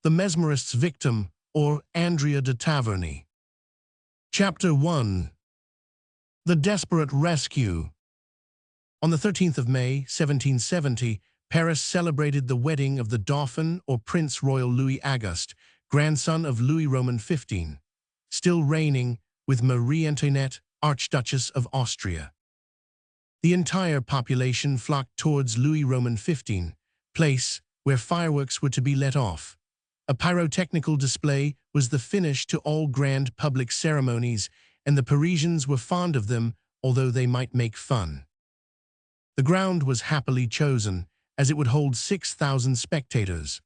The Mesmerist's Victim, or Andrea de Taverny. Chapter 1. The Desperate Rescue. On the 13th of May, 1770, Paris celebrated the wedding of the Dauphin or Prince Royal Louis Auguste, grandson of Louis Roman XV, still reigning, with Marie Antoinette, Archduchess of Austria. The entire population flocked towards Louis Roman XV, place where fireworks were to be let off. A pyrotechnical display was the finish to all grand public ceremonies, and the Parisians were fond of them, although they might make fun. The ground was happily chosen, as it would hold 6,000 spectators.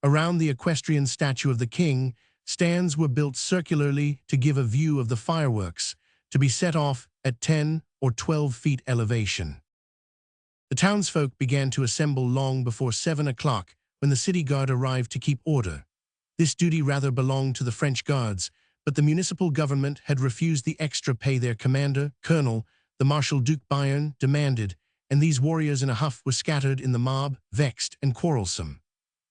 Around the equestrian statue of the king, stands were built circularly to give a view of the fireworks, to be set off at 10 or 12 feet elevation. The townsfolk began to assemble long before 7 o'clock, when the city guard arrived to keep order. This duty rather belonged to the French guards, but the municipal government had refused the extra pay their commander, colonel, the Marshal Duc Bayern, demanded, and these warriors in a huff were scattered in the mob, vexed and quarrelsome.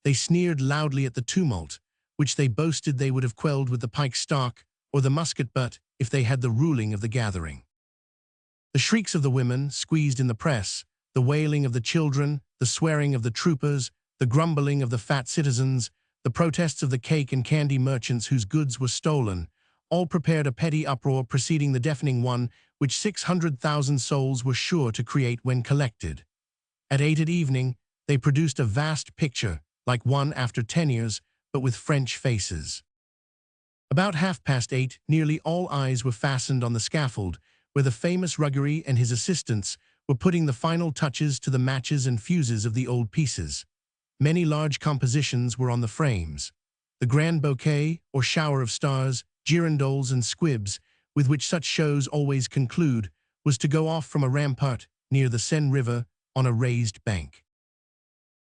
They sneered loudly at the tumult, which they boasted they would have quelled with the pike stock or the musket butt if they had the ruling of the gathering. The shrieks of the women, squeezed in the press, the wailing of the children, the swearing of the troopers, the grumbling of the fat citizens, the protests of the cake and candy merchants whose goods were stolen, all prepared a petty uproar preceding the deafening one which 600,000 souls were sure to create when collected. At 8 at evening, they produced a vast picture, like one after 10 years, but with French faces. About 8:30, nearly all eyes were fastened on the scaffold, where the famous Ruggieri and his assistants were putting the final touches to the matches and fuses of the old pieces. Many large compositions were on the frames. The grand bouquet, or shower of stars, girandoles and squibs, with which such shows always conclude, was to go off from a rampart near the Seine River on a raised bank.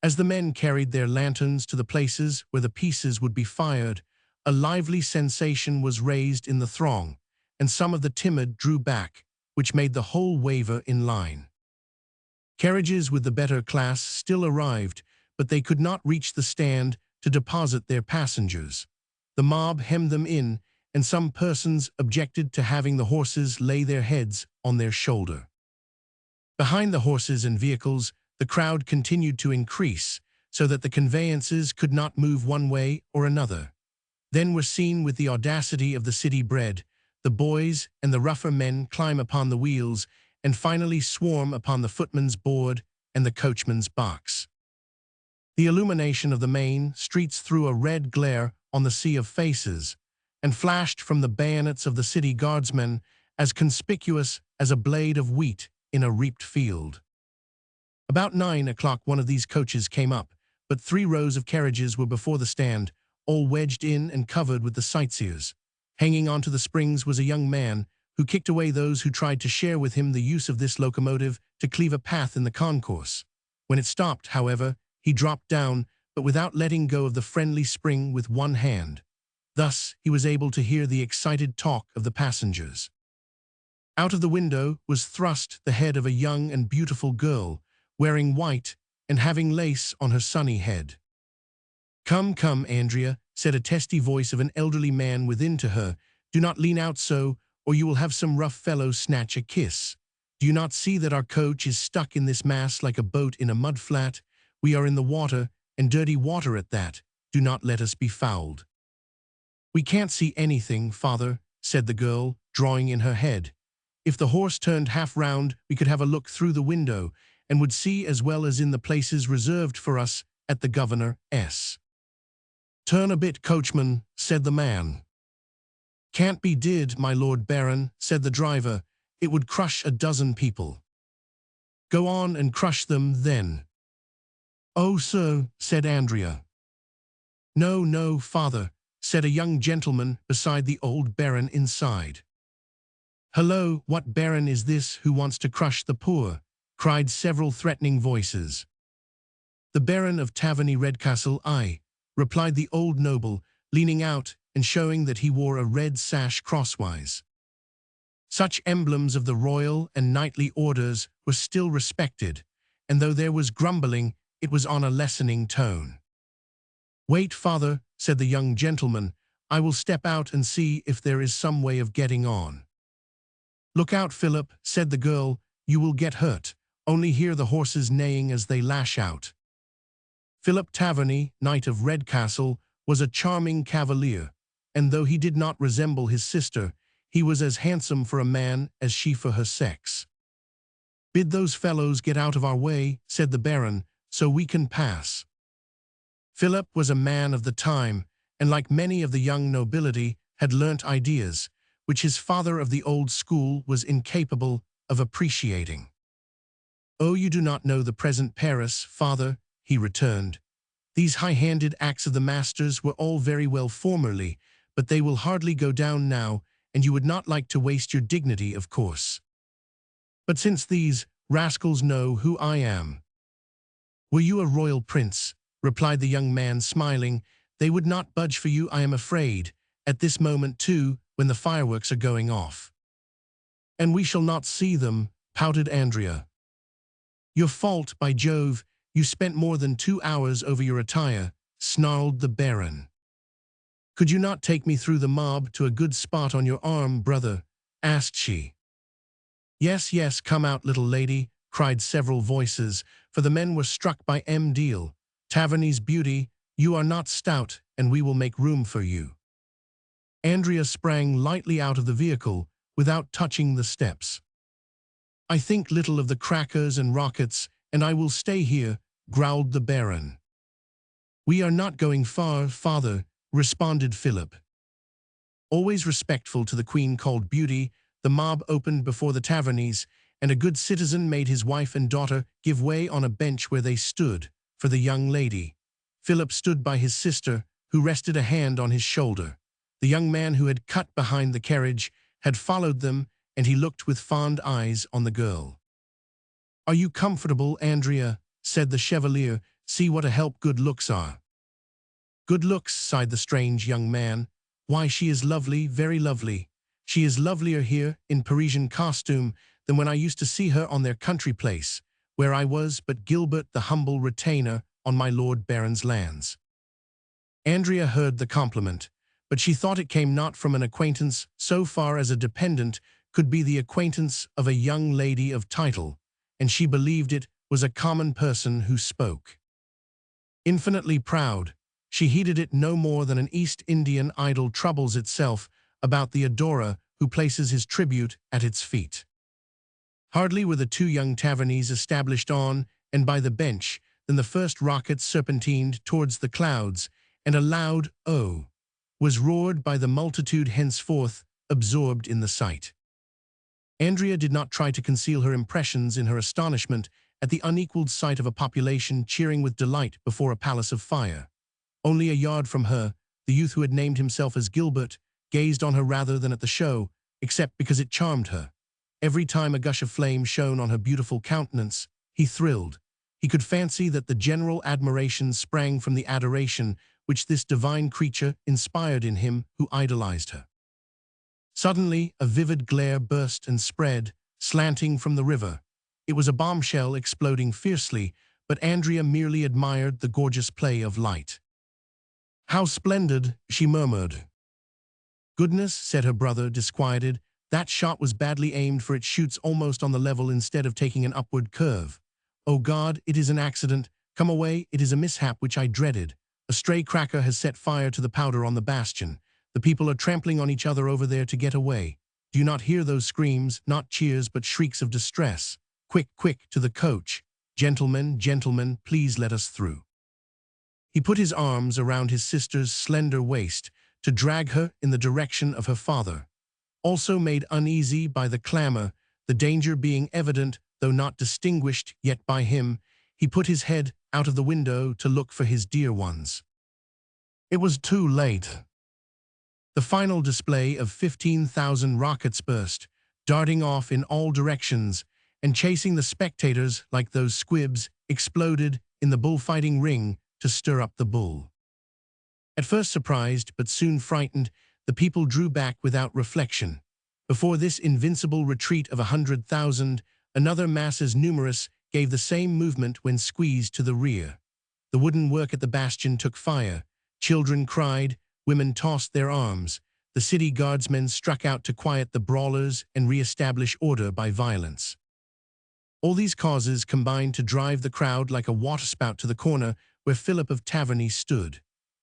As the men carried their lanterns to the places where the pieces would be fired, a lively sensation was raised in the throng, and some of the timid drew back, which made the whole waver in line. Carriages with the better class still arrived, but they could not reach the stand to deposit their passengers. The mob hemmed them in, and some persons objected to having the horses lay their heads on their shoulder. Behind the horses and vehicles, the crowd continued to increase, so that the conveyances could not move one way or another. Then were seen, with the audacity of the city bred, the boys and the rougher men climb upon the wheels, and finally swarm upon the footman's board and the coachman's box. The illumination of the main streets threw a red glare on the sea of faces, and flashed from the bayonets of the city guardsmen, as conspicuous as a blade of wheat in a reaped field. About 9 o'clock one of these coaches came up, but 3 rows of carriages were before the stand, all wedged in and covered with the sightseers. Hanging onto the springs was a young man, who kicked away those who tried to share with him the use of this locomotive to cleave a path in the concourse. When it stopped, however, he dropped down, but without letting go of the friendly spring with one hand. Thus he was able to hear the excited talk of the passengers. Out of the window was thrust the head of a young and beautiful girl, wearing white and having lace on her sunny head. "Come, come, Andrea," said a testy voice of an elderly man within to her, "do not lean out so, or you will have some rough fellow snatch a kiss. Do you not see that our coach is stuck in this mass like a boat in a mud flat? We are in the water, and dirty water at that. Do not let us be fouled." "We can't see anything, father," said the girl, drawing in her head. "If the horse turned half round, we could have a look through the window, and would see as well as in the places reserved for us at the governor's." "Turn a bit, coachman," said the man. "Can't be did, my lord baron," said the driver. "It would crush a dozen people." "Go on and crush them, then." "Oh, sir," said Andrea. "No, no, father," said a young gentleman beside the old baron inside. "Hello, what baron is this who wants to crush the poor?" cried several threatening voices. "The Baron of Taverny Redcastle, I," replied the old noble, leaning out and showing that he wore a red sash crosswise. Such emblems of the royal and knightly orders were still respected, and though there was grumbling, it was on a lessening tone. "Wait, father," said the young gentleman. "I will step out and see if there is some way of getting on." "Look out, Philip," said the girl. "You will get hurt. Only hear the horses neighing as they lash out." Philip Taverny, Knight of Redcastle, was a charming cavalier, and though he did not resemble his sister, he was as handsome for a man as she for her sex. "Bid those fellows get out of our way," said the Baron, "so we can pass." Philip was a man of the time, and like many of the young nobility, had learnt ideas, which his father of the old school was incapable of appreciating. "Oh, you do not know the present Paris, father," he returned. "These high-handed acts of the masters were all very well formerly, but they will hardly go down now, and you would not like to waste your dignity, of course. But since these rascals know who I am—" "Were you a royal prince," replied the young man, smiling, "they would not budge for you, I am afraid, at this moment too, when the fireworks are going off." "And we shall not see them," pouted Andrea. "Your fault, by Jove, you spent more than 2 hours over your attire," snarled the Baron. "Could you not take me through the mob to a good spot on your arm, brother?" asked she. "Yes, yes, come out, little lady," cried several voices, for the men were struck by Madeleine, Taverny's beauty. "You are not stout, and we will make room for you." Andrea sprang lightly out of the vehicle, without touching the steps. "I think little of the crackers and rockets, and I will stay here," growled the Baron. "We are not going far, father," responded Philip. Always respectful to the queen called Beauty, the mob opened before the Tavernys, and a good citizen made his wife and daughter give way on a bench where they stood, for the young lady. Philip stood by his sister, who rested a hand on his shoulder. The young man who had cut behind the carriage had followed them, and he looked with fond eyes on the girl. "Are you comfortable, Andrea?" said the Chevalier. "See what a help good looks are." "Good looks," sighed the strange young man. "Why, she is lovely, very lovely. She is lovelier here, in Parisian costume, than when I used to see her on their country place, where I was but Gilbert the humble retainer on my Lord Baron's lands." Andrea heard the compliment, but she thought it came not from an acquaintance so far as a dependent could be the acquaintance of a young lady of title, and she believed it was a common person who spoke. Infinitely proud, she heeded it no more than an East Indian idol troubles itself about the adorer who places his tribute at its feet. Hardly were the two young Tavernys established on and by the bench than the first rocket serpentined towards the clouds, and a loud "Oh!" was roared by the multitude henceforth absorbed in the sight. Andrea did not try to conceal her impressions in her astonishment at the unequaled sight of a population cheering with delight before a palace of fire. Only a yard from her, the youth who had named himself as Gilbert gazed on her rather than at the show, except because it charmed her. Every time a gush of flame shone on her beautiful countenance, he thrilled. He could fancy that the general admiration sprang from the adoration which this divine creature inspired in him who idolized her. Suddenly, a vivid glare burst and spread, slanting from the river. It was a bombshell exploding fiercely, but Andrea merely admired the gorgeous play of light. "How splendid," she murmured. "Goodness," said her brother, disquieted, "that shot was badly aimed, for it shoots almost on the level instead of taking an upward curve. Oh God, it is an accident. Come away, it is a mishap which I dreaded. A stray cracker has set fire to the powder on the bastion. The people are trampling on each other over there to get away. Do you not hear those screams, not cheers but shrieks of distress? Quick, quick, to the coach. Gentlemen, gentlemen, please let us through." He put his arms around his sister's slender waist to drag her in the direction of her father. Also made uneasy by the clamor, the danger being evident though not distinguished yet by him, he put his head out of the window to look for his dear ones. It was too late. The final display of 15,000 rockets burst, darting off in all directions, and chasing the spectators like those squibs exploded in the bullfighting ring to stir up the bull. At first surprised, but soon frightened, the people drew back without reflection. Before this invincible retreat of 100,000, another mass as numerous gave the same movement when squeezed to the rear. The wooden work at the bastion took fire, Children cried, women tossed their arms. The city guardsmen struck out to quiet the brawlers and re-establish order by violence. All these causes combined to drive the crowd like a waterspout to the corner where Philip of Taverny stood.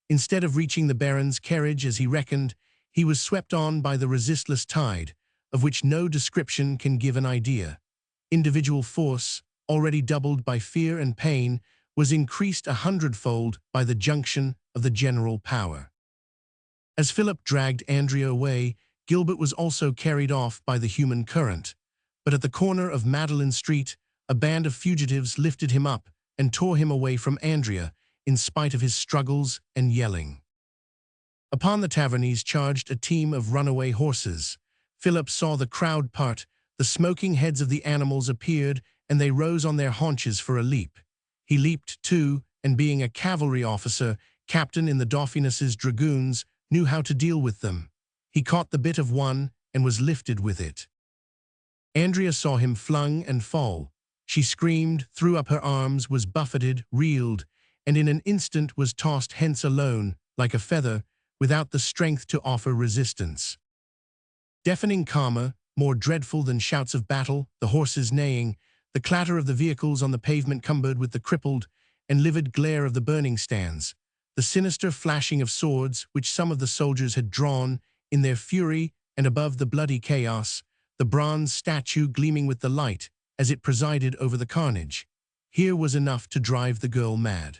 Instead of reaching the Baron's carriage as he reckoned, he was swept on by the resistless tide, of which no description can give an idea. Individual force, already doubled by fear and pain, was increased 100-fold by the junction of the general power. As Philip dragged Andrea away, Gilbert was also carried off by the human current. But at the corner of Madeleine Street, a band of fugitives lifted him up and tore him away from Andrea, in spite of his struggles and yelling. Upon the Tavernys charged a team of runaway horses. Philip saw the crowd part, the smoking heads of the animals appeared, and they rose on their haunches for a leap. He leaped too, and being a cavalry officer, captain in the Dauphiness's dragoons, knew how to deal with them. He caught the bit of one and was lifted with it. Andrea saw him flung and fall. She screamed, threw up her arms, was buffeted, reeled, and in an instant was tossed hence alone, like a feather, without the strength to offer resistance. Deafening clamor, more dreadful than shouts of battle, the horses neighing, the clatter of the vehicles on the pavement cumbered with the crippled and livid glare of the burning stands, the sinister flashing of swords which some of the soldiers had drawn in their fury, and above the bloody chaos, the bronze statue gleaming with the light as it presided over the carnage. Here was enough to drive the girl mad.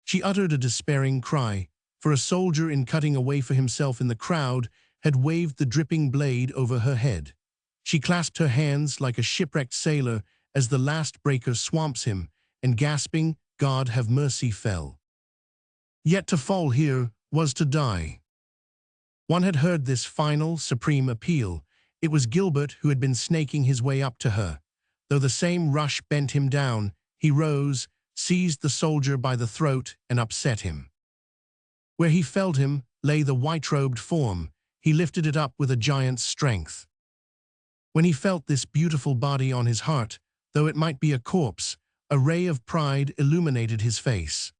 She uttered a despairing cry, for a soldier, in cutting a way for himself in the crowd, had waved the dripping blade over her head. She clasped her hands like a shipwrecked sailor as the last breaker swamps him, and gasping, "God have mercy," fell. Yet to fall here was to die. One had heard this final, supreme appeal. It was Gilbert who had been snaking his way up to her. Though the same rush bent him down, he rose, seized the soldier by the throat, and upset him. Where he felled him lay the white-robed form. He lifted it up with a giant's strength. When he felt this beautiful body on his heart, though it might be a corpse, a ray of pride illuminated his face.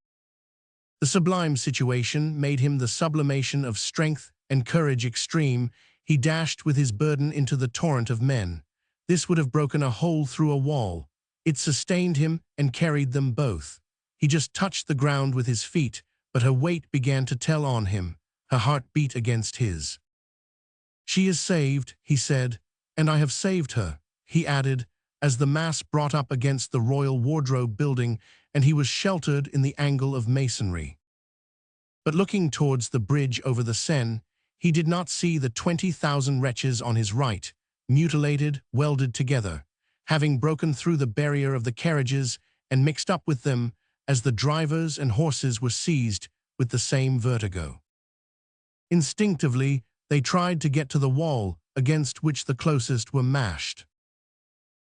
The sublime situation made him the sublimation of strength and courage extreme. He dashed with his burden into the torrent of men. This would have broken a hole through a wall. It sustained him and carried them both. He just touched the ground with his feet, but her weight began to tell on him. Her heart beat against his. "She is saved," he said, "and I have saved her," he added, as the mass brought up against the Royal Wardrobe building and he was sheltered in the angle of masonry. But looking towards the bridge over the Seine, he did not see the 20,000 wretches on his right, mutilated, welded together, having broken through the barrier of the carriages and mixed up with them as the drivers and horses were seized with the same vertigo. Instinctively, they tried to get to the wall against which the closest were mashed.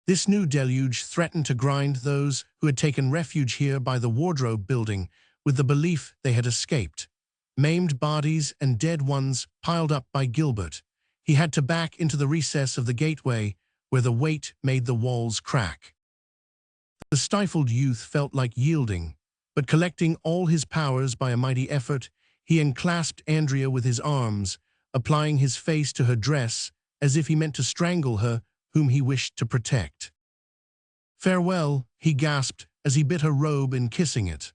This new deluge threatened to grind those who had taken refuge here by the Wardrobe building with the belief they had escaped. Maimed bodies and dead ones piled up by Gilbert. He had to back into the recess of the gateway where the weight made the walls crack. The stifled youth felt like yielding, but collecting all his powers by a mighty effort, he enclasped Andrea with his arms, applying his face to her dress as if he meant to strangle her whom he wished to protect. "Farewell," he gasped as he bit her robe in kissing it.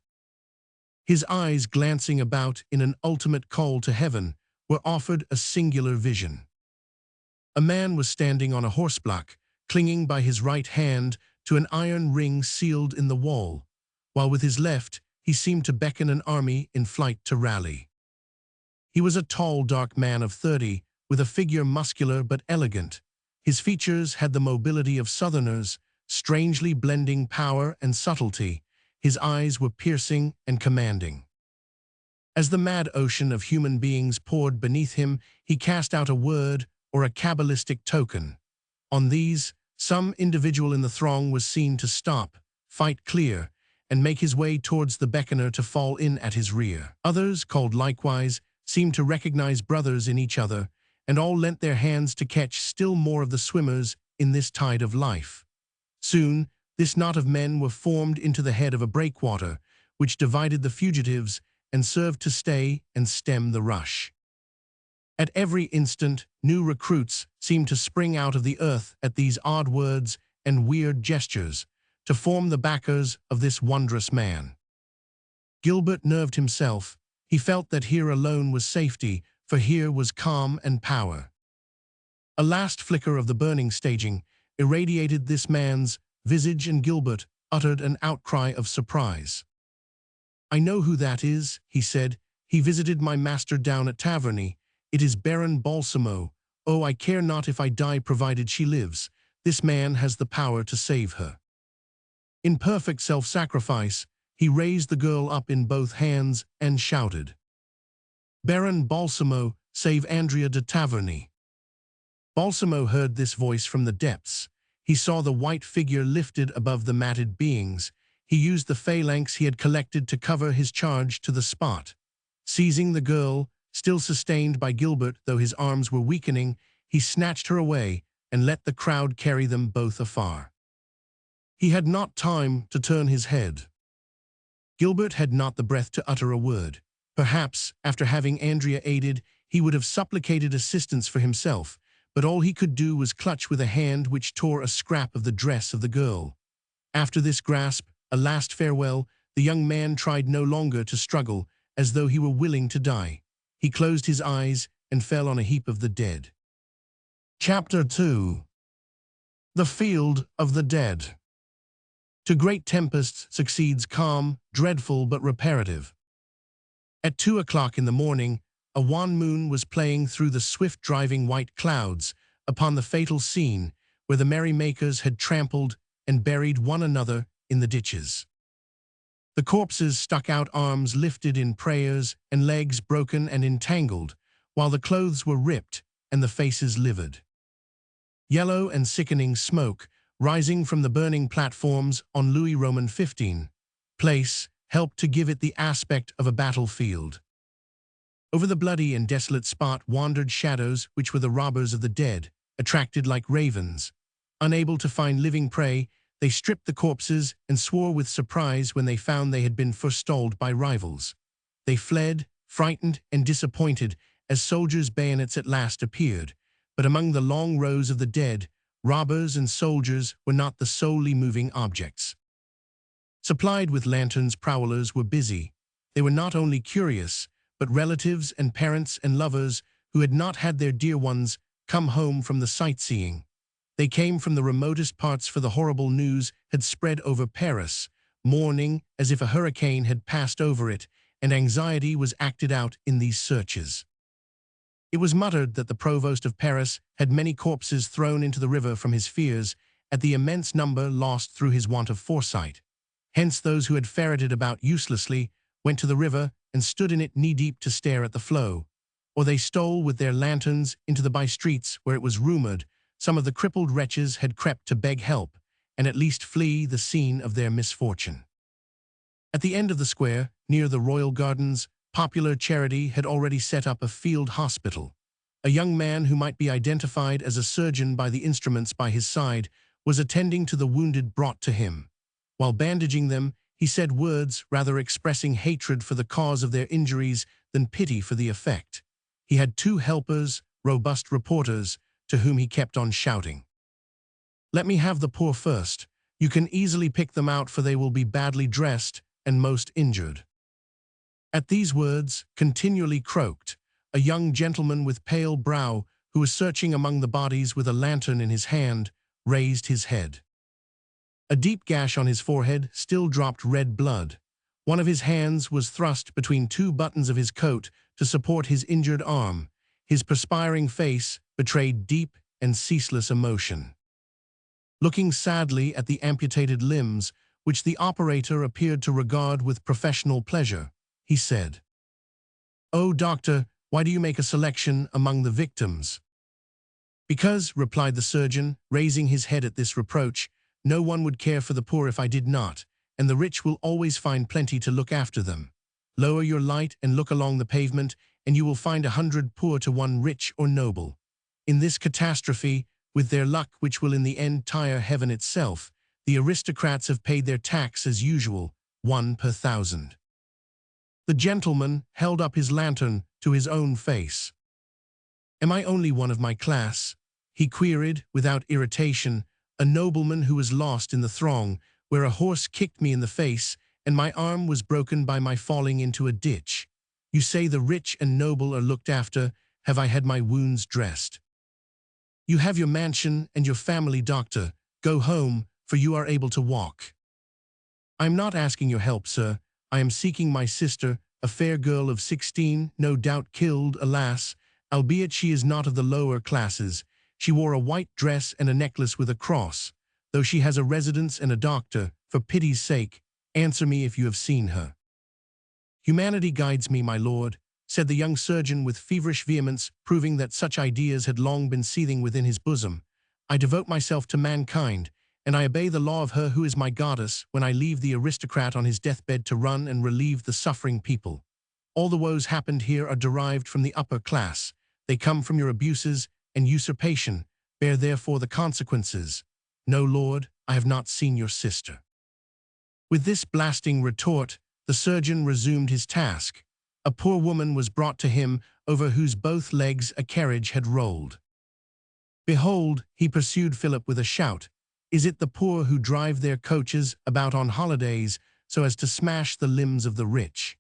His eyes, glancing about in an ultimate call to heaven, were offered a singular vision. A man was standing on a horseblock, clinging by his right hand to an iron ring sealed in the wall, while with his left he seemed to beckon an army in flight to rally. He was a tall, dark man of 30, with a figure muscular but elegant. His features had the mobility of Southerners, strangely blending power and subtlety. His eyes were piercing and commanding. As the mad ocean of human beings poured beneath him, he cast out a word or a cabalistic token. On these, some individual in the throng was seen to stop, fight clear, and make his way towards the beckoner to fall in at his rear. Others, called likewise, seemed to recognize brothers in each other, and all lent their hands to catch still more of the swimmers in this tide of life. Soon, this knot of men were formed into the head of a breakwater, which divided the fugitives and served to stay and stem the rush. At every instant, new recruits seemed to spring out of the earth at these odd words and weird gestures, to form the backers of this wondrous man. Gilbert nerved himself. He felt that here alone was safety, for here was calm and power. A last flicker of the burning staging irradiated this man's visage, and Gilbert uttered an outcry of surprise. "I know who that is," he said. "He visited my master down at Taverny. It is Baron Balsamo. Oh, I care not if I die provided she lives. This man has the power to save her." In perfect self-sacrifice, he raised the girl up in both hands and shouted, "Baron Balsamo, save Andrea de Taverny." Balsamo heard this voice from the depths. He saw the white figure lifted above the matted beings. He used the phalanx he had collected to cover his charge to the spot. Seizing the girl, still sustained by Gilbert though his arms were weakening, he snatched her away and let the crowd carry them both afar. He had not time to turn his head. Gilbert had not the breath to utter a word. Perhaps, after having Andrea aided, he would have supplicated assistance for himself, but all he could do was clutch with a hand which tore a scrap of the dress of the girl. After this grasp, a last farewell, the young man tried no longer to struggle, as though he were willing to die. He closed his eyes and fell on a heap of the dead. Chapter 2. The Field of the Dead. To great tempests succeeds calm, dreadful but reparative. At 2 o'clock in the morning, a wan moon was playing through the swift-driving white clouds upon the fatal scene where the merrymakers had trampled and buried one another in the ditches. The corpses stuck out arms lifted in prayers and legs broken and entangled, while the clothes were ripped and the faces livid. Yellow and sickening smoke, rising from the burning platforms on Louis Roman 15 place, helped to give it the aspect of a battlefield. Over the bloody and desolate spot wandered shadows which were the robbers of the dead, attracted like ravens. Unable to find living prey, they stripped the corpses and swore with surprise when they found they had been forestalled by rivals. They fled, frightened and disappointed, as soldiers' bayonets at last appeared. But among the long rows of the dead, robbers and soldiers were not the solely moving objects. Supplied with lanterns, prowlers were busy. They were not only curious, but relatives and parents and lovers who had not had their dear ones come home from the sightseeing. They came from the remotest parts, for the horrible news had spread over Paris, mourning as if a hurricane had passed over it, and anxiety was acted out in these searches. It was muttered that the provost of Paris had many corpses thrown into the river from his fears at the immense number lost through his want of foresight. Hence those who had ferreted about uselessly went to the river and stood in it knee-deep to stare at the flow, or they stole with their lanterns into the by-streets where it was rumored some of the crippled wretches had crept to beg help and at least flee the scene of their misfortune. At the end of the square, near the royal gardens, popular charity had already set up a field hospital. A young man who might be identified as a surgeon by the instruments by his side was attending to the wounded brought to him. While bandaging them, he said words rather expressing hatred for the cause of their injuries than pity for the effect. He had 2 helpers, robust reporters, to whom he kept on shouting, "Let me have the poor first. You can easily pick them out, for they will be badly dressed and most injured." At these words, continually croaked, a young gentleman with pale brow, who was searching among the bodies with a lantern in his hand, raised his head. A deep gash on his forehead still dropped red blood. One of his hands was thrust between 2 buttons of his coat to support his injured arm. His perspiring face betrayed deep and ceaseless emotion. Looking sadly at the amputated limbs, which the operator appeared to regard with professional pleasure, he said, "Oh, doctor, why do you make a selection among the victims?" "Because," replied the surgeon, raising his head at this reproach, "no one would care for the poor if I did not, and the rich will always find plenty to look after them. Lower your light and look along the pavement, and you will find 100 poor to 1 rich or noble. In this catastrophe, with their luck which will in the end tire heaven itself, the aristocrats have paid their tax as usual, 1 per 1,000. The gentleman held up his lantern to his own face. "Am I only one of my class?" he queried without irritation, a nobleman who was lost in the throng, where a horse kicked me in the face and my arm was broken by my falling into a ditch. "You say the rich and noble are looked after. Have I had my wounds dressed? You have your mansion and your family doctor. Go home, for you are able to walk." "I am not asking your help, sir. I am seeking my sister, a fair girl of 16, no doubt killed, alas, albeit she is not of the lower classes. She wore a white dress and a necklace with a cross. Though she has a residence and a doctor, for pity's sake, answer me if you have seen her." "Humanity guides me, my lord," said the young surgeon with feverish vehemence, proving that such ideas had long been seething within his bosom. "I devote myself to mankind, and I obey the law of her who is my goddess when I leave the aristocrat on his deathbed to run and relieve the suffering people. All the woes happened here are derived from the upper class. They come from your abuses and usurpation. Bear therefore the consequences." "No, lord, I have not seen your sister." With this blasting retort, the surgeon resumed his task. A poor woman was brought to him, over whose both legs a carriage had rolled. "Behold," he pursued Philip with a shout, "is it the poor who drive their coaches about on holidays so as to smash the limbs of the rich?"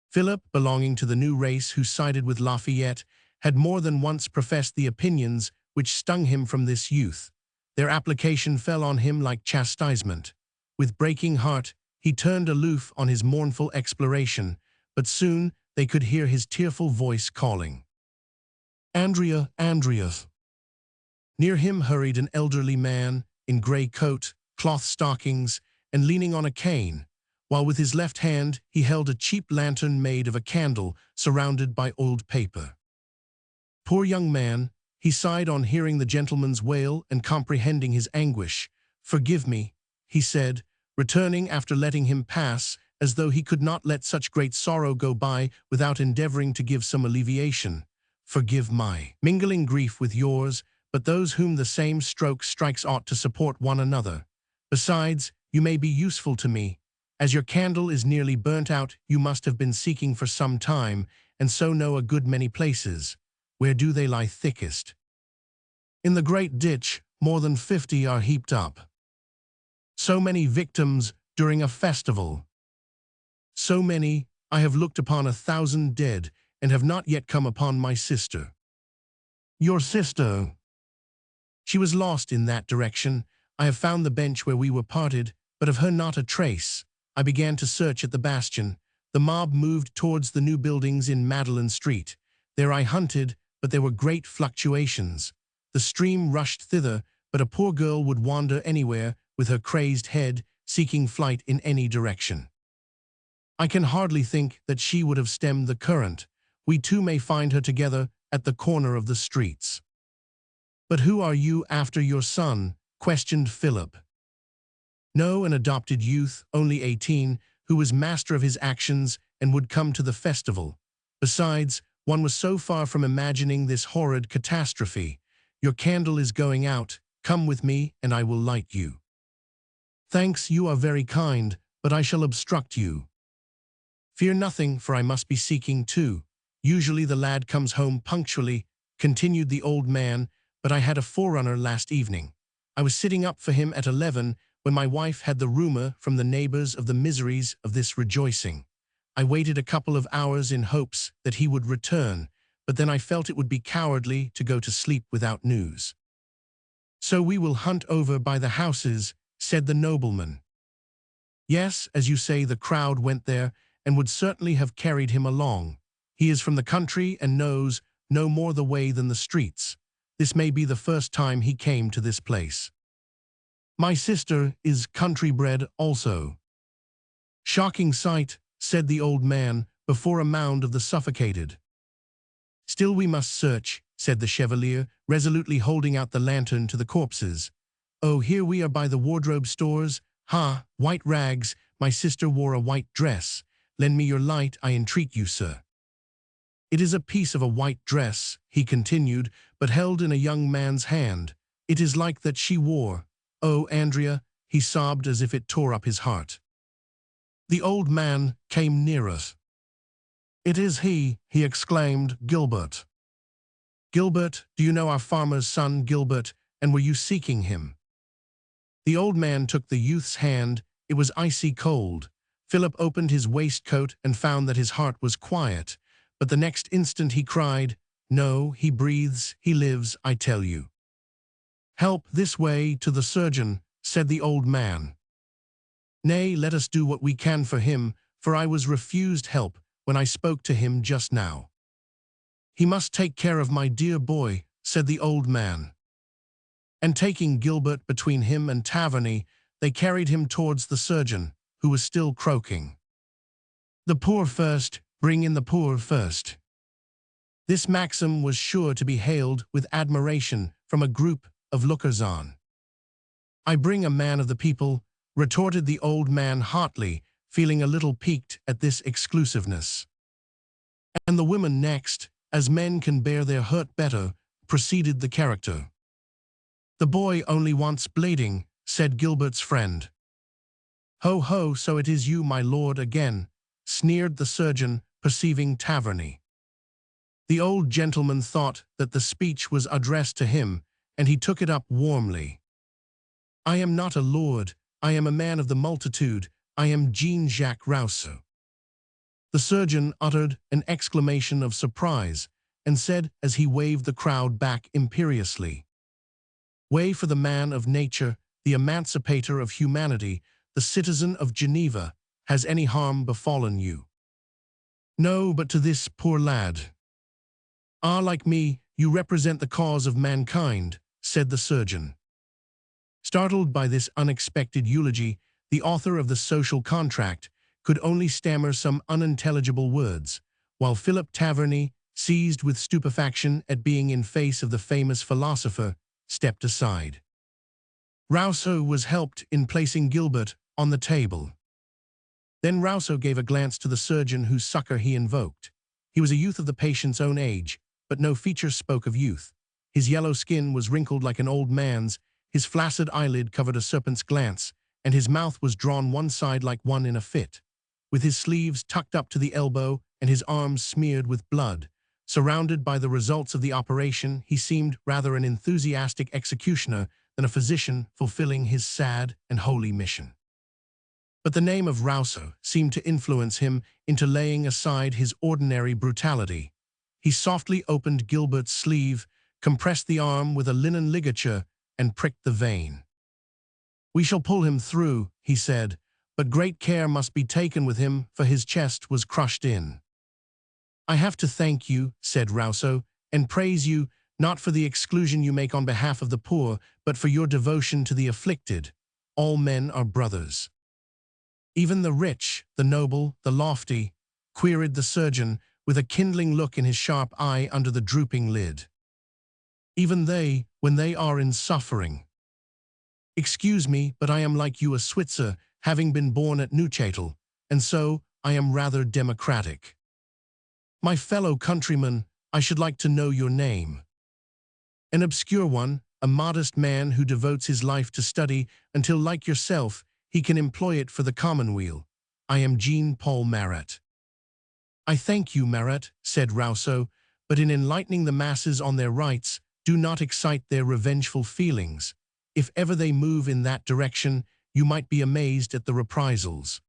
Philip, belonging to the new race who sided with Lafayette, had more than once professed the opinions which stung him from this youth. Their application fell on him like chastisement. With breaking heart, he turned aloof on his mournful exploration, but soon they could hear his tearful voice calling, "Andrea, Andrea." Near him hurried an elderly man, in grey coat, cloth stockings, and leaning on a cane, while with his left hand he held a cheap lantern made of a candle surrounded by old paper. Poor young man, he sighed on hearing the gentleman's wail and comprehending his anguish. "Forgive me," he said, returning after letting him pass, as though he could not let such great sorrow go by without endeavoring to give some alleviation. "Forgive my mingling grief with yours, but those whom the same stroke strikes ought to support one another. Besides, you may be useful to me. As your candle is nearly burnt out, you must have been seeking for some time, and so know a good many places. Where do they lie thickest?" "In the great ditch, more than 50 are heaped up." "So many victims during a festival." "So many, I have looked upon 1,000 dead, and have not yet come upon my sister." "Your sister?" "She was lost in that direction. I have found the bench where we were parted, but of her not a trace. I began to search at the bastion. The mob moved towards the new buildings in Madeleine Street. There I hunted, but there were great fluctuations. The stream rushed thither, but a poor girl would wander anywhere, with her crazed head, seeking flight in any direction. I can hardly think that she would have stemmed the current. We two may find her together at the corner of the streets." "But who are you after your son?" questioned Philip. "No, an adopted youth, only 18, who was master of his actions and would come to the festival. Besides, one was so far from imagining this horrid catastrophe. Your candle is going out. Come with me, and I will light you." "Thanks, you are very kind, but I shall obstruct you." "Fear nothing, for I must be seeking too. Usually the lad comes home punctually," continued the old man, "but I had a forerunner last evening. I was sitting up for him at 11, when my wife had the rumor from the neighbors of the miseries of this rejoicing. I waited a couple of hours in hopes that he would return, but then I felt it would be cowardly to go to sleep without news. "So we will hunt over by the houses," said the nobleman. "Yes, as you say, the crowd went there, and would certainly have carried him along. He is from the country and knows no more the way than the streets. This may be the first time he came to this place. My sister is country-bred also." "Shocking sight," said the old man, before a mound of the suffocated. "Still we must search," said the chevalier, resolutely holding out the lantern to the corpses. "Oh, here we are by the wardrobe stores. Ha, white rags, my sister wore a white dress. Lend me your light, I entreat you, sir." "It is a piece of a white dress," he continued, but held in a young man's hand. "It is like that she wore. Oh, Andrea," he sobbed as if it tore up his heart. The old man came nearer. "It is he," he exclaimed, "Gilbert. Gilbert, do you know our farmer's son, Gilbert, and were you seeking him?" The old man took the youth's hand. It was icy cold. Philip opened his waistcoat and found that his heart was quiet, but the next instant he cried, "No, he breathes, he lives, I tell you." "Help, this way, to the surgeon," said the old man. "Nay, let us do what we can for him, for I was refused help when I spoke to him just now." "He must take care of my dear boy," said the old man. And taking Gilbert between him and Taverny, they carried him towards the surgeon, who was still croaking. "The poor first, bring in the poor first." This maxim was sure to be hailed with admiration from a group of lookers-on. "I bring a man of the people," retorted the old man hotly, feeling a little piqued at this exclusiveness. "And the women next, as men can bear their hurt better," proceeded the character. "The boy only wants bleeding," said Gilbert's friend. "Ho, ho, so it is you, my lord, again," sneered the surgeon, perceiving Taverny. The old gentleman thought that the speech was addressed to him, and he took it up warmly. "I am not a lord, I am a man of the multitude, I am Jean-Jacques Rousseau." The surgeon uttered an exclamation of surprise, and said as he waved the crowd back imperiously, "Way for the man of nature, the emancipator of humanity, the citizen of Geneva, has any harm befallen you?" "No, but to this poor lad." "Ah, like me, you represent the cause of mankind," said the surgeon. Startled by this unexpected eulogy, the author of the Social Contract could only stammer some unintelligible words, while Philip Taverny, seized with stupefaction at being in face of the famous philosopher, stepped aside. Rousseau was helped in placing Gilbert on the table. Then Rousseau gave a glance to the surgeon whose succor he invoked. He was a youth of the patient's own age, but no features spoke of youth. His yellow skin was wrinkled like an old man's, his flaccid eyelid covered a serpent's glance, and his mouth was drawn one side like one in a fit. With his sleeves tucked up to the elbow and his arms smeared with blood, surrounded by the results of the operation, he seemed rather an enthusiastic executioner than a physician fulfilling his sad and holy mission. But the name of Rousseau seemed to influence him into laying aside his ordinary brutality. He softly opened Gilbert's sleeve, compressed the arm with a linen ligature, and pricked the vein. "We shall pull him through," he said, "but great care must be taken with him, for his chest was crushed in." "I have to thank you," said Rousseau, "and praise you, not for the exclusion you make on behalf of the poor, but for your devotion to the afflicted. All men are brothers." "Even the rich, the noble, the lofty?" queried the surgeon, with a kindling look in his sharp eye under the drooping lid. "Even they, when they are in suffering." "Excuse me, but I am like you, a Switzer, having been born at Neuchâtel, and so I am rather democratic." "My fellow countryman, I should like to know your name." "An obscure one, a modest man who devotes his life to study until, like yourself, he can employ it for the commonweal. I am Jean-Paul Marat." "I thank you, Marat," said Rousseau, "but in enlightening the masses on their rights, do not excite their revengeful feelings. If ever they move in that direction, you might be amazed at the reprisals."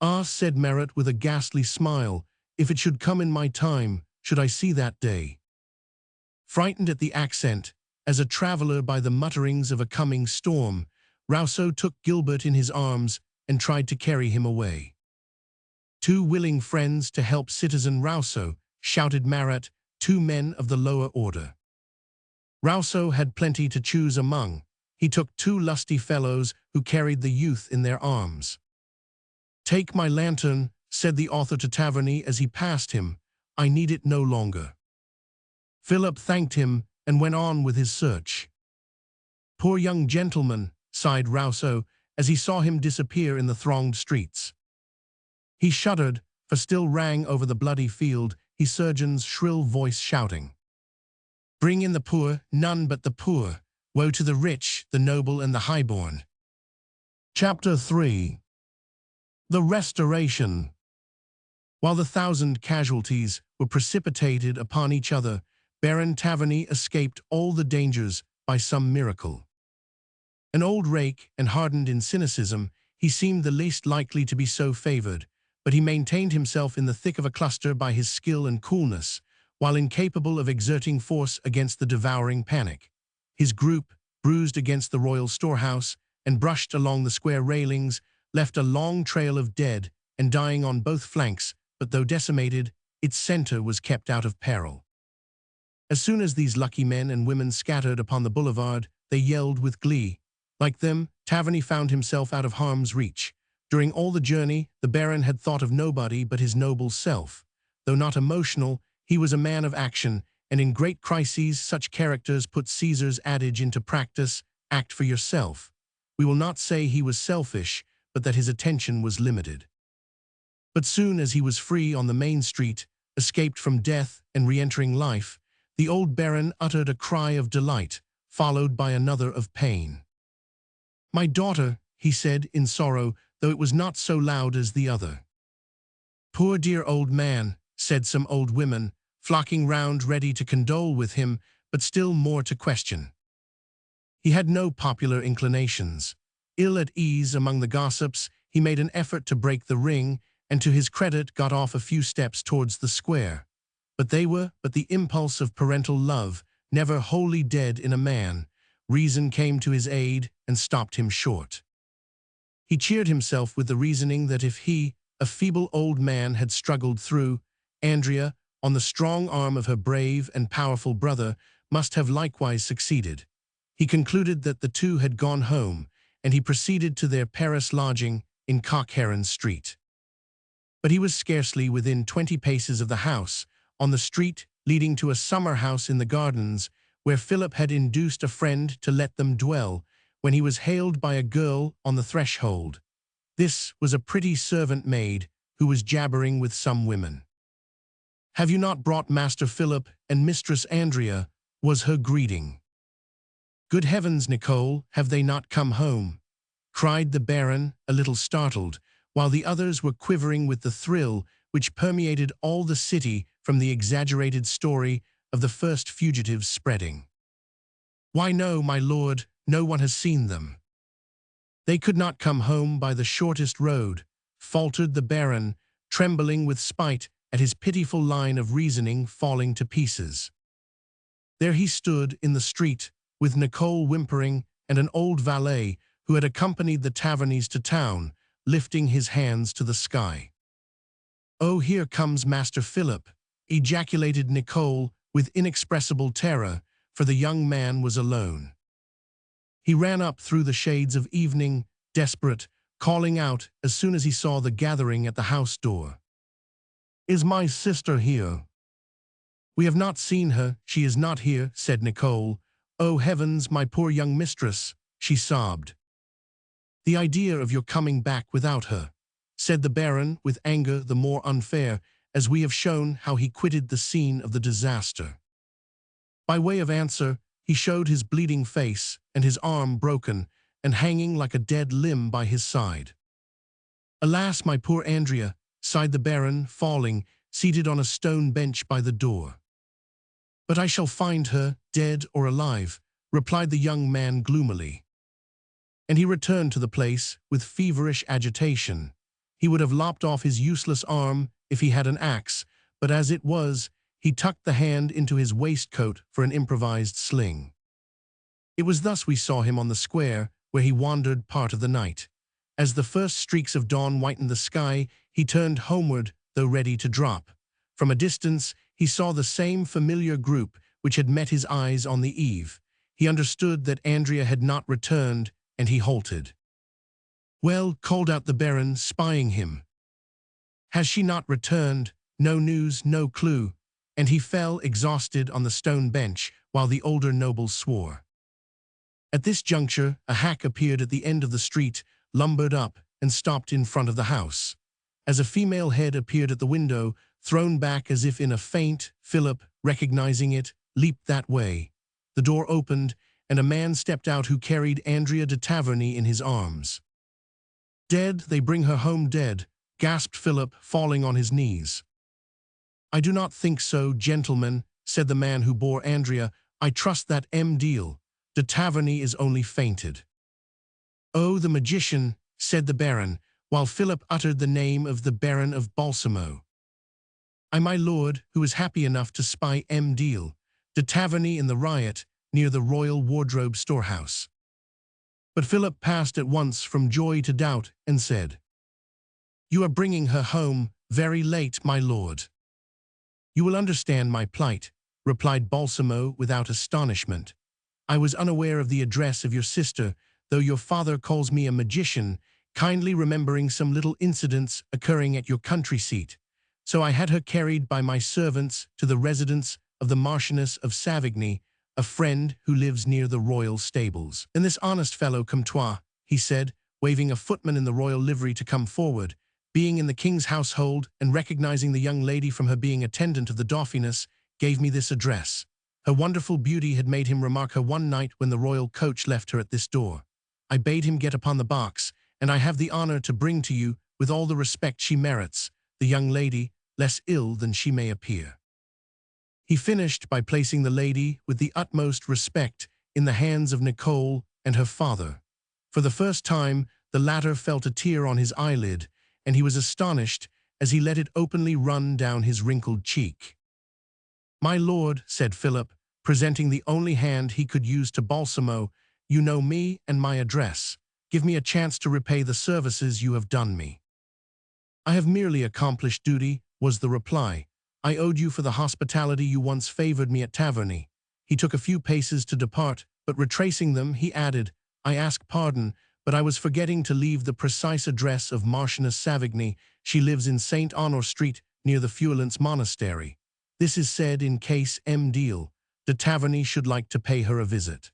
"Ah," said Marat with a ghastly smile, "if it should come in my time, should I see that day?" Frightened at the accent, as a traveler by the mutterings of a coming storm, Rousseau took Gilbert in his arms and tried to carry him away. "Two willing friends to help citizen Rousseau," shouted Marat, "two men of the lower order." Rousseau had plenty to choose among. He took two lusty fellows who carried the youth in their arms. "Take my lantern," said the author to Taverny as he passed him. "I need it no longer." Philip thanked him and went on with his search. "Poor young gentleman," sighed Rousseau as he saw him disappear in the thronged streets. He shuddered, for still rang over the bloody field his surgeon's shrill voice shouting, "Bring in the poor, none but the poor. Woe to the rich, the noble, and the highborn." Chapter 3. The Restoration. While the 1,000 casualties were precipitated upon each other, Baron Taverny escaped all the dangers by some miracle. An old rake and hardened in cynicism, he seemed the least likely to be so favored, but he maintained himself in the thick of a cluster by his skill and coolness, while incapable of exerting force against the devouring panic. His group, bruised against the royal storehouse and brushed along the square railings, left a long trail of dead and dying on both flanks, but though decimated, its center was kept out of peril. As soon as these lucky men and women scattered upon the boulevard, they yelled with glee. Like them, Taverny found himself out of harm's reach. During all the journey, the Baron had thought of nobody but his noble self. Though not emotional, he was a man of action, and in great crises such characters put Caesar's adage into practice, act for yourself. We will not say he was selfish, but that his attention was limited. But soon as he was free on the main street, escaped from death and re-entering life, the old Baron uttered a cry of delight, followed by another of pain. "My daughter," he said in sorrow, though it was not so loud as the other. "Poor dear old man," said some old women, flocking round ready to condole with him, but still more to question. He had no popular inclinations. Ill at ease among the gossips, he made an effort to break the ring, and to his credit got off a few steps towards the square. But they were but the impulse of parental love, never wholly dead in a man. Reason came to his aid and stopped him short. He cheered himself with the reasoning that if he, a feeble old man, had struggled through, Andrea, on the strong arm of her brave and powerful brother, must have likewise succeeded. He concluded that the two had gone home, and he proceeded to their Paris lodging in Cockheron Street. But he was scarcely within 20 paces of the house, on the street leading to a summer house in the gardens, where Philip had induced a friend to let them dwell, when he was hailed by a girl on the threshold. This was a pretty servant maid who was jabbering with some women. "Have you not brought Master Philip and Mistress Andrea?" was her greeting. "Good heavens, Nicole, have they not come home?" cried the Baron, a little startled, while the others were quivering with the thrill which permeated all the city from the exaggerated story of the first fugitives spreading. "Why no, my lord, no one has seen them." "They could not come home by the shortest road," faltered the Baron, trembling with spite at his pitiful line of reasoning falling to pieces. There he stood in the street, with Nicole whimpering and an old valet who had accompanied the Tavernys to town, lifting his hands to the sky. "Oh, here comes Master Philip," ejaculated Nicole with inexpressible terror, for the young man was alone. He ran up through the shades of evening, desperate, calling out as soon as he saw the gathering at the house door. "Is my sister here?" "We have not seen her, she is not here," said Nicole. "Oh heavens, my poor young mistress," she sobbed. "The idea of your coming back without her," said the Baron with anger the more unfair, as we have shown how he quitted the scene of the disaster. By way of answer, he showed his bleeding face and his arm broken and hanging like a dead limb by his side. "Alas, my poor Andrea," sighed the Baron, falling, seated on a stone bench by the door. "But I shall find her, dead or alive," replied the young man gloomily. And he returned to the place with feverish agitation. He would have lopped off his useless arm if he had an axe, but as it was, he tucked the hand into his waistcoat for an improvised sling. It was thus we saw him on the square, where he wandered part of the night. As the first streaks of dawn whitened the sky, he turned homeward, though ready to drop. From a distance, he saw the same familiar group which had met his eyes on the eve. He understood that Andrea had not returned, and he halted. "Well," called out the Baron, spying him. "Has she not returned? No news, no clue." And he fell exhausted on the stone bench, while the older nobles swore. At this juncture, a hack appeared at the end of the street, lumbered up, and stopped in front of the house. As a female head appeared at the window, thrown back as if in a faint, Philip, recognizing it, leaped that way. The door opened, and a man stepped out who carried Andrea de Taverny in his arms. "Dead, they bring her home dead," gasped Philip, falling on his knees. "I do not think so, gentlemen," said the man who bore Andrea. "I trust that Deal de Taverny is only fainted." "Oh, the magician," said the Baron, while Philip uttered the name of the Baron of Balsamo. "I, my lord, who was happy enough to spy Deal de Taverny in the riot near the Royal Wardrobe Storehouse." But Philip passed at once from joy to doubt and said, "You are bringing her home very late, my lord." "You will understand my plight," replied Balsamo without astonishment. "I was unaware of the address of your sister, though your father calls me a magician, kindly remembering some little incidents occurring at your country seat. So I had her carried by my servants to the residence of the Marchioness of Savigny, a friend who lives near the royal stables. And this honest fellow Comtois," he said, waving a footman in the royal livery to come forward, "being in the king's household and recognizing the young lady from her being attendant of the Dauphiness, gave me this address. Her wonderful beauty had made him remark her one night when the royal coach left her at this door. I bade him get upon the box, and I have the honor to bring to you, with all the respect she merits, the young lady, less ill than she may appear." He finished by placing the lady, with the utmost respect, in the hands of Nicole and her father. For the first time, the latter felt a tear on his eyelid, and he was astonished as he let it openly run down his wrinkled cheek. "My lord," said Philip, presenting the only hand he could use to Balsamo, "you know me and my address. Give me a chance to repay the services you have done me." "I have merely accomplished duty," was the reply. "I owed you for the hospitality you once favored me at Taverny." He took a few paces to depart, but retracing them, he added, "I ask pardon, but I was forgetting to leave the precise address of Marchioness Savigny. She lives in St. Honor Street, near the Feuillants Monastery. This is said in case Deal de Taverny should like to pay her a visit."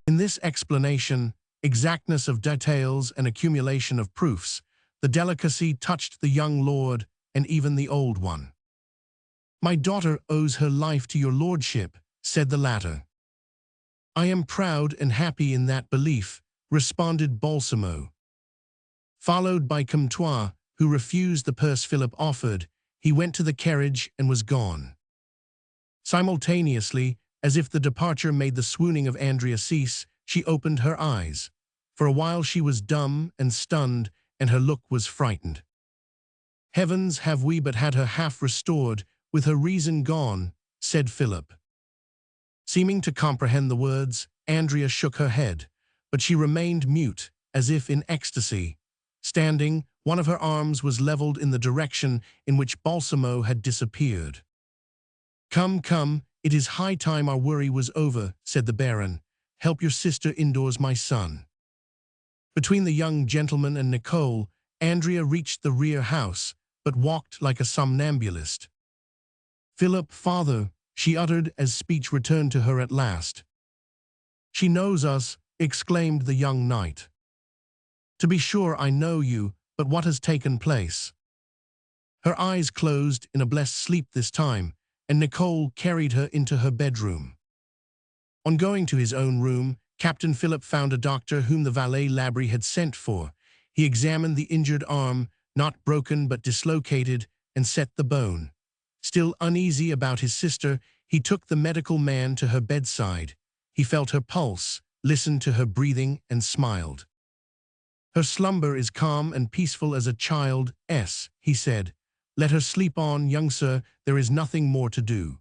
In this explanation, exactness of details and accumulation of proofs, the delicacy touched the young lord and even the old one. "My daughter owes her life to your lordship," said the latter. "I am proud and happy in that belief," responded Balsamo. Followed by Comtois, who refused the purse Philip offered, he went to the carriage and was gone. Simultaneously, as if the departure made the swooning of Andrea cease, she opened her eyes. For a while she was dumb and stunned, and her look was frightened. "Heavens, have we but had her half restored, with her reason gone," said Philip. Seeming to comprehend the words, Andrea shook her head, but she remained mute, as if in ecstasy. Standing, one of her arms was leveled in the direction in which Balsamo had disappeared. "Come, come, it is high time our worry was over," said the Baron. "Help your sister indoors, my son." Between the young gentleman and Nicole, Andrea reached the rear house, but walked like a somnambulist. "Philip, father," she uttered as speech returned to her at last. "She knows us," exclaimed the young knight. "To be sure I know you, but what has taken place?" Her eyes closed in a blessed sleep this time, and Nicole carried her into her bedroom. On going to his own room, Captain Philip found a doctor whom the valet Labri had sent for. He examined the injured arm, not broken but dislocated, and set the bone. Still uneasy about his sister, he took the medical man to her bedside. He felt her pulse, listened to her breathing, and smiled. "Her slumber is calm and peaceful as a child's," he said. "Let her sleep on, young sir, there is nothing more to do."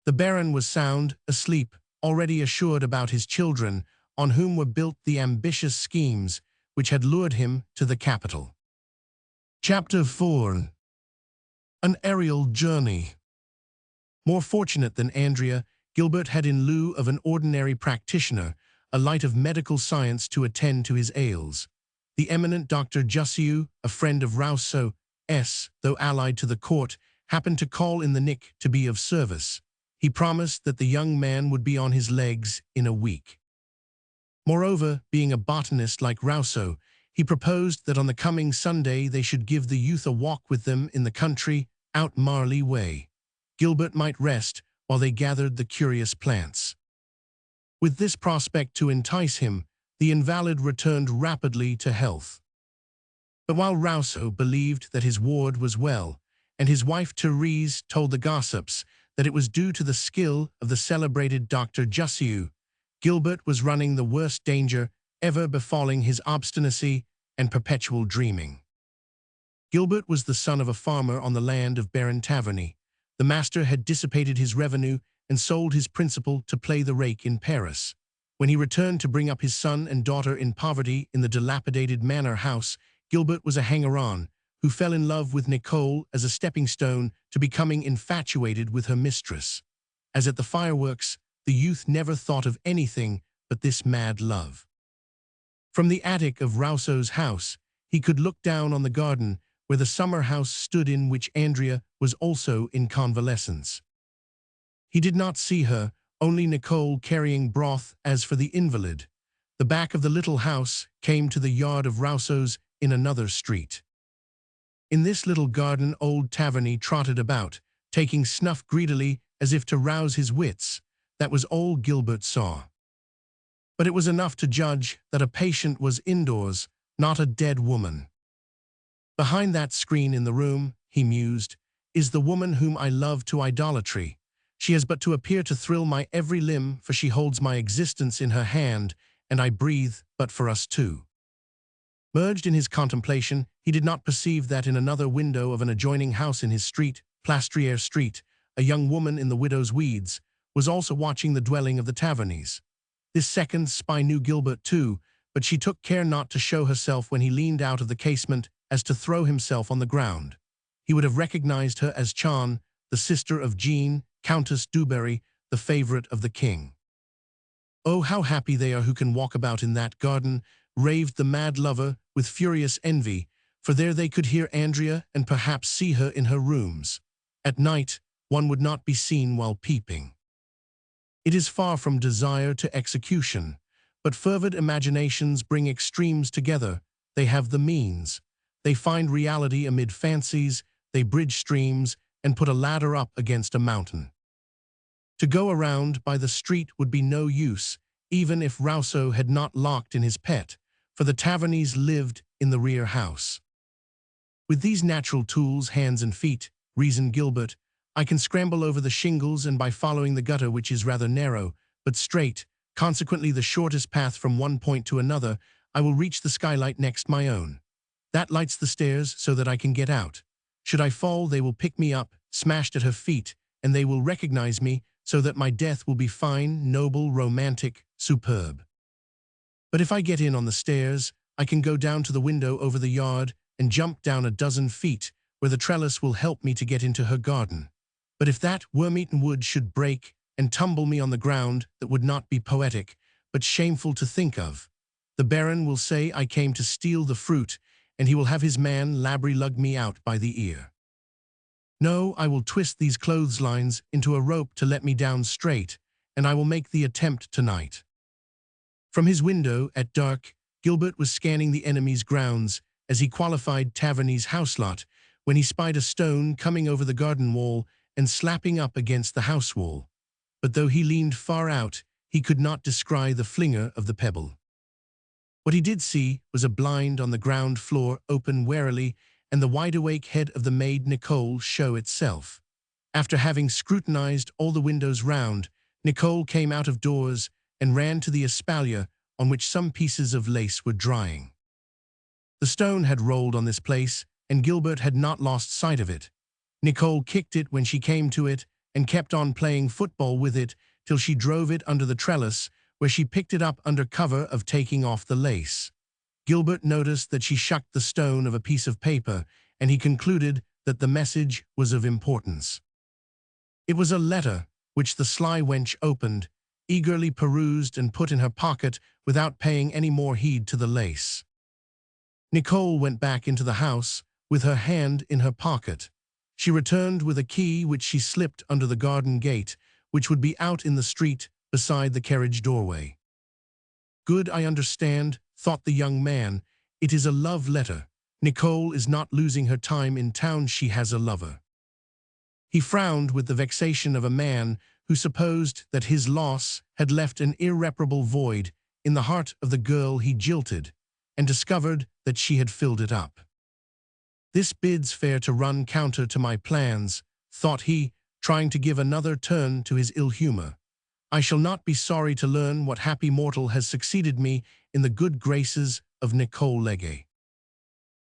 The Baron was sound asleep, already assured about his children, on whom were built the ambitious schemes which had lured him to the capital. Chapter 4. An Aerial Journey. More fortunate than Andrea, Gilbert had in lieu of an ordinary practitioner, a light of medical science to attend to his ails. The eminent Dr. Jussieu, a friend of Rousseau's, though allied to the court, happened to call in the nick to be of service. He promised that the young man would be on his legs in a week. Moreover, being a botanist like Rousseau, he proposed that on the coming Sunday they should give the youth a walk with them in the country, out Marley way. Gilbert might rest while they gathered the curious plants. With this prospect to entice him, the invalid returned rapidly to health. But while Rousseau believed that his ward was well, and his wife Therese told the gossips that it was due to the skill of the celebrated Dr. Jussieu, Gilbert was running the worst danger ever befalling his obstinacy and perpetual dreaming. Gilbert was the son of a farmer on the land of Baron Taverny. The master had dissipated his revenue and sold his principal to play the rake in Paris. When he returned to bring up his son and daughter in poverty in the dilapidated manor house, Gilbert was a hanger-on who fell in love with Nicole as a stepping stone to becoming infatuated with her mistress. As at the fireworks, the youth never thought of anything but this mad love. From the attic of Rousseau's house, he could look down on the garden where the summer house stood in which Andrea was also in convalescence. He did not see her, only Nicole carrying broth. As for the invalid, the back of the little house came to the yard of Rousseau's in another street. In this little garden old Taverny trotted about, taking snuff greedily as if to rouse his wits. That was all Gilbert saw. But it was enough to judge that a patient was indoors, not a dead woman. Behind that screen in the room, he mused, is the woman whom I love to idolatry. She has but to appear to thrill my every limb, for she holds my existence in her hand, and I breathe but for us two. Merged in his contemplation, he did not perceive that in another window of an adjoining house in his street, Plastriere Street, a young woman in the widow's weeds was also watching the dwelling of the Tavernys. This second spy knew Gilbert too, but she took care not to show herself when he leaned out of the casement as to throw himself on the ground. He would have recognized her as Chon, the sister of Jean, Countess Dubarry, the favorite of the king. "Oh, how happy they are who can walk about in that garden," raved the mad lover with furious envy, for there they could hear Andrea and perhaps see her in her rooms. At night, one would not be seen while peeping. It is far from desire to execution, but fervid imaginations bring extremes together. They have the means. They find reality amid fancies, they bridge streams, and put a ladder up against a mountain. To go around by the street would be no use, even if Rousseau had not locked in his pet, for the Tavernys lived in the rear house. With these natural tools, hands and feet, reasoned Gilbert, I can scramble over the shingles, and by following the gutter, which is rather narrow, but straight, consequently the shortest path from one point to another, I will reach the skylight next my own. That lights the stairs so that I can get out. Should I fall, they will pick me up, smashed at her feet, and they will recognize me, so that my death will be fine, noble, romantic, superb. But if I get in on the stairs, I can go down to the window over the yard and jump down a dozen feet, where the trellis will help me to get into her garden. But if that worm-eaten wood should break and tumble me on the ground, that would not be poetic, but shameful to think of. The Baron will say I came to steal the fruit, and he will have his man Labry lug me out by the ear. No, I will twist these clotheslines into a rope to let me down straight, and I will make the attempt tonight. From his window, at dark, Gilbert was scanning the enemy's grounds, as he qualified Taverny's house lot, when he spied a stone coming over the garden wall and slapping up against the house wall. But though he leaned far out, he could not descry the flinger of the pebble. What he did see was a blind on the ground floor open warily, and the wide-awake head of the maid Nicole show itself. After having scrutinized all the windows round, Nicole came out of doors and ran to the espalier on which some pieces of lace were drying. The stone had rolled on this place, and Gilbert had not lost sight of it. Nicole kicked it when she came to it and kept on playing football with it till she drove it under the trellis, where she picked it up under cover of taking off the lace. Gilbert noticed that she shucked the stone of a piece of paper, and he concluded that the message was of importance. It was a letter, which the sly wench opened, eagerly perused, and put in her pocket without paying any more heed to the lace. Nicole went back into the house, with her hand in her pocket. She returned with a key which she slipped under the garden gate, which would be out in the street beside the carriage doorway. Good, I understand, thought the young man. It is a love letter. Nicole is not losing her time in town, she has a lover. He frowned with the vexation of a man who supposed that his loss had left an irreparable void in the heart of the girl he jilted, and discovered that she had filled it up. This bids fair to run counter to my plans, thought he, trying to give another turn to his ill humor. I shall not be sorry to learn what happy mortal has succeeded me in the good graces of Nicole Legge.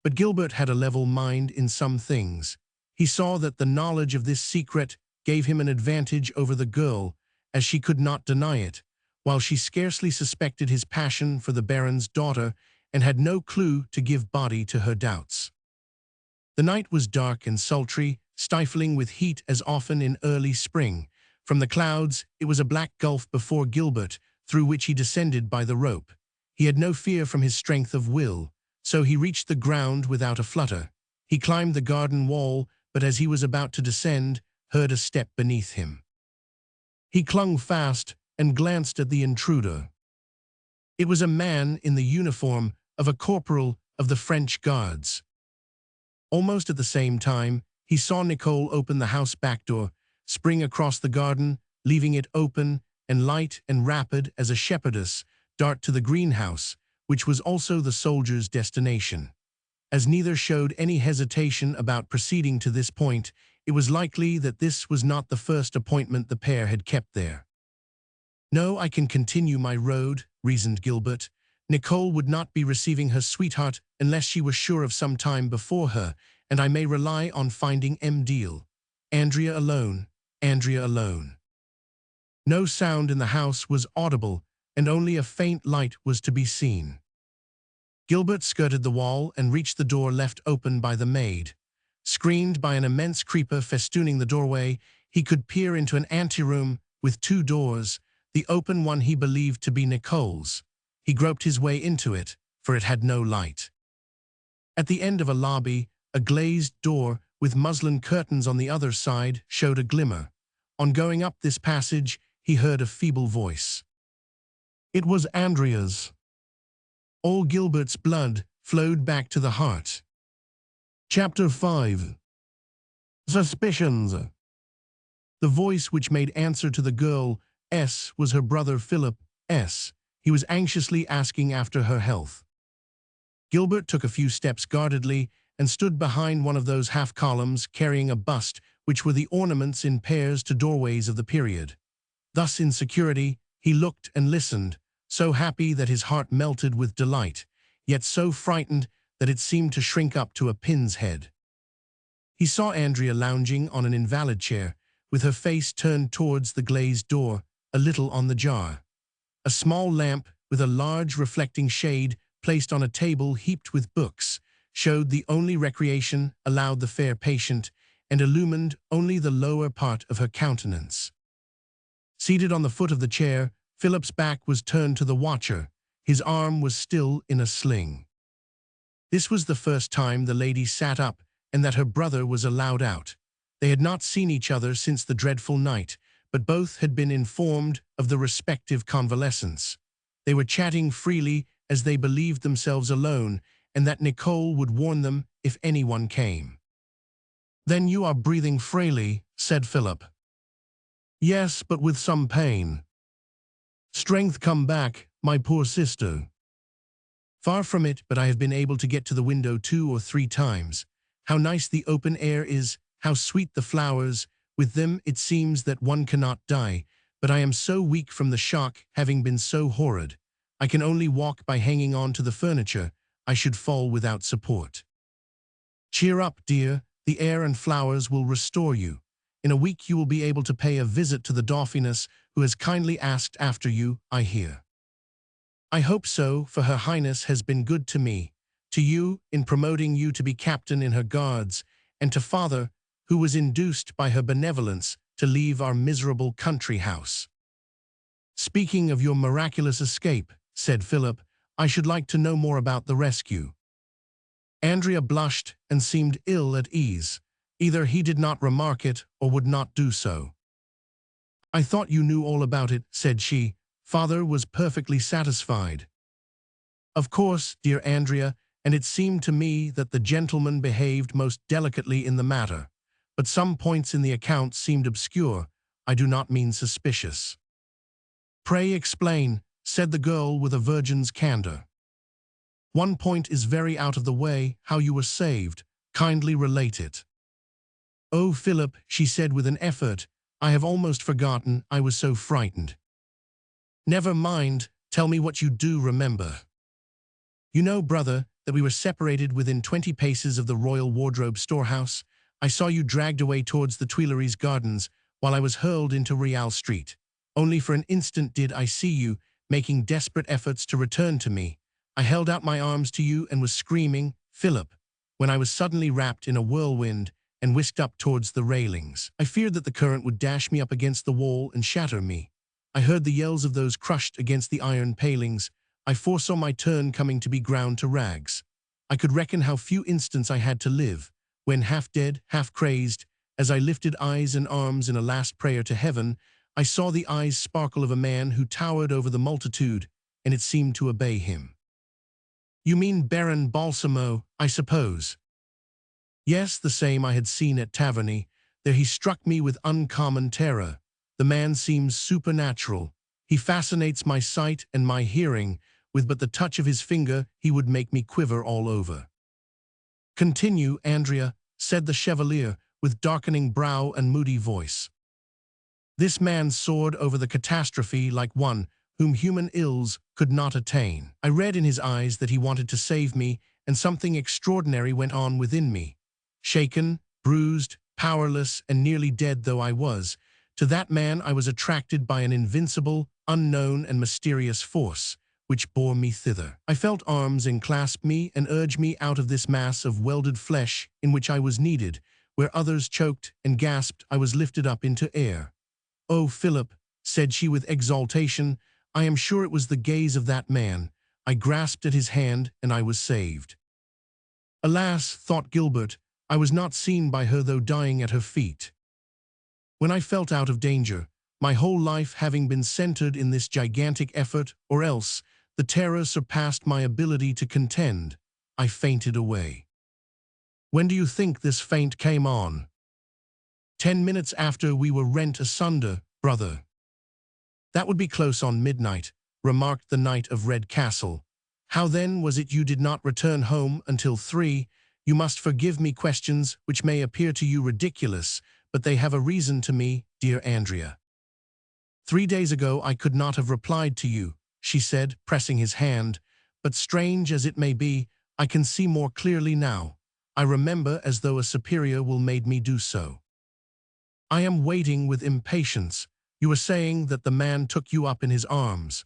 But Gilbert had a level mind in some things. He saw that the knowledge of this secret gave him an advantage over the girl, as she could not deny it, while she scarcely suspected his passion for the Baron's daughter and had no clue to give body to her doubts. The night was dark and sultry, stifling with heat as often in early spring. From the clouds, it was a black gulf before Gilbert, through which he descended by the rope. He had no fear from his strength of will, so he reached the ground without a flutter. He climbed the garden wall, but as he was about to descend, heard a step beneath him. He clung fast and glanced at the intruder. It was a man in the uniform of a corporal of the French Guards. Almost at the same time, he saw Nicole open the house back door, spring across the garden, leaving it open and light and rapid as a shepherdess, dart to the greenhouse, which was also the soldier's destination. As neither showed any hesitation about proceeding to this point, it was likely that this was not the first appointment the pair had kept there. No, I can continue my road, reasoned Gilbert. Nicole would not be receiving her sweetheart unless she was sure of some time before her, and I may rely on finding Deal. Andrea alone, Andrea alone. No sound in the house was audible, and only a faint light was to be seen. Gilbert skirted the wall and reached the door left open by the maid. Screened by an immense creeper festooning the doorway, he could peer into an anteroom with two doors, the open one he believed to be Nicole's. He groped his way into it, for it had no light. At the end of a lobby, a glazed door with muslin curtains on the other side showed a glimmer. On going up this passage, he heard a feeble voice. It was Andrea's. All Gilbert's blood flowed back to the heart. Chapter 5. Suspicions. The voice which made answer to the girl S was her brother Philip S. He was anxiously asking after her health. Gilbert took a few steps guardedly and stood behind one of those half-columns carrying a bust which were the ornaments in pairs to doorways of the period. Thus in security, he looked and listened, so happy that his heart melted with delight, yet so frightened that it seemed to shrink up to a pin's head. He saw Andrea lounging on an invalid chair, with her face turned towards the glazed door, a little on the jar. A small lamp with a large reflecting shade placed on a table heaped with books showed the only recreation allowed the fair patient and illumined only the lower part of her countenance. Seated on the foot of the chair, Philip's back was turned to the watcher. His arm was still in a sling. This was the first time the lady sat up and that her brother was allowed out. They had not seen each other since the dreadful night, but both had been informed of the respective convalescence. They were chatting freely as they believed themselves alone and that Nicole would warn them if anyone came. "Then you are breathing freely," said Philip. "Yes, but with some pain." "Strength come back, my poor sister." "Far from it, but I have been able to get to the window 2 or 3 times. How nice the open air is, how sweet the flowers. With them it seems that one cannot die, but I am so weak from the shock, having been so horrid. I can only walk by hanging on to the furniture. I should fall without support." "Cheer up, dear. The air and flowers will restore you. In a week you will be able to pay a visit to the Dauphiness, who has kindly asked after you, I hear." "I hope so, for Her Highness has been good to me, to you in promoting you to be captain in her guards, and to Father, who was induced by her benevolence to leave our miserable country house." "Speaking of your miraculous escape," said Philip, "I should like to know more about the rescue." Andrea blushed and seemed ill at ease. Either he did not remark it or would not do so. "I thought you knew all about it," said she. "Father was perfectly satisfied." "Of course, dear Andrea, and it seemed to me that the gentleman behaved most delicately in the matter. But some points in the account seemed obscure. I do not mean suspicious." "Pray explain," said the girl with a virgin's candor. "One point is very out of the way, how you were saved. Kindly relate it." "Oh, Philip," she said with an effort, "I have almost forgotten, I was so frightened." "Never mind, tell me what you do remember." "You know, brother, that we were separated within 20 paces of the Royal Wardrobe storehouse. I saw you dragged away towards the Tuileries Gardens while I was hurled into Rial Street. Only for an instant did I see you, making desperate efforts to return to me. I held out my arms to you and was screaming, 'Philip,' when I was suddenly wrapped in a whirlwind and whisked up towards the railings. I feared that the current would dash me up against the wall and shatter me. I heard the yells of those crushed against the iron palings. I foresaw my turn coming to be ground to rags. I could reckon how few instants I had to live, when half dead, half crazed, as I lifted eyes and arms in a last prayer to heaven, I saw the eyes sparkle of a man who towered over the multitude, and it seemed to obey him." "You mean Baron Balsamo, I suppose?" "Yes, the same I had seen at Taverny. There he struck me with uncommon terror. The man seems supernatural. He fascinates my sight and my hearing. With but the touch of his finger, he would make me quiver all over." "Continue, Andrea," said the Chevalier, with darkening brow and moody voice. "This man soared over the catastrophe like one whom human ills could not attain. I read in his eyes that he wanted to save me, and something extraordinary went on within me. Shaken, bruised, powerless, and nearly dead though I was, to that man I was attracted by an invincible, unknown, and mysterious force, which bore me thither. I felt arms enclasp me and urge me out of this mass of welded flesh in which I was needed. Where others choked and gasped, I was lifted up into air. Oh, Philip," said she with exaltation, "I am sure it was the gaze of that man. I grasped at his hand, and I was saved." Alas, thought Gilbert, I was not seen by her though dying at her feet. When I felt out of danger, my whole life having been centered in this gigantic effort, or else the terror surpassed my ability to contend, I fainted away. When do you think this faint came on? 10 minutes after we were rent asunder, brother. That would be close on midnight, remarked the Knight of Redcastle. How then was it you did not return home until 3? You must forgive me questions which may appear to you ridiculous, but they have a reason to me, dear Andrea. 3 days ago I could not have replied to you, she said, pressing his hand, but strange as it may be, I can see more clearly now. I remember as though a superior will made me do so. I am waiting with impatience. You were saying that the man took you up in his arms.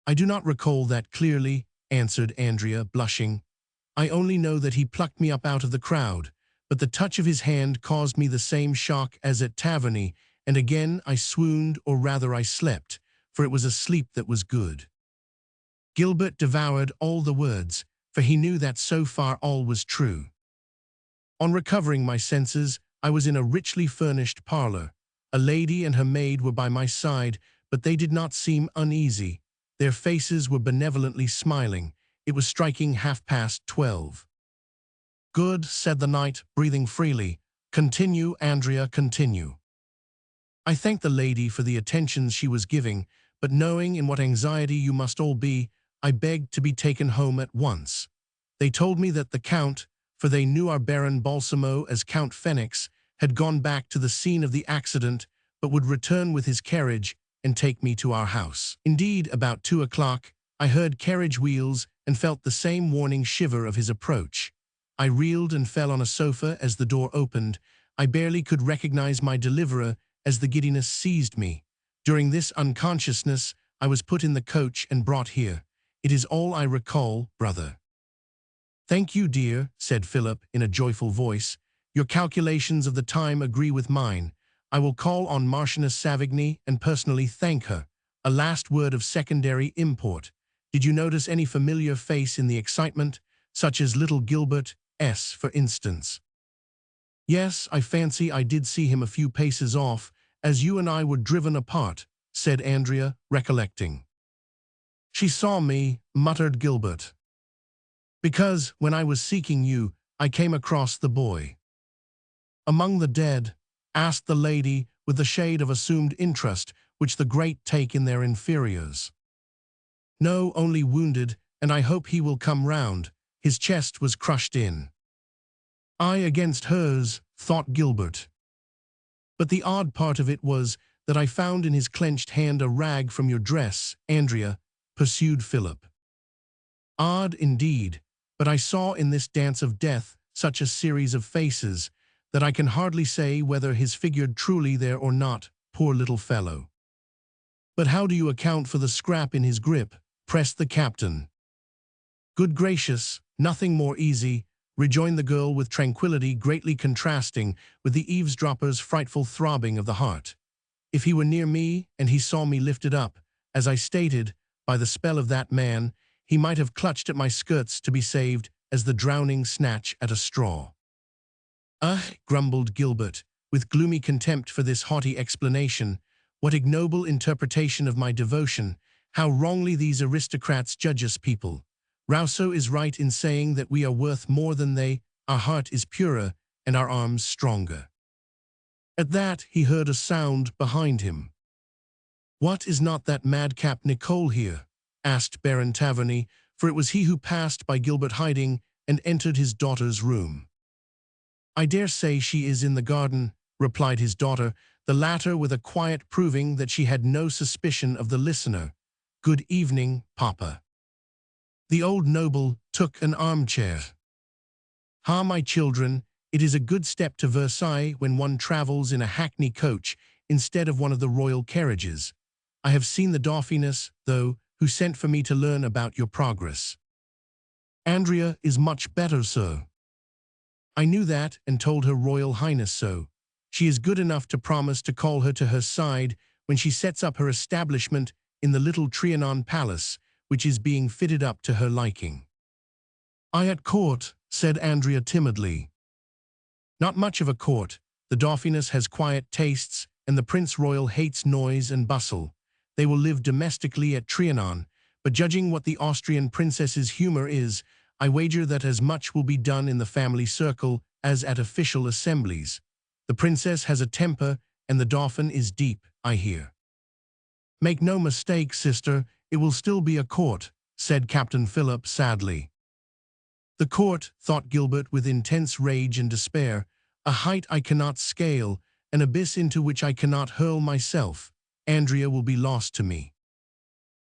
I do not recall that clearly, answered Andrea, blushing. I only know that he plucked me up out of the crowd, but the touch of his hand caused me the same shock as at Taverny, and again I swooned, or rather I slept, for it was a sleep that was good. Gilbert devoured all the words, for he knew that so far all was true. On recovering my senses, I was in a richly furnished parlor. A lady and her maid were by my side, but they did not seem uneasy. Their faces were benevolently smiling. It was striking 12:30. Good, said the knight, breathing freely. Continue, Andrea, continue. I thanked the lady for the attentions she was giving, but knowing in what anxiety you must all be, I begged to be taken home at once. They told me that the Count, for they knew our Baron Balsamo as Count Fenix, had gone back to the scene of the accident, but would return with his carriage and take me to our house. Indeed, about 2 o'clock, I heard carriage wheels and felt the same warning shiver of his approach. I reeled and fell on a sofa as the door opened. I barely could recognize my deliverer as the giddiness seized me. During this unconsciousness, I was put in the coach and brought here. It is all I recall, brother. Thank you, dear, said Philip in a joyful voice. Your calculations of the time agree with mine. I will call on Marchioness Savigny and personally thank her. A last word of secondary import. Did you notice any familiar face in the excitement, such as little Gilbert S., for instance? Yes, I fancy I did see him a few paces off, as you and I were driven apart, said Andrea, recollecting. She saw me, muttered Gilbert. Because, when I was seeking you, I came across the boy. Among the dead? Asked the lady, with the shade of assumed interest which the great take in their inferiors. No, only wounded, and I hope he will come round. His chest was crushed in. I against hers, thought Gilbert. But the odd part of it was that I found in his clenched hand a rag from your dress, Andrea, pursued Philip. Odd indeed, but I saw in this dance of death such a series of faces that I can hardly say whether his figured truly there or not, poor little fellow. But how do you account for the scrap in his grip? Pressed the captain. Good gracious, nothing more easy, rejoined the girl with tranquility greatly contrasting with the eavesdropper's frightful throbbing of the heart. If he were near me and he saw me lifted up, as I stated, by the spell of that man, he might have clutched at my skirts to be saved as the drowning snatch at a straw. Grumbled Gilbert, with gloomy contempt for this haughty explanation, what ignoble interpretation of my devotion, how wrongly these aristocrats judge us people. Rousseau is right in saying that we are worth more than they, our heart is purer, and our arms stronger. At that he heard a sound behind him. What, is not that madcap Nicole here? Asked Baron Taverny, for it was he who passed by Gilbert hiding and entered his daughter's room. I dare say she is in the garden, replied his daughter, the latter with a quiet proving that she had no suspicion of the listener. Good evening, Papa. The old noble took an armchair. Ah, my children, it is a good step to Versailles when one travels in a hackney coach instead of one of the royal carriages. I have seen the Dauphiness, though, who sent for me to learn about your progress. Andrea is much better, sir. I knew that and told her Royal Highness so. She is good enough to promise to call her to her side when she sets up her establishment in the little Trianon Palace, which is being fitted up to her liking. I at court, said Andrea timidly. Not much of a court. The Dauphiness has quiet tastes, and the Prince Royal hates noise and bustle. They will live domestically at Trianon, but judging what the Austrian princess's humor is, I wager that as much will be done in the family circle as at official assemblies. The princess has a temper, and the Dauphin is deep, I hear. Make no mistake, sister, it will still be a court, said Captain Philip sadly. The court, thought Gilbert with intense rage and despair, a height I cannot scale, an abyss into which I cannot hurl myself. Andrea will be lost to me.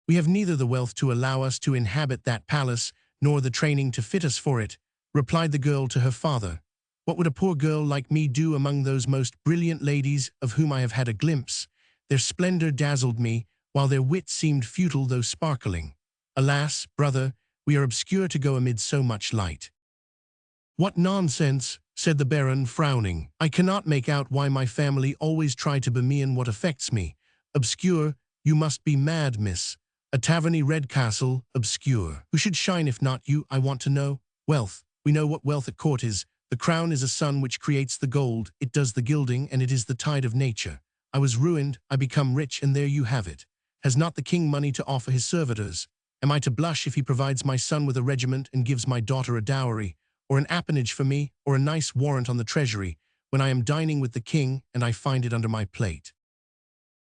We have neither the wealth to allow us to inhabit that palace, nor the training to fit us for it, replied the girl to her father. What would a poor girl like me do among those most brilliant ladies of whom I have had a glimpse? Their splendor dazzled me, while their wit seemed futile though sparkling. Alas, brother, we are obscure to go amid so much light. What nonsense, said the Baron, frowning. I cannot make out why my family always try to bemean what affects me. Obscure, you must be mad, miss. A Taverny Redcastle, obscure. Who should shine if not you, I want to know? Wealth. We know what wealth at court is. The crown is a sun which creates the gold, it does the gilding, and it is the tide of nature. I was ruined, I become rich, and there you have it. Has not the king money to offer his servitors? Am I to blush if he provides my son with a regiment and gives my daughter a dowry, or an appanage for me, or a nice warrant on the treasury, when I am dining with the king and I find it under my plate?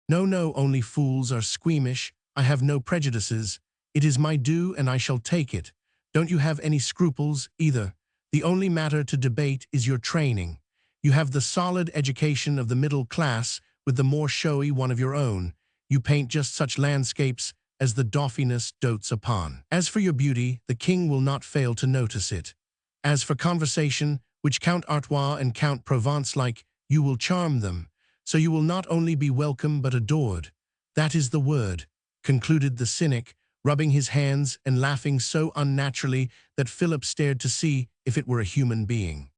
No, only fools are squeamish. I have no prejudices. It is my due and I shall take it. Don't you have any scruples, either? The only matter to debate is your training. You have the solid education of the middle class with the more showy one of your own. You paint just such landscapes as the Dauphiness dotes upon. As for your beauty, the king will not fail to notice it. As for conversation, which Count Artois and Count Provence like, you will charm them. So you will not only be welcome but adored. That is the word, concluded the cynic, rubbing his hands and laughing so unnaturally that Philip stared to see if it were a human being.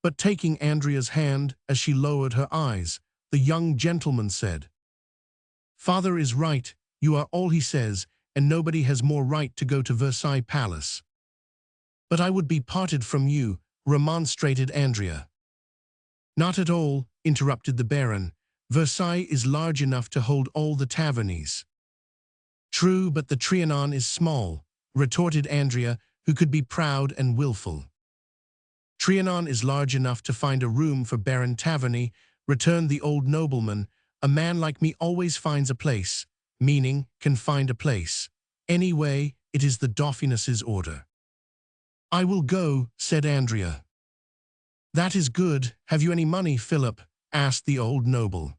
But taking Andrea's hand as she lowered her eyes, the young gentleman said, Father is right, you are all he says, and nobody has more right to go to Versailles Palace. But I would be parted from you, remonstrated Andrea. Not at all, interrupted the Baron. Versailles is large enough to hold all the tavernies. True, but the Trianon is small, retorted Andrea, who could be proud and willful. Trianon is large enough to find a room for Baron Taverny, returned the old nobleman. A man like me always finds a place, meaning can find a place. Anyway, it is the Dauphiness's order. I will go, said Andrea. That is good. Have you any money, Philip? Asked the old noble.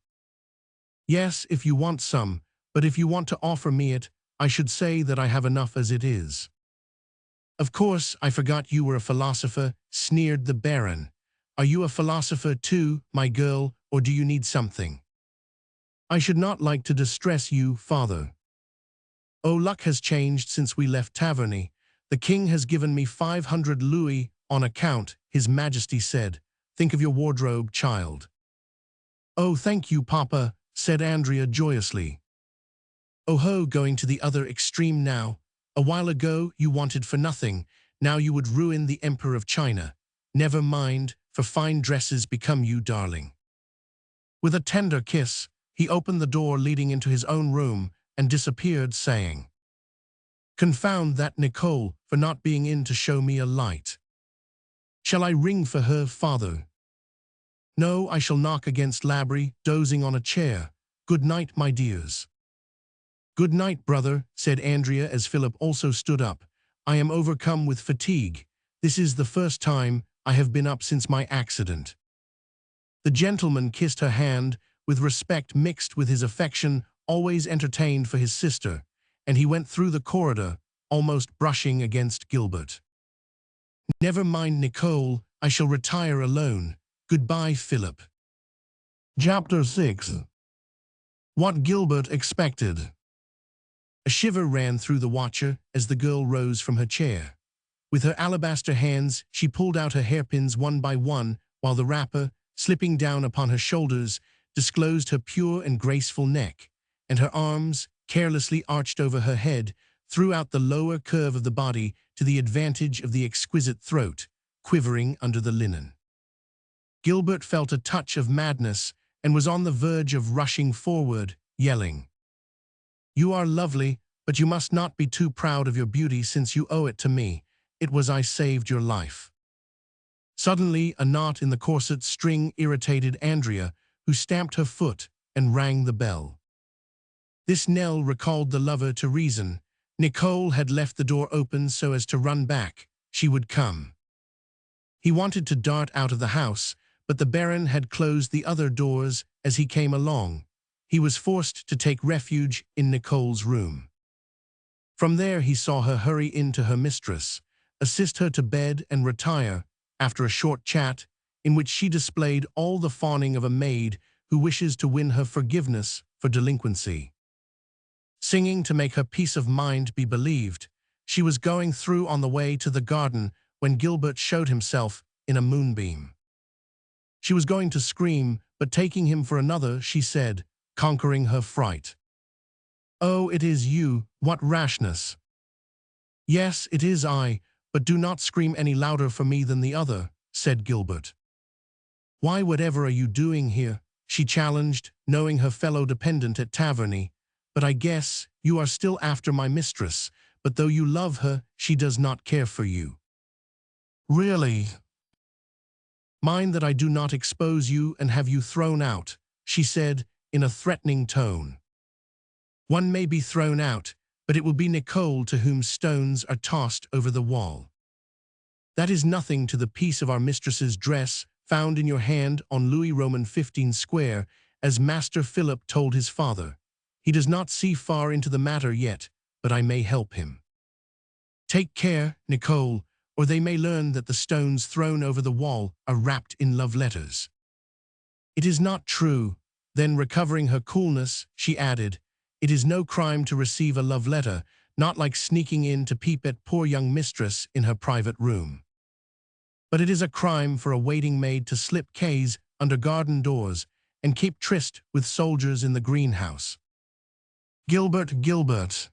Yes, if you want some, but if you want to offer me it, I should say that I have enough as it is. Of course, I forgot you were a philosopher, sneered the Baron. Are you a philosopher too, my girl, or do you need something? I should not like to distress you, father. Oh, luck has changed since we left Taverny. The king has given me 500 louis on account, His Majesty said. Think of your wardrobe, child. Oh, thank you, Papa, said Andrea joyously. Oh ho, going to the other extreme now. A while ago you wanted for nothing, now you would ruin the Emperor of China. Never mind, for fine dresses become you, darling. With a tender kiss, he opened the door leading into his own room and disappeared, saying, Confound that Nicole for not being in to show me a light. Shall I ring for her, father? No, I shall knock against Labry, dozing on a chair. Good night, my dears. Good night, brother, said Andrea as Philip also stood up. I am overcome with fatigue. This is the first time I have been up since my accident. The gentleman kissed her hand, with respect mixed with his affection always entertained for his sister, and he went through the corridor, almost brushing against Gilbert. Never mind, Nicole, I shall retire alone. Goodbye, Philip. Chapter 6. What Gilbert expected. A shiver ran through the watcher as the girl rose from her chair. With her alabaster hands, she pulled out her hairpins one by one, while the wrapper, slipping down upon her shoulders, disclosed her pure and graceful neck, and her arms, carelessly arched over her head, threw out the lower curve of the body to the advantage of the exquisite throat, quivering under the linen. Gilbert felt a touch of madness and was on the verge of rushing forward, yelling, You are lovely, but you must not be too proud of your beauty since you owe it to me. It was I saved your life. Suddenly, a knot in the corset string irritated Andrea, who stamped her foot and rang the bell. This knell recalled the lover to reason. Nicole had left the door open so as to run back. She would come. He wanted to dart out of the house, but the Baron had closed the other doors as he came along. He was forced to take refuge in Nicole's room. From there he saw her hurry in to her mistress, assist her to bed and retire, after a short chat, in which she displayed all the fawning of a maid who wishes to win her forgiveness for delinquency. Singing to make her peace of mind be believed, she was going through on the way to the garden when Gilbert showed himself in a moonbeam. She was going to scream, but taking him for another, she said, conquering her fright, Oh, it is you, what rashness! Yes, it is I, but do not scream any louder for me than the other, said Gilbert. Why, whatever are you doing here? She challenged, knowing her fellow dependent at Taverny. But I guess you are still after my mistress, but though you love her, she does not care for you. Really? Mind that I do not expose you and have you thrown out, she said in a threatening tone. One may be thrown out, but it will be Nicole to whom stones are tossed over the wall. That is nothing to the piece of our mistress's dress found in your hand on Louis Roman 15 Square, as Master Philip told his father. He does not see far into the matter yet, but I may help him. Take care, Nicole, or they may learn that the stones thrown over the wall are wrapped in love letters. It is not true. Then, recovering her coolness, she added, It is no crime to receive a love letter, not like sneaking in to peep at poor young mistress in her private room. But it is a crime for a waiting maid to slip keys under garden doors and keep tryst with soldiers in the greenhouse. Gilbert, Gilbert.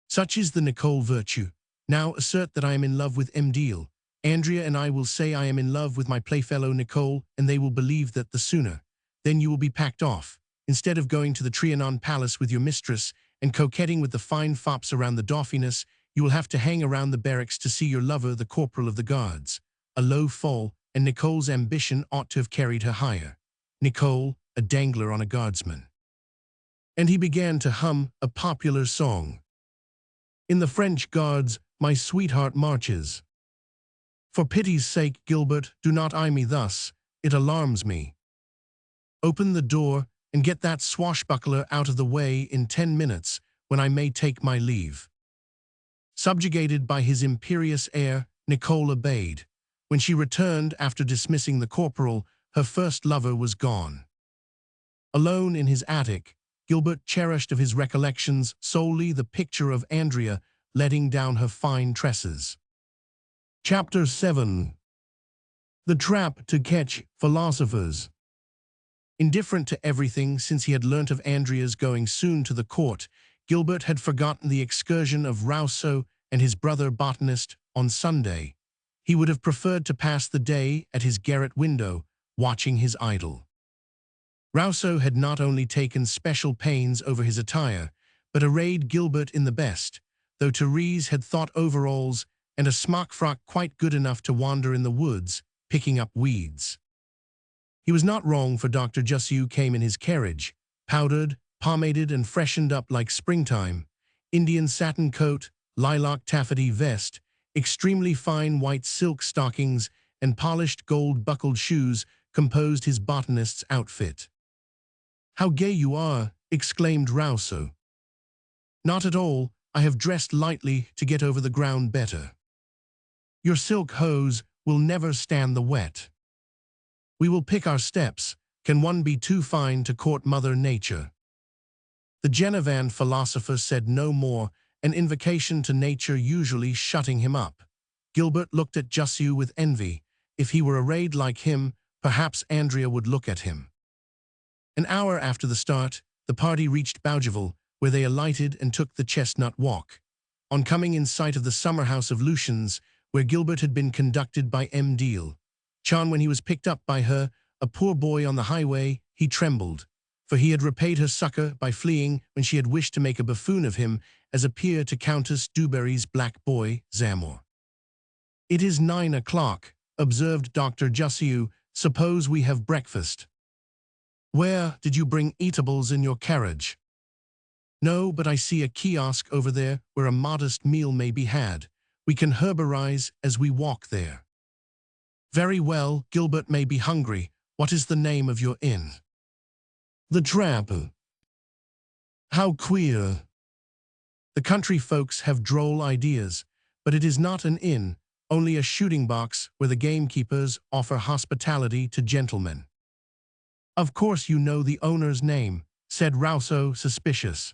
Such is the Nicole virtue. Now assert that I am in love with M'Deal. Andrea and I will say I am in love with my playfellow Nicole, and they will believe that the sooner. Then you will be packed off. Instead of going to the Trianon Palace with your mistress and coquetting with the fine fops around the Dauphiness, you will have to hang around the barracks to see your lover, the corporal of the guards. A low fall, and Nicole's ambition ought to have carried her higher. Nicole, a dangler on a guardsman. And he began to hum a popular song. In the French Guards, my sweetheart marches. For pity's sake, Gilbert, do not eye me thus. It alarms me. Open the door and get that swashbuckler out of the way in 10 minutes, when I may take my leave." Subjugated by his imperious air, Nicole obeyed. When she returned after dismissing the corporal, her first lover was gone. Alone in his attic, Gilbert cherished of his recollections solely the picture of Andrea letting down her fine tresses. Chapter 7. The Trap to Catch Philosophers. Indifferent to everything since he had learnt of Andrea's going soon to the court, Gilbert had forgotten the excursion of Rousseau and his brother botanist on Sunday. He would have preferred to pass the day at his garret window, watching his idol. Rousseau had not only taken special pains over his attire, but arrayed Gilbert in the best, though Therese had thought overalls and a smock frock quite good enough to wander in the woods, picking up weeds. He was not wrong, for Dr. Jussieu came in his carriage, powdered, pomaded, and freshened up like springtime. Indian satin coat, lilac taffety vest, extremely fine white silk stockings, and polished gold-buckled shoes composed his botanist's outfit. "How gay you are!" exclaimed Rousseau. "Not at all. I have dressed lightly to get over the ground better. Your silk hose will never stand the wet. We will pick our steps. Can one be too fine to court Mother Nature?" The Genevan philosopher said no more, an invocation to nature usually shutting him up. Gilbert looked at Jussieu with envy. If he were arrayed like him, perhaps Andrea would look at him. An hour after the start, the party reached Bougival, where they alighted and took the chestnut walk. On coming in sight of the summer house of Lucien's, where Gilbert had been conducted by M. Deal, when he was picked up by her, a poor boy on the highway, he trembled, for he had repaid her succor by fleeing when she had wished to make a buffoon of him as a peer to Countess Dubarry's black boy, Zamor. "It is 9 o'clock, observed Dr. Jussieu. "Suppose we have breakfast." "Where did you bring eatables in your carriage?" "No, but I see a kiosk over there where a modest meal may be had. We can herborize as we walk there." "Very well, Gilbert may be hungry. What is the name of your inn?" "The Trap." "How queer." The country folks have droll ideas, but it is not an inn, only a shooting box where the gamekeepers offer hospitality to gentlemen. "Of course you know the owner's name," said Rousseau, suspicious.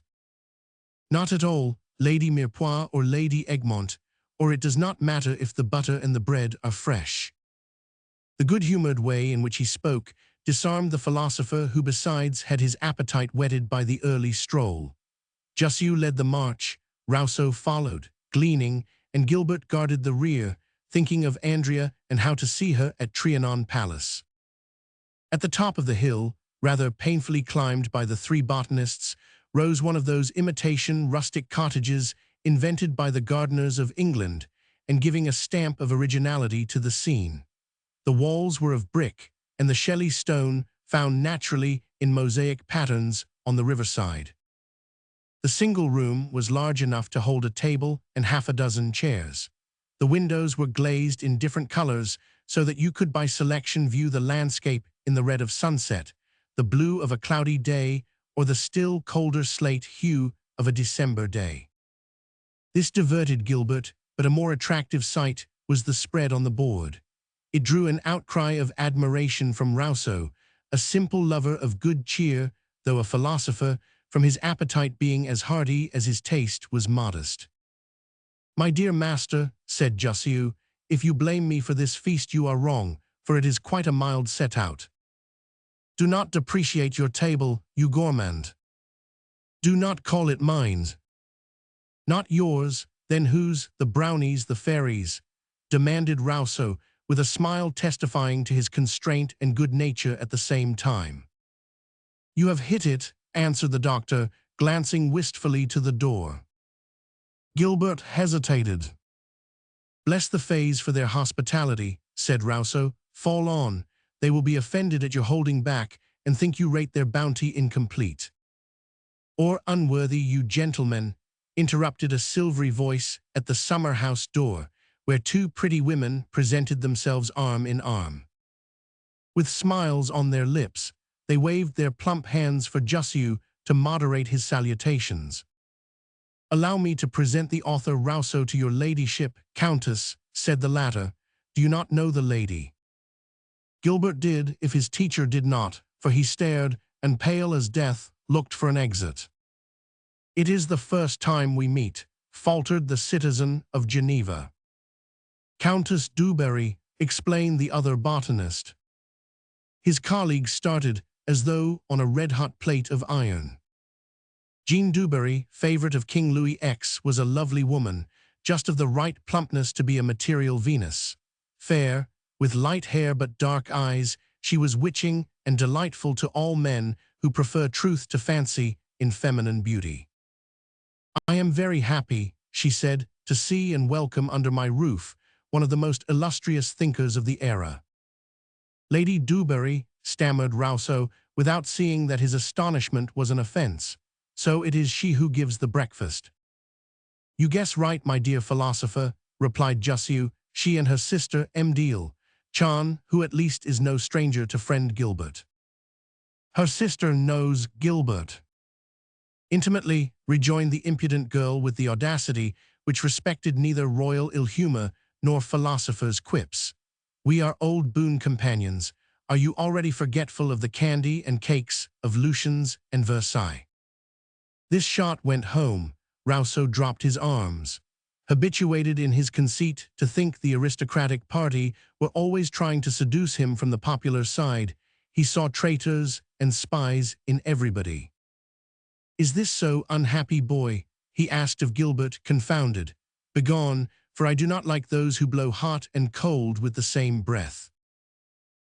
"Not at all, Lady Mirepoix or Lady Egmont, or it does not matter if the butter and the bread are fresh." The good-humored way in which he spoke disarmed the philosopher, who besides had his appetite whetted by the early stroll. Jussieu led the march, Rousseau followed, gleaning, and Gilbert guarded the rear, thinking of Andrea and how to see her at Trianon Palace. At the top of the hill, rather painfully climbed by the three botanists, rose one of those imitation rustic cottages invented by the gardeners of England, and giving a stamp of originality to the scene. The walls were of brick, and the Shelley stone found naturally in mosaic patterns on the riverside. The single room was large enough to hold a table and half a dozen chairs. The windows were glazed in different colors so that you could by selection view the landscape in the red of sunset, the blue of a cloudy day, or the still colder slate hue of a December day. This diverted Gilbert, but a more attractive sight was the spread on the board. It drew an outcry of admiration from Rousseau, a simple lover of good cheer, though a philosopher, from his appetite being as hearty as his taste was modest. "My dear master," said Jussieu, "if you blame me for this feast you are wrong, for it is quite a mild set-out. Do not depreciate your table, you gourmand. Do not call it mine." "Not yours, then whose, the brownies, the fairies?" demanded Rousseau, with a smile testifying to his constraint and good nature at the same time. "You have hit it," answered the doctor, glancing wistfully to the door. Gilbert hesitated. "Bless the fays for their hospitality," said Rousseau. "Fall on. They will be offended at your holding back and think you rate their bounty incomplete." "Or unworthy, you gentlemen," interrupted a silvery voice at the summer-house door, where two pretty women presented themselves arm in arm. With smiles on their lips, they waved their plump hands for Jussieu to moderate his salutations. "Allow me to present the author Rousseau to your ladyship, Countess," said the latter. "Do you not know the lady?" Gilbert did, if his teacher did not, for he stared, and pale as death, looked for an exit. "It is the first time we meet," faltered the citizen of Geneva. "Countess Dubarry," explained the other botanist. His colleague started, as though on a red-hot plate of iron. Jean Dubarry, favorite of King Louis X, was a lovely woman, just of the right plumpness to be a material Venus. Fair, with light hair but dark eyes, she was witching and delightful to all men who prefer truth to fancy in feminine beauty. "I am very happy," she said, "to see and welcome under my roof one of the most illustrious thinkers of the era." "Lady Dubarry," stammered Rousseau, without seeing that his astonishment was an offense. "So it is she who gives the breakfast." "You guess right, my dear philosopher," replied Jussieu, "she and her sister, Madeleine, who at least is no stranger to friend Gilbert." "Her sister knows Gilbert?" "Intimately," rejoined the impudent girl with the audacity which respected neither royal ill-humor nor philosopher's quips. "We are old boon companions. Are you already forgetful of the candy and cakes of Lucien's and Versailles?" This shot went home. Rousseau dropped his arms. Habituated in his conceit to think the aristocratic party were always trying to seduce him from the popular side, he saw traitors and spies in everybody. "Is this so, unhappy boy?" he asked of Gilbert, confounded. "Begone, for I do not like those who blow hot and cold with the same breath."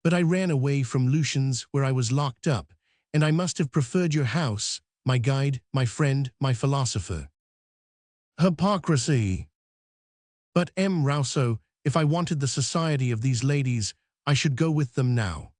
"But I ran away from Lucien's where I was locked up, and I must have preferred your house, my guide, my friend, my philosopher." "Hypocrisy!" "But Rousseau, if I wanted the society of these ladies, I should go with them now."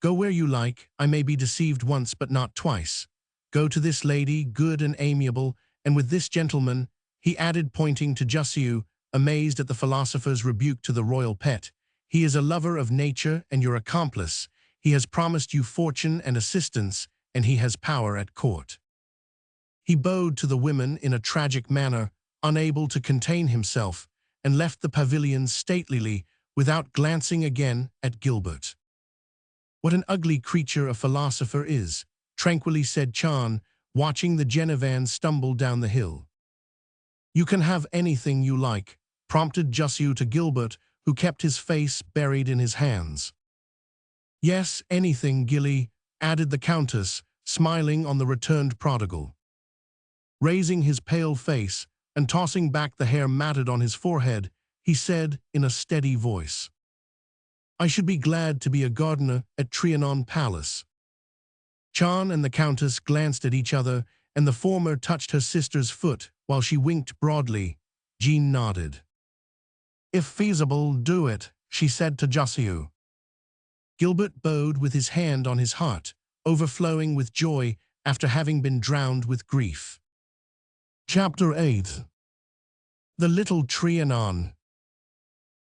"Go where you like. I may be deceived once but not twice. Go to this lady, good and amiable, and with this gentleman," he added, pointing to Jussieu, amazed at the philosopher's rebuke to the royal pet. "He is a lover of nature and your accomplice. He has promised you fortune and assistance, and he has power at court." He bowed to the women in a tragic manner, unable to contain himself, and left the pavilion statelily, without glancing again at Gilbert. "What an ugly creature a philosopher is," tranquilly said Chan, watching the Genevans stumble down the hill. "You can have anything you like," prompted Jussieu to Gilbert, who kept his face buried in his hands. "Yes, anything, Gilly," added the Countess, smiling on the returned prodigal. Raising his pale face and tossing back the hair matted on his forehead, he said in a steady voice, "I should be glad to be a gardener at Trianon Palace." Chan and the Countess glanced at each other, and the former touched her sister's foot while she winked broadly. Jean nodded. "If feasible, do it," she said to Jussieu. Gilbert bowed with his hand on his heart, overflowing with joy after having been drowned with grief. Chapter 8. The Little Trianon.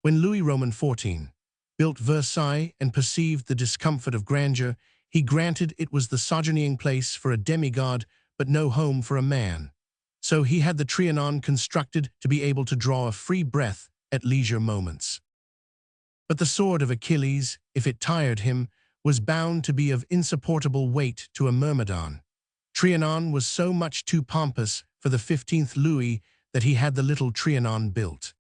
When Louis Roman XIV built Versailles and perceived the discomfort of grandeur, he granted it was the sojourning place for a demigod, but no home for a man. So he had the Trianon constructed to be able to draw a free breath at leisure moments. But the sword of Achilles, if it tired him, was bound to be of insupportable weight to a myrmidon. Trianon was so much too pompous for the 15th Louis that he had the Little Trianon built.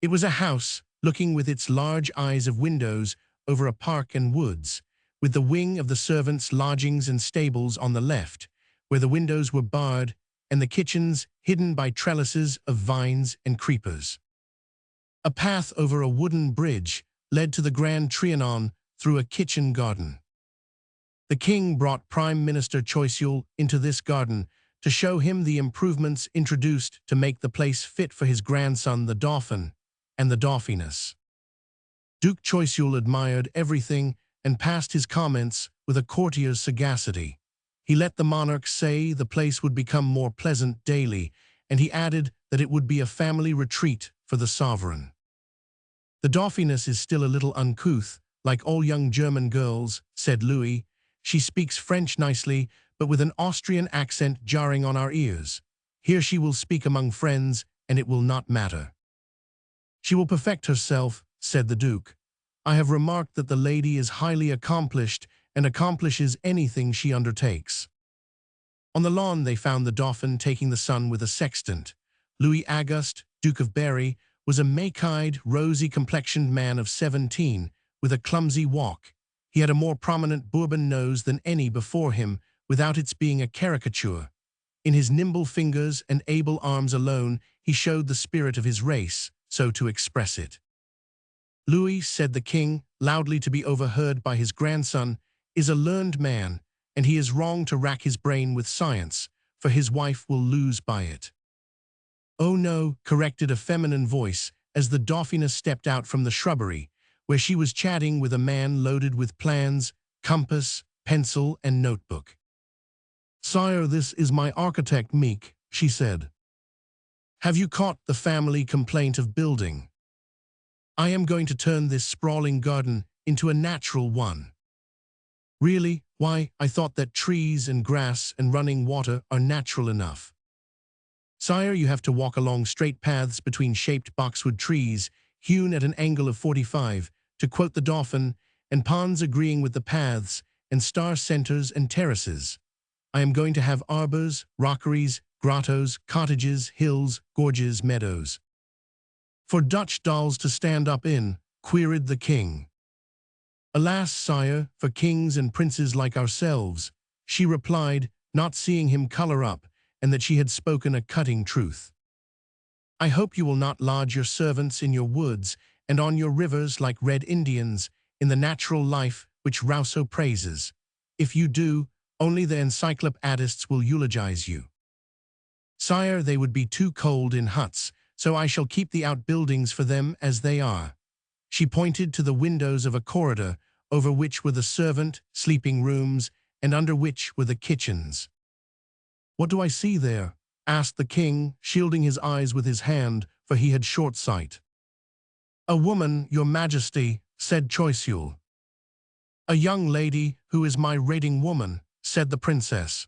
It was a house looking with its large eyes of windows over a park and woods, with the wing of the servants' lodgings and stables on the left, where the windows were barred, and the kitchens hidden by trellises of vines and creepers. A path over a wooden bridge led to the Grand Trianon through a kitchen garden. The king brought Prime Minister Choiseul into this garden to show him the improvements introduced to make the place fit for his grandson the Dauphin and the Dauphiness. Duke Choiseul admired everything and passed his comments with a courtier's sagacity. He let the monarch say the place would become more pleasant daily, and he added that it would be a family retreat for the sovereign. The Dauphiness is still a little uncouth, like all young German girls, said Louis. She speaks French nicely, but with an Austrian accent jarring on our ears. Here she will speak among friends, and it will not matter. She will perfect herself, said the Duke. I have remarked that the lady is highly accomplished and accomplishes anything she undertakes. On the lawn they found the Dauphin taking the sun with a sextant. Louis Auguste, Duke of Berry, was a make-eyed, rosy-complexioned man of 17, with a clumsy walk. He had a more prominent Bourbon nose than any before him, without its being a caricature. In his nimble fingers and able arms alone, he showed the spirit of his race, so to express it. Louis, said the king, loudly to be overheard by his grandson, is a learned man, and he is wrong to rack his brain with science, for his wife will lose by it. Oh no, corrected a feminine voice, as the Dauphiness stepped out from the shrubbery, where she was chatting with a man loaded with plans, compass, pencil, and notebook. Sire, this is my architect Meek, she said. Have you caught the family complaint of building? I am going to turn this sprawling garden into a natural one. Really? Why, I thought that trees and grass and running water are natural enough. Sire, you have to walk along straight paths between shaped boxwood trees, hewn at an angle of 45, to quote the Dauphin, and ponds agreeing with the paths, and star centers and terraces. I am going to have arbors, rockeries, grottos, cottages, hills, gorges, meadows. For Dutch dolls to stand up in, queried the king. Alas, sire, for kings and princes like ourselves, she replied, not seeing him color up, and that she had spoken a cutting truth. I hope you will not lodge your servants in your woods and on your rivers like Red Indians, in the natural life which Rousseau praises. If you do, only the encyclopedists will eulogize you. Sire, they would be too cold in huts, so I shall keep the outbuildings for them as they are. She pointed to the windows of a corridor, over which were the servant, sleeping rooms, and under which were the kitchens. What do I see there? Asked the king, shielding his eyes with his hand, for he had short sight. A woman, your majesty, said Choiseul. A young lady, who is my waiting woman, said the princess.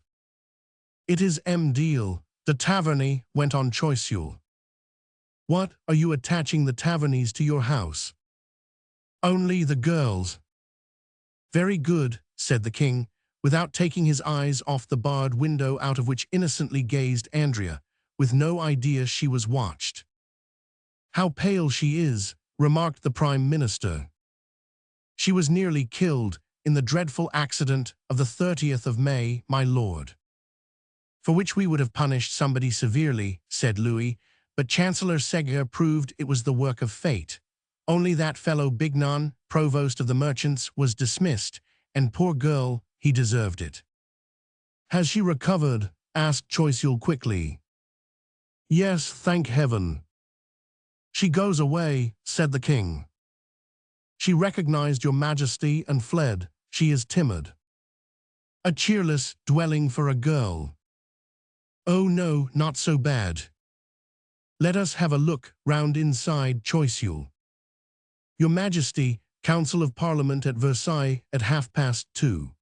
It is Deal, the Taverny, went on Choiseul. What, are you attaching the Tavernies to your house? Only the girls. Very good, said the king, without taking his eyes off the barred window out of which innocently gazed Andrea, with no idea she was watched. How pale she is, remarked the Prime Minister. She was nearly killed in the dreadful accident of the 30th of May, my lord. For which we would have punished somebody severely, said Louis, but Chancellor Seguier proved it was the work of fate. Only that fellow Bignon, provost of the merchants, was dismissed, and poor girl, he deserved it. Has she recovered? Asked Choiseul quickly. Yes, thank heaven. She goes away, said the king. She recognized your majesty and fled. She is timid. A cheerless dwelling for a girl. Oh no, not so bad. Let us have a look round inside, Choiseul. Your majesty, Council of Parliament at Versailles at 2:30.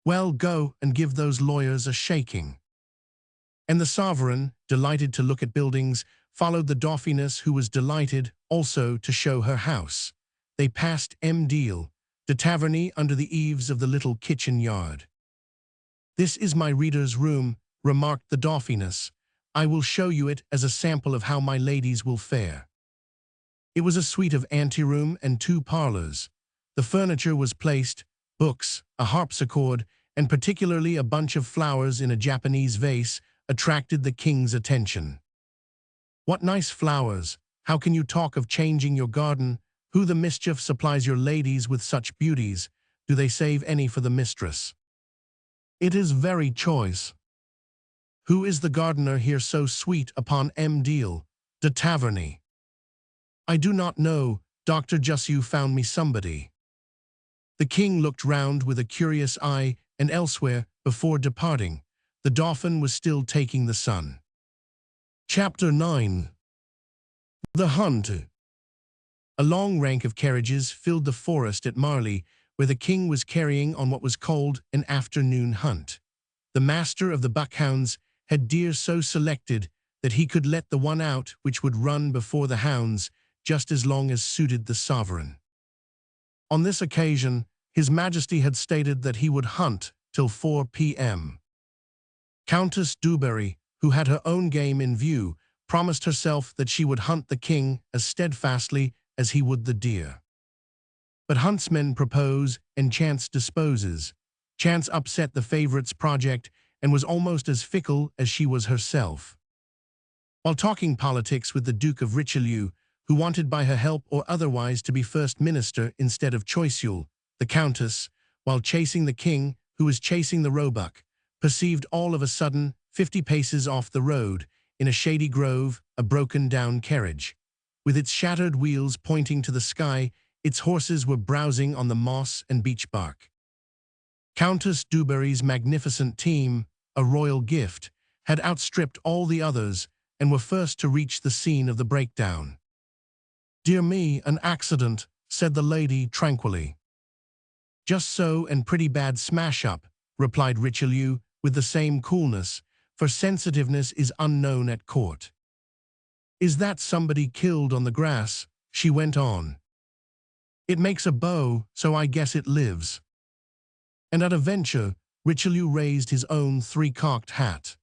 Well, go and give those lawyers a shaking. And the sovereign, delighted to look at buildings, followed the Dauphiness, who was delighted also to show her house. They passed Deal, the Taverny, under the eaves of the little kitchen yard. This is my reader's room, remarked the Dauphiness. I will show you it as a sample of how my ladies will fare. It was a suite of anteroom and 2 parlors. The furniture was placed, books, a harpsichord, and particularly a bunch of flowers in a Japanese vase attracted the king's attention. What nice flowers! How can you talk of changing your garden? Who the mischief supplies your ladies with such beauties? Do they save any for the mistress? It is very choice. Who is the gardener here so sweet upon Deal, de Taverny? I do not know, Dr. Jussieu found me somebody. The king looked round with a curious eye, and elsewhere, before departing, the Dauphin was still taking the sun. Chapter 9. The hunt. A long rank of carriages filled the forest at Marly, where the king was carrying on what was called an afternoon hunt. The master of the buckhounds had deer so selected that he could let the one out which would run before the hounds just as long as suited the sovereign. On this occasion, His Majesty had stated that he would hunt till 4 p.m. Countess Dubarry, who had her own game in view, promised herself that she would hunt the king as steadfastly as he would the deer. But huntsmen propose and chance disposes. Chance upset the favorite's project and was almost as fickle as she was herself. While talking politics with the Duke of Richelieu, who wanted by her help or otherwise to be First Minister instead of Choiseul, the Countess, while chasing the king, who was chasing the roebuck, perceived all of a sudden, 50 paces off the road, in a shady grove, a broken-down carriage. With its shattered wheels pointing to the sky, its horses were browsing on the moss and beech bark. Countess Dubarry's magnificent team, a royal gift, had outstripped all the others and were first to reach the scene of the breakdown. "Dear me, an accident," said the lady tranquilly. "Just so, and pretty bad smash-up," replied Richelieu with the same coolness, for sensitiveness is unknown at court. "Is that somebody killed on the grass?" she went on. "It makes a bow, so I guess it lives." And at a venture, Richelieu raised his own three-cocked hat.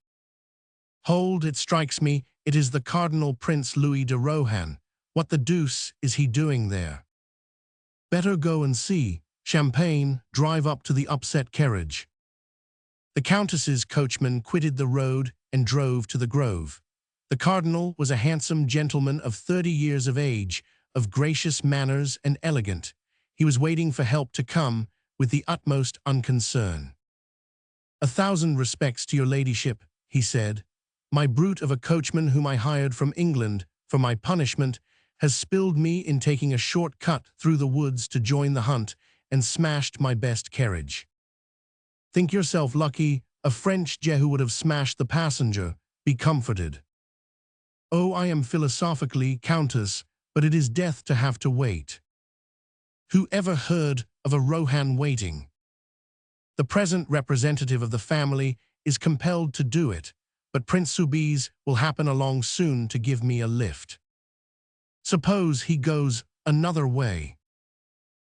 "Hold, it strikes me, it is the Cardinal Prince Louis de Rohan. What the deuce is he doing there?" "Better go and see. Champagne, drive up to the upset carriage." The Countess's coachman quitted the road and drove to the grove. The Cardinal was a handsome gentleman of 30 years of age, of gracious manners and elegant. He was waiting for help to come, with the utmost unconcern. "1,000 respects to your ladyship," he said. "My brute of a coachman whom I hired from England for my punishment has spilled me in taking a short cut through the woods to join the hunt and smashed my best carriage. Think yourself lucky, a French Jehu would have smashed the passenger. Be comforted." "Oh, I am philosophically, Countess, but it is death to have to wait." "Who ever heard of a Rohan waiting? The present representative of the family is compelled to do it, but Prince Soubise will happen along soon to give me a lift. Suppose he goes another way?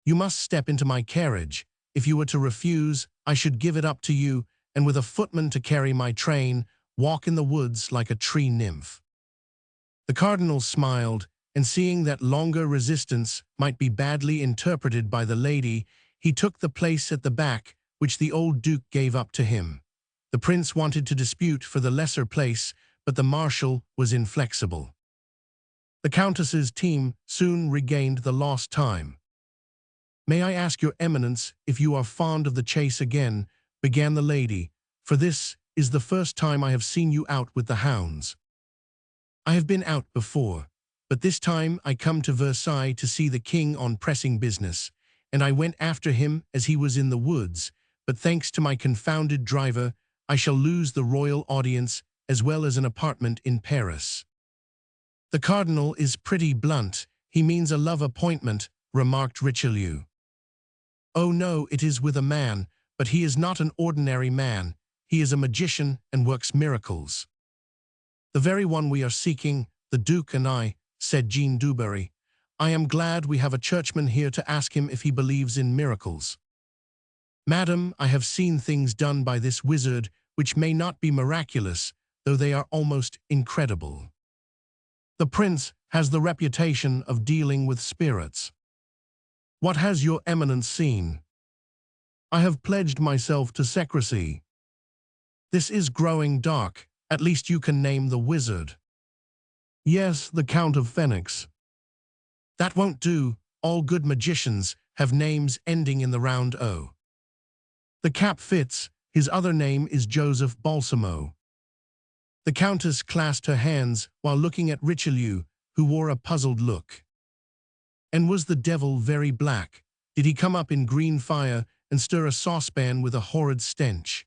You must step into my carriage. If you were to refuse, I should give it up to you, and with a footman to carry my train, walk in the woods like a tree nymph." The Cardinal smiled, and seeing that longer resistance might be badly interpreted by the lady, he took the place at the back which the old Duke gave up to him. The Prince wanted to dispute for the lesser place, but the Marshal was inflexible. The Countess's team soon regained the lost time. "May I ask your Eminence if you are fond of the chase again?" began the lady, "for this is the first time I have seen you out with the hounds." "I have been out before, but this time I come to Versailles to see the king on pressing business, and I went after him as he was in the woods, but thanks to my confounded driver, I shall lose the royal audience as well as an apartment in Paris." "The Cardinal is pretty blunt. He means a love appointment," remarked Richelieu. "Oh no, it is with a man, but he is not an ordinary man. He is a magician and works miracles." "The very one we are seeking, the Duke and I," said Jean Dubarry. "I am glad we have a churchman here to ask him if he believes in miracles." "Madam, I have seen things done by this wizard which may not be miraculous, though they are almost incredible. The Prince has the reputation of dealing with spirits." "What has your Eminence seen?" "I have pledged myself to secrecy." "This is growing dark. At least you can name the wizard." "Yes, the Count of Phoenix." "That won't do. All good magicians have names ending in the round O." "The cap fits. His other name is Joseph Balsamo." The Countess clasped her hands while looking at Richelieu, who wore a puzzled look. "And was the devil very black? Did he come up in green fire and stir a saucepan with a horrid stench?"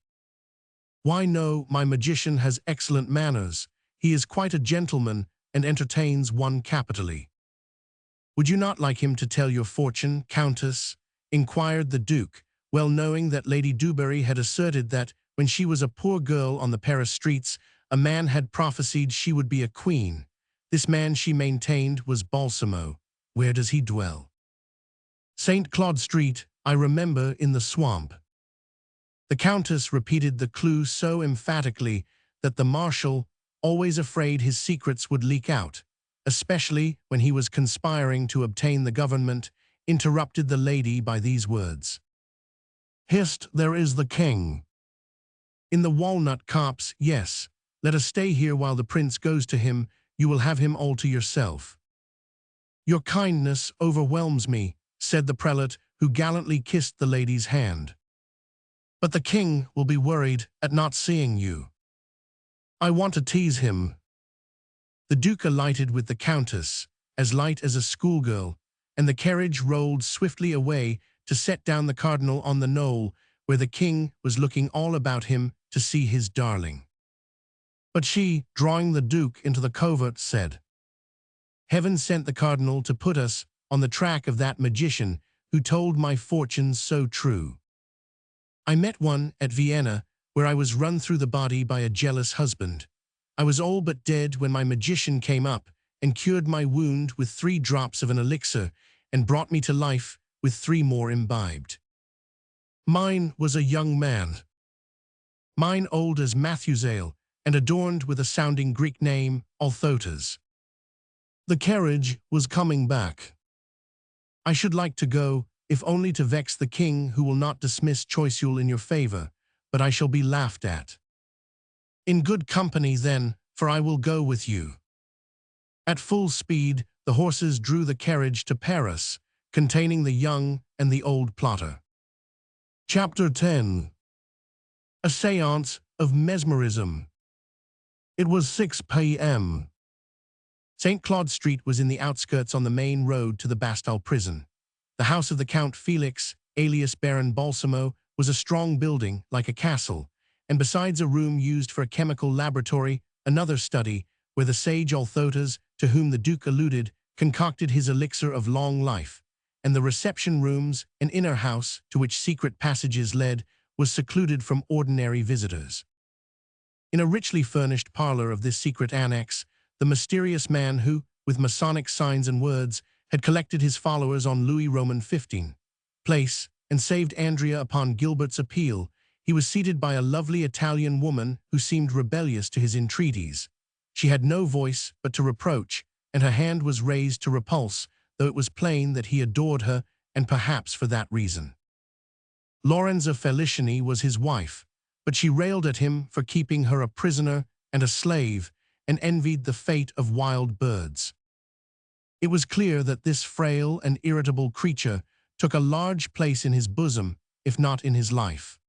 "Why no, my magician has excellent manners. He is quite a gentleman, and entertains one capitally. "Would you not like him to tell your fortune, Countess?" inquired the Duke, well knowing that Lady Dubarry had asserted that, when she was a poor girl on the Paris streets, a man had prophesied she would be a queen. This man, she maintained, was Balsamo. "Where does he dwell?" "St. Claude Street, I remember, in the swamp." The Countess repeated the clue so emphatically that the Marshal, always afraid his secrets would leak out, especially when he was conspiring to obtain the government, interrupted the lady by these words. "Hist, there is the king." "In the walnut copse, yes. Let us stay here while the prince goes to him. You will have him all to yourself." "Your kindness overwhelms me," said the prelate, who gallantly kissed the lady's hand. "But the king will be worried at not seeing you." "I want to tease him." The Duke alighted with the Countess, as light as a schoolgirl, and the carriage rolled swiftly away to set down the cardinal on the knoll, where the king was looking all about him to see his darling. But she, drawing the Duke into the covert, said, "Heaven sent the cardinal to put us on the track of that magician who told my fortunes so true. I met one at Vienna, where I was run through the body by a jealous husband. I was all but dead when my magician came up and cured my wound with 3 drops of an elixir and brought me to life with 3 more imbibed. Mine was a young man. Mine old as Methuselah, and adorned with a sounding Greek name, Althotas. The carriage was coming back. I should like to go, if only to vex the king, who will not dismiss Choiseul in your favor, but I shall be laughed at. In good company then, for I will go with you." At full speed, the horses drew the carriage to Paris, containing the young and the old plotter. Chapter 10. A Séance of Mesmerism. It was 6 p.m. St. Claude Street was in the outskirts on the main road to the Bastille prison. The house of the Count Felix, alias Baron Balsamo, was a strong building, like a castle, and besides a room used for a chemical laboratory, another study, where the sage Althotas, to whom the Duke alluded, concocted his elixir of long life, and the reception rooms, an inner house, to which secret passages led, was secluded from ordinary visitors. In a richly furnished parlor of this secret annex, the mysterious man who, with Masonic signs and words, had collected his followers on Louis Roman 15 place and saved Andrea upon Gilbert's appeal, he was seated by a lovely Italian woman who seemed rebellious to his entreaties. She had no voice but to reproach, and her hand was raised to repulse, though it was plain that he adored her, and perhaps for that reason. Lorenza Feliciani was his wife, but she railed at him for keeping her a prisoner and a slave, and envied the fate of wild birds. It was clear that this frail and irritable creature took a large place in his bosom, if not in his life.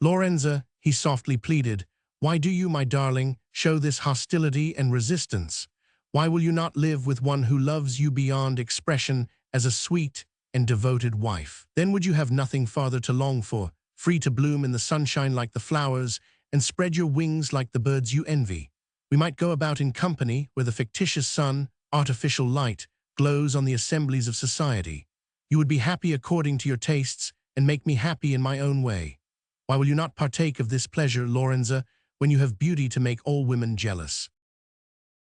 "Lorenza," he softly pleaded, "why do you, my darling, show this hostility and resistance? Why will you not live with one who loves you beyond expression as a sweet and devoted wife? Then would you have nothing farther to long for, free to bloom in the sunshine like the flowers, and spread your wings like the birds you envy. We might go about in company where the fictitious sun, artificial light, glows on the assemblies of society. You would be happy according to your tastes, and make me happy in my own way. Why will you not partake of this pleasure, Lorenza, when you have beauty to make all women jealous?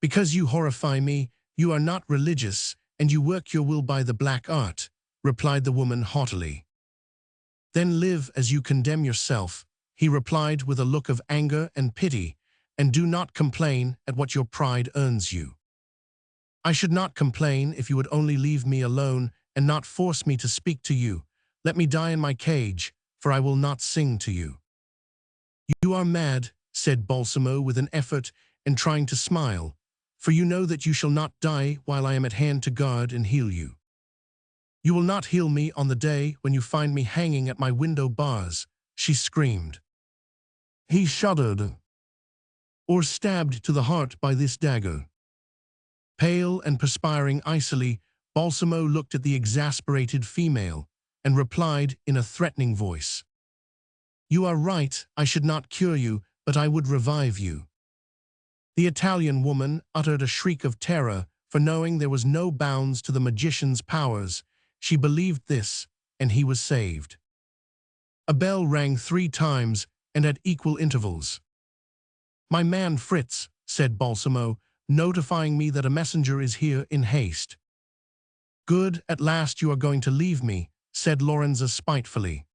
Because you horrify me, you are not religious, and you work your will by the black art, replied the woman haughtily. Then live as you condemn yourself, he replied with a look of anger and pity, and do not complain at what your pride earns you. I should not complain if you would only leave me alone and not force me to speak to you. Let me die in my cage, for I will not sing to you. You are mad, said Balsamo with an effort and trying to smile, for you know that you shall not die while I am at hand to guard and heal you. You will not heal me on the day when you find me hanging at my window bars, she screamed. He shuddered. Or stabbed to the heart by this dagger. Pale and perspiring icily, Balsamo looked at the exasperated female and replied in a threatening voice. You are right, I should not cure you, but I would revive you. The Italian woman uttered a shriek of terror, for knowing there was no bounds to the magician's powers, she believed this, and he was saved. A bell rang 3 times, and at equal intervals. "My man Fritz," said Balsamo, "notifying me that a messenger is here in haste." "Good, at last you are going to leave me," said Lorenza spitefully.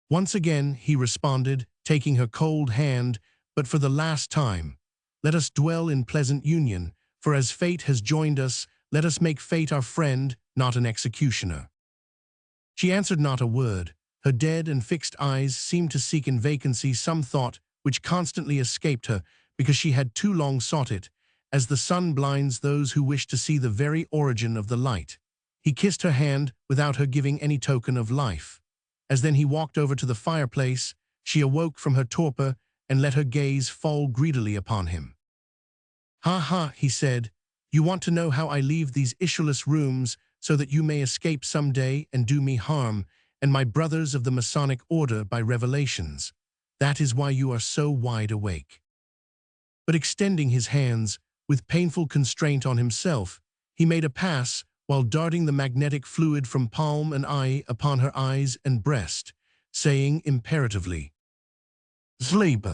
Once again he responded, taking her cold hand, "But for the last time, let us dwell in pleasant union, for as fate has joined us, let us make fate our friend, not an executioner." She answered not a word. Her dead and fixed eyes seemed to seek in vacancy some thought which constantly escaped her because she had too long sought it, as the sun blinds those who wish to see the very origin of the light. He kissed her hand without her giving any token of life. As then he walked over to the fireplace, she awoke from her torpor and let her gaze fall greedily upon him. "Ha ha," he said, "you want to know how I leave these issueless rooms so that you may escape some day and do me harm, and my brothers of the Masonic order by revelations. That is why you are so wide awake." But extending his hands, with painful constraint on himself, he made a pass while darting the magnetic fluid from palm and eye upon her eyes and breast, saying imperatively, "Sleep."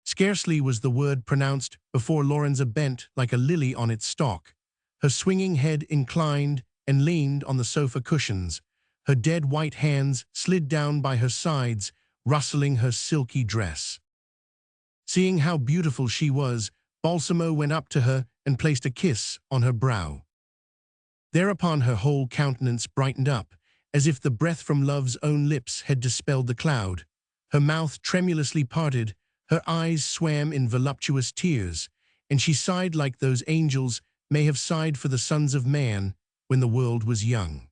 Scarcely was the word pronounced before Lorenza bent like a lily on its stalk. Her swinging head inclined and leaned on the sofa cushions. Her dead white hands slid down by her sides, rustling her silky dress. Seeing how beautiful she was, Balsamo went up to her and placed a kiss on her brow. Thereupon her whole countenance brightened up, as if the breath from love's own lips had dispelled the cloud. Her mouth tremulously parted, her eyes swam in voluptuous tears, and she sighed like those angels may have sighed for the sons of man when the world was young.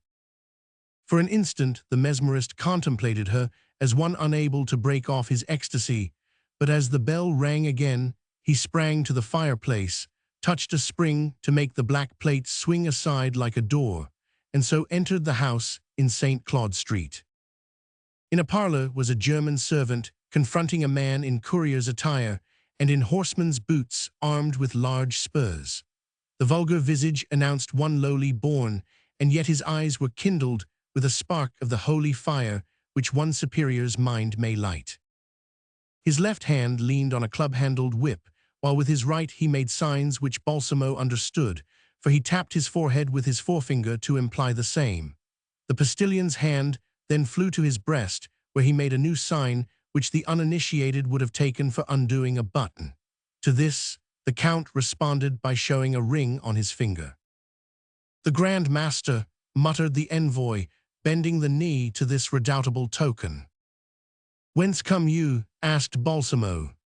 For an instant the mesmerist contemplated her as one unable to break off his ecstasy, but as the bell rang again, he sprang to the fireplace, touched a spring to make the black plate swing aside like a door, and so entered the house in St. Claude Street. In a parlor was a German servant confronting a man in courier's attire and in horseman's boots armed with large spurs. The vulgar visage announced one lowly born, and yet his eyes were kindled with a spark of the holy fire which one superior's mind may light. His left hand leaned on a club-handled whip, while with his right he made signs which Balsamo understood, for he tapped his forehead with his forefinger to imply the same. The postilion's hand then flew to his breast, where he made a new sign which the uninitiated would have taken for undoing a button. To this, the Count responded by showing a ring on his finger. "The Grand Master," muttered the envoy, bending the knee to this redoubtable token. "Whence come you?" asked Balsamo.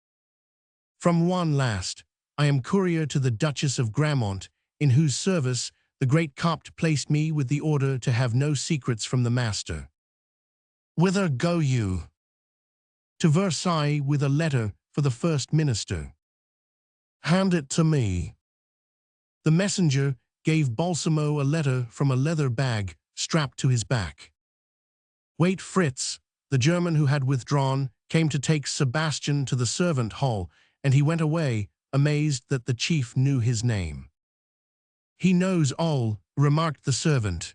"From Rouen last. I am courier to the Duchess of Gramont, in whose service the great Copt placed me with the order to have no secrets from the master." "Whither go you?" "To Versailles with a letter for the First Minister." "Hand it to me." The messenger gave Balsamo a letter from a leather bag strapped to his back. "Wait, Fritz." The German who had withdrawn came to take Sebastian to the servant hall, and he went away, amazed that the chief knew his name. "He knows all," remarked the servant.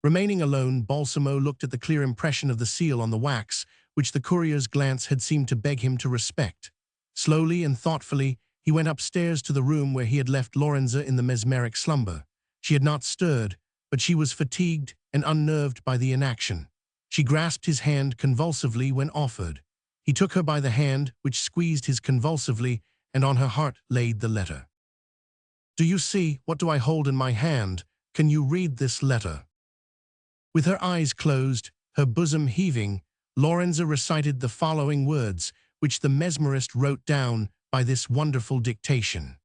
Remaining alone, Balsamo looked at the clear impression of the seal on the wax, which the courier's glance had seemed to beg him to respect. Slowly and thoughtfully, he went upstairs to the room where he had left Lorenza in the mesmeric slumber. She had not stirred, but she was fatigued and unnerved by the inaction. She grasped his hand convulsively when offered. He took her by the hand, which squeezed his convulsively, and on her heart laid the letter. "Do you see? What do I hold in my hand? Can you read this letter?" With her eyes closed, her bosom heaving, Lorenza recited the following words, which the mesmerist wrote down by this wonderful dictation.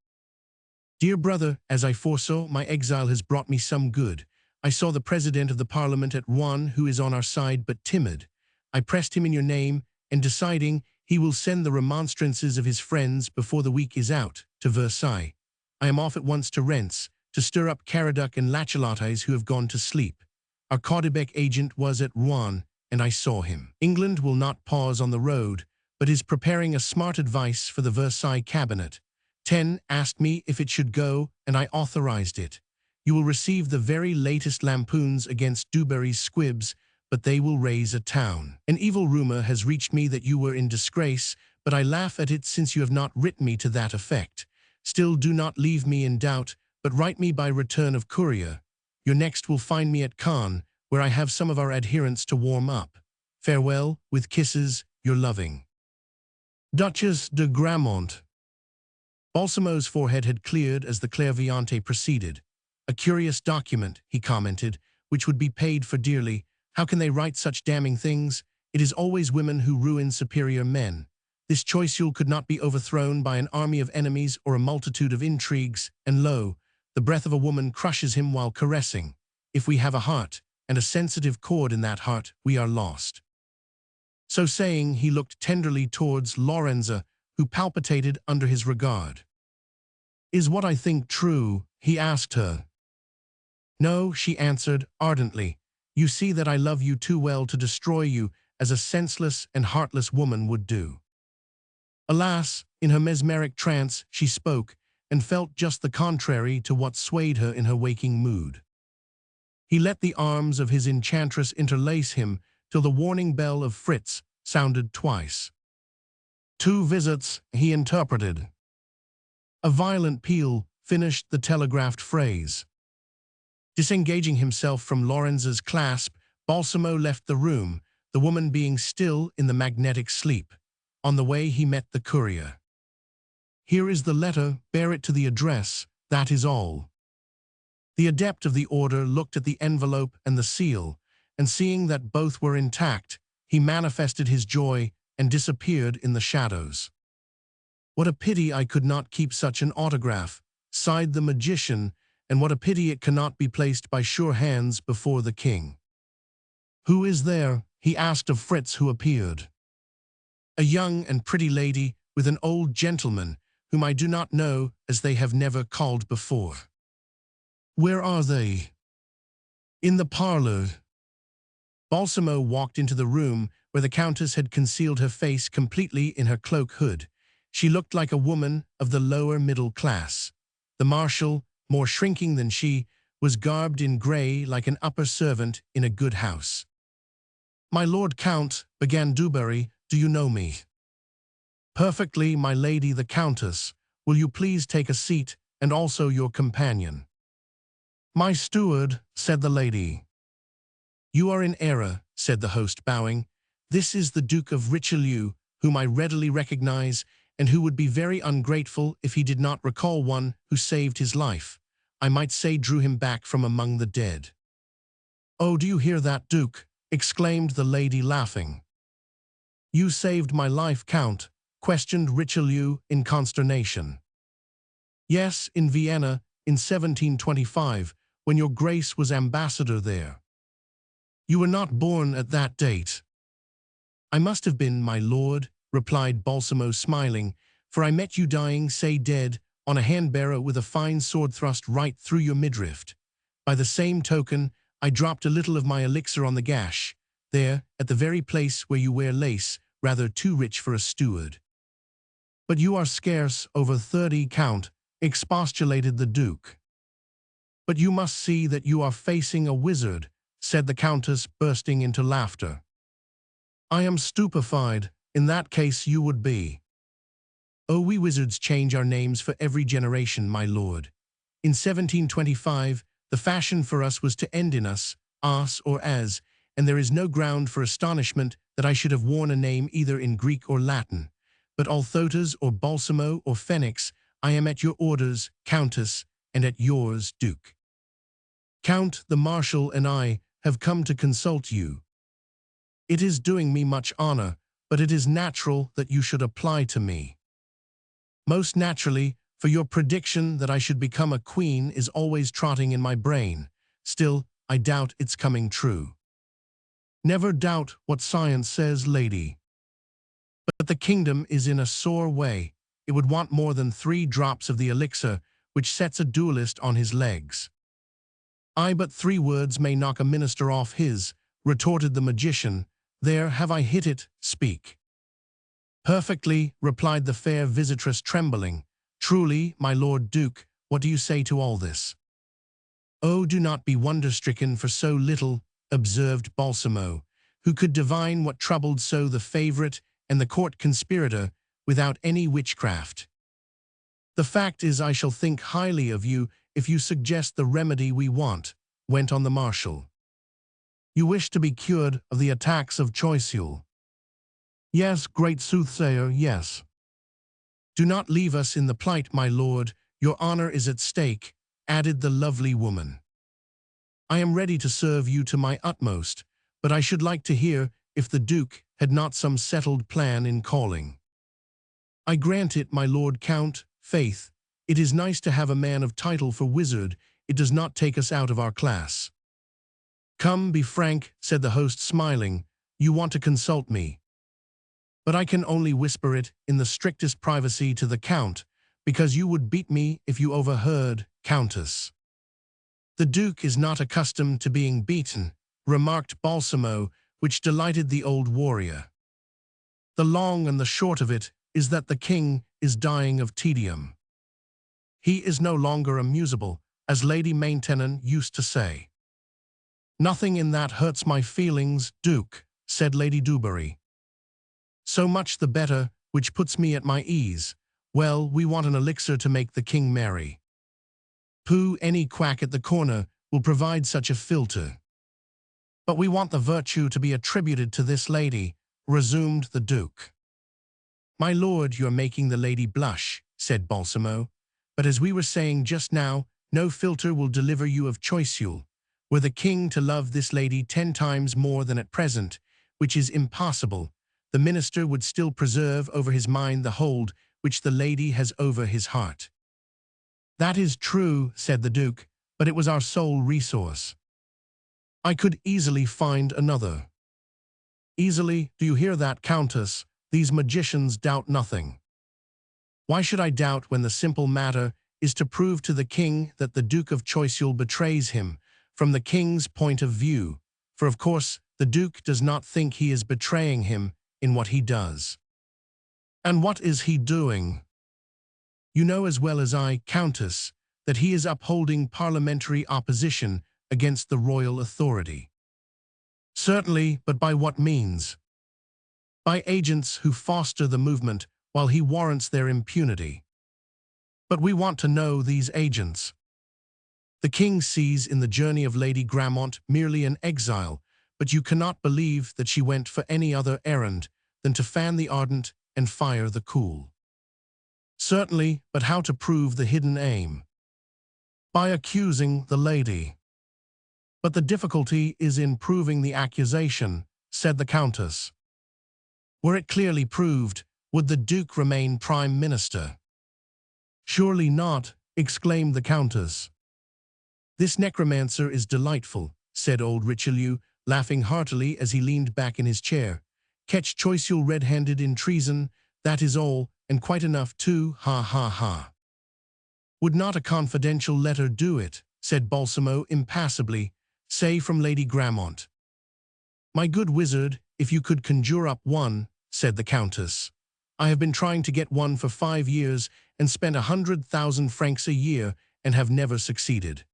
"Dear brother, as I foresaw, my exile has brought me some good. I saw the President of the Parliament at Rouen, who is on our side but timid. I pressed him in your name, and deciding, he will send the remonstrances of his friends before the week is out, to Versailles. I am off at once to Rennes, to stir up Caradoc and Lachelotes who have gone to sleep. Our Caudebec agent was at Rouen, and I saw him. England will not pause on the road, but is preparing a smart advice for the Versailles cabinet. 10 asked me if it should go, and I authorized it. You will receive the very latest lampoons against Dubarry's squibs, but they will raise a town. An evil rumor has reached me that you were in disgrace, but I laugh at it since you have not written me to that effect. Still, do not leave me in doubt, but write me by return of courier. Your next will find me at Caen, where I have some of our adherents to warm up. Farewell, with kisses, your loving Duchess de Gramont. Balsamo's forehead had cleared as the clairvoyante proceeded. A curious document, he commented, which would be paid for dearly. How can they write such damning things? It is always women who ruin superior men. This choiceule could not be overthrown by an army of enemies or a multitude of intrigues, and lo, the breath of a woman crushes him while caressing. If we have a heart, and a sensitive chord in that heart, we are lost. So saying, he looked tenderly towards Lorenza, who palpitated under his regard. Is what I think true? He asked her. No, she answered ardently. You see that I love you too well to destroy you as a senseless and heartless woman would do. Alas, in her mesmeric trance she spoke, and felt just the contrary to what swayed her in her waking mood. He let the arms of his enchantress interlace him till the warning bell of Fritz sounded twice. 2 visits, he interpreted. A violent peal finished the telegraphed phrase. Disengaging himself from Lorenza's clasp, Balsamo left the room, the woman being still in the magnetic sleep. On the way he met the courier. Here is the letter, bear it to the address, that is all. The adept of the order looked at the envelope and the seal, and seeing that both were intact, he manifested his joy and disappeared in the shadows. What a pity I could not keep such an autograph, sighed the magician, and what a pity it cannot be placed by sure hands before the king. Who is there? He asked of Fritz, who appeared. A young and pretty lady with an old gentleman, whom I do not know, as they have never called before. Where are they? In the parlor. Balsamo walked into the room where the Countess had concealed her face completely in her cloak hood. She looked like a woman of the lower middle class. The Marshal, more shrinking than she, was garbed in grey like an upper servant in a good house. My Lord Count, began Dubarry, do you know me? Perfectly, my lady the Countess. Will you please take a seat, and also your companion? My steward, said the lady. You are in error, said the host, bowing. This is the Duke of Richelieu, whom I readily recognize, and who would be very ungrateful if he did not recall one who saved his life. I might say drew him back from among the dead. Oh, do you hear that, Duke? Exclaimed the lady, laughing. You saved my life, Count? Questioned Richelieu in consternation. Yes, in Vienna, in 1725, when your Grace was ambassador there. You were not born at that date. I must have been, my lord, replied Balsamo, smiling, for I met you dying, say dead, on a hand-bearer with a fine sword thrust right through your midriff. By the same token, I dropped a little of my elixir on the gash, there, at the very place where you wear lace, rather too rich for a steward. But you are scarce over 30, Count, expostulated the Duke. But you must see that you are facing a wizard, said the Countess, bursting into laughter. I am stupefied. In that case you would be. Oh, we wizards change our names for every generation, my lord. In 1725, the fashion for us was to end in us, as or as, and there is no ground for astonishment that I should have worn a name either in Greek or Latin. But Althotas or Balsamo or Phoenix, I am at your orders, Countess, and at yours, Duke. Count, the Marshal, and I have come to consult you. It is doing me much honor, but it is natural that you should apply to me. Most naturally, for your prediction that I should become a queen is always trotting in my brain. Still, I doubt it's coming true. Never doubt what science says, lady. But the kingdom is in a sore way. It would want more than 3 drops of the elixir, which sets a duelist on his legs. Aye, but 3 words may knock a minister off his, retorted the magician. There, have I hit it? Speak. Perfectly, replied the fair visitress, trembling. Truly, my Lord Duke, what do you say to all this? Oh, do not be wonder-stricken for so little, observed Balsamo, who could divine what troubled so the favourite and the court conspirator without any witchcraft. The fact is, I shall think highly of you if you suggest the remedy we want, went on the Marshal. You wish to be cured of the attacks of Choiseul. Yes, great soothsayer, yes. Do not leave us in the plight, my lord, your honour is at stake, added the lovely woman. I am ready to serve you to my utmost, but I should like to hear if the Duke had not some settled plan in calling. I grant it, my Lord Count, faith, it is nice to have a man of title for wizard, it does not take us out of our class. Come, be frank, said the host smiling, you want to consult me. But I can only whisper it in the strictest privacy to the Count, because you would beat me if you overheard, Countess. The Duke is not accustomed to being beaten, remarked Balsamo, which delighted the old warrior. The long and the short of it is that the king is dying of tedium. He is no longer amusable, as Lady Maintenon used to say. Nothing in that hurts my feelings, Duke, said Lady Dubarry. So much the better, which puts me at my ease. Well, we want an elixir to make the king merry. Pooh, any quack at the corner will provide such a philtre. But we want the virtue to be attributed to this lady, resumed the Duke. My lord, you are making the lady blush, said Balsamo, but as we were saying just now, no philtre will deliver you of Choiseul. Were the king to love this lady 10 times more than at present, which is impossible, the minister would still preserve over his mind the hold which the lady has over his heart. That is true, said the Duke, but it was our sole resource. I could easily find another. Easily, do you hear that, Countess? These magicians doubt nothing. Why should I doubt when the simple matter is to prove to the king that the Duke of Choiseul betrays him, from the king's point of view, for of course the Duke does not think he is betraying him in what he does. And what is he doing? You know as well as I, Countess, that he is upholding parliamentary opposition against the royal authority. Certainly, but by what means? By agents who foster the movement while he warrants their impunity. But we want to know these agents. The king sees in the journey of Lady Grammont merely an exile, but you cannot believe that she went for any other errand than to fan the ardent and fire the cool. Certainly, but how to prove the hidden aim? By accusing the lady. But the difficulty is in proving the accusation, said the Countess. Were it clearly proved, would the Duke remain Prime Minister? Surely not, exclaimed the Countess. This necromancer is delightful, said old Richelieu, laughing heartily as he leaned back in his chair. Catch Choiseul red-handed in treason, that is all, and quite enough too, ha ha ha. Would not a confidential letter do it, said Balsamo impassibly, say from Lady Grammont. My good wizard, if you could conjure up one, said the Countess. I have been trying to get one for 5 years and spent 100,000 francs a year and have never succeeded.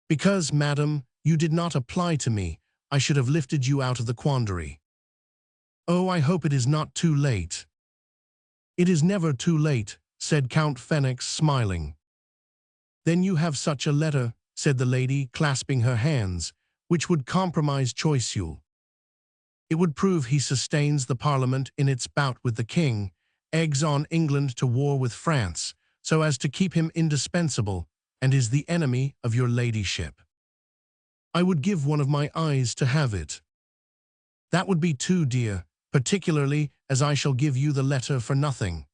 Because, madam, you did not apply to me, I should have lifted you out of the quandary. Oh, I hope it is not too late. It is never too late, said Count Fenix, smiling. Then you have such a letter, said the lady, clasping her hands, which would compromise Choiseul. It would prove he sustains the Parliament in its bout with the king, eggs on England to war with France, so as to keep him indispensable, and is the enemy of your ladyship. I would give one of my eyes to have it. That would be too dear, particularly as I shall give you the letter for nothing,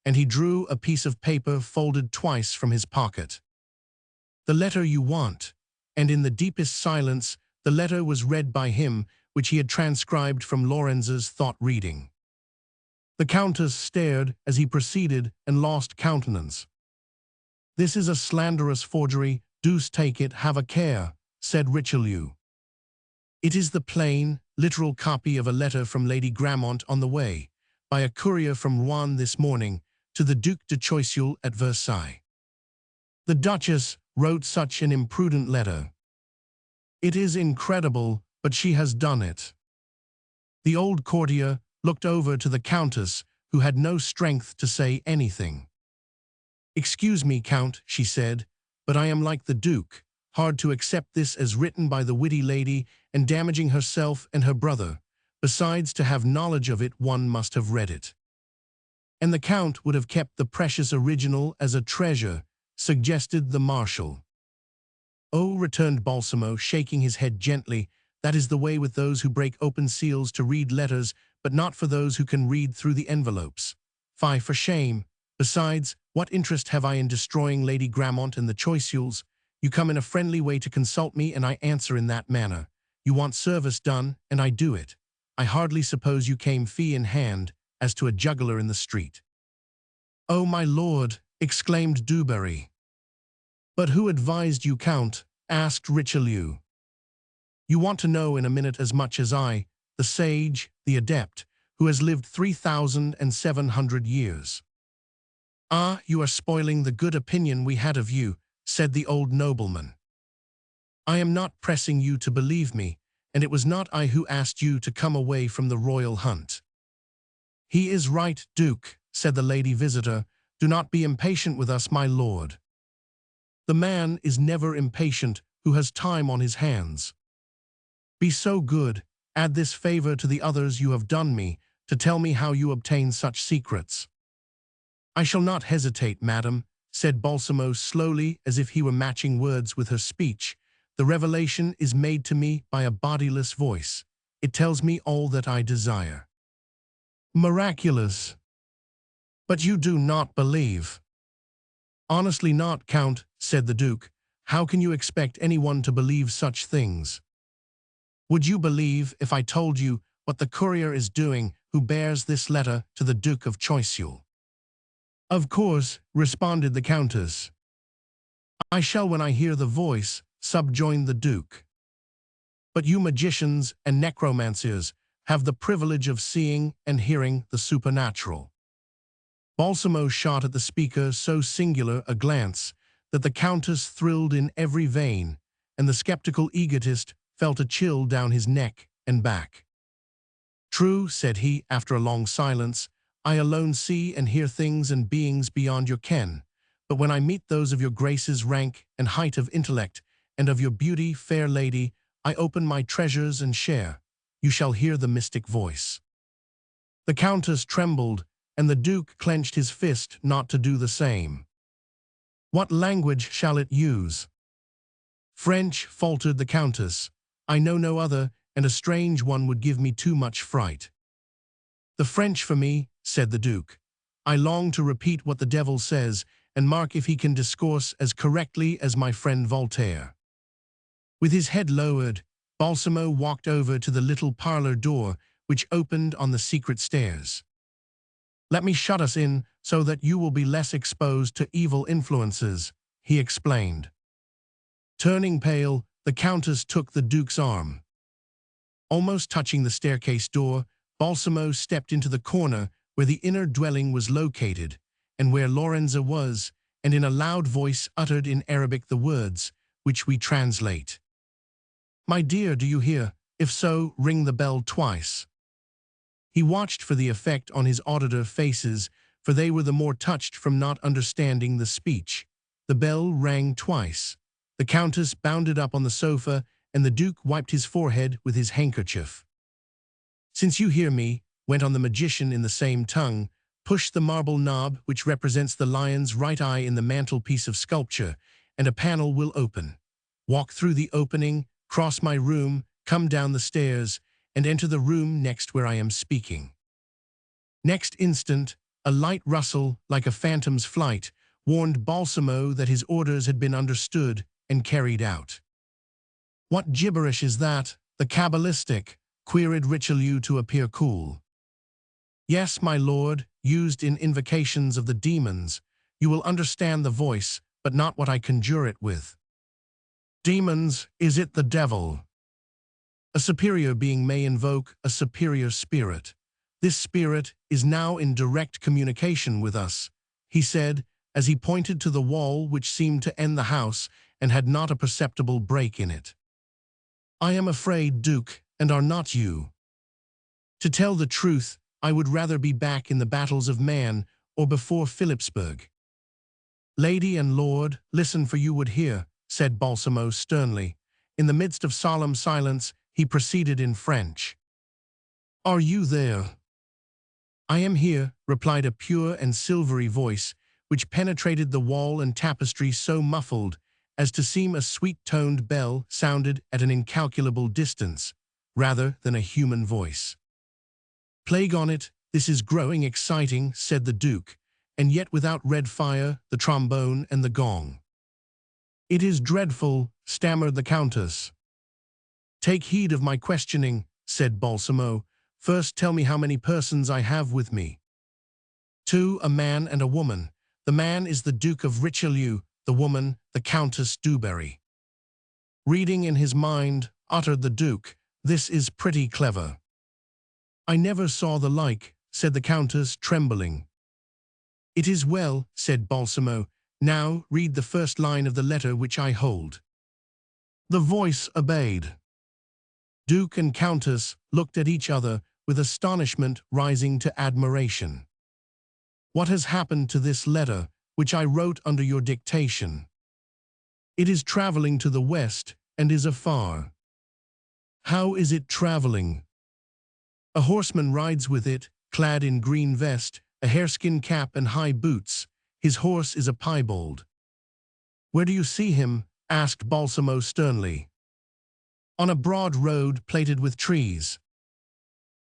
and he drew a piece of paper folded twice from his pocket. The letter you want, and in the deepest silence the letter was read by him, which he had transcribed from Lorenz's thought-reading. The Countess stared as he proceeded and lost countenance. This is a slanderous forgery, deuce take it, have a care, said Richelieu. It is the plain, literal copy of a letter from Lady Grammont on the way, by a courier from Rouen this morning to the Duc de Choiseul at Versailles. The Duchess wrote such an imprudent letter. It is incredible, but she has done it." The old courtier looked over to the Countess, who had no strength to say anything. "Excuse me, Count," she said, "but I am like the Duke, hard to accept this as written by the witty lady and damaging herself and her brother. Besides, to have knowledge of it, one must have read it." "And the Count would have kept the precious original as a treasure," suggested the Marshal. "Oh," returned Balsamo, shaking his head gently, "that is the way with those who break open seals to read letters, but not for those who can read through the envelopes. Fie, for shame! Besides, what interest have I in destroying Lady Gramont and the Choiseuls? You come in a friendly way to consult me, and I answer in that manner. You want service done, and I do it. I hardly suppose you came fee in hand, as to a juggler in the street." "Oh, my lord!" exclaimed Dubarry. "But who advised you, Count?" asked Richelieu. "You want to know in a minute as much as I, the sage, the adept, who has lived 3,700 years." "Ah, you are spoiling the good opinion we had of you," said the old nobleman. "I am not pressing you to believe me, and it was not I who asked you to come away from the royal hunt." "He is right, Duke," said the lady visitor. "Do not be impatient with us, my lord." "The man is never impatient who has time on his hands. Be so good, add this favor to the others you have done me, to tell me how you obtain such secrets." "I shall not hesitate, madam," said Balsamo slowly, as if he were matching words with her speech. "The revelation is made to me by a bodiless voice. It tells me all that I desire." "Miraculous! But you do not believe." "Honestly not, Count," said the Duke. "How can you expect anyone to believe such things? Would you believe if I told you what the courier is doing who bears this letter to the Duke of Choiseul?" "Of course," responded the Countess. "I shall when I hear the voice," subjoined the Duke. "But you magicians and necromancers have the privilege of seeing and hearing the supernatural." Balsamo shot at the speaker so singular a glance that the Countess thrilled in every vein, and the skeptical egotist felt a chill down his neck and back. "True," said he, after a long silence, "I alone see and hear things and beings beyond your ken, but when I meet those of your grace's rank and height of intellect, and of your beauty, fair lady, I open my treasures and share. You shall hear the mystic voice." The Countess trembled, and the Duke clenched his fist not to do the same. "What language shall it use?" "French," faltered the Countess. "I know no other, and a strange one would give me too much fright." "The French for me," said the Duke. "I long to repeat what the devil says, and mark if he can discourse as correctly as my friend Voltaire." With his head lowered, Balsamo walked over to the little parlor door which opened on the secret stairs. "Let me shut us in so that you will be less exposed to evil influences," he explained. Turning pale, the Countess took the Duke's arm. Almost touching the staircase door, Balsamo stepped into the corner where the inner dwelling was located, and where Lorenza was, and in a loud voice uttered in Arabic the words, which we translate. "My dear, do you hear? If so, ring the bell twice." He watched for the effect on his auditor faces, for they were the more touched from not understanding the speech. The bell rang twice. The Countess bounded up on the sofa, and the Duke wiped his forehead with his handkerchief. "Since you hear me," went on the magician in the same tongue, "push the marble knob which represents the lion's right eye in the mantelpiece of sculpture, and a panel will open. Walk through the opening, cross my room, come down the stairs, and enter the room next where I am speaking." Next instant, a light rustle, like a phantom's flight, warned Balsamo that his orders had been understood and carried out. "What gibberish is that? The cabalistic?" queried Richelieu to appear cool. "Yes, my lord, used in invocations of the demons. You will understand the voice, but not what I conjure it with." "Demons, is it the devil?" "A superior being may invoke a superior spirit. This spirit is now in direct communication with us, he said, as he pointed to the wall which seemed to end the house and had not a perceptible break in it. I am afraid, Duke, and are not you. To tell the truth, I would rather be back in the battles of Man or before Philipsburg. Lady and Lord, listen, for you would hear, said Balsamo sternly. In the midst of solemn silence, he proceeded in French. Are you there? I am here, replied a pure and silvery voice, which penetrated the wall and tapestry so muffled as to seem a sweet-toned bell sounded at an incalculable distance, rather than a human voice. Plague on it, this is growing exciting, said the Duke, and yet without red fire, the trombone and the gong. It is dreadful, stammered the Countess. Take heed of my questioning, said Balsamo. First tell me how many persons I have with me. 2, a man and a woman. The man is the Duke of Richelieu, the woman, the Countess Dubarry. Reading in his mind, uttered the Duke, this is pretty clever. I never saw the like, said the Countess, trembling. It is well, said Balsamo. Now read the first line of the letter which I hold. The voice obeyed. Duke and Countess looked at each other with astonishment rising to admiration. What has happened to this letter, which I wrote under your dictation? It is traveling to the west and is afar. How is it traveling? A horseman rides with it, clad in green vest, a hareskin cap and high boots. His horse is a piebald. Where do you see him? Asked Balsamo sternly. On a broad road plated with trees.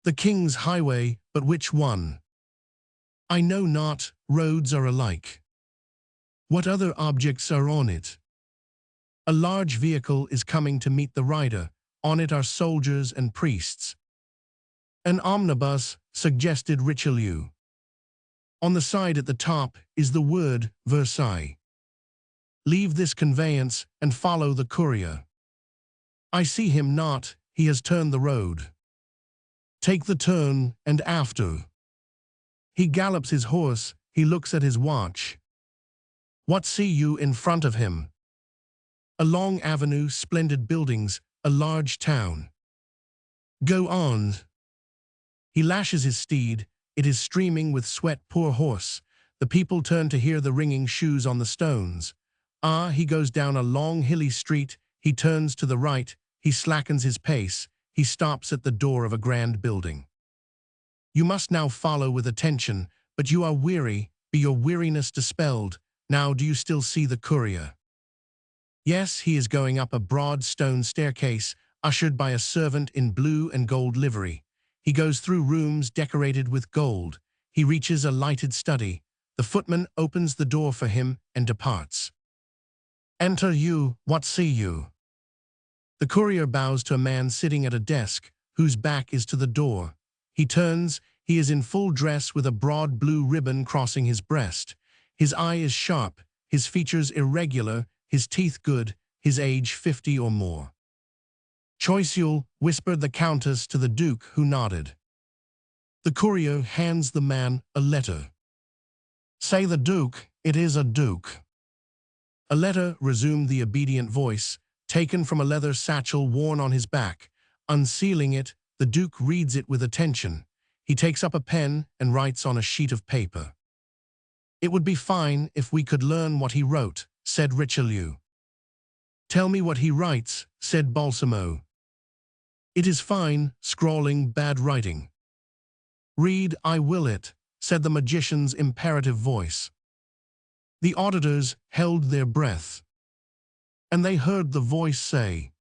The King's highway, but which one? I know not, roads are alike. What other objects are on it? A large vehicle is coming to meet the rider. On it are soldiers and priests. An omnibus, suggested Richelieu. On the side at the top is the word Versailles. Leave this conveyance and follow the courier. I see him not, he has turned the road. Take the turn, and after. He gallops his horse, he looks at his watch. What see you in front of him? A long avenue, splendid buildings, a large town. Go on. He lashes his steed, it is streaming with sweat, poor horse. The people turn to hear the ringing shoes on the stones. Ah, he goes down a long hilly street, he turns to the right, he slackens his pace, he stops at the door of a grand building. You must now follow with attention, but you are weary, be your weariness dispelled. Now do you still see the courier? Yes, he is going up a broad stone staircase, ushered by a servant in blue and gold livery. He goes through rooms decorated with gold. He reaches a lighted study. The footman opens the door for him and departs. Enter you, what see you? The courier bows to a man sitting at a desk, whose back is to the door. He turns, he is in full dress with a broad blue ribbon crossing his breast. His eye is sharp, his features irregular, his teeth good, his age 50 or more. Choiseul, whispered the Countess to the Duke, who nodded. The courier hands the man a letter. Say the Duke, it is a Duke. A letter, resumed the obedient voice, taken from a leather satchel worn on his back. Unsealing it, the Duke reads it with attention. He takes up a pen and writes on a sheet of paper. It would be fine if we could learn what he wrote, said Richelieu. Tell me what he writes, said Balsamo. It is fine, scrawling, bad writing. Read, I will it, said the magician's imperative voice. The auditors held their breath. And they heard the voice say,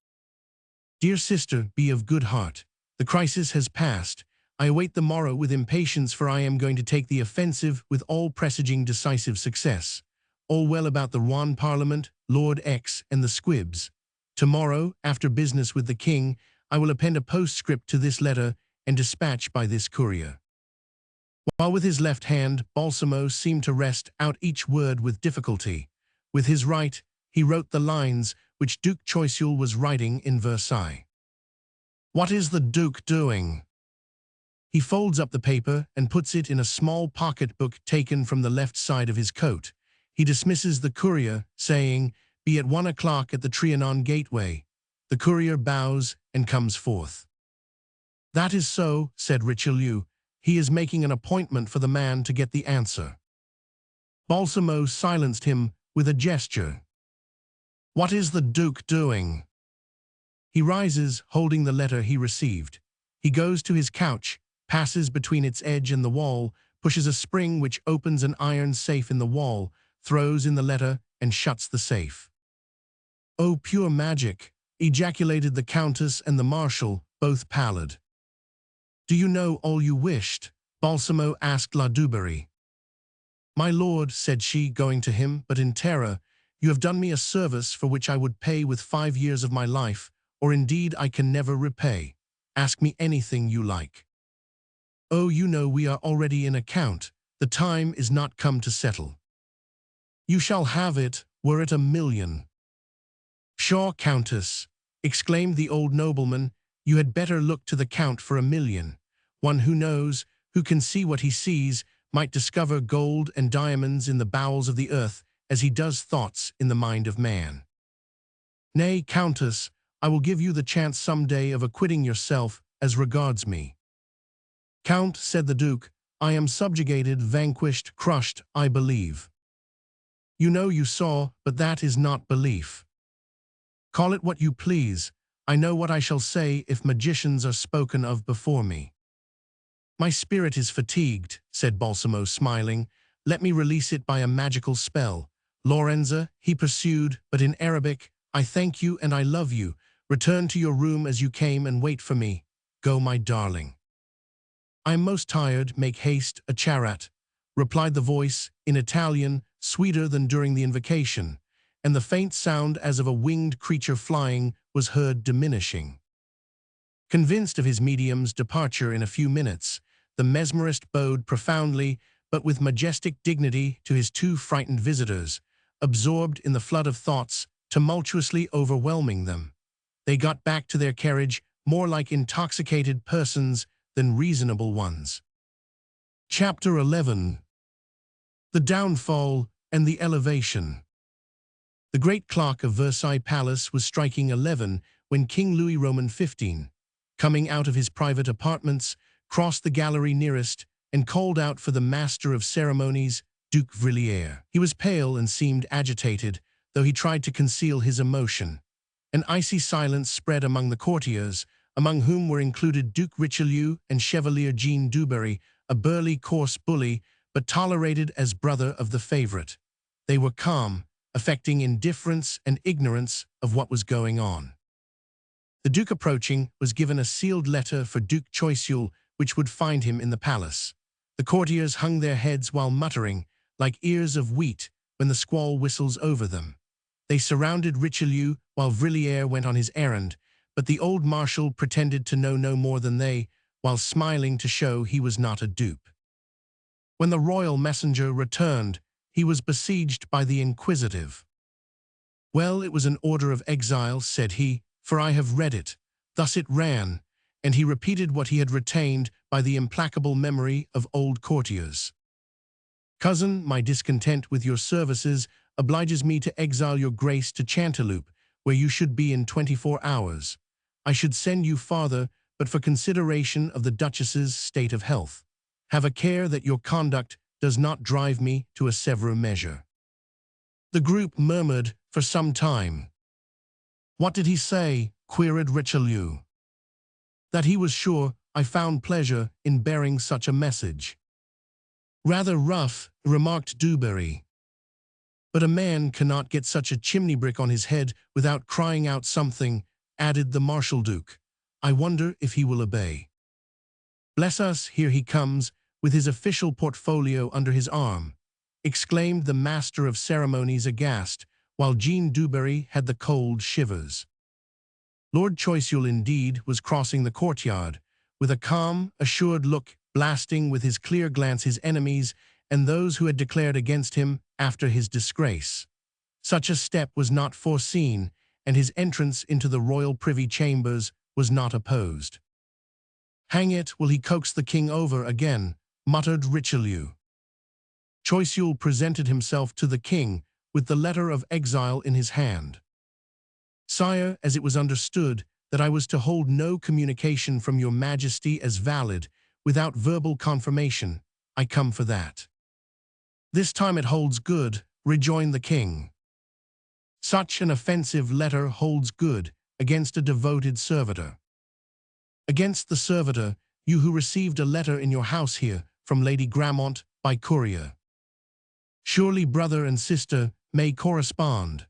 Dear sister, be of good heart. The crisis has passed. I await the morrow with impatience, for I am going to take the offensive with all presaging decisive success. All well about the Rouen Parliament, Lord X, and the squibs. Tomorrow, after business with the king, I will append a postscript to this letter and dispatch by this courier. While with his left hand, Balsamo seemed to wrest out each word with difficulty. With his right, he wrote the lines which Duke Choiseul was writing in Versailles. What is the Duke doing? He folds up the paper and puts it in a small pocketbook taken from the left side of his coat. He dismisses the courier, saying, "Be at 1 o'clock at the Trianon gateway." The courier bows and comes forth. "That is so," said Richelieu. "He is making an appointment for the man to get the answer." Balsamo silenced him with a gesture. "What is the Duke doing?" He rises, holding the letter he received. He goes to his couch, passes between its edge and the wall, pushes a spring which opens an iron safe in the wall, throws in the letter, and shuts the safe. "Oh, pure magic!" ejaculated the Countess and the Marshal, both pallid. "Do you know all you wished?" Balsamo asked La Dubarry. "My lord," said she, going to him, but in terror, "you have done me a service for which I would pay with 5 years of my life, or indeed I can never repay. Ask me anything you like." "Oh, you know we are already in account. The time is not come to settle." "You shall have it, were it 1,000,000. "Pshaw, Countess," exclaimed the old nobleman, "you had better look to the Count for 1,000,000. One who knows, who can see what he sees, might discover gold and diamonds in the bowels of the earth as he does thoughts in the mind of man." "Nay, Countess, I will give you the chance some day of acquitting yourself as regards me." "Count," said the Duke, "I am subjugated, vanquished, crushed, I believe." "You know you saw, but that is not belief." "Call it what you please. I know what I shall say if magicians are spoken of before me." "My spirit is fatigued," said Balsamo, smiling. "Let me release it by a magical spell. Lorenza," he pursued, but in Arabic, "I thank you and I love you. Return to your room as you came and wait for me. Go, my darling." "I am most tired, make haste, a charat," replied the voice, in Italian, sweeter than during the invocation, and the faint sound as of a winged creature flying was heard diminishing. Convinced of his medium's departure in a few minutes, the mesmerist bowed profoundly, but with majestic dignity, to his 2 frightened visitors, absorbed in the flood of thoughts, tumultuously overwhelming them. They got back to their carriage more like intoxicated persons than reasonable ones. Chapter 11. The Downfall and the Elevation. The great clock of Versailles Palace was striking 11 when King Louis Roman XV, coming out of his private apartments, crossed the gallery nearest and called out for the master of ceremonies, Duke Vrilliers. He was pale and seemed agitated, though he tried to conceal his emotion. An icy silence spread among the courtiers, among whom were included Duke Richelieu and Chevalier Jean Dubarry, a burly, coarse bully, but tolerated as brother of the favorite. They were calm, affecting indifference and ignorance of what was going on. The Duke approaching was given a sealed letter for Duke Choiseul, which would find him in the palace. The courtiers hung their heads while muttering, like ears of wheat when the squall whistles over them. They surrounded Richelieu while Vrilliers went on his errand, but the old marshal pretended to know no more than they, while smiling to show he was not a dupe. When the royal messenger returned, he was besieged by the inquisitive. "Well, it was an order of exile," said he, "for I have read it." Thus it ran, and he repeated what he had retained by the implacable memory of old courtiers. "Cousin, my discontent with your services obliges me to exile your grace to Chanteloup, where you should be in 24 hours. I should send you farther, but for consideration of the Duchess's state of health. Have a care that your conduct does not drive me to a severe measure." The group murmured for some time. "What did he say?" queried Richelieu. "That he was sure I found pleasure in bearing such a message." "Rather rough," remarked Dubarry. "But a man cannot get such a chimney brick on his head without crying out something," added the Marshal Duke. "I wonder if he will obey." "Bless us, here he comes, with his official portfolio under his arm," exclaimed the master of ceremonies aghast, while Jean Dubarry had the cold shivers. Lord Choiseul, indeed, was crossing the courtyard, with a calm, assured look, blasting with his clear glance his enemies and those who had declared against him after his disgrace. Such a step was not foreseen, and his entrance into the royal privy chambers was not opposed. Hang it, will he coax the king over again, muttered Richelieu. Choiseul presented himself to the king with the letter of exile in his hand. Sire, as it was understood that I was to hold no communication from your majesty as valid without verbal confirmation, I come for that. This time it holds good, rejoined the king. Such an offensive letter holds good against a devoted servitor. Against the servitor, you who received a letter in your house here from Lady Gramont by courier. Surely brother and sister may correspond.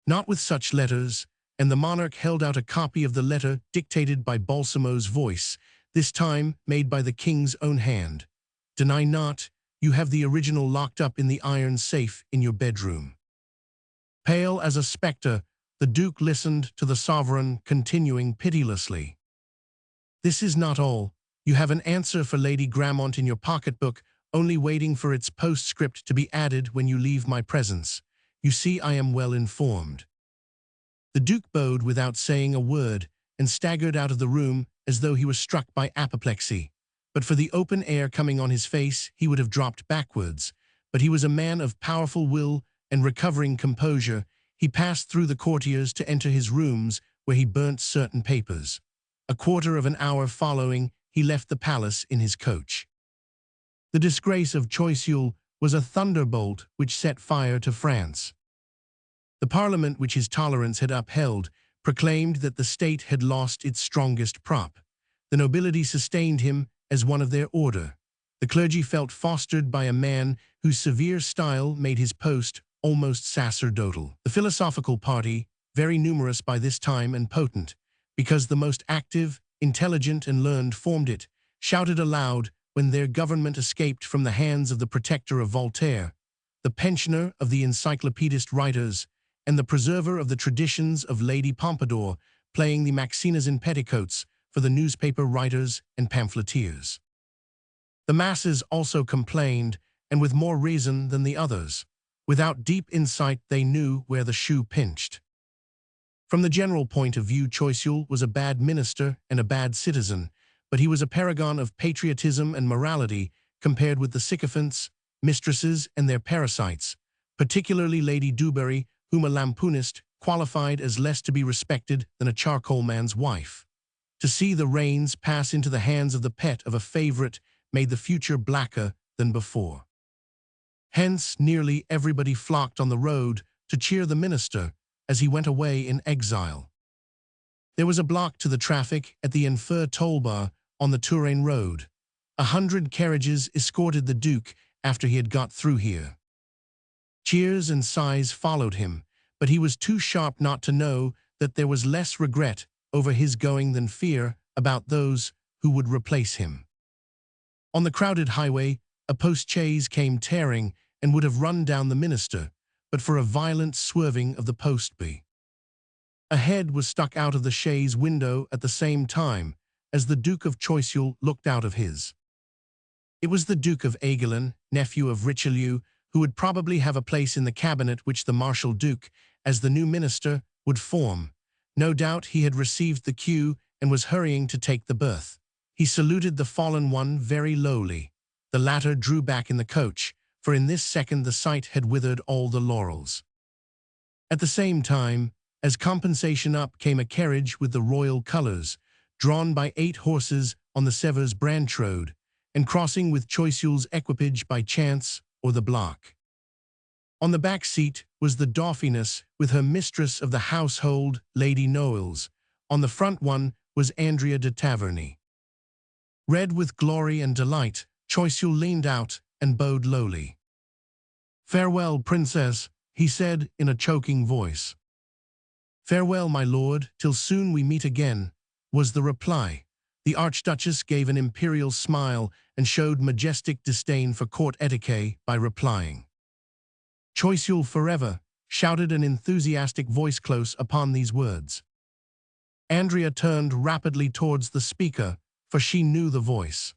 Not with such letters, and the monarch held out a copy of the letter dictated by Balsamo's voice, this time made by the king's own hand. Deny not, you have the original locked up in the iron safe in your bedroom. Pale as a spectre, the Duke listened to the sovereign, continuing pitilessly. This is not all. You have an answer for Lady Gramont in your pocketbook, only waiting for its postscript to be added when you leave my presence. You see, I am well informed. The Duke bowed without saying a word and staggered out of the room as though he was struck by apoplexy. But for the open air coming on his face, he would have dropped backwards. But he was a man of powerful will, and recovering composure, he passed through the courtiers to enter his rooms, where he burnt certain papers. A quarter of an hour following, he left the palace in his coach. The disgrace of Choiseul was a thunderbolt which set fire to France. The parliament which his tolerance had upheld proclaimed that the state had lost its strongest prop. The nobility sustained him as one of their order. The clergy felt fostered by a man whose severe style made his post almost sacerdotal. The philosophical party, very numerous by this time and potent, because the most active, intelligent, and learned formed it, shouted aloud when their government escaped from the hands of the protector of Voltaire, the pensioner of the encyclopedist writers, and the preserver of the traditions of Lady Pompadour, playing the Maxinas in petticoats for the newspaper writers and pamphleteers. The masses also complained, and with more reason than the others. Without deep insight, they knew where the shoe pinched. From the general point of view, Choiseul was a bad minister and a bad citizen, but he was a paragon of patriotism and morality compared with the sycophants, mistresses, and their parasites, particularly Lady Dubarry, whom a lampoonist qualified as less to be respected than a charcoal man's wife. To see the reins pass into the hands of the pet of a favorite made the future blacker than before. Hence, nearly everybody flocked on the road to cheer the minister as he went away in exile. There was a block to the traffic at the Enfer toll bar on the Touraine road. 100 carriages escorted the Duke after he had got through here. Cheers and sighs followed him, but he was too sharp not to know that there was less regret over his going than fear about those who would replace him. On the crowded highway, a post-chaise came tearing and would have run down the minister, but for a violent swerving of the postboy. A head was stuck out of the chaise window at the same time as the Duke of Choiseul looked out of his. It was the Duke of Aiguillon, nephew of Richelieu, who would probably have a place in the cabinet which the Marshal Duke, as the new minister, would form. No doubt he had received the cue and was hurrying to take the berth. He saluted the fallen one very lowly. The latter drew back in the coach, for in this second the sight had withered all the laurels. At the same time, as compensation up came a carriage with the royal colours, drawn by 8 horses on the Sevres branch road, and crossing with Choiseul's equipage by chance or the block. On the back seat was the Dauphiness with her mistress of the household, Lady Noailles. On the front one was Andrea de Taverny. Red with glory and delight, Choiseul leaned out and bowed lowly. "Farewell, princess," he said in a choking voice. "Farewell, my lord, till soon we meet again," was the reply. The Archduchess gave an imperial smile and showed majestic disdain for court etiquette by replying. "Choiseul forever," shouted an enthusiastic voice close upon these words. Andrea turned rapidly towards the speaker, for she knew the voice.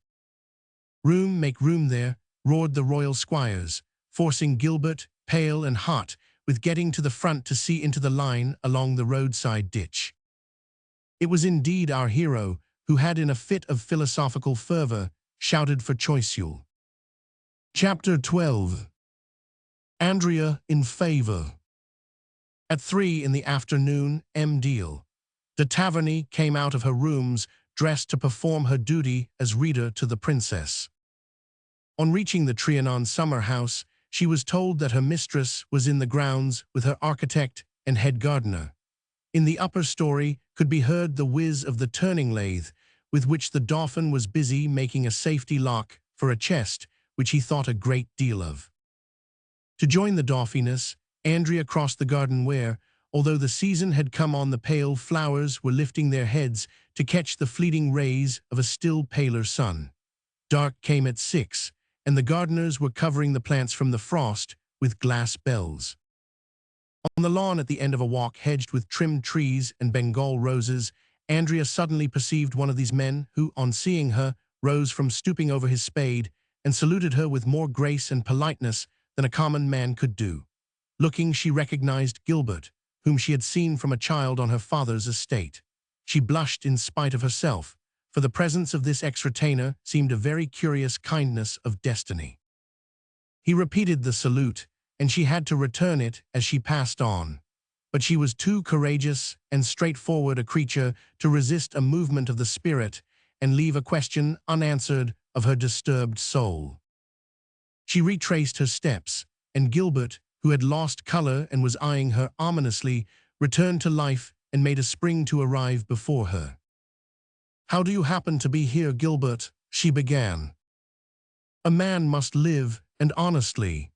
"Room, make room there," roared the royal squires, forcing Gilbert, pale and hot, with getting to the front to see into the line along the roadside ditch. It was indeed our hero, who had in a fit of philosophical fervor shouted for choiseul. Chapter 12. Andrea in favor. At 3 in the afternoon, Madeleine de Taverny came out of her rooms dressed to perform her duty as reader to the princess. On reaching the Trianon summer house, she was told that her mistress was in the grounds with her architect and head gardener. In the upper story could be heard the whiz of the turning lathe, with which the Dauphin was busy making a safety lock for a chest which he thought a great deal of. To join the Dauphiness, Andrea crossed the garden where, although the season had come on, the pale flowers were lifting their heads to catch the fleeting rays of a still paler sun. Dark came at 6, and the gardeners were covering the plants from the frost with glass bells. On the lawn at the end of a walk hedged with trimmed trees and Bengal roses, Andrea suddenly perceived one of these men who, on seeing her, rose from stooping over his spade and saluted her with more grace and politeness than a common man could do. Looking, she recognized Gilbert, whom she had seen from a child on her father's estate. She blushed in spite of herself, for the presence of this ex-retainer seemed a very curious kindness of destiny. He repeated the salute, and she had to return it as she passed on. But she was too courageous and straightforward a creature to resist a movement of the spirit and leave a question unanswered of her disturbed soul. She retraced her steps, and Gilbert, who had lost color and was eyeing her ominously, returned to life and made a spring to arrive before her. "How do you happen to be here, Gilbert?" she began. "A man must live, and honestly."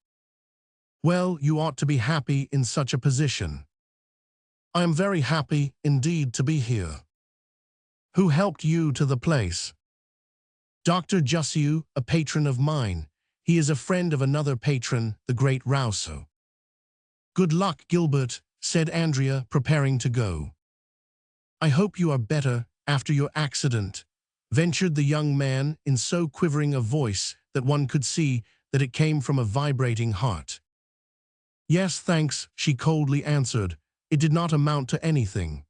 "Well, you ought to be happy in such a position." "I am very happy indeed to be here." "Who helped you to the place?" "Dr. Jussieu, a patron of mine. He is a friend of another patron, the great Rousseau." "Good luck, Gilbert," said Andrea, preparing to go. "I hope you are better after your accident," ventured the young man in so quivering a voice that one could see that it came from a vibrating heart. "Yes, thanks," she coldly answered. "It did not amount to anything."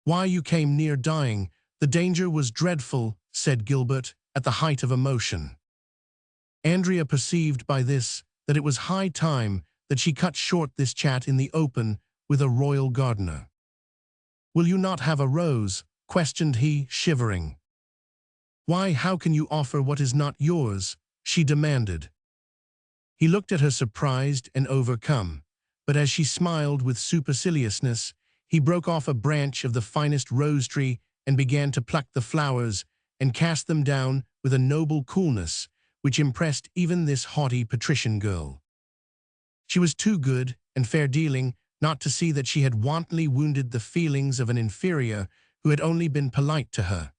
"Why, you came near dying. The danger was dreadful," said Gilbert, at the height of emotion. Andrea perceived by this that it was high time that she cut short this chat in the open with a royal gardener. "Will you not have a rose?" questioned he, shivering. "Why, how can you offer what is not yours?" she demanded. He looked at her surprised and overcome, but as she smiled with superciliousness, he broke off a branch of the finest rose tree and began to pluck the flowers and cast them down with a noble coolness which impressed even this haughty patrician girl. She was too good and fair-dealing not to see that she had wantonly wounded the feelings of an inferior who had only been polite to her.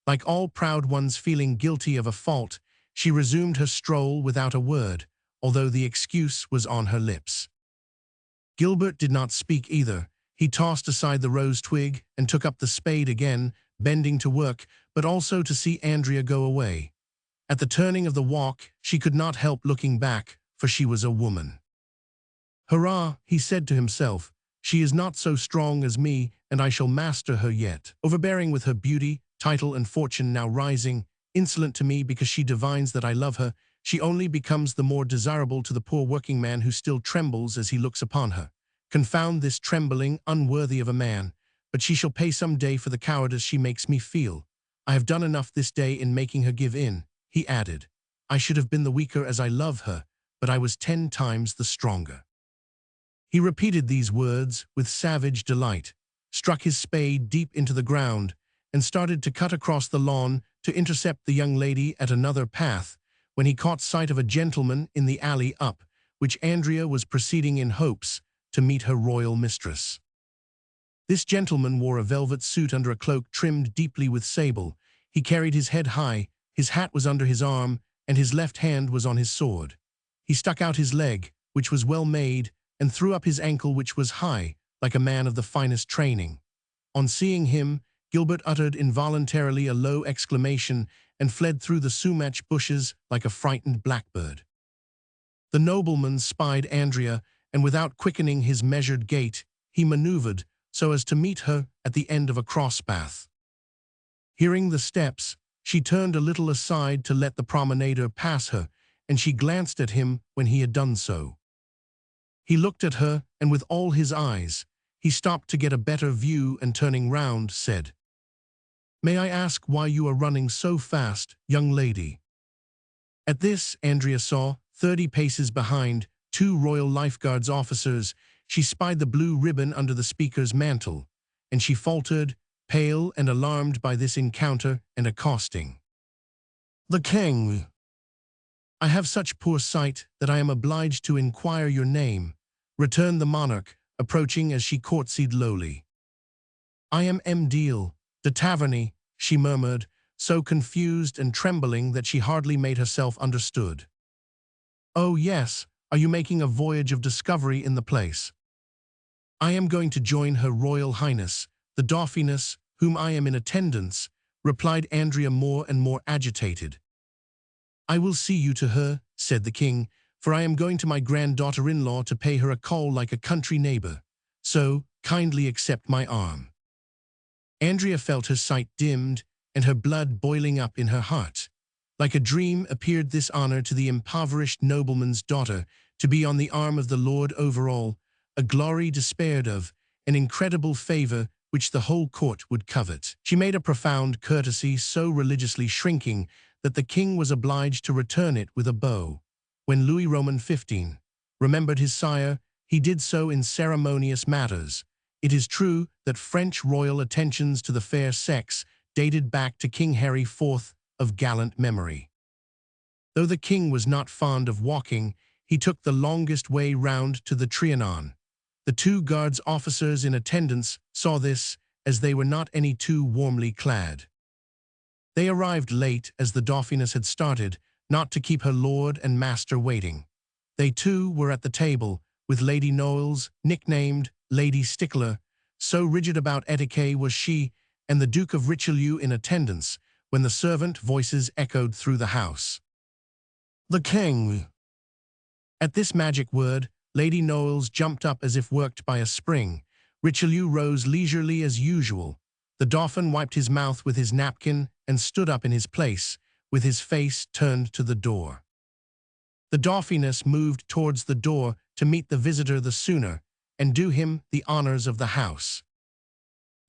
Like all proud ones feeling guilty of a fault, she resumed her stroll without a word, although the excuse was on her lips. Gilbert did not speak either. He tossed aside the rose twig and took up the spade again, bending to work, but also to see Andrea go away. At the turning of the walk, she could not help looking back, for she was a woman. "Hurrah," he said to himself, "she is not so strong as me, and I shall master her yet." Overbearing with her beauty, title and fortune now rising, insolent to me because she divines that I love her, she only becomes the more desirable to the poor working man who still trembles as he looks upon her. Confound this trembling, unworthy of a man, but she shall pay some day for the cowardice she makes me feel. I have done enough this day in making her give in," he added. "I should have been the weaker as I love her, but I was 10 times the stronger." He repeated these words with savage delight, struck his spade deep into the ground, and started to cut across the lawn to intercept the young lady at another path, when he caught sight of a gentleman in the alley up, which Andrea was proceeding in hopes to meet her royal mistress. This gentleman wore a velvet suit under a cloak trimmed deeply with sable. He carried his head high, his hat was under his arm, and his left hand was on his sword. He stuck out his leg, which was well made, and threw up his ankle, which was high, like a man of the finest training. On seeing him, Gilbert uttered involuntarily a low exclamation and fled through the sumac bushes like a frightened blackbird. The nobleman spied Andrea, and without quickening his measured gait, he maneuvered so as to meet her at the end of a cross path. Hearing the steps, she turned a little aside to let the promenader pass her, and she glanced at him when he had done so. He looked at her, and with all his eyes, he stopped to get a better view and turning round, said, "May I ask why you are running so fast, young lady?" At this, Andrea saw, 30 paces behind, 2 Royal Lifeguards officers. She spied the blue ribbon under the speaker's mantle, and she faltered, pale and alarmed by this encounter and accosting. "The king. I have such poor sight that I am obliged to inquire your name," returned the monarch, approaching as she courtesied lowly. "I am Deal, de Taverny," she murmured, so confused and trembling that she hardly made herself understood. "Oh yes, are you making a voyage of discovery in the place?" "I am going to join Her Royal Highness, the Dauphiness, whom I am in attendance," replied Andrea more and more agitated. "I will see you to her," said the king, "for I am going to my granddaughter-in-law to pay her a call like a country neighbor. So, kindly accept my arm." Andrea felt her sight dimmed and her blood boiling up in her heart. Like a dream appeared this honor to the impoverished nobleman's daughter, to be on the arm of the Lord over all, a glory despaired of, an incredible favor which the whole court would covet. She made a profound courtesy, so religiously shrinking that the king was obliged to return it with a bow. When Louis Roman XV remembered his sire, he did so in ceremonious matters. It is true that French royal attentions to the fair sex dated back to King Harry IV of gallant memory. Though the king was not fond of walking, he took the longest way round to the Trianon. The 2 guards officers in attendance saw this, as they were not any too warmly clad. They arrived late, as the Dauphiness had started, not to keep her lord and master waiting. They too were at the table, with Lady Knowles, nicknamed Lady Stickler, so rigid about etiquette was she, and the Duke of Richelieu in attendance, when the servant voices echoed through the house. "The king." At this magic word, Lady Knowles jumped up as if worked by a spring. Richelieu rose leisurely as usual. The Dauphin wiped his mouth with his napkin and stood up in his place, with his face turned to the door. The Dauphiness moved towards the door to meet the visitor the sooner, and do him the honors of the house.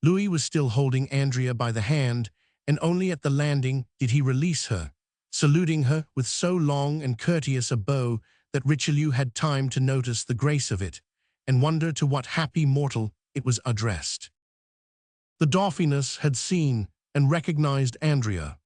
Louis was still holding Andrea by the hand, and only at the landing did he release her, saluting her with so long and courteous a bow that Richelieu had time to notice the grace of it, and wonder to what happy mortal it was addressed. The Dauphiness had seen and recognized Andrea.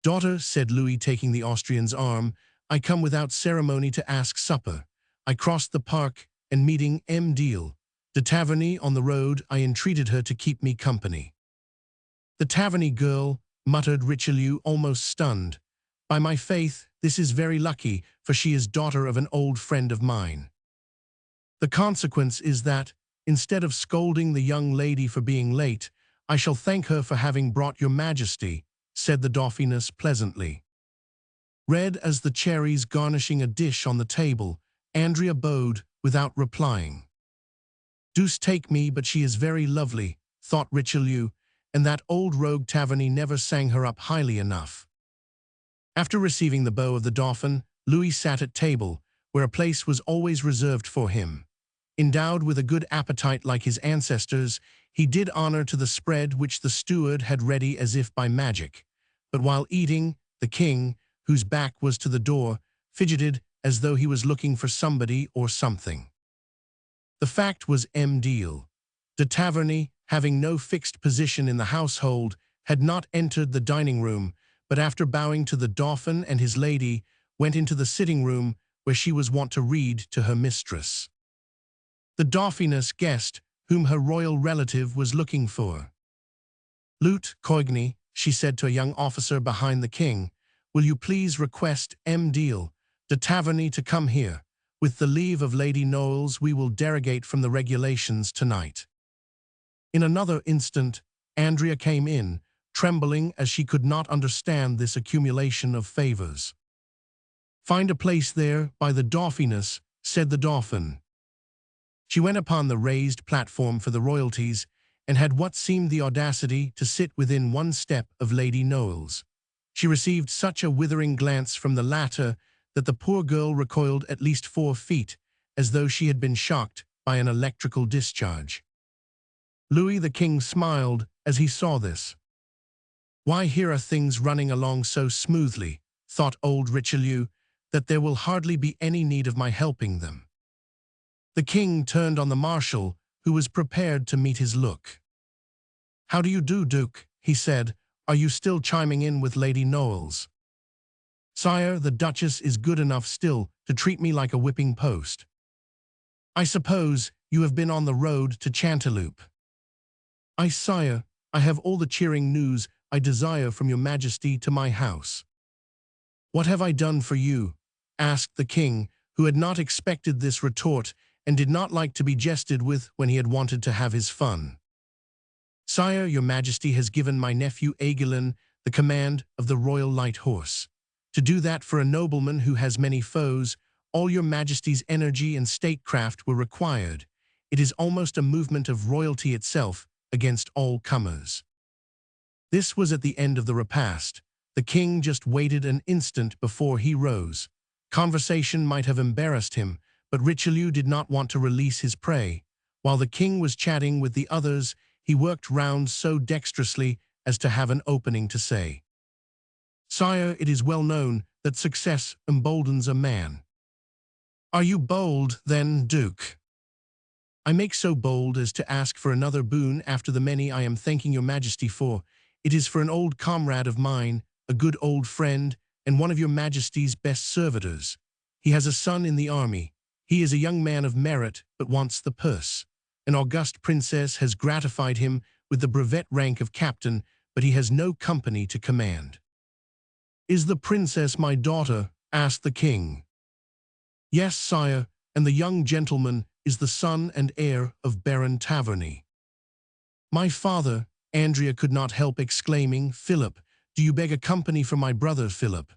"Daughter," said Louis, taking the Austrian's arm, "I come without ceremony to ask supper. I crossed the park, and meeting Deal, de Taverny on the road, I entreated her to keep me company." "The Taverny girl," muttered Richelieu, almost stunned. "By my faith, this is very lucky, for she is daughter of an old friend of mine. The consequence is that, instead of scolding the young lady for being late, I shall thank her for having brought your majesty," said the Dauphiness pleasantly. Red as the cherries garnishing a dish on the table, Andrea bowed without replying. "Deuce take me, but she is very lovely," thought Richelieu, "and that old rogue Taverny never sang her up highly enough." After receiving the bow of the Dauphin, Louis sat at table, where a place was always reserved for him. Endowed with a good appetite like his ancestors, he did honor to the spread which the steward had ready as if by magic. But while eating, the king, whose back was to the door, fidgeted as though he was looking for somebody or something. The fact was Deal, de Taverny, having no fixed position in the household, had not entered the dining room, but after bowing to the Dauphin and his lady, went into the sitting room where she was wont to read to her mistress. The Dauphiness guessed whom her royal relative was looking for. "Lieutenant Coigny," she said to a young officer behind the king, "will you please request Deal, de Taverny to come here? With the leave of Lady Knowles, we will derogate from the regulations tonight." In another instant, Andrea came in, trembling as she could not understand this accumulation of favors. "Find a place there by the Dauphiness," said the Dauphin. She went upon the raised platform for the royalties, and had what seemed the audacity to sit within one step of Lady Noailles. She received such a withering glance from the latter that the poor girl recoiled at least 4 feet, as though she had been shocked by an electrical discharge. Louis the King smiled as he saw this. "Why, here are things running along so smoothly," thought old Richelieu, "that there will hardly be any need of my helping them." The king turned on the marshal, who was prepared to meet his look. "How do you do, Duke?" he said. "Are you still chiming in with Lady Noailles?" "Sire, the Duchess is good enough still to treat me like a whipping post." "I suppose you have been on the road to Chanteloup." "Aye, sire, I have all the cheering news I desire from your Majesty to my house." "What have I done for you?" asked the king, who had not expected this retort and did not like to be jested with when he had wanted to have his fun. "Sire, your Majesty has given my nephew Aiguillon the command of the Royal Light Horse. To do that for a nobleman who has many foes, all your Majesty's energy and statecraft were required. It is almost a movement of royalty itself against all comers." This was at the end of the repast. The king just waited an instant before he rose. Conversation might have embarrassed him, but Richelieu did not want to release his prey. While the king was chatting with the others, he worked round so dexterously as to have an opening to say, "Sire, it is well known that success emboldens a man." "Are you bold, then, Duke?" "I make so bold as to ask for another boon after the many I am thanking your Majesty for. It is for an old comrade of mine, a good old friend, and one of your Majesty's best servitors. He has a son in the army. He is a young man of merit, but wants the purse. An august princess has gratified him with the brevet rank of captain, but he has no company to command." "Is the princess my daughter?" asked the king. "Yes, sire, and the young gentleman is the son and heir of Baron Taverny." "My father," Andrea could not help exclaiming. "Philip, do you beg a company for my brother Philip?"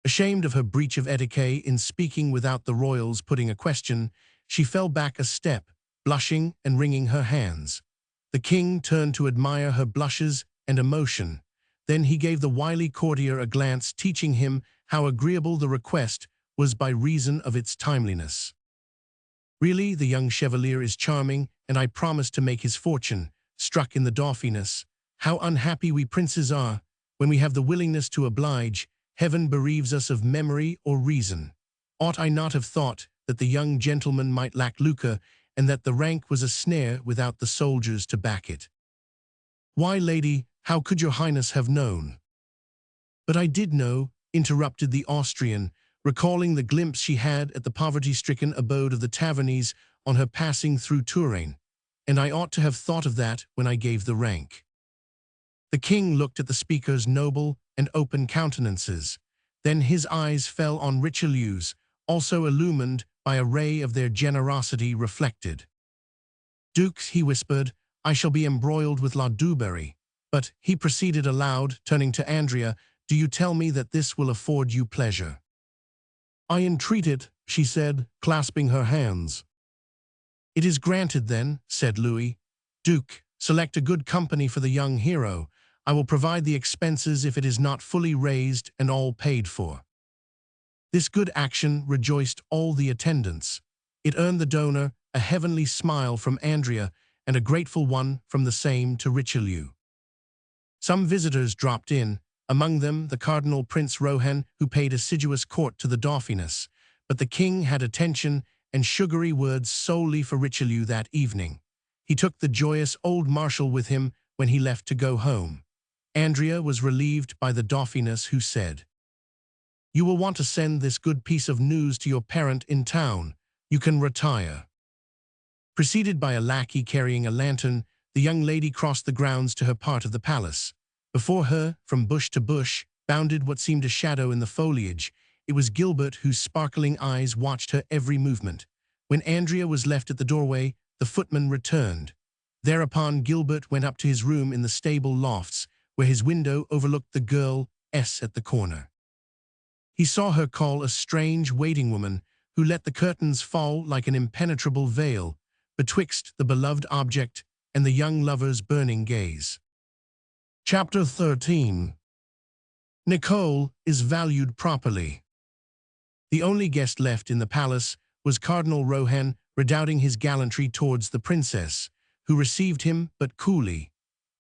Ashamed of her breach of etiquette in speaking without the royals putting a question, she fell back a step, blushing and wringing her hands. The king turned to admire her blushes and emotion. Then he gave the wily courtier a glance teaching him how agreeable the request was by reason of its timeliness. "Really, the young chevalier is charming, and I promise to make his fortune," struck in the Dauphiness. "How unhappy we princes are, when we have the willingness to oblige. Heaven bereaves us of memory or reason. Ought I not have thought that the young gentleman might lack lucre, and that the rank was a snare without the soldiers to back it?" "Why, lady, how could your highness have known?" "But I did know," interrupted the Austrian, recalling the glimpse she had at the poverty-stricken abode of the Tavernys on her passing through Touraine, "and I ought to have thought of that when I gave the rank." The king looked at the speaker's noble and open countenances. Then his eyes fell on Richelieu's, also illumined by a ray of their generosity reflected. "Dukes," he whispered, "I shall be embroiled with La Dubarry. But," he proceeded aloud, turning to Andrea, "do you tell me that this will afford you pleasure?" "I entreat it," she said, clasping her hands. "It is granted then," said Louis. "Duke, select a good company for the young hero. I will provide the expenses if it is not fully raised and all paid for." This good action rejoiced all the attendants. It earned the donor a heavenly smile from Andrea and a grateful one from the same to Richelieu. Some visitors dropped in, among them the Cardinal Prince Rohan, who paid assiduous court to the Dauphiness, but the king had attention and sugary words solely for Richelieu that evening. He took the joyous old marshal with him when he left to go home. Andrea was relieved by the Dauphiness, who said, "You will want to send this good piece of news to your parent in town. You can retire." Preceded by a lackey carrying a lantern, the young lady crossed the grounds to her part of the palace. Before her, from bush to bush, bounded what seemed a shadow in the foliage. It was Gilbert whose sparkling eyes watched her every movement. When Andrea was left at the doorway, the footman returned. Thereupon Gilbert went up to his room in the stable lofts, where his window overlooked the girl S at the corner. He saw her call a strange waiting woman, who let the curtains fall like an impenetrable veil betwixt the beloved object and the young lover's burning gaze. Chapter 13. Nicole is valued properly. The only guest left in the palace was Cardinal Rohan, redoubting his gallantry towards the princess, who received him but coolly.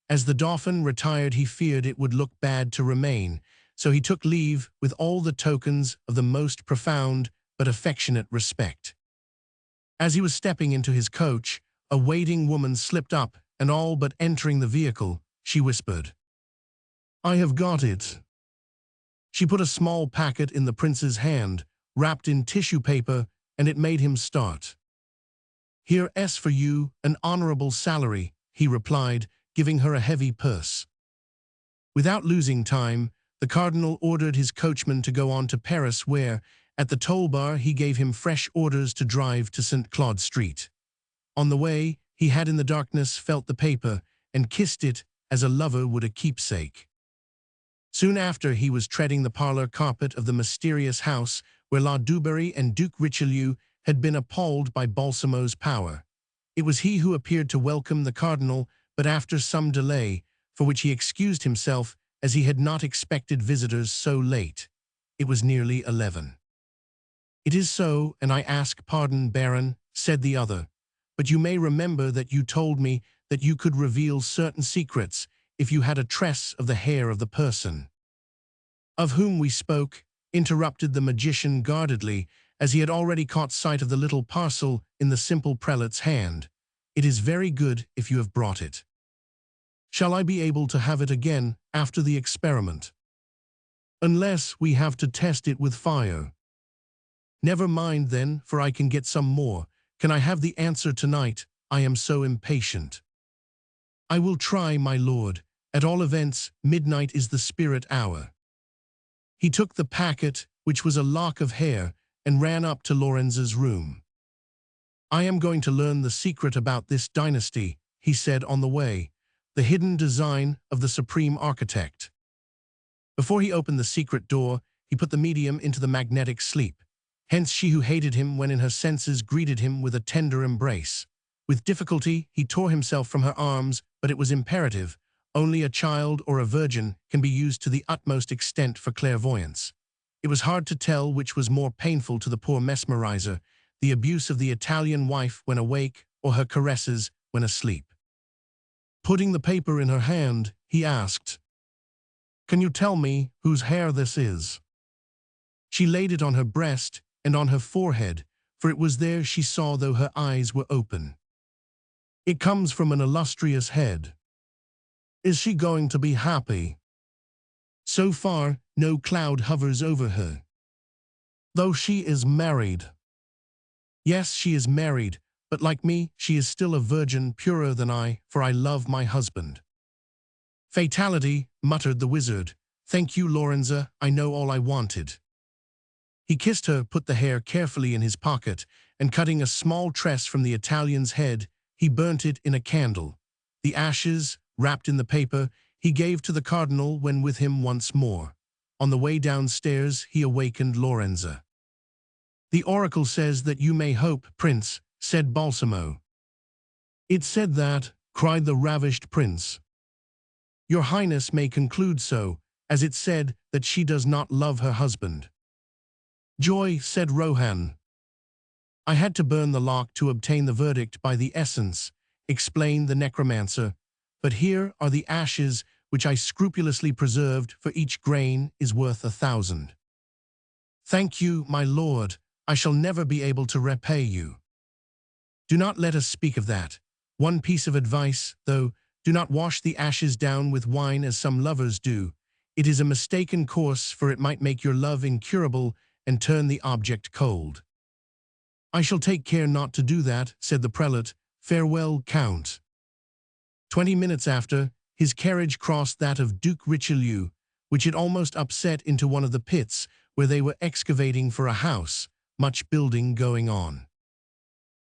As the Dauphin retired, he feared it would look bad to remain, so he took leave with all the tokens of the most profound but affectionate respect. As he was stepping into his coach, a waiting woman slipped up, and all but entering the vehicle, she whispered, "I have got it." She put a small packet in the prince's hand, wrapped in tissue paper, and it made him start. "Here's for you an honorable salary," he replied, giving her a heavy purse. Without losing time, the cardinal ordered his coachman to go on to Paris where, at the toll bar, he gave him fresh orders to drive to St. Claude Street. On the way, he had in the darkness felt the paper and kissed it as a lover would a keepsake. Soon after, he was treading the parlor carpet of the mysterious house where La Dubarry and Duke Richelieu had been appalled by Balsamo's power. It was he who appeared to welcome the cardinal, but after some delay, for which he excused himself, as he had not expected visitors so late. It was nearly 11. "It is so, and I ask pardon, Baron," said the other, "but you may remember that you told me that you could reveal certain secrets if you had a tress of the hair of the person." "Of whom we spoke," interrupted the magician guardedly, as he had already caught sight of the little parcel in the simple prelate's hand. "It is very good if you have brought it." "Shall I be able to have it again after the experiment?" "Unless we have to test it with fire." "Never mind then, for I can get some more. Can I have the answer tonight? I am so impatient." "I will try, my lord. At all events, midnight is the spirit hour." He took the packet, which was a lock of hair, and ran up to Lorenza's room. "I am going to learn the secret about this dynasty," he said on the way, "the hidden design of the supreme architect." Before he opened the secret door, he put the medium into the magnetic sleep. Hence she who hated him when in her senses greeted him with a tender embrace. With difficulty, he tore himself from her arms, but it was imperative. Only a child or a virgin can be used to the utmost extent for clairvoyance. It was hard to tell which was more painful to the poor mesmerizer, the abuse of the Italian wife when awake or her caresses when asleep. Putting the paper in her hand, he asked, "Can you tell me whose hair this is?" She laid it on her breast and on her forehead, for it was there she saw though her eyes were open. "It comes from an illustrious head." "Is she going to be happy?" "So far, no cloud hovers over her." "Though she is married?" "Yes, she is married, but like me, she is still a virgin, purer than I, for I love my husband." "Fatality," muttered the wizard. "Thank you, Lorenza, I know all I wanted." He kissed her, put the hair carefully in his pocket, and cutting a small tress from the Italian's head, he burnt it in a candle. The ashes, wrapped in the paper, he gave to the cardinal when with him once more. On the way downstairs, he awakened Lorenza. "The oracle says that you may hope, prince," said Balsamo. "It said that," cried the ravished prince. "Your highness may conclude so, as it said that she does not love her husband." "Joy," said Rohan. "I had to burn the lock to obtain the verdict by the essence," explained the necromancer, "but here are the ashes which I scrupulously preserved, for each grain is worth 1,000. "Thank you, my lord. I shall never be able to repay you." "Do not let us speak of that. One piece of advice, though, do not wash the ashes down with wine as some lovers do. It is a mistaken course, for it might make your love incurable and turn the object cold." "I shall take care not to do that," said the prelate. "Farewell, Count." 20 minutes after, his carriage crossed that of Duke Richelieu, which it almost upset into one of the pits where they were excavating for a house, much building going on.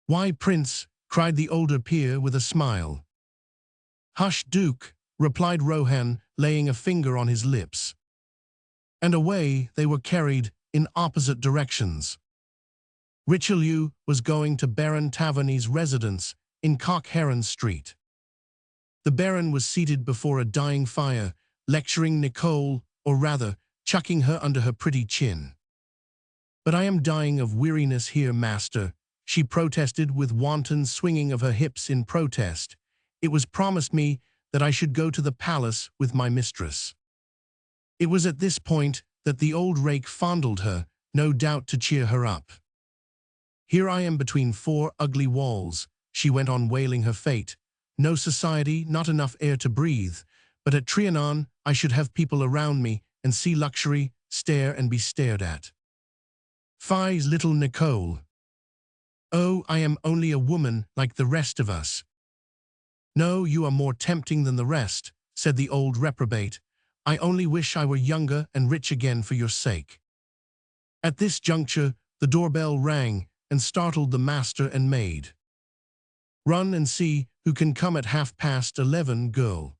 "Why, Prince?" cried the older peer with a smile. "Hush, Duke," replied Rohan, laying a finger on his lips. And away they were carried in opposite directions. Richelieu was going to Baron Tavernier's residence in Cock Heron Street. The Baron was seated before a dying fire, lecturing Nicole, or rather, chucking her under her pretty chin. "But I am dying of weariness here, master," she protested with wanton swinging of her hips in protest. "It was promised me that I should go to the palace with my mistress." It was at this point that the old rake fondled her, no doubt to cheer her up. "Here I am between four ugly walls," she went on wailing her fate. "No society, not enough air to breathe. But at Trianon I should have people around me and see luxury, stare and be stared at." "Fie, little Nicole." "Oh, I am only a woman like the rest of us." "No, you are more tempting than the rest," said the old reprobate. "I only wish I were younger and rich again for your sake." At this juncture, the doorbell rang and startled the master and maid. "Run and see who can come at 11:30, girl."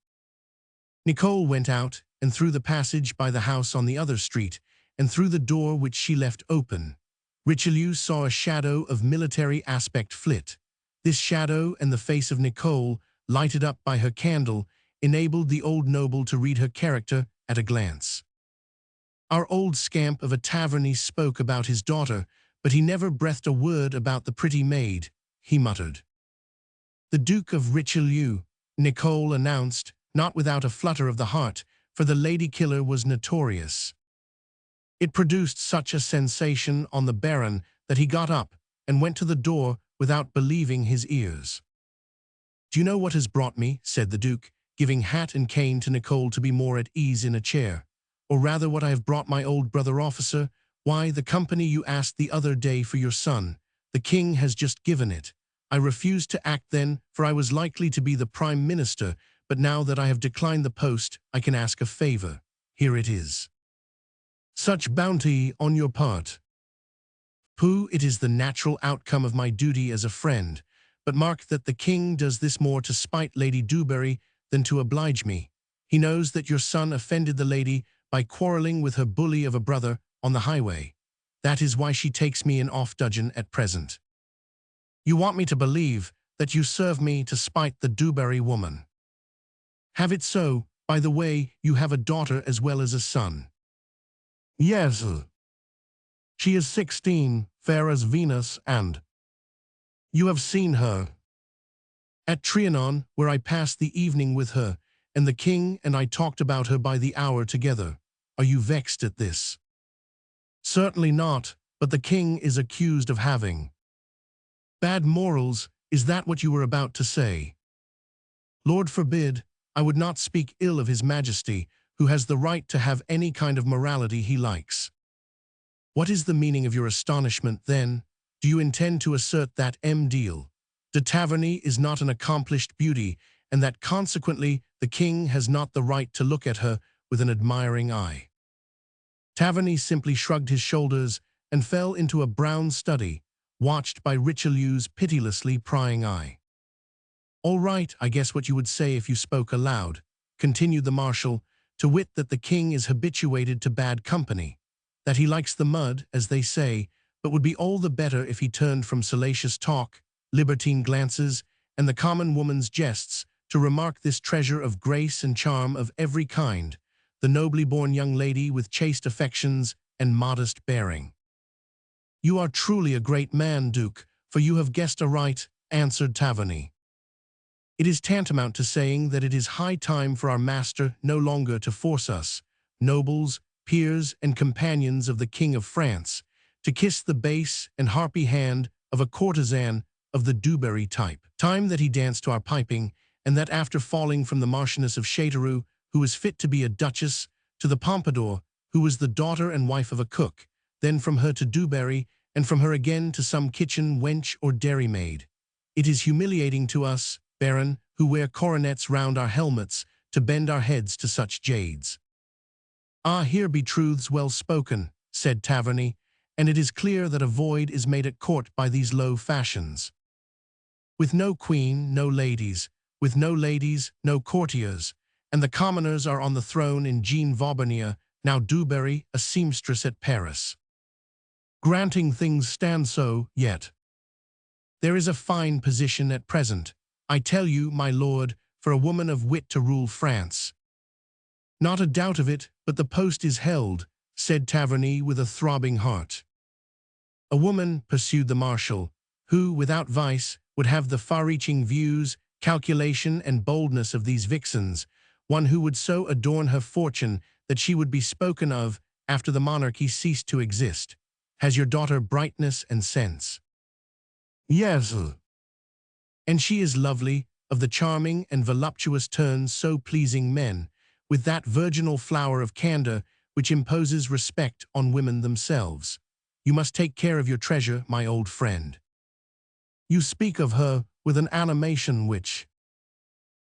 Nicole went out and through the passage by the house on the other street, and through the door which she left open. Richelieu saw a shadow of military aspect flit. This shadow and the face of Nicole, lighted up by her candle, enabled the old noble to read her character at a glance. Our old scamp of a taverny spoke about his daughter, but he never breathed a word about the pretty maid, he muttered. "The Duke of Richelieu," Nicole announced, not without a flutter of the heart, for the lady killer was notorious. It produced such a sensation on the Baron that he got up and went to the door without believing his ears. "Do you know what has brought me?" said the Duke, giving hat and cane to Nicole to be more at ease in a chair. "Or rather what I have brought my old brother officer? Why, the company you asked the other day for your son. The king has just given it. I refused to act then, for I was likely to be the Prime Minister, but now that I have declined the post, I can ask a favor. Here it is." "Such bounty on your part." "Pooh, it is the natural outcome of my duty as a friend. But mark that the king does this more to spite Lady Dubarry than to oblige me. He knows that your son offended the lady by quarrelling with her bully of a brother on the highway. That is why she takes me in off dudgeon at present." "You want me to believe that you serve me to spite the Dubarry woman." "Have it so. By the way, you have a daughter as well as a son." "Yes. She is 16, fair as Venus, and—" "You have seen her?" "At Trianon, where I passed the evening with her, and the king and I talked about her by the hour together. Are you vexed at this?" "Certainly not, but the king is accused of having—" "Bad morals, is that what you were about to say?" "Lord forbid, I would not speak ill of his majesty, who has the right to have any kind of morality he likes." "What is the meaning of your astonishment, then? Do you intend to assert that de Taverny is not an accomplished beauty, and that consequently the king has not the right to look at her with an admiring eye?" Taverny simply shrugged his shoulders and fell into a brown study, watched by Richelieu's pitilessly prying eye. "All right, I guess what you would say if you spoke aloud," continued the Marshal, "to wit that the king is habituated to bad company, that he likes the mud, as they say, but would be all the better if he turned from salacious talk, libertine glances, and the common woman's jests, to remark this treasure of grace and charm of every kind, the nobly born young lady with chaste affections and modest bearing." "You are truly a great man, Duke, for you have guessed aright," answered Taverny. "It is tantamount to saying that it is high time for our master no longer to force us, nobles, peers, and companions of the King of France, to kiss the base and harpy hand of a courtesan of the Dubarry type. Time that he danced to our piping, and that after falling from the Marchioness of Châteauroux, who was fit to be a duchess, to the Pompadour, who was the daughter and wife of a cook, then from her to Dubarry, and from her again to some kitchen wench or dairymaid. It is humiliating to us, Baron, who wear coronets round our helmets, to bend our heads to such jades." "Ah, here be truths well spoken," said Taverny, "and it is clear that a void is made at court by these low fashions. With no queen, no ladies; with no ladies, no courtiers, and the commoners are on the throne in Jean Vaubernier, now Dubarry, a seamstress at Paris. Granting things stand so, yet there is a fine position at present, I tell you, my lord, for a woman of wit to rule France. Not a doubt of it, but the post is held, said Taverny with a throbbing heart. A woman, pursued the Marshal, who, without vice, would have the far-reaching views, calculation, and boldness of these vixens, one who would so adorn her fortune that she would be spoken of after the monarchy ceased to exist. Has your daughter brightness and sense? Yes. And she is lovely, of the charming and voluptuous turns so pleasing men, with that virginal flower of candor which imposes respect on women themselves. You must take care of your treasure, my old friend. You speak of her with an animation which...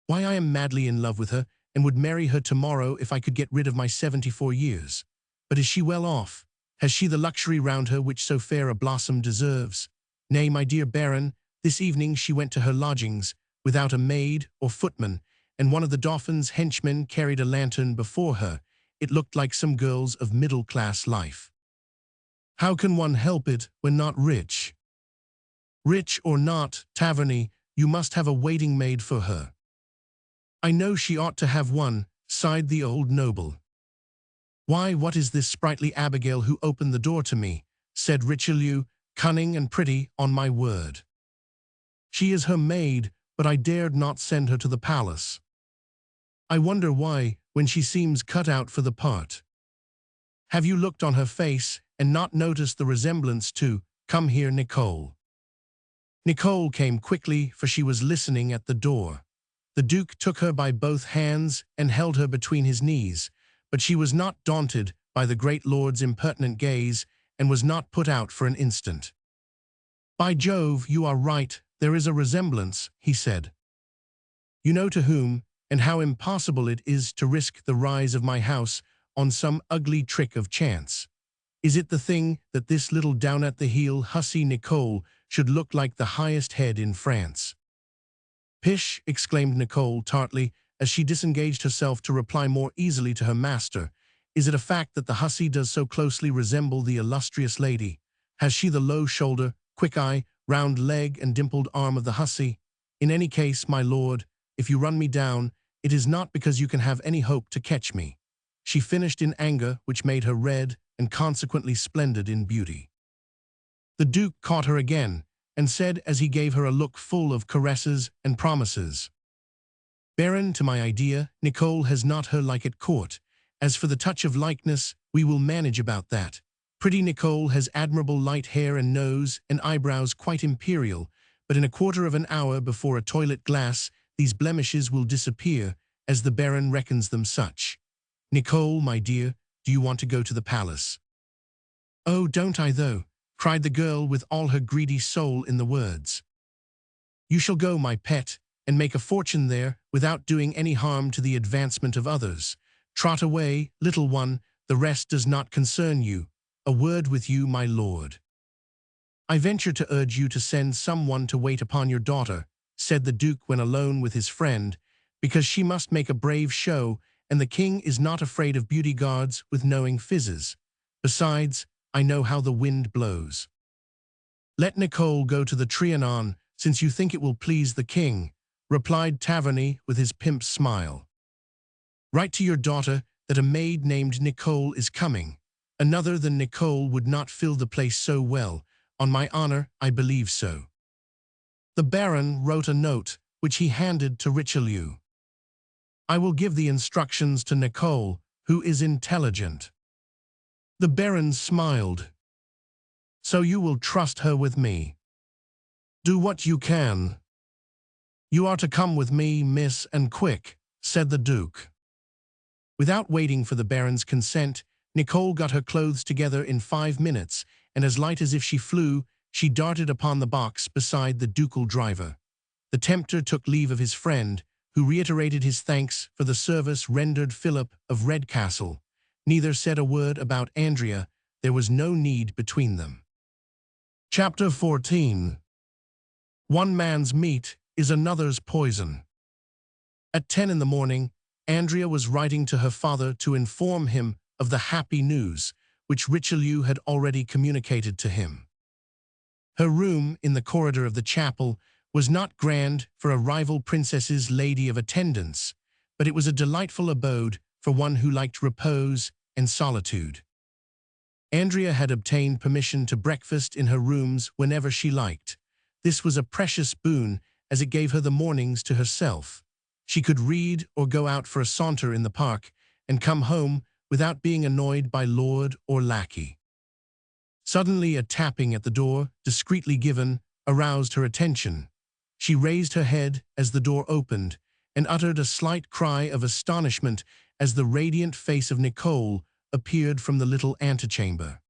Why, I am madly in love with her, and would marry her tomorrow if I could get rid of my 74 years. But is she well off? Has she the luxury round her which so fair a blossom deserves? Nay, my dear Baron, this evening she went to her lodgings, without a maid or footman, and one of the Dauphin's henchmen carried a lantern before her. It looked like some girls of middle-class life. How can one help it when not rich? Rich or not, Taverny, you must have a waiting maid for her. I know she ought to have one, sighed the old noble. Why, what is this sprightly Abigail who opened the door to me? Said Richelieu, cunning and pretty, on my word. She is her maid, but I dared not send her to the palace. I wonder why, when she seems cut out for the part. Have you looked on her face, and not noticed the resemblance to, come here, Nicole? Nicole came quickly, for she was listening at the door. The Duke took her by both hands and held her between his knees, but she was not daunted by the great lord's impertinent gaze, and was not put out for an instant. By Jove, you are right, there is a resemblance, he said. You know to whom, and how impossible it is to risk the rise of my house on some ugly trick of chance. Is it the thing that this little down-at-the-heel hussy Nicole should look like the highest head in France? Pish, exclaimed Nicole tartly, as she disengaged herself to reply more easily to her master. Is it a fact that the hussy does so closely resemble the illustrious lady? Has she the low shoulder, quick eye, round leg, and dimpled arm of the hussy? In any case, my lord, if you run me down, it is not because you can have any hope to catch me. She finished in anger, which made her red and consequently splendid in beauty. The Duke caught her again, and said as he gave her a look full of caresses and promises. Baron, to my idea, Nicole has not her like at court. As for the touch of likeness, we will manage about that. Pretty Nicole has admirable light hair and nose and eyebrows quite imperial, but in a quarter of an hour before a toilet glass, these blemishes will disappear, as the Baron reckons them such. Nicole, my dear, do you want to go to the palace? Oh, don't I though, cried the girl with all her greedy soul in the words. You shall go, my pet, and make a fortune there without doing any harm to the advancement of others. Trot away, little one, the rest does not concern you. A word with you, my lord. I venture to urge you to send someone to wait upon your daughter, said the Duke when alone with his friend, because she must make a brave show, and the king is not afraid of beauty guards with knowing phizzes. Besides, I know how the wind blows. Let Nicole go to the Trianon, since you think it will please the king, replied Taverny with his pimp smile. Write to your daughter that a maid named Nicole is coming. Another than Nicole would not fill the place so well. On my honor, I believe so. The Baron wrote a note, which he handed to Richelieu. I will give the instructions to Nicole, who is intelligent. The Baron smiled. So you will trust her with me. Do what you can. You are to come with me, miss, and quick, said the Duke. Without waiting for the Baron's consent, Nicole got her clothes together in 5 minutes, and as light as if she flew, she darted upon the box beside the ducal driver. The tempter took leave of his friend, who reiterated his thanks for the service rendered Philip of Redcastle. Neither said a word about Andrea. There was no need between them. Chapter 14. One man's meat is another's poison. At 10 in the morning, Andrea was writing to her father to inform him of the happy news, which Richelieu had already communicated to him. Her room in the corridor of the chapel was not grand for a rival princess's lady of attendance, but it was a delightful abode for one who liked repose and solitude. Andrea had obtained permission to breakfast in her rooms whenever she liked. This was a precious boon, as it gave her the mornings to herself. She could read or go out for a saunter in the park and come home without being annoyed by lord or lackey. Suddenly a tapping at the door, discreetly given, aroused her attention. She raised her head as the door opened and uttered a slight cry of astonishment as the radiant face of Nicole appeared from the little antechamber.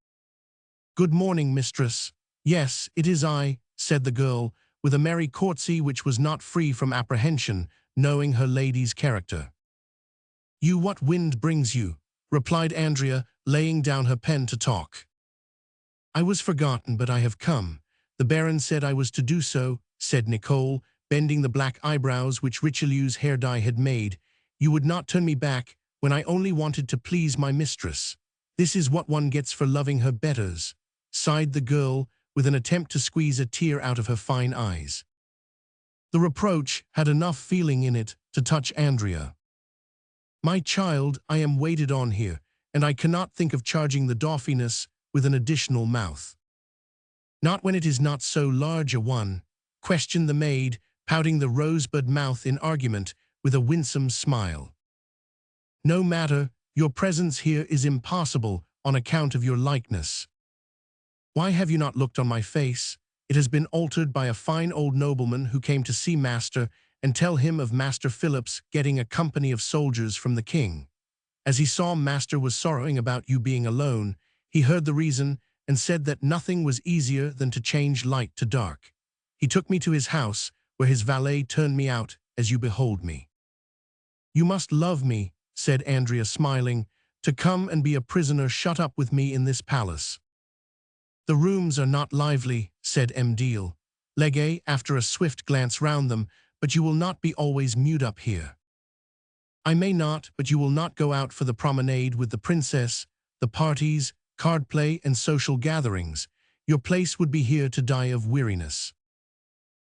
"Good morning, mistress." "Yes, it is I," said the girl, with a merry courtesy which was not free from apprehension, knowing her lady's character. "You, what wind brings you?" replied Andrea, laying down her pen to talk. "I was forgotten, but I have come. The Baron said I was to do so," said Nicole, bending the black eyebrows which Richelieu's hair dye had made. "You would not turn me back when I only wanted to please my mistress. This is what one gets for loving her betters," sighed the girl, with an attempt to squeeze a tear out of her fine eyes. The reproach had enough feeling in it to touch Andrea. "My child, I am waited on here, and I cannot think of charging the Dauphiness with an additional mouth." "Not when it is not so large a one," questioned the maid, pouting the rosebud mouth in argument with a winsome smile. "No matter, your presence here is impossible on account of your likeness. Why have you not looked on my face? It has been altered by a fine old nobleman who came to see Master and tell him of Master Philip's getting a company of soldiers from the king. As he saw Master was sorrowing about you being alone, he heard the reason and said that nothing was easier than to change light to dark. He took me to his house, where his valet turned me out as you behold me." "You must love me," said Andrea smiling, "to come and be a prisoner shut up with me in this palace." "The rooms are not lively," said M'Deal Legge after a swift glance round them, "but you will not be always mewed up here." "I may not, but you will not go out for the promenade with the princess, the parties, card play, and social gatherings. Your place would be here to die of weariness."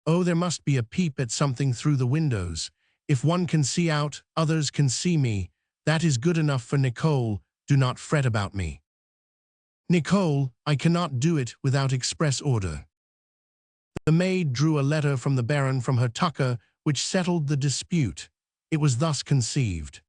"Oh, there must be a peep at something through the windows. If one can see out, others can see me. That is good enough for Nicole. Do not fret about me." "Nicole, I cannot do it without express order." The maid drew a letter from the Baron from her tucker, which settled the dispute. It was thus conceived.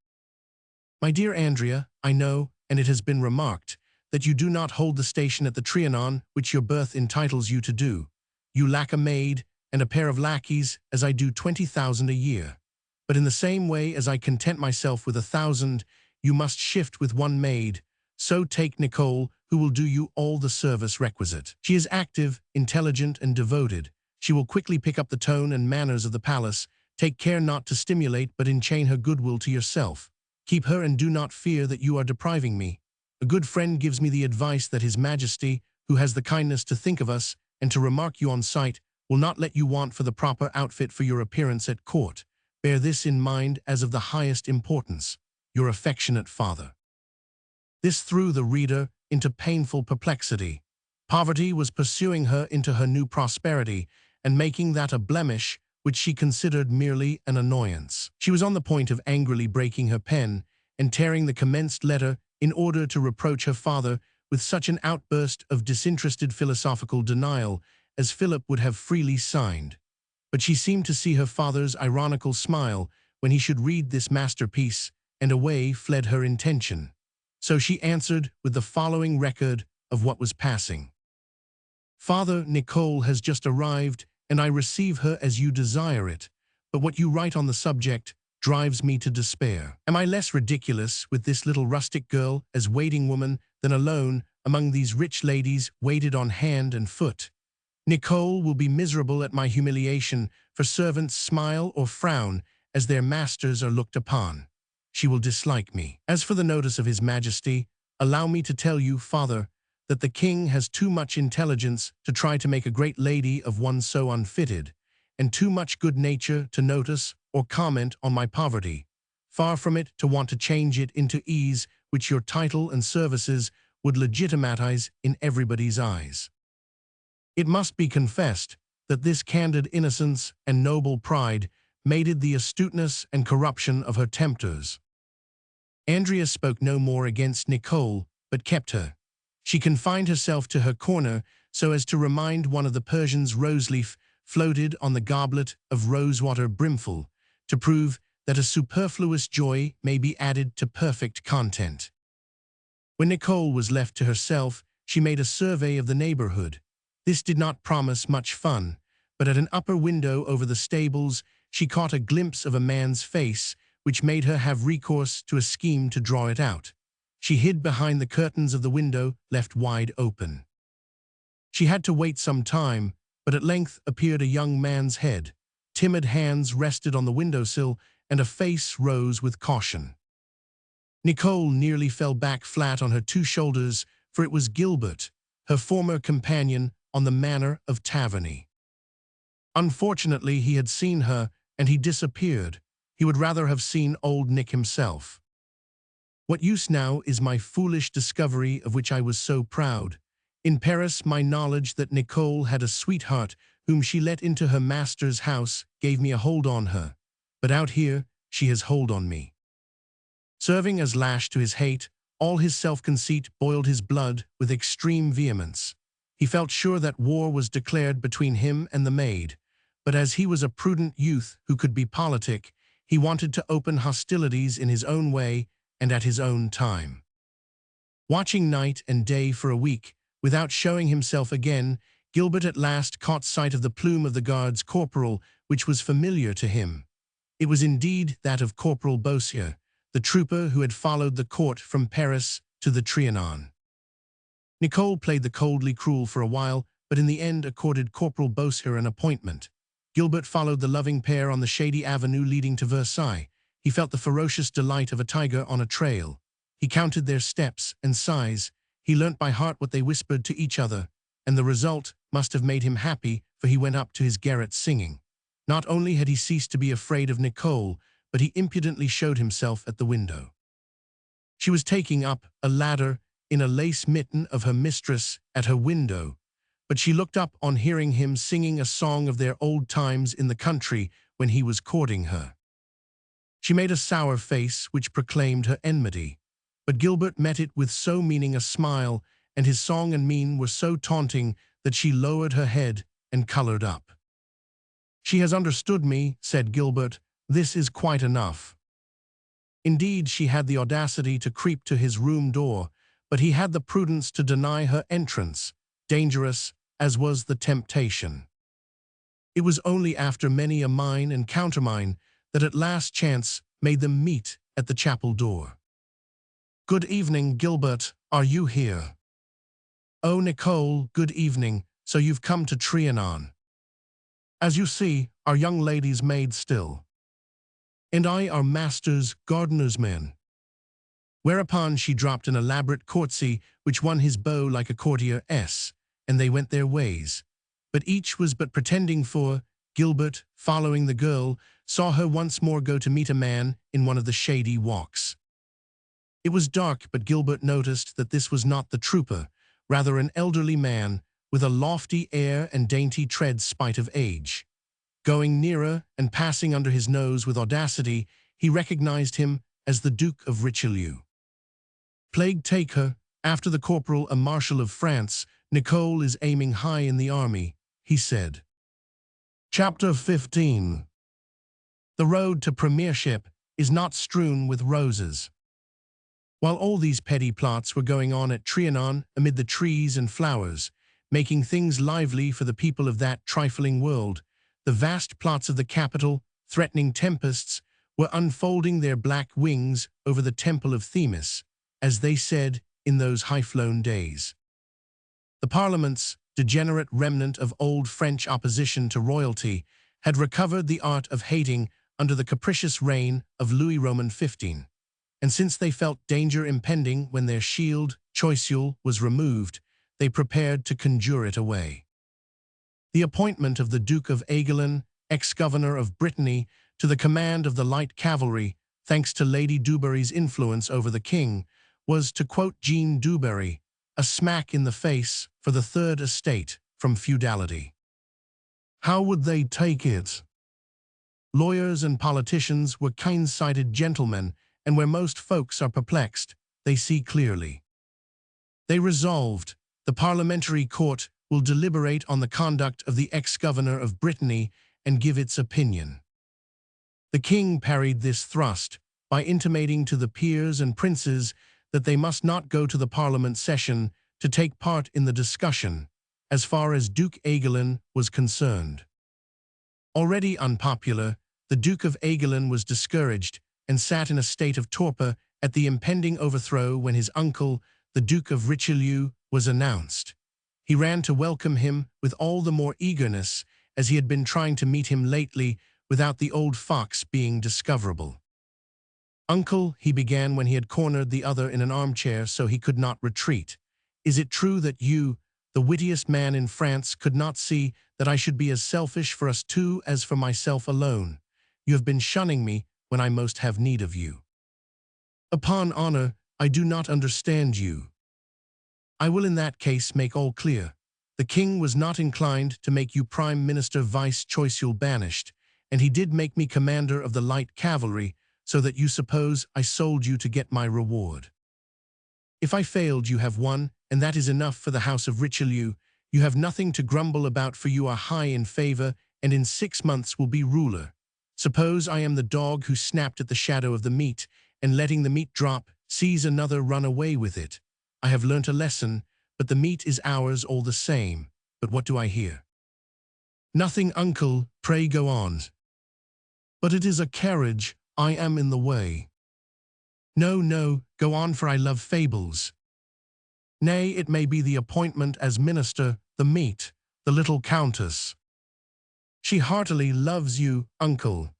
"My dear Andrea, I know, and it has been remarked, that you do not hold the station at the Trianon which your birth entitles you to do. You lack a maid and a pair of lackeys, as I do 20,000 a year. But in the same way as I content myself with 1,000, you must shift with one maid. So take Nicole, who will do you all the service requisite. She is active, intelligent, and devoted. She will quickly pick up the tone and manners of the palace. Take care not to stimulate but enchain her goodwill to yourself. Keep her and do not fear that you are depriving me. A good friend gives me the advice that His Majesty, who has the kindness to think of us and to remark you on sight, will not let you want for the proper outfit for your appearance at court. Bear this in mind as of the highest importance. Your affectionate father." This threw the reader into painful perplexity. Poverty was pursuing her into her new prosperity and making that a blemish which she considered merely an annoyance. She was on the point of angrily breaking her pen and tearing the commenced letter in order to reproach her father with such an outburst of disinterested philosophical denial as Philip would have freely signed. But she seemed to see her father's ironical smile when he should read this masterpiece, and away fled her intention. So she answered with the following record of what was passing. "Father, Nicole has just arrived, and I receive her as you desire it, but what you write on the subject drives me to despair. Am I less ridiculous with this little rustic girl as waiting woman than alone among these rich ladies waited on hand and foot? Nicole will be miserable at my humiliation, for servants smile or frown as their masters are looked upon. She will dislike me. As for the notice of His Majesty, allow me to tell you, father, that the king has too much intelligence to try to make a great lady of one so unfitted, and too much good nature to notice or comment on my poverty. Far from it to want to change it into ease which your title and services would legitimatize in everybody's eyes. It must be confessed that this candid innocence and noble pride mated the astuteness and corruption of her tempters. Andrea spoke no more against Nicole, but kept her. She confined herself to her corner so as to remind one of the Persian's roseleaf floated on the goblet of rosewater brimful, to prove that a superfluous joy may be added to perfect content. When Nicole was left to herself, she made a survey of the neighborhood. This did not promise much fun, but at an upper window over the stables, she caught a glimpse of a man's face, which made her have recourse to a scheme to draw it out. She hid behind the curtains of the window, left wide open. She had to wait some time, but at length appeared a young man's head. Timid hands rested on the windowsill, and a face rose with caution. Nicole nearly fell back flat on her two shoulders, for it was Gilbert, her former companion on the manor of Taverny. Unfortunately, he had seen her, and he disappeared. He would rather have seen old Nick himself. What use now is my foolish discovery of which I was so proud? In Paris, my knowledge that Nicole had a sweetheart whom she let into her master's house gave me a hold on her. But out here, she has hold on me. Serving as lash to his hate, all his self-conceit boiled his blood with extreme vehemence. He felt sure that war was declared between him and the maid, but as he was a prudent youth who could be politic, he wanted to open hostilities in his own way and at his own time. Watching night and day for a week, without showing himself again, Gilbert at last caught sight of the plume of the guard's corporal, which was familiar to him. It was indeed that of Corporal Beausier, the trooper who had followed the court from Paris to the Trianon. Nicole played the coldly cruel for a while, but in the end accorded Corporal Beausier an appointment. Gilbert followed the loving pair on the shady avenue leading to Versailles. He felt the ferocious delight of a tiger on a trail. He counted their steps and sighs. He learnt by heart what they whispered to each other, and the result must have made him happy, for he went up to his garret singing. Not only had he ceased to be afraid of Nicole, but he impudently showed himself at the window. She was taking up a ladder in a lace mitten of her mistress at her window, but she looked up on hearing him singing a song of their old times in the country when he was courting her. She made a sour face which proclaimed her enmity, but Gilbert met it with so meaning a smile, and his song and mien were so taunting that she lowered her head and colored up. "She has understood me," said Gilbert. "This is quite enough." Indeed, she had the audacity to creep to his room door, but he had the prudence to deny her entrance, dangerous as was the temptation. It was only after many a mine and countermine that at last chance made them meet at the chapel door. "Good evening, Gilbert. Are you here?" "Oh, Nicole, good evening. So you've come to Trianon." "As you see, our young lady's maid still. And I are master's gardener's man." Whereupon she dropped an elaborate courtesy which won his beau like a courtier's, and they went their ways. But each was but pretending, for Gilbert, following the girl, saw her once more go to meet a man in one of the shady walks. It was dark, but Gilbert noticed that this was not the trooper, rather an elderly man, with a lofty air and dainty tread spite of age. Going nearer and passing under his nose with audacity, he recognized him as the Duke of Richelieu. "Plague take her, after the corporal a marshal of France, Nicole is aiming high in the army," he said. Chapter 15. The road to premiership is not strewn with roses. While all these petty plots were going on at Trianon amid the trees and flowers, making things lively for the people of that trifling world, the vast plots of the capital, threatening tempests, were unfolding their black wings over the temple of Themis, as they said in those high-flown days. The Parliament's degenerate remnant of old French opposition to royalty had recovered the art of hating under the capricious reign of Louis Roman XV, and since they felt danger impending when their shield, Choiseul, was removed, they prepared to conjure it away. The appointment of the Duke of Aiguillon, ex-governor of Brittany, to the command of the light cavalry, thanks to Lady Dubarry's influence over the king, was, to quote Jean Dubarry, a smack in the face for the Third Estate from feudality. How would they take it? Lawyers and politicians were kind-sighted gentlemen, and where most folks are perplexed, they see clearly. They resolved, the parliamentary court will deliberate on the conduct of the ex-governor of Brittany and give its opinion. The king parried this thrust by intimating to the peers and princes that they must not go to the parliament session to take part in the discussion, as far as Duke Aiguillon was concerned. Already unpopular, the Duke of Aiguillon was discouraged and sat in a state of torpor at the impending overthrow when his uncle, the Duke of Richelieu, was announced. He ran to welcome him with all the more eagerness as he had been trying to meet him lately without the old fox being discoverable. "Uncle," he began when he had cornered the other in an armchair so he could not retreat, "is it true that you, the wittiest man in France, could not see that I should be as selfish for us two as for myself alone? You have been shunning me when I most have need of you." "Upon honor, I do not understand you." "I will in that case make all clear. The king was not inclined to make you prime minister vice-choiceul banished, and he did make me commander of the light cavalry, so that you suppose I sold you to get my reward. If I failed, you have won, and that is enough for the house of Richelieu. You have nothing to grumble about, for you are high in favor, and in 6 months will be ruler. Suppose I am the dog who snapped at the shadow of the meat, and letting the meat drop, sees another run away with it. I have learnt a lesson, but the meat is ours all the same. But what do I hear?" "Nothing, uncle, pray go on." "But it is a carriage, I am in the way." "No, no, go on, for I love fables." "Nay, it may be the appointment as minister, the meat, the little countess." "She heartily loves you, uncle."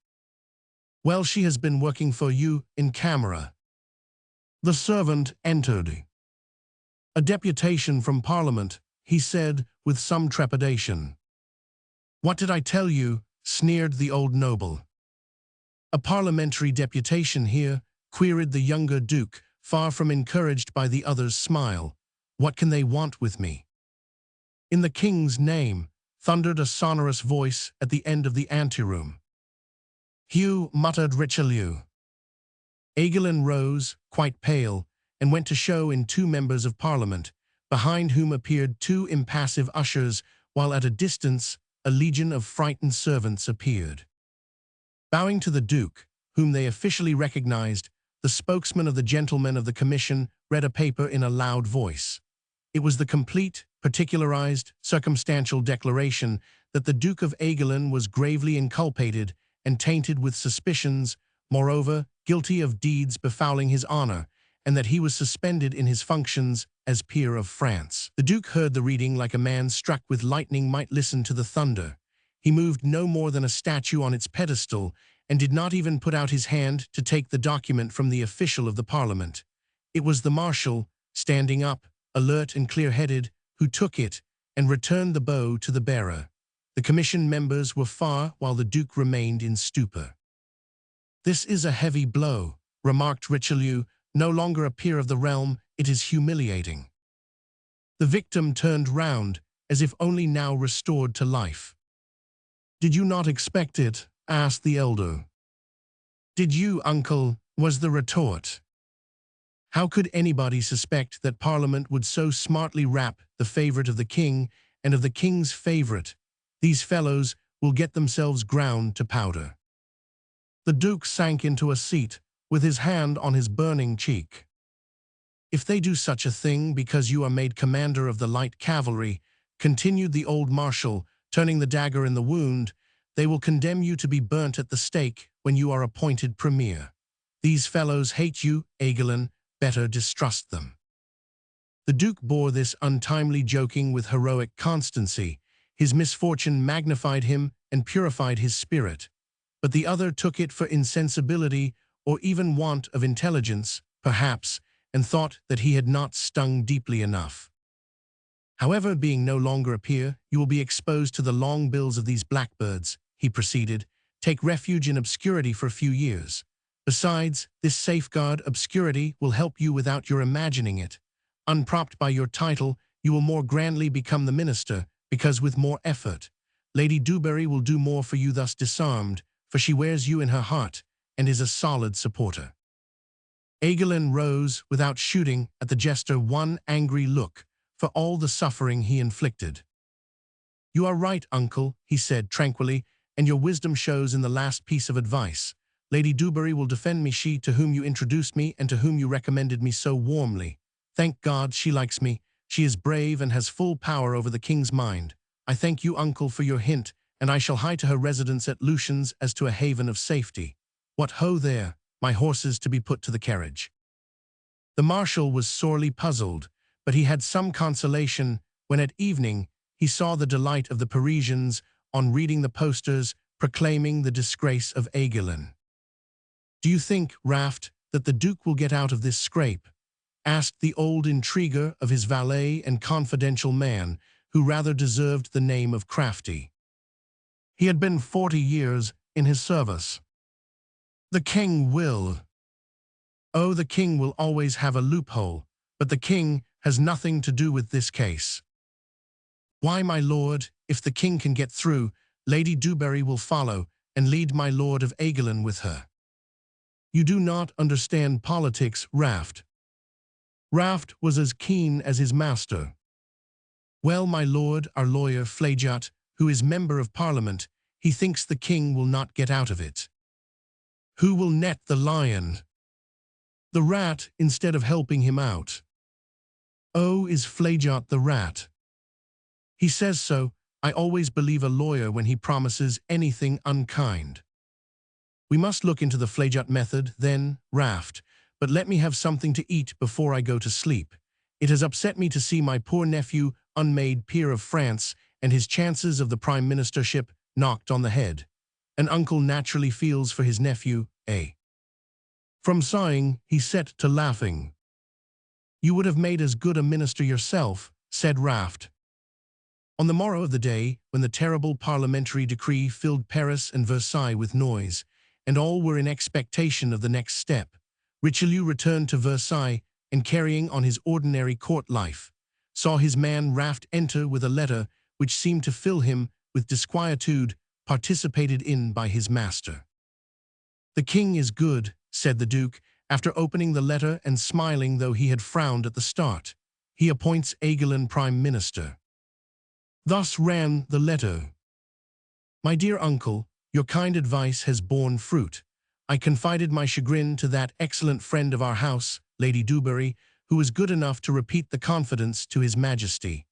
"Well, she has been working for you in camera." The servant entered. "A deputation from Parliament," he said with some trepidation. "What did I tell you?" sneered the old noble. "A parliamentary deputation here?" queried the younger duke, far from encouraged by the other's smile. "What can they want with me?" "In the king's name," thundered a sonorous voice at the end of the anteroom. "Hugh," muttered Richelieu. Aiguillon rose, quite pale, and went to show in 2 members of Parliament, behind whom appeared 2 impassive ushers, while at a distance a legion of frightened servants appeared. Bowing to the Duke, whom they officially recognized, the spokesman of the gentlemen of the commission read a paper in a loud voice. It was the complete, particularized, circumstantial declaration that the Duke of Aiguillon was gravely inculpated and tainted with suspicions, moreover, guilty of deeds befouling his honor, and that he was suspended in his functions as peer of France. The Duke heard the reading like a man struck with lightning might listen to the thunder. He moved no more than a statue on its pedestal, and did not even put out his hand to take the document from the official of the Parliament. It was the Marshal, standing up, alert and clear-headed, who took it and returned the bow to the bearer. The commission members were far, while the Duke remained in stupor. "This is a heavy blow," remarked Richelieu. "No longer a peer of the realm, it is humiliating." The victim turned round, as if only now restored to life. "Did you not expect it?" asked the elder. "Did you, uncle?" was the retort. How could anybody suspect that Parliament would so smartly rap the favorite of the king and of the king's favorite? These fellows will get themselves ground to powder. The Duke sank into a seat, with his hand on his burning cheek. "If they do such a thing because you are made commander of the light cavalry," continued the old marshal, turning the dagger in the wound, "they will condemn you to be burnt at the stake when you are appointed premier. These fellows hate you, Aiguillon, better distrust them." The Duke bore this untimely joking with heroic constancy. His misfortune magnified him and purified his spirit. But the other took it for insensibility or even want of intelligence, perhaps, and thought that he had not stung deeply enough. "However, being no longer a peer, you will be exposed to the long bills of these blackbirds," he proceeded. "Take refuge in obscurity for a few years. Besides, this safeguard obscurity will help you without your imagining it. Unpropped by your title, you will more grandly become the minister, because with more effort. Lady Dubarry will do more for you thus disarmed, for she wears you in her heart and is a solid supporter. Aegelin rose without shooting at the jester one angry look for all the suffering he inflicted. "You are right, uncle," he said tranquilly, "and your wisdom shows in the last piece of advice. Lady Dubarry will defend me, she to whom you introduced me and to whom you recommended me so warmly. Thank God she likes me. She is brave and has full power over the king's mind. I thank you, uncle, for your hint, and I shall hie to her residence at Lucian's as to a haven of safety. What ho there, my horses to be put to the carriage." The marshal was sorely puzzled, but he had some consolation when at evening he saw the delight of the Parisians on reading the posters proclaiming the disgrace of Aegelin. "Do you think, Raft, that the Duke will get out of this scrape?" asked the old intriguer of his valet and confidential man, who rather deserved the name of Crafty. He had been 40 years in his service. "The king will." "Oh, the king will always have a loophole, but the king has nothing to do with this case." "Why, my lord, if the king can get through, Lady Dubarry will follow and lead my lord of Aegelin with her." "You do not understand politics, Raft." Raft was as keen as his master. "Well, my lord, our lawyer Flageot, who is member of Parliament, he thinks the king will not get out of it." "Who will net the lion?" "The rat, instead of helping him out." "Oh, is Flageot the rat?" "He says so. I always believe a lawyer when he promises anything unkind." "We must look into the Flageot method, then, Raft, but let me have something to eat before I go to sleep. It has upset me to see my poor nephew unmade peer of France and his chances of the prime ministership knocked on the head. An uncle naturally feels for his nephew, eh?" From sighing, he set to laughing. "You would have made as good a minister yourself," said Raft. On the morrow of the day, when the terrible parliamentary decree filled Paris and Versailles with noise, and all were in expectation of the next step, Richelieu returned to Versailles and, carrying on his ordinary court life, saw his man Raft enter with a letter which seemed to fill him with disquietude, participated in by his master. "The king is good," said the Duke, after opening the letter and smiling though he had frowned at the start. "He appoints Aegelin prime minister." Thus ran the letter. "My dear uncle, your kind advice has borne fruit. I confided my chagrin to that excellent friend of our house, Lady Dubarry, who was good enough to repeat the confidence to his Majesty.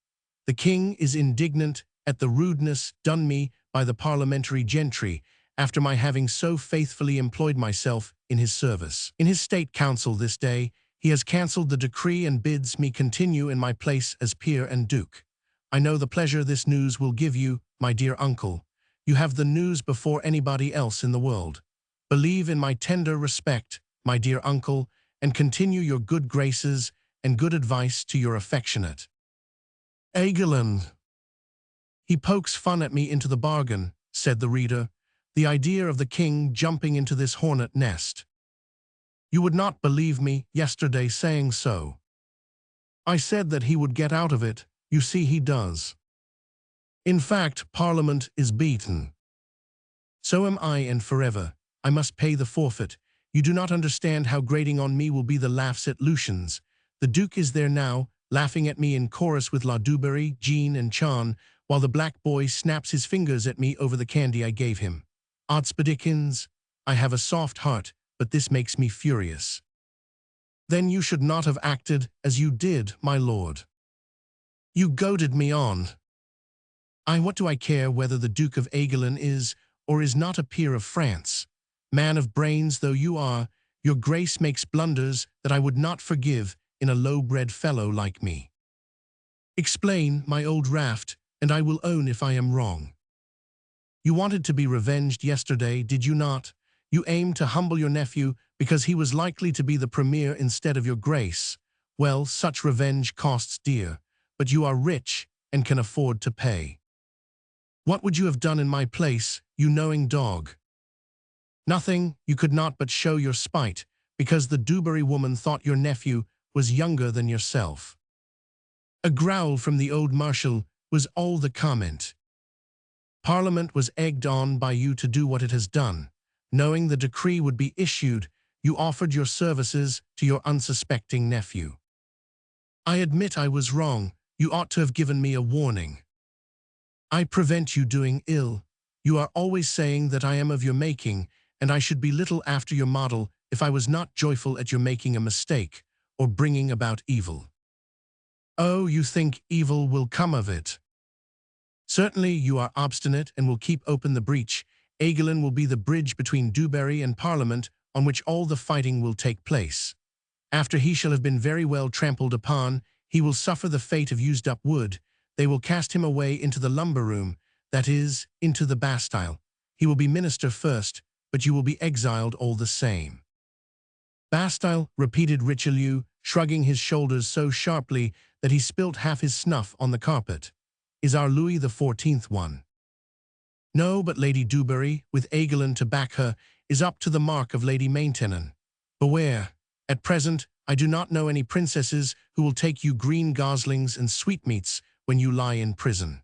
The king is indignant at the rudeness done me by the parliamentary gentry, after my having so faithfully employed myself in his service. In his state council this day, he has cancelled the decree and bids me continue in my place as peer and duke. I know the pleasure this news will give you, my dear uncle. You have the news before anybody else in the world. Believe in my tender respect, my dear uncle, and continue your good graces and good advice to your affectionate Aegelin." "He pokes fun at me into the bargain," said the reader. "The idea of the king jumping into this hornet nest. You would not believe me yesterday saying so. I said that he would get out of it. You see he does. In fact, Parliament is beaten. So am I, and forever. I must pay the forfeit. You do not understand how grating on me will be the laughs at Lucian's. The Duke is there now, laughing at me in chorus with La Dubarry, Jean, and Chan, while the black boy snaps his fingers at me over the candy I gave him. Oddsbodikins, I have a soft heart, but this makes me furious." "Then you should not have acted as you did, my lord. You goaded me on." What do I care whether the Duke of Aegelin is or is not a peer of France? Man of brains though you are, your grace makes blunders that I would not forgive in a low-bred fellow like me. Explain, my old Raft, and I will own if I am wrong. You wanted to be revenged yesterday, did you not? You aimed to humble your nephew because he was likely to be the premier instead of your grace. Well, such revenge costs dear, but you are rich and can afford to pay. What would you have done in my place, you knowing dog? Nothing. You could not but show your spite, because the Dubarry woman thought your nephew was younger than yourself. A growl from the old marshal was all the comment. Parliament was egged on by you to do what it has done. Knowing the decree would be issued, you offered your services to your unsuspecting nephew. I admit I was wrong. You ought to have given me a warning. I prevent you doing ill. You are always saying that I am of your making, and I should be little after your model if I was not joyful at your making a mistake or bringing about evil. Oh, you think evil will come of it. Certainly you are obstinate and will keep open the breach. Aigulin will be the bridge between Dewberry and Parliament on which all the fighting will take place. After he shall have been very well trampled upon, he will suffer the fate of used-up wood. They will cast him away into the lumber room, that is, into the Bastille. He will be minister first, but you will be exiled all the same. Bastille, repeated Richelieu, shrugging his shoulders so sharply that he spilt half his snuff on the carpet. Is our Louis XIV one? No, but Lady Dewberry, with Aigulin to back her, is up to the mark of Lady Maintenon. Beware. At present, I do not know any princesses who will take you green goslings and sweetmeats when you lie in prison.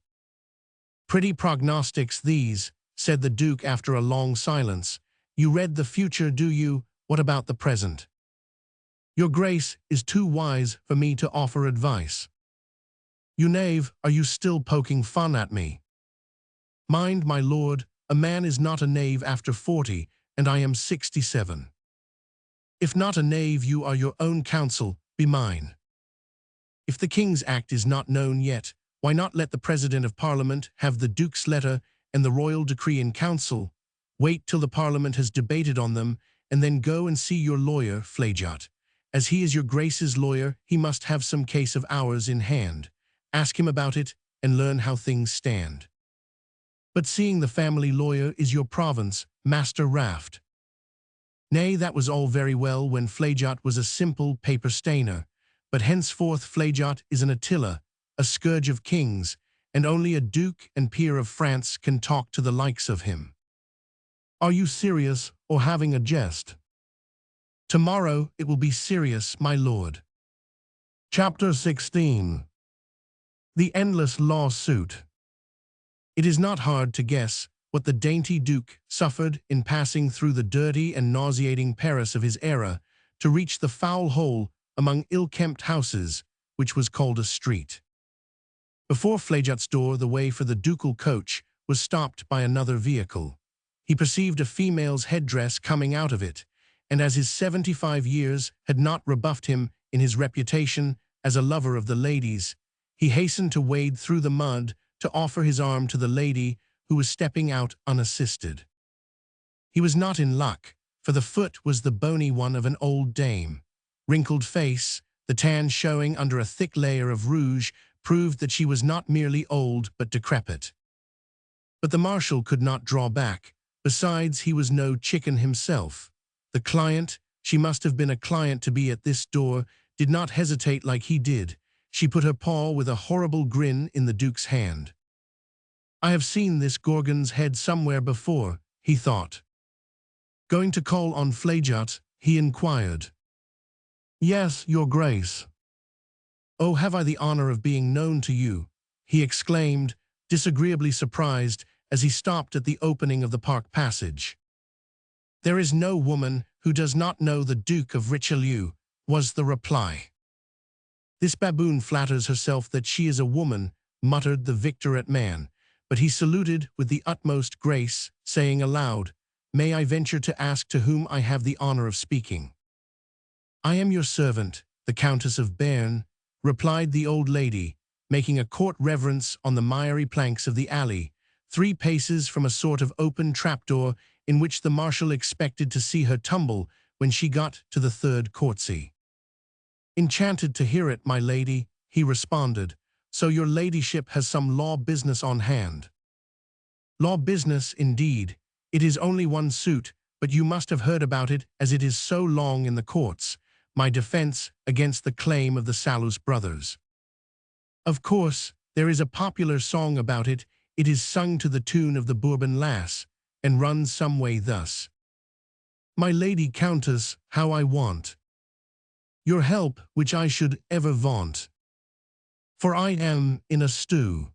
Pretty prognostics these, said the Duke after a long silence. You read the future, do you? What about the present? Your Grace is too wise for me to offer advice. You knave, are you still poking fun at me? Mind, my lord, a man is not a knave after 40, and I am 67. If not a knave, you are your own counsel, be mine. If the King's Act is not known yet, why not let the President of Parliament have the Duke's letter and the royal decree in council? Wait till the Parliament has debated on them, and then go and see your lawyer, Flageot. As he is your Grace's lawyer, he must have some case of ours in hand. Ask him about it, and learn how things stand. But seeing the family lawyer is your province, Master Raft. Nay, that was all very well when Flageot was a simple paper stainer, but henceforth Flageot is an Attila, a scourge of kings, and only a duke and peer of France can talk to the likes of him. Are you serious or having a jest? Tomorrow it will be serious, my lord. Chapter 16. The Endless Lawsuit. It is not hard to guess what the dainty Duke suffered in passing through the dirty and nauseating Paris of his era to reach the foul hole among ill-kept houses, which was called a street. Before Flageot's door, the way for the ducal coach was stopped by another vehicle. He perceived a female's headdress coming out of it, and as his 75 years had not rebuffed him in his reputation as a lover of the ladies, he hastened to wade through the mud to offer his arm to the lady who was stepping out unassisted. He was not in luck, for the foot was the bony one of an old dame. Wrinkled face, the tan showing under a thick layer of rouge, proved that she was not merely old but decrepit. But the marshal could not draw back. Besides, he was no chicken himself. The client, she must have been a client to be at this door, did not hesitate like he did. She put her paw with a horrible grin in the Duke's hand. I have seen this Gorgon's head somewhere before, he thought. Going to call on Flageot, he inquired. Yes, your Grace. Oh, have I the honor of being known to you? He exclaimed, disagreeably surprised as he stopped at the opening of the park passage. There is no woman who does not know the Duke of Richelieu, was the reply. This baboon flatters herself that she is a woman, muttered the victorate man, but he saluted with the utmost grace, saying aloud, May I venture to ask to whom I have the honor of speaking? I am your servant, the Countess of Béarn, replied the old lady, making a court reverence on the miry planks of the alley, 3 paces from a sort of open trapdoor in which the marshal expected to see her tumble when she got to the 3rd courtesy. Enchanted to hear it, my lady, he responded. So your ladyship has some law business on hand. Law business, indeed. It is only one suit, but you must have heard about it as it is so long in the courts, my defense against the claim of the Salus brothers. Of course, there is a popular song about it. It is sung to the tune of the Bourbon Lass, and runs some way thus. My lady Countess, how I want your help, which I should ever vaunt. For I am in a stew.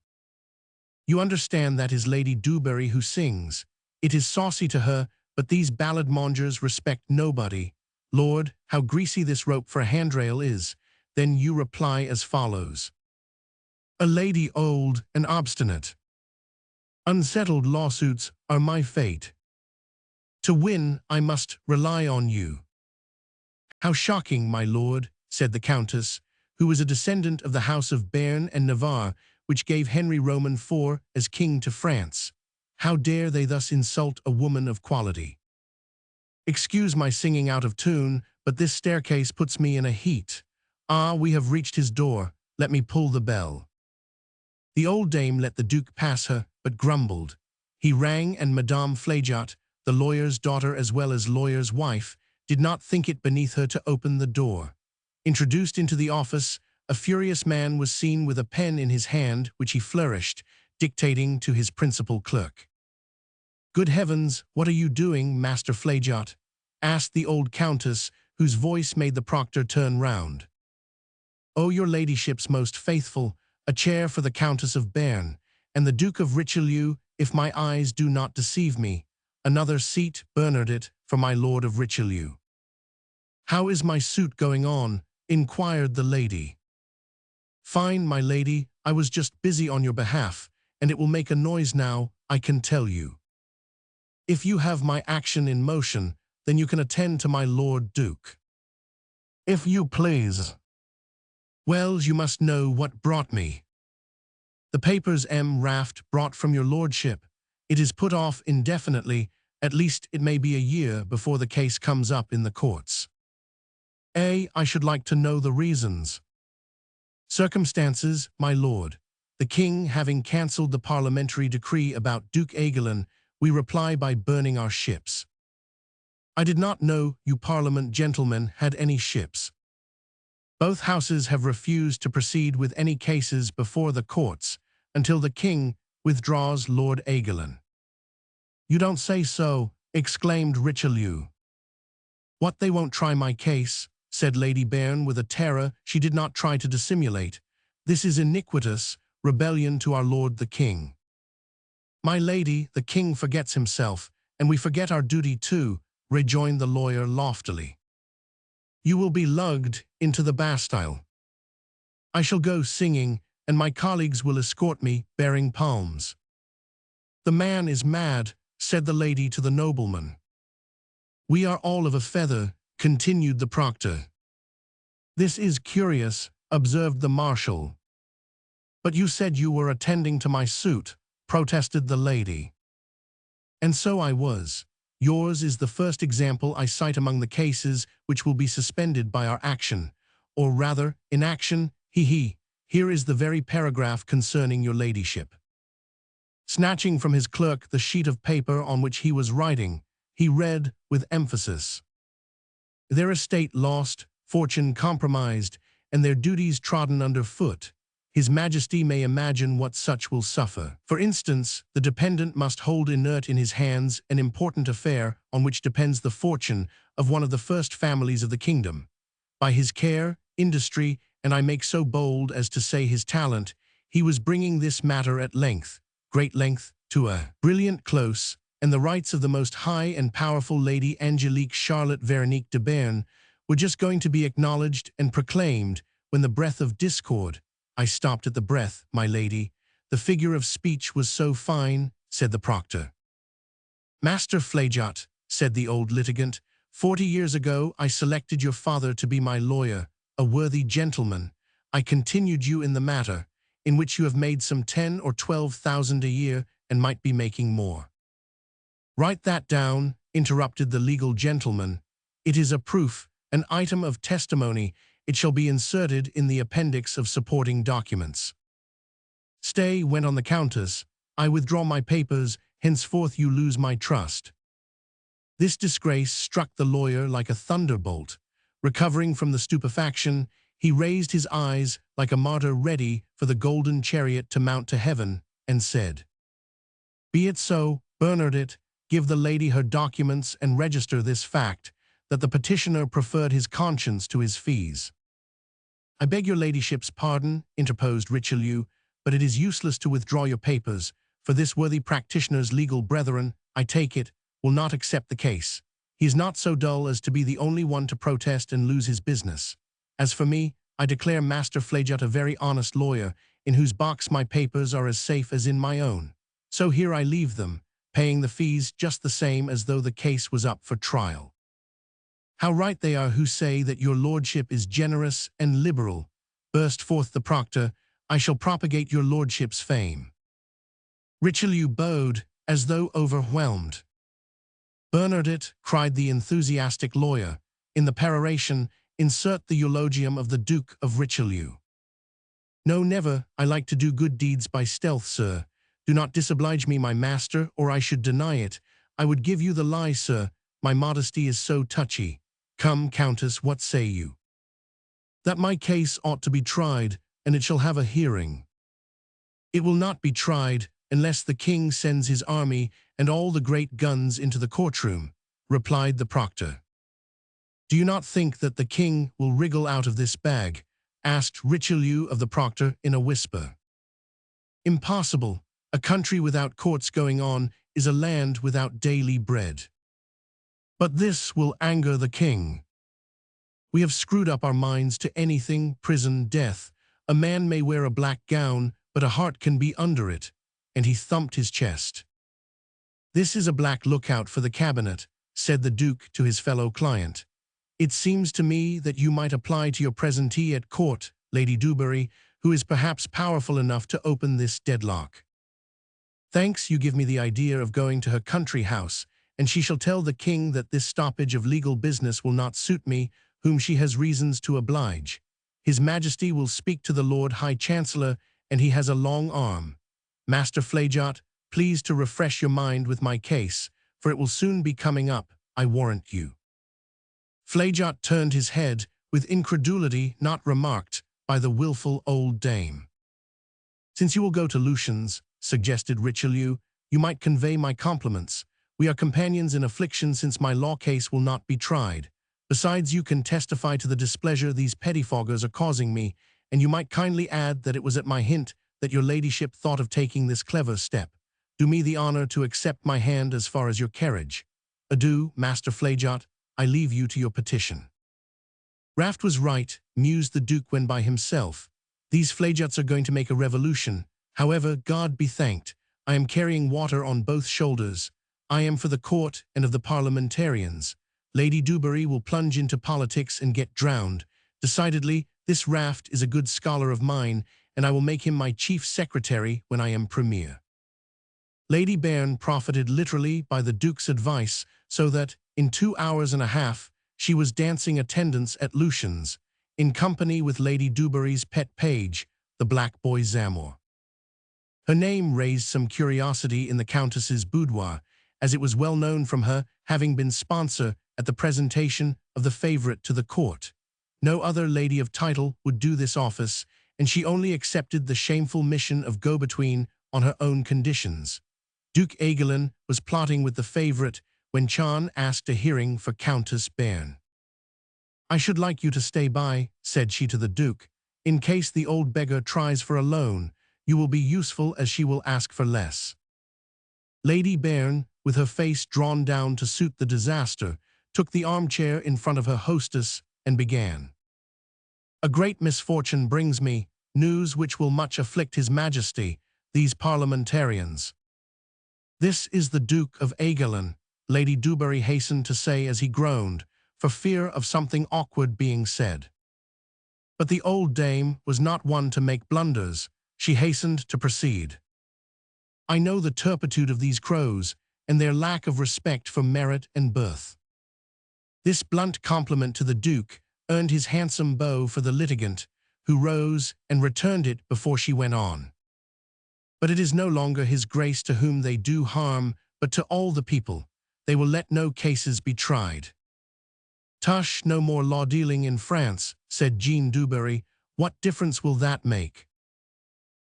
You understand that is Lady Dewberry who sings. It is saucy to her, but these ballad mongers respect nobody. Lord, how greasy this rope for a handrail is. Then you reply as follows. A lady old and obstinate. Unsettled lawsuits are my fate. To win, I must rely on you. How shocking, my lord, said the Countess, who was a descendant of the house of Béarn and Navarre, which gave Henry Roman IV as king to France. How dare they thus insult a woman of quality? Excuse my singing out of tune, but this staircase puts me in a heat. Ah, we have reached his door. Let me pull the bell. The old dame let the Duke pass her, but grumbled. He rang, and Madame Flejaut, the lawyer's daughter as well as lawyer's wife, did not think it beneath her to open the door. Introduced into the office, a furious man was seen with a pen in his hand, which he flourished, dictating to his principal clerk. Good heavens, what are you doing, Master Flejaut? Asked the old Countess, whose voice made the proctor turn round. Oh, your ladyship's most faithful, a chair for the Countess of Béarn, and the Duke of Richelieu, if my eyes do not deceive me. Another seat, Bernardit, for my Lord of Richelieu. How is my suit going on? Inquired the lady. Fine, my lady, I was just busy on your behalf, and it will make a noise now, I can tell you. If you have my action in motion, then you can attend to my Lord Duke. If you please. Well, you must know what brought me. The papers Raft brought from your lordship. It is put off indefinitely, at least it may be a year before the case comes up in the courts. I should like to know the reasons. Circumstances, my lord. The king having cancelled the parliamentary decree about Duke Aiguillon, we reply by burning our ships. I did not know you Parliament gentlemen had any ships. Both houses have refused to proceed with any cases before the courts until the king withdraws Lord Aiguillon. You don't say so, exclaimed Richelieu. What, they won't try my case, said Lady Béarn with a terror she did not try to dissimulate. This is iniquitous, rebellion to our lord the king. My lady, the king forgets himself, and we forget our duty too, rejoined the lawyer loftily. You will be lugged into the Bastille. I shall go singing, and my colleagues will escort me, bearing palms. The man is mad, said the lady to the nobleman. We are all of a feather, continued the proctor. This is curious, observed the marshal. But you said you were attending to my suit, protested the lady. And so I was. Yours is the first example I cite among the cases which will be suspended by our action, or rather, inaction, he. Here is the very paragraph concerning your ladyship. Snatching from his clerk the sheet of paper on which he was writing, he read with emphasis. Their estate lost, fortune compromised, and their duties trodden under foot. His Majesty may imagine what such will suffer. For instance, the dependent must hold inert in his hands an important affair on which depends the fortune of one of the first families of the kingdom. By his care, industry, and I make so bold as to say his talent, he was bringing this matter at length, great length, to a brilliant close, and the rights of the most high and powerful Lady Angelique Charlotte Veronique de Béarn were just going to be acknowledged and proclaimed when the breath of discord— I stopped at the breath, my lady. The figure of speech was so fine, said the proctor. Master Flejaut, said the old litigant, 40 years ago I selected your father to be my lawyer, a worthy gentleman. I continued you in the matter, in which you have made some 10 or 12,000 a year and might be making more. Write that down, interrupted the legal gentleman. It is a proof, an item of testimony. It shall be inserted in the appendix of supporting documents. Stay, went on the Countess. I withdraw my papers, henceforth you lose my trust. This disgrace struck the lawyer like a thunderbolt. Recovering from the stupefaction, he raised his eyes like a martyr ready for the golden chariot to mount to heaven, and said, Be it so, Bernardit, give the lady her documents and register this fact, that the petitioner preferred his conscience to his fees. I beg your ladyship's pardon, interposed Richelieu, but it is useless to withdraw your papers, for this worthy practitioner's legal brethren, I take it, will not accept the case. He is not so dull as to be the only one to protest and lose his business. As for me, I declare Master Flageot a very honest lawyer, in whose box my papers are as safe as in my own. So here I leave them, paying the fees just the same as though the case was up for trial. How right they are who say that your lordship is generous and liberal, burst forth the proctor. I shall propagate your lordship's fame. Richelieu bowed, as though overwhelmed. Bernardet, cried the enthusiastic lawyer, in the peroration, insert the eulogium of the Duke of Richelieu. No, never, I like to do good deeds by stealth, sir. Do not disoblige me, my master, or I should deny it. I would give you the lie, sir. My modesty is so touchy. Come, Countess, what say you? That my case ought to be tried, and it shall have a hearing. It will not be tried, unless the king sends his army and all the great guns into the courtroom, replied the proctor. Do you not think that the king will wriggle out of this bag? Asked Richelieu of the proctor in a whisper. Impossible. A country without courts going on is a land without daily bread. But this will anger the king. We have screwed up our minds to anything, prison, death. A man may wear a black gown, but a heart can be under it. And he thumped his chest. This is a black lookout for the cabinet, said the Duke to his fellow client. It seems to me that you might apply to your presentee at court, Lady Dubarry, who is perhaps powerful enough to open this deadlock. Thanks, you give me the idea of going to her country house, and she shall tell the king that this stoppage of legal business will not suit me, whom she has reasons to oblige. His Majesty will speak to the Lord High Chancellor, and he has a long arm. Master Flageot, please to refresh your mind with my case, for it will soon be coming up, I warrant you. Flageot turned his head with incredulity not remarked by the wilful old dame. Since you will go to Lucien's, suggested Richelieu, you might convey my compliments. We are companions in affliction since my law case will not be tried. Besides, you can testify to the displeasure these pettifoggers are causing me, and you might kindly add that it was at my hint that your ladyship thought of taking this clever step. Do me the honor to accept my hand as far as your carriage. Adieu, Master Flageot. I leave you to your petition. Raft was right, mused the Duke when by himself. These Flageots are going to make a revolution. However, God be thanked, I am carrying water on both shoulders. I am for the court and of the parliamentarians. Lady Dubarry will plunge into politics and get drowned. Decidedly, this Raft is a good scholar of mine, and I will make him my chief secretary when I am premier. Lady Bairn profited literally by the Duke's advice, so that, in 2 hours and a half, she was dancing attendance at Lucien's, in company with Lady Dubarry's pet page, the black boy Zamor. Her name raised some curiosity in the Countess's boudoir, as it was well known from her having been sponsor at the presentation of the favourite to the court. No other lady of title would do this office, and she only accepted the shameful mission of go-between on her own conditions. Duke Aegelin was plotting with the favourite when Chan asked a hearing for Countess Bairn. I should like you to stay by, said she to the Duke. In case the old beggar tries for a loan, you will be useful as she will ask for less. Lady Bairn, with her face drawn down to suit the disaster, took the armchair in front of her hostess and began. A great misfortune brings me, news which will much afflict His Majesty, these parliamentarians. This is the Duke of Aegelin, Lady Dubarry hastened to say as he groaned, for fear of something awkward being said. But the old dame was not one to make blunders. She hastened to proceed. I know the turpitude of these crows, and their lack of respect for merit and birth. This blunt compliment to the Duke earned his handsome bow for the litigant, who rose and returned it before she went on. But it is no longer his grace to whom they do harm, but to all the people. They will let no cases be tried. Tush, no more law-dealing in France, said Jean Dubarry. What difference will that make?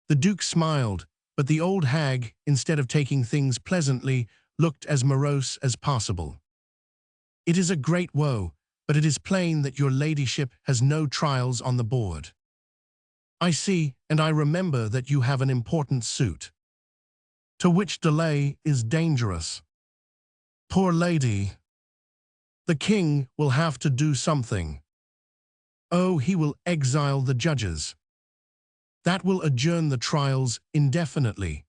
The Duke smiled, but the old hag, instead of taking things pleasantly, looked as morose as possible. It is a great woe, but it is plain that your ladyship has no trials on the board. I see, and I remember that you have an important suit, to which delay is dangerous. Poor lady. The king will have to do something. Oh, he will exile the judges. That will adjourn the trials indefinitely.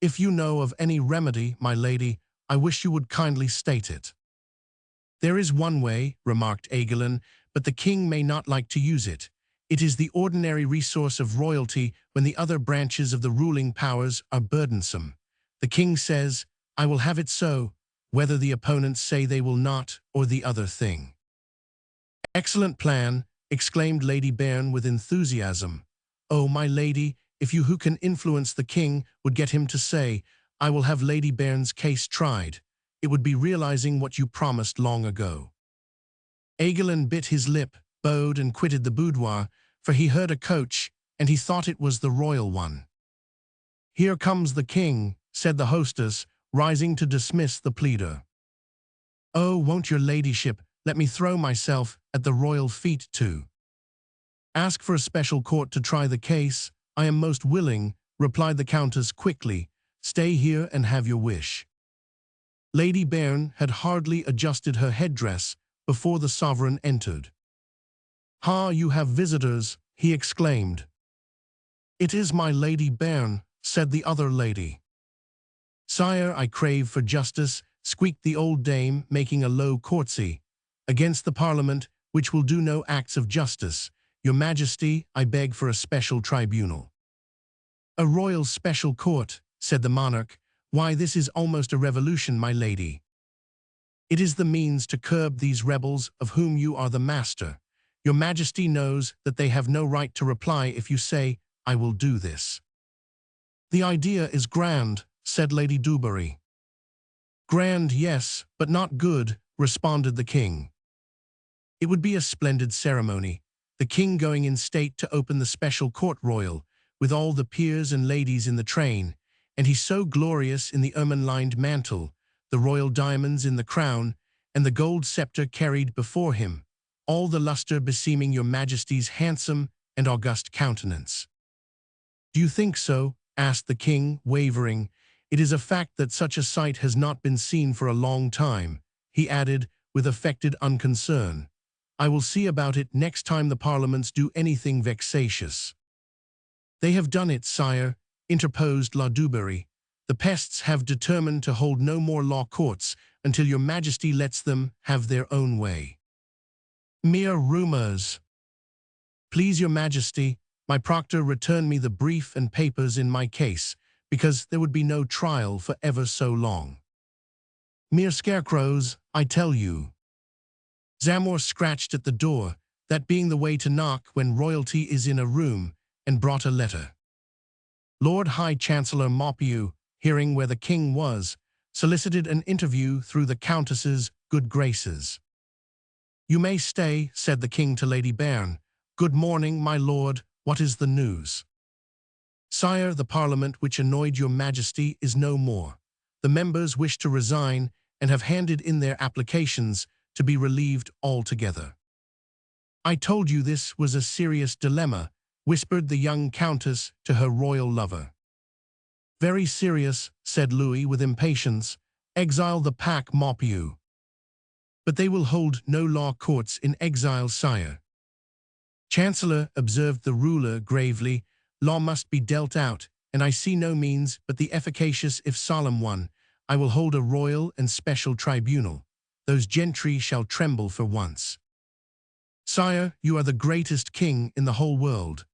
If you know of any remedy, my lady, I wish you would kindly state it. There is one way, remarked Aegelin, but the king may not like to use it. It is the ordinary resource of royalty when the other branches of the ruling powers are burdensome. The king says, I will have it so, whether the opponents say they will not, or the other thing. Excellent plan, exclaimed Lady Bairn with enthusiasm. Oh, my lady, if you who can influence the king would get him to say, I will have Lady Bairn's case tried, it would be realizing what you promised long ago. Aegelin bit his lip, bowed and quitted the boudoir, for he heard a coach, and he thought it was the royal one. Here comes the king, said the hostess, rising to dismiss the pleader. Oh, won't your ladyship let me throw myself at the royal feet too? Ask for a special court to try the case. I am most willing, replied the countess quickly. Stay here and have your wish. Lady Bairn had hardly adjusted her headdress before the sovereign entered. Ha, you have visitors, he exclaimed. It is my Lady Bairn, said the other lady. Sire, I crave for justice, squeaked the old dame, making a low courtesy, against the Parliament, which will do no acts of justice. Your Majesty, I beg for a special tribunal. A royal special court, said the monarch. Why, this is almost a revolution, my lady. It is the means to curb these rebels of whom you are the master. Your Majesty knows that they have no right to reply if you say, I will do this. The idea is grand, said Lady Dubarry. Grand, yes, but not good, responded the king. It would be a splendid ceremony, the king going in state to open the special court royal, with all the peers and ladies in the train, and he so glorious in the ermine-lined mantle, the royal diamonds in the crown, and the gold scepter carried before him, all the luster beseeming your Majesty's handsome and august countenance. Do you think so? Asked the king, wavering. It is a fact that such a sight has not been seen for a long time, he added, with affected unconcern. I will see about it next time the parliaments do anything vexatious. They have done it, sire, interposed La Dubarry. The pests have determined to hold no more law courts until your Majesty lets them have their own way. Mere rumors. Please your Majesty, my proctor returned me the brief and papers in my case, because there would be no trial for ever so long. Mere scarecrows, I tell you. Zamor scratched at the door, that being the way to knock when royalty is in a room, and brought a letter. Lord High Chancellor Maupeou, hearing where the king was, solicited an interview through the countess's good graces. You may stay, said the king to Lady Bairn. Good morning, my lord, what is the news? Sire, the parliament which annoyed your Majesty is no more. The members wish to resign and have handed in their applications to be relieved altogether. I told you this was a serious dilemma, whispered the young countess to her royal lover. Very serious, said Louis with impatience. Exile the pack, Maupeou. But they will hold no law courts in exile, sire. Chancellor, observed the ruler gravely, law must be dealt out, and I see no means but the efficacious if solemn one. I will hold a royal and special tribunal. Those gentry shall tremble for once. Sire, you are the greatest king in the whole world.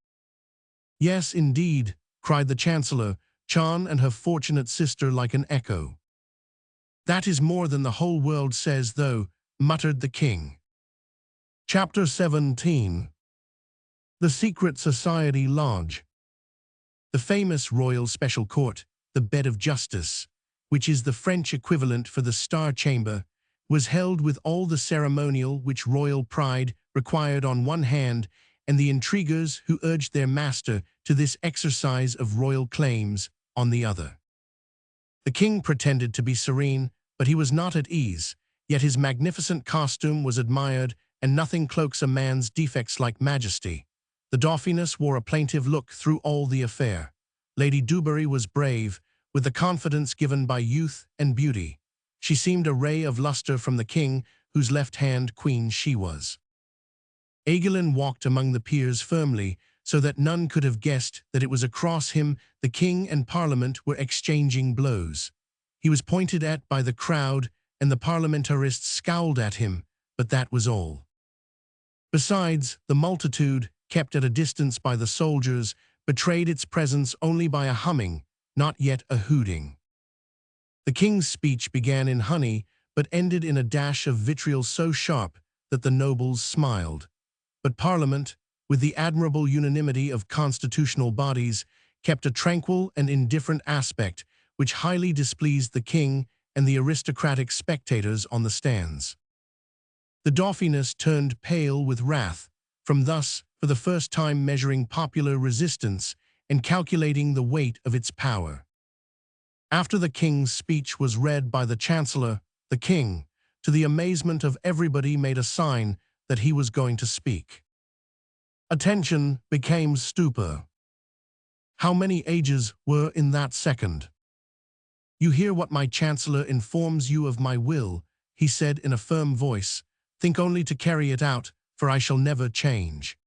Yes, indeed, cried the Chancellor, Chan and her fortunate sister like an echo. That is more than the whole world says, though, muttered the king. Chapter 17. The Secret Society Lodge. The famous Royal Special Court, the Bed of Justice, which is the French equivalent for the Star Chamber, was held with all the ceremonial which royal pride required on one hand, and the intriguers who urged their master to this exercise of royal claims on the other. The king pretended to be serene, but he was not at ease, yet his magnificent costume was admired, and nothing cloaks a man's defects like majesty. The Dauphiness wore a plaintive look through all the affair. Lady Dubarry was brave, with the confidence given by youth and beauty. She seemed a ray of luster from the king, whose left-hand queen she was. Aigulin walked among the peers firmly, so that none could have guessed that it was across him the king and Parliament were exchanging blows. He was pointed at by the crowd, and the parliamentarists scowled at him, but that was all. Besides, the multitude, kept at a distance by the soldiers, betrayed its presence only by a humming, not yet a hooting. The king's speech began in honey, but ended in a dash of vitriol so sharp that the nobles smiled. But Parliament, with the admirable unanimity of constitutional bodies, kept a tranquil and indifferent aspect which highly displeased the king and the aristocratic spectators on the stands. The Dauphiness turned pale with wrath, from thus, for the first time measuring popular resistance and calculating the weight of its power. After the king's speech was read by the chancellor, the king, to the amazement of everybody, made a sign that he was going to speak. Attention became stupor. How many ages were in that second? "You hear what my chancellor informs you of my will," he said in a firm voice. "Think only to carry it out, for I shall never change."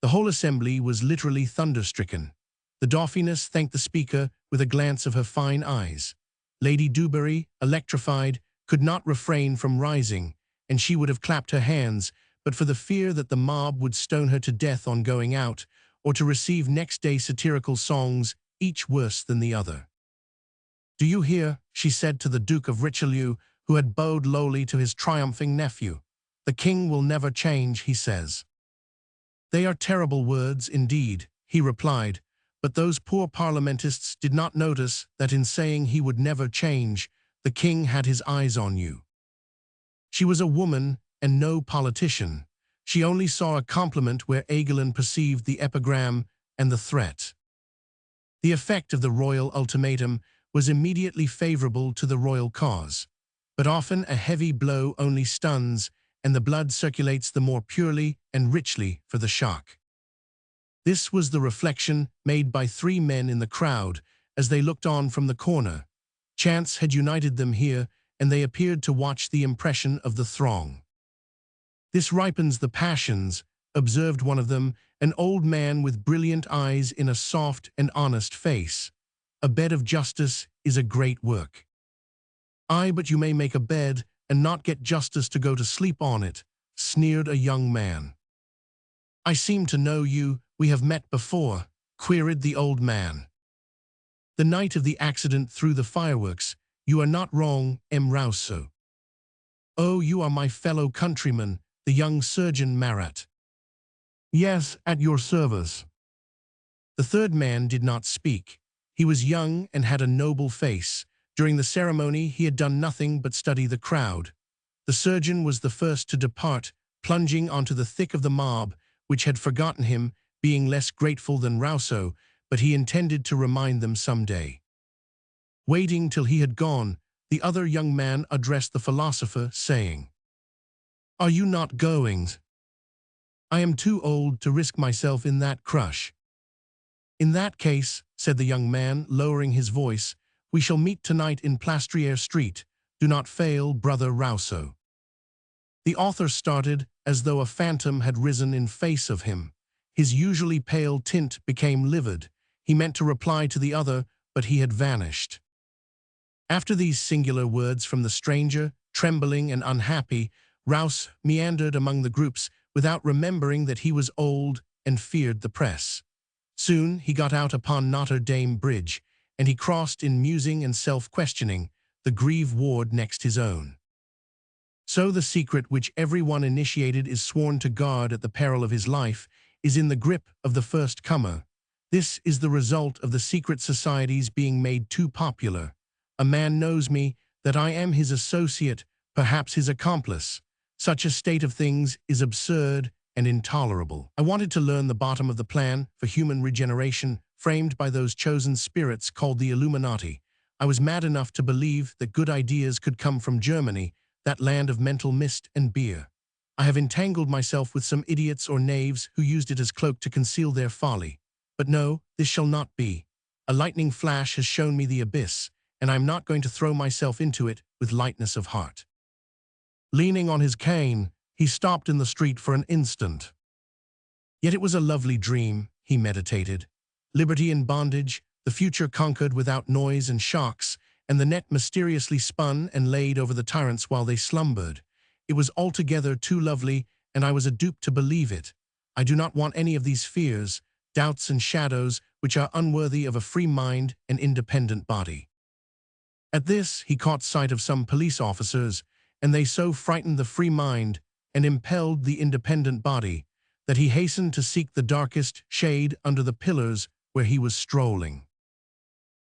The whole assembly was literally thunderstricken. The Dauphiness thanked the speaker with a glance of her fine eyes. Lady Dubarry, electrified, could not refrain from rising, and she would have clapped her hands, but for the fear that the mob would stone her to death on going out, or to receive next day satirical songs, each worse than the other. "Do you hear?" she said to the Duke of Richelieu, who had bowed lowly to his triumphing nephew. "The king will never change, he says." "They are terrible words indeed," he replied, but those poor parliamentists did not notice that in saying he would never change, the king had his eyes on you. She was a woman and no politician. She only saw a compliment where Aigulin perceived the epigram and the threat. The effect of the royal ultimatum was immediately favorable to the royal cause, but often a heavy blow only stuns, and the blood circulates the more purely and richly for the shock. This was the reflection made by three men in the crowd as they looked on from the corner. Chance had united them here, and they appeared to watch the impression of the throng. "This ripens the passions," observed one of them, an old man with brilliant eyes in a soft and honest face. "A bed of justice is a great work." "Aye, but you may make a bed and not get justice to go to sleep on it," sneered a young man. "I seem to know you, we have met before," queried the old man. "The night of the accident through the fireworks. You are not wrong, M. Rousseau." "Oh, you are my fellow countryman, the young surgeon Marat." "Yes, at your service." The third man did not speak. He was young and had a noble face. During the ceremony he had done nothing but study the crowd. The surgeon was the first to depart, plunging onto the thick of the mob, which had forgotten him, being less grateful than Rousseau, but he intended to remind them some day. Waiting till he had gone, the other young man addressed the philosopher, saying, "Are you not going?" "I am too old to risk myself in that crush." "In that case," said the young man, lowering his voice, "we shall meet tonight in Plastriere Street. Do not fail, brother Rousseau." The author started as though a phantom had risen in face of him. His usually pale tint became livid. He meant to reply to the other, but he had vanished. After these singular words from the stranger, trembling and unhappy, Rouse meandered among the groups without remembering that he was old and feared the press. Soon he got out upon Notre Dame Bridge, and he crossed in musing and self-questioning the Greve ward next his own. So the secret which everyone initiated is sworn to guard at the peril of his life is in the grip of the first comer. This is the result of the secret societies being made too popular. A man knows me, that I am his associate, perhaps his accomplice. Such a state of things is absurd and intolerable. I wanted to learn the bottom of the plan for human regeneration framed by those chosen spirits called the Illuminati. I was mad enough to believe that good ideas could come from Germany, that land of mental mist and beer. I have entangled myself with some idiots or knaves who used it as cloak to conceal their folly. But no, this shall not be. A lightning flash has shown me the abyss, and I am not going to throw myself into it with lightness of heart." Leaning on his cane, he stopped in the street for an instant. Yet it was a lovely dream, he meditated. Liberty in bondage, the future conquered without noise and shocks, and the net mysteriously spun and laid over the tyrants while they slumbered. It was altogether too lovely, and I was a dupe to believe it. I do not want any of these fears, doubts and shadows which are unworthy of a free mind and independent body. At this, he caught sight of some police officers, and they so frightened the free mind and impelled the independent body that he hastened to seek the darkest shade under the pillars where he was strolling.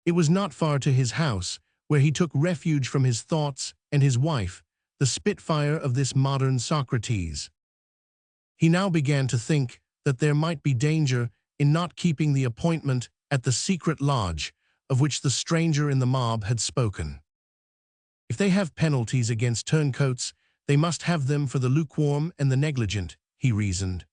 It was not far to his house, where he took refuge from his thoughts and his wife, the spitfire of this modern Socrates. He now began to think that there might be danger in not keeping the appointment at the secret lodge of which the stranger in the mob had spoken. If they have penalties against turncoats, they must have them for the lukewarm and the negligent, he reasoned.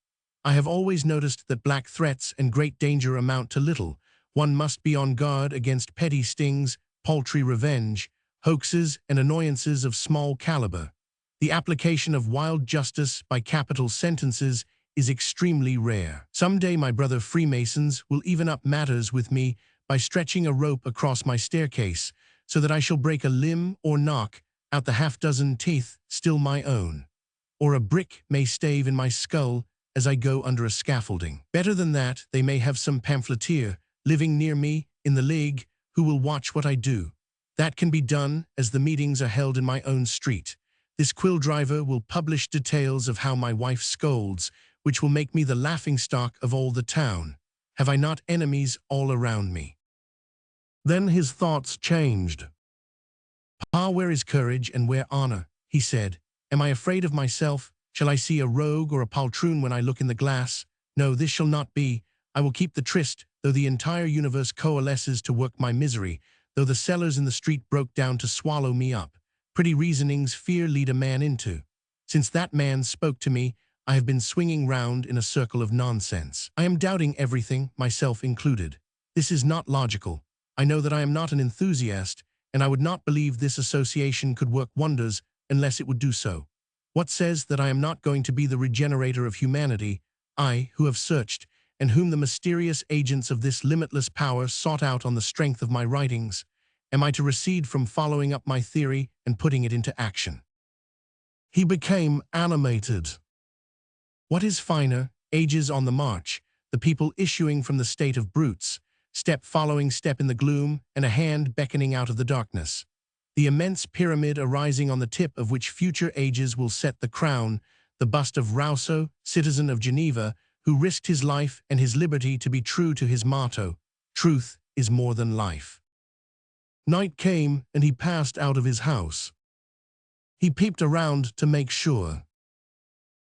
I have always noticed that black threats and great danger amount to little. One must be on guard against petty stings, paltry revenge, hoaxes and annoyances of small caliber. The application of wild justice by capital sentences is extremely rare. Some day my brother Freemasons will even up matters with me by stretching a rope across my staircase, so that I shall break a limb or knock out the half-dozen teeth still my own. Or a brick may stave in my skull as I go under a scaffolding. Better than that, they may have some pamphleteer living near me in the league who will watch what I do. That can be done as the meetings are held in my own street. This quill driver will publish details of how my wife scolds, which will make me the laughingstock of all the town. Have I not enemies all around me? Then his thoughts changed. "Ah, where is courage and where honor?" he said. "Am I afraid of myself? Shall I see a rogue or a poltroon when I look in the glass? No, this shall not be. I will keep the tryst, though the entire universe coalesces to work my misery, though the cellars in the street broke down to swallow me up. Pretty reasonings fear lead a man into. Since that man spoke to me, I have been swinging round in a circle of nonsense. I am doubting everything, myself included. This is not logical. I know that I am not an enthusiast, and I would not believe this association could work wonders unless it would do so. What says that I am not going to be the regenerator of humanity, I, who have searched, and whom the mysterious agents of this limitless power sought out on the strength of my writings? Am I to recede from following up my theory and putting it into action?" He became animated. What is finer, ages on the march, the people issuing from the state of brutes, step following step in the gloom, and a hand beckoning out of the darkness. The immense pyramid arising on the tip of which future ages will set the crown, the bust of Rousseau, citizen of Geneva, who risked his life and his liberty to be true to his motto, "Truth is more than life." Night came, and he passed out of his house. He peeped around to make sure.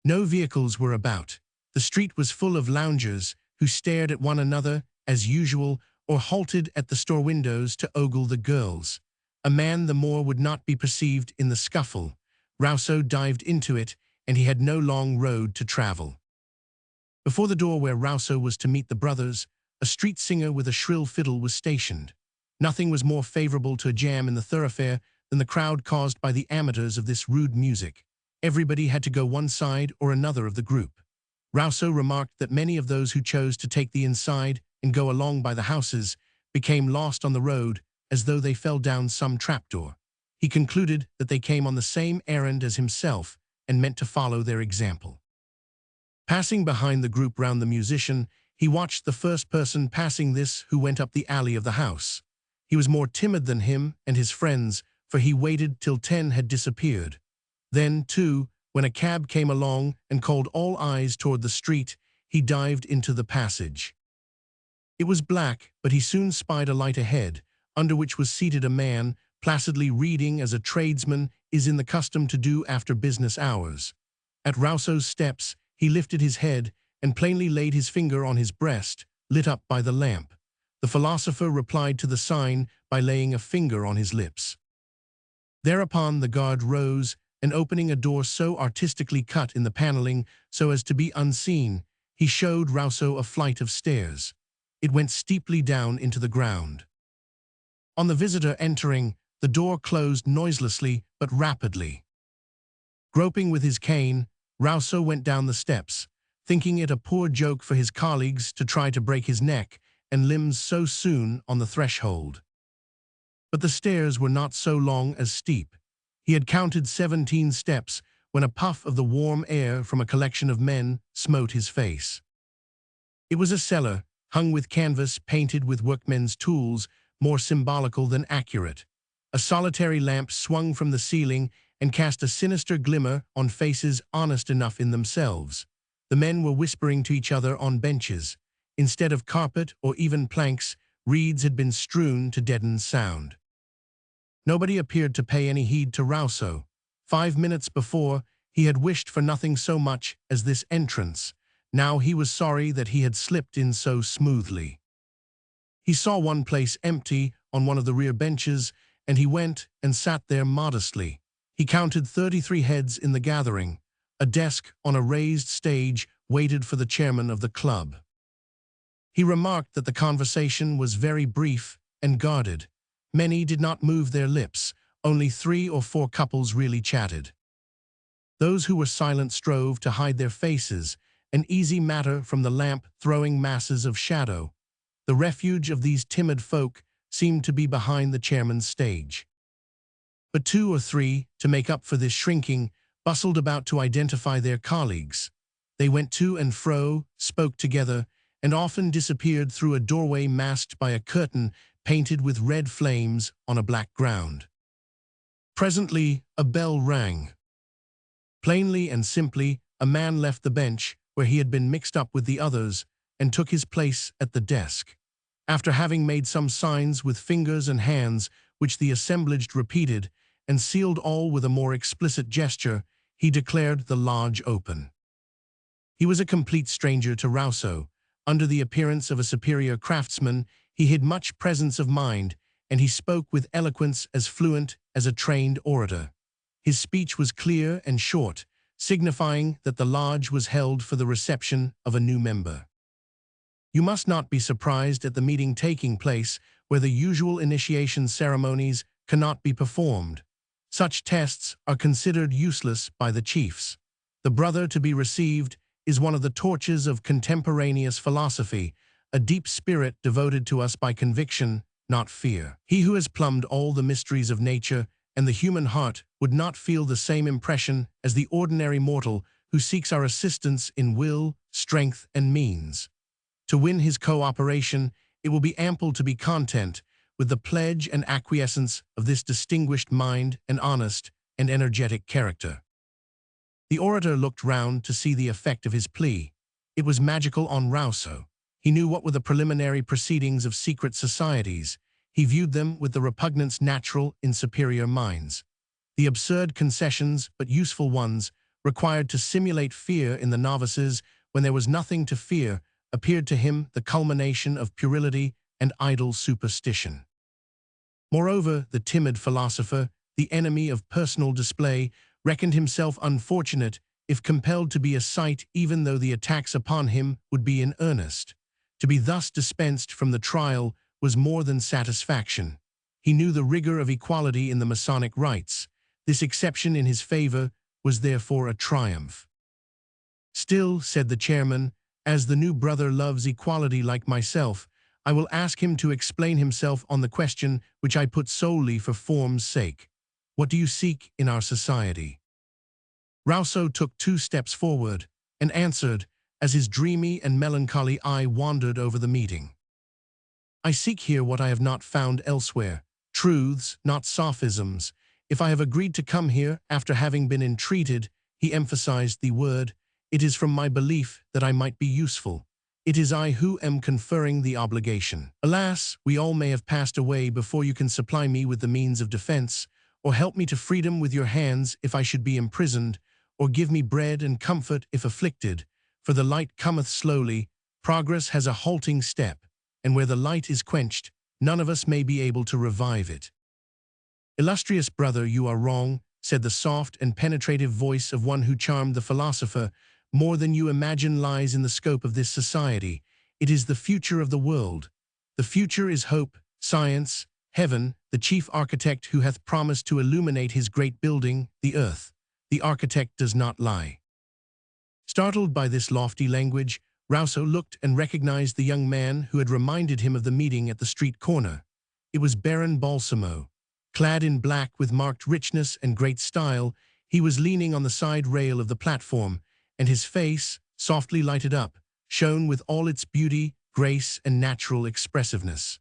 No vehicles were about. The street was full of loungers who stared at one another as usual or halted at the store windows to ogle the girls. A man the more would not be perceived in the scuffle. Rousseau dived into it, and he had no long road to travel. Before the door where Rousseau was to meet the brothers, a street singer with a shrill fiddle was stationed. Nothing was more favorable to a jam in the thoroughfare than the crowd caused by the amateurs of this rude music. Everybody had to go one side or another of the group. Rousseau remarked that many of those who chose to take the inside and go along by the houses became lost on the road as though they fell down some trapdoor. He concluded that they came on the same errand as himself and meant to follow their example. Passing behind the group round the musician, he watched the first person passing this who went up the alley of the house. He was more timid than him and his friends, for he waited till 10 had disappeared. Then, too, when a cab came along and called all eyes toward the street, he dived into the passage. It was black, but he soon spied a light ahead, under which was seated a man, placidly reading as a tradesman is in the custom to do after business hours. At Rousseau's steps, he lifted his head and plainly laid his finger on his breast, lit up by the lamp. The philosopher replied to the sign by laying a finger on his lips. Thereupon the guard rose and opening a door so artistically cut in the paneling so as to be unseen, he showed Rousseau a flight of stairs. It went steeply down into the ground. On the visitor entering, the door closed noiselessly but rapidly. Groping with his cane, Rousseau went down the steps, thinking it a poor joke for his colleagues to try to break his neck and limbs so soon on the threshold. But the stairs were not so long as steep. He had counted 17 steps when a puff of the warm air from a collection of men smote his face. It was a cellar, hung with canvas painted with workmen's tools, more symbolical than accurate. A solitary lamp swung from the ceiling and cast a sinister glimmer on faces honest enough in themselves. The men were whispering to each other on benches. Instead of carpet or even planks, reeds had been strewn to deaden sound. Nobody appeared to pay any heed to Rousseau. 5 minutes before, he had wished for nothing so much as this entrance. Now he was sorry that he had slipped in so smoothly. He saw one place empty on one of the rear benches, and he went and sat there modestly. He counted 33 heads in the gathering. A desk on a raised stage waited for the chairman of the club. He remarked that the conversation was very brief and guarded. Many did not move their lips. Only 3 or 4 couples really chatted. Those who were silent strove to hide their faces, an easy matter from the lamp-throwing masses of shadow. The refuge of these timid folk seemed to be behind the chairman's stage. But 2 or 3, to make up for this shrinking, bustled about to identify their colleagues. They went to and fro, spoke together, and often disappeared through a doorway masked by a curtain painted with red flames on a black ground. Presently, a bell rang. Plainly and simply, a man left the bench where he had been mixed up with the others and took his place at the desk. After having made some signs with fingers and hands, which the assemblage repeated, and sealed all with a more explicit gesture, he declared the lodge open. He was a complete stranger to Rousseau. Under the appearance of a superior craftsman, he hid much presence of mind, and he spoke with eloquence as fluent as a trained orator. His speech was clear and short, signifying that the lodge was held for the reception of a new member. You must not be surprised at the meeting taking place where the usual initiation ceremonies cannot be performed. Such tests are considered useless by the chiefs. The brother to be received is one of the torches of contemporaneous philosophy, a deep spirit devoted to us by conviction, not fear. He who has plumbed all the mysteries of nature and the human heart would not feel the same impression as the ordinary mortal who seeks our assistance in will, strength, and means. To win his cooperation, it will be ample to be content with the pledge and acquiescence of this distinguished mind and honest and energetic character. The orator looked round to see the effect of his plea. It was magical on Rousseau. He knew what were the preliminary proceedings of secret societies. He viewed them with the repugnance natural in superior minds. The absurd concessions, but useful ones, required to simulate fear in the novices when there was nothing to fear, appeared to him the culmination of puerility and idle superstition. Moreover, the timid philosopher, the enemy of personal display, reckoned himself unfortunate if compelled to be a sight even though the attacks upon him would be in earnest. To be thus dispensed from the trial was more than satisfaction. He knew the rigor of equality in the Masonic rites. This exception in his favor was therefore a triumph. Still, said the chairman, as the new brother loves equality like myself, I will ask him to explain himself on the question which I put solely for form's sake. What do you seek in our society? Rousseau took 2 steps forward and answered, as his dreamy and melancholy eye wandered over the meeting. I seek here what I have not found elsewhere, truths, not sophisms. If I have agreed to come here after having been entreated, he emphasized the word, it is from my belief that I might be useful. It is I who am conferring the obligation. Alas, we all may have passed away before you can supply me with the means of defense, or help me to freedom with your hands if I should be imprisoned, or give me bread and comfort if afflicted. For the light cometh slowly, progress has a halting step, and where the light is quenched, none of us may be able to revive it. Illustrious brother, you are wrong. said the soft and penetrative voice of one who charmed the philosopher, more than you imagine lies in the scope of this society. It is the future of the world. The future is hope, science, heaven, the chief architect who hath promised to illuminate his great building, the earth. The architect does not lie. Startled by this lofty language, Rousseau looked and recognized the young man who had reminded him of the meeting at the street corner. It was Baron Balsamo. Clad in black with marked richness and great style, he was leaning on the side rail of the platform, and his face, softly lighted up, shone with all its beauty, grace, and natural expressiveness.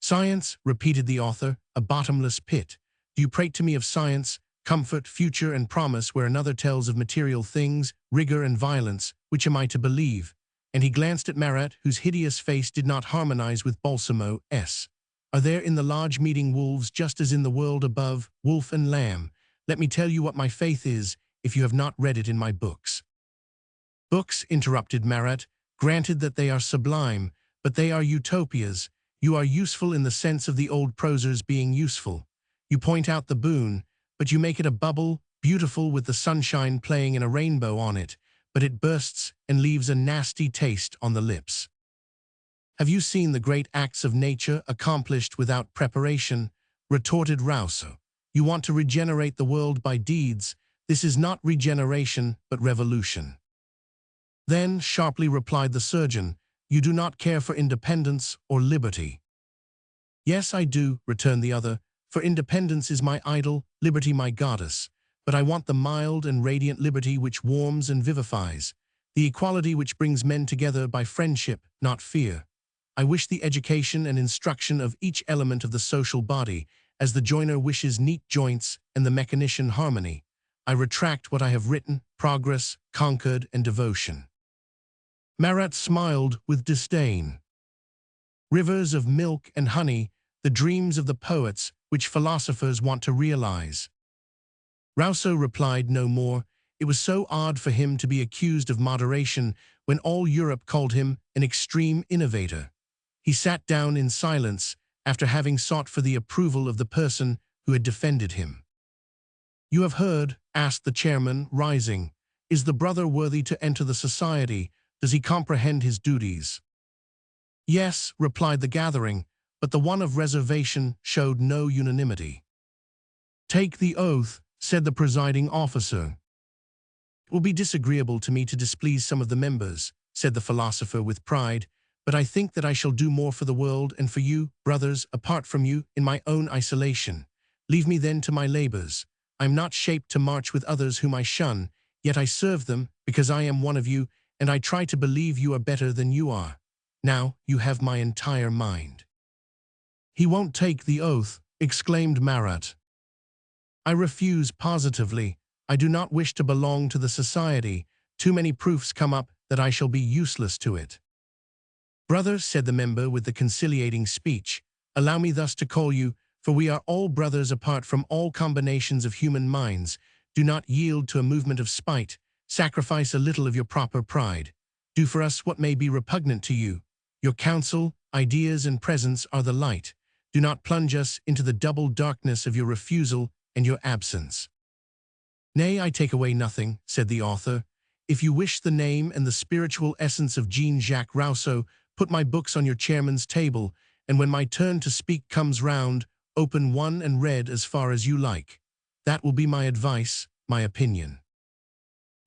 "Science," repeated the author, "a bottomless pit. Do you prate to me of science, comfort, future, and promise, where another tells of material things, rigor and violence? Which am I to believe?" And he glanced at Marat, whose hideous face did not harmonize with Balsamo's. "Are there in the lodge meeting wolves just as in the world above, wolf and lamb? Let me tell you what my faith is, if you have not read it in my books." "Books," interrupted Marat, "granted that they are sublime, but they are utopias. You are useful in the sense of the old prosers being useful. You point out the boon, but you make it a bubble, beautiful with the sunshine playing in a rainbow on it, but it bursts and leaves a nasty taste on the lips. Have you seen the great acts of nature accomplished without preparation?" retorted Rousseau. "You want to regenerate the world by deeds. This is not regeneration, but revolution." "Then," sharply replied the surgeon, "you do not care for independence or liberty." "Yes, I do," returned the other, "for independence is my idol, liberty my goddess. But I want the mild and radiant liberty which warms and vivifies, the equality which brings men together by friendship, not fear. I wish the education and instruction of each element of the social body, as the joiner wishes neat joints and the mechanician harmony. I retract what I have written, progress, concord, and devotion." Marat smiled with disdain. "Rivers of milk and honey, the dreams of the poets, which philosophers want to realize." Rousseau replied no more. It was so odd for him to be accused of moderation when all Europe called him an extreme innovator. He sat down in silence after having sought for the approval of the person who had defended him. "You have heard," asked the chairman, rising. "Is the brother worthy to enter the society? Does he comprehend his duties?" "Yes," replied the gathering, but the one of reservation showed no unanimity. "Take the oath," said the presiding officer. "It will be disagreeable to me to displease some of the members," said the philosopher with pride, "but I think that I shall do more for the world and for you, brothers, apart from you, in my own isolation. Leave me then to my labors. I am not shaped to march with others whom I shun, yet I serve them, because I am one of you, and I try to believe you are better than you are. Now you have my entire mind." "He won't take the oath," exclaimed Marat. "I refuse positively. I do not wish to belong to the society. Too many proofs come up that I shall be useless to it." "Brother," said the member with the conciliating speech, "allow me thus to call you, for we are all brothers apart from all combinations of human minds. Do not yield to a movement of spite. Sacrifice a little of your proper pride. Do for us what may be repugnant to you. Your counsel, ideas, and presence are the light. Do not plunge us into the double darkness of your refusal and your absence." "Nay, I take away nothing," said the author. "If you wish the name and the spiritual essence of Jean-Jacques Rousseau, put my books on your chairman's table, and when my turn to speak comes round, open one and read as far as you like. That will be my advice, my opinion."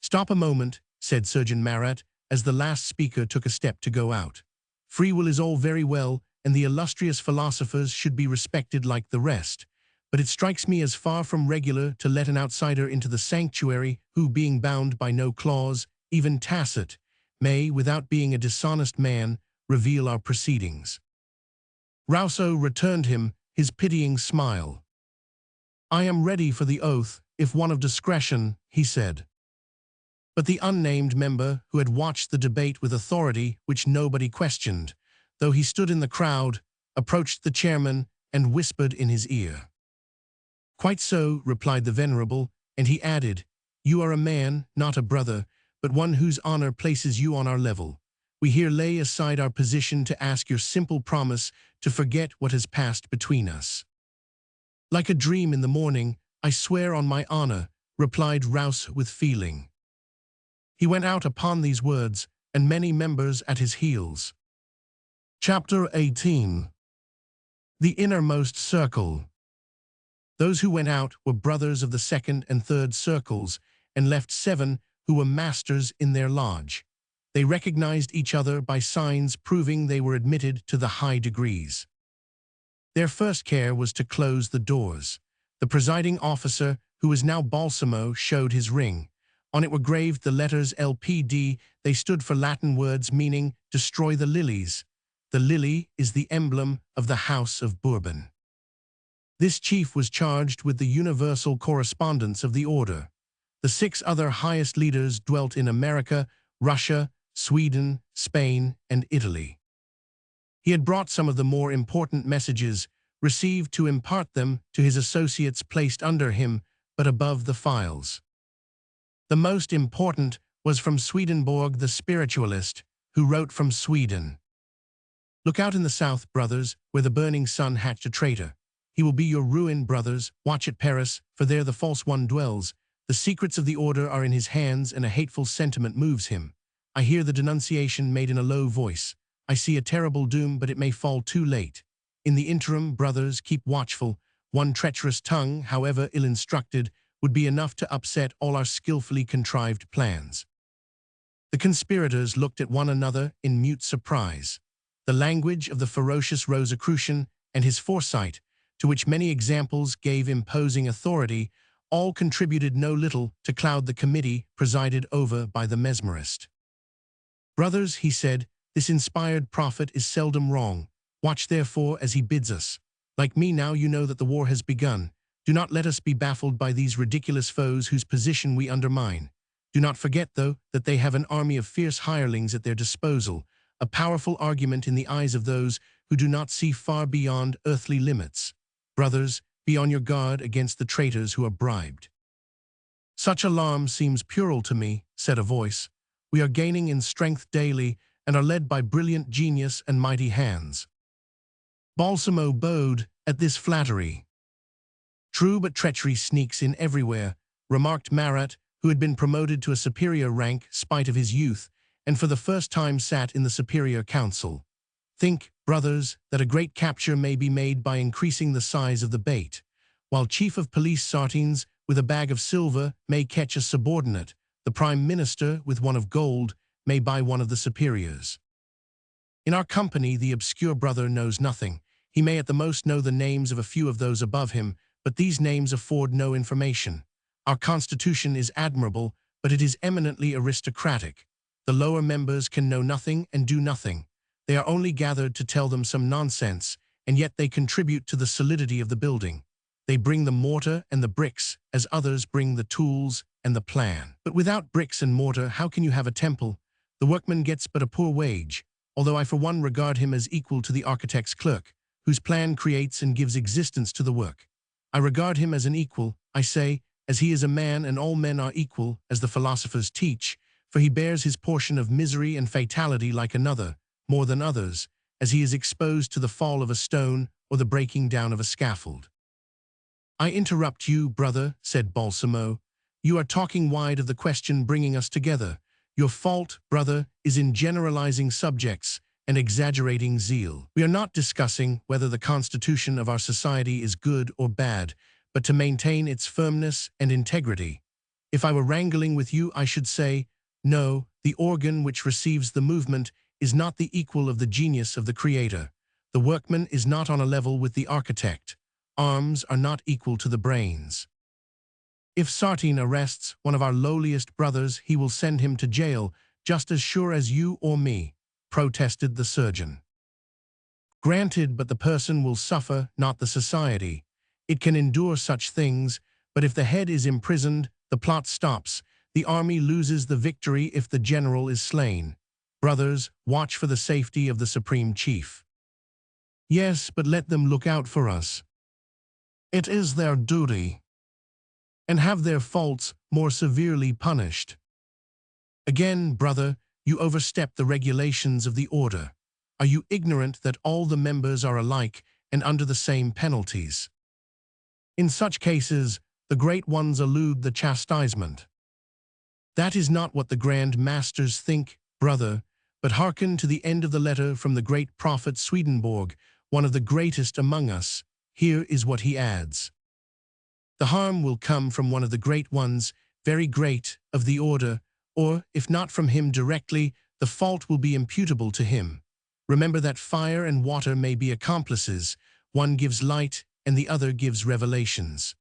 "Stop a moment," said Surgeon Marat, as the last speaker took a step to go out. "Free will is all very well, and the illustrious philosophers should be respected like the rest. But it strikes me as far from regular to let an outsider into the sanctuary who, being bound by no clause, even tacit, may, without being a dishonest man, reveal our proceedings." Rousseau returned him his pitying smile. "I am ready for the oath, if one of discretion," he said. But the unnamed member, who had watched the debate with authority which nobody questioned, though he stood in the crowd, approached the chairman and whispered in his ear. "Quite so," replied the venerable, and he added, "You are a man, not a brother, but one whose honor places you on our level. We here lay aside our position to ask your simple promise to forget what has passed between us." Like a dream in the morning, I swear on my honor, replied Rouse with feeling. He went out upon these words, and many members at his heels. Chapter 18. The Innermost Circle. Those who went out were brothers of the second and third circles, and left 7 who were masters in their lodge. They recognized each other by signs proving they were admitted to the high degrees. Their first care was to close the doors. The presiding officer, who was now Balsamo, showed his ring. On it were graved the letters LPD. They stood for Latin words meaning, destroy the lilies. The lily is the emblem of the House of Bourbon. This chief was charged with the universal correspondence of the order. The 6 other highest leaders dwelt in America, Russia, Sweden, Spain, and Italy. He had brought some of the more important messages, received to impart them to his associates placed under him, but above the files. The most important was from Swedenborg the spiritualist, who wrote from Sweden. Look out in the south, brothers, where the burning sun hatched a traitor. He will be your ruin, brothers. Watch at Paris, for there the false one dwells. The secrets of the order are in his hands, and a hateful sentiment moves him. I hear the denunciation made in a low voice. I see a terrible doom, but it may fall too late. In the interim, brothers, keep watchful. One treacherous tongue, however ill-instructed, would be enough to upset all our skillfully contrived plans. The conspirators looked at one another in mute surprise. The language of the ferocious Rosicrucian and his foresight, to which many examples gave imposing authority, all contributed no little to cloud the committee presided over by the Mesmerist. Brothers, he said, this inspired prophet is seldom wrong. Watch therefore as he bids us. Like me now you know that the war has begun. Do not let us be baffled by these ridiculous foes whose position we undermine. Do not forget, though, that they have an army of fierce hirelings at their disposal, a powerful argument in the eyes of those who do not see far beyond earthly limits. Brothers, be on your guard against the traitors who are bribed. Such alarm seems puerile to me, said a voice. We are gaining in strength daily and are led by brilliant genius and mighty hands. Balsamo bowed at this flattery. True, but treachery sneaks in everywhere, remarked Marat, who had been promoted to a superior rank spite of his youth, and for the first time sat in the superior council. Think, brothers, that a great capture may be made by increasing the size of the bait, while Chief of Police Sartines with a bag of silver may catch a subordinate, the Prime Minister with one of gold may buy one of the superiors. In our company the obscure brother knows nothing. He may at the most know the names of a few of those above him, but these names afford no information. Our constitution is admirable, but it is eminently aristocratic. The lower members can know nothing and do nothing. They are only gathered to tell them some nonsense, and yet they contribute to the solidity of the building. They bring the mortar and the bricks, as others bring the tools and the plan. But without bricks and mortar, how can you have a temple? The workman gets but a poor wage, although I for one regard him as equal to the architect's clerk, whose plan creates and gives existence to the work. I regard him as an equal, I say, as he is a man and all men are equal, as the philosophers teach, for he bears his portion of misery and fatality like another, more than others, as he is exposed to the fall of a stone or the breaking down of a scaffold. I interrupt you, brother, said Balsamo. You are talking wide of the question bringing us together. Your fault, brother, is in generalizing subjects and exaggerating zeal. We are not discussing whether the constitution of our society is good or bad, but to maintain its firmness and integrity. If I were wrangling with you, I should say, no, the organ which receives the movement is not the equal of the genius of the creator. The workman is not on a level with the architect. Arms are not equal to the brains. If Sartine arrests one of our lowliest brothers, he will send him to jail, just as sure as you or me, protested the surgeon. Granted, but the person will suffer, not the society. It can endure such things, but if the head is imprisoned, the plot stops. The army loses the victory if the general is slain. Brothers, watch for the safety of the supreme chief. Yes, but let them look out for us. It is their duty. And have their faults more severely punished. Again, brother, you overstep the regulations of the order. Are you ignorant that all the members are alike and under the same penalties? In such cases, The great ones elude the chastisement. That is not what the grand masters think, brother, but hearken to the end of the letter from the great prophet Swedenborg, one of the greatest among us. Here is what he adds. The harm will come from one of the great ones, very great, of the order, or, if not from him directly, the fault will be imputable to him. Remember that fire and water may be accomplices, one gives light and the other gives revelations.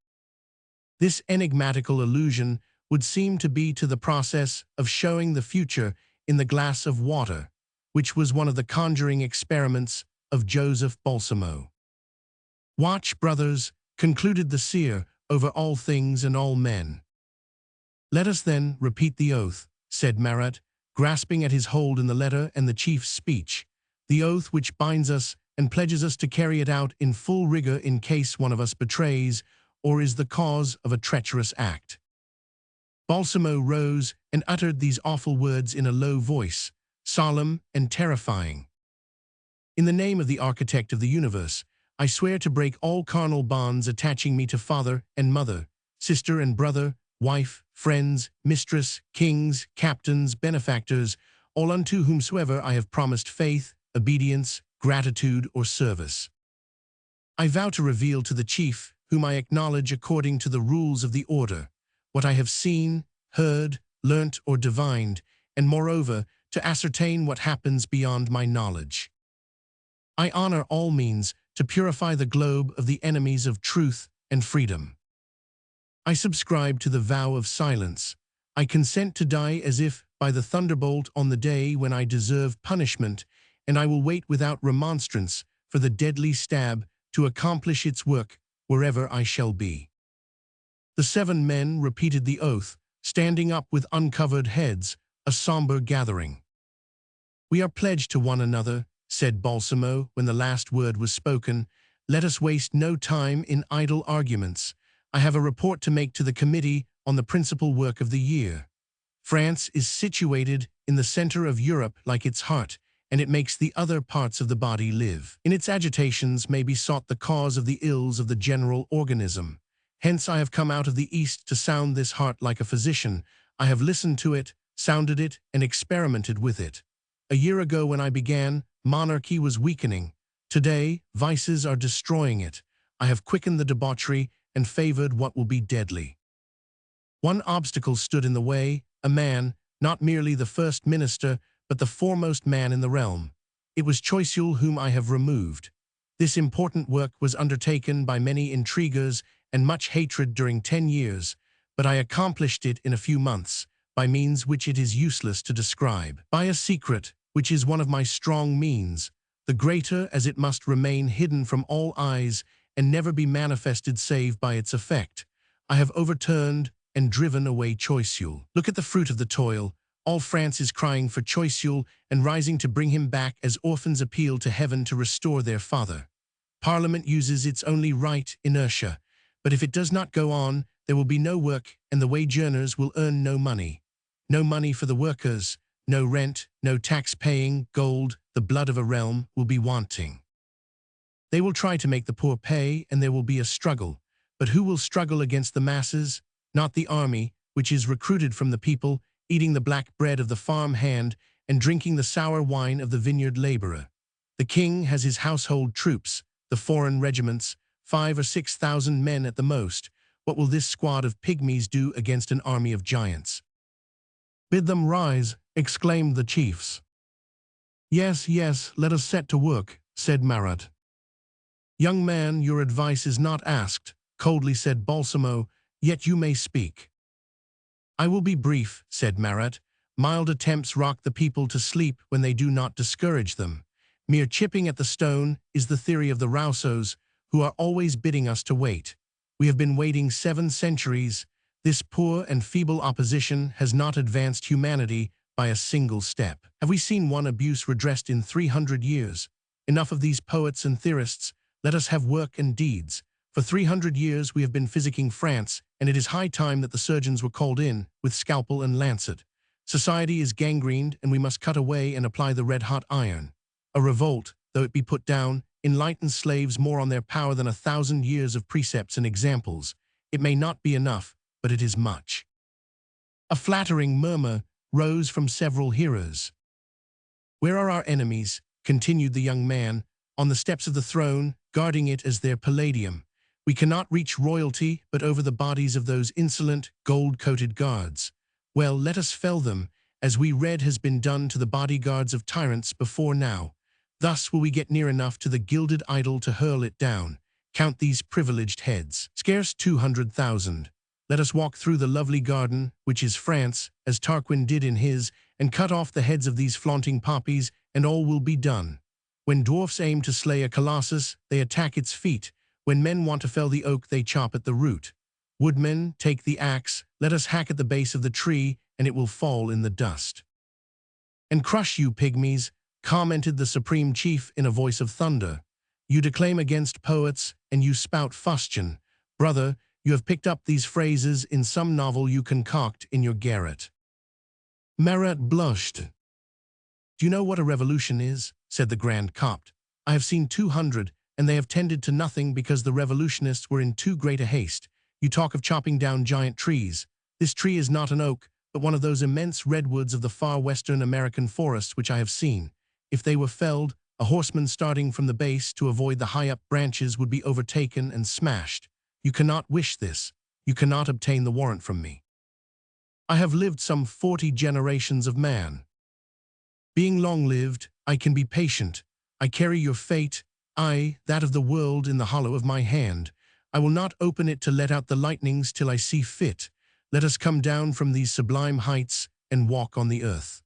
This enigmatical allusion would seem to be to the process of showing the future in the glass of water, which was one of the conjuring experiments of Joseph Balsamo. Watch, brothers, concluded the seer, over all things and all men. Let us then repeat the oath, said Marat, grasping at his hold in the letter and the chief's speech, the oath which binds us and pledges us to carry it out in full rigor in case one of us betrays or is the cause of a treacherous act. Balsamo rose and uttered these awful words in a low voice, solemn and terrifying. In the name of the architect of the universe, I swear to break all carnal bonds attaching me to father and mother, sister and brother, wife, friends, mistress, kings, captains, benefactors, all unto whomsoever I have promised faith, obedience, gratitude, or service. I vow to reveal to the chief, whom I acknowledge according to the rules of the order, what I have seen, heard, learnt, or divined, and moreover, to ascertain what happens beyond my knowledge. I honor all means to purify the globe of the enemies of truth and freedom. I subscribe to the vow of silence. I consent to die as if by the thunderbolt on the day when I deserve punishment, and I will wait without remonstrance for the deadly stab to accomplish its work wherever I shall be. The 7 men repeated the oath, standing up with uncovered heads, a somber gathering. We are pledged to one another, said Balsamo when the last word was spoken. Let us waste no time in idle arguments. I have a report to make to the committee on the principal work of the year. France is situated in the center of Europe like its heart, and it makes the other parts of the body live. In its agitations may be sought the cause of the ills of the general organism. Hence I have come out of the East to sound this heart like a physician. I have listened to it, sounded it, and experimented with it. A year ago when I began, monarchy was weakening. Today, vices are destroying it. I have quickened the debauchery and favored what will be deadly. One obstacle stood in the way, a man, not merely the first minister, but the foremost man in the realm. It was Choiseul whom I have removed. This important work was undertaken by many intriguers and much hatred during 10 years, but I accomplished it in a few months, by means which it is useless to describe. By a secret, which is one of my strong means, the greater as it must remain hidden from all eyes and never be manifested save by its effect. I have overturned and driven away Choiseul. Look at the fruit of the toil. All France is crying for Choiseul and rising to bring him back as orphans appeal to heaven to restore their father. Parliament uses its only right, inertia, but if it does not go on, there will be no work and the wage earners will earn no money. No money for the workers, no rent, no tax-paying, gold, the blood of a realm will be wanting. They will try to make the poor pay and there will be a struggle, but who will struggle against the masses? Not the army, which is recruited from the people, eating the black bread of the farm hand and drinking the sour wine of the vineyard laborer. The king has his household troops, the foreign regiments, 5,000 or 6,000 men at the most. What will this squad of pygmies do against an army of giants? Bid them rise, exclaimed the chiefs. Yes, yes, let us set to work, said Marat. Young man, your advice is not asked, coldly said Balsamo, yet you may speak. I will be brief, said Marat. Mild attempts rock the people to sleep when they do not discourage them. Mere chipping at the stone is the theory of the Rousseaus, who are always bidding us to wait. We have been waiting 7 centuries. This poor and feeble opposition has not advanced humanity by a single step. Have we seen one abuse redressed in 300 years? Enough of these poets and theorists. Let us have work and deeds. For 300 years we have been physicking France, and it is high time that the surgeons were called in, with scalpel and lancet. Society is gangrened, and we must cut away and apply the red-hot iron. A revolt, though it be put down, enlightens slaves more on their power than 1,000 years of precepts and examples. It may not be enough, but it is much." A flattering murmur rose from several hearers. "Where are our enemies?" continued the young man. "On the steps of the throne, guarding it as their palladium. We cannot reach royalty but over the bodies of those insolent, gold-coated guards. Well, let us fell them, as we read has been done to the bodyguards of tyrants before now. Thus will we get near enough to the gilded idol to hurl it down. Count these privileged heads. Scarce 200,000. Let us walk through the lovely garden, which is France, as Tarquin did in his, and cut off the heads of these flaunting poppies, and all will be done. When dwarfs aim to slay a colossus, they attack its feet. When men want to fell the oak, they chop at the root. Woodmen, take the axe, let us hack at the base of the tree, and it will fall in the dust." "And crush you, pygmies," commented the supreme chief in a voice of thunder. "You declaim against poets, and you spout fustian. Brother, you have picked up these phrases in some novel you concoct in your garret." Marat blushed. "Do you know what a revolution is?" said the Grand Copt. "I have seen 200, and they have tended to nothing because the revolutionists were in too great a haste. You talk of chopping down giant trees. This tree is not an oak, but one of those immense redwoods of the far western American forests which I have seen. If they were felled, a horseman starting from the base to avoid the high-up branches would be overtaken and smashed. You cannot wish this. You cannot obtain the warrant from me. I have lived some 40 generations of man. Being long-lived, I can be patient. I carry your fate, I, that of the world, in the hollow of my hand. I will not open it to let out the lightnings till I see fit. Let us come down from these sublime heights and walk on the earth.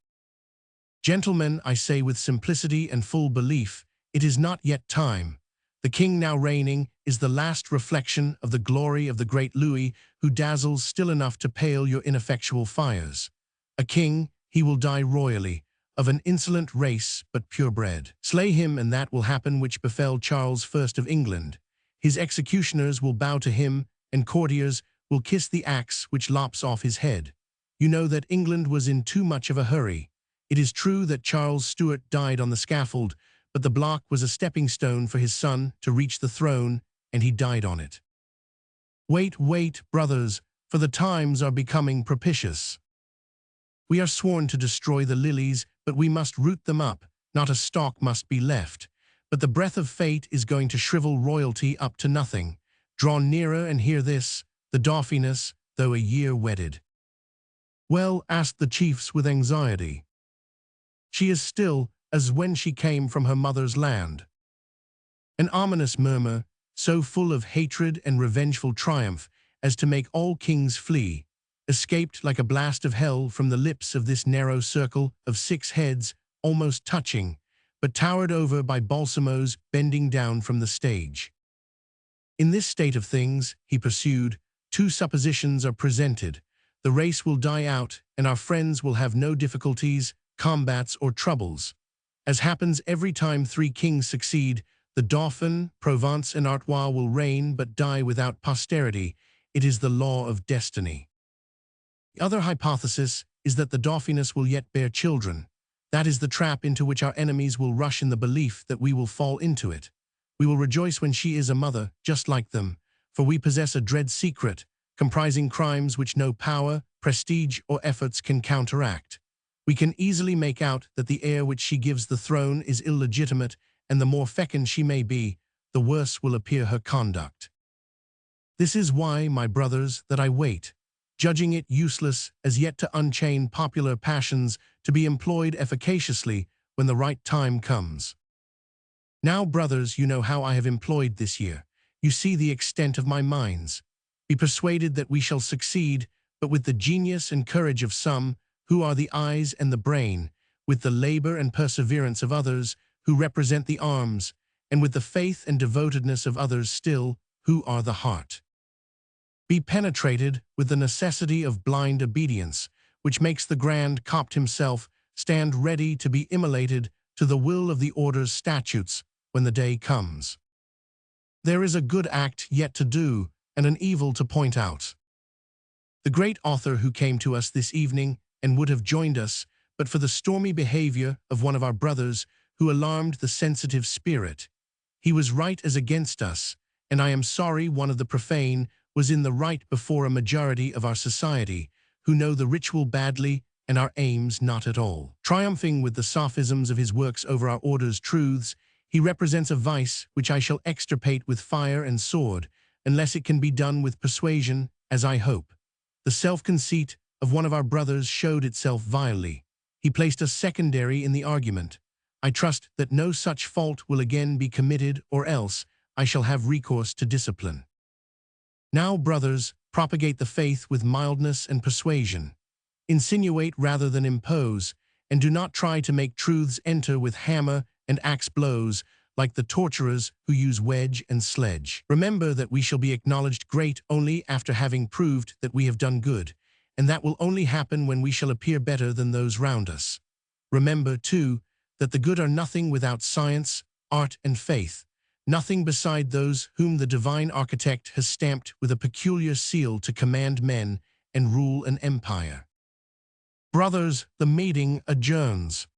Gentlemen, I say with simplicity and full belief, it is not yet time. The king now reigning is the last reflection of the glory of the great Louis, who dazzles still enough to pale your ineffectual fires. A king, he will die royally, of an insolent race but purebred. Slay him, and that will happen which befell Charles I of England. His executioners will bow to him, and courtiers will kiss the axe which lops off his head. You know that England was in too much of a hurry. It is true that Charles Stuart died on the scaffold, but the block was a stepping stone for his son to reach the throne, and he died on it. Wait, wait, brothers, for the times are becoming propitious. We are sworn to destroy the lilies, but we must root them up. Not a stalk must be left. But the breath of fate is going to shrivel royalty up to nothing. Draw nearer and hear this, the Dauphiness, though a year wedded. Well, asked the chiefs with anxiety. She is still as when she came from her mother's land. An ominous murmur, so full of hatred and revengeful triumph as to make all kings flee, escaped like a blast of hell from the lips of this narrow circle of 6 heads, almost touching, but towered over by Balsamos bending down from the stage. In this state of things, he pursued, 2 suppositions are presented. The race will die out, and our friends will have no difficulties, combats, or troubles. As happens every time 3 kings succeed, the Dauphin, Provence, and Artois will reign but die without posterity. It is the law of destiny. The other hypothesis is that the Dauphiness will yet bear children. That is the trap into which our enemies will rush in the belief that we will fall into it. We will rejoice when she is a mother, just like them, for we possess a dread secret, comprising crimes which no power, prestige, or efforts can counteract. We can easily make out that the heir which she gives the throne is illegitimate, and the more fecund she may be, the worse will appear her conduct. This is why, my brothers, that I wait, judging it useless as yet to unchain popular passions to be employed efficaciously when the right time comes. Now, brothers, you know how I have employed this year. You see the extent of my mines. Be persuaded that we shall succeed, but with the genius and courage of some, who are the eyes and the brain, with the labor and perseverance of others, who represent the arms, and with the faith and devotedness of others still, who are the heart. Be penetrated with the necessity of blind obedience, which makes the Grand Copt himself stand ready to be immolated to the will of the order's statutes when the day comes. There is a good act yet to do, and an evil to point out. The great author who came to us this evening and would have joined us, but for the stormy behavior of one of our brothers who alarmed the sensitive spirit. He was right as against us, and I am sorry one of the profane was in the right before a majority of our society, who know the ritual badly and our aims not at all. Triumphing with the sophisms of his works over our order's truths, he represents a vice which I shall extirpate with fire and sword, unless it can be done with persuasion, as I hope. The self-conceit of one of our brothers showed itself vilely. He placed us secondary in the argument. I trust that no such fault will again be committed, or else I shall have recourse to discipline. Now, brothers, propagate the faith with mildness and persuasion. Insinuate rather than impose, and do not try to make truths enter with hammer and axe blows, like the torturers who use wedge and sledge. Remember that we shall be acknowledged great only after having proved that we have done good, and that will only happen when we shall appear better than those round us. Remember, too, that the good are nothing without science, art, and faith, nothing beside those whom the divine architect has stamped with a peculiar seal to command men and rule an empire. Brothers, the meeting adjourns.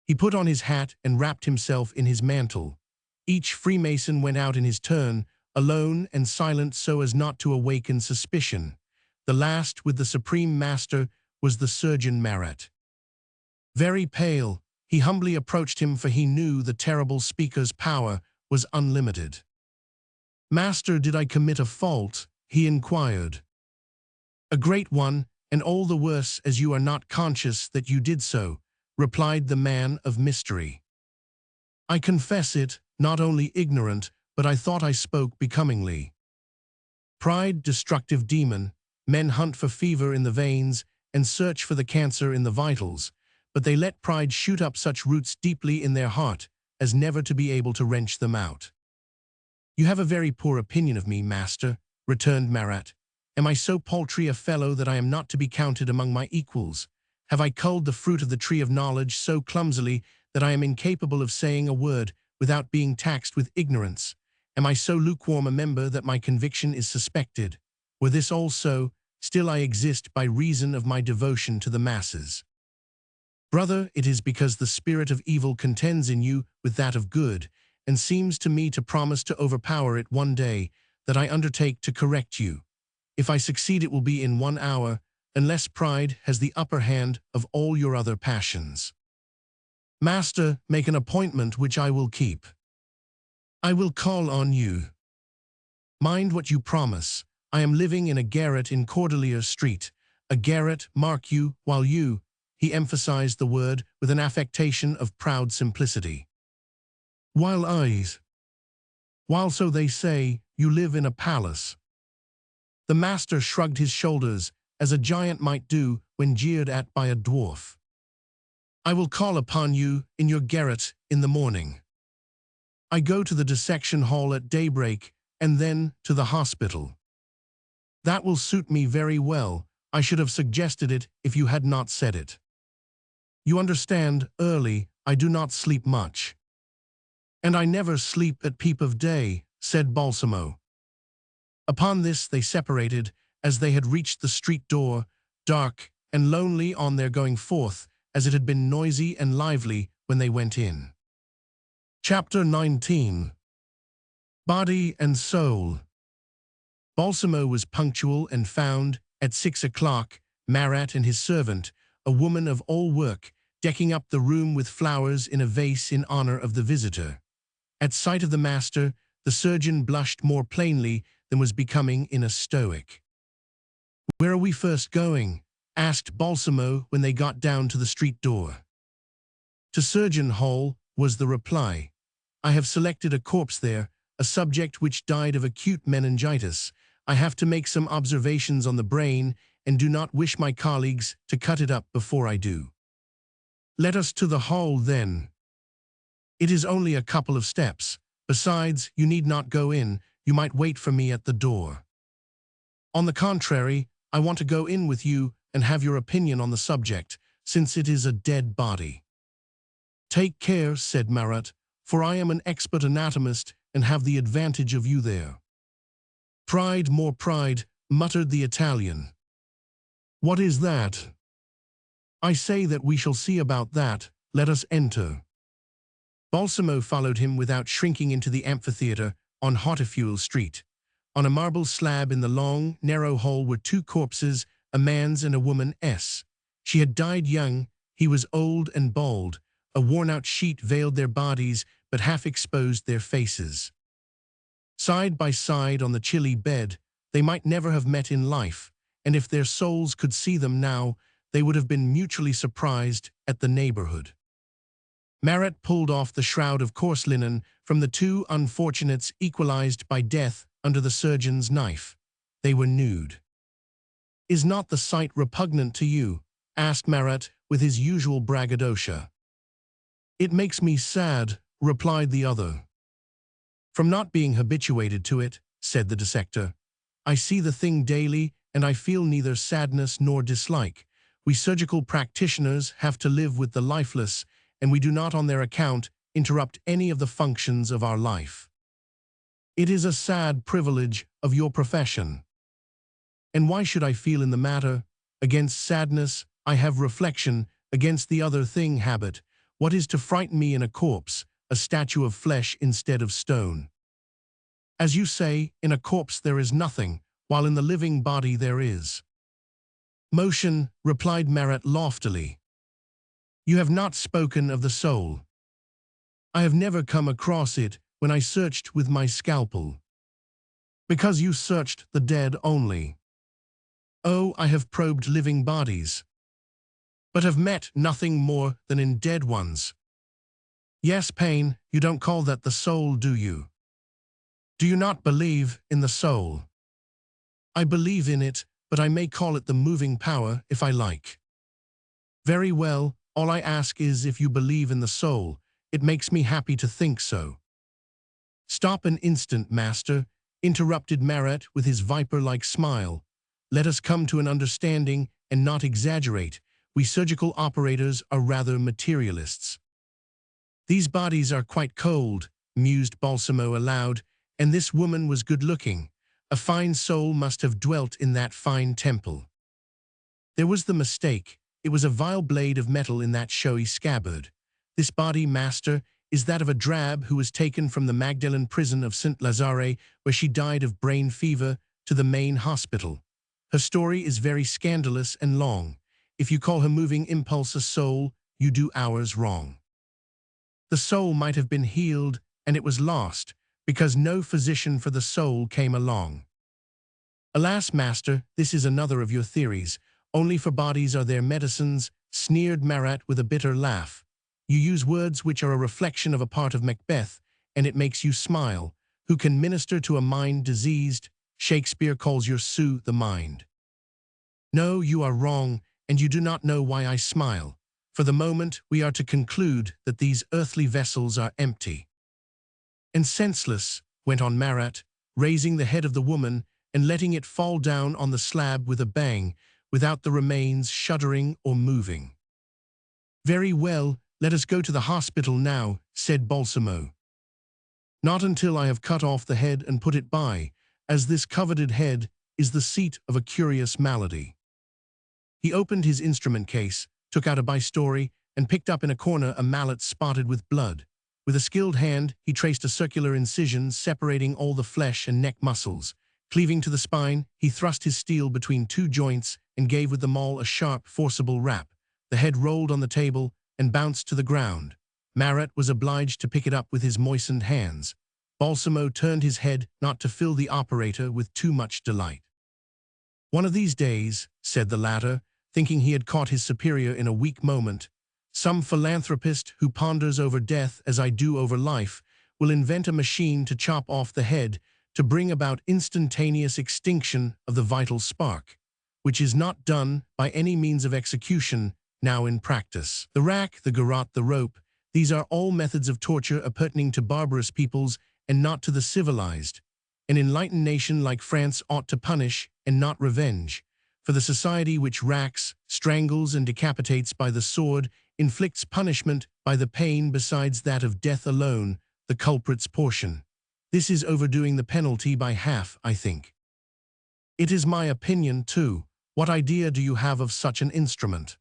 He put on his hat and wrapped himself in his mantle. Each Freemason went out in his turn, alone and silent so as not to awaken suspicion. The last with the Supreme Master was the surgeon Marat. Very pale, he humbly approached him, for he knew the terrible speaker's power was unlimited. "Master, did I commit a fault?" he inquired. "A great one, and all the worse as you are not conscious that you did so," replied the man of mystery. "I confess it, not only ignorant, but I thought I spoke becomingly. Pride, destructive demon, men hunt for fever in the veins and search for the cancer in the vitals, but they let pride shoot up such roots deeply in their heart as never to be able to wrench them out." "You have a very poor opinion of me, master," returned Marat. "Am I so paltry a fellow that I am not to be counted among my equals? Have I culled the fruit of the tree of knowledge so clumsily that I am incapable of saying a word without being taxed with ignorance? Am I so lukewarm a member that my conviction is suspected? Were this all so, still I exist by reason of my devotion to the masses. Brother, it is because the spirit of evil contends in you with that of good, and seems to me to promise to overpower it one day, that I undertake to correct you. If I succeed, it will be in 1 hour, unless pride has the upper hand of all your other passions. Master, make an appointment which I will keep. I will call on you. Mind what you promise. I am living in a garret in Cordelier Street. A garret, mark you, while you, he emphasized the word with an affectation of proud simplicity. While so they say, you live in a palace. The master shrugged his shoulders, as a giant might do when jeered at by a dwarf. I will call upon you in your garret in the morning. I go to the dissection hall at daybreak, and then to the hospital. That will suit me very well. I should have suggested it if you had not said it. You understand, early, I do not sleep much. And I never sleep at peep of day, said Balsamo. Upon this they separated, as they had reached the street door, dark and lonely on their going forth, as it had been noisy and lively when they went in. Chapter 19. Body and Soul. Balsamo was punctual and found, at 6 o'clock, Marat and his servant, a woman of all work, decking up the room with flowers in a vase in honor of the visitor. At sight of the master, the surgeon blushed more plainly than was becoming in a stoic. Where are we first going? Asked Balsamo when they got down to the street door. To Surgeon Hall, was the reply. I have selected a corpse there, a subject which died of acute meningitis. I have to make some observations on the brain and do not wish my colleagues to cut it up before I do. Let us to the hall then. It is only a couple of steps. Besides, you need not go in, you might wait for me at the door. On the contrary, I want to go in with you and have your opinion on the subject, since it is a dead body. Take care, said Marat, for I am an expert anatomist and have the advantage of you there. Pride, more pride, muttered the Italian. What is that? I say that we shall see about that. Let us enter. Balsamo followed him without shrinking into the amphitheater on Hautefeuille Street. On a marble slab in the long, narrow hall were two corpses, a man's and a woman's. She had died young, he was old and bald. A worn-out sheet veiled their bodies, but half exposed their faces. Side by side on the chilly bed, they might never have met in life, and if their souls could see them now, they would have been mutually surprised at the neighborhood. Marat pulled off the shroud of coarse linen from the two unfortunates equalized by death under the surgeon's knife. They were nude. "Is not the sight repugnant to you?" asked Marat with his usual braggadocio. "It makes me sad," replied the other. "From not being habituated to it," said the dissector. "I see the thing daily, and I feel neither sadness nor dislike. We surgical practitioners have to live with the lifeless, and we do not on their account interrupt any of the functions of our life. It is a sad privilege of your profession. And why should I feel in the matter? Against sadness, I have reflection, against the other thing habit. What is to frighten me in a corpse, a statue of flesh instead of stone? As you say, in a corpse there is nothing, while in the living body there is motion," replied Marat loftily. "You have not spoken of the soul. I have never come across it when I searched with my scalpel." "Because you searched the dead only." "Oh, I have probed living bodies, but have met nothing more than in dead ones." "Yes, Paine, you don't call that the soul, do you? Do you not believe in the soul?" "I believe in it, but I may call it the moving power if I like." "Very well, all I ask is if you believe in the soul. It makes me happy to think so." "Stop an instant, master," interrupted Marat with his viper-like smile. "Let us come to an understanding and not exaggerate. We surgical operators are rather materialists." "These bodies are quite cold," mused Balsamo aloud, "and this woman was good-looking. A fine soul must have dwelt in that fine temple. There was the mistake. It was a vile blade of metal in that showy scabbard. This body, master, is that of a drab who was taken from the Magdalene prison of Saint Lazare, where she died of brain fever, to the main hospital. Her story is very scandalous and long. If you call her moving impulse a soul, you do ours wrong. The soul might have been healed, and it was lost, because no physician for the soul came along." "Alas, master, this is another of your theories. Only for bodies are there medicines," sneered Marat with a bitter laugh. "You use words which are a reflection of a part of Macbeth, and it makes you smile. Who can minister to a mind diseased? Shakespeare calls your Sue the mind." "No, you are wrong, and you do not know why I smile. For the moment, we are to conclude that these earthly vessels are empty." "And senseless," went on Marat, raising the head of the woman and letting it fall down on the slab with a bang, without the remains shuddering or moving. "Very well, let us go to the hospital now," said Balsamo. "Not until I have cut off the head and put it by, as this coveted head is the seat of a curious malady." He opened his instrument case, took out a bistoury, and picked up in a corner a mallet spotted with blood. With a skilled hand, he traced a circular incision separating all the flesh and neck muscles. Cleaving to the spine, he thrust his steel between two joints and gave with the maul a sharp, forcible rap. The head rolled on the table and bounced to the ground. Marat was obliged to pick it up with his moistened hands. Balsamo turned his head not to fill the operator with too much delight. "One of these days," said the latter, thinking he had caught his superior in a weak moment, "some philanthropist who ponders over death as I do over life will invent a machine to chop off the head, to bring about instantaneous extinction of the vital spark, which is not done by any means of execution now in practice. The rack, the garrote, the rope, these are all methods of torture appertaining to barbarous peoples and not to the civilized. An enlightened nation like France ought to punish and not revenge. For the society which racks, strangles, and decapitates by the sword inflicts punishment by the pain besides that of death alone, the culprit's portion. This is overdoing the penalty by half, I think." "It is my opinion, too. What idea do you have of such an instrument?"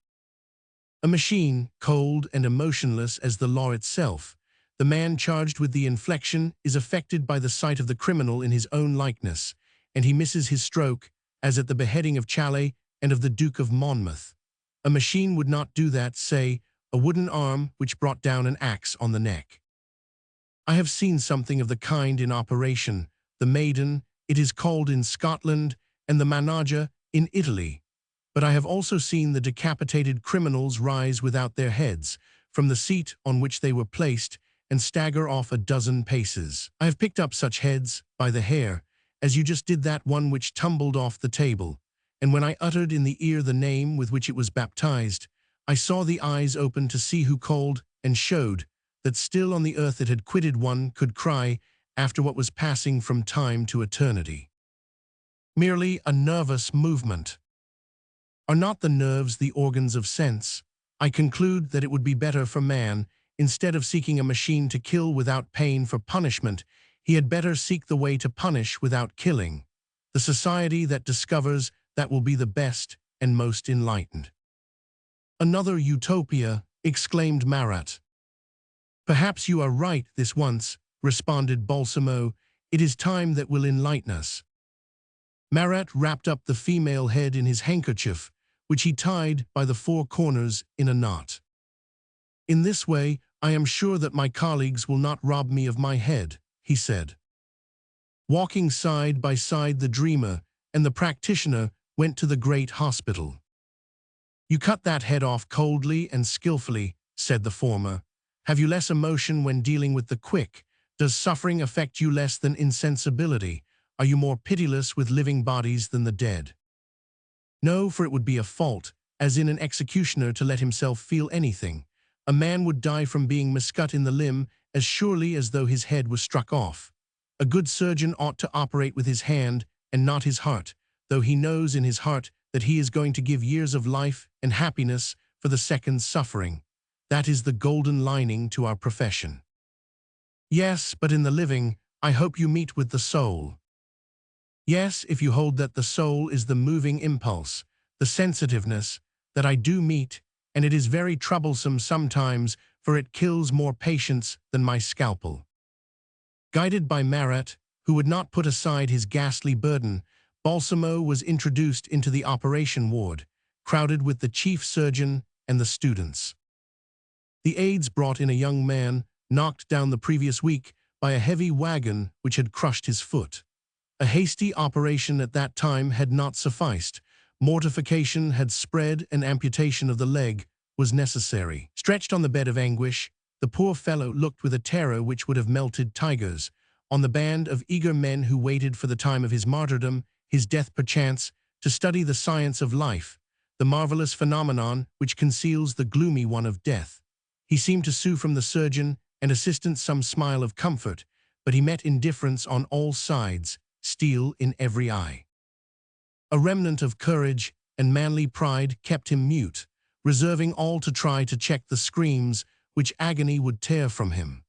"A machine, cold and emotionless as the law itself. The man charged with the infliction is affected by the sight of the criminal in his own likeness. and he misses his stroke, as at the beheading of Chalais and of the Duke of Monmouth. A machine would not do that, say, a wooden arm which brought down an axe on the neck. I have seen something of the kind in operation, the maiden, it is called in Scotland, and the manager in Italy. But I have also seen the decapitated criminals rise without their heads from the seat on which they were placed and stagger off a dozen paces. I have picked up such heads by the hair, as you just did that one which tumbled off the table, and when I uttered in the ear the name with which it was baptized, I saw the eyes open to see who called and showed that still on the earth it had quitted one could cry after what was passing from time to eternity. Merely a nervous movement. Are not the nerves the organs of sense? I conclude that it would be better for man, instead of seeking a machine to kill without pain for punishment, he had better seek the way to punish without killing. The society that discovers that will be the best and most enlightened. Another utopia, exclaimed Marat. Perhaps you are right this once, responded Balsamo. It is time that will enlighten us. Marat wrapped up the female head in his handkerchief, which he tied by the four corners in a knot. In this way, I am sure that my colleagues will not rob me of my head, he said. Walking side by side, the dreamer and the practitioner went to the great hospital. You cut that head off coldly and skillfully, said the former. Have you less emotion when dealing with the quick? Does suffering affect you less than insensibility? Are you more pitiless with living bodies than the dead? No, for it would be a fault, as in an executioner, to let himself feel anything. A man would die from being miscut in the limb as surely as though his head was struck off. A good surgeon ought to operate with his hand and not his heart, though he knows in his heart that he is going to give years of life and happiness for the second's suffering. That is the golden lining to our profession. Yes, but in the living, I hope you meet with the soul. Yes, if you hold that the soul is the moving impulse, the sensitiveness, that I do meet, and it is very troublesome sometimes, for it kills more patients than my scalpel. Guided by Marat, who would not put aside his ghastly burden, Balsamo was introduced into the operation ward, crowded with the chief surgeon and the students. The aides brought in a young man, knocked down the previous week by a heavy wagon which had crushed his foot. A hasty operation at that time had not sufficed. Mortification had spread, and amputation of the leg was necessary. Stretched on the bed of anguish, the poor fellow looked with a terror which would have melted tigers on the band of eager men who waited for the time of his martyrdom, his death perchance, to study the science of life, the marvelous phenomenon which conceals the gloomy one of death. He seemed to sue from the surgeon and assistant some smile of comfort, but he met indifference on all sides, steel in every eye. A remnant of courage and manly pride kept him mute, reserving all to try to check the screams which agony would tear from him.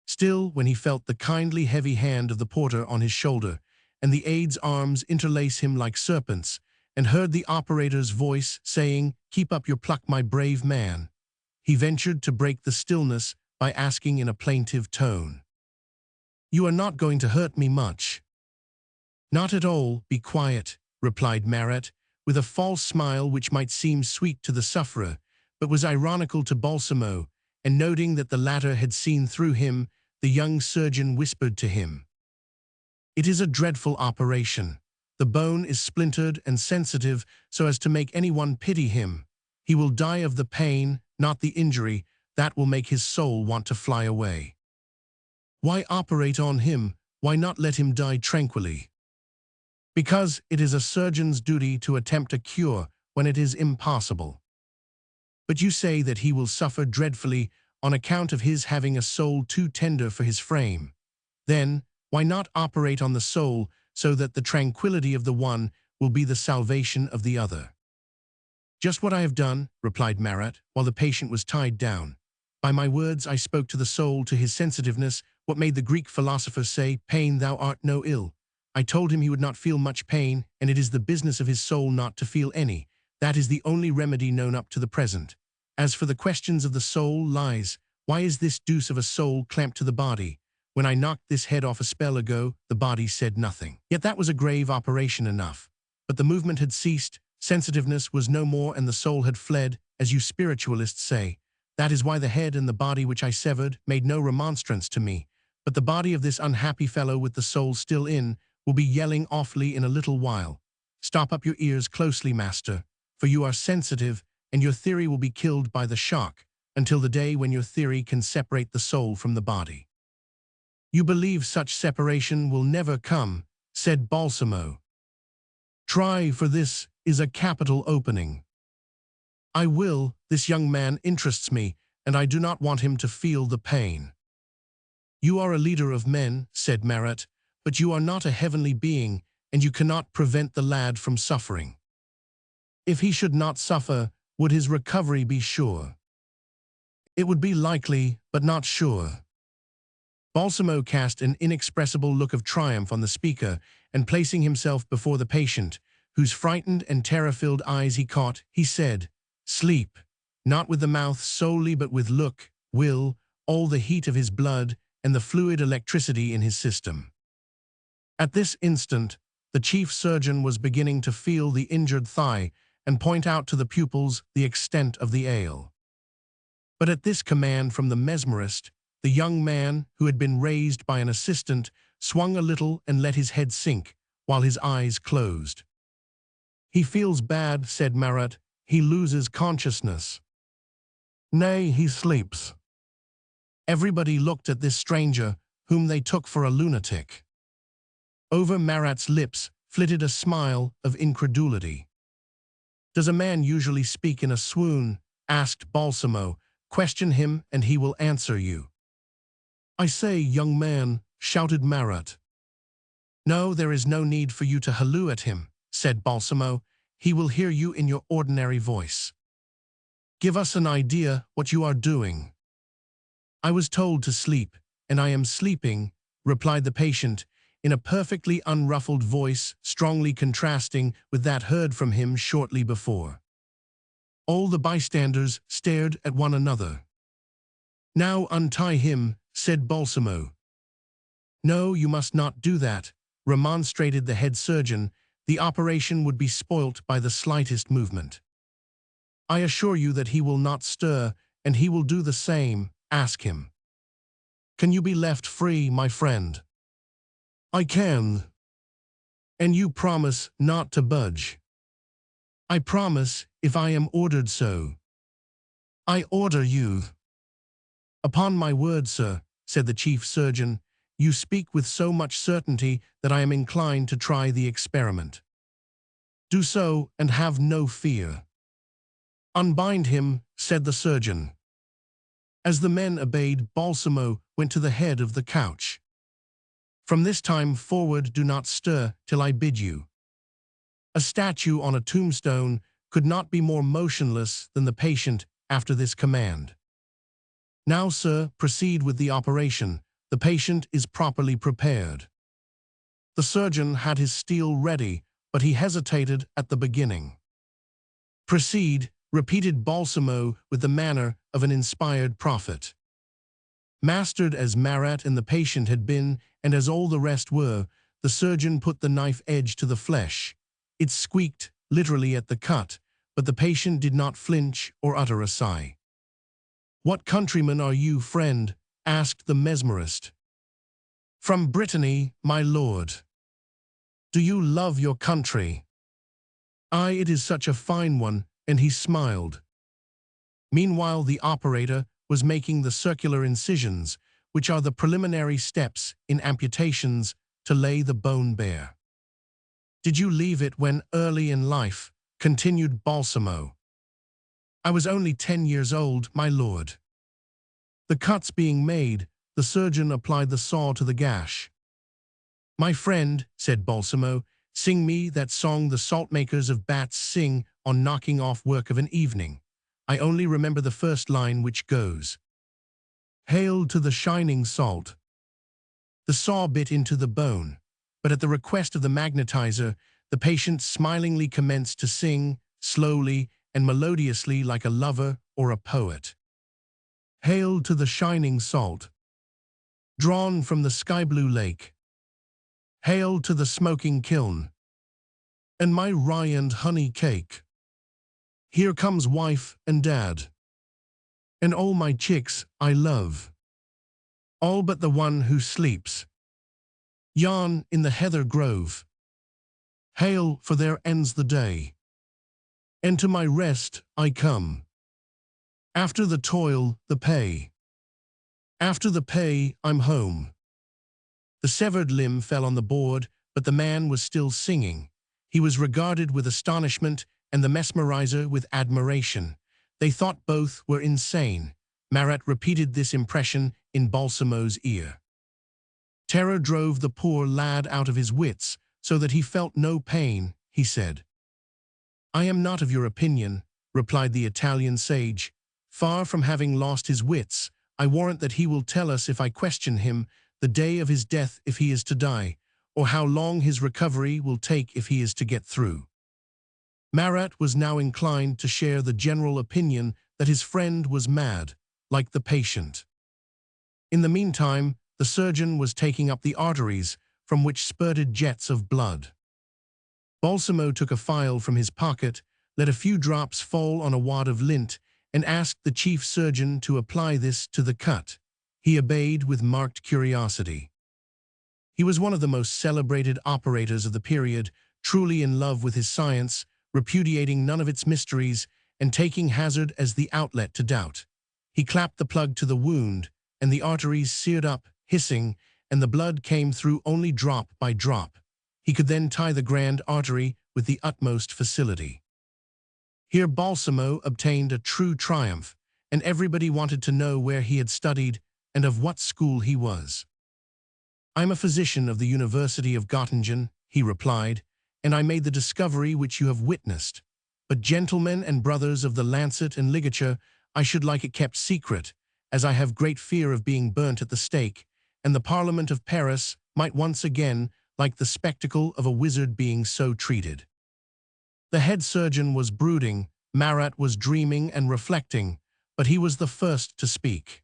Still, when he felt the kindly heavy hand of the porter on his shoulder, and the aide's arms interlace him like serpents, and heard the operator's voice saying, "Keep up your pluck, my brave man," he ventured to break the stillness by asking in a plaintive tone, "You are not going to hurt me much?" "Not at all, be quiet," replied Marat, with a false smile which might seem sweet to the sufferer, but was ironical to Balsamo, and noting that the latter had seen through him, the young surgeon whispered to him, "It is a dreadful operation. The bone is splintered and sensitive so as to make anyone pity him. He will die of the pain, not the injury, that will make his soul want to fly away. Why operate on him? Why not let him die tranquilly? Because it is a surgeon's duty to attempt a cure when it is impossible. But you say that he will suffer dreadfully on account of his having a soul too tender for his frame. Then, why not operate on the soul so that the tranquility of the one will be the salvation of the other?" "Just what I have done," replied Marat, while the patient was tied down. "By my words I spoke to the soul, to his sensitiveness, what made the Greek philosopher say, 'Pain thou art no ill.' I told him he would not feel much pain, and it is the business of his soul not to feel any. That is the only remedy known up to the present. As for the questions of the soul lies, why is this deuce of a soul clamped to the body? When I knocked this head off a spell ago, the body said nothing. Yet that was a grave operation enough. But the movement had ceased, sensitiveness was no more, and the soul had fled, as you spiritualists say. That is why the head and the body which I severed made no remonstrance to me. But the body of this unhappy fellow with the soul still in will be yelling awfully in a little while. Stop up your ears closely, master, for you are sensitive, and your theory will be killed by the shock, until the day when your theory can separate the soul from the body. You believe such separation will never come, said Balsamo. Try, for this is a capital opening. I will, this young man interests me, and I do not want him to feel the pain. You are a leader of men, said Marat, but you are not a heavenly being, and you cannot prevent the lad from suffering. If he should not suffer, would his recovery be sure? It would be likely, but not sure. Balsamo cast an inexpressible look of triumph on the speaker, and placing himself before the patient, whose frightened and terror-filled eyes he caught, he said, Sleep, not with the mouth solely but with look, will, all the heat of his blood, and the fluid electricity in his system. At this instant, the chief surgeon was beginning to feel the injured thigh and point out to the pupils the extent of the ail. But at this command from the mesmerist, the young man, who had been raised by an assistant, swung a little and let his head sink, while his eyes closed. He feels bad, said Marat. He loses consciousness. Nay, he sleeps. Everybody looked at this stranger, whom they took for a lunatic. Over Marat's lips flitted a smile of incredulity. Does a man usually speak in a swoon? Asked Balsamo. Question him, and he will answer you. I say, young man, shouted Marat. No, there is no need for you to halloo at him, said Balsamo. He will hear you in your ordinary voice. Give us an idea what you are doing. I was told to sleep, and I am sleeping, replied the patient, in a perfectly unruffled voice, strongly contrasting with that heard from him shortly before. All the bystanders stared at one another. Now untie him, said Balsamo. No, you must not do that, remonstrated the head surgeon. The operation would be spoilt by the slightest movement. I assure you that he will not stir, and he will do the same. Ask him. Can you be left free, my friend? I can. And you promise not to budge? I promise, if I am ordered so. I order you. Upon my word, sir, said the chief surgeon, you speak with so much certainty that I am inclined to try the experiment. Do so, and have no fear. Unbind him, said the surgeon. As the men obeyed, Balsamo went to the head of the couch. From this time forward do not stir till I bid you. A statue on a tombstone could not be more motionless than the patient after this command. Now, sir, proceed with the operation. The patient is properly prepared. The surgeon had his steel ready, but he hesitated at the beginning. Proceed, repeated Balsamo with the manner of an inspired prophet. Mastered as Marat and the patient had been, and as all the rest were, the surgeon put the knife edge to the flesh. It squeaked, literally, at the cut, but the patient did not flinch or utter a sigh. What countryman are you, friend? Asked the mesmerist. From Brittany, my lord. Do you love your country? Aye, it is such a fine one, and he smiled. Meanwhile, the operator was making the circular incisions, which are the preliminary steps in amputations to lay the bone bare. Did you leave it when early in life? Continued Balsamo. I was only 10 years old, my lord. The cuts being made, the surgeon applied the saw to the gash. My friend, said Balsamo, sing me that song the saltmakers of bats sing on knocking off work of an evening. I only remember the first line, which goes, Hail to the shining salt. The saw bit into the bone, but at the request of the magnetizer, the patient smilingly commenced to sing, slowly and melodiously like a lover or a poet. Hail to the shining salt. drawn from the sky-blue lake. Hail to the smoking kiln, and my rye and honey cake. Here comes wife and dad, and all my chicks I love, all but the one who sleeps yon in the heather grove. Hail, for there ends the day, and to my rest I come. After the toil, the pay. After the pay, I'm home. The severed limb fell on the board, but the man was still singing. He was regarded with astonishment and the mesmerizer with admiration. They thought both were insane. Marat repeated this impression in Balsamo's ear. Terror drove the poor lad out of his wits, so that he felt no pain, he said. I am not of your opinion, replied the Italian sage. Far from having lost his wits, I warrant that he will tell us if I question him the day of his death if he is to die, or how long his recovery will take if he is to get through. Marat was now inclined to share the general opinion that his friend was mad, like the patient. In the meantime, the surgeon was taking up the arteries, from which spurted jets of blood. Balsamo took a phial from his pocket, let a few drops fall on a wad of lint, and asked the chief surgeon to apply this to the cut. He obeyed with marked curiosity. He was one of the most celebrated operators of the period, truly in love with his science, repudiating none of its mysteries, and taking hazard as the outlet to doubt. He clapped the plug to the wound, and the arteries seared up, hissing, and the blood came through only drop by drop. He could then tie the grand artery with the utmost facility. Here Balsamo obtained a true triumph, and everybody wanted to know where he had studied and of what school he was. I'm a physician of the University of Göttingen, he replied, and I made the discovery which you have witnessed. But gentlemen and brothers of the lancet and ligature, I should like it kept secret, as I have great fear of being burnt at the stake, and the Parliament of Paris might once again like the spectacle of a wizard being so treated. The head surgeon was brooding, Marat was dreaming and reflecting, but he was the first to speak.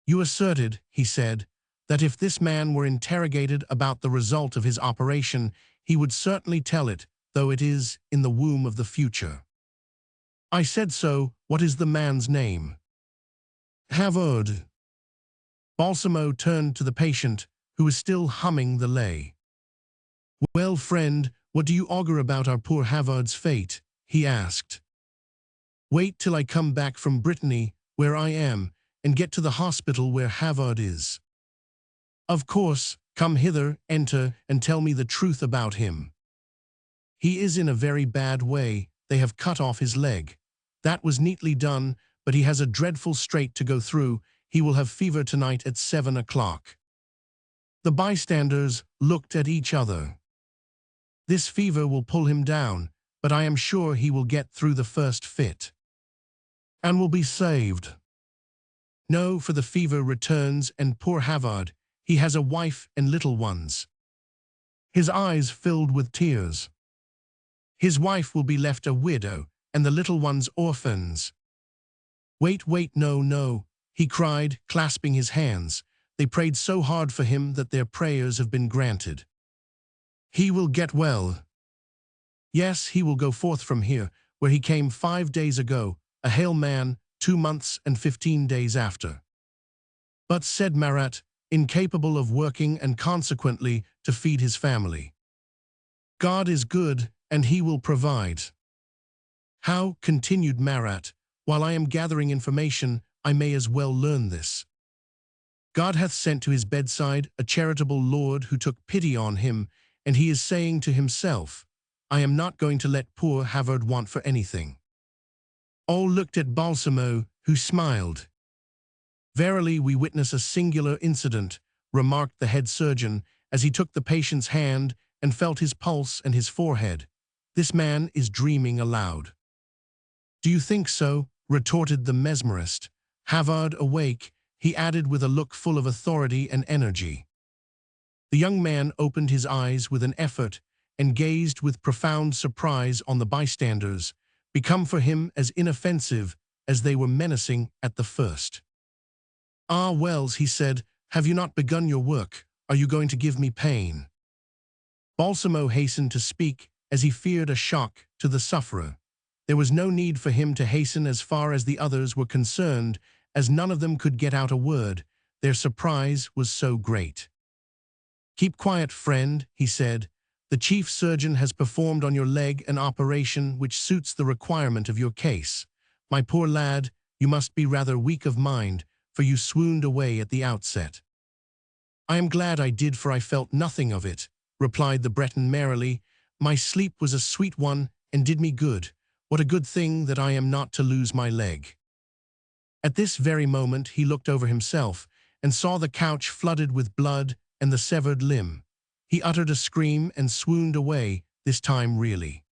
You asserted, he said, that if this man were interrogated about the result of his operation, he would certainly tell it, though it is in the womb of the future. I said so. What is the man's name? Havard. Balsamo turned to the patient, who was still humming the lay. Well, friend, what do you augur about our poor Havard's fate? He asked. Wait till I come back from Brittany, where I am, and get to the hospital where Havard is. Of course, come hither, enter, and tell me the truth about him. He is in a very bad way. They have cut off his leg. That was neatly done, but he has a dreadful strait to go through. He will have fever tonight at 7 o'clock. The bystanders looked at each other. This fever will pull him down, but I am sure he will get through the first fit, and will be saved. No, for the fever returns, and poor Havard, he has a wife and little ones. His eyes filled with tears. His wife will be left a widow, and the little ones orphans. Wait, no, he cried, clasping his hands. They prayed so hard for him that their prayers have been granted. He will get well. Yes, he will go forth from here, where he came 5 days ago, a hale man, 2 months and 15 days after. But, said Marat, incapable of working and consequently to feed his family. God is good, and he will provide. How, continued Marat, while I am gathering information, I may as well learn this. God hath sent to his bedside a charitable Lord who took pity on him, and he is saying to himself, I am not going to let poor Havard want for anything. All looked at Balsamo, who smiled. Verily we witness a singular incident, remarked the head surgeon, as he took the patient's hand and felt his pulse and his forehead. This man is dreaming aloud. Do you think so? Retorted the mesmerist. Havard awake, he added with a look full of authority and energy. The young man opened his eyes with an effort and gazed with profound surprise on the bystanders, become for him as inoffensive as they were menacing at the first. Ah, Wells, he said, Have you not begun your work? Are you going to give me pain? Balsamo hastened to speak, as he feared a shock to the sufferer. There was no need for him to hasten as far as the others were concerned, as none of them could get out a word. Their surprise was so great. "Keep quiet, friend," he said. "The chief surgeon has performed on your leg an operation which suits the requirement of your case. My poor lad, you must be rather weak of mind, for you swooned away at the outset." "I am glad I did, for I felt nothing of it," replied the Breton merrily. "My sleep was a sweet one and did me good. What a good thing that I am not to lose my leg." At this very moment he looked over himself and saw the couch flooded with blood and the severed limb. He uttered a scream and swooned away, this time really.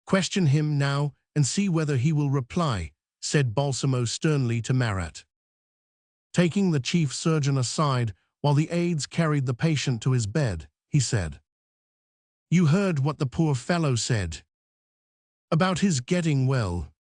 "Question him now and see whether he will reply," said Balsamo sternly to Marat. Taking the chief surgeon aside while the aides carried the patient to his bed, he said, "You heard what the poor fellow said about his getting well,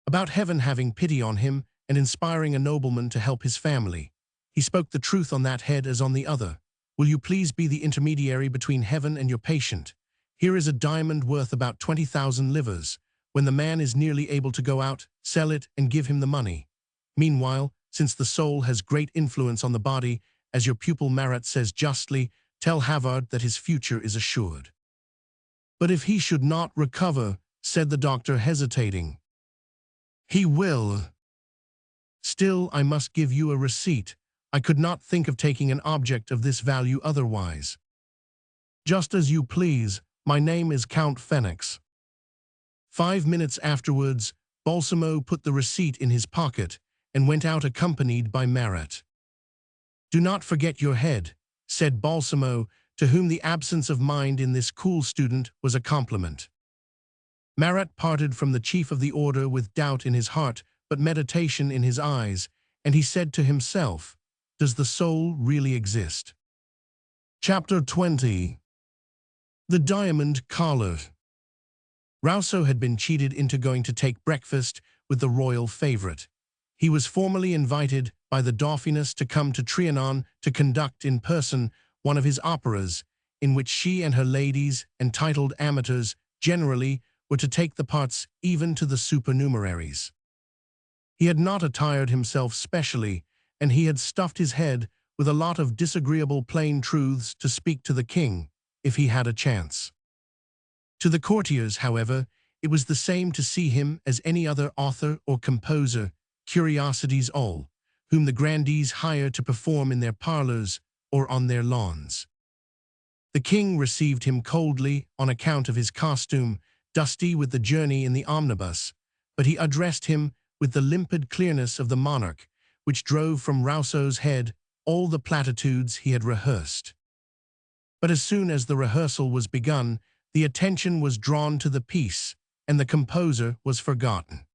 about heaven having pity on him and inspiring a nobleman to help his family. He spoke the truth on that head as on the other. Will you please be the intermediary between heaven and your patient? Here is a diamond worth about 20,000 livres. When the man is nearly able to go out, sell it and give him the money. Meanwhile, since the soul has great influence on the body, as your pupil Marat says justly, tell Havard that his future is assured." "But if he should not recover," said the doctor, hesitating. "He will. Still, I must give you a receipt. I could not think of taking an object of this value otherwise." "Just as you please. My name is Count Phoenix." 5 minutes afterwards, Balsamo put the receipt in his pocket and went out accompanied by Marat. "Do not forget your head," said Balsamo, to whom the absence of mind in this cool student was a compliment. Marat parted from the chief of the order with doubt in his heart but meditation in his eyes, and he said to himself, "Does the soul really exist?" Chapter 20. The Diamond Collar. Rousseau had been cheated into going to take breakfast with the royal favorite. He was formally invited by the Dauphiness to come to Trianon to conduct in person one of his operas, in which she and her ladies, entitled amateurs generally, were to take the parts even to the supernumeraries. He had not attired himself specially, and he had stuffed his head with a lot of disagreeable plain truths to speak to the king, if he had a chance. To the courtiers, however, it was the same to see him as any other author or composer, curiosities all, whom the grandees hire to perform in their parlors or on their lawns. The king received him coldly on account of his costume, dusty with the journey in the omnibus, but he addressed him with the limpid clearness of the monarch, which drove from Rousseau's head all the platitudes he had rehearsed. But as soon as the rehearsal was begun, the attention was drawn to the piece, and the composer was forgotten.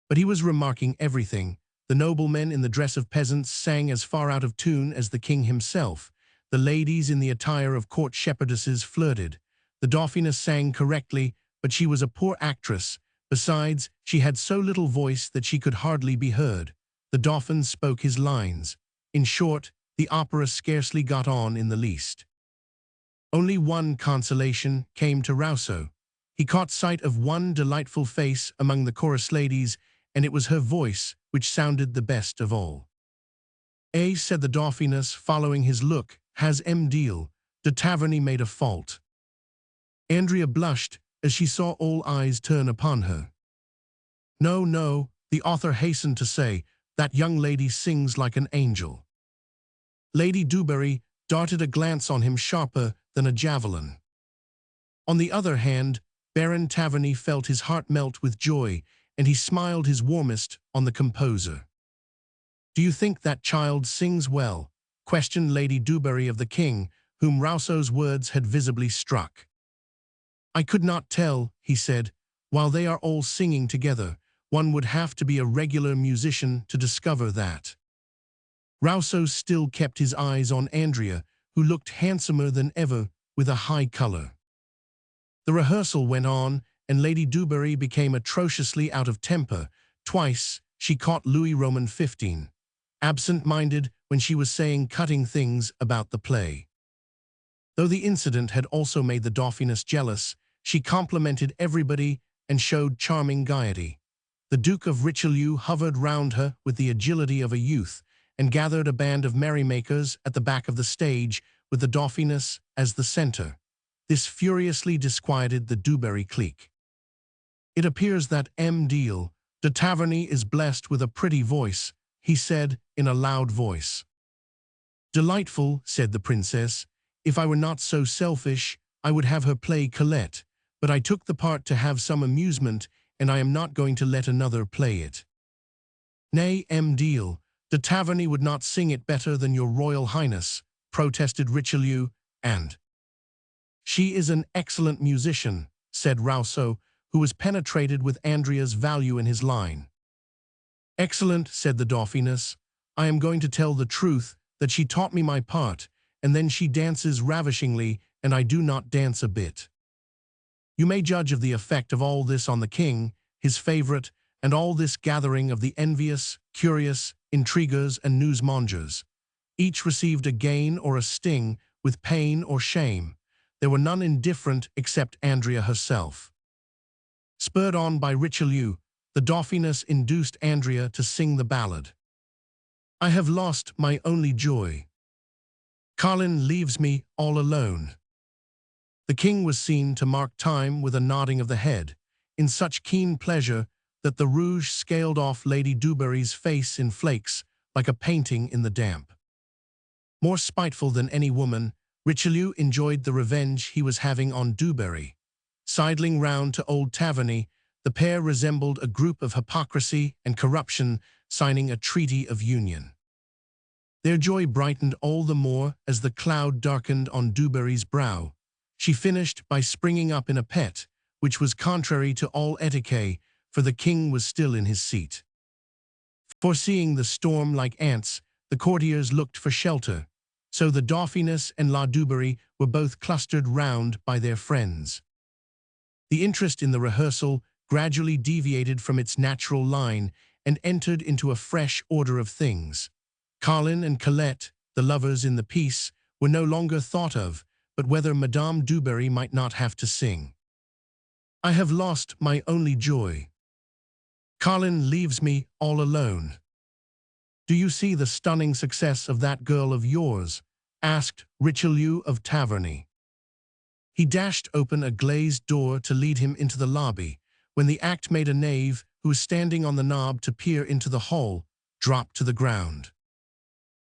But he was remarking everything. The noblemen in the dress of peasants sang as far out of tune as the king himself. The ladies in the attire of court shepherdesses flirted. The Dauphiness sang correctly, but she was a poor actress. Besides, she had so little voice that she could hardly be heard. The Dauphin spoke his lines. In short, the opera scarcely got on in the least. Only one consolation came to Rousseau. He caught sight of one delightful face among the chorus ladies, and it was her voice which sounded the best of all. Said the Dauphiness, following his look, has M'Deal de Taverny made a fault? Andrea blushed as she saw all eyes turn upon her. No, no, the author hastened to say, that young lady sings like an angel. Lady Dubarry darted a glance on him sharper than a javelin. On the other hand, Baron Taverny felt his heart melt with joy, and he smiled his warmest on the composer. Do you think that child sings well? Questioned Lady Dubarry of the king, whom Rousseau's words had visibly struck. I could not tell, he said. While they are all singing together, one would have to be a regular musician to discover that. Rousseau still kept his eyes on Andrea, who looked handsomer than ever with a high color. The rehearsal went on, and Lady Dubarry became atrociously out of temper. Twice she caught Louis Roman XV, absent-minded when she was saying cutting things about the play. Though the incident had also made the Dauphiness jealous, she complimented everybody and showed charming gaiety. The Duke of Richelieu hovered round her with the agility of a youth and gathered a band of merrymakers at the back of the stage with the Dauphiness as the center. This furiously disquieted the Dubarry clique. It appears that M. de Taverny is blessed with a pretty voice, he said in a loud voice. Delightful, said the princess. If I were not so selfish, I would have her play Colette, but I took the part to have some amusement, and I am not going to let another play it. Nay, M. de Taverny would not sing it better than your Royal Highness, protested Richelieu, and she is an excellent musician, said Rousseau, who was penetrated with Andrea's value in his line. Excellent, said the Dauphiness. I am going to tell the truth, that she taught me my part, and then she dances ravishingly, and I do not dance a bit. You may judge of the effect of all this on the king, his favorite, and all this gathering of the envious, curious, intriguers and newsmongers. Each received a gain or a sting, with pain or shame. There were none indifferent except Andrea herself. Spurred on by Richelieu, the Dauphiness induced Andrea to sing the ballad. I have lost my only joy. Carlin leaves me all alone. The king was seen to mark time with a nodding of the head, in such keen pleasure that the rouge scaled off Lady Dubarry's face in flakes, like a painting in the damp. More spiteful than any woman, Richelieu enjoyed the revenge he was having on Dubarry. Sidling round to old Taverny, the pair resembled a group of hypocrisy and corruption signing a treaty of union. Their joy brightened all the more as the cloud darkened on Dubarry's brow. She finished by springing up in a pet, which was contrary to all etiquette, for the king was still in his seat. Foreseeing the storm like ants, the courtiers looked for shelter, so the Dauphiness and La Dubarry were both clustered round by their friends. The interest in the rehearsal gradually deviated from its natural line and entered into a fresh order of things. Carlin and Colette, the lovers in the piece, were no longer thought of, but whether Madame Dubarry might not have to sing. I have lost my only joy. Carlin leaves me all alone. Do you see the stunning success of that girl of yours? Asked Richelieu of Taverny. He dashed open a glazed door to lead him into the lobby, when the act made a knave, who was standing on the knob to peer into the hall, drop to the ground.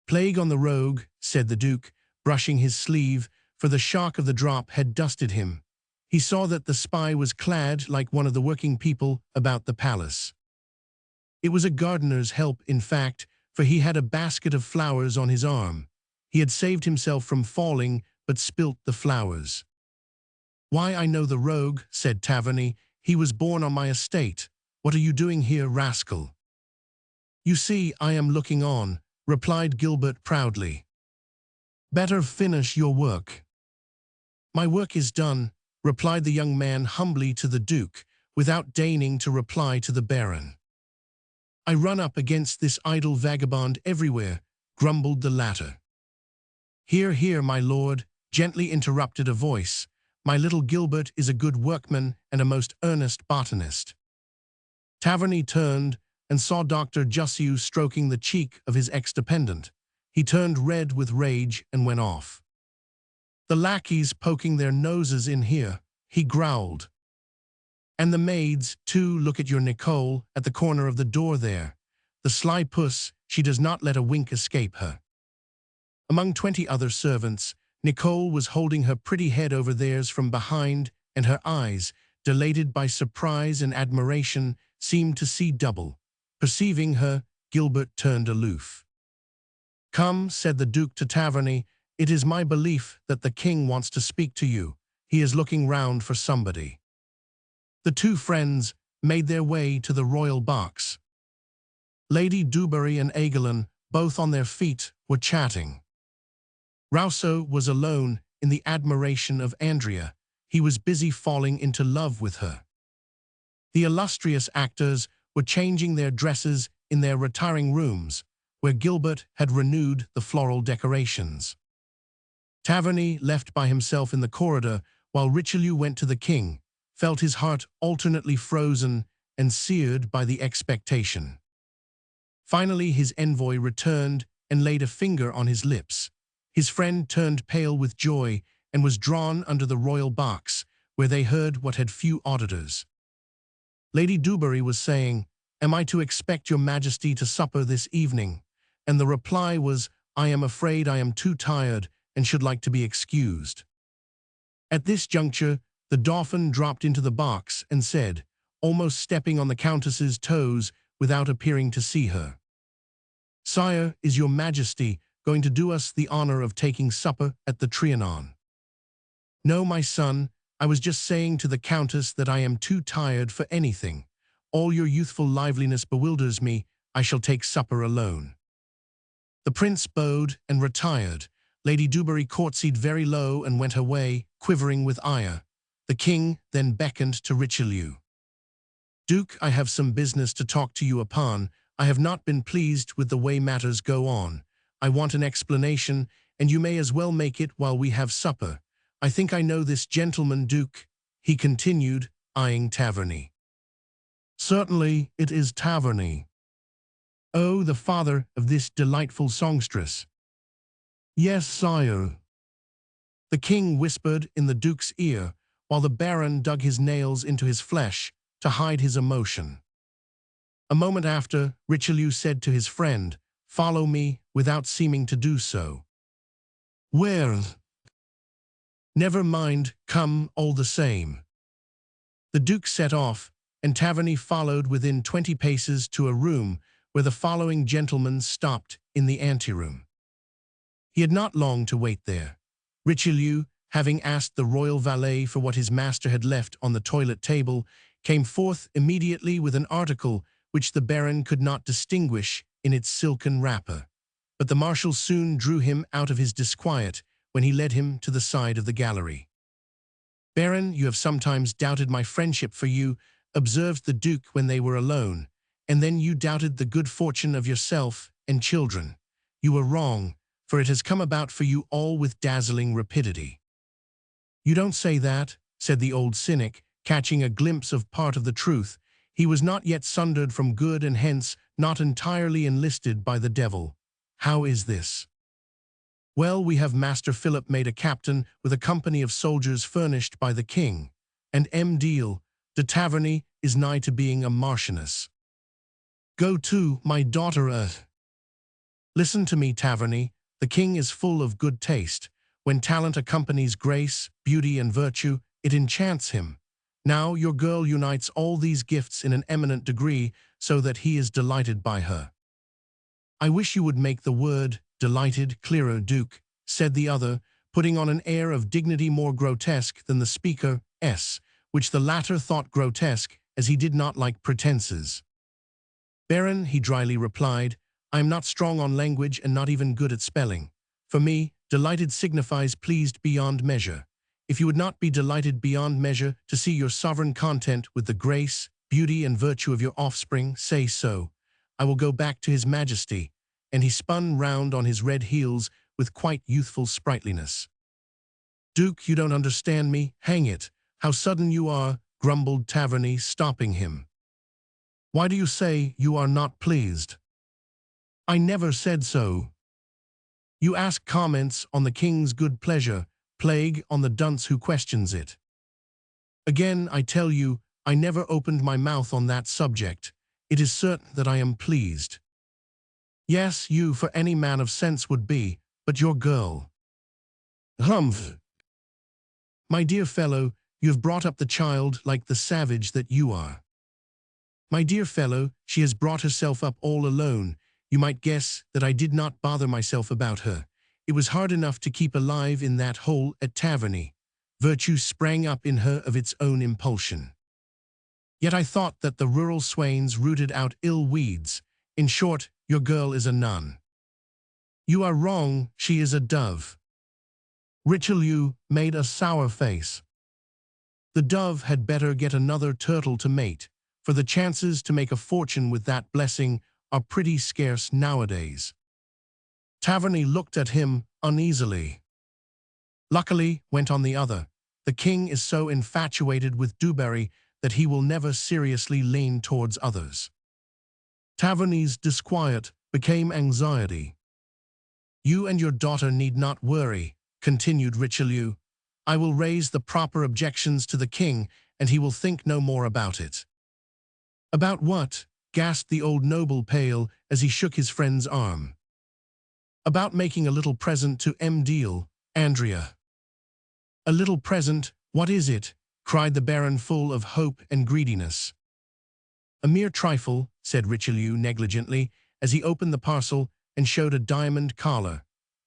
Plague on the rogue, said the Duke, brushing his sleeve, for the shock of the drop had dusted him. He saw that the spy was clad like one of the working people about the palace. It was a gardener's help, in fact, for he had a basket of flowers on his arm. He had saved himself from falling, but spilt the flowers. Why, I know the rogue, said Taverny. He was born on my estate. What are you doing here, rascal? You see, I am looking on, replied Gilbert proudly. Better finish your work. My work is done, replied the young man humbly to the Duke, without deigning to reply to the Baron. I run up against this idle vagabond everywhere, grumbled the latter. Hear, hear, my lord, gently interrupted a voice. My little Gilbert is a good workman and a most earnest botanist. Taverny turned and saw Dr. Jussieu stroking the cheek of his ex-dependent. He turned red with rage and went off. The lackeys poking their noses in here, he growled. And the maids, too, look at your Nicole at the corner of the door there. The sly puss, she does not let a wink escape her. Among 20 other servants, Nicole was holding her pretty head over theirs from behind, and her eyes, dilated by surprise and admiration, seemed to see double. Perceiving her, Gilbert turned aloof. Come, said the Duke to Taverny, it is my belief that the king wants to speak to you. He is looking round for somebody. The two friends made their way to the royal box. Lady Dubarry and Aiguillon, both on their feet, were chatting. Rousseau was alone in the admiration of Andrea. He was busy falling into love with her. The illustrious actors were changing their dresses in their retiring rooms. where Gilbert had renewed the floral decorations. Taverny, left by himself in the corridor while Richelieu went to the king, felt his heart alternately frozen and seared by the expectation. Finally, his envoy returned and laid a finger on his lips. His friend turned pale with joy and was drawn under the royal box, where they heard what had few auditors. Lady Dubarry was saying, "Am I to expect your majesty to supper this evening?" And the reply was, "I am afraid I am too tired and should like to be excused." At this juncture, the Dauphin dropped into the box and said, almost stepping on the Countess's toes without appearing to see her, "Sire, is your majesty going to do us the honor of taking supper at the Trianon?" "No, my son, I was just saying to the Countess that I am too tired for anything. All your youthful liveliness bewilders me. I shall take supper alone." The prince bowed and retired. Lady Dubarry courtesied very low and went her way, quivering with ire. The king then beckoned to Richelieu. "Duke, I have some business to talk to you upon. I have not been pleased with the way matters go on. I want an explanation, and you may as well make it while we have supper. I think I know this gentleman, Duke," he continued, eyeing Taverny. "Certainly it is Taverny." "Oh, the father of this delightful songstress." "Yes, sire." The king whispered in the duke's ear, while the baron dug his nails into his flesh to hide his emotion. A moment after, Richelieu said to his friend, "Follow me," without seeming to do so. "Where?" "Never mind, come all the same." The duke set off, and Taverny followed within 20 paces to a room where the following gentleman stopped in the anteroom. He had not long to wait there. Richelieu, having asked the royal valet for what his master had left on the toilet table, came forth immediately with an article which the baron could not distinguish in its silken wrapper. But the marshal soon drew him out of his disquiet when he led him to the side of the gallery. "Baron, you have sometimes doubted my friendship for you," observed the duke when they were alone, "and then you doubted the good fortune of yourself and children. You were wrong, for it has come about for you all with dazzling rapidity." "You don't say that," said the old cynic, catching a glimpse of part of the truth. He was not yet sundered from good and hence not entirely enlisted by the devil. "How is this?" "Well, we have Master Philip made a captain with a company of soldiers furnished by the king, and Deal de Taverny is nigh to being a marchioness." "Go to, my daughter. Listen to me, Taverny. The king is full of good taste. When talent accompanies grace, beauty, and virtue, it enchants him. Now your girl unites all these gifts in an eminent degree so that he is delighted by her." "I wish you would make the word delighted clearer, Duke," said the other, putting on an air of dignity more grotesque than the speaker's, which the latter thought grotesque, as he did not like pretenses. "Baron," he dryly replied, "I am not strong on language and not even good at spelling. For me, delighted signifies pleased beyond measure. If you would not be delighted beyond measure to see your sovereign content with the grace, beauty, and virtue of your offspring, say so. I will go back to his majesty," and he spun round on his red heels with quite youthful sprightliness. "Duke, you don't understand me. Hang it, how sudden you are," grumbled Taverny, stopping him. "Why do you say you are not pleased?" "I never said so." "You ask comments on the king's good pleasure, plague on the dunce who questions it." "Again, I tell you, I never opened my mouth on that subject. It is certain that I am pleased." "Yes, you for any man of sense would be, but your girl—" "Humph! My dear fellow, you have brought up the child like the savage that you are." "My dear fellow, she has brought herself up all alone. You might guess that I did not bother myself about her. It was hard enough to keep alive in that hole at Taverny. Virtue sprang up in her of its own impulsion. Yet I thought that the rural swains rooted out ill weeds. In short, your girl is a nun." "You are wrong, she is a dove." Richelieu made a sour face. "The dove had better get another turtle to mate, for the chances to make a fortune with that blessing are pretty scarce nowadays. Taverny looked at him uneasily. Luckily, went on the other, the king is so infatuated with Dubarry that he will never seriously lean towards others. Taverny's disquiet became anxiety. You and your daughter need not worry, continued Richelieu. I will raise the proper objections to the king, and he will think no more about it. About what? Gasped the old noble, pale as he shook his friend's arm. About making a little present to Deal, Andrea. A little present, what is it? Cried the Baron, full of hope and greediness. A mere trifle, said Richelieu negligently, as he opened the parcel and showed a diamond collar,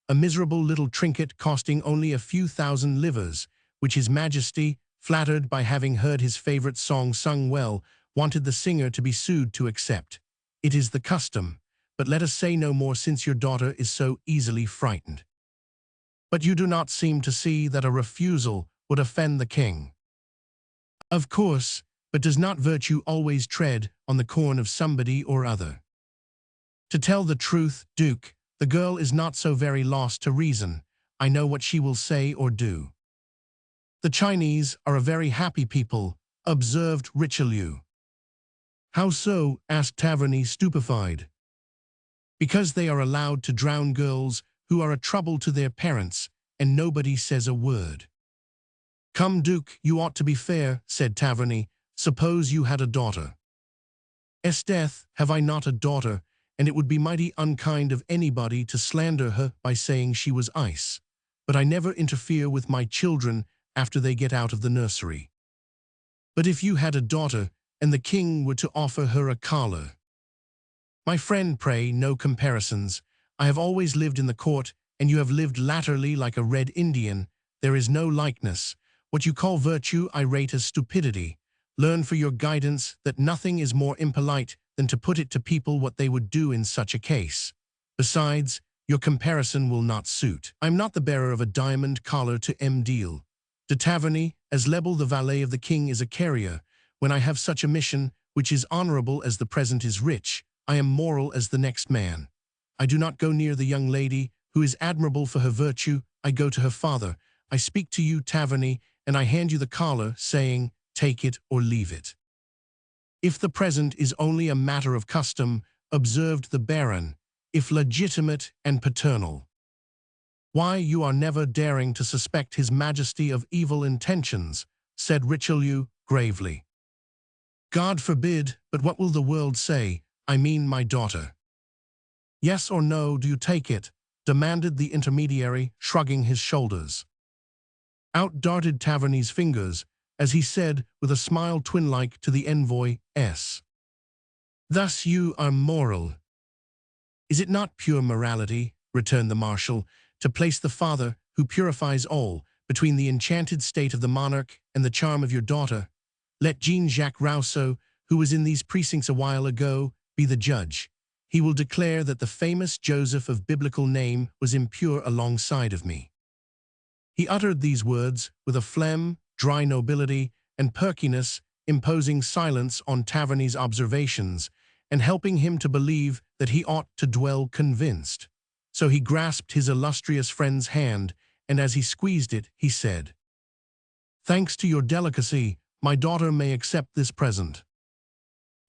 a miserable little trinket costing only a few thousand livres, which His Majesty, flattered by having heard his favorite song sung well, wanted the singer to be sued to accept. It is the custom, but let us say no more since your daughter is so easily frightened. But you do not seem to see that a refusal would offend the king. Of course, but does not virtue always tread on the corn of somebody or other? To tell the truth, Duke, the girl is not so very lost to reason. I know what she will say or do. The Chinese are a very happy people, observed Richelieu. How so? Asked Taverny, stupefied. Because they are allowed to drown girls who are a trouble to their parents, and nobody says a word. Come, Duke, you ought to be fair, said Taverny. Suppose you had a daughter. Esdeath, have I not a daughter, and it would be mighty unkind of anybody to slander her by saying she was ice. But I never interfere with my children after they get out of the nursery. But if you had a daughter, and the king were to offer her a collar. My friend, pray, no comparisons. I have always lived in the court, and you have lived latterly like a red Indian. There is no likeness. What you call virtue I rate as stupidity. Learn for your guidance that nothing is more impolite than to put it to people what they would do in such a case. Besides, your comparison will not suit. I am not the bearer of a diamond collar to Deal. De Taverny, as Lebel the valet of the king is a carrier, when I have such a mission, which is honorable as the present is rich, I am moral as the next man. I do not go near the young lady, who is admirable for her virtue. I go to her father. I speak to you, Taverny, and I hand you the collar, saying, take it or leave it. If the present is only a matter of custom, observed the Baron, if legitimate and paternal, why, you are never daring to suspect His Majesty of evil intentions, said Richelieu gravely. God forbid, but what will the world say? I mean my daughter. Yes or no, do you take it? Demanded the intermediary, shrugging his shoulders. Out darted Taverny's fingers, as he said, with a smile twin-like to the envoy, S. Thus you are moral. Is it not pure morality, returned the Marshal, to place the Father, who purifies all, between the enchanted state of the monarch and the charm of your daughter? Let Jean-Jacques Rousseau, who was in these precincts a while ago, be the judge. He will declare that the famous Joseph of biblical name was impure alongside of me. He uttered these words with a phlegm, dry nobility, and perkiness, imposing silence on Taverny's observations, and helping him to believe that he ought to dwell convinced. So he grasped his illustrious friend's hand, and as he squeezed it, he said, Thanks to your delicacy, my daughter may accept this present.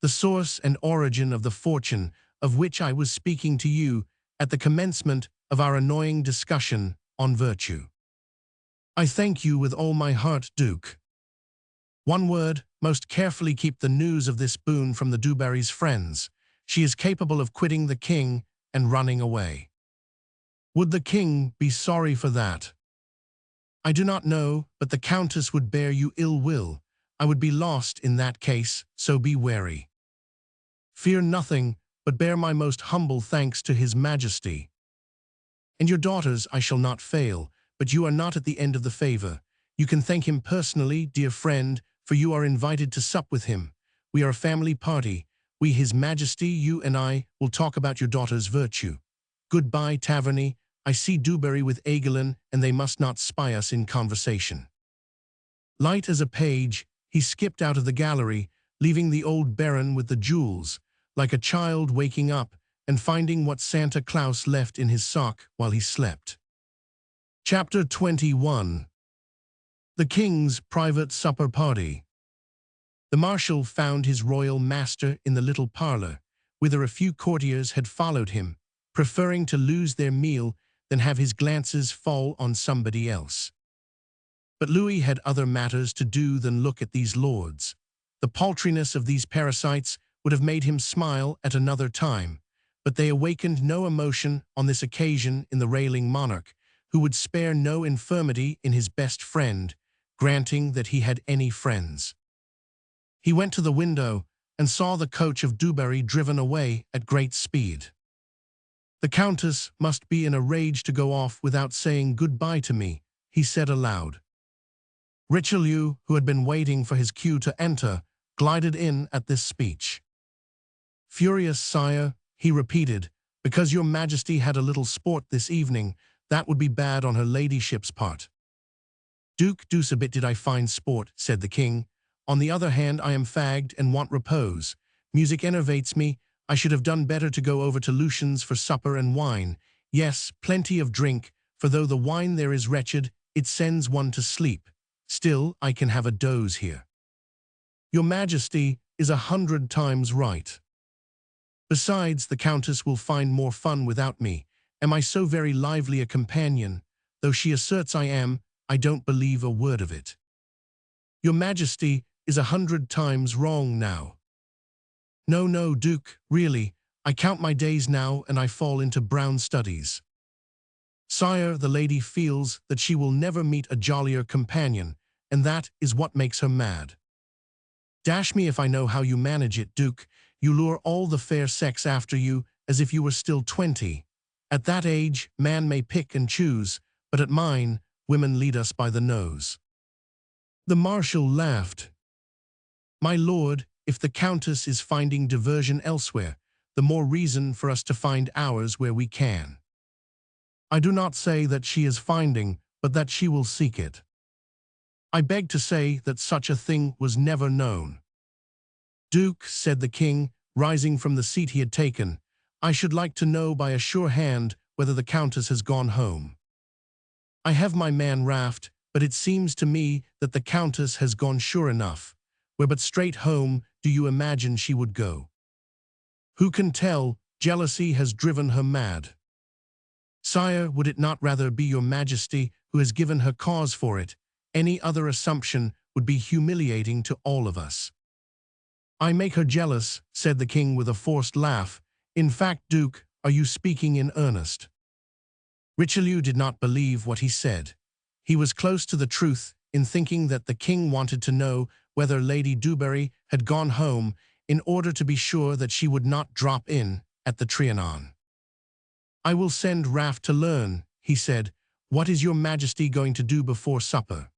The source and origin of the fortune of which I was speaking to you at the commencement of our annoying discussion on virtue. I thank you with all my heart, Duke. One word, most carefully keep the news of this boon from the Dubarry's friends. She is capable of quitting the king and running away. Would the king be sorry for that? I do not know, but the countess would bear you ill will. I would be lost in that case, so be wary. Fear nothing, but bear my most humble thanks to His Majesty. And your daughters I shall not fail, but you are not at the end of the favor. You can thank him personally, dear friend, for you are invited to sup with him. We are a family party. We, His Majesty, you and I, will talk about your daughter's virtue. Goodbye, Taverny. I see Dubarry with Aiguillon, and they must not spy us in conversation. Light as a page, he skipped out of the gallery, leaving the old Baron with the jewels, like a child waking up and finding what Santa Claus left in his sock while he slept. Chapter 21. The King's Private Supper Party. The Marshal found his royal master in the little parlor, whither a few courtiers had followed him, preferring to lose their meal than have his glances fall on somebody else. But Louis had other matters to do than look at these lords. The paltriness of these parasites would have made him smile at another time, but they awakened no emotion on this occasion in the railing monarch, who would spare no infirmity in his best friend, granting that he had any friends. He went to the window and saw the coach of Dubarry driven away at great speed. "The Countess must be in a rage to go off without saying goodbye to me," he said aloud. Richelieu, who had been waiting for his cue to enter, glided in at this speech. "Furious, sire," he repeated, "because your Majesty had a little sport this evening, that would be bad on her ladyship's part." "Duke, deuce a bit did I find sport," said the king. "On the other hand, I am fagged and want repose. Music enervates me. I should have done better to go over to Lucien's for supper and wine. Yes, plenty of drink, for though the wine there is wretched, it sends one to sleep. Still, I can have a doze here." "Your Majesty is 100 times right. Besides, the Countess will find more fun without me. Am I so very lively a companion? Though she asserts I am, I don't believe a word of it." "Your Majesty is 100 times wrong now." "No, no, Duke, really, I count my days now and I fall into brown studies." "Sire, the lady feels that she will never meet a jollier companion, and that is what makes her mad." "Dash me if I know how you manage it, Duke. You lure all the fair sex after you as if you were still 20. At that age, man may pick and choose, but at mine, women lead us by the nose." The Marshal laughed. "My lord, if the Countess is finding diversion elsewhere, the more reason for us to find ours where we can." "I do not say that she is finding, but that she will seek it." "I beg to say that such a thing was never known." "Duke," said the king, rising from the seat he had taken, "I should like to know by a sure hand whether the Countess has gone home. I have my man Raft, but it seems to me that the Countess has gone sure enough. Where but straight home do you imagine she would go?" "Who can tell? Jealousy has driven her mad." "Sire, would it not rather be your Majesty who has given her cause for it? Any other assumption would be humiliating to all of us." "I make her jealous," said the king with a forced laugh. "In fact, Duke, are you speaking in earnest?" Richelieu did not believe what he said. He was close to the truth in thinking that the king wanted to know whether Lady Dubarry had gone home in order to be sure that she would not drop in at the Trianon. "I will send Raft to learn," he said. "What is your Majesty going to do before supper?"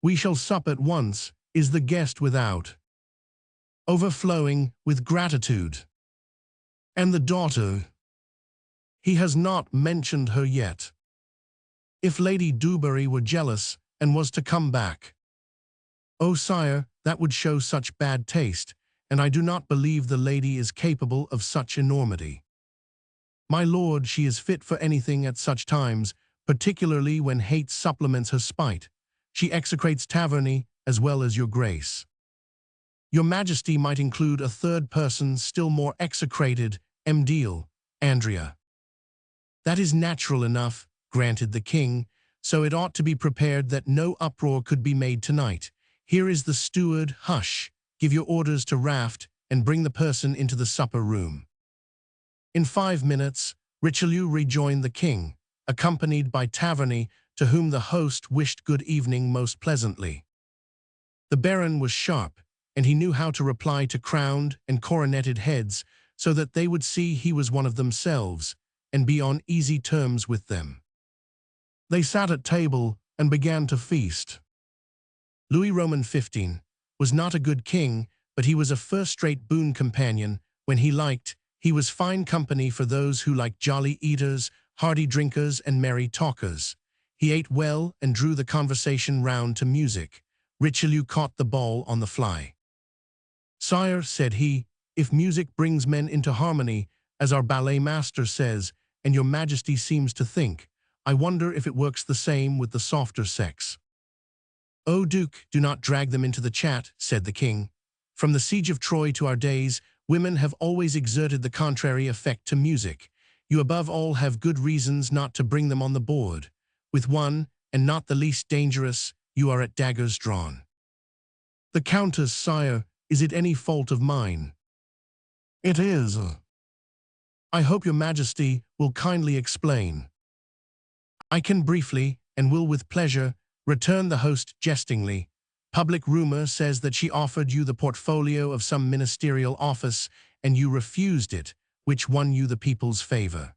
"We shall sup at once. Is the guest without?" "Overflowing with gratitude." "And the daughter?" "He has not mentioned her yet." "If Lady Dubarry were jealous and was to come back?" "Oh, sire, that would show such bad taste, and I do not believe the lady is capable of such enormity." "My lord, she is fit for anything at such times, particularly when hate supplements her spite. She execrates Taverny as well as your grace." "Your Majesty might include a third person still more execrated, M'Deal, Andrea." "That is natural enough," granted the king, "so it ought to be prepared that no uproar could be made tonight. Here is the steward. Hush, give your orders to Raft and bring the person into the supper room." In 5 minutes, Richelieu rejoined the king, accompanied by Taverny, to whom the host wished good evening most pleasantly. The baron was sharp, and he knew how to reply to crowned and coroneted heads so that they would see he was one of themselves and be on easy terms with them. They sat at table and began to feast. Louis Roman XV was not a good king, but he was a first-rate boon companion. When he liked, he was fine company for those who liked jolly eaters, hearty drinkers, and merry talkers. He ate well and drew the conversation round to music. Richelieu caught the ball on the fly. "Sire," said he, if music brings men into harmony, as our ballet master says, and your majesty seems to think, I wonder if it works the same with the softer sex." "O Duke, do not drag them into the chat," said the king. "From the siege of Troy to our days, women have always exerted the contrary effect to music. You above all have good reasons not to bring them on the board. With one, and not the least dangerous, you are at daggers drawn." "The Countess, sire, is it any fault of mine?" "It is." "I hope your majesty will kindly explain." "I can briefly, and will with pleasure," returned the host jestingly. "Public rumor says that she offered you the portfolio of some ministerial office, and you refused it, which won you the people's favor."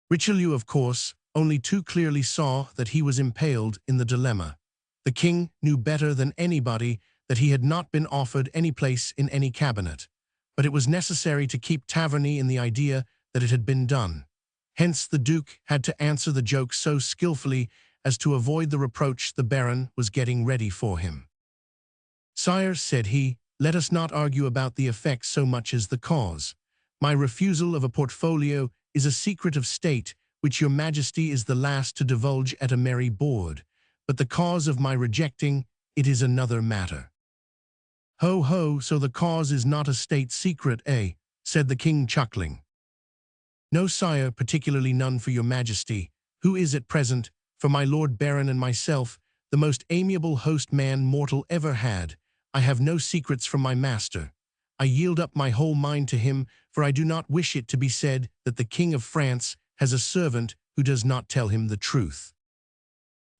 Richelieu, of course, only too clearly saw that he was impaled in the dilemma. The king knew better than anybody that he had not been offered any place in any cabinet, but it was necessary to keep Taverny in the idea that it had been done. Hence the Duke had to answer the joke so skillfully as to avoid the reproach the Baron was getting ready for him. "Sire," said he, "let us not argue about the effect so much as the cause. My refusal of a portfolio is a secret of state which your majesty is the last to divulge at a merry board, but the cause of my rejecting it is another matter." "Ho, ho, so the cause is not a state secret, eh?" said the king, chuckling. "No, sire, particularly none for your majesty, who is at present, for my lord baron and myself, the most amiable host man mortal ever had. I have no secrets from my master. I yield up my whole mind to him, for I do not wish it to be said that the King of France has a servant who does not tell him the truth."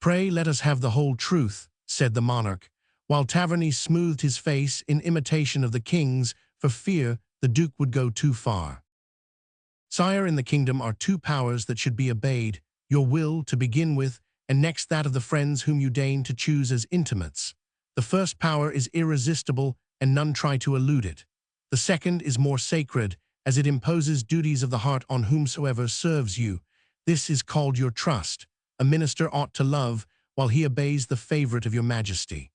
"Pray let us have the whole truth," said the monarch, while Taverny smoothed his face in imitation of the king's, for fear the Duke would go too far. "Sire, in the kingdom are two powers that should be obeyed, your will, to begin with, and next that of the friends whom you deign to choose as intimates. The first power is irresistible, and none try to elude it. The second is more sacred, as it imposes duties of the heart on whomsoever serves you. This is called your trust. A minister ought to love, while he obeys the favorite of your majesty."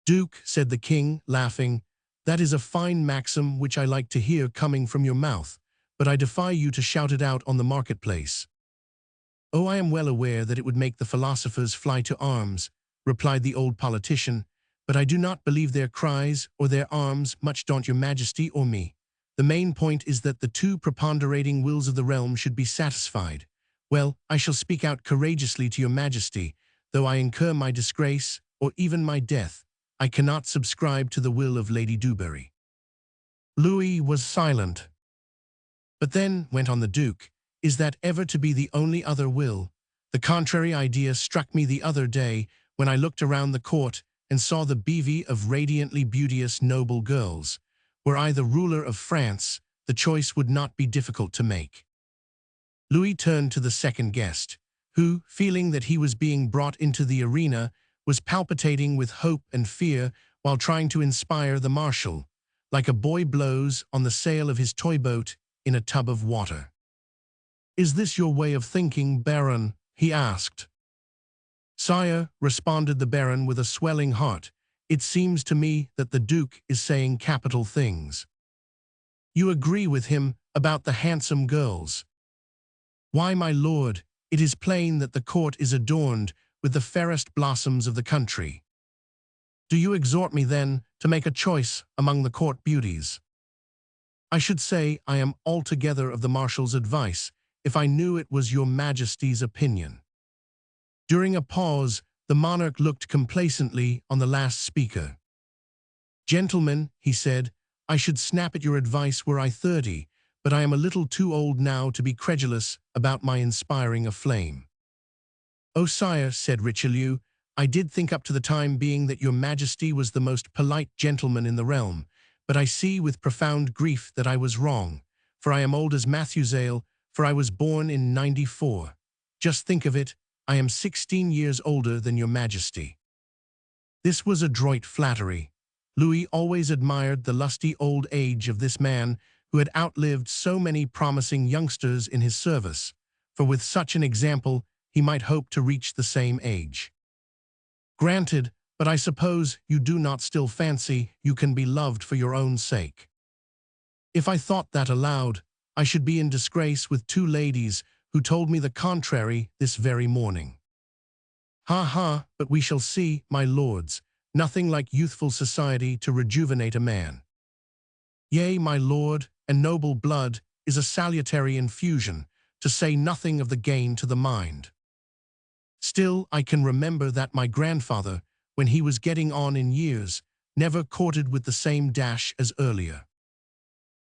"Duke," said the king, laughing, "that is a fine maxim which I like to hear coming from your mouth, but I defy you to shout it out on the marketplace." "Oh, I am well aware that it would make the philosophers fly to arms," replied the old politician, "but I do not believe their cries or their arms much daunt your majesty or me. The main point is that the two preponderating wills of the realm should be satisfied. Well, I shall speak out courageously to your majesty, though I incur my disgrace, or even my death. I cannot subscribe to the will of Lady Dubarry." Louis was silent. "But then," went on the Duke, "is that ever to be the only other will? The contrary idea struck me the other day when I looked around the court and saw the bevy of radiantly beauteous noble girls. Were I the ruler of France, the choice would not be difficult to make." Louis turned to the second guest, who, feeling that he was being brought into the arena, was palpitating with hope and fear while trying to inspire the marshal, like a boy blows on the sail of his toy boat in a tub of water. "Is this your way of thinking, Baron?" he asked. "Sire," responded the Baron with a swelling heart, "it seems to me that the Duke is saying capital things." "You agree with him about the handsome girls?" "Why, my lord, it is plain that the court is adorned with the fairest blossoms of the country." "Do you exhort me, then, to make a choice among the court beauties?" "I should say I am altogether of the marshal's advice, if I knew it was your majesty's opinion." During a pause, the monarch looked complacently on the last speaker. "Gentlemen," he said, "I should snap at your advice were I 30, but I am a little too old now to be credulous about my inspiring a flame." "Oh, sire," said Richelieu, "I did think up to the time being that your majesty was the most polite gentleman in the realm, but I see with profound grief that I was wrong, for I am old as Methuselah, for I was born in 94. Just think of it, I am 16 years older than your majesty." This was adroit flattery. Louis always admired the lusty old age of this man who had outlived so many promising youngsters in his service, for with such an example he might hope to reach the same age. "Granted, but I suppose you do not still fancy you can be loved for your own sake." If I thought that aloud, I should be in disgrace with two ladies who told me the contrary this very morning. Ha ha, but we shall see, my lords, nothing like youthful society to rejuvenate a man. Yea, my lord, and noble blood is a salutary infusion, to say nothing of the gain to the mind. Still, I can remember that my grandfather, when he was getting on in years, never courted with the same dash as earlier.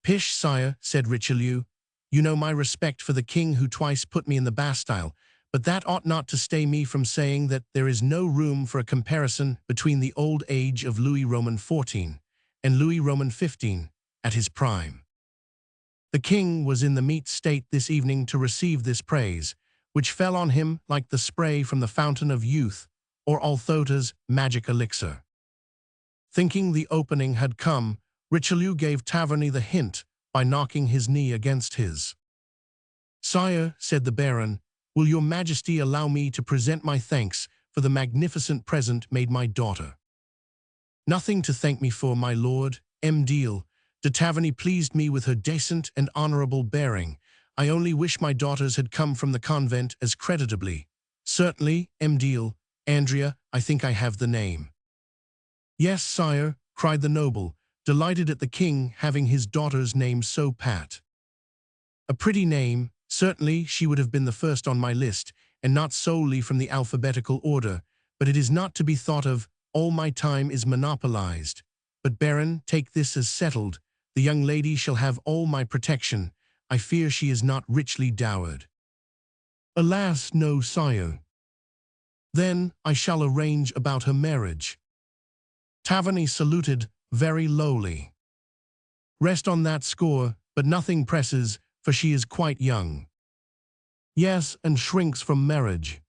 Pish, sire, said Richelieu, you know my respect for the king who twice put me in the Bastille, but that ought not to stay me from saying that there is no room for a comparison between the old age of Louis Roman XIV and Louis Roman XV at his prime. The king was in the meet state this evening to receive this praise, which fell on him like the spray from the fountain of youth or Althota's magic elixir. Thinking the opening had come, Richelieu gave Taverny the hint by knocking his knee against his. Sire, said the Baron, will your Majesty allow me to present my thanks for the magnificent present made my daughter? Nothing to thank me for, my lord, Deal. De Taverny pleased me with her decent and honorable bearing. I only wish my daughters had come from the convent as creditably. Certainly, Deal, Andrea, I think I have the name. Yes, sire, cried the noble, delighted at the king having his daughter's name so pat. A pretty name, certainly she would have been the first on my list, and not solely from the alphabetical order, but it is not to be thought of, all my time is monopolized. But Baron, take this as settled, the young lady shall have all my protection. I fear she is not richly dowered. Alas, no, sire. Then I shall arrange about her marriage. Taverny saluted very lowly. Rest on that score, but nothing presses, for she is quite young. Yes, and shrinks from marriage.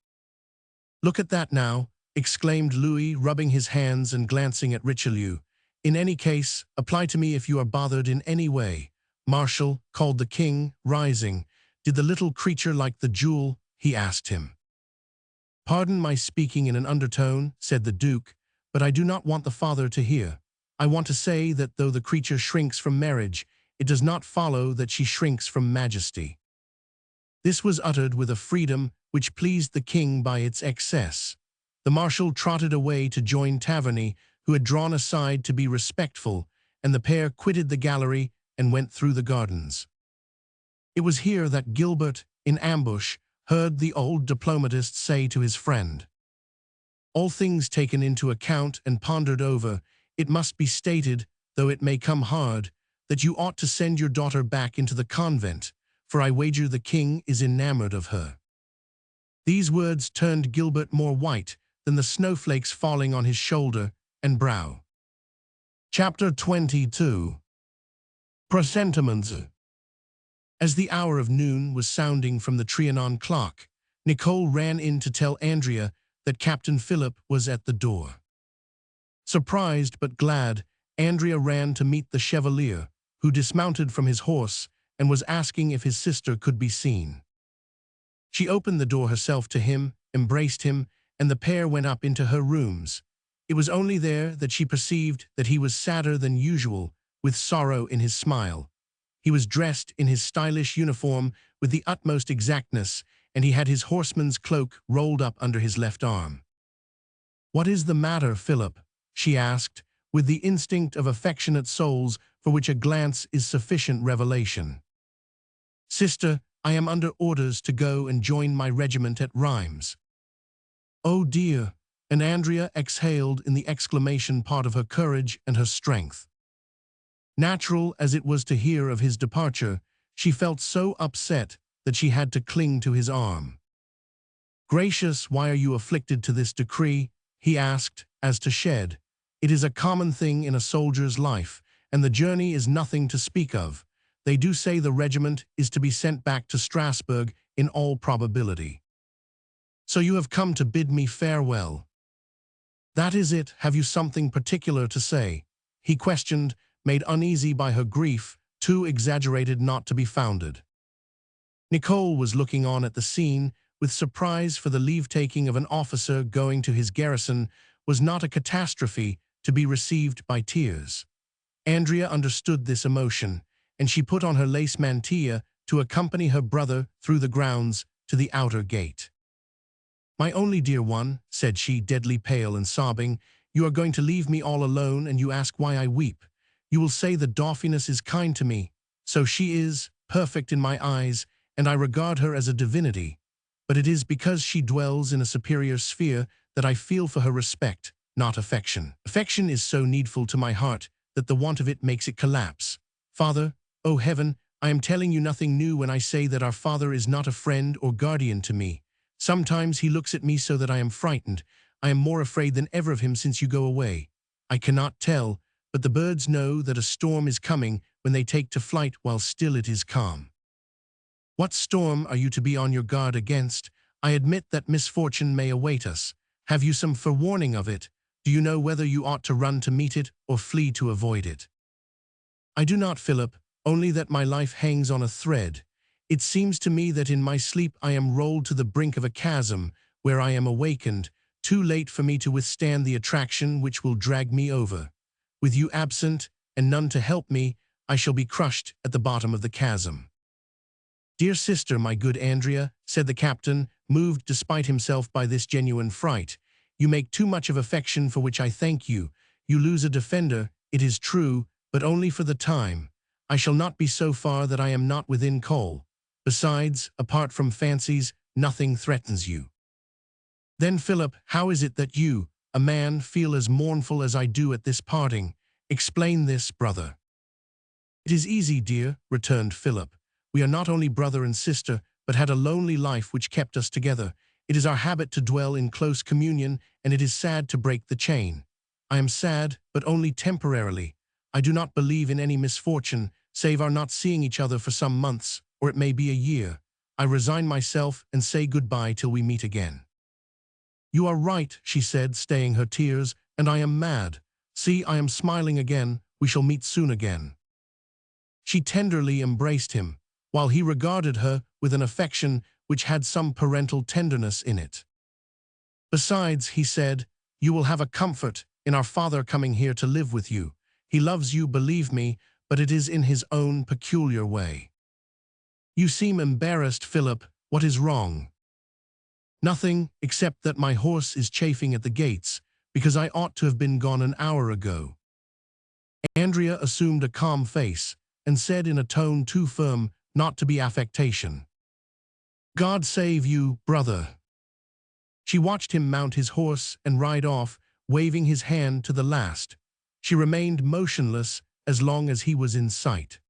Look at that now, exclaimed Louis, rubbing his hands and glancing at Richelieu. In any case, apply to me if you are bothered in any way. Marshal, called the king, rising. Did the little creature like the jewel? He asked him. Pardon my speaking in an undertone, said the Duke, but I do not want the father to hear. I want to say that though the creature shrinks from marriage, it does not follow that she shrinks from majesty. This was uttered with a freedom which pleased the king by its excess. The marshal trotted away to join Taverny, who had drawn aside to be respectful, and the pair quitted the gallery and went through the gardens. It was here that Gilbert, in ambush, heard the old diplomatist say to his friend, all things taken into account and pondered over, it must be stated, though it may come hard, that you ought to send your daughter back into the convent, for I wager the king is enamored of her. These words turned Gilbert more white than the snowflakes falling on his shoulder and brow. Chapter 22. Presentiments. As the hour of noon was sounding from the Trianon clock, Nicole ran in to tell Andrea that Captain Philip was at the door. Surprised but glad, Andrea ran to meet the Chevalier, who dismounted from his horse and was asking if his sister could be seen. She opened the door herself to him, embraced him, and the pair went up into her rooms. It was only there that she perceived that he was sadder than usual, with sorrow in his smile. He was dressed in his stylish uniform with the utmost exactness, and he had his horseman's cloak rolled up under his left arm. "What is the matter, Philip?" she asked, with the instinct of affectionate souls for which a glance is sufficient revelation. "Sister, I am under orders to go and join my regiment at Reims." "Oh dear," and Andrea exhaled in the exclamation part of her courage and her strength. Natural as it was to hear of his departure, she felt so upset that she had to cling to his arm. "Gracious, why are you afflicted to this decree?" he asked, as to shed. "It is a common thing in a soldier's life, and the journey is nothing to speak of. They do say the regiment is to be sent back to Strasbourg in all probability. So you have come to bid me farewell." "That is it. Have you something particular to say?" he questioned, made uneasy by her grief, too exaggerated not to be founded. Nicole was looking on at the scene with surprise, for the leave-taking of an officer going to his garrison was not a catastrophe to be received by tears. Andrea understood this emotion, and she put on her lace mantilla to accompany her brother through the grounds to the outer gate. "My only dear one," said she, deadly pale and sobbing, "you are going to leave me all alone, and you ask why I weep. You will say the Dauphiness is kind to me. So she is, perfect in my eyes, and I regard her as a divinity. But it is because she dwells in a superior sphere that I feel for her respect, not affection. Affection is so needful to my heart that the want of it makes it collapse. Father, O heaven, I am telling you nothing new when I say that our Father is not a friend or guardian to me. Sometimes he looks at me so that I am frightened. I am more afraid than ever of him since you go away. I cannot tell, but the birds know that a storm is coming when they take to flight while still it is calm. What storm are you to be on your guard against? I admit that misfortune may await us. Have you some forewarning of it? Do you know whether you ought to run to meet it or flee to avoid it?" "I do not, Philip, only that my life hangs on a thread. It seems to me that in my sleep I am rolled to the brink of a chasm, where I am awakened, too late for me to withstand the attraction which will drag me over. With you absent, and none to help me, I shall be crushed at the bottom of the chasm." "Dear sister, my good Andrea," said the captain, moved despite himself by this genuine fright, "you make too much of affection, for which I thank you. You lose a defender, it is true, but only for the time. I shall not be so far that I am not within call. Besides, apart from fancies, nothing threatens you." "Then, Philip, how is it that you, a man, feel as mournful as I do at this parting? Explain this, brother." "It is easy, dear," returned Philip. "We are not only brother and sister, but had a lonely life which kept us together. It is our habit to dwell in close communion, and it is sad to break the chain. I am sad, but only temporarily. I do not believe in any misfortune, save our not seeing each other for some months, or it may be a year. I resign myself and say goodbye till we meet again." "You are right," she said, staying her tears, "and I am mad. See, I am smiling again. We shall meet soon again." She tenderly embraced him, while he regarded her with an affection which had some parental tenderness in it. "Besides," he said, "you will have a comfort in our Father coming here to live with you. He loves you, believe me, but it is in his own peculiar way." "You seem embarrassed, Philip. What is wrong?" "Nothing, except that my horse is chafing at the gates, because I ought to have been gone an hour ago." Andrea assumed a calm face, and said in a tone too firm not to be affectation, "God save you, brother." She watched him mount his horse and ride off, waving his hand to the last. She remained motionless as long as he was in sight.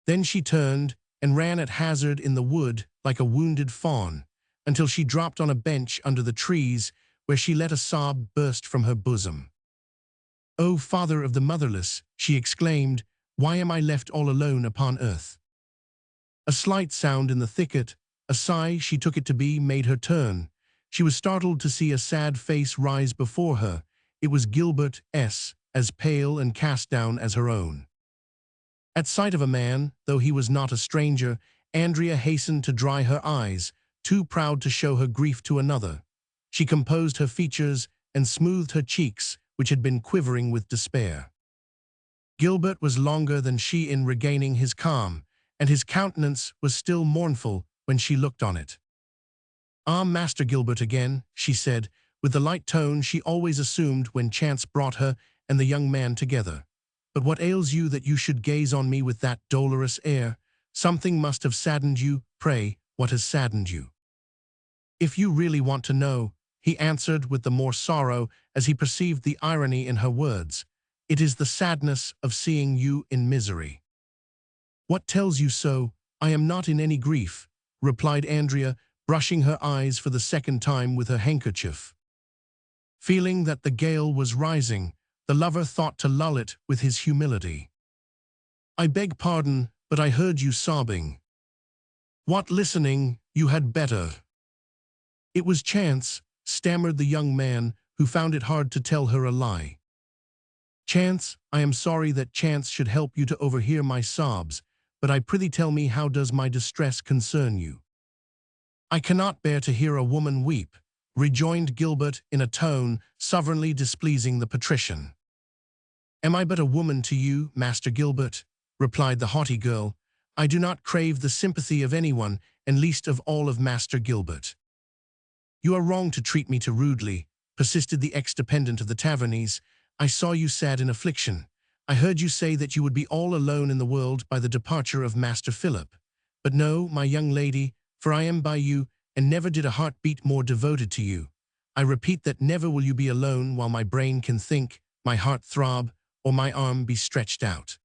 Then she turned and ran at hazard in the wood like a wounded fawn, until she dropped on a bench under the trees, where she let a sob burst from her bosom. "O Father of the motherless," she exclaimed, "why am I left all alone upon earth?" A slight sound in the thicket, a sigh she took it to be, made her turn. She was startled to see a sad face rise before her. It was Gilbert S., as pale and cast down as her own. At sight of a man, though he was not a stranger, Andrea hastened to dry her eyes, too proud to show her grief to another. She composed her features and smoothed her cheeks, which had been quivering with despair. Gilbert was longer than she in regaining his calm, and his countenance was still mournful when she looked on it. "Ah, Master Gilbert again," she said, with the light tone she always assumed when chance brought her and the young man together. "But what ails you that you should gaze on me with that dolorous air? Something must have saddened you. Pray, what has saddened you?" "If you really want to know," he answered with the more sorrow as he perceived the irony in her words, "it is the sadness of seeing you in misery." "What tells you so? I am not in any grief," replied Andrea, brushing her eyes for the second time with her handkerchief. Feeling that the gale was rising, the lover thought to lull it with his humility. "I beg pardon, but I heard you sobbing." "What listening, you had better." "It was chance," stammered the young man, who found it hard to tell her a lie. "Chance, I am sorry that chance should help you to overhear my sobs, but I prithee tell me, how does my distress concern you?" "I cannot bear to hear a woman weep," rejoined Gilbert in a tone sovereignly displeasing the patrician. "Am I but a woman to you, Master Gilbert? replied the haughty girl. "I do not crave the sympathy of anyone, and least of all of Master Gilbert." "You are wrong to treat me too rudely," persisted the ex-dependent of the Tavernies. "I saw you sad in affliction. I heard you say that you would be all alone in the world by the departure of Master Philip. But no, my young lady, for I am by you, and never did a heart beat more devoted to you. I repeat that never will you be alone while my brain can think, my heart throb, or my arm be stretched out."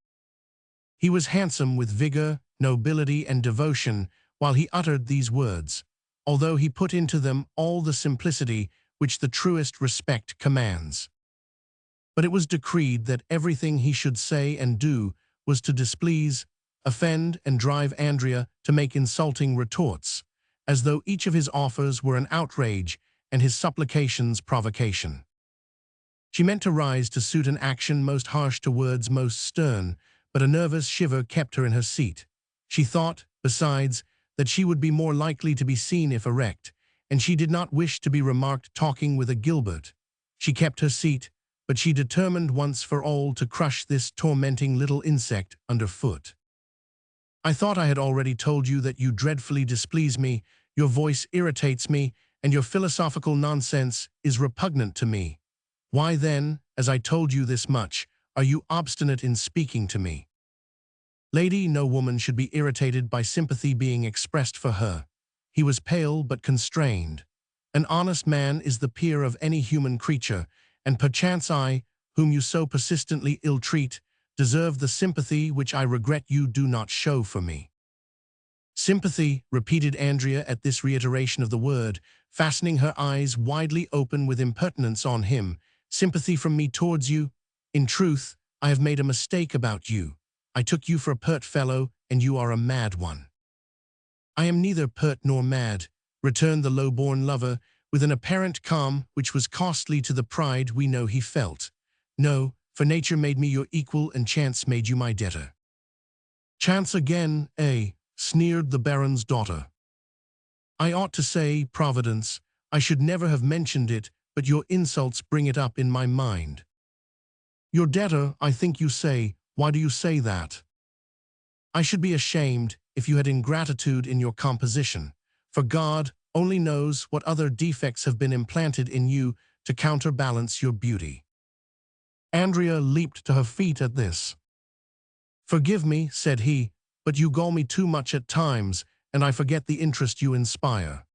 He was handsome with vigor, nobility, and devotion while he uttered these words, although he put into them all the simplicity which the truest respect commands. But it was decreed that everything he should say and do was to displease, offend, and drive Andrea to make insulting retorts, as though each of his offers were an outrage and his supplications provocation. She meant to rise to suit an action most harsh to words most stern, but a nervous shiver kept her in her seat. She thought, besides, that she would be more likely to be seen if erect, and she did not wish to be remarked talking with a Gilbert. She kept her seat, but she determined once for all to crush this tormenting little insect underfoot. "I thought I had already told you that you dreadfully displease me, your voice irritates me, and your philosophical nonsense is repugnant to me. Why then, as I told you this much, are you obstinate in speaking to me?" "Lady, no woman should be irritated by sympathy being expressed for her." He was pale but constrained. "An honest man is the peer of any human creature, and perchance I, whom you so persistently ill-treat, deserve the sympathy which I regret you do not show for me." "Sympathy," repeated Andrea at this reiteration of the word, fastening her eyes widely open with impertinence on him. "Sympathy from me towards you? In truth, I have made a mistake about you. I took you for a pert fellow, and you are a mad one." "I am neither pert nor mad," returned the low-born lover, with an apparent calm which was costly to the pride we know he felt. "No, for nature made me your equal and chance made you my debtor." "Chance again, eh?" sneered the Baron's daughter. "I ought to say Providence. I should never have mentioned it, but your insults bring it up in my mind." "Your debtor, I think you say. Why do you say that?" "I should be ashamed if you had ingratitude in your composition, for God only knows what other defects have been implanted in you to counterbalance your beauty." Andrea leaped to her feet at this. "Forgive me," said he, "but you gall me too much at times, and I forget the interest you inspire."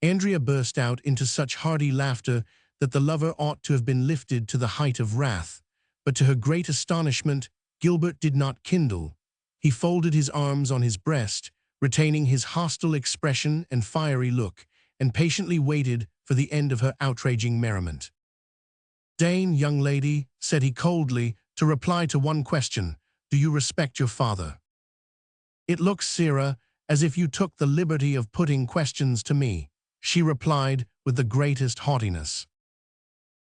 Andrea burst out into such hearty laughter that the lover ought to have been lifted to the height of wrath, but to her great astonishment, Gilbert did not kindle. He folded his arms on his breast, retaining his hostile expression and fiery look, and patiently waited for the end of her outraging merriment. "Deign, young lady," said he coldly, "to reply to one question. Do you respect your father?" "It looks, sirrah, as if you took the liberty of putting questions to me," she replied with the greatest haughtiness.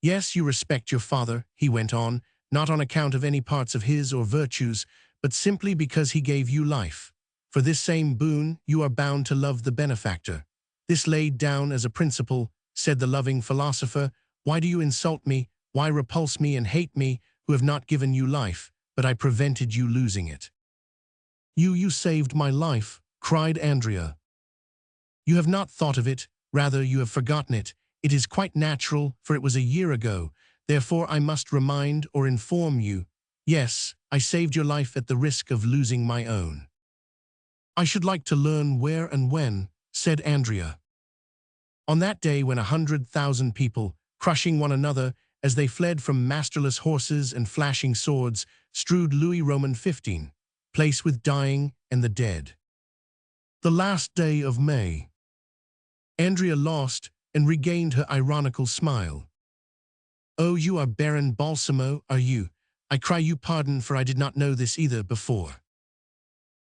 "Yes, you respect your father," he went on, "not on account of any parts of his or virtues, but simply because he gave you life. For this same boon you are bound to love the benefactor. This laid down as a principle," said the loving philosopher. "Why do you insult me, why repulse me and hate me, who have not given you life, but I prevented you losing it?" You saved my life," cried Andrea. "You have not thought of it, rather you have forgotten it. It is quite natural, for it was a year ago. Therefore I must remind or inform you. Yes, I saved your life at the risk of losing my own." "I should like to learn where and when," said Andrea. "On that day when 100,000 people, crushing one another as they fled from masterless horses and flashing swords, strewed Louis Roman 15, place with dying and the dead. The last day of May." Andrea lost and regained her ironical smile. "Oh, you are Baron Balsamo, are you? I cry you pardon, for I did not know this either before."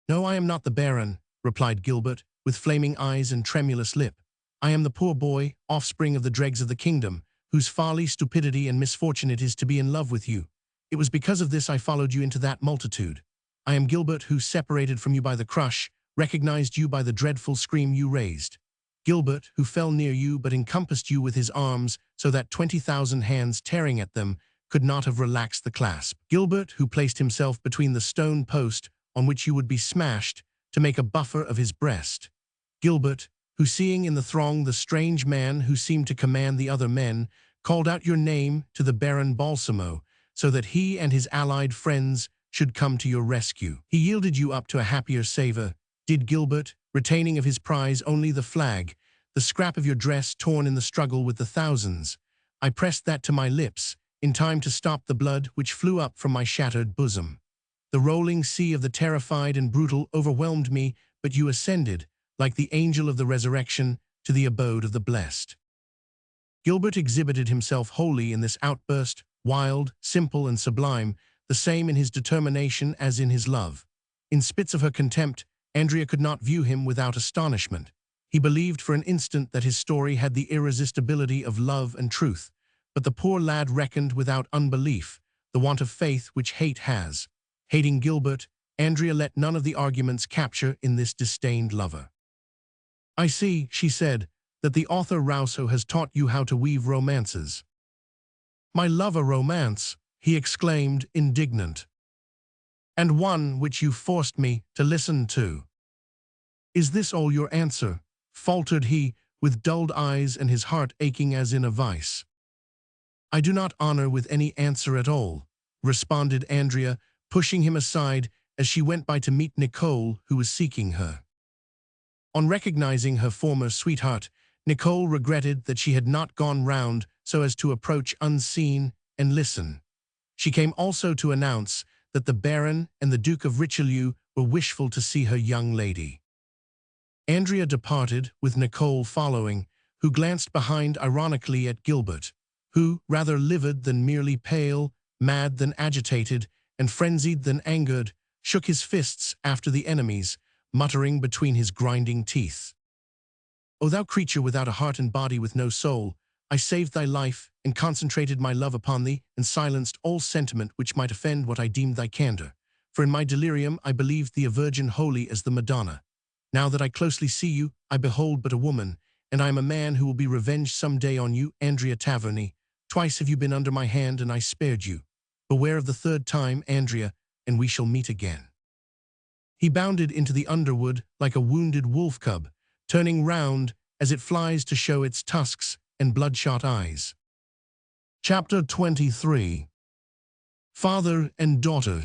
"No, I am not the Baron," replied Gilbert, with flaming eyes and tremulous lip. "I am the poor boy, offspring of the dregs of the kingdom, whose folly, stupidity, and misfortune it is to be in love with you. It was because of this I followed you into that multitude. I am Gilbert, who, separated from you by the crush, recognized you by the dreadful scream you raised. Gilbert, who fell near you but encompassed you with his arms so that 20,000 hands tearing at them could not have relaxed the clasp. Gilbert, who placed himself between the stone post on which you would be smashed to make a buffer of his breast. Gilbert, who seeing in the throng the strange man who seemed to command the other men, called out your name to the Baron Balsamo, so that he and his allied friends should come to your rescue. He yielded you up to a happier savor, did Gilbert, retaining of his prize only the flag, the scrap of your dress torn in the struggle with the thousands. I pressed that to my lips, in time to stop the blood which flew up from my shattered bosom. The rolling sea of the terrified and brutal overwhelmed me, but you ascended, like the angel of the resurrection, to the abode of the blessed. Gilbert exhibited himself wholly in this outburst, wild, simple, and sublime, the same in his determination as in his love. In spite of her contempt, Andrea could not view him without astonishment. He believed for an instant that his story had the irresistibility of love and truth, but the poor lad reckoned without unbelief, the want of faith which hate has. Hating Gilbert, Andrea let none of the arguments capture in this disdained lover. I see, she said, that the author Rousseau has taught you how to weave romances. My love a romance, he exclaimed, indignant. And one which you forced me to listen to. Is this all your answer? Faltered he, with dulled eyes and his heart aching as in a vice. I do not honor with any answer at all, responded Andrea, pushing him aside as she went by to meet Nicole, who was seeking her. On recognizing her former sweetheart, Nicole regretted that she had not gone round so as to approach unseen and listen. She came also to announce that the Baron and the Duke of Richelieu were wishful to see her young lady. Andrea departed, with Nicole following, who glanced behind ironically at Gilbert, who, rather livid than merely pale, mad than agitated, and frenzied than angered, shook his fists after the enemies, muttering between his grinding teeth. O thou creature without a heart and body with no soul, I saved thy life, and concentrated my love upon thee, and silenced all sentiment which might offend what I deemed thy candor. For in my delirium I believed thee a virgin holy as the Madonna. Now that I closely see you, I behold but a woman, and I am a man who will be revenged some day on you, Andrea Taverny. Twice have you been under my hand, and I spared you. Beware of the third time, Andrea, and we shall meet again. He bounded into the underwood like a wounded wolf cub, turning round as it flies to show its tusks and bloodshot eyes. Chapter 23. Father and Daughter.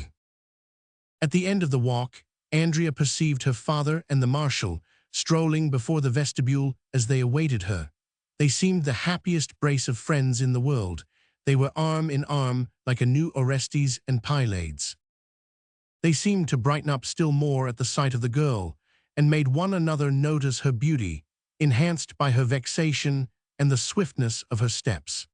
At the end of the walk, Andrea perceived her father and the Marshal strolling before the vestibule as they awaited her. They seemed the happiest brace of friends in the world. They were arm in arm like a new Orestes and Pylades. They seemed to brighten up still more at the sight of the girl, and made one another notice her beauty, enhanced by her vexation and the swiftness of her steps.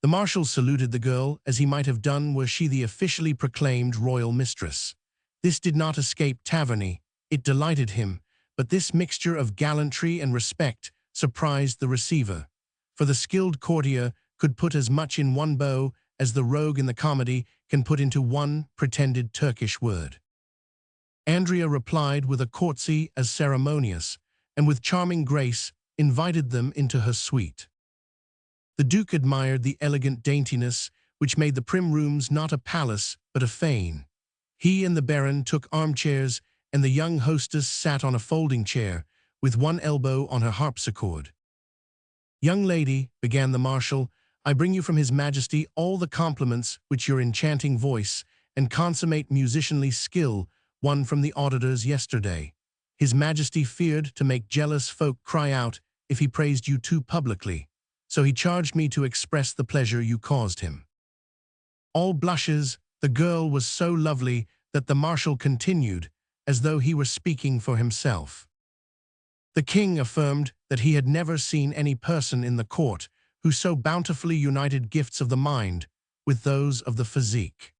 The Marshal saluted the girl as he might have done were she the officially proclaimed royal mistress. This did not escape Taverny, it delighted him, but this mixture of gallantry and respect surprised the receiver, for the skilled courtier could put as much in one bow as the rogue in the comedy can put into one pretended Turkish word. Andrea replied with a courtesy as ceremonious, and with charming grace invited them into her suite. The Duke admired the elegant daintiness which made the prim rooms not a palace but a fane. He and the Baron took armchairs, and the young hostess sat on a folding chair, with one elbow on her harpsichord. "Young lady," began the Marshal, "I bring you from His Majesty all the compliments which your enchanting voice and consummate musicianly skill won from the auditors yesterday. His Majesty feared to make jealous folk cry out if he praised you too publicly, so he charged me to express the pleasure you caused him." All blushes, the girl was so lovely that the Marshal continued, as though he were speaking for himself. The king affirmed that he had never seen any person in the court who so bountifully united gifts of the mind with those of the physique.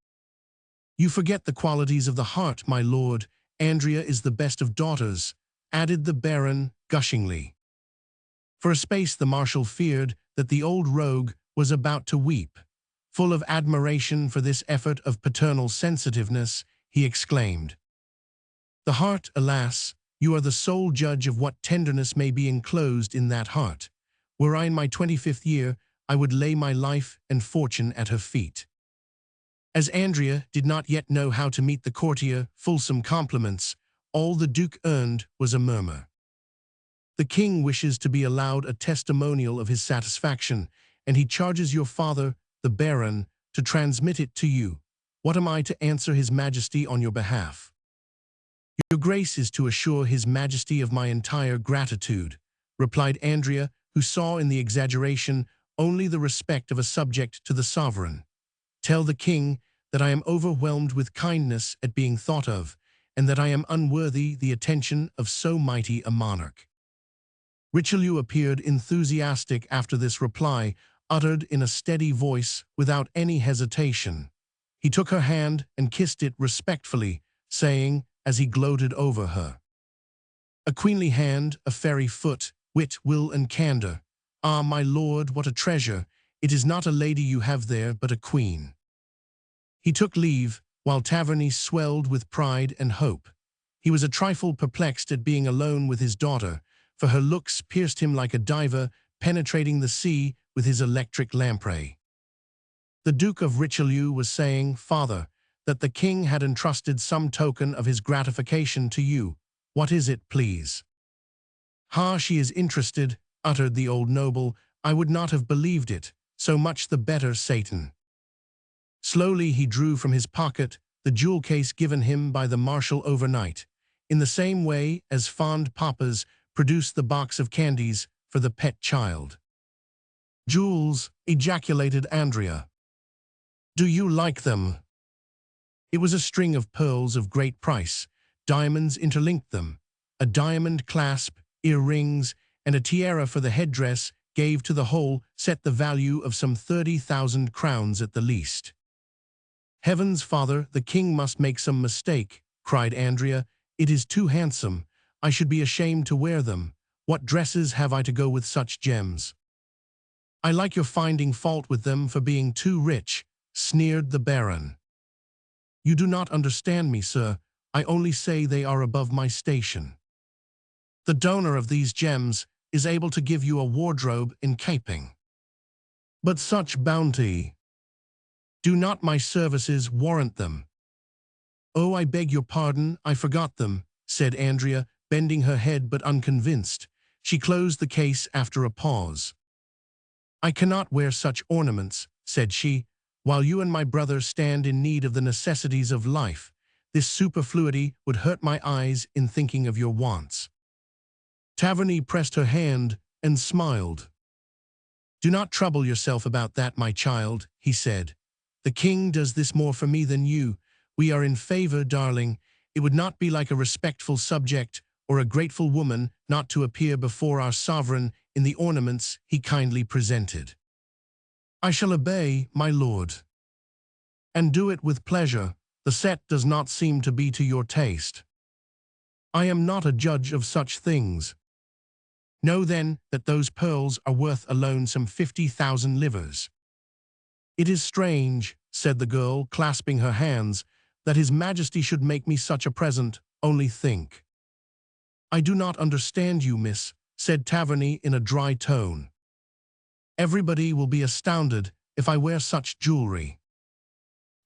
"You forget the qualities of the heart, my lord. Andrea is the best of daughters," added the Baron gushingly. For a space the Marshal feared that the old rogue was about to weep. Full of admiration for this effort of paternal sensitiveness, he exclaimed, "The heart, alas, you are the sole judge of what tenderness may be enclosed in that heart. Were I in my 25th year, I would lay my life and fortune at her feet. As Andrea did not yet know how to meet the courtier fulsome compliments, all the Duke earned was a murmur. The king wishes to be allowed a testimonial of his satisfaction, and he charges your father, the Baron, to transmit it to you. What am I to answer his majesty on your behalf? Your grace is to assure his majesty of my entire gratitude, replied Andrea, who saw in the exaggeration only the respect of a subject to the sovereign. Tell the king that I am overwhelmed with kindness at being thought of, and that I am unworthy the attention of so mighty a monarch. Richelieu appeared enthusiastic after this reply, uttered in a steady voice without any hesitation. He took her hand and kissed it respectfully, saying, as he gloated over her, "A queenly hand, a fairy foot, wit, will, and candor. Ah, my lord, what a treasure! It is not a lady you have there, but a queen." He took leave, while Taverny swelled with pride and hope. He was a trifle perplexed at being alone with his daughter, for her looks pierced him like a diver penetrating the sea with his electric lamprey. The Duke of Richelieu was saying, "Father, that the king had entrusted some token of his gratification to you. What is it, please?" "Ha, she is interested," uttered the old noble. "I would not have believed it. So much the better, Satan." Slowly he drew from his pocket the jewel case given him by the marshal overnight, in the same way as fond papas produce the box of candies for the pet child. "Jewels," ejaculated Andrea. "Do you like them?" It was a string of pearls of great price. Diamonds interlinked them. A diamond clasp, earrings, and a tiara for the headdress gave to the whole set the value of some 30,000 crowns at the least. "Heavens, father, the king must make some mistake," cried Andrea. "It is too handsome. I should be ashamed to wear them. What dresses have I to go with such gems?" "I like your finding fault with them for being too rich," sneered the Baron. "You do not understand me, sir. I only say they are above my station. The donor of these gems is able to give you a wardrobe in keeping. But such bounty! Do not my services warrant them?" "Oh, I beg your pardon, I forgot them," said Andrea, bending her head but unconvinced. She closed the case after a pause. "I cannot wear such ornaments," said she, "while you and my brother stand in need of the necessities of life. This superfluity would hurt my eyes in thinking of your wants." Taverny pressed her hand and smiled. "Do not trouble yourself about that, my child," he said. "The king does this more for me than you. We are in favor, darling. It would not be like a respectful subject or a grateful woman not to appear before our sovereign in the ornaments he kindly presented." "I shall obey, my lord." "And do it with pleasure. The set does not seem to be to your taste." "I am not a judge of such things." "Know then that those pearls are worth alone some 50,000 livres. "It is strange," said the girl, clasping her hands, "that his majesty should make me such a present. Only think." "I do not understand you, miss," said Taverny in a dry tone. "Everybody will be astounded if I wear such jewelry."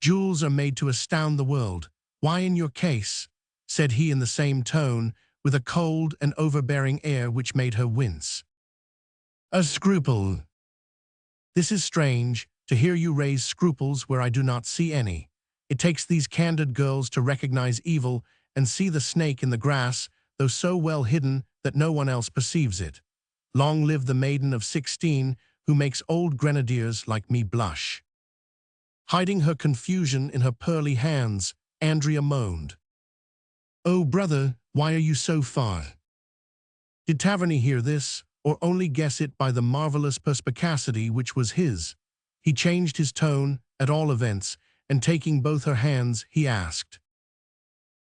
"Jewels are made to astound the world. Why in your case?" said he in the same tone, with a cold and overbearing air which made her wince. "A scruple." "This is strange, to hear you raise scruples where I do not see any. It takes these candid girls to recognize evil and see the snake in the grass, though so well hidden that no one else perceives it. Long live the maiden of 16 who makes old grenadiers like me blush." Hiding her confusion in her pearly hands, Andrea moaned. "Oh, brother, why are you so far?" Did Taverny hear this, or only guess it by the marvelous perspicacity which was his? He changed his tone, at all events, and taking both her hands, he asked,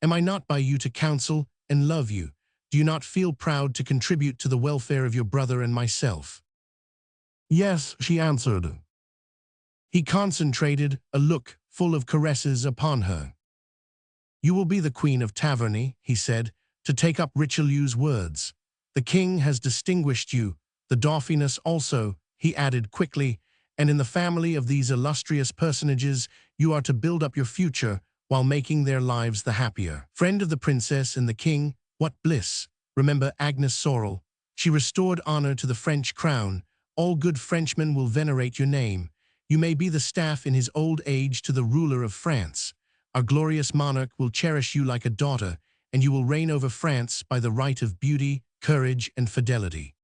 "Am I not by you to counsel and love you? Do you not feel proud to contribute to the welfare of your brother and myself?" "Yes," she answered. He concentrated a look full of caresses upon her. "You will be the Queen of Taverny," he said, to take up Richelieu's words. "The king has distinguished you, the Dauphiness also," he added quickly, and in the family of these illustrious personages you are to build up your future while making their lives the happier. Friend of the princess and the king, what bliss! Remember Agnes Sorel. She restored honor to the French crown. All good Frenchmen will venerate your name. You may be the staff in his old age to the ruler of France. Our glorious monarch will cherish you like a daughter, and you will reign over France by the right of beauty, courage, and fidelity.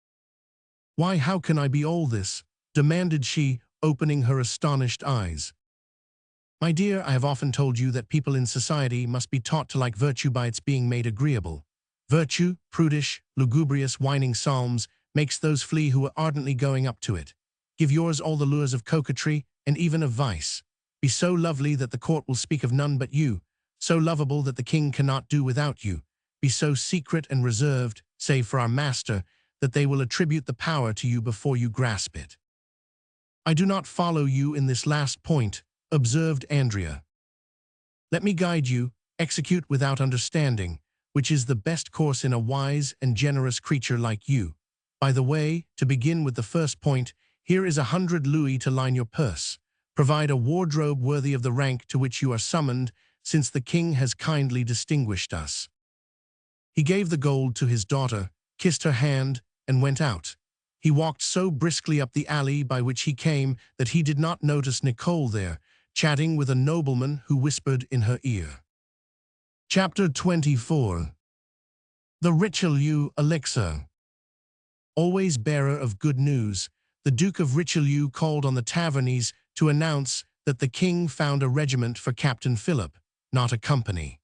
Why, how can I be all this? Demanded she, opening her astonished eyes. My dear, I have often told you that people in society must be taught to like virtue by its being made agreeable. Virtue, prudish, lugubrious, whining psalms, makes those flee who are ardently going up to it. Give yours all the lures of coquetry and even of vice. Be so lovely that the court will speak of none but you, so lovable that the king cannot do without you. Be so secret and reserved, save for our master, that they will attribute the power to you before you grasp it. I do not follow you in this last point, observed Andrea. Let me guide you, execute without understanding, which is the best course in a wise and generous creature like you. By the way, to begin with the first point, here is 100 louis to line your purse. Provide a wardrobe worthy of the rank to which you are summoned, since the king has kindly distinguished us. He gave the gold to his daughter, kissed her hand, and went out. He walked so briskly up the alley by which he came that he did not notice Nicole there, chatting with a nobleman who whispered in her ear. Chapter 24. The Richelieu Elixir. Always bearer of good news, the Duke of Richelieu called on the tavernies to announce that the king found a regiment for Captain Philip, not a company.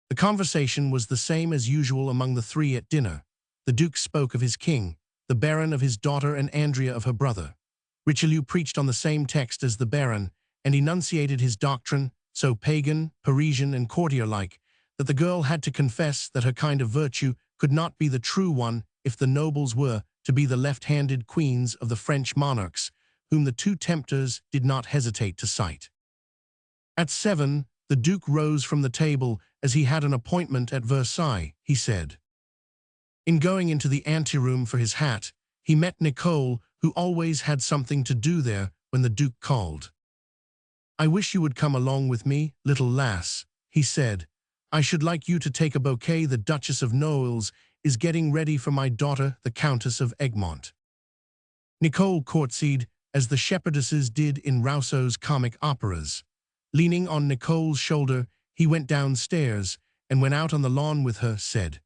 The conversation was the same as usual among the three at dinner. The Duke spoke of his king, the Baron of his daughter, and Andrea of her brother. Richelieu preached on the same text as the Baron, and enunciated his doctrine, so pagan, Parisian, and courtier-like, that the girl had to confess that her kind of virtue could not be the true one if the nobles were to be the left-handed queens of the French monarchs, whom the two tempters did not hesitate to cite. At 7, the Duke rose from the table as he had an appointment at Versailles, he said. In going into the anteroom for his hat, he met Nicole, who always had something to do there when the Duke called. I wish you would come along with me, little lass, he said. I should like you to take a bouquet the Duchess of Noailles is getting ready for my daughter, the Countess of Egmont. Nicole courtesied, as the shepherdesses did in Rousseau's comic operas. Leaning on Nicole's shoulder, he went downstairs, and when out on the lawn with her, said,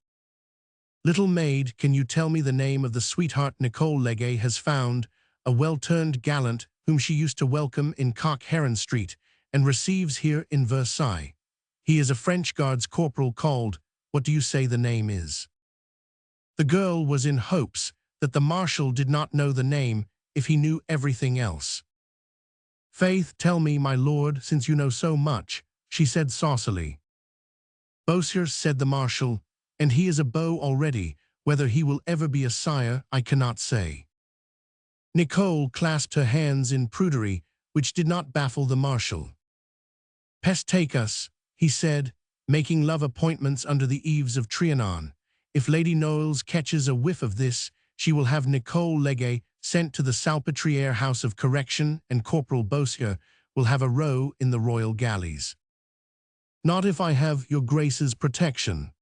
Little maid, can you tell me the name of the sweetheart Nicole Legge has found, a well-turned gallant whom she used to welcome in Cock-Heron Street, and receives here in Versailles? He is a French Guards corporal called, what do you say the name is? The girl was in hopes that the marshal did not know the name if he knew everything else. Faith, tell me, my lord, since you know so much, she said saucily. Beausier, said the marshal, and he is a beau already. Whether he will ever be a sire, I cannot say. Nicole clasped her hands in prudery, which did not baffle the marshal. Pest take us, he said, making love appointments under the eaves of Trianon. If Lady Noailles catches a whiff of this, she will have Nicole Legge sent to the Salpêtrière House of Correction, and Corporal Beausier will have a row in the royal galleys. Not if I have your grace's protection.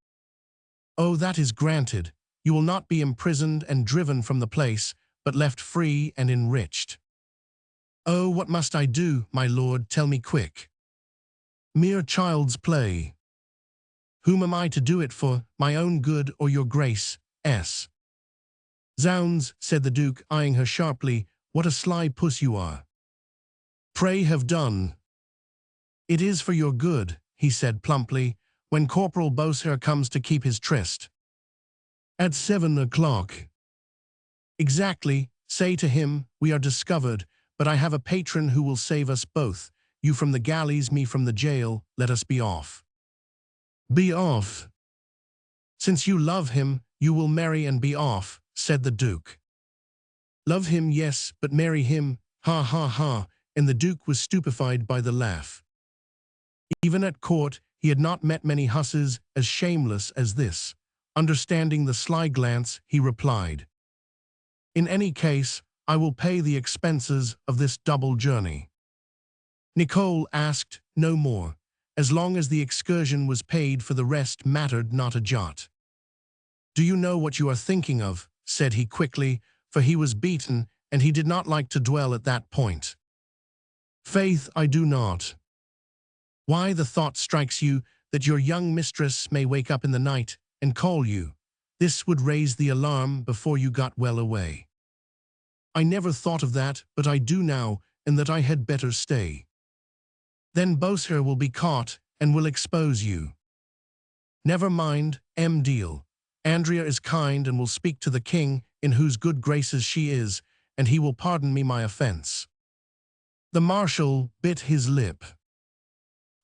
Oh, that is granted. You will not be imprisoned and driven from the place, but left free and enriched. Oh, what must I do, my lord? Tell me quick. Mere child's play. Whom am I to do it for, my own good or your grace? S. Zounds, said the Duke, eyeing her sharply, what a sly puss you are. Pray have done. It is for your good, he said plumply, when Corporal Beausier comes to keep his tryst. At 7 o'clock. Exactly, say to him, we are discovered, but I have a patron who will save us both, you from the galleys, me from the jail, let us be off. Be off. Since you love him, you will marry and be off, said the Duke. Love him, yes, but marry him, ha ha ha, and the Duke was stupefied by the laugh. Even at court, he had not met many husses as shameless as this. Understanding the sly glance, he replied, In any case, I will pay the expenses of this double journey." Nicole asked no more. As long as the excursion was paid for, the rest mattered not a jot. "Do you know what you are thinking of?" said he quickly, for he was beaten, and he did not like to dwell at that point. "Faith, I do not." "Why, the thought strikes you that your young mistress may wake up in the night and call you. This would raise the alarm before you got well away." "I never thought of that, but I do now, and that I had better stay." "Then Beausire will be caught and will expose you." "Never mind, deal. Andrea is kind and will speak to the king, in whose good graces she is, and he will pardon me my offense." The marshal bit his lip.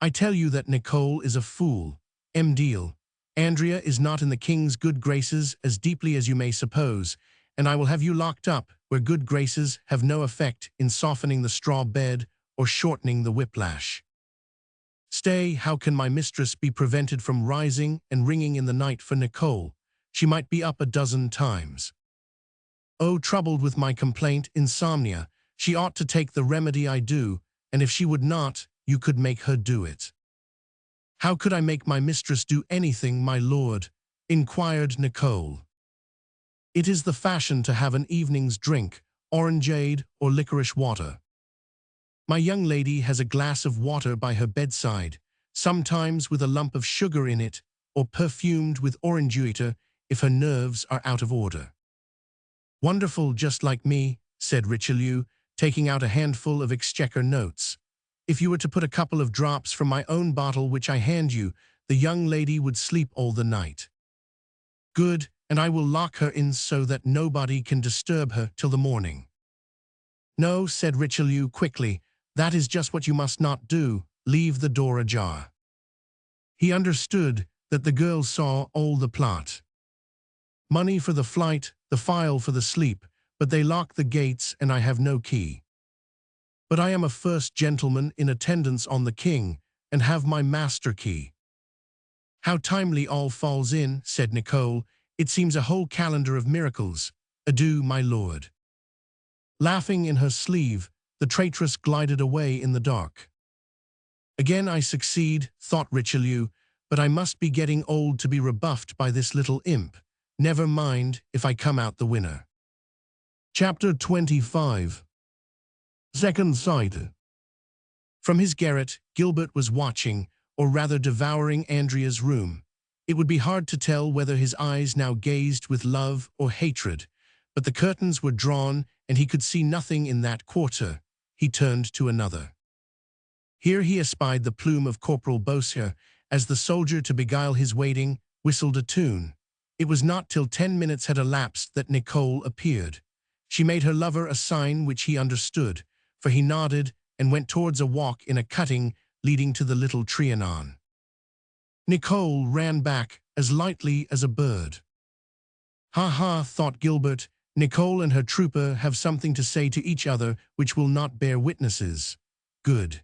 "I tell you that Nicole is a fool, deal. Andrea is not in the king's good graces as deeply as you may suppose, and I will have you locked up where good graces have no effect in softening the straw bed or shortening the whiplash." "Stay, how can my mistress be prevented from rising and ringing in the night for Nicole? She might be up a dozen times." "Oh, troubled with my complaint, insomnia. She ought to take the remedy I do, and if she would not, you could make her do it." "How could I make my mistress do anything, my lord?" inquired Nicole. "It is the fashion to have an evening's drink, orangeade or licorice water. My young lady has a glass of water by her bedside, sometimes with a lump of sugar in it, or perfumed with orangewater if her nerves are out of order." "Wonderful, just like me," said Richelieu, taking out a handful of exchequer notes. "If you were to put a couple of drops from my own bottle which I hand you, the young lady would sleep all the night." "Good, and I will lock her in so that nobody can disturb her till the morning." "No," said Richelieu quickly, "that is just what you must not do. Leave the door ajar." He understood that the girl saw all the plot. "Money for the flight, the file for the sleep, but they lock the gates and I have no key." "But I am a first gentleman in attendance on the king, and have my master key." "How timely all falls in," said Nicole. "It seems a whole calendar of miracles. Adieu, my lord." Laughing in her sleeve, the traitress glided away in the dark. "Again I succeed," thought Richelieu, "but I must be getting old to be rebuffed by this little imp. Never mind if I come out the winner." Chapter 25. Second Sight. From his garret, Gilbert was watching, or rather devouring, Andrea's room. It would be hard to tell whether his eyes now gazed with love or hatred, but the curtains were drawn, and he could see nothing in that quarter. He turned to another. Here he espied the plume of Corporal Beausire, as the soldier, to beguile his waiting, whistled a tune. It was not till 10 minutes had elapsed that Nicole appeared. She made her lover a sign which he understood, for he nodded and went towards a walk in a cutting leading to the little Trianon. Nicole ran back as lightly as a bird. "Ha ha," thought Gilbert, "Nicole and her trooper have something to say to each other which will not bear witnesses. Good."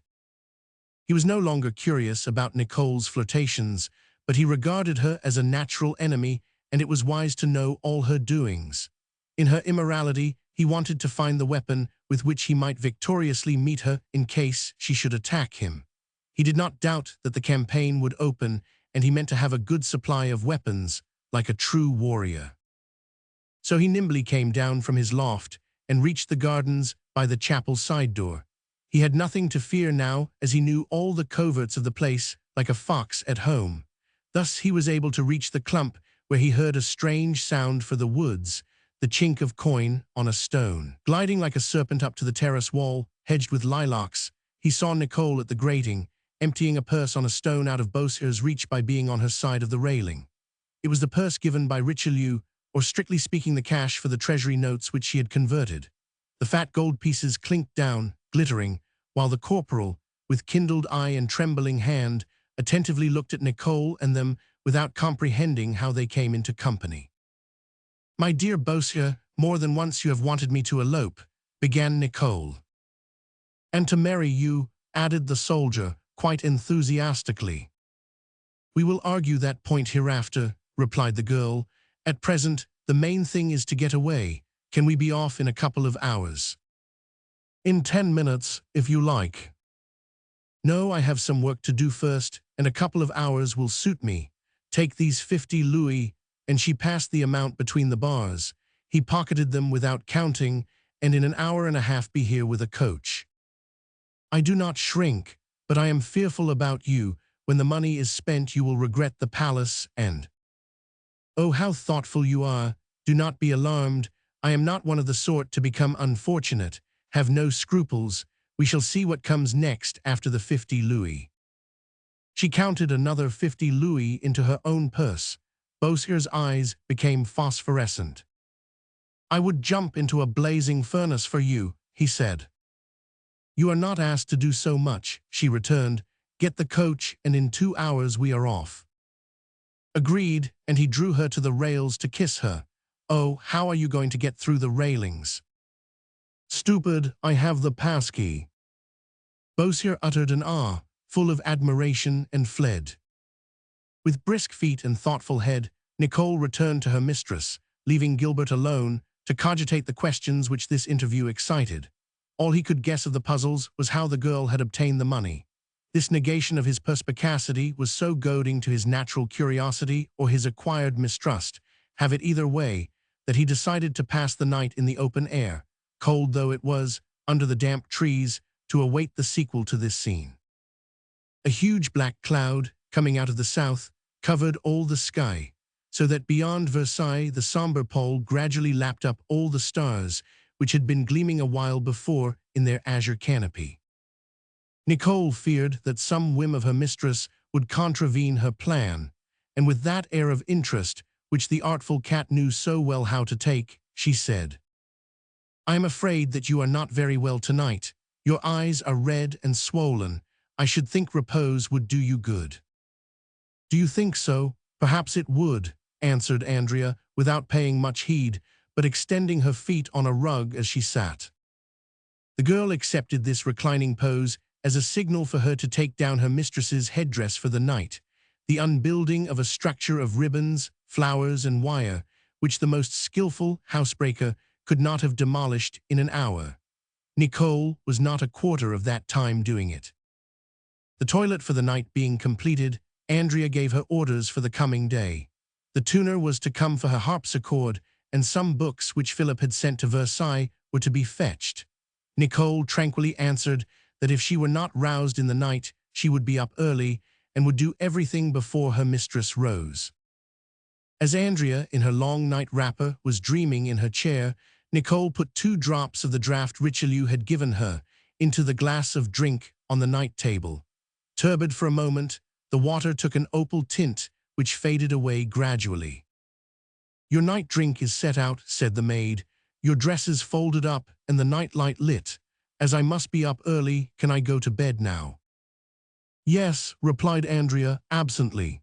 He was no longer curious about Nicole's flirtations, but he regarded her as a natural enemy, and it was wise to know all her doings. In her immorality, he wanted to find the weapon with which he might victoriously meet her in case she should attack him. He did not doubt that the campaign would open, and he meant to have a good supply of weapons, like a true warrior. So he nimbly came down from his loft and reached the gardens by the chapel side door. He had nothing to fear now, as he knew all the coverts of the place like a fox at home. Thus he was able to reach the clump where he heard a strange sound for the woods, the chink of coin on a stone. Gliding like a serpent up to the terrace wall, hedged with lilacs, he saw Nicole at the grating, emptying a purse on a stone out of Beausire's reach by being on her side of the railing. It was the purse given by Richelieu, or strictly speaking the cash for the treasury notes which she had converted. The fat gold pieces clinked down, glittering, while the corporal, with kindled eye and trembling hand, attentively looked at Nicole and them without comprehending how they came into company. "My dear Beausire, more than once you have wanted me to elope," began Nicole. "And to marry you," added the soldier, quite enthusiastically. "We will argue that point hereafter," replied the girl. "At present, the main thing is to get away. Can we be off in a couple of hours? In 10 minutes, if you like. No, I have some work to do first, and a couple of hours will suit me. Take these 50 louis, and she passed the amount between the bars. He pocketed them without counting, and in an hour and a half be here with a coach. I do not shrink, but I am fearful about you. When the money is spent, you will regret the palace and... Oh, how thoughtful you are. Do not be alarmed. I am not one of the sort to become unfortunate. Have no scruples. We shall see what comes next after the 50 louis. She counted another 50 louis into her own purse. Beausir's eyes became phosphorescent. I would jump into a blazing furnace for you, he said. You are not asked to do so much, she returned. Get the coach, and in 2 hours we are off. Agreed, and he drew her to the rails to kiss her. Oh, how are you going to get through the railings? Stupid, I have the passkey. Beausir uttered an ah, full of admiration, and fled. With brisk feet and thoughtful head, Nicole returned to her mistress, leaving Gilbert alone to cogitate the questions which this interview excited. All he could guess of the puzzles was how the girl had obtained the money. This negation of his perspicacity was so goading to his natural curiosity or his acquired mistrust, have it either way, that he decided to pass the night in the open air, cold though it was, under the damp trees, to await the sequel to this scene. A huge black cloud, coming out of the south, covered all the sky, so that beyond Versailles the sombre pole gradually lapped up all the stars which had been gleaming a while before in their azure canopy. Nicole feared that some whim of her mistress would contravene her plan, and with that air of interest which the artful cat knew so well how to take, she said, I am afraid that you are not very well tonight. Your eyes are red and swollen. I should think repose would do you good. Do you think so? Perhaps it would, answered Andrea, without paying much heed, but extending her feet on a rug as she sat. The girl accepted this reclining pose as a signal for her to take down her mistress's headdress for the night, the unbuilding of a structure of ribbons, flowers, and wire, which the most skillful housebreaker could not have demolished in an hour. Nicole was not a quarter of that time doing it. The toilet for the night being completed, Andrea gave her orders for the coming day. The tuner was to come for her harpsichord, and some books which Philip had sent to Versailles were to be fetched. Nicole tranquilly answered that if she were not roused in the night, she would be up early and would do everything before her mistress rose. As Andrea, in her long night wrapper, was dreaming in her chair, Nicole put 2 drops of the draught Richelieu had given her into the glass of drink on the night table. Turbid for a moment, the water took an opal tint which faded away gradually. Your night drink is set out, said the maid, your dresses folded up and the night light lit. As I must be up early, can I go to bed now? Yes, replied Andrea absently.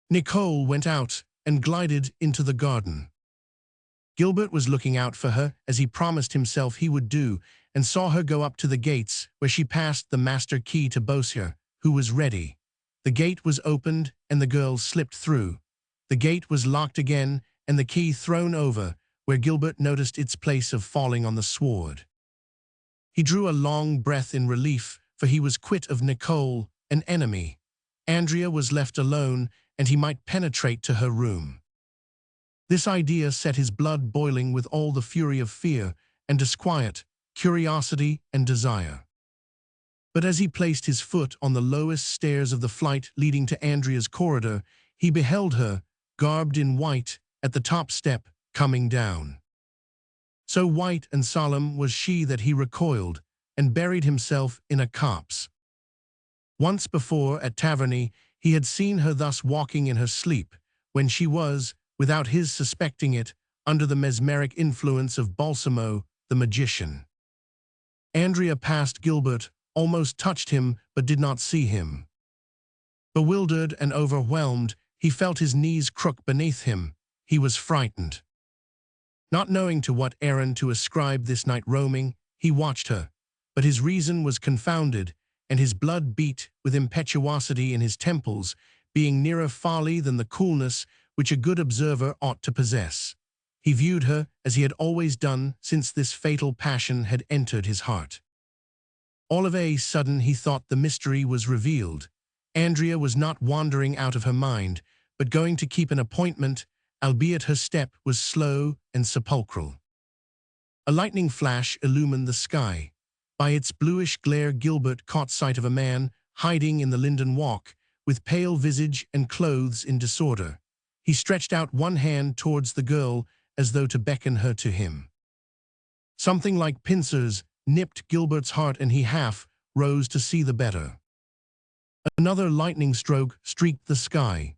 Nicole went out and glided into the garden. Gilbert was looking out for her, as he promised himself he would do, and saw her go up to the gates, where she passed the master key to Beausir, who was ready. The gate was opened, and the girl slipped through. The gate was locked again, and the key thrown over, where Gilbert noticed its place of falling on the sward. He drew a long breath in relief, for he was quit of Nicole, an enemy. Andrea was left alone, and he might penetrate to her room. This idea set his blood boiling with all the fury of fear and disquiet, curiosity and desire. But as he placed his foot on the lowest stairs of the flight leading to Andrea's corridor, he beheld her, garbed in white, at the top step, coming down. So white and solemn was she that he recoiled, and buried himself in a copse. Once before, at Taverny, he had seen her thus walking in her sleep, when she was, without his suspecting it, under the mesmeric influence of Balsamo, the magician. Andrea passed Gilbert, almost touched him, but did not see him. Bewildered and overwhelmed, he felt his knees crook beneath him. He was frightened. Not knowing to what errand to ascribe this night roaming, he watched her, but his reason was confounded, and his blood beat with impetuosity in his temples, being nearer folly than the coolness which a good observer ought to possess. He viewed her as he had always done since this fatal passion had entered his heart. All of a sudden he thought the mystery was revealed. Andrea was not wandering out of her mind, but going to keep an appointment, albeit her step was slow and sepulchral. A lightning flash illumined the sky. By its bluish glare Gilbert caught sight of a man hiding in the linden walk, with pale visage and clothes in disorder. He stretched out one hand towards the girl as though to beckon her to him. Something like pincers nipped Gilbert's heart and he half rose to see the better. Another lightning stroke streaked the sky.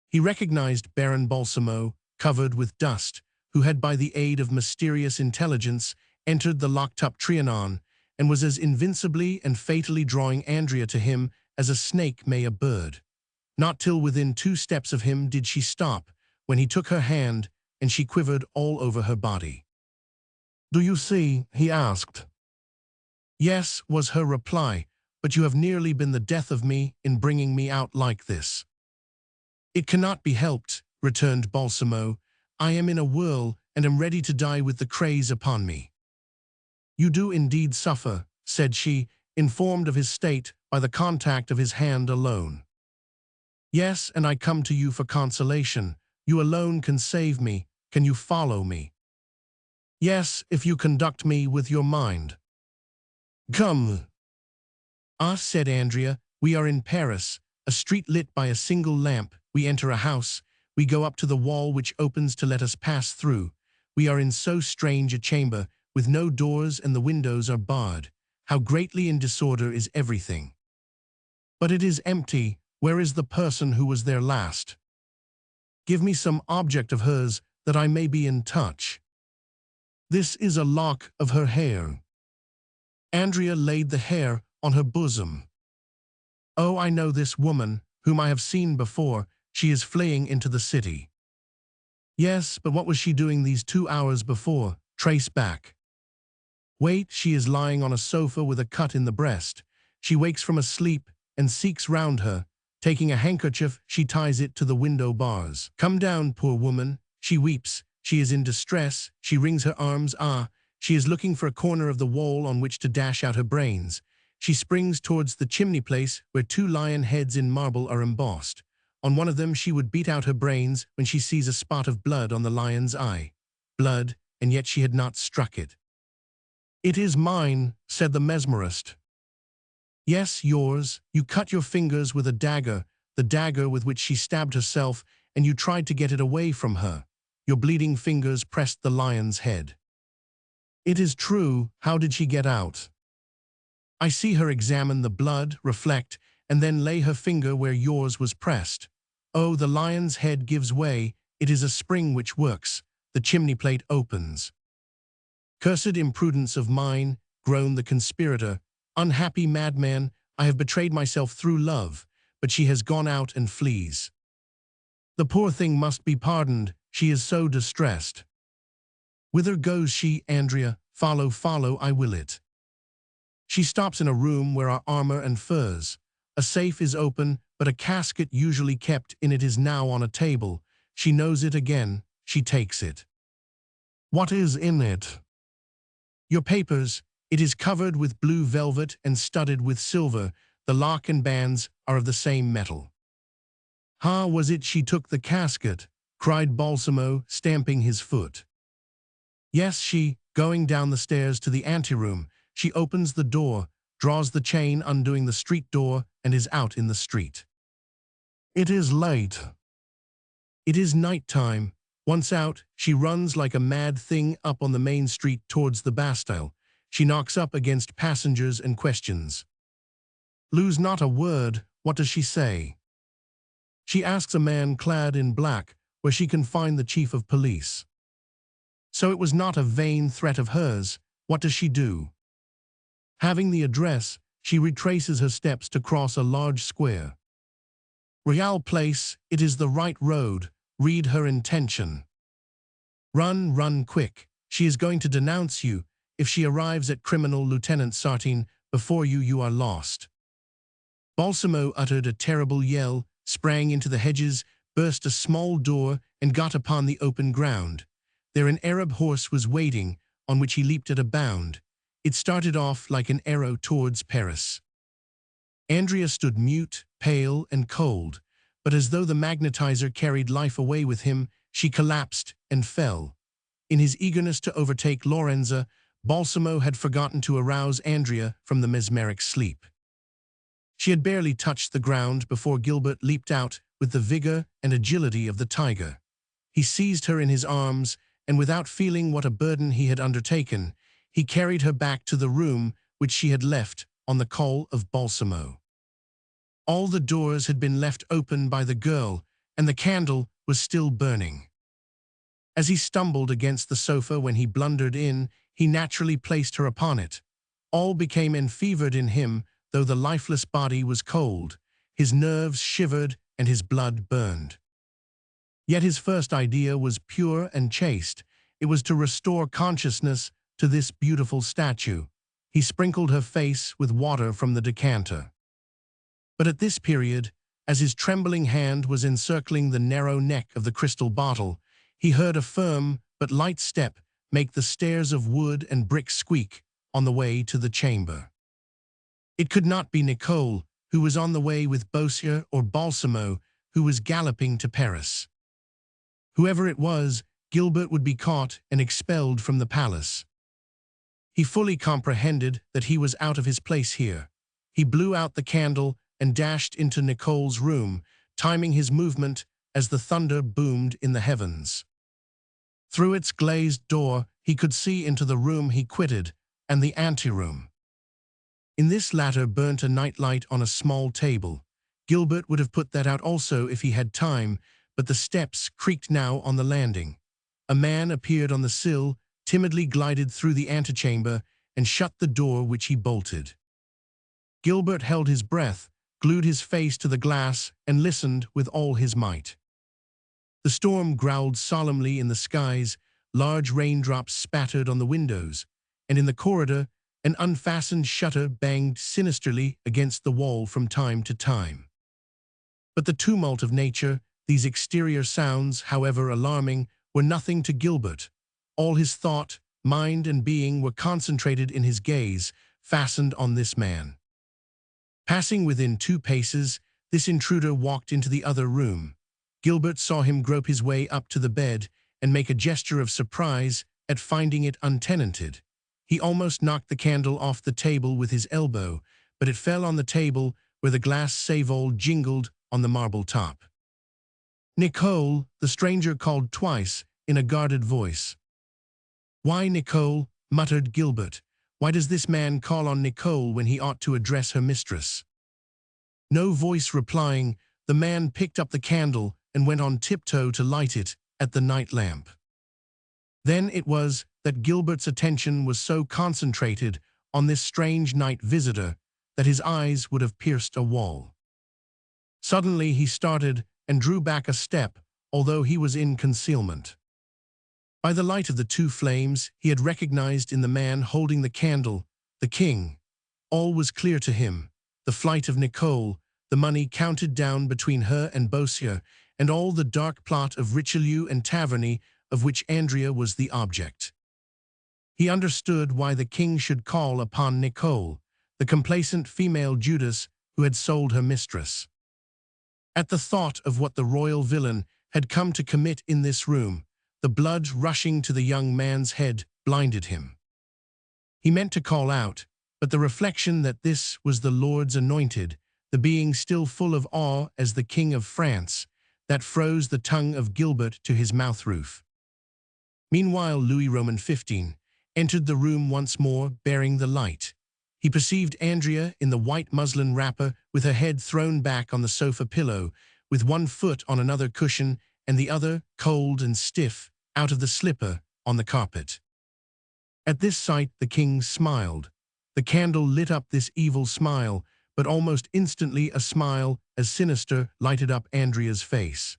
He recognized Baron Balsamo, covered with dust, who had by the aid of mysterious intelligence entered the locked-up Trianon and was as invincibly and fatally drawing Andrea to him as a snake may a bird. Not till within 2 steps of him did she stop, when he took her hand, and she quivered all over her body. "Do you see?" he asked. "Yes," was her reply, "but you have nearly been the death of me in bringing me out like this." "It cannot be helped," returned Balsamo. "I am in a whirl and am ready to die with the craze upon me." "You do indeed suffer," said she, informed of his state by the contact of his hand alone. "Yes, and I come to you for consolation. You alone can save me. Can you follow me?" "Yes, if you conduct me with your mind." "Come." "Ah," said Andrea, "we are in Paris, a street lit by a single lamp. We enter a house. We go up to the wall which opens to let us pass through. We are in so strange a chamber, with no doors and the windows are barred. How greatly in disorder is everything. But it is empty. Where is the person who was there last? Give me some object of hers that I may be in touch. This is a lock of her hair." Andrea laid the hair on her bosom. "Oh, I know this woman, whom I have seen before. She is fleeing into the city." "Yes, but what was she doing these 2 hours before? Trace back." "Wait, she is lying on a sofa with a cut in the breast. She wakes from a sleep and seeks round her. Taking a handkerchief, she ties it to the window bars. Come down, poor woman. She weeps. She is in distress. She wrings her arms. Ah, she is looking for a corner of the wall on which to dash out her brains. She springs towards the chimney place where 2 lion heads in marble are embossed. On one of them she would beat out her brains when she sees a spot of blood on the lion's eye. Blood, and yet she had not struck it." "It is mine," said the mesmerist. "Yes, yours. You cut your fingers with a dagger, the dagger with which she stabbed herself, and you tried to get it away from her. Your bleeding fingers pressed the lion's head." "It is true. How did she get out?" "I see her examine the blood, reflect, and then lay her finger where yours was pressed. Oh, the lion's head gives way. It is a spring which works. The chimney plate opens." "Cursed imprudence of mine," groaned the conspirator. "Unhappy madman, I have betrayed myself through love, but she has gone out and flees. The poor thing must be pardoned, she is so distressed." "Whither goes she, Andrea? Follow, follow, I will it." "She stops in a room where are armor and furs. A safe is open, but a casket usually kept in it is now on a table. She knows it again, she takes it." "What is in it?" "Your papers. It is covered with blue velvet and studded with silver. The lock and bands are of the same metal." "How was it she took the casket?" cried Balsamo, stamping his foot. "Yes, she, going down the stairs to the anteroom, she opens the door, draws the chain undoing the street door, and is out in the street." "It is late." "It is night time. Once out, she runs like a mad thing up on the main street towards the Bastille. She knocks up against passengers and questions. Lose not a word. What does she say?" "She asks a man clad in black where she can find the chief of police." "So it was not a vain threat of hers. What does she do?" Having the address, she retraces her steps to cross a large square. "Real Place, it is the right road. Read her intention. Run, run quick. She is going to denounce you. If she arrives at criminal Lieutenant Sartine before you, you are lost." Balsamo uttered a terrible yell, sprang into the hedges, burst a small door, and got upon the open ground. There an Arab horse was waiting, on which he leaped at a bound. It started off like an arrow towards Paris. Andrea stood mute, pale, and cold, but as though the magnetizer carried life away with him, she collapsed and fell. In his eagerness to overtake Lorenza, Balsamo had forgotten to arouse Andrea from the mesmeric sleep. She had barely touched the ground before Gilbert leaped out with the vigor and agility of the tiger. He seized her in his arms, and without feeling what a burden he had undertaken, he carried her back to the room which she had left on the call of Balsamo. All the doors had been left open by the girl, and the candle was still burning. As he stumbled against the sofa when he blundered in, he naturally placed her upon it. All became enfevered in him, though the lifeless body was cold. His nerves shivered and his blood burned. Yet his first idea was pure and chaste. It was to restore consciousness to this beautiful statue. He sprinkled her face with water from the decanter. But at this period, as his trembling hand was encircling the narrow neck of the crystal bottle, he heard a firm but light step make the stairs of wood and brick squeak on the way to the chamber. It could not be Nicole, who was on the way with Beausier, or Balsamo, who was galloping to Paris. Whoever it was, Gilbert would be caught and expelled from the palace. He fully comprehended that he was out of his place here. He blew out the candle and dashed into Nicole's room, timing his movement as the thunder boomed in the heavens. Through its glazed door, he could see into the room he quitted and the anteroom. In this latter burnt a nightlight on a small table. Gilbert would have put that out also if he had time, but the steps creaked now on the landing. A man appeared on the sill, timidly glided through the antechamber, and shut the door which he bolted. Gilbert held his breath, glued his face to the glass, and listened with all his might. The storm growled solemnly in the skies, large raindrops spattered on the windows, and in the corridor, an unfastened shutter banged sinisterly against the wall from time to time. But the tumult of nature, these exterior sounds, however alarming, were nothing to Gilbert. All his thought, mind, and being were concentrated in his gaze, fastened on this man. Passing within 2 paces, this intruder walked into the other room. Gilbert saw him grope his way up to the bed and make a gesture of surprise at finding it untenanted. He almost knocked the candle off the table with his elbow, but it fell on the table where the glass save-all jingled on the marble top. "Nicole," the stranger called twice in a guarded voice. "Why, Nicole?" muttered Gilbert. "Why does this man call on Nicole when he ought to address her mistress?" No voice replying, the man picked up the candle and went on tiptoe to light it at the night lamp. Then it was that Gilbert's attention was so concentrated on this strange night visitor that his eyes would have pierced a wall. Suddenly he started and drew back a step, although he was in concealment. By the light of the 2 flames, he had recognized in the man holding the candle the king. All was clear to him: the flight of Nicole, the money counted down between her and Beausier, and all the dark plot of Richelieu and Taverny of which Andrea was the object. He understood why the king should call upon Nicole, the complacent female Judas who had sold her mistress. At the thought of what the royal villain had come to commit in this room, the blood rushing to the young man's head blinded him. He meant to call out, but the reflection that this was the Lord's anointed, the being still full of awe as the King of France, that froze the tongue of Gilbert to his mouth roof. Meanwhile, Louis Roman XV entered the room once more, bearing the light. He perceived Andrea in the white muslin wrapper, with her head thrown back on the sofa pillow, with one foot on another cushion and the other, cold and stiff, out of the slipper on the carpet. At this sight the king smiled. The candle lit up this evil smile, but almost instantly a smile as sinister lighted up Andrea's face.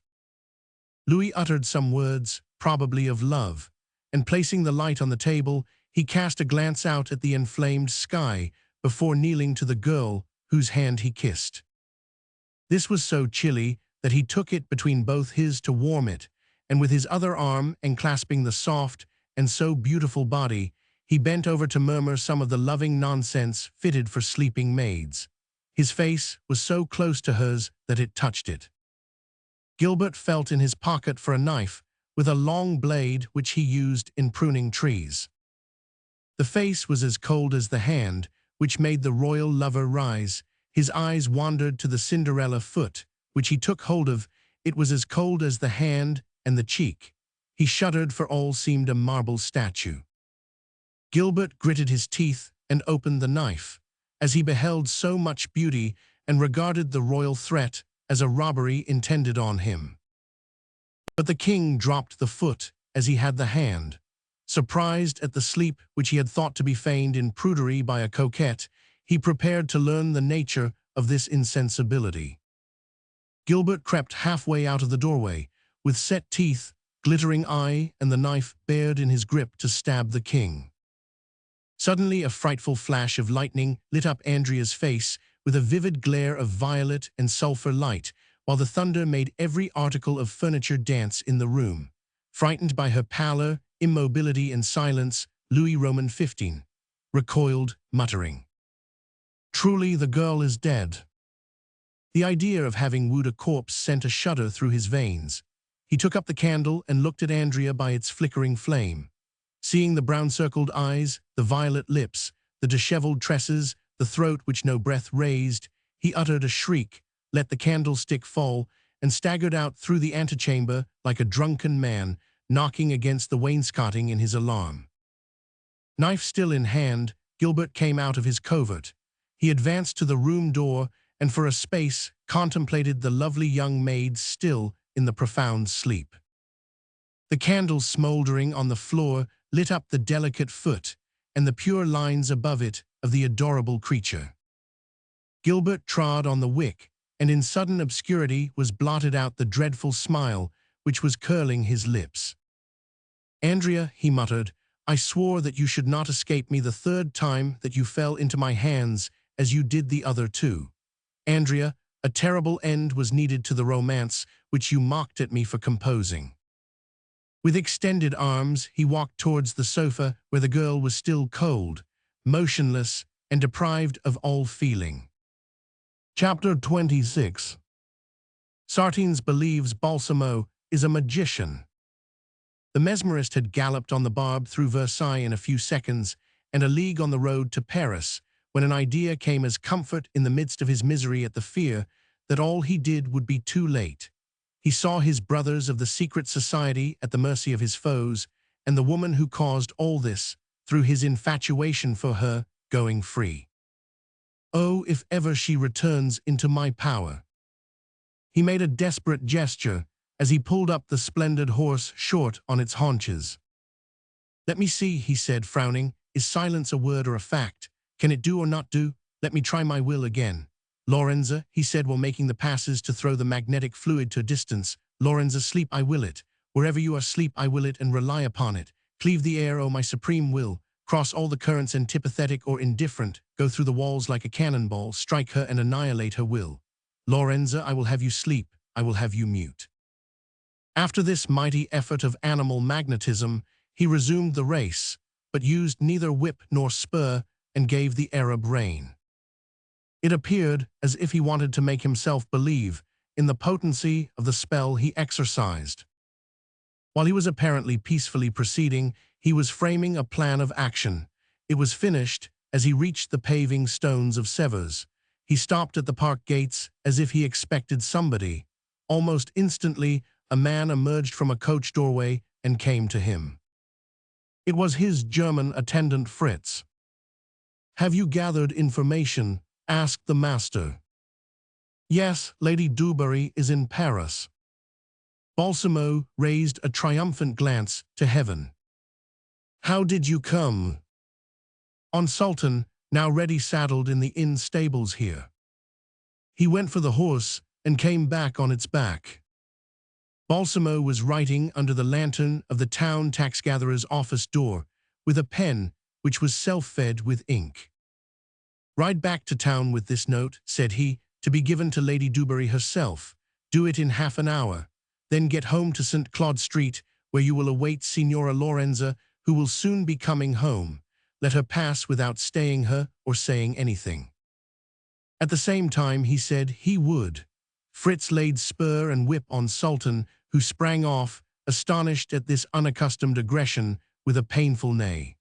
Louis uttered some words, probably of love, and placing the light on the table, he cast a glance out at the inflamed sky before kneeling to the girl whose hand he kissed. This was so chilly that he took it between both his to warm it, and with his other arm enclasping the soft and so beautiful body, he bent over to murmur some of the loving nonsense fitted for sleeping maids. His face was so close to hers that it touched it. Gilbert felt in his pocket for a knife with a long blade which he used in pruning trees. The face was as cold as the hand, which made the royal lover rise. His eyes wandered to the Cinderella foot, which he took hold of. It was as cold as the hand and the cheek. He shuddered, for all seemed a marble statue. Gilbert gritted his teeth and opened the knife, as he beheld so much beauty and regarded the royal threat as a robbery intended on him. But the king dropped the foot as he had the hand. Surprised at the sleep which he had thought to be feigned in prudery by a coquette, he prepared to learn the nature of this insensibility. Gilbert crept halfway out of the doorway, with set teeth, glittering eye, and the knife bared in his grip to stab the king. Suddenly a frightful flash of lightning lit up Andrea's face with a vivid glare of violet and sulphur light, while the thunder made every article of furniture dance in the room. Frightened by her pallor, immobility, and silence, Louis Roman XV recoiled, muttering, "Truly the girl is dead." The idea of having wooed a corpse sent a shudder through his veins. He took up the candle and looked at Andrea by its flickering flame. Seeing the brown-circled eyes, the violet lips, the disheveled tresses, the throat which no breath raised, he uttered a shriek, let the candlestick fall, and staggered out through the antechamber like a drunken man, knocking against the wainscoting in his alarm. Knife still in hand, Gilbert came out of his covert. He advanced to the room door and for a space contemplated the lovely young maid still in the profound sleep. The candle smouldering on the floor lit up the delicate foot and the pure lines above it of the adorable creature. Gilbert trod on the wick, and in sudden obscurity was blotted out the dreadful smile which was curling his lips. "Andrea," he muttered, "I swore that you should not escape me the third time that you fell into my hands as you did the other two. Andrea, a terrible end was needed to the romance which you mocked at me for composing." With extended arms, he walked towards the sofa where the girl was still cold, motionless, and deprived of all feeling. Chapter 26. Sartines believes Balsamo is a magician. The Mesmerist had galloped on the barb through Versailles in a few seconds and a league on the road to Paris, when an idea came as comfort in the midst of his misery at the fear that all he did would be too late. He saw his brothers of the secret society at the mercy of his foes, and the woman who caused all this, through his infatuation for her, going free. "Oh, if ever she returns into my power." He made a desperate gesture as he pulled up the splendid horse short on its haunches. "Let me see," he said, frowning. "Is silence a word or a fact? Can it do or not do? Let me try my will again." "Lorenza," he said while making the passes to throw the magnetic fluid to a distance, "Lorenza, sleep, I will it. Wherever you are, sleep, I will it, and rely upon it. Cleave the air, O my supreme will. Cross all the currents, antipathetic or indifferent. Go through the walls like a cannonball. Strike her and annihilate her will. Lorenza, I will have you sleep. I will have you mute." After this mighty effort of animal magnetism, he resumed the race, but used neither whip nor spur and gave the Arab rein. It appeared as if he wanted to make himself believe in the potency of the spell he exercised. While he was apparently peacefully proceeding, he was framing a plan of action. It was finished as he reached the paving stones of Sevres. He stopped at the park gates as if he expected somebody. Almost instantly, a man emerged from a coach doorway and came to him. It was his German attendant Fritz. "Have you gathered information?" asked the master. "Yes, Lady Dubarry is in Paris." Balsamo raised a triumphant glance to heaven. "How did you come?" "On Sultan, now ready saddled in the inn stables here. He went for the horse and came back on its back." Balsamo was writing under the lantern of the town tax-gatherer's office door with a pen which was self-fed with ink. "Ride back to town with this note," said he, "to be given to Lady Dubarry herself. Do it in half an hour. Then get home to St. Claude Street, where you will await Signora Lorenza, who will soon be coming home. Let her pass without staying her or saying anything." At the same time he said he would. Fritz laid spur and whip on Sultan, who sprang off, astonished at this unaccustomed aggression, with a painful neigh.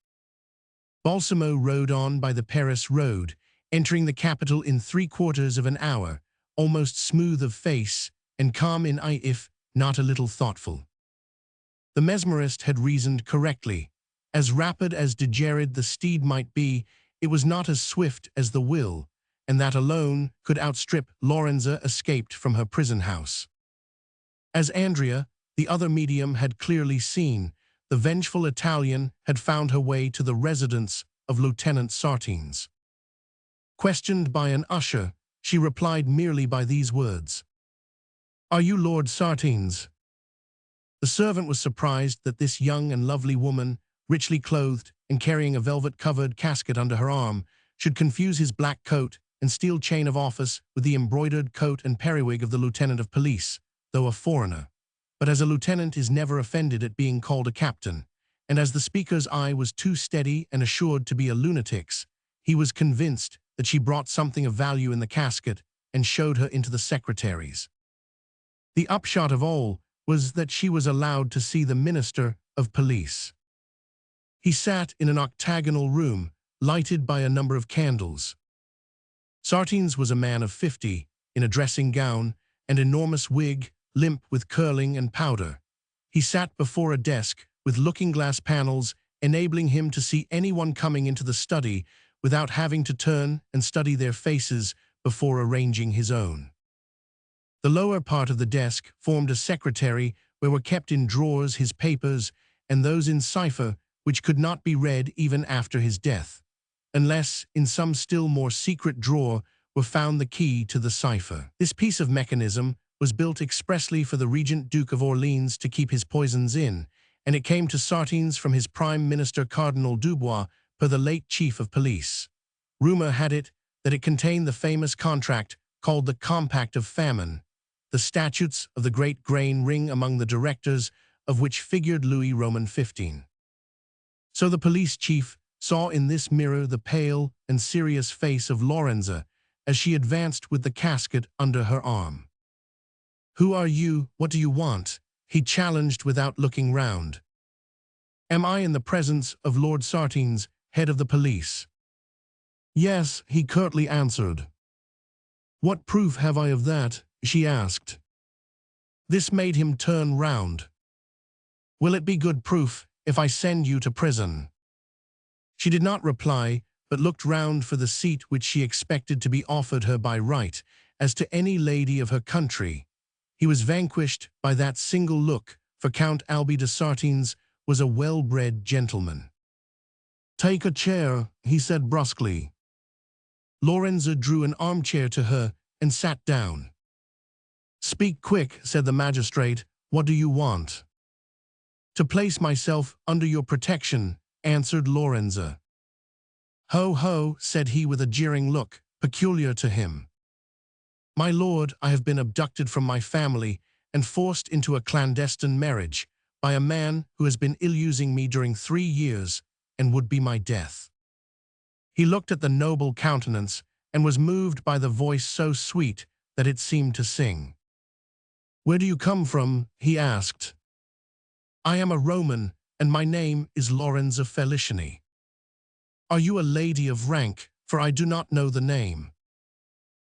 Balsamo rode on by the Paris road, entering the capital in 3/4 of an hour, almost smooth of face and calm in eye if not a little thoughtful. The Mesmerist had reasoned correctly. As rapid as Dejarid the steed might be, it was not as swift as the will, and that alone could outstrip Lorenza escaped from her prison house. As Andrea, the other medium, had clearly seen, the vengeful Italian had found her way to the residence of Lieutenant Sartines. Questioned by an usher, she replied merely by these words: "Are you Lord Sartines?" The servant was surprised that this young and lovely woman, richly clothed and carrying a velvet-covered casket under her arm, should confuse his black coat and steel chain of office with the embroidered coat and periwig of the lieutenant of police, though a foreigner. But as a lieutenant is never offended at being called a captain, and as the speaker's eye was too steady and assured to be a lunatic's, he was convinced that she brought something of value in the casket and showed her into the secretary's. The upshot of all was that she was allowed to see the minister of police. He sat in an octagonal room, lighted by a number of candles. Sartines was a man of 50, in a dressing gown, and enormous wig, limp with curling and powder. He sat before a desk with looking-glass panels, enabling him to see anyone coming into the study without having to turn and study their faces before arranging his own. The lower part of the desk formed a secretary where were kept in drawers his papers and those in cipher which could not be read even after his death, unless in some still more secret drawer were found the key to the cipher. This piece of mechanism was built expressly for the Regent Duke of Orleans to keep his poisons in, and it came to Sartines from his Prime Minister Cardinal Dubois per the late Chief of Police. Rumor had it that it contained the famous contract called the Compact of Famine, the statutes of the Great Grain Ring, among the directors of which figured Louis Roman XV. So the police chief saw in this mirror the pale and serious face of Lorenza as she advanced with the casket under her arm. "Who are you? What do you want?" he challenged without looking round. "Am I in the presence of Lord Sartines, head of the police?" "Yes," he curtly answered. "What proof have I of that?" she asked. This made him turn round. "Will it be good proof if I send you to prison?" She did not reply, but looked round for the seat which she expected to be offered her by right, as to any lady of her country. He was vanquished by that single look, for Count Albie de Sartines was a well-bred gentleman. "Take a chair," he said brusquely. Lorenza drew an armchair to her and sat down. "Speak quick," said the magistrate. "What do you want?" "To place myself under your protection," answered Lorenza. "Ho, ho," said he with a jeering look, peculiar to him. "My lord, I have been abducted from my family and forced into a clandestine marriage by a man who has been ill-using me during 3 years and would be my death." He looked at the noble countenance and was moved by the voice so sweet that it seemed to sing. "Where do you come from?" he asked. "I am a Roman, and my name is Lorenza Felicini." "Are you a lady of rank? For I do not know the name."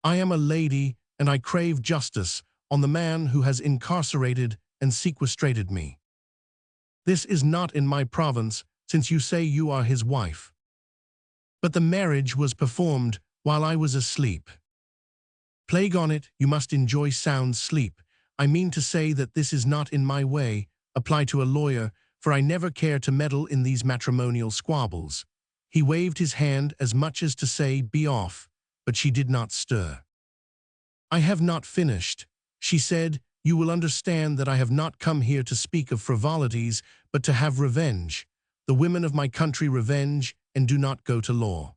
"I am a lady, and I crave justice on the man who has incarcerated and sequestrated me." "This is not in my province, since you say you are his wife." "But the marriage was performed while I was asleep." "Plague on it, you must enjoy sound sleep. I mean to say that this is not in my way. Apply to a lawyer, for I never care to meddle in these matrimonial squabbles." He waved his hand as much as to say, "Be off," but she did not stir. "I have not finished," she said. "You will understand that I have not come here to speak of frivolities, but to have revenge. The women of my country revenge and do not go to law."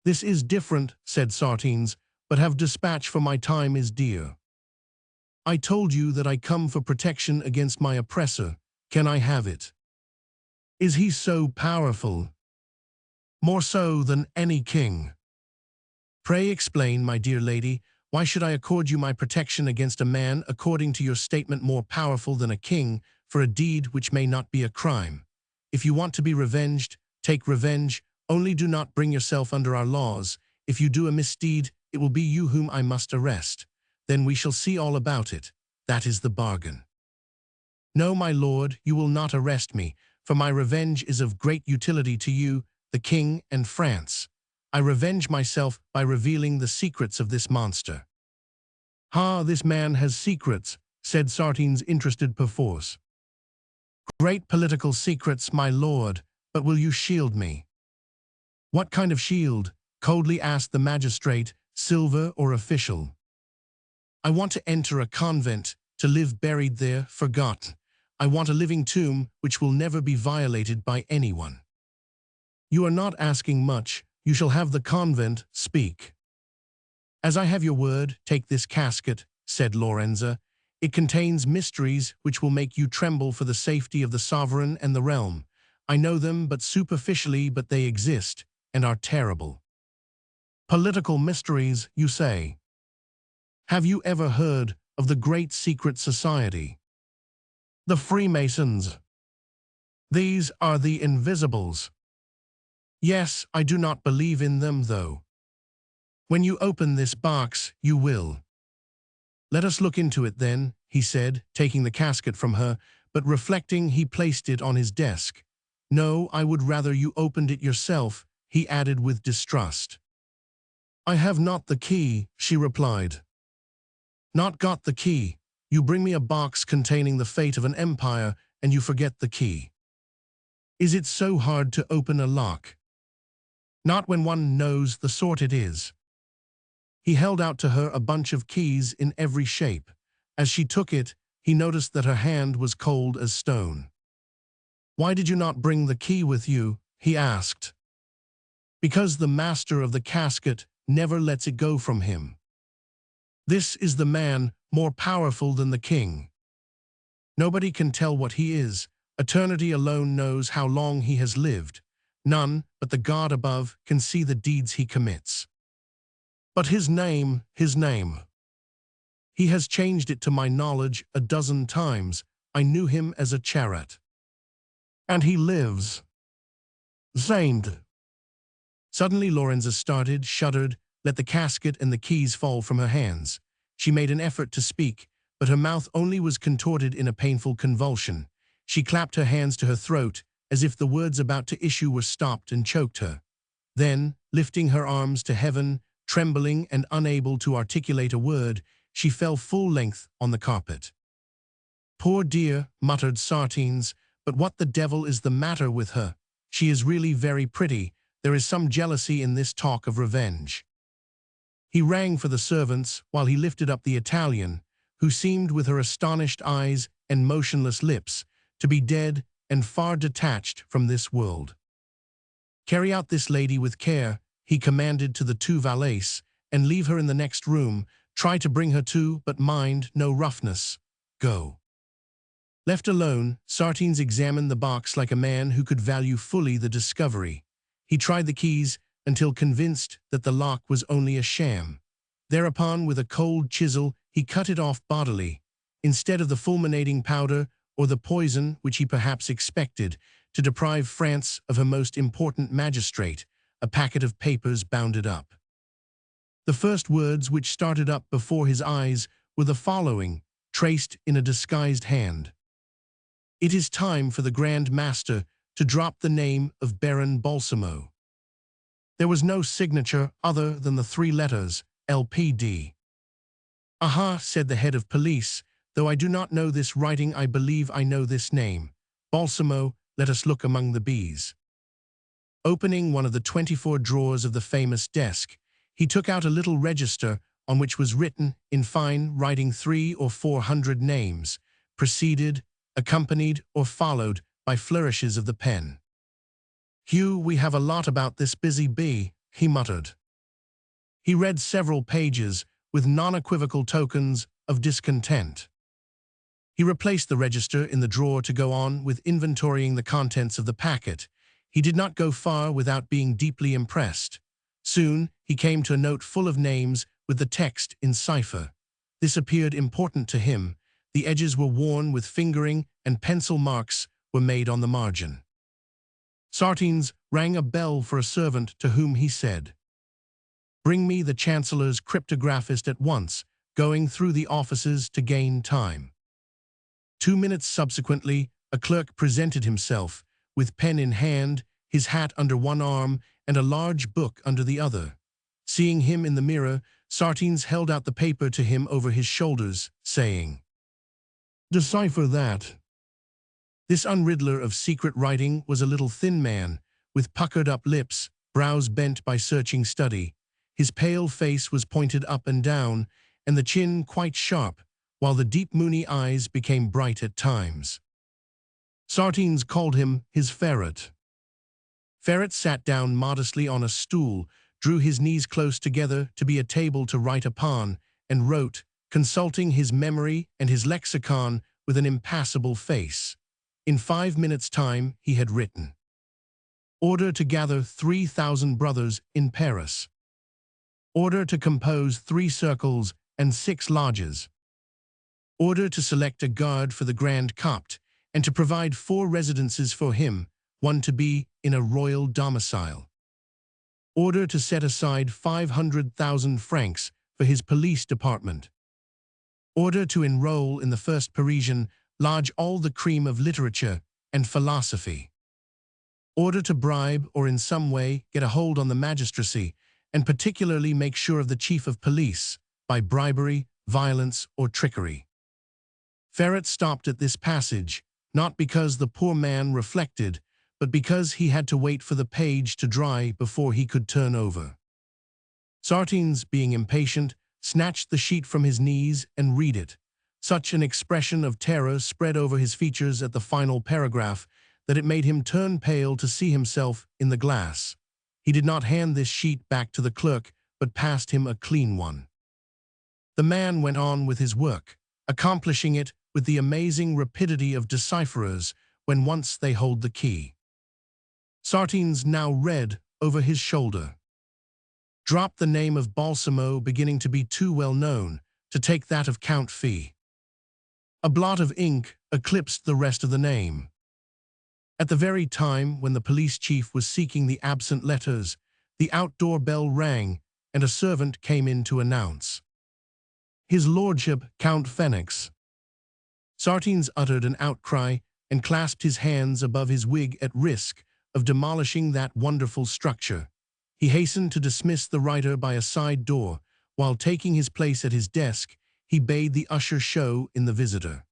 "This is different," said Sartines, "but have dispatch, for my time is dear." I told you that I come for protection against my oppressor. Can I have it? Is he so powerful? More so than any king. Pray explain, my dear lady, why should I accord you my protection against a man, according to your statement, more powerful than a king, for a deed which may not be a crime? If you want to be revenged, take revenge, only do not bring yourself under our laws. If you do a misdeed, it will be you whom I must arrest. Then we shall see all about it. That is the bargain. No, my lord, you will not arrest me, for my revenge is of great utility to you, the king, and France. I revenge myself by revealing the secrets of this monster. Ah, this man has secrets, said Sartines, interested perforce. Great political secrets, my lord, but will you shield me? What kind of shield? Coldly asked the magistrate, silver or official. I want to enter a convent, to live buried there, forgotten. I want a living tomb which will never be violated by anyone. You are not asking much. You shall have the convent. Speak. As I have your word, take this casket, said Lorenza. It contains mysteries which will make you tremble for the safety of the sovereign and the realm. I know them but superficially, but they exist, and are terrible. Political mysteries, you say? Have you ever heard of the great secret society? The Freemasons. These are the Invisibles. Yes, I do not believe in them, though. When you open this box, you will. Let us look into it then, he said, taking the casket from her, but reflecting, he placed it on his desk. No, I would rather you opened it yourself, he added with distrust. I have not the key, she replied. Not got the key. You bring me a box containing the fate of an empire, and you forget the key. Is it so hard to open a lock? Not when one knows the sort it is. He held out to her a bunch of keys in every shape. As she took it, he noticed that her hand was cold as stone. Why did you not bring the key with you? He asked. Because the master of the casket never lets it go from him. This is the man more powerful than the king. Nobody can tell what he is. Eternity alone knows how long he has lived. None but the God above can see the deeds he commits. But his name. He has changed it to my knowledge a dozen times. I knew him as a charat. And he lives. Zained. Suddenly Lorenza started, shuddered, let the casket and the keys fall from her hands. She made an effort to speak, but her mouth only was contorted in a painful convulsion. She clapped her hands to her throat, as if the words about to issue were stopped and choked her. Then, lifting her arms to heaven, trembling and unable to articulate a word, she fell full length on the carpet. Poor dear, muttered Sartines, but what the devil is the matter with her? She is really very pretty. There is some jealousy in this talk of revenge. He rang for the servants while he lifted up the Italian, who seemed with her astonished eyes and motionless lips to be dead and far detached from this world. Carry out this lady with care, he commanded to the two valets, and leave her in the next room. Try to bring her to, but mind, no roughness. Go. Left alone, Sartines examined the box like a man who could value fully the discovery. He tried the keys until convinced that the lock was only a sham. Thereupon, with a cold chisel, he cut it off bodily, instead of the fulminating powder or the poison which he perhaps expected, to deprive France of her most important magistrate. A packet of papers bounded up. The first words which started up before his eyes were the following, traced in a disguised hand. It is time for the Grand Master to drop the name of Baron Balsamo. There was no signature other than the 3 letters, LPD. Aha, said the head of police, though I do not know this writing, I believe I know this name. Balsamo, let us look among the bees. Opening one of the 24 drawers of the famous desk, he took out a little register on which was written, in fine writing, 300 or 400 names, preceded, accompanied, or followed by flourishes of the pen. Hugh, we have a lot about this busy bee, he muttered. He read several pages with non-equivocal tokens of discontent. He replaced the register in the drawer to go on with inventorying the contents of the packet. He did not go far without being deeply impressed. Soon, he came to a note full of names with the text in cipher. This appeared important to him. The edges were worn with fingering and pencil marks were made on the margin. Sartines rang a bell for a servant to whom he said, "Bring me the Chancellor's cryptographist at once," going through the offices to gain time. 2 minutes subsequently, a clerk presented himself, with pen in hand, his hat under one arm, and a large book under the other. Seeing him in the mirror, Sartines held out the paper to him over his shoulders, saying, "Decipher that." This unriddler of secret writing was a little thin man, with puckered-up lips, brows bent by searching study. His pale face was pointed up and down, and the chin quite sharp, while the deep moony eyes became bright at times. Sartines called him his ferret. Ferret sat down modestly on a stool, drew his knees close together to be a table to write upon, and wrote, consulting his memory and his lexicon with an impassible face. In 5 minutes' time he had written. Order to gather 3,000 brothers in Paris. Order to compose 3 circles and 6 lodges. Order to select a guard for the Grand Copt, and to provide 4 residences for him, one to be in a royal domicile. Order to set aside 500,000 francs for his police department. Order to enroll in the first Parisian lodge all the cream of literature and philosophy. Order to bribe or in some way get a hold on the magistracy, and particularly make sure of the chief of police, by bribery, violence, or trickery. Ferret stopped at this passage, not because the poor man reflected, but because he had to wait for the page to dry before he could turn over. Sartines, being impatient, snatched the sheet from his knees and read it. Such an expression of terror spread over his features at the final paragraph that it made him turn pale to see himself in the glass. He did not hand this sheet back to the clerk, but passed him a clean one. The man went on with his work, accomplishing it with the amazing rapidity of decipherers when once they hold the key. Sartines now read over his shoulder. Dropped the name of Balsamo beginning to be too well known to take that of Count Fee. A blot of ink eclipsed the rest of the name. At the very time when the police chief was seeking the absent letters, the outdoor bell rang and a servant came in to announce, "His Lordship Count Fenix." Sartines uttered an outcry and clasped his hands above his wig at risk of demolishing that wonderful structure. He hastened to dismiss the writer by a side door. While taking his place at his desk, he bade the usher show in the visitor.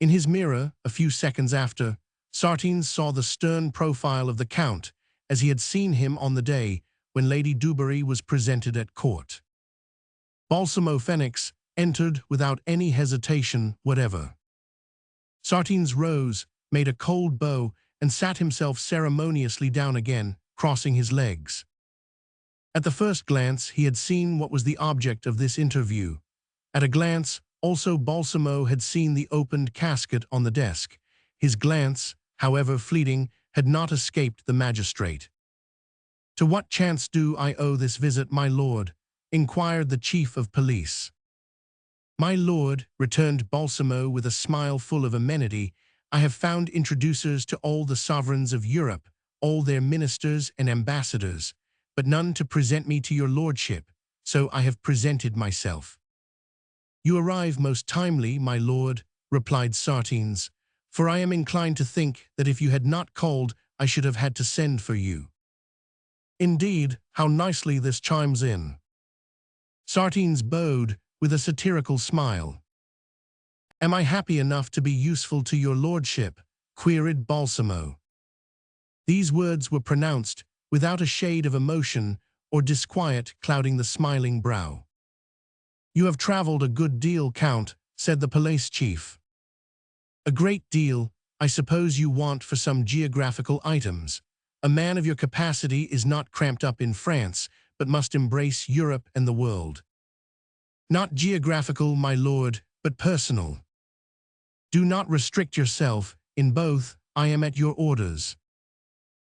In his mirror, a few seconds after, Sartines saw the stern profile of the Count, as he had seen him on the day when Lady Dubarry was presented at court. Balsamo Fenix entered without any hesitation whatever. Sartines rose, made a cold bow, and sat himself ceremoniously down again, crossing his legs. At the first glance, he had seen what was the object of this interview. At a glance, also Balsamo had seen the opened casket on the desk. His glance, however fleeting, had not escaped the magistrate. "To what chance do I owe this visit, my lord?" inquired the chief of police. "My lord," returned Balsamo with a smile full of amenity, "I have found introducers to all the sovereigns of Europe, all their ministers and ambassadors, but none to present me to your lordship, so I have presented myself." "You arrive most timely, my lord," replied Sartines, "for I am inclined to think that if you had not called, I should have had to send for you." "Indeed, how nicely this chimes in." Sartines bowed with a satirical smile. "Am I happy enough to be useful to your lordship?" queried Balsamo. These words were pronounced without a shade of emotion or disquiet clouding the smiling brow. "You have traveled a good deal, Count," said the police chief. "A great deal, I suppose you want for some geographical items. A man of your capacity is not cramped up in France, but must embrace Europe and the world." Not geographical, my lord, but personal. Do not restrict yourself. In both, I am at your orders.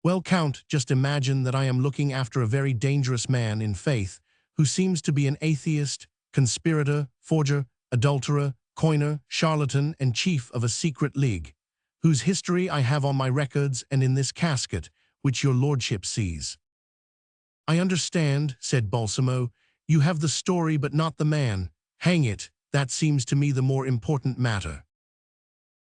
Well, Count, just imagine that I am looking after a very dangerous man in faith, who seems to be an atheist, conspirator, forger, adulterer, coiner, charlatan, and chief of a secret league, whose history I have on my records and in this casket, which your lordship sees. I understand, said Balsamo. You have the story but not the man. Hang it, that seems to me the more important matter.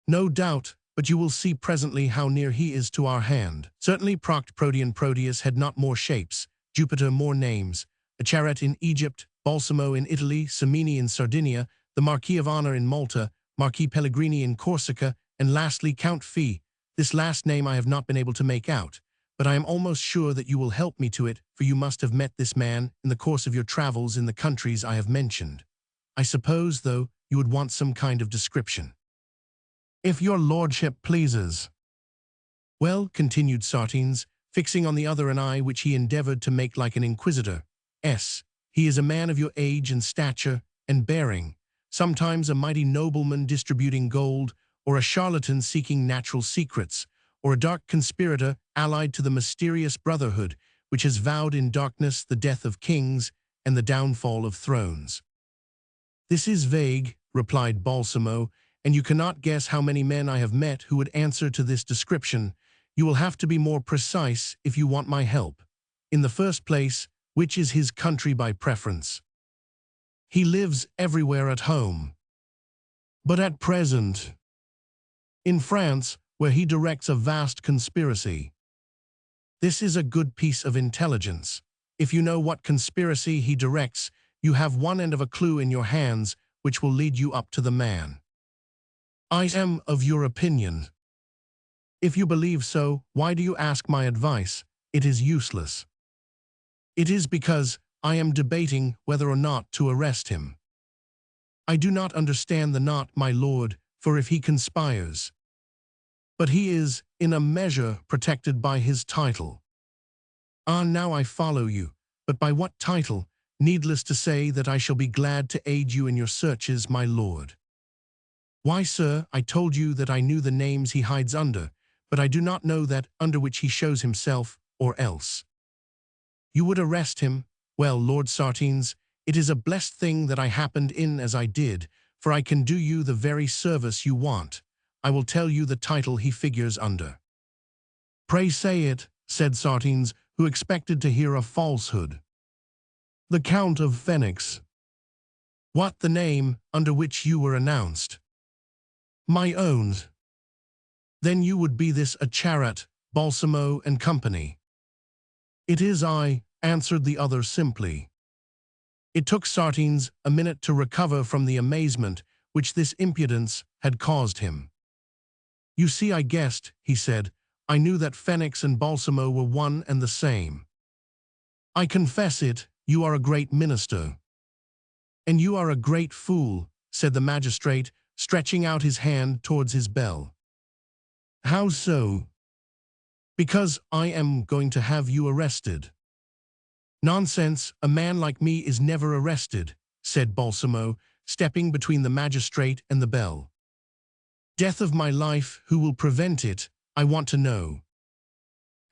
No doubt, but you will see presently how near he is to our hand. Certainly Proct Protean Proteus had not more shapes, Jupiter more names, a Charet in Egypt, Balsamo in Italy, Cimini in Sardinia, the Marquis of Honor in Malta, Marquis Pellegrini in Corsica, and lastly Count Fee. This last name I have not been able to make out, but I am almost sure that you will help me to it, for you must have met this man in the course of your travels in the countries I have mentioned. I suppose, though, you would want some kind of description. If your lordship pleases. Well, continued Sartines, fixing on the other an eye which he endeavored to make like an inquisitor. He is a man of your age and stature and bearing, sometimes a mighty nobleman distributing gold, or a charlatan seeking natural secrets, or a dark conspirator allied to the mysterious brotherhood which has vowed in darkness the death of kings and the downfall of thrones. This is vague, replied Balsamo, and you cannot guess how many men I have met who would answer to this description. You will have to be more precise if you want my help. In the first place, which is his country by preference? He lives everywhere at home. But at present, in France, where he directs a vast conspiracy. This is a good piece of intelligence. If you know what conspiracy he directs, you have one end of a clue in your hands which will lead you up to the man. I am of your opinion. If you believe so, why do you ask my advice? It is useless. It is because I am debating whether or not to arrest him. I do not understand the not, my lord, for if he conspires. But he is, in a measure, protected by his title. Ah, now I follow you, but by what title? Needless to say that I shall be glad to aid you in your searches, my lord. Why, sir, I told you that I knew the names he hides under, but I do not know that under which he shows himself, or else. You would arrest him? Well, Lord Sartines, it is a blessed thing that I happened in as I did, for I can do you the very service you want. I will tell you the title he figures under. Pray say it, said Sartines, who expected to hear a falsehood. The Count of Phoenix. What the name under which you were announced? My own. Then you would be this a Charet, Balsamo and Company. It is I, answered the other simply. It took Sartines a minute to recover from the amazement which this impudence had caused him. You see, I guessed, he said. I knew that Phoenix and Balsamo were one and the same. I confess it, you are a great minister. And you are a great fool, said the magistrate, stretching out his hand towards his bell. How so? Because I am going to have you arrested. Nonsense, a man like me is never arrested, said Balsamo, stepping between the magistrate and the bell. Death of my life, who will prevent it, I want to know.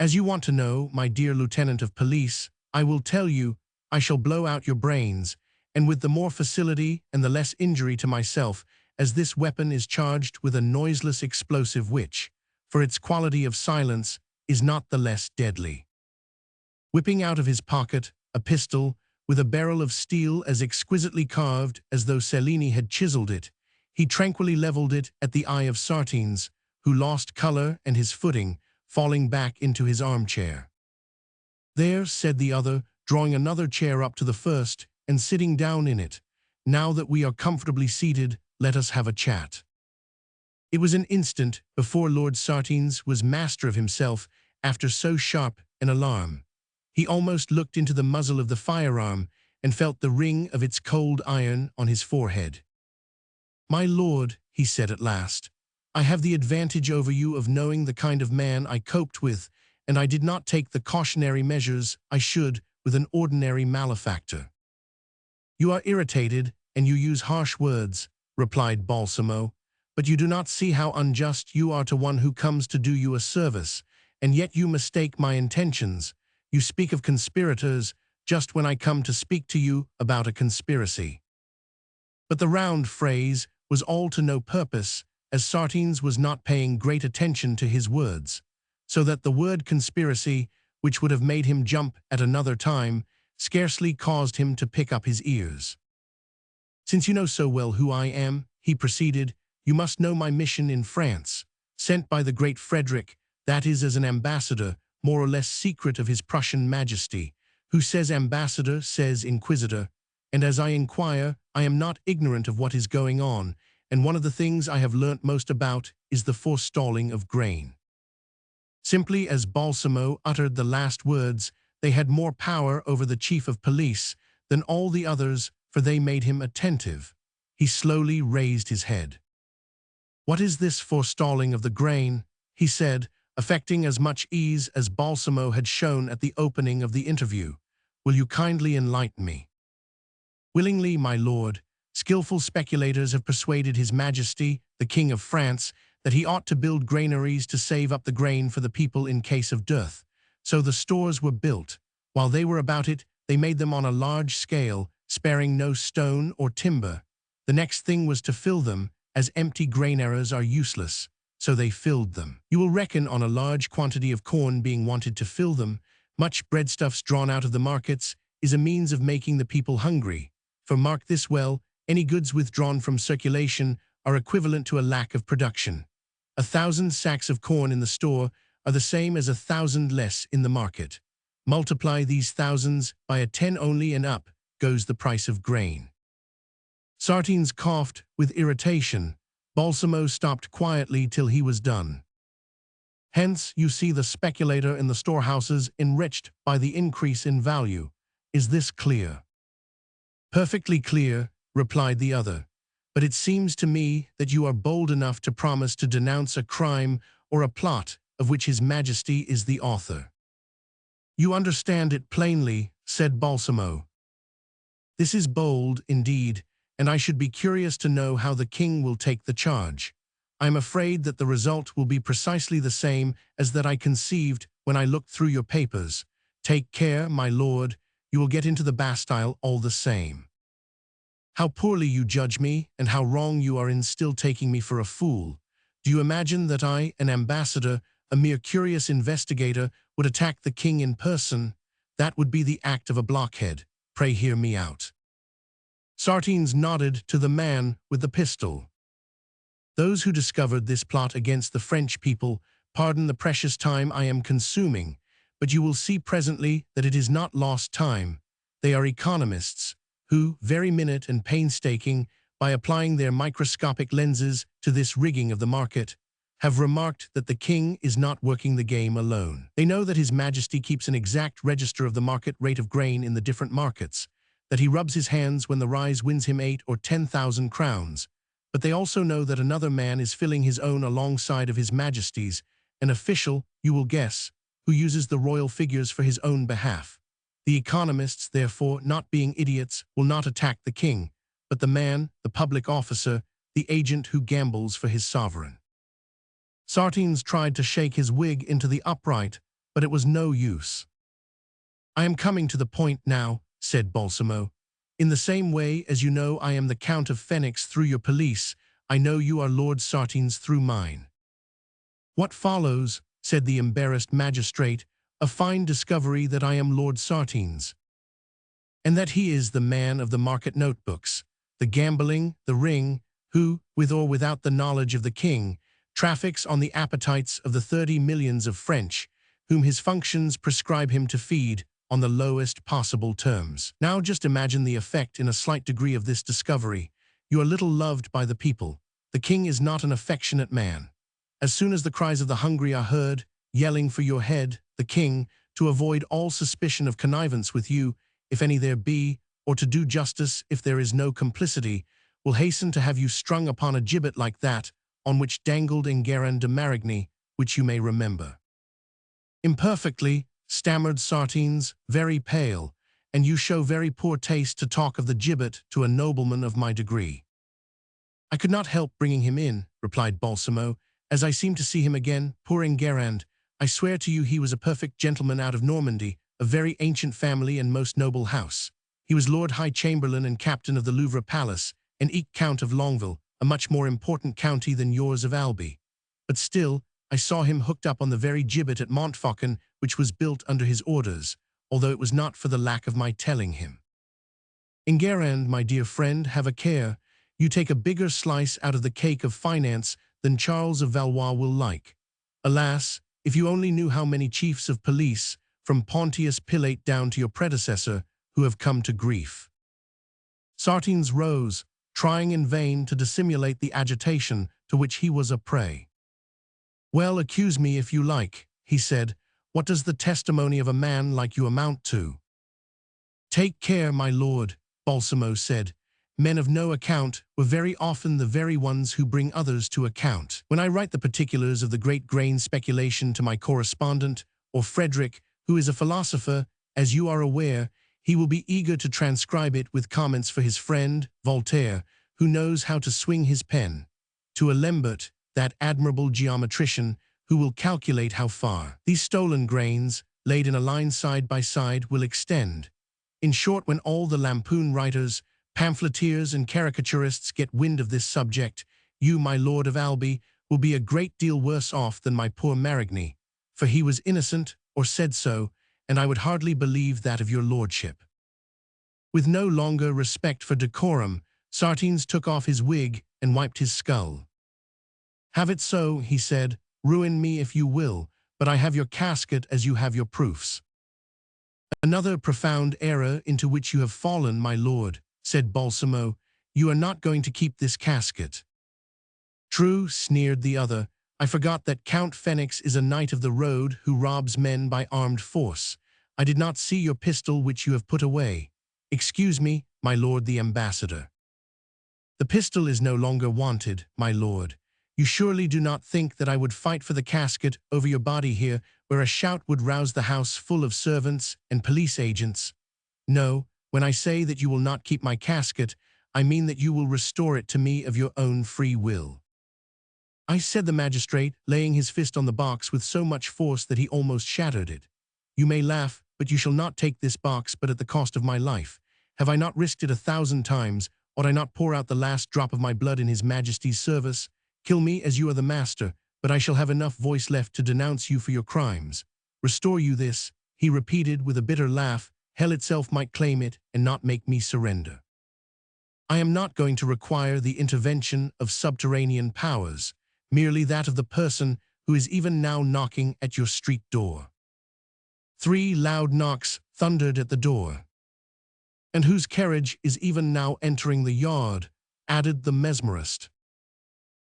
As you want to know, my dear Lieutenant of Police, I will tell you, I shall blow out your brains, and with the more facility and the less injury to myself, as this weapon is charged with a noiseless explosive which, for its quality of silence, is not the less deadly. Whipping out of his pocket a pistol with a barrel of steel as exquisitely carved as though Cellini had chiseled it, he tranquilly leveled it at the eye of Sartines, who lost color and his footing, falling back into his armchair. There, said the other, drawing another chair up to the first and sitting down in it. Now that we are comfortably seated, let us have a chat. It was an instant before Lord Sartines was master of himself after so sharp an alarm. He almost looked into the muzzle of the firearm and felt the ring of its cold iron on his forehead. My lord, he said at last, I have the advantage over you of knowing the kind of man I coped with, and I did not take the cautionary measures I should with an ordinary malefactor. You are irritated, and you use harsh words," replied Balsamo, "but you do not see how unjust you are to one who comes to do you a service, and yet you mistake my intentions. You speak of conspirators just when I come to speak to you about a conspiracy." But the round phrase was all to no purpose, as Sartines was not paying great attention to his words, so that the word conspiracy, which would have made him jump at another time, scarcely caused him to pick up his ears. "Since you know so well who I am," he proceeded, "you must know my mission in France, sent by the great Frederick, that is as an ambassador, more or less secret of his Prussian Majesty. Who says ambassador says inquisitor, and as I inquire, I am not ignorant of what is going on, and one of the things I have learnt most about is the forestalling of grain." Simply as Balsamo uttered the last words, they had more power over the chief of police than all the others, for they made him attentive. He slowly raised his head. "What is this forestalling of the grain?" he said, affecting as much ease as Balsamo had shown at the opening of the interview. "Will you kindly enlighten me?" "Willingly, my lord. Skillful speculators have persuaded His Majesty, the King of France, that he ought to build granaries to save up the grain for the people in case of dearth. So the stores were built. While they were about it, they made them on a large scale, sparing no stone or timber. The next thing was to fill them, as empty granaries are useless, so they filled them. You will reckon on a large quantity of corn being wanted to fill them. Much breadstuffs drawn out of the markets is a means of making the people hungry. For mark this well, any goods withdrawn from circulation are equivalent to a lack of production. 1,000 sacks of corn in the store are the same as 1,000 less in the market. Multiply these thousands by a 10 only, and up goes the price of grain. Sartines coughed with irritation. Balsamo stopped quietly till he was done. "Hence you see the speculator in the storehouses enriched by the increase in value. Is this clear?" "Perfectly clear," replied the other. "But it seems to me that you are bold enough to promise to denounce a crime or a plot of which His Majesty is the author." "You understand it plainly," said Balsamo. "This is bold, indeed, and I should be curious to know how the king will take the charge. I am afraid that the result will be precisely the same as that I conceived when I looked through your papers. Take care, my lord, you will get into the Bastille all the same." "How poorly you judge me, and how wrong you are in still taking me for a fool. Do you imagine that I, an ambassador, a mere curious investigator, would attack the king in person? That would be the act of a blockhead. Pray hear me out." Sartines nodded to the man with the pistol. "Those who discovered this plot against the French people pardon the precious time I am consuming, but you will see presently that it is not lost time. They are economists, who, very minute and painstaking, by applying their microscopic lenses to this rigging of the market, have remarked that the king is not working the game alone. They know that His Majesty keeps an exact register of the market rate of grain in the different markets, that he rubs his hands when the rise wins him 8 or 10,000 crowns. But they also know that another man is filling his own alongside of His Majesty's, an official, you will guess, who uses the royal figures for his own behalf. The economists, therefore, not being idiots, will not attack the king, but the man, the public officer, the agent who gambles for his sovereign." Sartines tried to shake his wig into the upright, but it was no use. "I am coming to the point now," said Balsamo. "In the same way as you know I am the Count of Phoenix through your police, I know you are Lord Sartines through mine." "What follows," said the embarrassed magistrate, "a fine discovery that I am Lord Sartines, and that he is the man of the market notebooks, the gambling, the ring, who, with or without the knowledge of the king, traffics on the appetites of the 30 millions of French, whom his functions prescribe him to feed on the lowest possible terms. Now just imagine the effect in a slight degree of this discovery. You are little loved by the people. The king is not an affectionate man. As soon as the cries of the hungry are heard, yelling for your head, the king, to avoid all suspicion of connivance with you, if any there be, or to do justice if there is no complicity, will hasten to have you strung upon a gibbet like that on which dangled Enguerrand de Marigny, which you may remember." "Imperfectly," stammered Sartines, very pale, and you show very poor taste to talk of the gibbet to a nobleman of my degree." "I could not help bringing him in," replied Balsamo, "as I seem to see him again, poor Enguerrand. I swear to you he was a perfect gentleman out of Normandy, a very ancient family and most noble house. He was Lord High Chamberlain and Captain of the Louvre Palace, and eke Count of Longueville, a much more important county than yours of Albi. But still, I saw him hooked up on the very gibbet at Montfaucon, which was built under his orders, although it was not for the lack of my telling him. Enguerrand, my dear friend, have a care. You take a bigger slice out of the cake of finance than Charles of Valois will like. Alas, if you only knew how many chiefs of police, from Pontius Pilate down to your predecessor, who have come to grief." Sartines rose, trying in vain to dissimulate the agitation to which he was a prey. "Well, accuse me if you like," he said. "What does the testimony of a man like you amount to?" "Take care, my lord," Balsamo said. "Men of no account were very often the very ones who bring others to account. When I write the particulars of the great grain speculation to my correspondent, or Frederick, who is a philosopher, as you are aware, he will be eager to transcribe it with comments for his friend, Voltaire, who knows how to swing his pen, to a Lembert, that admirable geometrician, who will calculate how far these stolen grains, laid in a line side by side, will extend. In short, when all the lampoon writers, pamphleteers and caricaturists get wind of this subject, you, my lord of Albi, will be a great deal worse off than my poor Marigny, for he was innocent, or said so, and I would hardly believe that of your lordship." With no longer respect for decorum, Sartines took off his wig and wiped his skull. "Have it so," he said. "Ruin me if you will, but I have your casket as you have your proofs." "Another profound error into which you have fallen, my lord," said Balsamo. "You are not going to keep this casket." "True," sneered the other. "I forgot that Count Fenix is a knight of the road who robs men by armed force. I did not see your pistol which you have put away. Excuse me, my lord the ambassador." "The pistol is no longer wanted, my lord. You surely do not think that I would fight for the casket over your body here, where a shout would rouse the house full of servants and police agents. No, when I say that you will not keep my casket, I mean that you will restore it to me of your own free will." "I," said the magistrate, laying his fist on the box with so much force that he almost shattered it. "You may laugh, but you shall not take this box but at the cost of my life. Have I not risked it 1,000 times? Ought I not pour out the last drop of my blood in his majesty's service? Kill me as you are the master, but I shall have enough voice left to denounce you for your crimes. Restore you this," he repeated with a bitter laugh. "Hell itself might claim it and not make me surrender. I am not going to require the intervention of subterranean powers, merely that of the person who is even now knocking at your street door." 3 loud knocks thundered at the door. "And whose carriage is even now entering the yard," added the Mesmerist.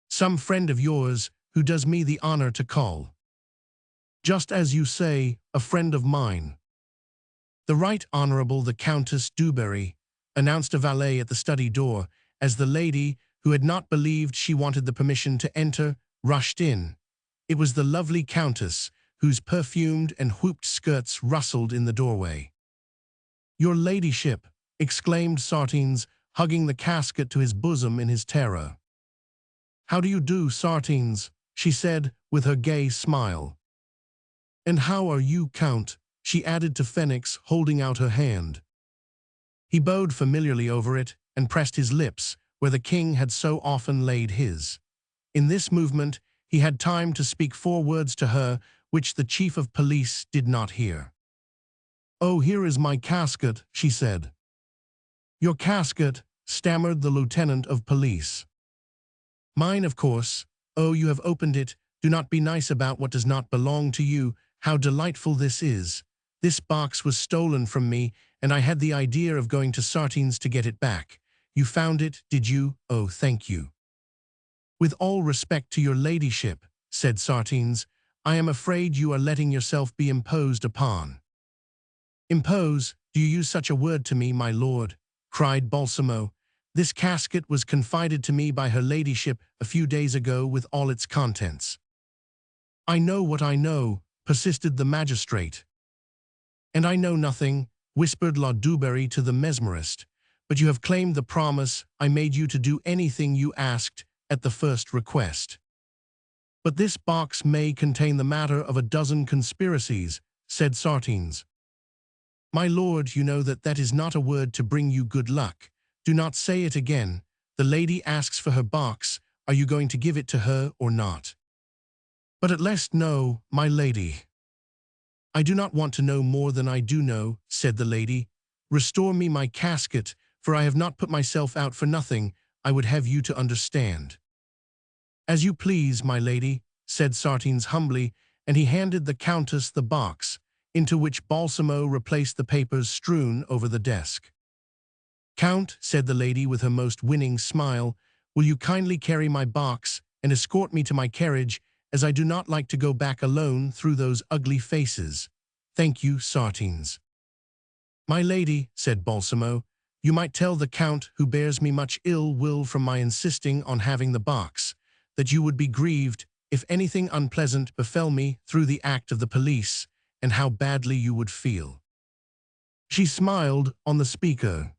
"Some friend of yours who does me the honor to call." "Just as you say, a friend of mine." "The Right Honorable the Countess Dubarry," announced a valet at the study door, as the lady, who had not believed she wanted the permission to enter, rushed in. It was the lovely Countess, whose perfumed and whooped skirts rustled in the doorway. "Your ladyship," exclaimed Sartines, hugging the casket to his bosom in his terror. "How do you do, Sartines?" she said, with her gay smile. "And how are you, Count?" she added to Fenix, holding out her hand. He bowed familiarly over it and pressed his lips where the king had so often laid his. In this movement, he had time to speak 4 words to her which the chief of police did not hear. "Oh, here is my casket," she said. "Your casket," stammered the lieutenant of police. "Mine, of course. Oh, you have opened it. Do not be nice about what does not belong to you. How delightful this is. This box was stolen from me, and I had the idea of going to Sartines to get it back. You found it, did you? Oh, thank you." "With all respect to your ladyship," said Sartines, "I am afraid you are letting yourself be imposed upon." "Impose? Do you use such a word to me, my lord?" cried Balsamo. "This casket was confided to me by her ladyship a few days ago with all its contents." "I know what I know," persisted the magistrate. "And I know nothing. whispered La Dubarry to the Mesmerist, but you have claimed the promise I made you to do anything you asked at the first request. But this box may contain the matter of a dozen conspiracies, said Sartines. My lord, you know that is not a word to bring you good luck. Do not say it again. The lady asks for her box. Are you going to give it to her or not? But at least no, my lady. I do not want to know more than I do know, said the lady. Restore me my casket, for I have not put myself out for nothing. I would have you to understand. As you please, my lady, said Sartines humbly, and he handed the Countess the box, into which Balsamo replaced the papers strewn over the desk. Count, said the lady with her most winning smile, will you kindly carry my box and escort me to my carriage, as I do not like to go back alone through those ugly faces. Thank you, Sartines. My lady, said Balsamo, you might tell the Count, who bears me much ill will from my insisting on having the box, that you would be grieved if anything unpleasant befell me through the act of the police, and how badly you would feel. She smiled on the speaker.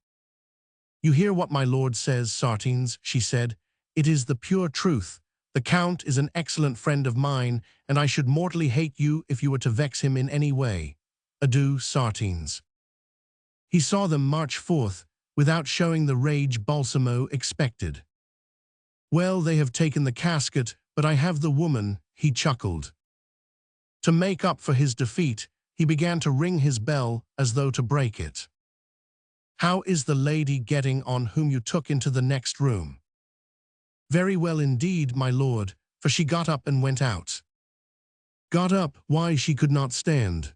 You hear what my lord says, Sartines, she said. It is the pure truth. The Count is an excellent friend of mine, and I should mortally hate you if you were to vex him in any way. Adieu, Sartines. He saw them march forth, without showing the rage Balsamo expected. Well, they have taken the casket, but I have the woman, he chuckled. To make up for his defeat, he began to ring his bell as though to break it. How is the lady getting on whom you took into the next room? Very well indeed, my lord, for she got up and went out. Got up, why she could not stand.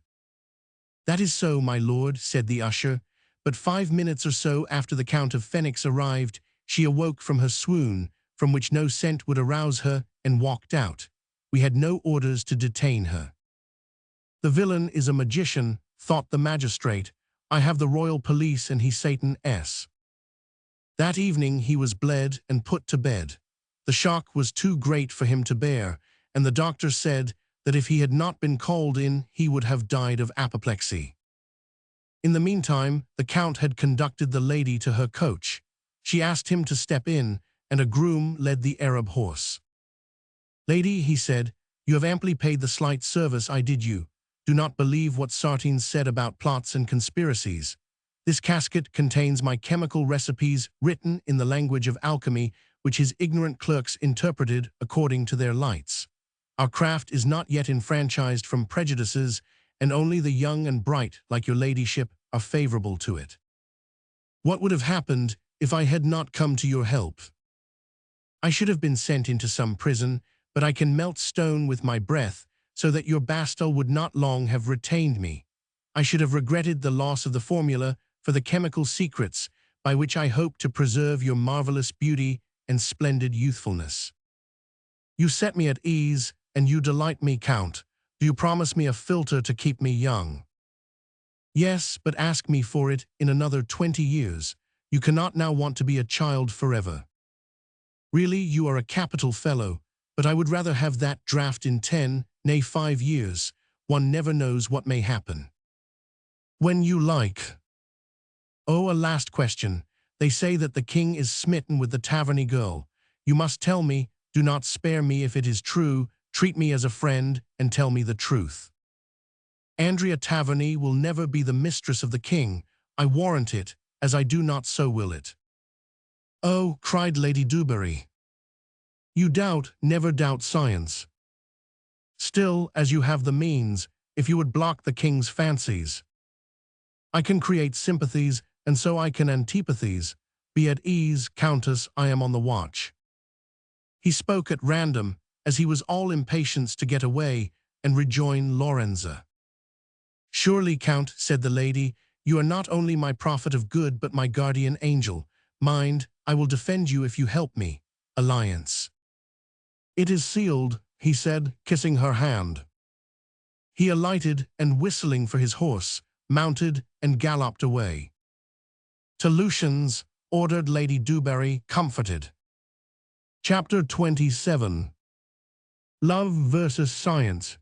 That is so, my lord, said the usher, but 5 minutes or so after the Count of Phoenix arrived, she awoke from her swoon, from which no scent would arouse her, and walked out. We had no orders to detain her. The villain is a magician, thought the magistrate. I have the royal police and he's Satan-s. That evening he was bled and put to bed. The shock was too great for him to bear, and the doctor said that if he had not been called in, he would have died of apoplexy. In the meantime, the Count had conducted the lady to her coach. She asked him to step in, and a groom led the Arab horse. Lady, he said, you have amply paid the slight service I did you. Do not believe what Sartines said about plots and conspiracies. This casket contains my chemical recipes written in the language of alchemy, which his ignorant clerks interpreted according to their lights. Our craft is not yet enfranchised from prejudices, and only the young and bright, like your ladyship, are favorable to it. What would have happened if I had not come to your help? I should have been sent into some prison, but I can melt stone with my breath, so that your Bastel would not long have retained me. I should have regretted the loss of the formula for the chemical secrets by which I hope to preserve your marvelous beauty and splendid youthfulness. You set me at ease, and you delight me, Count. Do you promise me a philtre to keep me young? Yes, but ask me for it in another 20 years. You cannot now want to be a child forever. Really, you are a capital fellow, but I would rather have that draft in 10, nay 5 years. One never knows what may happen. When you like. Oh, a last question. They say that the king is smitten with the Taverny girl. You must tell me, do not spare me if it is true, treat me as a friend, and tell me the truth. Andrea Taverny will never be the mistress of the king, I warrant it, as I do not so will it. Oh, cried Lady Dubarry. You doubt, never doubt science. Still, as you have the means, if you would block the king's fancies. I can create sympathies, and so I can antipathies. Be at ease, Countess, I am on the watch. He spoke at random, as he was all impatience to get away and rejoin Lorenza. Surely, Count, said the lady, you are not only my prophet of good but my guardian angel. Mind, I will defend you if you help me. Alliance. It is sealed, he said, kissing her hand. He alighted and, whistling for his horse, mounted and galloped away. To Lucian's, ordered Lady Dubarry, comforted. Chapter 27. Love versus Science.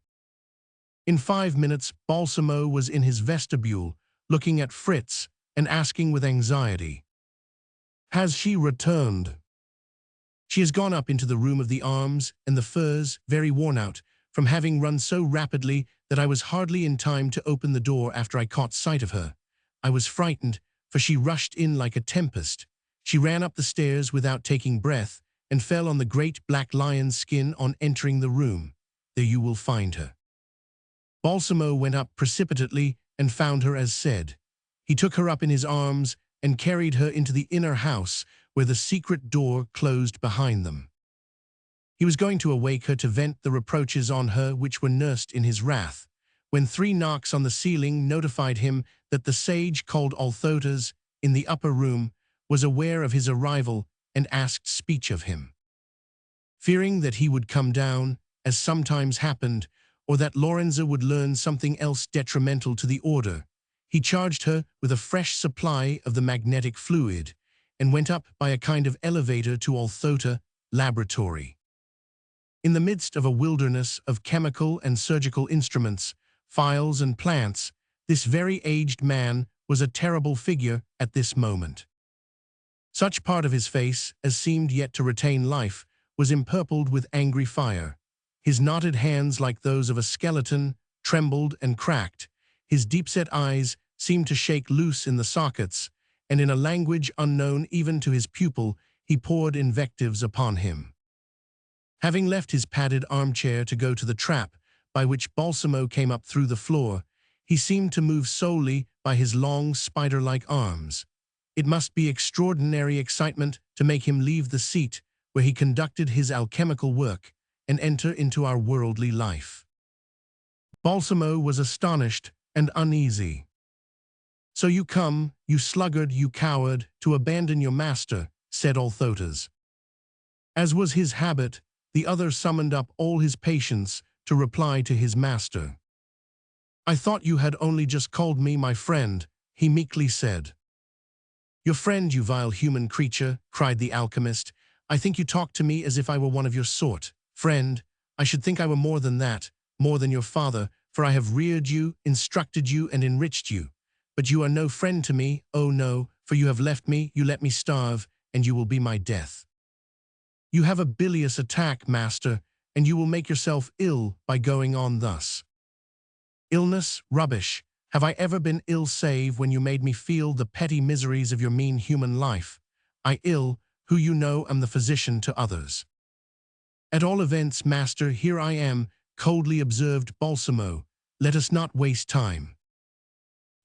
In 5 minutes, Balsamo was in his vestibule, looking at Fritz and asking with anxiety, "Has she returned?" "She has gone up into the room of the arms and the furs, very worn out, from having run so rapidly that I was hardly in time to open the door after I caught sight of her. I was frightened, for she rushed in like a tempest. She ran up the stairs without taking breath and fell on the great black lion's skin on entering the room. There you will find her." Balsamo went up precipitately and found her as said. He took her up in his arms and carried her into the inner house where the secret door closed behind them. He was going to awake her to vent the reproaches on her which were nursed in his wrath, when 3 knocks on the ceiling notified him that the sage called Althotas in the upper room was aware of his arrival and asked speech of him. Fearing that he would come down, as sometimes happened, or that Lorenza would learn something else detrimental to the order, he charged her with a fresh supply of the magnetic fluid and went up by a kind of elevator to Althota laboratory. In the midst of a wilderness of chemical and surgical instruments, files and plants, this very aged man was a terrible figure at this moment. Such part of his face as seemed yet to retain life was empurpled with angry fire. His knotted hands, like those of a skeleton, trembled and cracked. His deep-set eyes seemed to shake loose in the sockets, and in a language unknown even to his pupil, he poured invectives upon him. Having left his padded armchair to go to the trap by which Balsamo came up through the floor, he seemed to move solely by his long spider-like arms. It must be extraordinary excitement to make him leave the seat where he conducted his alchemical work and enter into our worldly life. Balsamo was astonished and uneasy. "So you come, you sluggard, you coward, to abandon your master," said Althotas. As was his habit, the other summoned up all his patience to reply to his master. "I thought you had only just called me my friend," he meekly said. "Your friend, you vile human creature," cried the alchemist. "I think you talk to me as if I were one of your sort. Friend, I should think I were more than that, more than your father, for I have reared you, instructed you, and enriched you. But you are no friend to me, oh no, for you have left me, you let me starve, and you will be my death. You have a bilious attack, master, and you will make yourself ill by going on thus." "Illness, rubbish. Have I ever been ill save when you made me feel the petty miseries of your mean human life? I ill, who you know am the physician to others." "At all events, master, here I am," coldly observed Balsamo. "Let us not waste time."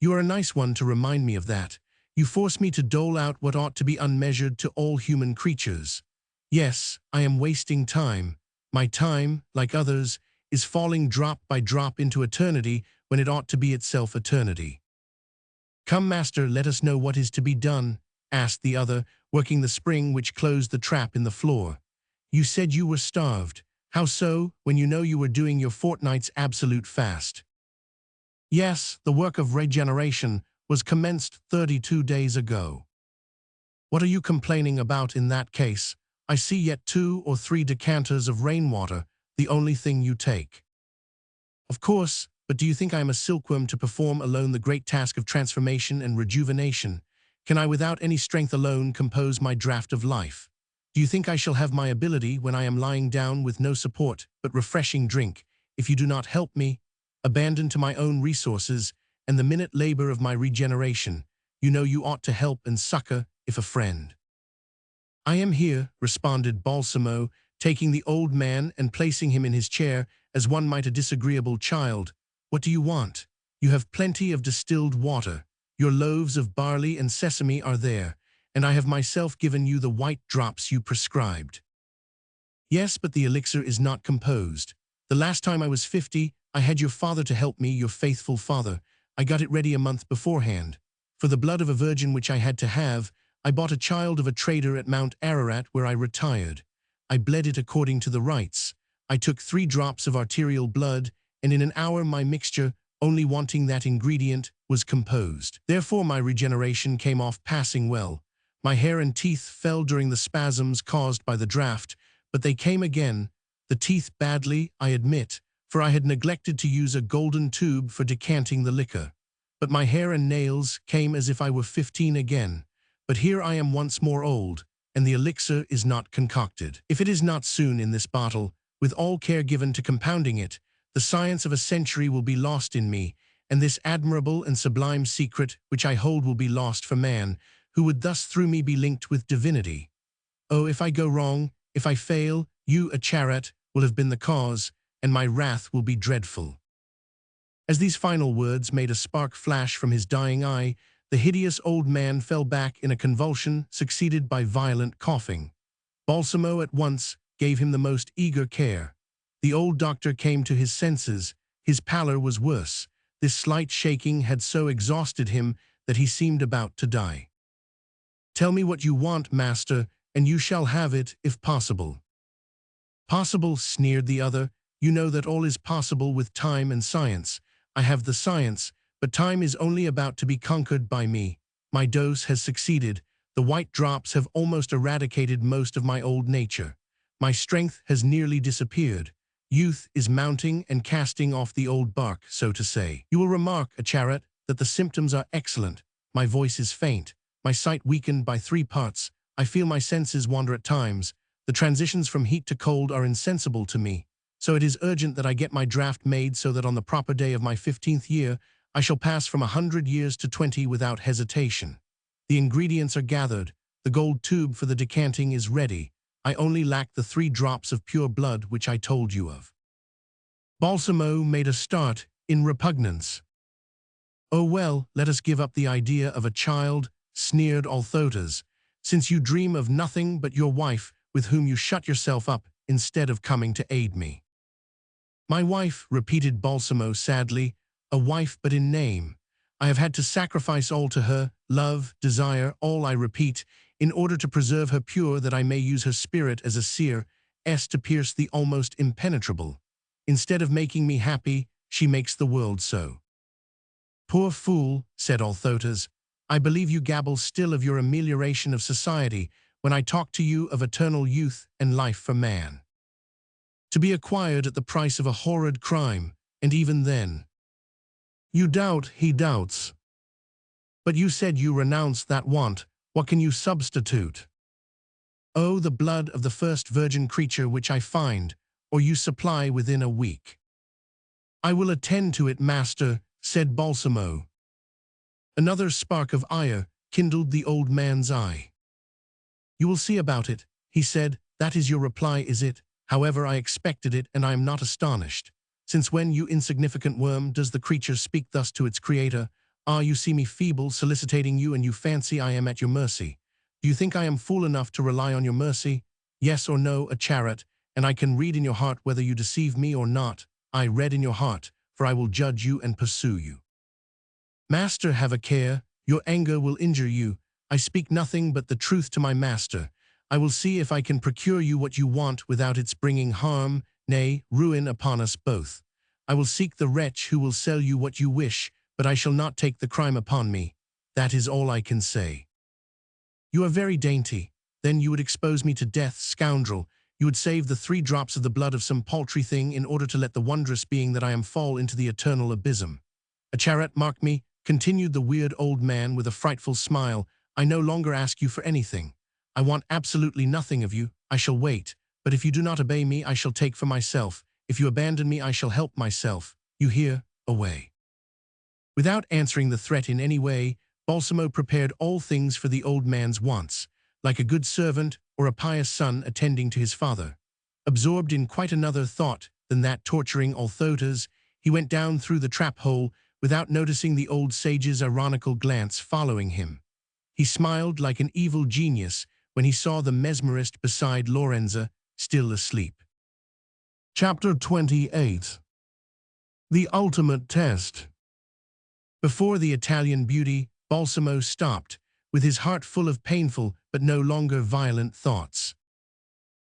"You are a nice one to remind me of that. You force me to dole out what ought to be unmeasured to all human creatures. Yes, I am wasting time. My time, like others, is falling drop by drop into eternity when it ought to be itself eternity." "Come, master, let us know what is to be done," asked the other, working the spring which closed the trap in the floor. "You said you were starved. How so, when you know you were doing your fortnight's absolute fast?" "Yes, the work of regeneration was commenced 32 days ago." "What are you complaining about in that case? I see yet 2 or 3 decanters of rainwater, the only thing you take." "Of course, but do you think I am a silkworm to perform alone the great task of transformation and rejuvenation? Can I without any strength alone compose my draught of life? Do you think I shall have my ability when I am lying down with no support but refreshing drink, if you do not help me, abandoned to my own resources and the minute labor of my regeneration? You know you ought to help and succor, if a friend." "I am here," responded Balsamo, taking the old man and placing him in his chair as one might a disagreeable child. "What do you want? You have plenty of distilled water. Your loaves of barley and sesame are there, and I have myself given you the white drops you prescribed." "Yes, but the elixir is not composed. The last time I was 50, I had your father to help me, your faithful father. I got it ready a month beforehand. For the blood of a virgin which I had to have, I bought a child of a trader at Mount Ararat where I retired. I bled it according to the rites. I took 3 drops of arterial blood, and in an hour my mixture, only wanting that ingredient, was composed. Therefore my regeneration came off passing well. My hair and teeth fell during the spasms caused by the draught, but they came again. The teeth badly, I admit, for I had neglected to use a golden tube for decanting the liquor. but my hair and nails came as if I were 15 again. But here I am once more old, and the elixir is not concocted. If it is not soon in this bottle, with all care given to compounding it, the science of a century will be lost in me, and this admirable and sublime secret which I hold will be lost for man, who would thus through me be linked with divinity. Oh, if I go wrong, if I fail, you, a charat, will have been the cause, and my wrath will be dreadful." As these final words made a spark flash from his dying eye, the hideous old man fell back in a convulsion succeeded by violent coughing. Balsamo at once gave him the most eager care. The old doctor came to his senses. His pallor was worse. This slight shaking had so exhausted him that he seemed about to die. "Tell me what you want, master, and you shall have it, if possible." "Possible," sneered the other. "You know that all is possible with time and science. I have the science, but time is only about to be conquered by me. My dose has succeeded. The white drops have almost eradicated most of my old nature. My strength has nearly disappeared. Youth is mounting and casting off the old bark, so to say. You will remark, a charat, that the symptoms are excellent. My voice is faint, my sight weakened by 3 parts. I feel my senses wander at times. The transitions from heat to cold are insensible to me. So it is urgent that I get my draft made so that on the proper day of my 15th year, I shall pass from 100 years to 20 without hesitation. The ingredients are gathered. The gold tube for the decanting is ready. I only lack the 3 drops of pure blood which I told you of." Balsamo made a start in repugnance. "Oh well, let us give up the idea of a child," sneered Althotas, "since you dream of nothing but your wife, with whom you shut yourself up instead of coming to aid me." "My wife," repeated Balsamo sadly, "a wife but in name. I have had to sacrifice all to her, love, desire, all I repeat, in order to preserve her pure that I may use her spirit as a seer, to pierce the almost impenetrable. Instead of making me happy, she makes the world so." "Poor fool," said Althotas, "I believe you gabble still of your amelioration of society when I talk to you of eternal youth and life for man. To be acquired at the price of a horrid crime, and even then." "You doubt, he doubts. But you said you renounced that want. What can you substitute?" "Oh, the blood of the first virgin creature which I find, or you supply within a week." "I will attend to it, master," said Balsamo. Another spark of ire kindled the old man's eye. "You will see about it," he said. "That is your reply, is it? However, I expected it, and I am not astonished. Since when, you insignificant worm, does the creature speak thus to its creator? Ah, you see me feeble, soliciting you, and you fancy I am at your mercy. Do you think I am fool enough to rely on your mercy? Yes or no, a charat, and I can read in your heart whether you deceive me or not. I read in your heart, for I will judge you and pursue you." "Master, have a care. Your anger will injure you. I speak nothing but the truth to my master. I will see if I can procure you what you want without its bringing harm, nay, ruin upon us both. I will seek the wretch who will sell you what you wish, but I shall not take the crime upon me. That is all I can say." "You are very dainty. Then you would expose me to death, scoundrel. You would save the 3 drops of the blood of some paltry thing in order to let the wondrous being that I am fall into the eternal abysm. A charat, mark me," continued the weird old man with a frightful smile. "I no longer ask you for anything. I want absolutely nothing of you. I shall wait. But if you do not obey me, I shall take for myself. If you abandon me, I shall help myself. You hear? Away." Without answering the threat in any way, Balsamo prepared all things for the old man's wants, like a good servant or a pious son attending to his father. Absorbed in quite another thought than that torturing Althotas, he went down through the trap-hole without noticing the old sage's ironical glance following him. He smiled like an evil genius when he saw the Mesmerist beside Lorenza, still asleep. Chapter 28. The Ultimate Test. Before the Italian beauty, Balsamo stopped, with his heart full of painful but no longer violent thoughts.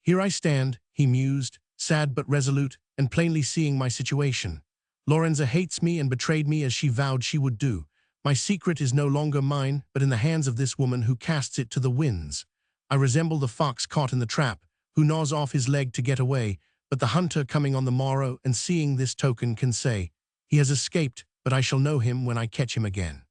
"Here I stand," he mused, sad but resolute, and plainly seeing my situation. "Lorenza hates me and betrayed me as she vowed she would do. My secret is no longer mine, but in the hands of this woman who casts it to the winds. I resemble the fox caught in the trap, who gnaws off his leg to get away, but the hunter coming on the morrow and seeing this token can say, 'He has escaped, but I shall know him when I catch him again.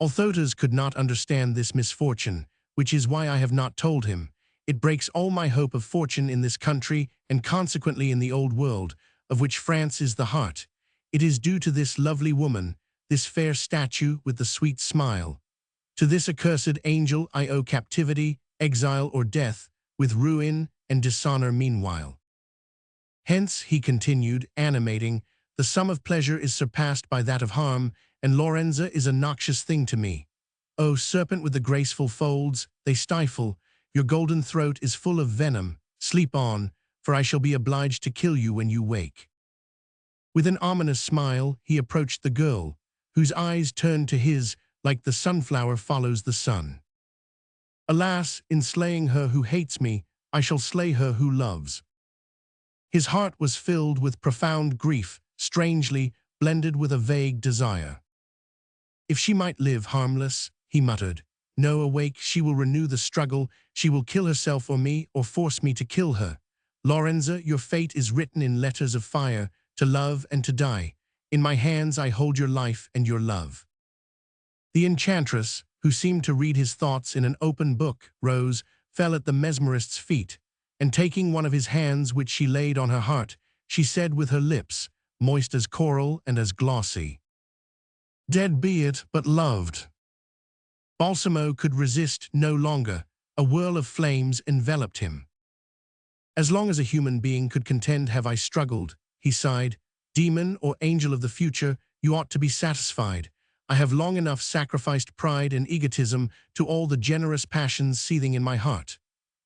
Althotas could not understand this misfortune, which is why I have not told him. It breaks all my hope of fortune in this country and consequently in the old world, of which France is the heart. It is due to this lovely woman, this fair statue with the sweet smile. To this accursed angel I owe captivity, exile or death, with ruin and dishonor meanwhile. Hence, he continued, animating, the sum of pleasure is surpassed by that of harm, and Lorenza is a noxious thing to me. O serpent with the graceful folds, they stifle, your golden throat is full of venom, sleep on, for I shall be obliged to kill you when you wake. With an ominous smile, he approached the girl, whose eyes turned to his like the sunflower follows the sun. Alas, in slaying her who hates me, I shall slay her who loves. His heart was filled with profound grief, strangely blended with a vague desire. If she might live harmless, he muttered. No, awake, she will renew the struggle, she will kill herself or me, or force me to kill her. Lorenza, your fate is written in letters of fire, to love and to die. In my hands I hold your life and your love. The enchantress, who seemed to read his thoughts in an open book, rose, fell at the mesmerist's feet, and taking one of his hands which she laid on her heart, she said with her lips, moist as coral and as glossy, "Dead be it, but loved." Balsamo could resist no longer. A whirl of flames enveloped him. As long as a human being could contend have I struggled, he sighed. Demon or angel of the future, you ought to be satisfied. I have long enough sacrificed pride and egotism to all the generous passions seething in my heart.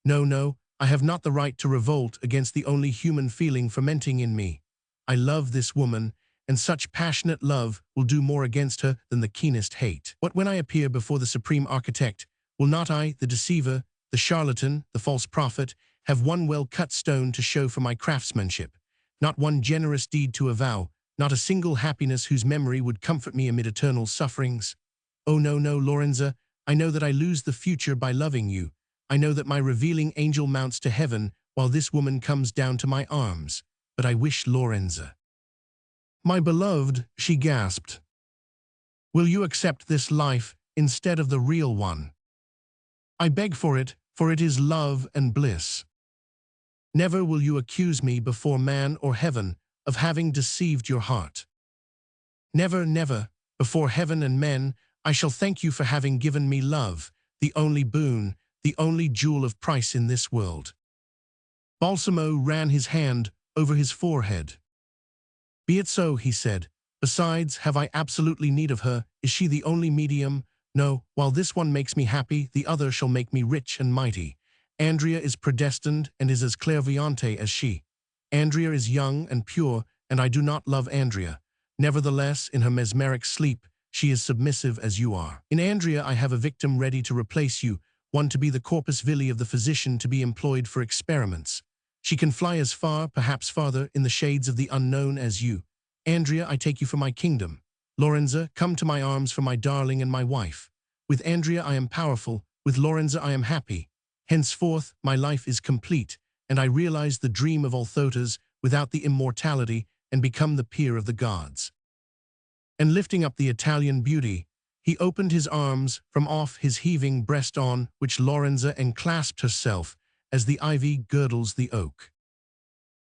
No, no, I have not the right to revolt against the only human feeling fermenting in me. I love this woman, and such passionate love will do more against her than the keenest hate. What when I appear before the Supreme Architect, will not I, the deceiver, the charlatan, the false prophet, have one well-cut stone to show for my craftsmanship, not one generous deed to avow, not a single happiness whose memory would comfort me amid eternal sufferings? Oh no, no, Lorenza, I know that I lose the future by loving you. I know that my revealing angel mounts to heaven while this woman comes down to my arms. But I wish Lorenza. My beloved, she gasped. Will you accept this life instead of the real one? I beg for it is love and bliss. Never will you accuse me before man or heaven of having deceived your heart. Never, never, before heaven and men, I shall thank you for having given me love, the only boon, the only jewel of price in this world. Balsamo ran his hand over his forehead. Be it so, he said. Besides, have I absolutely need of her? Is she the only medium? No, while this one makes me happy, the other shall make me rich and mighty. Andrea is predestined and is as clairvoyante as she. Andrea is young and pure, and I do not love Andrea. Nevertheless, in her mesmeric sleep, she is submissive as you are. In Andrea I have a victim ready to replace you, one to be the corpus villi of the physician to be employed for experiments. She can fly as far, perhaps farther, in the shades of the unknown as you. Andrea, I take you for my kingdom. Lorenza, come to my arms for my darling and my wife. With Andrea I am powerful, with Lorenza I am happy. Henceforth my life is complete, and I realize the dream of Althotas without the immortality and become the peer of the gods. And lifting up the Italian beauty, he opened his arms from off his heaving breast on which Lorenza enclasped herself as the ivy girdles the oak.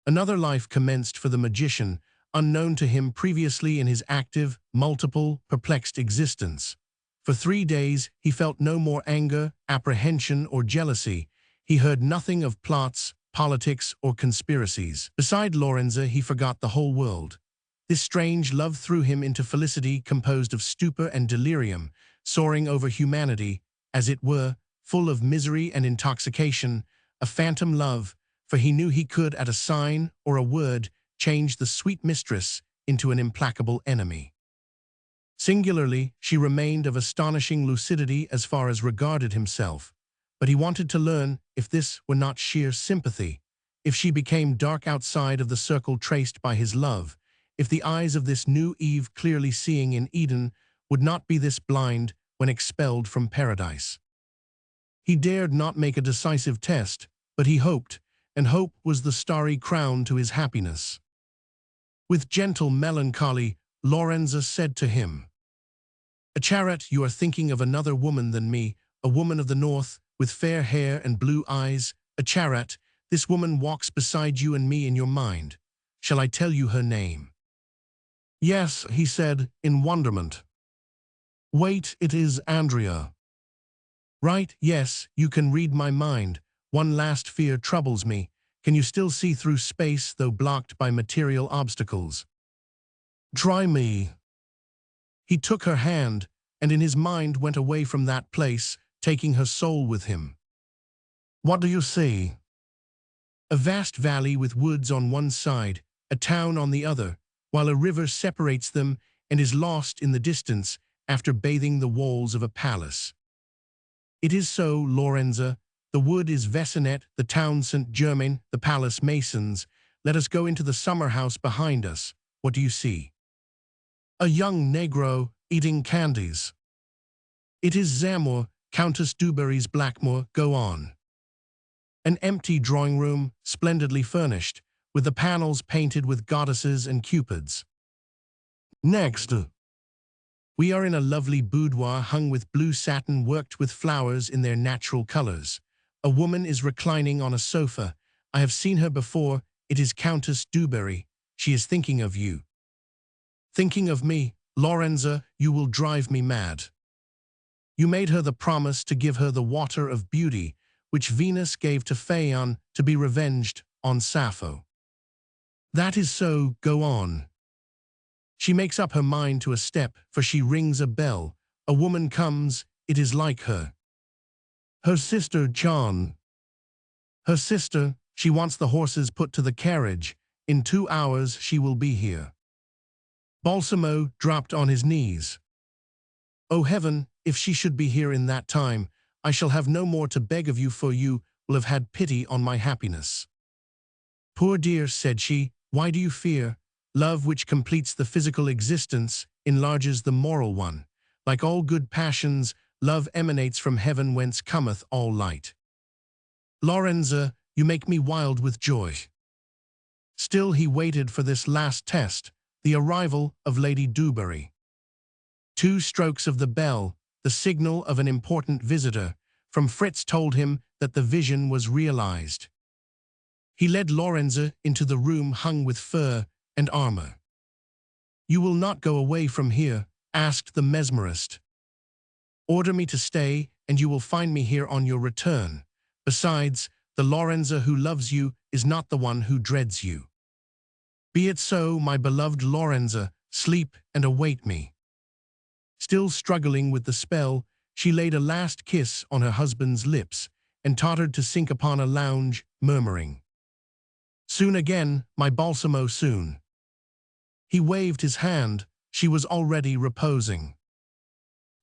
Another life commenced for the magician, unknown to him previously in his active, multiple, perplexed existence. For 3 days he felt no more anger, apprehension, or jealousy. He heard nothing of plots, politics, or conspiracies. Beside Lorenza he forgot the whole world. This strange love threw him into felicity composed of stupor and delirium, soaring over humanity, as it were, full of misery and intoxication, a phantom love, for he knew he could, at a sign or a word, change the sweet mistress into an implacable enemy. Singularly, she remained of astonishing lucidity as far as regarded himself, but he wanted to learn if this were not sheer sympathy, if she became dark outside of the circle traced by his love, if the eyes of this new Eve clearly seeing in Eden would not be this blind when expelled from paradise. He dared not make a decisive test, but he hoped, and hope was the starry crown to his happiness. With gentle melancholy, Lorenza said to him. A chariot, you are thinking of another woman than me, a woman of the north, with fair hair and blue eyes. A chariot, this woman walks beside you and me in your mind. Shall I tell you her name? Yes, he said, in wonderment. Wait, it is Andrea. Right, yes, you can read my mind. One last fear troubles me. Can you still see through space, though blocked by material obstacles? Try me. He took her hand, and in his mind went away from that place, taking her soul with him. What do you see? A vast valley with woods on one side, a town on the other, while a river separates them and is lost in the distance after bathing the walls of a palace. It is so, Lorenza. The wood is Vesinet, the town St. Germain, the palace Masons. Let us go into the summer house behind us. What do you see? A young negro eating candies. It is Zamor, Countess Dubarry's Blackmore. Go on. An empty drawing room, splendidly furnished, with the panels painted with goddesses and cupids. Next. We are in a lovely boudoir hung with blue satin worked with flowers in their natural colors. A woman is reclining on a sofa. I have seen her before. It is Countess Dubarry. She is thinking of you. Thinking of me, Lorenza, you will drive me mad. You made her the promise to give her the water of beauty, which Venus gave to Phaon to be revenged on Sappho. That is so, go on. She makes up her mind to a step, for she rings a bell. A woman comes, it is like her. Her sister, John. Her sister, she wants the horses put to the carriage. In 2 hours she will be here. Balsamo dropped on his knees. O heaven, if she should be here in that time, I shall have no more to beg of you, for you will have had pity on my happiness. Poor dear, said she, why do you fear? Love, which completes the physical existence, enlarges the moral one. Like all good passions, love emanates from heaven, whence cometh all light. Lorenza, you make me wild with joy. Still he waited for this last test, the arrival of Lady Dubarry. 2 strokes of the bell, the signal of an important visitor, from Fritz told him that the vision was realized. He led Lorenza into the room hung with fur and armor. You will not go away from here, asked the mesmerist. Order me to stay, and you will find me here on your return. Besides, the Lorenza who loves you is not the one who dreads you. Be it so, my beloved Lorenza, sleep and await me. Still struggling with the spell, she laid a last kiss on her husband's lips and tottered to sink upon a lounge, murmuring, Soon again, my Balsamo, soon. He waved his hand. She was already reposing.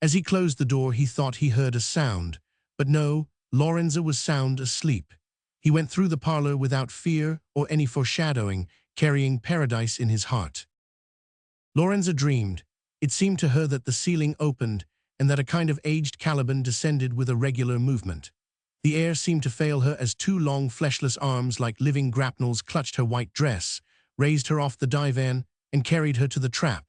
As he closed the door, he thought he heard a sound, but no, Lorenza was sound asleep. He went through the parlor without fear or any foreshadowing, carrying paradise in his heart. Lorenza dreamed. It seemed to her that the ceiling opened and that a kind of aged Caliban descended with a regular movement. The air seemed to fail her as 2 long fleshless arms like living grapnels clutched her white dress, raised her off the divan, and carried her to the trap.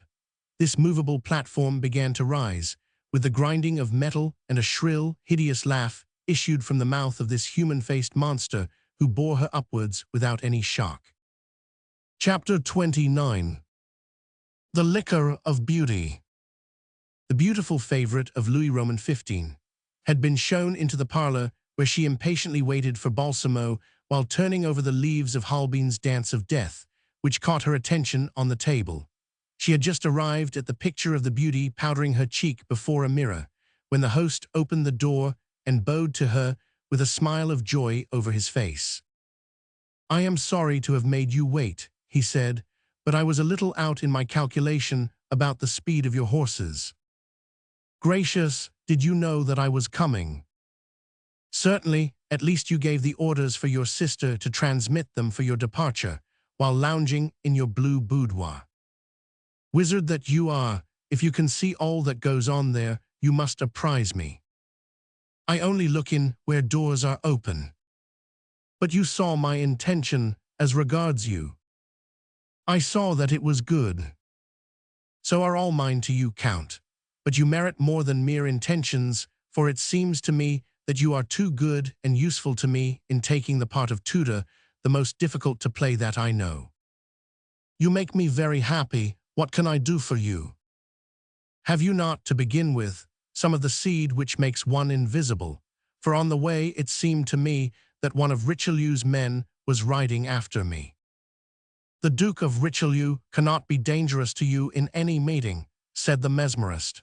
This movable platform began to rise, with the grinding of metal, and a shrill, hideous laugh issued from the mouth of this human-faced monster who bore her upwards without any shock. Chapter 29. The Liquor of Beauty. The beautiful favorite of Louis Roman XV had been shown into the parlor, where she impatiently waited for Balsamo while turning over the leaves of Holbein's Dance of Death, which caught her attention on the table. She had just arrived at the picture of the beauty powdering her cheek before a mirror, when the host opened the door and bowed to her with a smile of joy over his face. I am sorry to have made you wait, he said, but I was a little out in my calculation about the speed of your horses. Gracious, did you know that I was coming? Certainly, at least you gave the orders for your sister to transmit them for your departure, while lounging in your blue boudoir. Wizard that you are, if you can see all that goes on there, you must apprise me. I only look in where doors are open. But you saw my intention as regards you. I saw that it was good. So are all mine to you, Count. But you merit more than mere intentions, for it seems to me that you are too good and useful to me in taking the part of tutor, the most difficult to play that I know. You make me very happy. What can I do for you? Have you not, to begin with, some of the seed which makes one invisible? For on the way it seemed to me that one of Richelieu's men was riding after me. The Duke of Richelieu cannot be dangerous to you in any meeting, said the Mesmerist.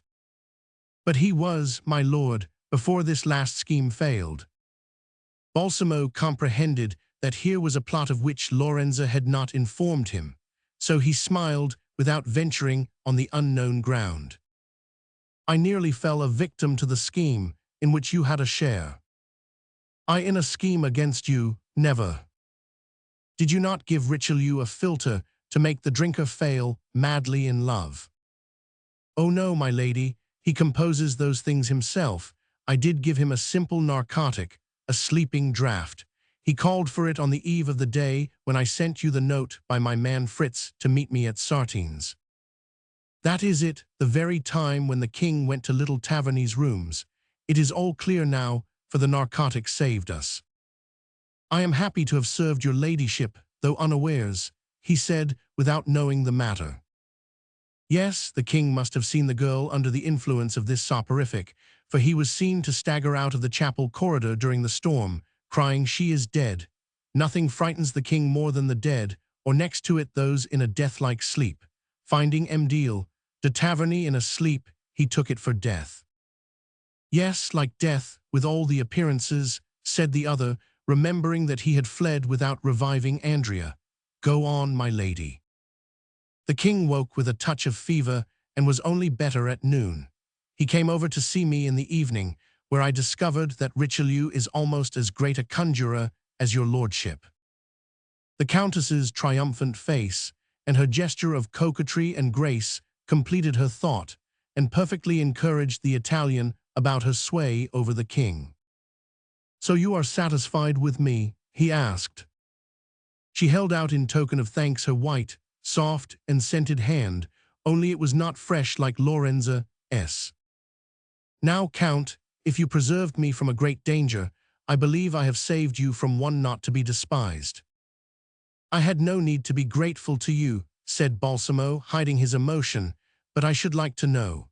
But he was, my lord, before this last scheme failed. Balsamo comprehended that here was a plot of which Lorenza had not informed him, so he smiled without venturing on the unknown ground. I nearly fell a victim to the scheme in which you had a share. I in a scheme against you, never. Did you not give Richelieu a philtre to make the drinker fail madly in love? Oh no, my lady, he composes those things himself. I did give him a simple narcotic, a sleeping draught. He called for it on the eve of the day when I sent you the note by my man Fritz to meet me at Sartines. That is it, the very time when the king went to little Tavernier's rooms. It is all clear now, for the narcotic saved us. I am happy to have served your ladyship, though unawares, he said, without knowing the matter. Yes, the king must have seen the girl under the influence of this soporific, for he was seen to stagger out of the chapel corridor during the storm, crying, "She is dead." Nothing frightens the king more than the dead, or next to it those in a death-like sleep. Finding M'Deal, de Taverny in a sleep, he took it for death. Yes, like death, with all the appearances, said the other, remembering that he had fled without reviving Andrea. Go on, my lady. The king woke with a touch of fever and was only better at noon. He came over to see me in the evening, where I discovered that Richelieu is almost as great a conjurer as your lordship. The countess's triumphant face and her gesture of coquetry and grace completed her thought and perfectly encouraged the Italian about her sway over the king. So you are satisfied with me? He asked. She held out in token of thanks her white, soft, and scented hand, only it was not fresh like Lorenza's. Now, Count, if you preserved me from a great danger, I believe I have saved you from one not to be despised. I had no need to be grateful to you, said Balsamo, hiding his emotion, but I should like to know.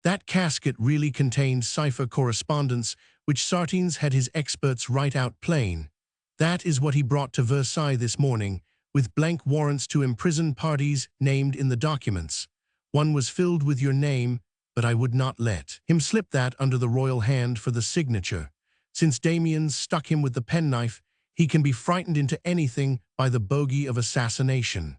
That casket really contained cipher correspondence, which Sartines had his experts write out plain. That is what he brought to Versailles this morning, with blank warrants to imprison parties named in the documents. One was filled with your name, but I would not let him slip that under the royal hand for the signature. Since Damiens stuck him with the penknife, he can be frightened into anything by the bogey of assassination.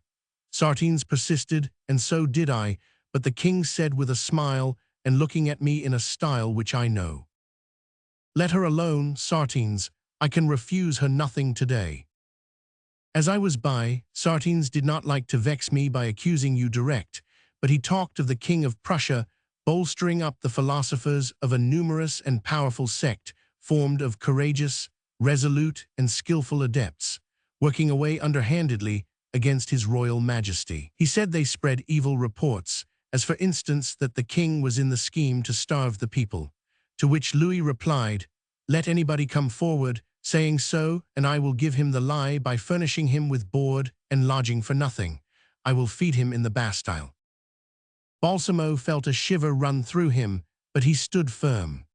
Sartines persisted, and so did I, but the king said with a smile and looking at me in a style which I know. Let her alone, Sartines. I can refuse her nothing today. As I was by, Sartines did not like to vex me by accusing you direct, but he talked of the King of Prussia bolstering up the philosophers of a numerous and powerful sect formed of courageous, resolute, and skillful adepts, working away underhandedly against his royal majesty. He said they spread evil reports, as for instance that the king was in the scheme to starve the people, to which Louis replied, "Let anybody come forward, saying so, and I will give him the lie by furnishing him with board and lodging for nothing. I will feed him in the Bastille." Balsamo felt a shiver run through him, but he stood firm.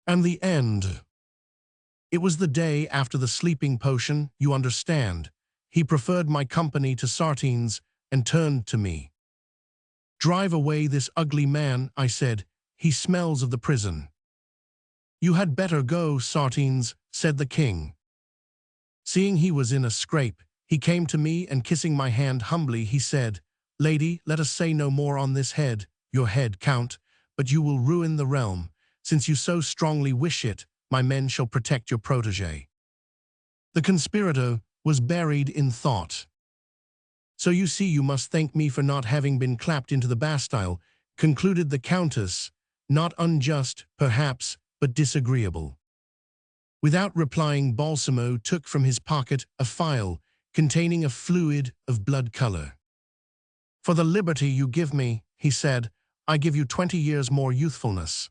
And the end. It was the day after the sleeping potion, you understand. He preferred my company to Sartines and turned to me. "Drive away this ugly man," I said. "He smells of the prison." "You had better go, Sartines," said the king. Seeing he was in a scrape, he came to me and kissing my hand humbly, he said, "Lady, let us say no more on this head, your head, Count, but you will ruin the realm. Since you so strongly wish it, my men shall protect your protégé." The conspirator was buried in thought. "So you see you must thank me for not having been clapped into the Bastille," concluded the Countess, "not unjust, perhaps, but disagreeable." Without replying, Balsamo took from his pocket a phial containing a fluid of blood color. "For the liberty you give me," he said, "I give you 20 years more youthfulness."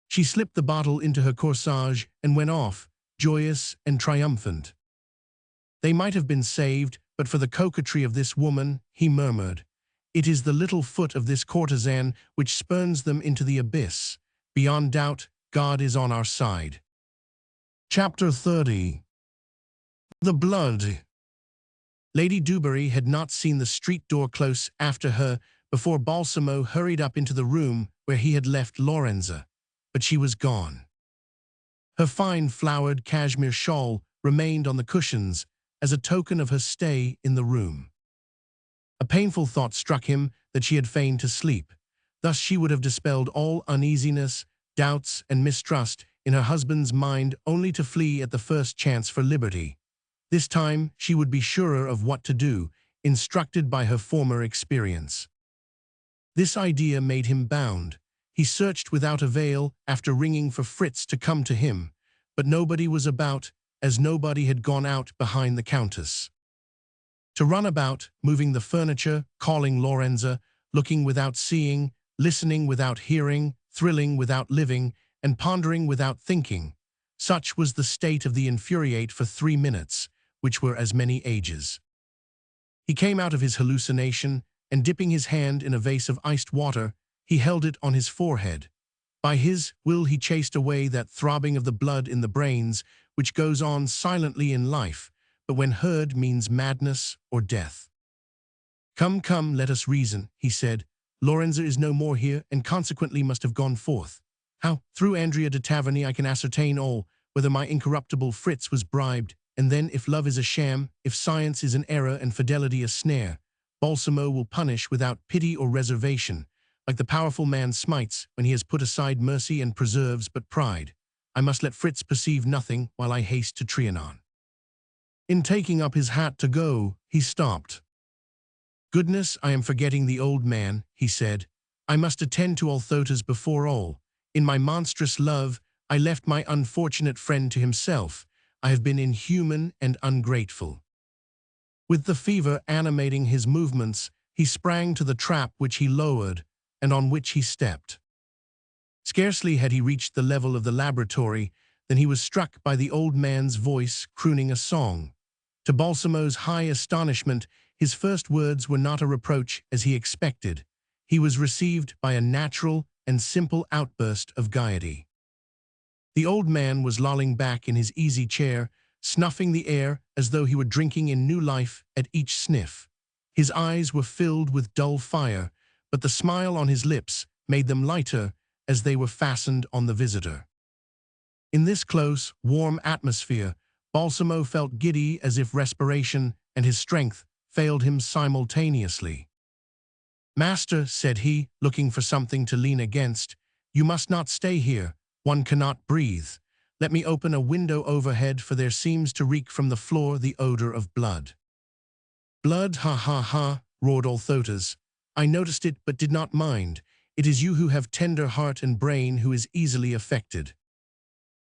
She slipped the bottle into her corsage and went off, joyous and triumphant. "They might have been saved, but for the coquetry of this woman," he murmured. "It is the little foot of this courtesan which spurns them into the abyss. Beyond doubt, God is on our side." Chapter 30. The Blood. Lady Dubarry had not seen the street door close after her before Balsamo hurried up into the room where he had left Lorenza, but she was gone. Her fine flowered cashmere shawl remained on the cushions as a token of her stay in the room. A painful thought struck him that she had feigned to sleep. Thus she would have dispelled all uneasiness, doubts, and mistrust in her husband's mind, only to flee at the first chance for liberty. This time she would be surer of what to do, instructed by her former experience. This idea made him bound. He searched without avail after ringing for Fritz to come to him, but nobody was about, as nobody had gone out behind the Countess. To run about, moving the furniture, calling Lorenza, looking without seeing, listening without hearing, thrilling without living, and pondering without thinking. Such was the state of the infuriate for 3 minutes, which were as many ages. He came out of his hallucination, and dipping his hand in a vase of iced water, he held it on his forehead. By his will he chased away that throbbing of the blood in the brains, which goes on silently in life, but when heard means madness or death. "Come, come, let us reason," he said. "Lorenza is no more here, and consequently must have gone forth. How, through Andrea de Taverny, I can ascertain all, whether my incorruptible Fritz was bribed, and then, if love is a sham, if science is an error and fidelity a snare, Balsamo will punish without pity or reservation, like the powerful man smites when he has put aside mercy and preserves but pride. I must let Fritz perceive nothing while I haste to Trianon." In taking up his hat to go, he stopped. "Goodness, I am forgetting the old man," he said. "I must attend to Althotas before all. In my monstrous love, I left my unfortunate friend to himself. I have been inhuman and ungrateful." With the fever animating his movements, he sprang to the trap which he lowered, and on which he stepped. Scarcely had he reached the level of the laboratory than he was struck by the old man's voice crooning a song. To Balsamo's high astonishment, his first words were not a reproach as he expected. He was received by a natural and simple outburst of gaiety. The old man was lolling back in his easy chair, snuffing the air as though he were drinking in new life at each sniff. His eyes were filled with dull fire, but the smile on his lips made them lighter as they were fastened on the visitor. In this close, warm atmosphere, Balsamo felt giddy as if respiration and his strength failed him simultaneously. "Master," said he, looking for something to lean against, "you must not stay here. One cannot breathe. Let me open a window overhead, for there seems to reek from the floor the odor of blood." "Blood, ha ha ha," roared Althotas. "I noticed it but did not mind. It is you who have tender heart and brain who is easily affected.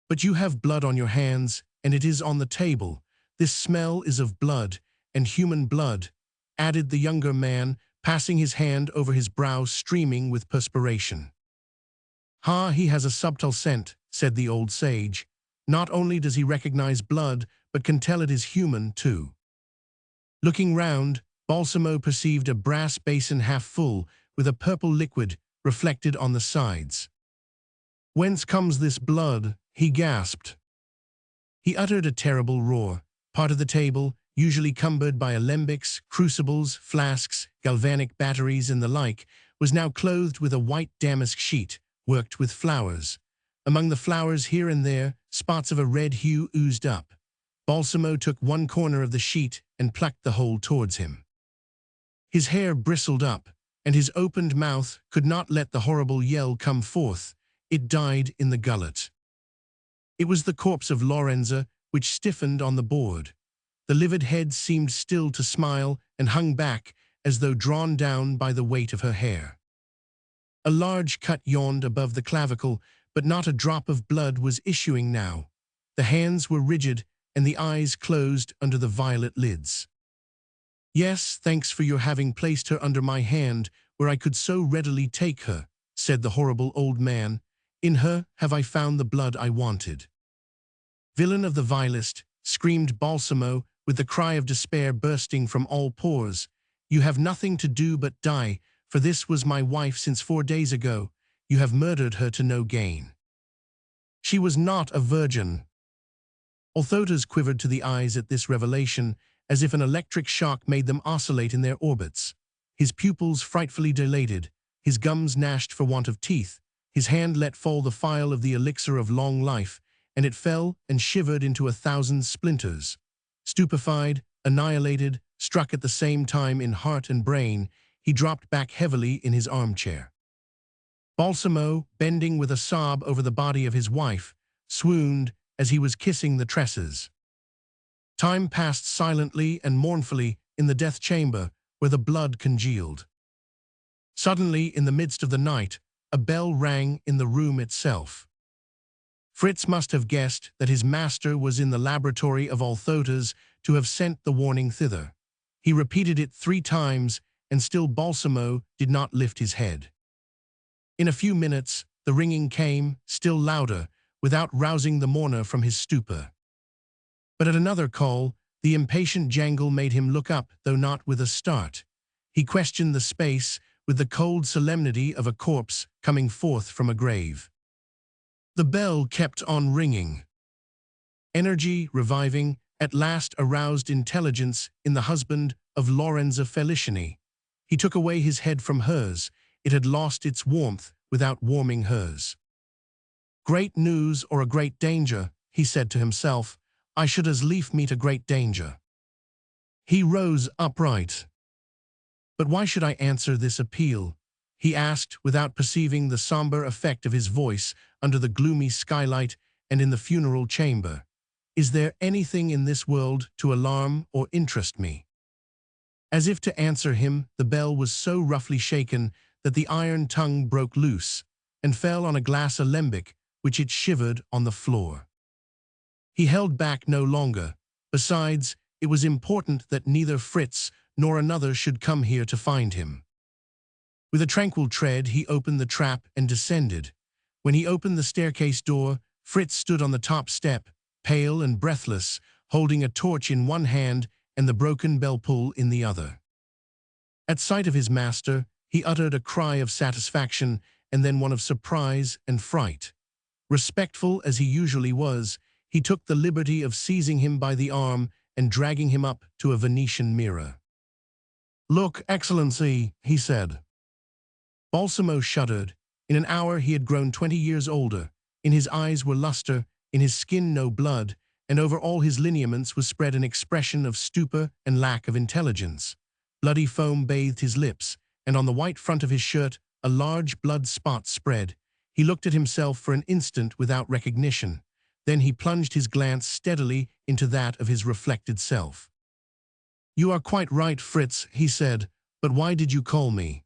But you have blood on your hands, and it is on the table. This smell is of blood, and human blood," added the younger man, passing his hand over his brow streaming with perspiration. "Ha, he has a subtle scent," said the old sage. "Not only does he recognize blood, but can tell it is human, too." Looking round, Balsamo perceived a brass basin half full, with a purple liquid reflected on the sides. "Whence comes this blood?" he gasped. He uttered a terrible roar. Part of the table, usually cumbered by alembics, crucibles, flasks, galvanic batteries, and the like, was now clothed with a white damask sheet, worked with flowers. Among the flowers here and there, spots of a red hue oozed up. Balsamo took one corner of the sheet and plucked the whole towards him. His hair bristled up, and his opened mouth could not let the horrible yell come forth. It died in the gullet. It was the corpse of Lorenza, which stiffened on the board. The livid head seemed still to smile and hung back as though drawn down by the weight of her hair. A large cut yawned above the clavicle, but not a drop of blood was issuing now. The hands were rigid, and the eyes closed under the violet lids. Yes, thanks for your having placed her under my hand, where I could so readily take her, said the horrible old man. In her have I found the blood I wanted. Villain of the vilest, screamed Balsamo, with the cry of despair bursting from all pores. You have nothing to do but die, for this was my wife since 4 days ago. You have murdered her to no gain. She was not a virgin. Althotas quivered to the eyes at this revelation, as if an electric shock made them oscillate in their orbits. His pupils frightfully dilated, his gums gnashed for want of teeth, his hand let fall the phial of the elixir of long life, and it fell and shivered into 1,000 splinters. Stupefied, annihilated, struck at the same time in heart and brain, he dropped back heavily in his armchair. Balsamo, bending with a sob over the body of his wife, swooned as he was kissing the tresses. Time passed silently and mournfully in the death chamber, where the blood congealed. Suddenly, in the midst of the night, a bell rang in the room itself. Fritz must have guessed that his master was in the laboratory of Althotas to have sent the warning thither. He repeated it 3 times, and still Balsamo did not lift his head. In a few minutes, the ringing came, still louder, without rousing the mourner from his stupor. But at another call, the impatient jangle made him look up, though not with a start. He questioned the space with the cold solemnity of a corpse coming forth from a grave. The bell kept on ringing. Energy, reviving, at last aroused intelligence in the husband of Lorenza Felicini. He took away his head from hers. It had lost its warmth without warming hers. Great news or a great danger, he said to himself. I should as lief meet a great danger. He rose upright. But why should I answer this appeal? He asked, without perceiving the somber effect of his voice under the gloomy skylight and in the funeral chamber. Is there anything in this world to alarm or interest me? As if to answer him, the bell was so roughly shaken that the iron tongue broke loose and fell on a glass alembic, which it shivered on the floor. He held back no longer. Besides, it was important that neither Fritz nor another should come here to find him. With a tranquil tread, he opened the trap and descended. When he opened the staircase door, Fritz stood on the top step, pale and breathless, holding a torch in one hand and the broken bell-pull in the other. At sight of his master, he uttered a cry of satisfaction and then one of surprise and fright. Respectful as he usually was, he took the liberty of seizing him by the arm and dragging him up to a Venetian mirror. "Look, Excellency," he said. Balsamo shuddered. In an hour he had grown 20 years older. In his eyes were luster, in his skin no blood, and over all his lineaments was spread an expression of stupor and lack of intelligence. Bloody foam bathed his lips, and on the white front of his shirt a large blood spot spread. He looked at himself for an instant without recognition. Then he plunged his glance steadily into that of his reflected self. "You are quite right, Fritz," he said, "but why did you call me?"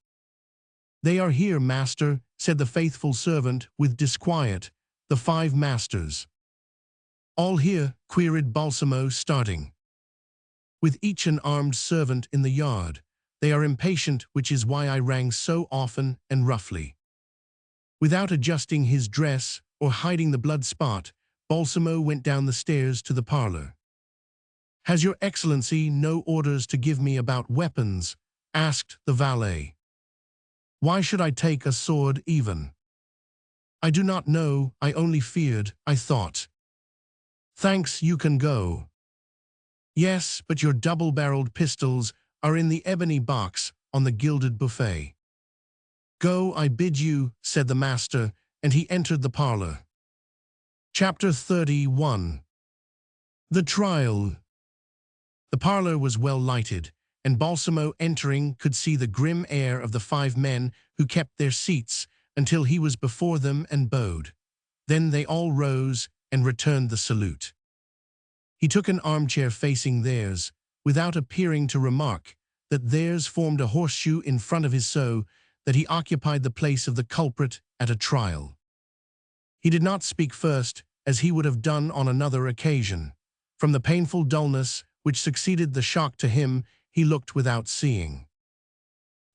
"They are here, master," said the faithful servant with disquiet. "The 5 masters." "All here?" queried Balsamo, starting. "With each an armed servant in the yard. They are impatient, which is why I rang so often and roughly." Without adjusting his dress or hiding the blood spot, Balsamo went down the stairs to the parlor. "Has your Excellency no orders to give me about weapons?" asked the valet. "Why should I take a sword even?" "I do not know, I only feared, I thought." "Thanks, you can go." "Yes, but your double-barreled pistols are in the ebony box on the gilded buffet." "Go, I bid you," said the master, and he entered the parlor. Chapter 31. The Trial. The parlor was well lighted, and Balsamo, entering, could see the grim air of the 5 men who kept their seats until he was before them and bowed. Then they all rose and returned the salute. He took an armchair facing theirs, without appearing to remark that theirs formed a horseshoe in front of his, so that he occupied the place of the culprit at a trial. He did not speak first, as he would have done on another occasion. From the painful dullness which succeeded the shock to him, he looked without seeing.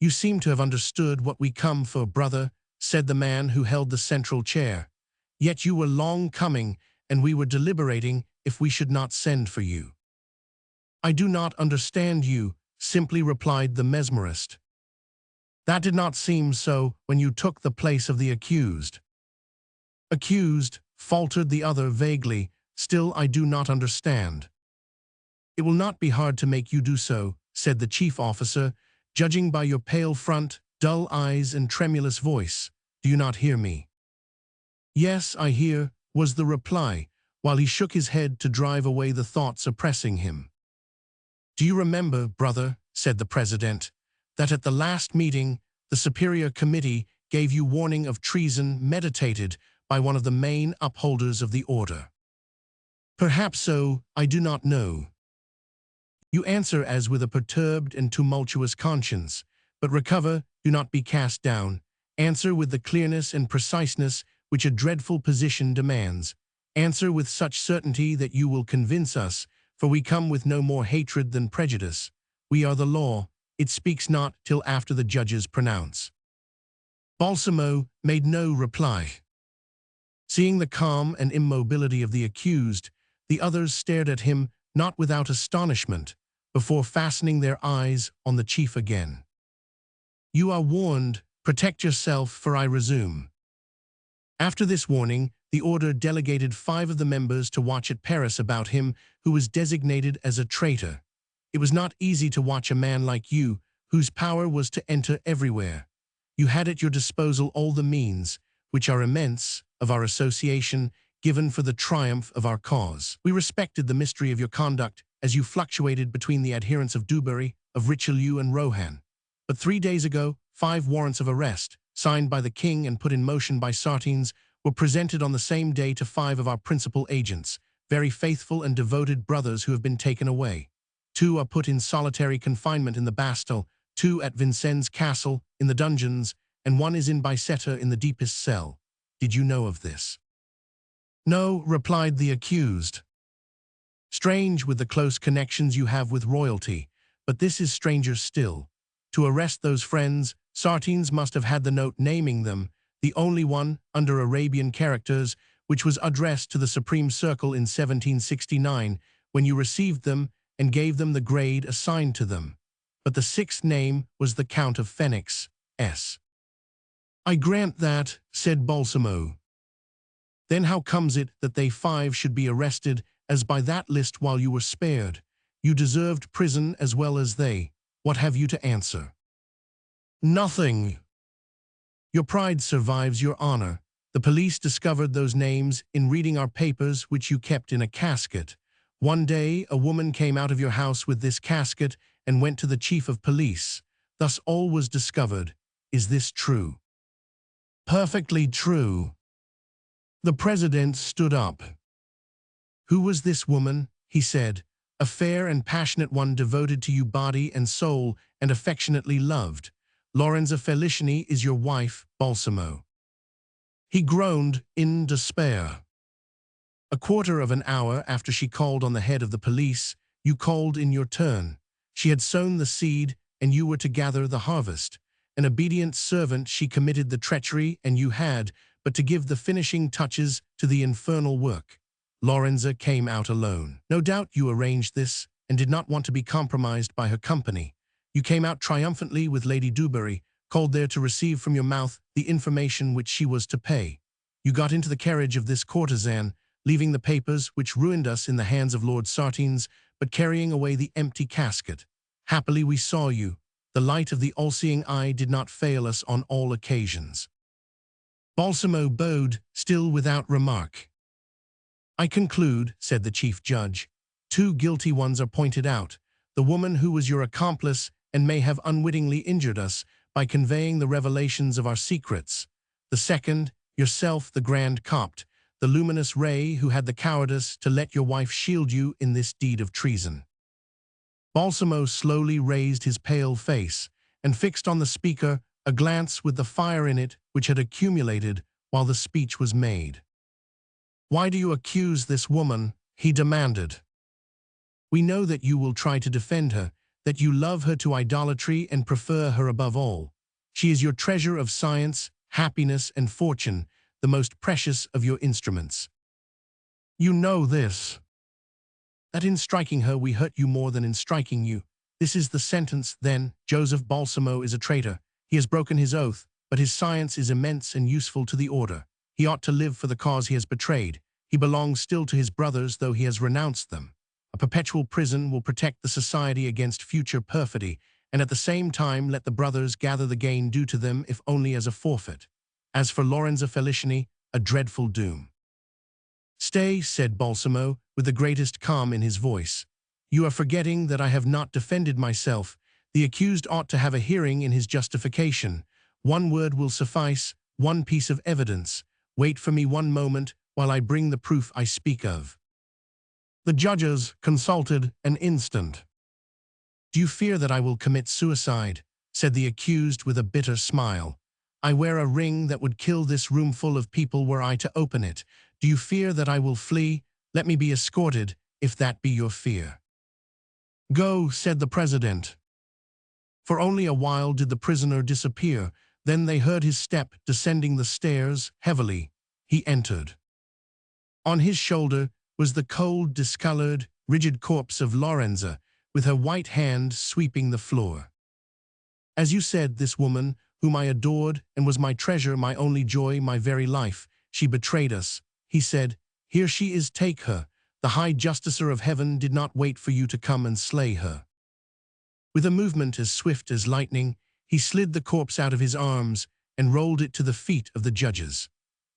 "You seem to have understood what we come for, brother," said the man who held the central chair. "Yet you were long coming, and we were deliberating if we should not send for you." "I do not understand you," simply replied the Mesmerist. "That did not seem so when you took the place of the accused." "Accused," faltered the other vaguely, "still I do not understand." "It will not be hard to make you do so," said the chief officer, "judging by your pale front, dull eyes, and tremulous voice. Do you not hear me?" "Yes, I hear," was the reply, while he shook his head to drive away the thoughts oppressing him. "Do you remember, brother," said the president, "that at the last meeting, the Superior Committee gave you warning of treason meditated by one of the main upholders of the order?" "Perhaps so, I do not know." "You answer as with a perturbed and tumultuous conscience, but recover, do not be cast down. Answer with the clearness and preciseness which a dreadful position demands. Answer with such certainty that you will convince us, for we come with no more hatred than prejudice. We are the law, it speaks not till after the judges pronounce." Balsamo made no reply. Seeing the calm and immobility of the accused, the others stared at him, not without astonishment, before fastening their eyes on the chief again. "You are warned. Protect yourself, for I resume." After this warning, the order delegated 5 of the members to watch at Paris about him who was designated as a traitor. It was not easy to watch a man like you, whose power was to enter everywhere. You had at your disposal all the means, which are immense, of our association, given for the triumph of our cause. We respected the mystery of your conduct as you fluctuated between the adherents of Dubarry, of Richelieu, and Rohan. But 3 days ago, 5 warrants of arrest, signed by the king and put in motion by Sartines, were presented on the same day to 5 of our principal agents, very faithful and devoted brothers who have been taken away. 2 are put in solitary confinement in the Bastille, 2 at Vincennes Castle, in the dungeons, and 1 is in Bicêtre in the deepest cell. Did you know of this? "No," replied the accused. "Strange with the close connections you have with royalty, but this is stranger still. To arrest those friends, Sartines must have had the note naming them, the only one, under Arabian characters, which was addressed to the Supreme Circle in 1769, when you received them and gave them the grade assigned to them. But the 6th name was the Count of Phoenix, S. "I grant that," said Balsamo. "Then how comes it that they 5 should be arrested as by that list while you were spared? You deserved prison as well as they. What have you to answer?" "Nothing." "Your pride survives your honor. The police discovered those names in reading our papers which you kept in a casket. One day a woman came out of your house with this casket and went to the chief of police. Thus all was discovered. Is this true?" "Perfectly true." The president stood up. "Who was this woman?" he said. "A fair and passionate one, devoted to you body and soul and affectionately loved. Lorenza Felicini is your wife, Balsamo." He groaned in despair. "A quarter of an hour after she called on the head of the police, you called in your turn. She had sown the seed, and you were to gather the harvest. An obedient servant, she committed the treachery, and you had but to give the finishing touches to the infernal work. Lorenza came out alone. No doubt you arranged this, and did not want to be compromised by her company. You came out triumphantly with Lady Dubarry, called there to receive from your mouth the information which she was to pay. You got into the carriage of this courtesan, leaving the papers which ruined us in the hands of Lord Sartines, but carrying away the empty casket. Happily we saw you. The light of the all-seeing eye did not fail us on all occasions." Balsamo bowed, still without remark. "I conclude," said the chief judge, 2 guilty ones are pointed out, the woman who was your accomplice and may have unwittingly injured us by conveying the revelations of our secrets. The second, yourself, the Grand Copt, the luminous ray who had the cowardice to let your wife shield you in this deed of treason." Balsamo slowly raised his pale face and fixed on the speaker a glance with the fire in it which had accumulated while the speech was made. "Why do you accuse this woman?" he demanded. "We know that you will try to defend her, that you love her to idolatry and prefer her above all. She is your treasure of science, happiness, and fortune, the most precious of your instruments. You know this, that in striking her we hurt you more than in striking you. This is the sentence, then. Joseph Balsamo is a traitor. He has broken his oath, but his science is immense and useful to the order. He ought to live for the cause he has betrayed. He belongs still to his brothers, though he has renounced them. A perpetual prison will protect the society against future perfidy, and at the same time let the brothers gather the gain due to them, if only as a forfeit. As for Lorenzo Felicini, a dreadful doom. Stay, said Balsamo, with the greatest calm in his voice. You are forgetting that I have not defended myself. The accused ought to have a hearing in his justification. One word will suffice, one piece of evidence. Wait for me one moment while I bring the proof I speak of. The judges consulted an instant. Do you fear that I will commit suicide? Said the accused with a bitter smile. I wear a ring that would kill this roomful of people were I to open it. Do you fear that I will flee? Let me be escorted, if that be your fear. Go, said the president. For only a while did the prisoner disappear. Then they heard his step descending the stairs heavily. He entered. On his shoulder was the cold, discolored, rigid corpse of Lorenza, with her white hand sweeping the floor. As you said, this woman, whom I adored and was my treasure, my only joy, my very life, she betrayed us. He said, here she is, take her. The High Justicer of Heaven did not wait for you to come and slay her. With a movement as swift as lightning, he slid the corpse out of his arms and rolled it to the feet of the judges.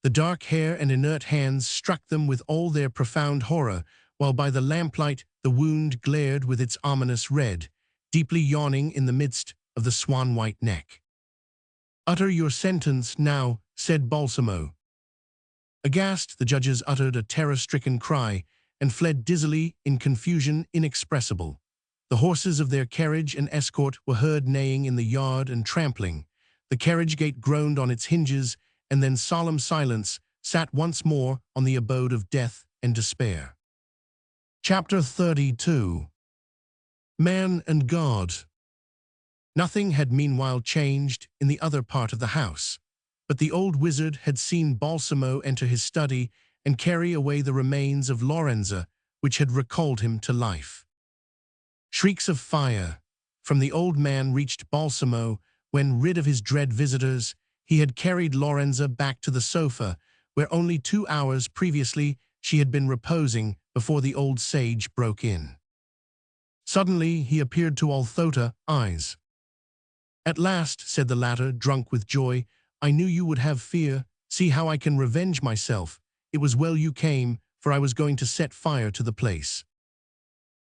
The dark hair and inert hands struck them with all their profound horror, while by the lamplight the wound glared with its ominous red, deeply yawning in the midst of the swan-white neck. Utter your sentence now, said Balsamo. Aghast, the judges uttered a terror-stricken cry and fled dizzily in confusion inexpressible. The horses of their carriage and escort were heard neighing in the yard and trampling. The carriage gate groaned on its hinges, and then solemn silence sat once more on the abode of death and despair. Chapter 32. Man and God. Nothing had meanwhile changed in the other part of the house, but the old wizard had seen Balsamo enter his study and carry away the remains of Lorenza, which had recalled him to life. Shrieks of fire from the old man reached Balsamo when, rid of his dread visitors, he had carried Lorenza back to the sofa, where only 2 hours previously she had been reposing before the old sage broke in. Suddenly he appeared to Althota, eyes. At last, said the latter, drunk with joy, I knew you would have fear. See how I can revenge myself. It was well you came, for I was going to set fire to the place.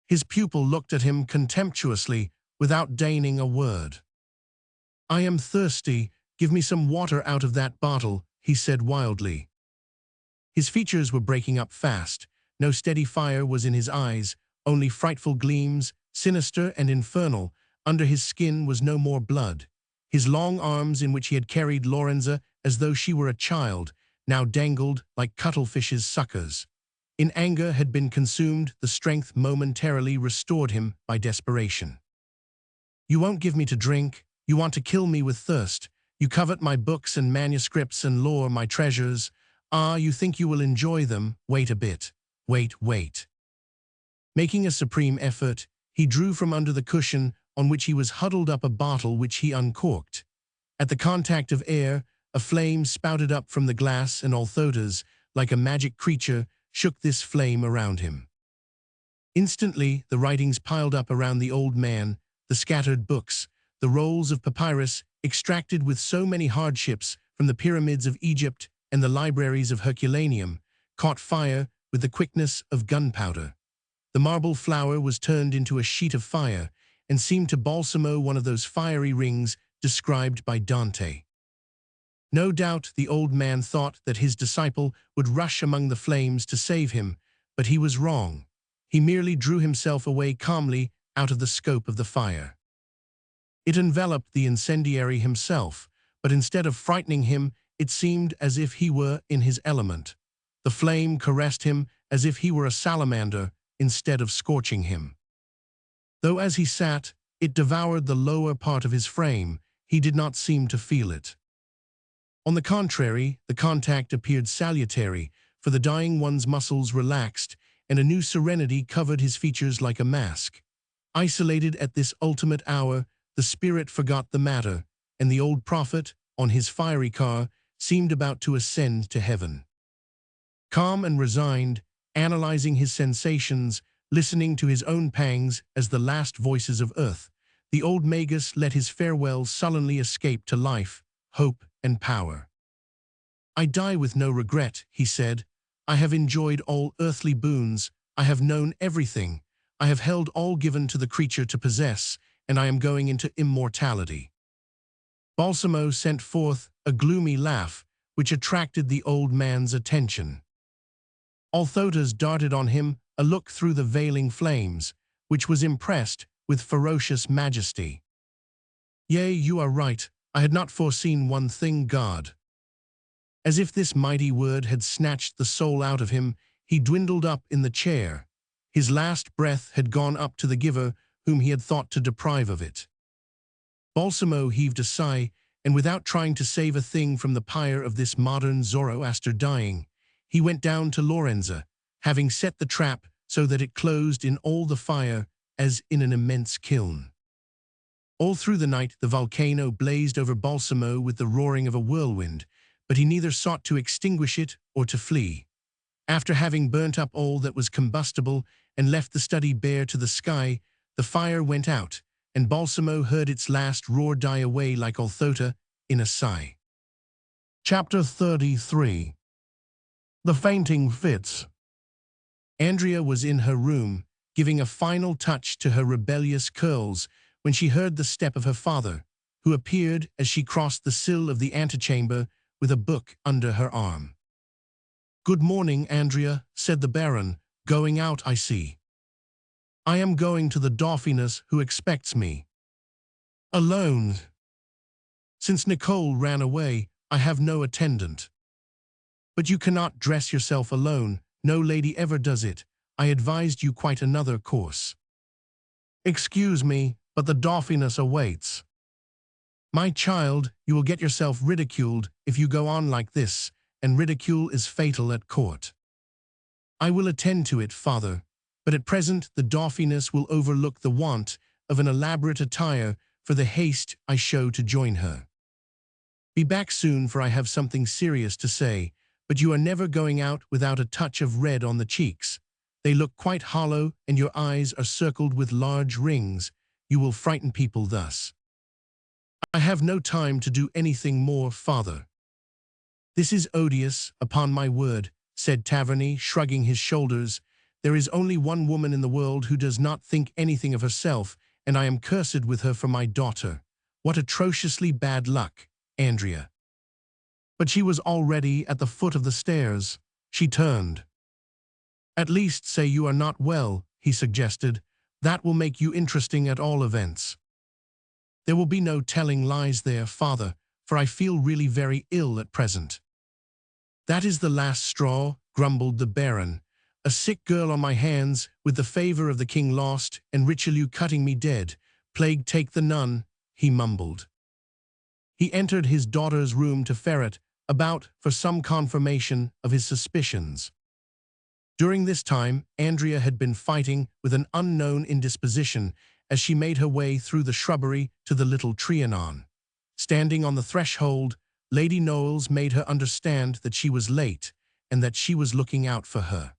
His pupil looked at him contemptuously, without deigning a word. I am thirsty. Give me some water out of that bottle, he said wildly. His features were breaking up fast. No steady fire was in his eyes, only frightful gleams, sinister and infernal. Under his skin was no more blood. His long arms, in which he had carried Lorenza as though she were a child, now dangled like cuttlefish's suckers. In anger had been consumed, the strength momentarily restored him by desperation. You won't give me to drink. You want to kill me with thirst. You covet my books and manuscripts and lore, my treasures. Ah, you think you will enjoy them. Wait a bit. Wait. Making a supreme effort, he drew from under the cushion on which he was huddled up a bottle which he uncorked. At the contact of air, a flame spouted up from the glass, and Althota's, like a magic creature, shook this flame around him. Instantly, the writings piled up around the old man, the scattered books, the rolls of papyrus extracted with so many hardships from the pyramids of Egypt and the libraries of Herculaneum, caught fire with the quickness of gunpowder. The marble flower was turned into a sheet of fire, and seemed to Balsamo one of those fiery rings described by Dante. No doubt the old man thought that his disciple would rush among the flames to save him, but he was wrong. He merely drew himself away calmly out of the scope of the fire. It enveloped the incendiary himself, but instead of frightening him, it seemed as if he were in his element. The flame caressed him as if he were a salamander instead of scorching him. Though as he sat, It devoured the lower part of his frame. He did not seem to feel it. On the contrary, the contact appeared salutary, for the dying one's muscles relaxed, and a new serenity covered his features like a mask. Isolated at this ultimate hour, the spirit forgot the matter, and the old prophet, on his fiery car, seemed about to ascend to heaven. Calm and resigned, analyzing his sensations, listening to his own pangs as the last voices of earth, the old magus let his farewell sullenly escape to life, hope, and power. "I die with no regret," he said. "I have enjoyed all earthly boons. I have known everything. I have held all given to the creature to possess, and I am going into immortality." Balsamo sent forth a gloomy laugh, which attracted the old man's attention. Althotas darted on him a look through the veiling flames, which was impressed with ferocious majesty. "Yea, you are right. I had not foreseen one thing, God." As if this mighty word had snatched the soul out of him, he dwindled up in the chair. His last breath had gone up to the giver whom he had thought to deprive of it. Balsamo heaved a sigh, and without trying to save a thing from the pyre of this modern Zoroaster dying, he went down to Lorenza, having set the trap so that it closed in all the fire as in an immense kiln. All through the night the volcano blazed over Balsamo with the roaring of a whirlwind, but he neither sought to extinguish it or to flee. After having burnt up all that was combustible and left the study bare to the sky, the fire went out, and Balsamo heard its last roar die away like Althota in a sigh. Chapter 33. The Fainting Fits. Andrea was in her room, giving a final touch to her rebellious curls, when she heard the step of her father, who appeared as she crossed the sill of the antechamber with a book under her arm. "Good morning, Andrea," said the Baron. "Going out, I see." "I am going to the Dauphiness, who expects me." "Alone?" "Since Nicole ran away, I have no attendant." "But you cannot dress yourself alone. No lady ever does it. I advised you quite another course." "Excuse me, but the Dauphiness awaits." "My child, you will get yourself ridiculed if you go on like this, and ridicule is fatal at court." "I will attend to it, father, but at present the Dauphiness will overlook the want of an elaborate attire for the haste I show to join her. Be back soon, for I have something serious to say, but you are never going out without a touch of red on the cheeks. They look quite hollow, and your eyes are circled with large rings. You will frighten people thus." "I have no time to do anything more, father." "This is odious, upon my word," said Taverny, shrugging his shoulders. "There is only one woman in the world who does not think anything of herself, and I am cursed with her for my daughter. What atrociously bad luck, Andrea." But she was already at the foot of the stairs. She turned. "At least say you are not well," he suggested. "That will make you interesting at all events." "There will be no telling lies there, father, for I feel really very ill at present." "That is the last straw," grumbled the Baron. "A sick girl on my hands, with the favor of the king lost, and Richelieu cutting me dead. Plague take the nun," he mumbled. He entered his daughter's room to ferret about for some confirmation of his suspicions. During this time, Andrea had been fighting with an unknown indisposition as she made her way through the shrubbery to the little Trianon. Standing on the threshold, Lady Knowles made her understand that she was late and that she was looking out for her.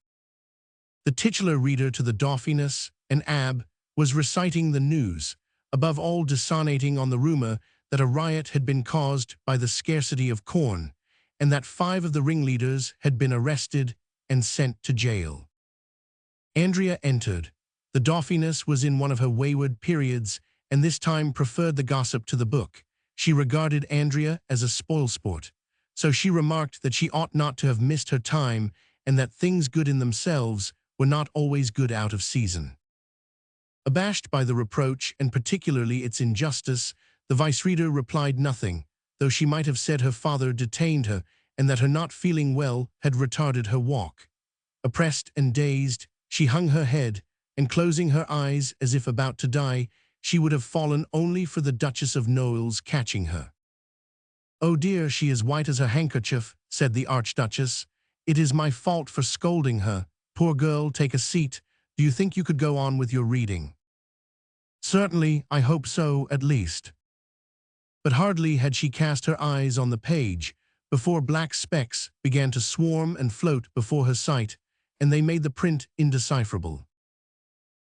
The titular reader to the Dauphiness, an abbe, was reciting the news, above all dissonating on the rumor that a riot had been caused by the scarcity of corn, and that 5 of the ringleaders had been arrested and sent to jail. Andrea entered. The Dauphiness was in one of her wayward periods, and this time preferred the gossip to the book. She regarded Andrea as a spoilsport, so she remarked that she ought not to have missed her time, and that things good in themselves were not always good out of season. Abashed by the reproach, and particularly its injustice, the vice-reader replied nothing, though she might have said her father detained her, and that her not feeling well had retarded her walk. Oppressed and dazed, she hung her head, and closing her eyes as if about to die, she would have fallen only for the Duchess of Noailles catching her. "Oh dear, she is white as a handkerchief," said the Archduchess. "It is my fault for scolding her. Poor girl, take a seat. Do you think you could go on with your reading?" "Certainly, I hope so, at least." But hardly had she cast her eyes on the page before black specks began to swarm and float before her sight, and they made the print indecipherable.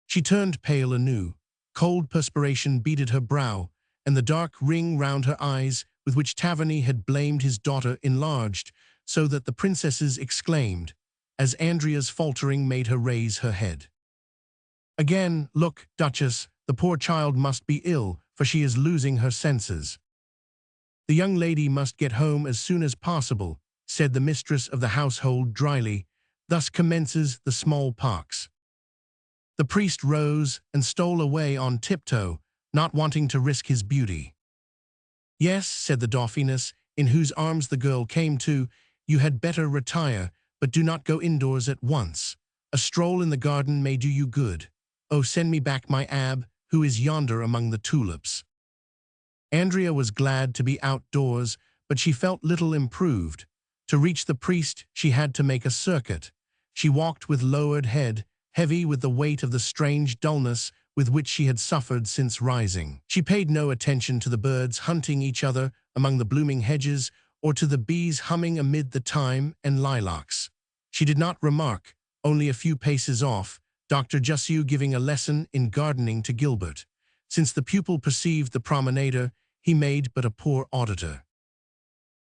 She turned pale anew. Cold perspiration beaded her brow, and the dark ring round her eyes with which Taverny had blamed his daughter enlarged, so that the princesses exclaimed, as Andrea's faltering made her raise her head. "Again, look, Duchess, the poor child must be ill, for she is losing her senses." "The young lady must get home as soon as possible," said the mistress of the household dryly. "Thus commences the smallpox." The priest rose and stole away on tiptoe, not wanting to risk his beauty. "Yes," said the Dauphiness, in whose arms the girl came to, "you had better retire, but do not go indoors at once. A stroll in the garden may do you good. Oh, send me back my Ab, who is yonder among the tulips." Andrea was glad to be outdoors, but she felt little improved. To reach the priest, she had to make a circuit. She walked with lowered head, heavy with the weight of the strange dullness with which she had suffered since rising. She paid no attention to the birds hunting each other among the blooming hedges or to the bees humming amid the thyme and lilacs. She did not remark, only a few paces off, Dr. Jussieu giving a lesson in gardening to Gilbert. Since the pupil perceived the promenader, he made but a poor auditor.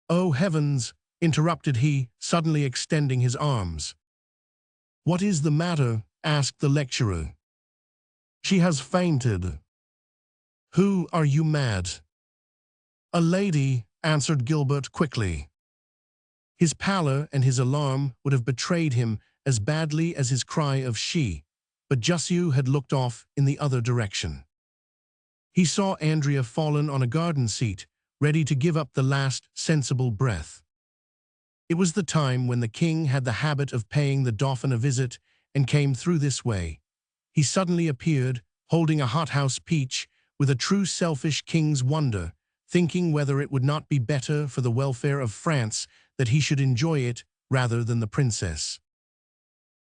"Oh, heavens!" interrupted he, suddenly extending his arms. "What is the matter?" asked the lecturer. "She has fainted." "Who, are you mad?" "A lady," answered Gilbert quickly. His pallor and his alarm would have betrayed him as badly as his cry of "she," but Jussieu had looked off in the other direction. He saw Andrea fallen on a garden seat, ready to give up the last sensible breath. It was the time when the king had the habit of paying the Dauphin a visit and came through this way. He suddenly appeared, holding a hothouse peach, with a true selfish king's wonder, thinking whether it would not be better for the welfare of France that he should enjoy it rather than the princess.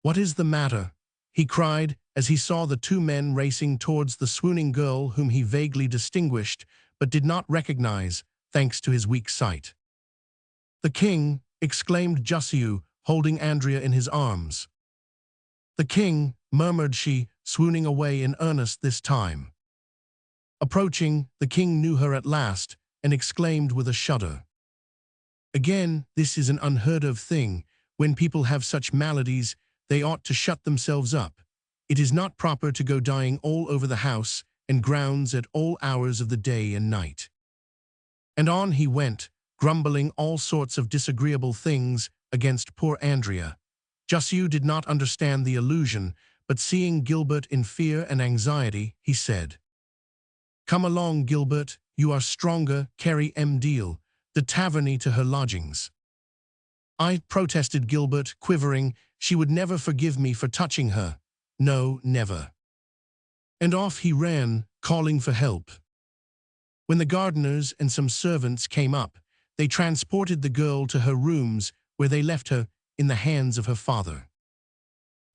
"What is the matter?" he cried as he saw the two men racing towards the swooning girl whom he vaguely distinguished but did not recognize, thanks to his weak sight. "The king!" exclaimed Jussieu, holding Andrea in his arms. "The king!" murmured she, swooning away in earnest this time. Approaching, the king knew her at last, and exclaimed with a shudder, "Again, this is an unheard-of thing. When people have such maladies, they ought to shut themselves up. It is not proper to go dying all over the house and grounds at all hours of the day and night." And on he went, grumbling all sorts of disagreeable things against poor Andrea. Jussieu did not understand the allusion, but seeing Gilbert in fear and anxiety, he said, "Come along, Gilbert, you are stronger, carry M'Deal, de Taverny to her lodgings." "I," protested Gilbert, quivering, "she would never forgive me for touching her. No, never." And off he ran, calling for help. When the gardeners and some servants came up, they transported the girl to her rooms, where they left her in the hands of her father.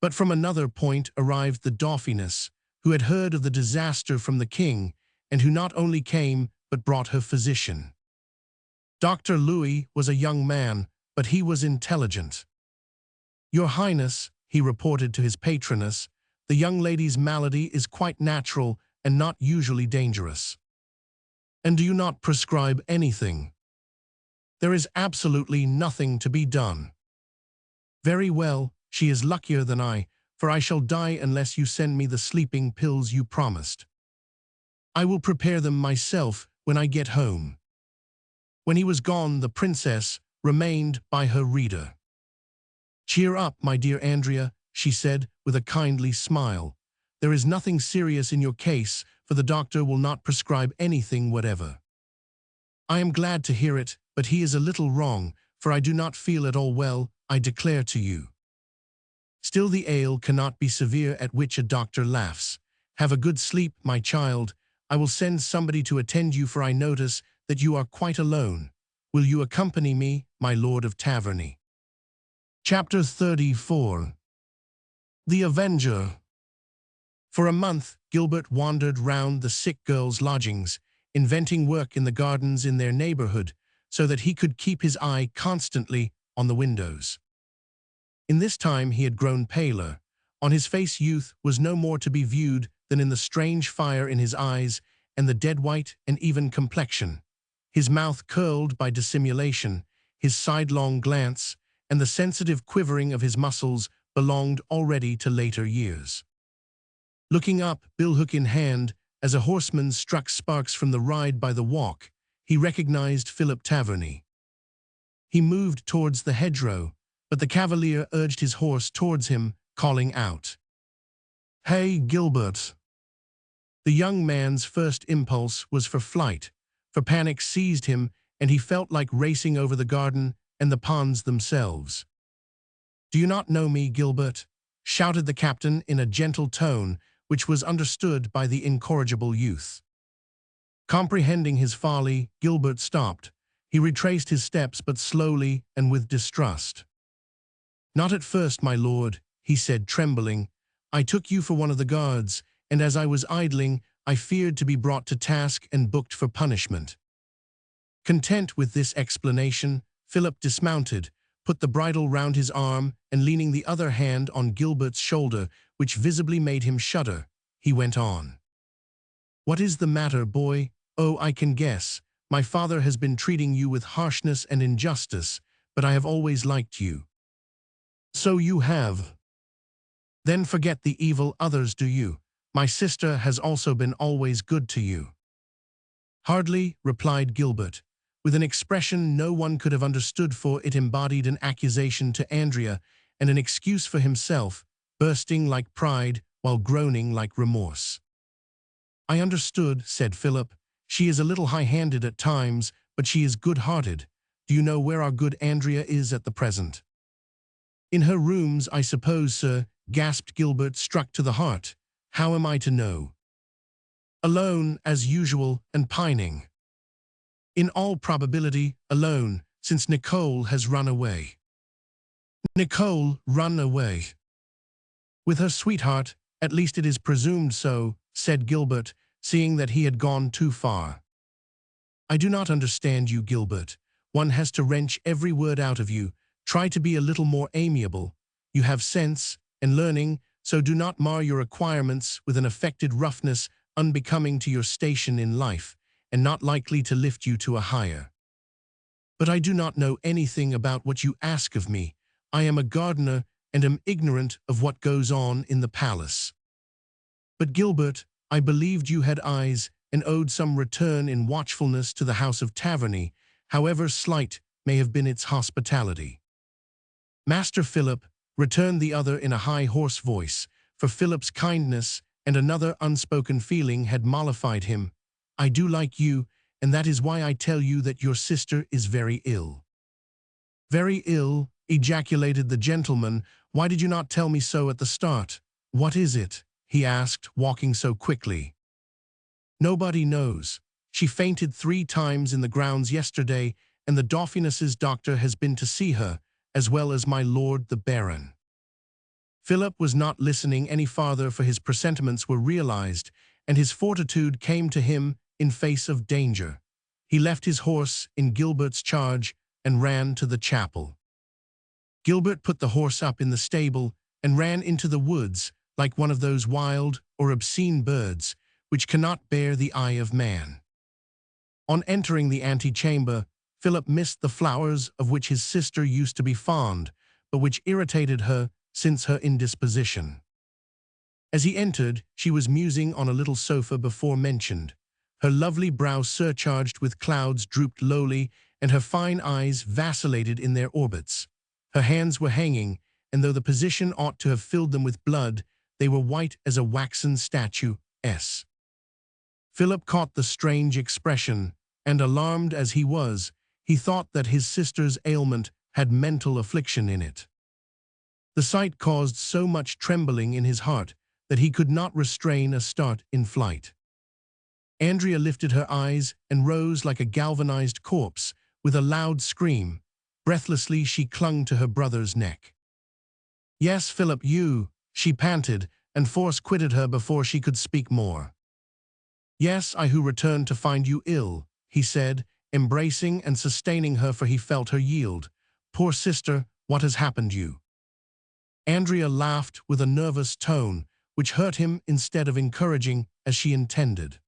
But from another point arrived the Dauphiness, who had heard of the disaster from the king, and who not only came but brought her physician. Dr. Louis was a young man, but he was intelligent. "Your Highness," he reported to his patroness, "the young lady's malady is quite natural and not usually dangerous." "And do you not prescribe anything?" "There is absolutely nothing to be done." "Very well, she is luckier than I, for I shall die unless you send me the sleeping pills you promised. I will prepare them myself when I get home." When he was gone, the princess remained by her reader. "Cheer up, my dear Andrea," she said with a kindly smile. "There is nothing serious in your case, for the doctor will not prescribe anything whatever." "I am glad to hear it, but he is a little wrong, for I do not feel at all well, I declare to you." "Still the ail cannot be severe at which a doctor laughs. Have a good sleep, my child. I will send somebody to attend you, for I notice that you are quite alone. Will you accompany me, my lord of Taverny? Chapter 34. The Avenger. For a month, Gilbert wandered round the sick girls' lodgings, inventing work in the gardens in their neighborhood, so that he could keep his eye constantly on the windows. In this time he had grown paler. On his face youth was no more to be viewed than in the strange fire in his eyes and the dead white and even complexion. His mouth curled by dissimulation, his sidelong glance, and the sensitive quivering of his muscles belonged already to later years. Looking up, billhook in hand, as a horseman struck sparks from the ride by the walk, he recognized Philip Taverny. He moved towards the hedgerow, but the cavalier urged his horse towards him, calling out, "Hey, Gilbert!" The young man's first impulse was for flight, for panic seized him, and he felt like racing over the garden and the ponds themselves. "Do you not know me, Gilbert?" shouted the captain in a gentle tone, which was understood by the incorrigible youth. Comprehending his folly, Gilbert stopped. He retraced his steps, but slowly and with distrust. "Not at first, my lord," he said, trembling. "I took you for one of the guards, and as I was idling, I feared to be brought to task and booked for punishment." Content with this explanation, Philip dismounted, put the bridle round his arm, and leaning the other hand on Gilbert's shoulder, which visibly made him shudder, he went on. "What is the matter, boy? Oh, I can guess. My father has been treating you with harshness and injustice, but I have always liked you." "So you have. Then forget the evil others do you. My sister has also been always good to you." "Hardly," replied Gilbert, with an expression no one could have understood, for it embodied an accusation to Andrea and an excuse for himself, bursting like pride while groaning like remorse. "I understood," said Philip. "She is a little high-handed at times, but she is good-hearted. Do you know where our good Andrea is at the present?" "In her rooms, I suppose, sir," gasped Gilbert, struck to the heart. "How am I to know?" "Alone, as usual, and pining." "In all probability, alone, since Nicole has run away." "Nicole run away?" "With her sweetheart, at least it is presumed so," said Gilbert, seeing that he had gone too far. "I do not understand you, Gilbert. One has to wrench every word out of you. Try to be a little more amiable. You have sense and learning, so do not mar your acquirements with an affected roughness unbecoming to your station in life, and not likely to lift you to a higher." "But I do not know anything about what you ask of me. I am a gardener and am ignorant of what goes on in the palace." "But Gilbert, I believed you had eyes and owed some return in watchfulness to the house of Taverny, however slight may have been its hospitality." "Master Philip," returned the other in a high, hoarse voice, for Philip's kindness and another unspoken feeling had mollified him, "I do like you, and that is why I tell you that your sister is very ill." "Very ill?" ejaculated the gentleman. "Why did you not tell me so at the start?" "What is it?" he asked, walking so quickly. "Nobody knows. She fainted 3 times in the grounds yesterday, and the Dauphiness's doctor has been to see her, as well as my lord the Baron." Philip was not listening any farther, for his presentiments were realized, and his fortitude came to him in face of danger. He left his horse in Gilbert's charge and ran to the chapel. Gilbert put the horse up in the stable and ran into the woods like one of those wild or obscene birds which cannot bear the eye of man. On entering the antechamber, Philip missed the flowers of which his sister used to be fond, but which irritated her since her indisposition. As he entered, she was musing on a little sofa before mentioned. Her lovely brow surcharged with clouds drooped lowly, and her fine eyes vacillated in their orbits. Her hands were hanging, and though the position ought to have filled them with blood, they were white as a waxen statue. Philip caught the strange expression, and alarmed as he was, he thought that his sister's ailment had mental affliction in it. The sight caused so much trembling in his heart that he could not restrain a start in flight. Andrea lifted her eyes and rose like a galvanized corpse, with a loud scream. Breathlessly, she clung to her brother's neck. "Yes, Philip, you," she panted, and force quitted her before she could speak more. "Yes, I who returned to find you ill," he said, embracing and sustaining her, for he felt her yield. "Poor sister, what has happened you?" Andrea laughed with a nervous tone, which hurt him instead of encouraging, as she intended.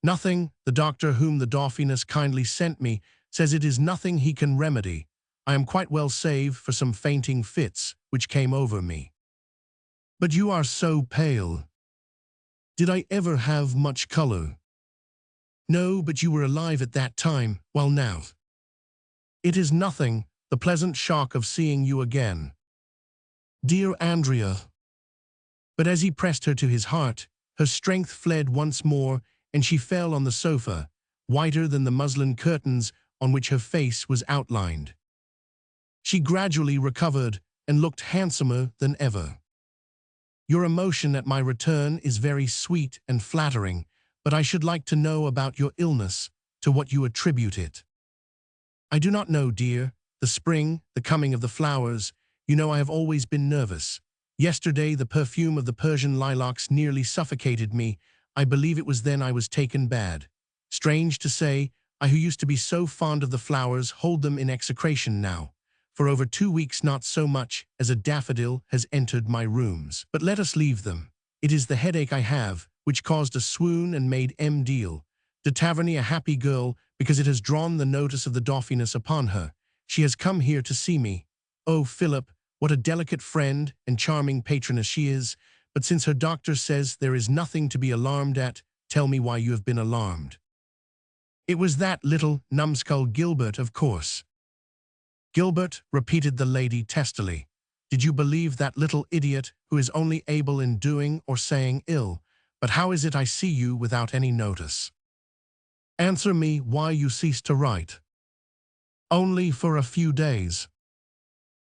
"Nothing. The doctor whom the Dauphiness kindly sent me says it is nothing he can remedy. I am quite well save for some fainting fits which came over me." "But you are so pale." "Did I ever have much color?" "No, but you were alive at that time, while now." "It is nothing, the pleasant shock of seeing you again." "Dear Andrea." But as he pressed her to his heart, her strength fled once more, and she fell on the sofa, whiter than the muslin curtains on which her face was outlined. She gradually recovered and looked handsomer than ever. "Your emotion at my return is very sweet and flattering, but I should like to know about your illness, to what you attribute it." "I do not know, dear. The spring, the coming of the flowers. You know I have always been nervous. Yesterday the perfume of the Persian lilacs nearly suffocated me. I believe it was then I was taken bad. Strange to say, I who used to be so fond of the flowers hold them in execration now. For over 2 weeks not so much as a daffodil has entered my rooms. But let us leave them. It is the headache I have, which caused a swoon and made de Taverny a happy girl, because it has drawn the notice of the Dauphiness upon her. She has come here to see me. Oh, Philip, what a delicate friend and charming patroness she is, but since her doctor says there is nothing to be alarmed at, tell me why you have been alarmed." "It was that little numbskull Gilbert, of course." "Gilbert," repeated the lady testily. "Did you believe that little idiot who is only able in doing or saying ill? But how is it I see you without any notice? Answer me why you ceased to write." "Only for a few days."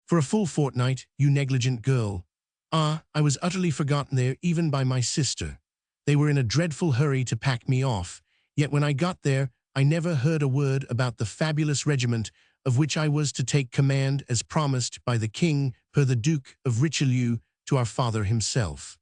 "For a full fortnight, you negligent girl." "Ah, I was utterly forgotten there even by my sister. They were in a dreadful hurry to pack me off, yet when I got there I never heard a word about the fabulous regiment of which I was to take command as promised by the king per the Duke of Richelieu to our father himself."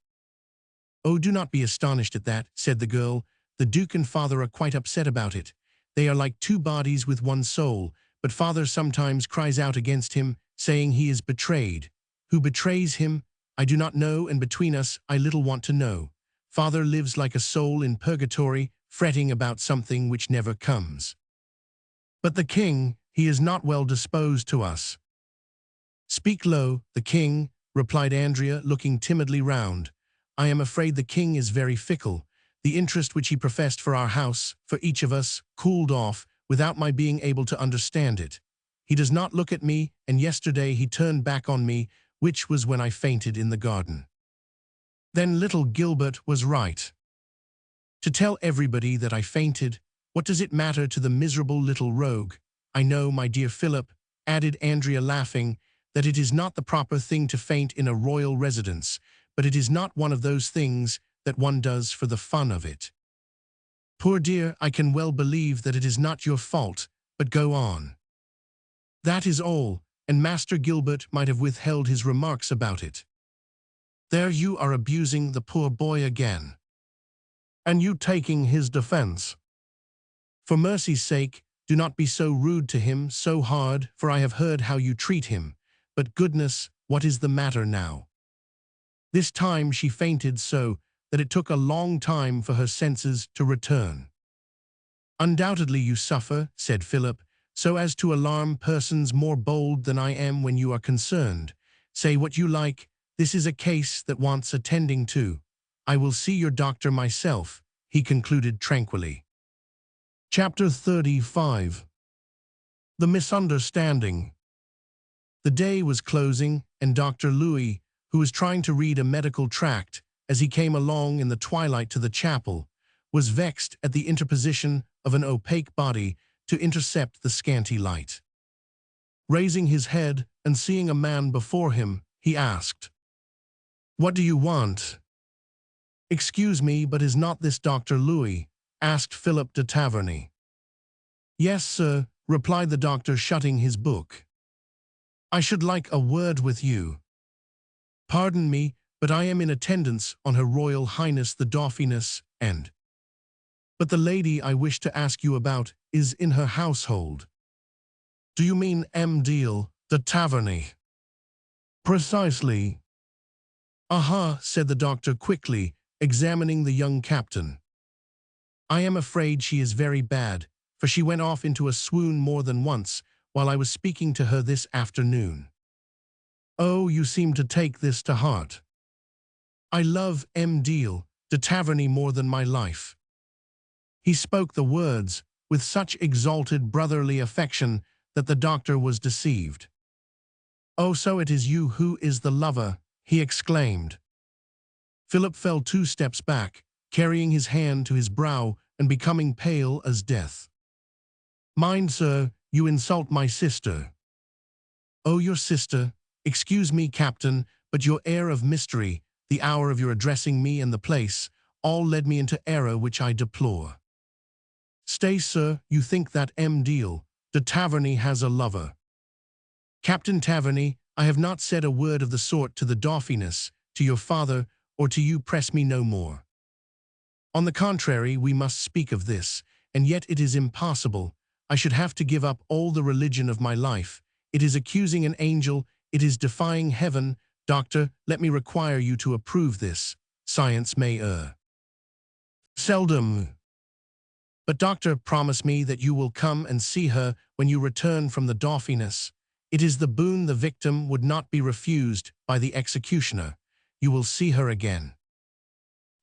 "Oh, do not be astonished at that," said the girl. "The Duke and father are quite upset about it. They are like two bodies with one soul, but father sometimes cries out against him, saying he is betrayed. Who betrays him, I do not know, and between us, I little want to know. Father lives like a soul in purgatory, fretting about something which never comes. But the king, he is not well disposed to us." "Speak low, the king," replied Andrea, looking timidly round. "I am afraid the king is very fickle. The interest which he professed for our house, for each of us, cooled off, without my being able to understand it. He does not look at me, and yesterday he turned back on me, which was when I fainted in the garden." "Then little Gilbert was right." "To tell everybody that I fainted, what does it matter to the miserable little rogue? I know, my dear Philip," added Andrea laughing, "that it is not the proper thing to faint in a royal residence, but it is not one of those things that one does for the fun of it." "Poor dear, I can well believe that it is not your fault, but go on." "That is all, and Master Gilbert might have withheld his remarks about it." "There you are abusing the poor boy again." "And you taking his defense." "For mercy's sake, do not be so rude to him, so hard, for I have heard how you treat him. But goodness, what is the matter now?" This time she fainted so that it took a long time for her senses to return. "Undoubtedly you suffer," said Philip, "so as to alarm persons more bold than I am when you are concerned. Say what you like, this is a case that wants attending to. I will see your doctor myself," he concluded tranquilly. Chapter 35. The Misunderstanding. The day was closing, and Dr. Louis, who was trying to read a medical tract as he came along in the twilight to the chapel, was vexed at the interposition of an opaque body to intercept the scanty light. Raising his head and seeing a man before him, he asked, "What do you want?" "Excuse me, but is not this Dr. Louis?" asked Philip de Taverny. Yes, sir, replied the doctor, shutting his book. I should like a word with you. Pardon me, but I am in attendance on Her Royal Highness the Dauphiness, but the lady I wish to ask you about is in her household. Do you mean Madeleine de Taverny? Precisely. Aha, said the doctor quickly, examining the young captain. I am afraid she is very bad, for she went off into a swoon more than once while I was speaking to her this afternoon. Oh, you seem to take this to heart. I love Madeleine de Taverny more than my life. He spoke the words with such exalted brotherly affection that the doctor was deceived. Oh, so it is you who is the lover, he exclaimed. Philip fell 2 steps back, carrying his hand to his brow and becoming pale as death. Mind, sir, you insult my sister. Oh, your sister, excuse me, Captain, but your air of mystery, the hour of your addressing me and the place, all led me into error which I deplore. Stay, sir, you think that Madeleine de Taverny has a lover. Captain Taverny, I have not said a word of the sort to the Dauphiness, to your father, or to you. Press me no more. On the contrary, we must speak of this, and yet it is impossible. I should have to give up all the religion of my life. It is accusing an angel, it is defying heaven. Doctor, let me require you to approve this. Science may err. Seldom. But doctor, promise me that you will come and see her when you return from the Dauphiness. It is the boon the victim would not be refused by the executioner. You will see her again.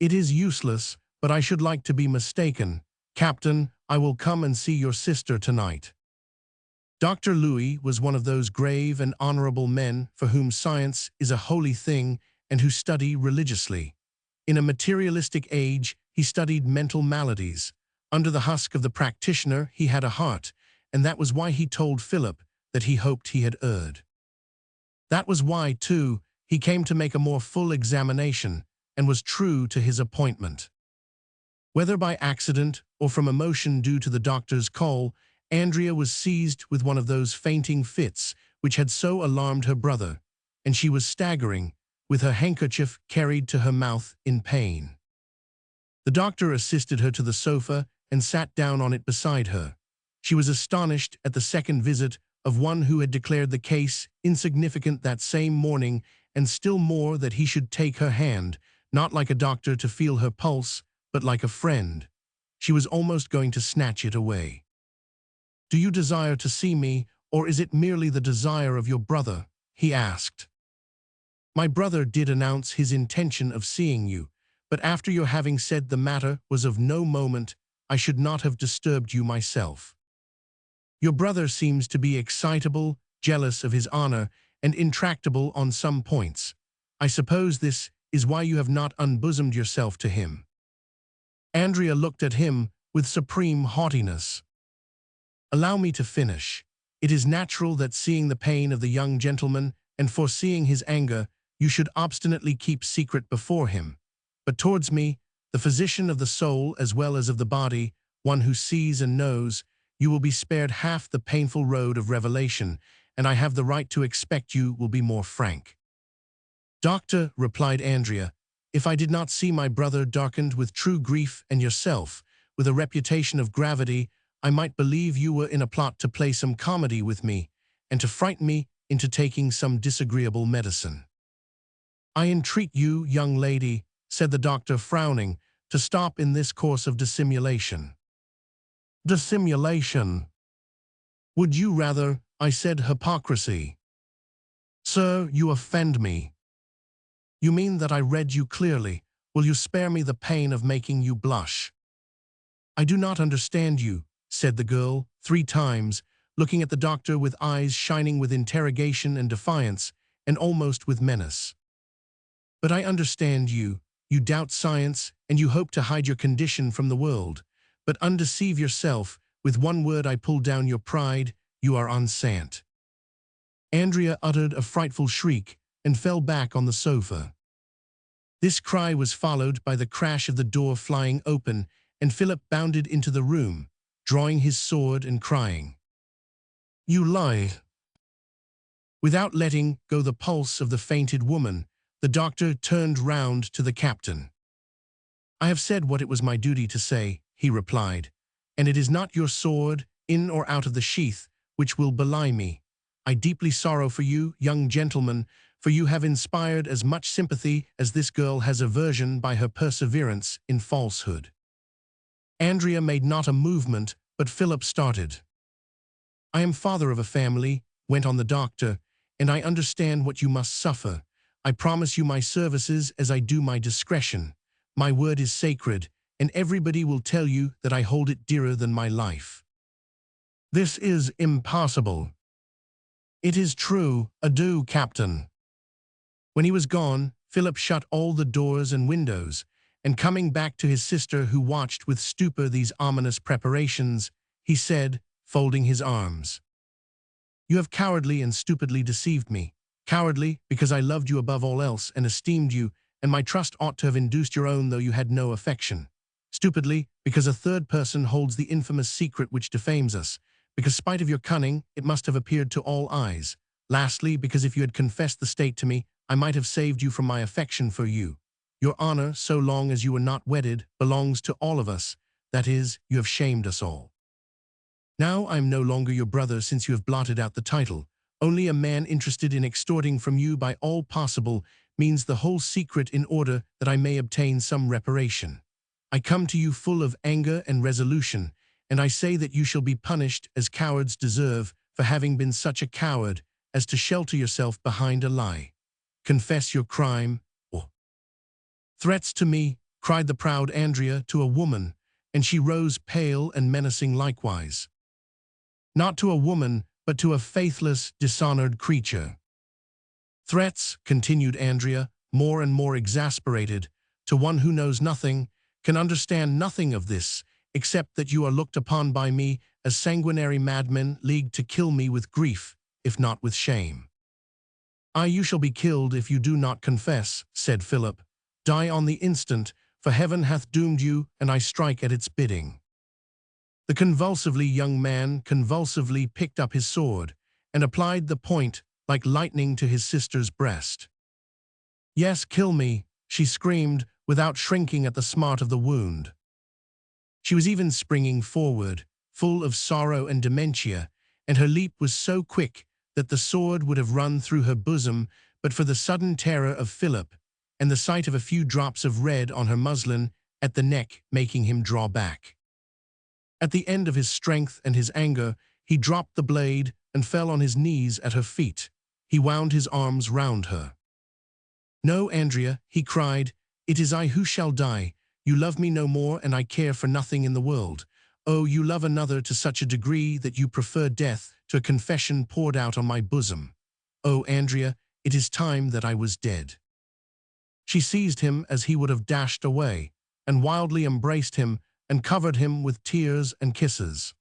It is useless, but I should like to be mistaken. Captain, I will come and see your sister tonight. Dr. Louis was one of those grave and honorable men for whom science is a holy thing and who study religiously. In a materialistic age, he studied mental maladies. Under the husk of the practitioner, he had a heart, and that was why he told Philip that he hoped he had erred. That was why, too, he came to make a more full examination and was true to his appointment. Whether by accident or from emotion due to the doctor's call, Andrea was seized with one of those fainting fits which had so alarmed her brother, and she was staggering, with her handkerchief carried to her mouth in pain. The doctor assisted her to the sofa and sat down on it beside her. She was astonished at the second visit of one who had declared the case insignificant that same morning, and still more that he should take her hand, not like a doctor to feel her pulse, but like a friend. She was almost going to snatch it away. Do you desire to see me, or is it merely the desire of your brother? He asked. My brother did announce his intention of seeing you, but after your having said the matter was of no moment, I should not have disturbed you myself. Your brother seems to be excitable, jealous of his honor, and intractable on some points. I suppose this is why you have not unbosomed yourself to him. Andrea looked at him with supreme haughtiness. Allow me to finish. It is natural that seeing the pain of the young gentleman and foreseeing his anger, you should obstinately keep secret before him. But towards me, the physician of the soul as well as of the body, one who sees and knows, you will be spared half the painful road of revelation, and I have the right to expect you will be more frank. Doctor, replied Andrea, if I did not see my brother darkened with true grief and yourself, with a reputation of gravity, I might believe you were in a plot to play some comedy with me, and to frighten me into taking some disagreeable medicine. I entreat you, young lady, said the doctor, frowning, to stop in this course of dissimulation. Dissimulation? Would you rather I said hypocrisy? Sir, you offend me. You mean that I read you clearly. Will you spare me the pain of making you blush? I do not understand you, said the girl, 3 times, looking at the doctor with eyes shining with interrogation and defiance, and almost with menace. But I understand you. You doubt science, and you hope to hide your condition from the world. But undeceive yourself. With one word I pull down your pride. You are enceinte. Andrea uttered a frightful shriek and fell back on the sofa. This cry was followed by the crash of the door flying open, and Philip bounded into the room, drawing his sword and crying, "You lie!" Without letting go the pulse of the fainted woman, the doctor turned round to the captain. "I have said what it was my duty to say," he replied, "and it is not your sword, in or out of the sheath, which will belie me. I deeply sorrow for you, young gentleman, for you have inspired as much sympathy as this girl has aversion by her perseverance in falsehood." Andrea made not a movement, but Philip started. "I am father of a family," went on the doctor, "and I understand what you must suffer. I promise you my services as I do my discretion. My word is sacred, and everybody will tell you that I hold it dearer than my life." "This is impossible." "It is true. Adieu, Captain." When he was gone, Philip shut all the doors and windows, and coming back to his sister who watched with stupor these ominous preparations, he said, folding his arms, "You have cowardly and stupidly deceived me. Cowardly, because I loved you above all else and esteemed you, and my trust ought to have induced your own though you had no affection. Stupidly, because a third person holds the infamous secret which defames us, because spite of your cunning, it must have appeared to all eyes. Lastly, because if you had confessed the state to me, I might have saved you from my affection for you. Your honor, so long as you were not wedded, belongs to all of us. That is, you have shamed us all. Now I am no longer your brother since you have blotted out the title. Only a man interested in extorting from you by all possible means the whole secret in order that I may obtain some reparation. I come to you full of anger and resolution, and I say that you shall be punished as cowards deserve for having been such a coward as to shelter yourself behind a lie. Confess your crime, or—" "Threats to me," cried the proud Andrea to a woman, and she rose pale and menacing likewise. "Not to a woman, but to a faithless, dishonored creature." "Threats," continued Andrea, more and more exasperated, "to one who knows nothing, can understand nothing of this, except that you are looked upon by me as sanguinary madmen leagued to kill me with grief, if not with shame." "Aye, you shall be killed if you do not confess," said Philip. "Die on the instant, for heaven hath doomed you, and I strike at its bidding." The convulsively young man convulsively picked up his sword, and applied the point like lightning to his sister's breast. "Yes, kill me," she screamed, without shrinking at the smart of the wound. She was even springing forward, full of sorrow and dementia, and her leap was so quick that the sword would have run through her bosom but for the sudden terror of Philip, and the sight of a few drops of red on her muslin at the neck making him draw back. At the end of his strength and his anger, he dropped the blade and fell on his knees at her feet. He wound his arms round her. "No, Andrea," he cried, "it is I who shall die. You love me no more, and I care for nothing in the world. Oh, you love another to such a degree that you prefer death to a confession poured out on my bosom. Oh, Andrea, it is time that I was dead." She seized him as he would have dashed away, and wildly embraced him and covered him with tears and kisses.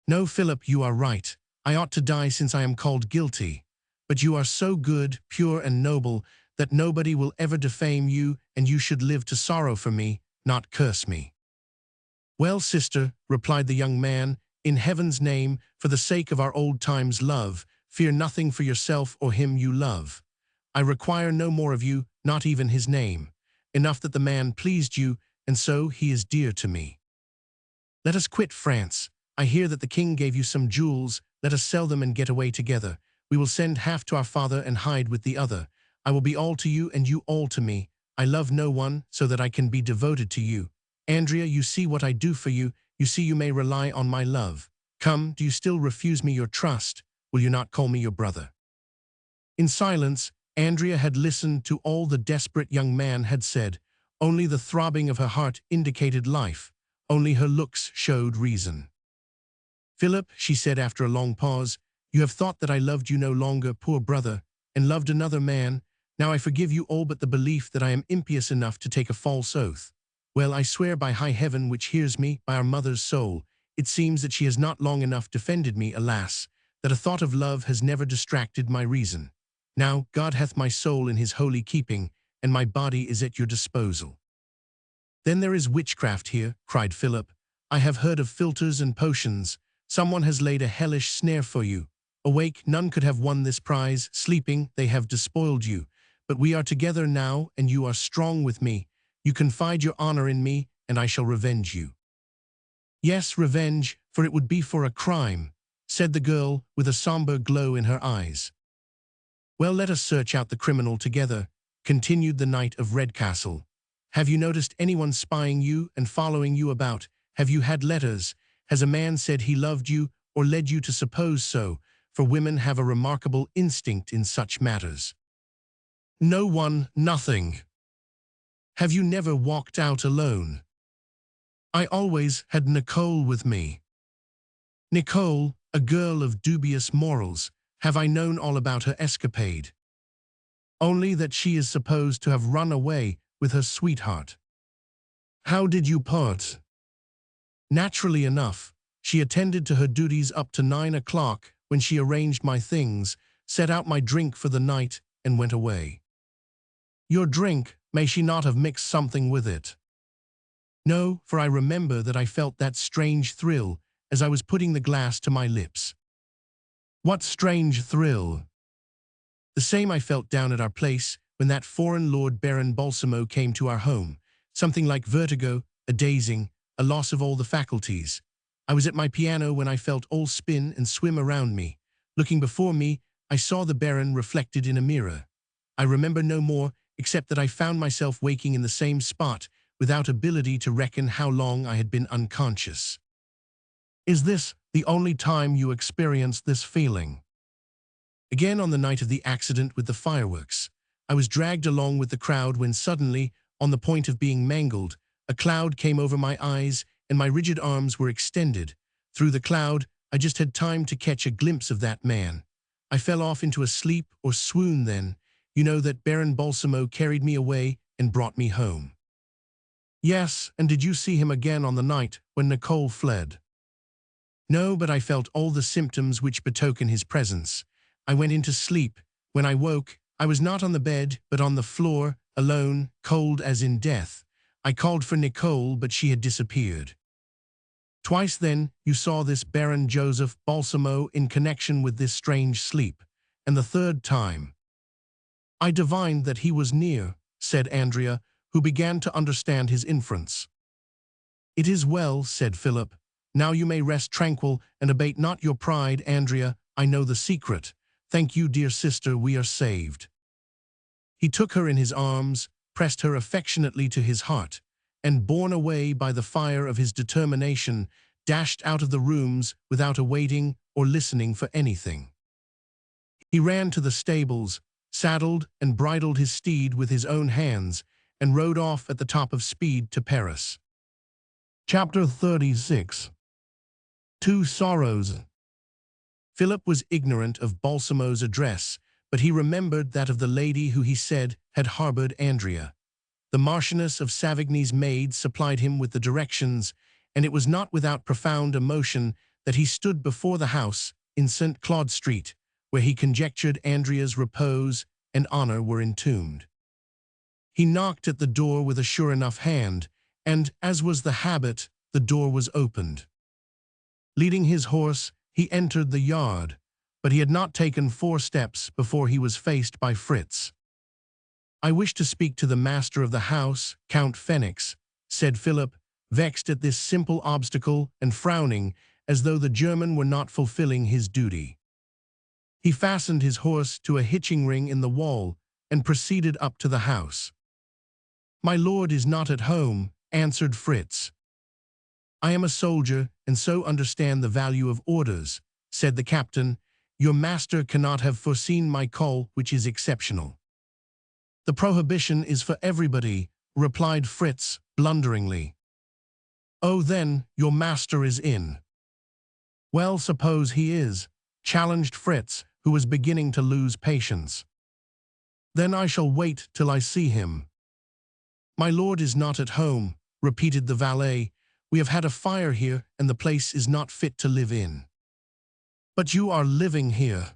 "No, Philip, you are right. I ought to die since I am called guilty. But you are so good, pure, and noble that nobody will ever defame you, and you should live to sorrow for me, not curse me." "Well, sister," replied the young man, "in heaven's name, for the sake of our old times' love, fear nothing for yourself or him you love. I require no more of you, not even his name. Enough that the man pleased you, and so he is dear to me. Let us quit France. I hear that the king gave you some jewels. Let us sell them and get away together. We will send half to our father and hide with the other. I will be all to you and you all to me. I love no one, so that I can be devoted to you. Andrea, you see what I do for you. You see you may rely on my love. Come, do you still refuse me your trust? Will you not call me your brother?" In silence, Andrea had listened to all the desperate young man had said. Only the throbbing of her heart indicated life. Only her looks showed reason. "Philip," she said after a long pause, "you have thought that I loved you no longer, poor brother, and loved another man. Now I forgive you all but the belief that I am impious enough to take a false oath. Well, I swear by high heaven which hears me, by our mother's soul, it seems that she has not long enough defended me, alas, that a thought of love has never distracted my reason. Now God hath my soul in his holy keeping, and my body is at your disposal." Then there is witchcraft here, cried Philip. I have heard of philters and potions. Someone has laid a hellish snare for you. Awake, none could have won this prize. Sleeping, they have despoiled you. But we are together now, and you are strong with me. You confide your honor in me, and I shall revenge you. Yes, revenge, for it would be for a crime, said the girl with a somber glow in her eyes. Well, let us search out the criminal together, continued the Knight of Redcastle. Have you noticed anyone spying you and following you about? Have you had letters? Has a man said he loved you or led you to suppose so? For women have a remarkable instinct in such matters. No one, nothing. Have you never walked out alone? I always had Nicole with me. Nicole, a girl of dubious morals. Have I known all about her escapade? Only that she is supposed to have run away with her sweetheart. How did you part? Naturally enough, she attended to her duties up to 9 o'clock when she arranged my things, set out my drink for the night, and went away. Your drink, may she not have mixed something with it? No, for I remember that I felt that strange thrill as I was putting the glass to my lips. What strange thrill? The same I felt down at our place when that foreign Lord Baron Balsamo came to our home. Something like vertigo, a dazing, a loss of all the faculties. I was at my piano when I felt all spin and swim around me. Looking before me, I saw the Baron reflected in a mirror. I remember no more except that I found myself waking in the same spot without ability to reckon how long I had been unconscious. Is this the only time you experienced this feeling? Again on the night of the accident with the fireworks. I was dragged along with the crowd when suddenly, on the point of being mangled, a cloud came over my eyes and my rigid arms were extended. Through the cloud, I just had time to catch a glimpse of that man. I fell off into a sleep or swoon then. You know that Baron Balsamo carried me away and brought me home. Yes, and did you see him again on the night when Nicole fled? No, but I felt all the symptoms which betoken his presence. I went into sleep. When I woke, I was not on the bed, but on the floor, alone, cold as in death. I called for Nicole, but she had disappeared. Twice then, you saw this Baron Joseph Balsamo in connection with this strange sleep, and the third time. I divined that he was near, said Andrea, who began to understand his inference. It is well, said Philip. Now you may rest tranquil and abate not your pride, Andrea. I know the secret. Thank you, dear sister, we are saved. He took her in his arms, pressed her affectionately to his heart, and borne away by the fire of his determination, dashed out of the rooms without awaiting or listening for anything. He ran to the stables, saddled and bridled his steed with his own hands, and rode off at the top of speed to Paris. Chapter 36. Two Sorrows. Philip was ignorant of Balsamo's address, but he remembered that of the lady who he said had harbored Andrea. The Marchioness of Savigny's maid supplied him with the directions, and it was not without profound emotion that he stood before the house in St. Claude Street, where he conjectured Andrea's repose and honor were entombed. He knocked at the door with a sure enough hand, and, as was the habit, the door was opened. Leading his horse, he entered the yard, but he had not taken 4 steps before he was faced by Fritz. I wish to speak to the master of the house, Count Phoenix, said Philip, vexed at this simple obstacle and frowning as though the German were not fulfilling his duty. He fastened his horse to a hitching ring in the wall and proceeded up to the house. My lord is not at home, answered Fritz. I am a soldier and so understand the value of orders, said the captain. Your master cannot have foreseen my call, which is exceptional. The prohibition is for everybody, replied Fritz, blunderingly. Oh, then, your master is in. Well, suppose he is, challenged Fritz, who was beginning to lose patience. Then I shall wait till I see him. My lord is not at home, repeated the valet. We have had a fire here, and the place is not fit to live in. But you are living here.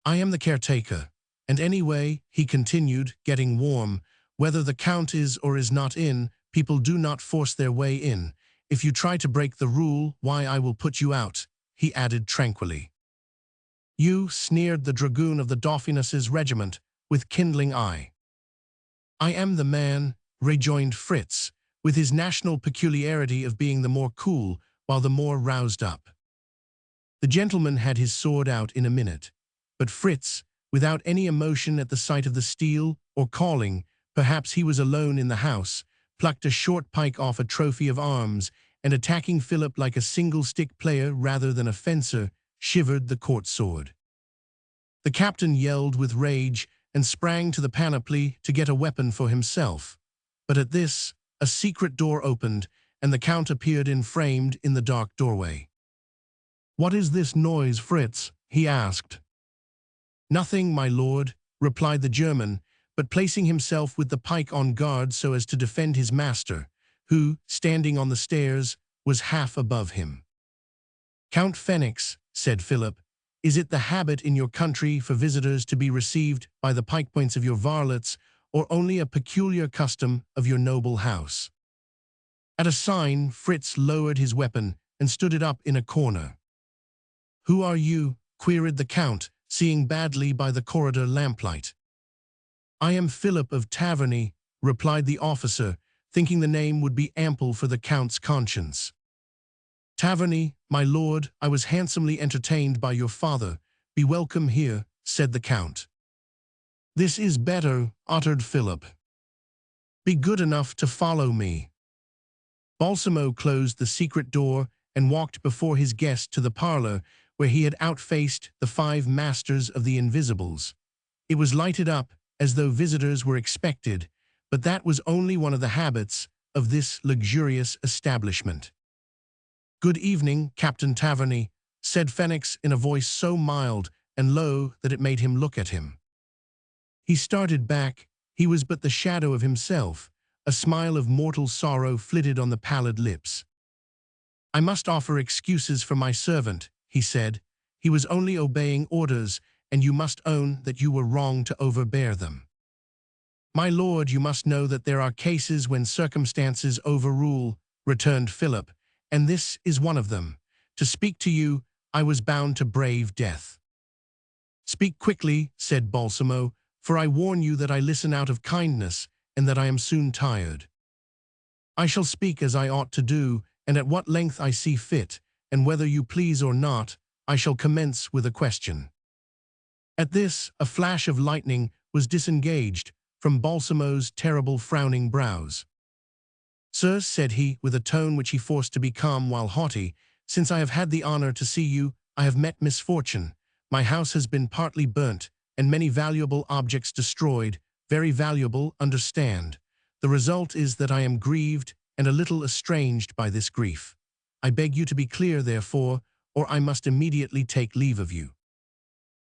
I am the caretaker, and anyway, he continued, getting warm, whether the count is or is not in, People do not force their way in. If you try to break the rule, why, I will put you out," he added tranquilly. "You," sneered the dragoon of the Dauphiness's regiment, with kindling eye. "I am the man," rejoined Fritz, with his national peculiarity of being the more cool while the more roused up. The gentleman had his sword out in a minute, but Fritz, without any emotion at the sight of the steel, or calling, perhaps he was alone in the house, plucked a short pike off a trophy of arms, and attacking Philip like a single-stick player rather than a fencer, shivered the court sword. The captain yelled with rage and sprang to the panoply to get a weapon for himself, but at this, a secret door opened, and the count appeared framed in the dark doorway. "What is this noise, Fritz?" he asked. "Nothing, my lord," replied the German, but placing himself with the pike on guard so as to defend his master, who, standing on the stairs, was half above him. "Count Phoenix," said Philip, "is it the habit in your country for visitors to be received by the pike points of your varlets, or only a peculiar custom of your noble house?" At a sign, Fritz lowered his weapon and stood it up in a corner. "Who are you?" queried the count, seeing badly by the corridor lamplight. "I am Philip of Taverny," replied the officer, thinking the name would be ample for the count's conscience. "Taverny, my lord, I was handsomely entertained by your father. Be welcome here," said the count. "This is better," uttered Philip. "Be good enough to follow me." Balsamo closed the secret door and walked before his guest to the parlor, where he had outfaced the 5 masters of the Invisibles. It was lighted up, as though visitors were expected, but that was only one of the habits of this luxurious establishment. "Good evening, Captain Taverny," said Phoenix in a voice so mild and low that it made him look at him. He started back. He was but the shadow of himself. A smile of mortal sorrow flitted on the pallid lips. "I must offer excuses for my servant," he said. "He was only obeying orders, and you must own that you were wrong to overbear them." "My lord, you must know that there are cases when circumstances overrule," returned Philip, "and this is one of them. To speak to you, I was bound to brave death." "Speak quickly," said Balsamo, "for I warn you that I listen out of kindness, and that I am soon tired." "I shall speak as I ought to do, and at what length I see fit, and whether you please or not, I shall commence with a question." At this, a flash of lightning was disengaged from Balsamo's terrible frowning brows. "Sir," said he, with a tone which he forced to be calm while haughty, "since I have had the honor to see you, I have met misfortune. My house has been partly burnt, and many valuable objects destroyed, very valuable, understand. The result is that I am grieved and a little estranged by this grief. I beg you to be clear, therefore, or I must immediately take leave of you."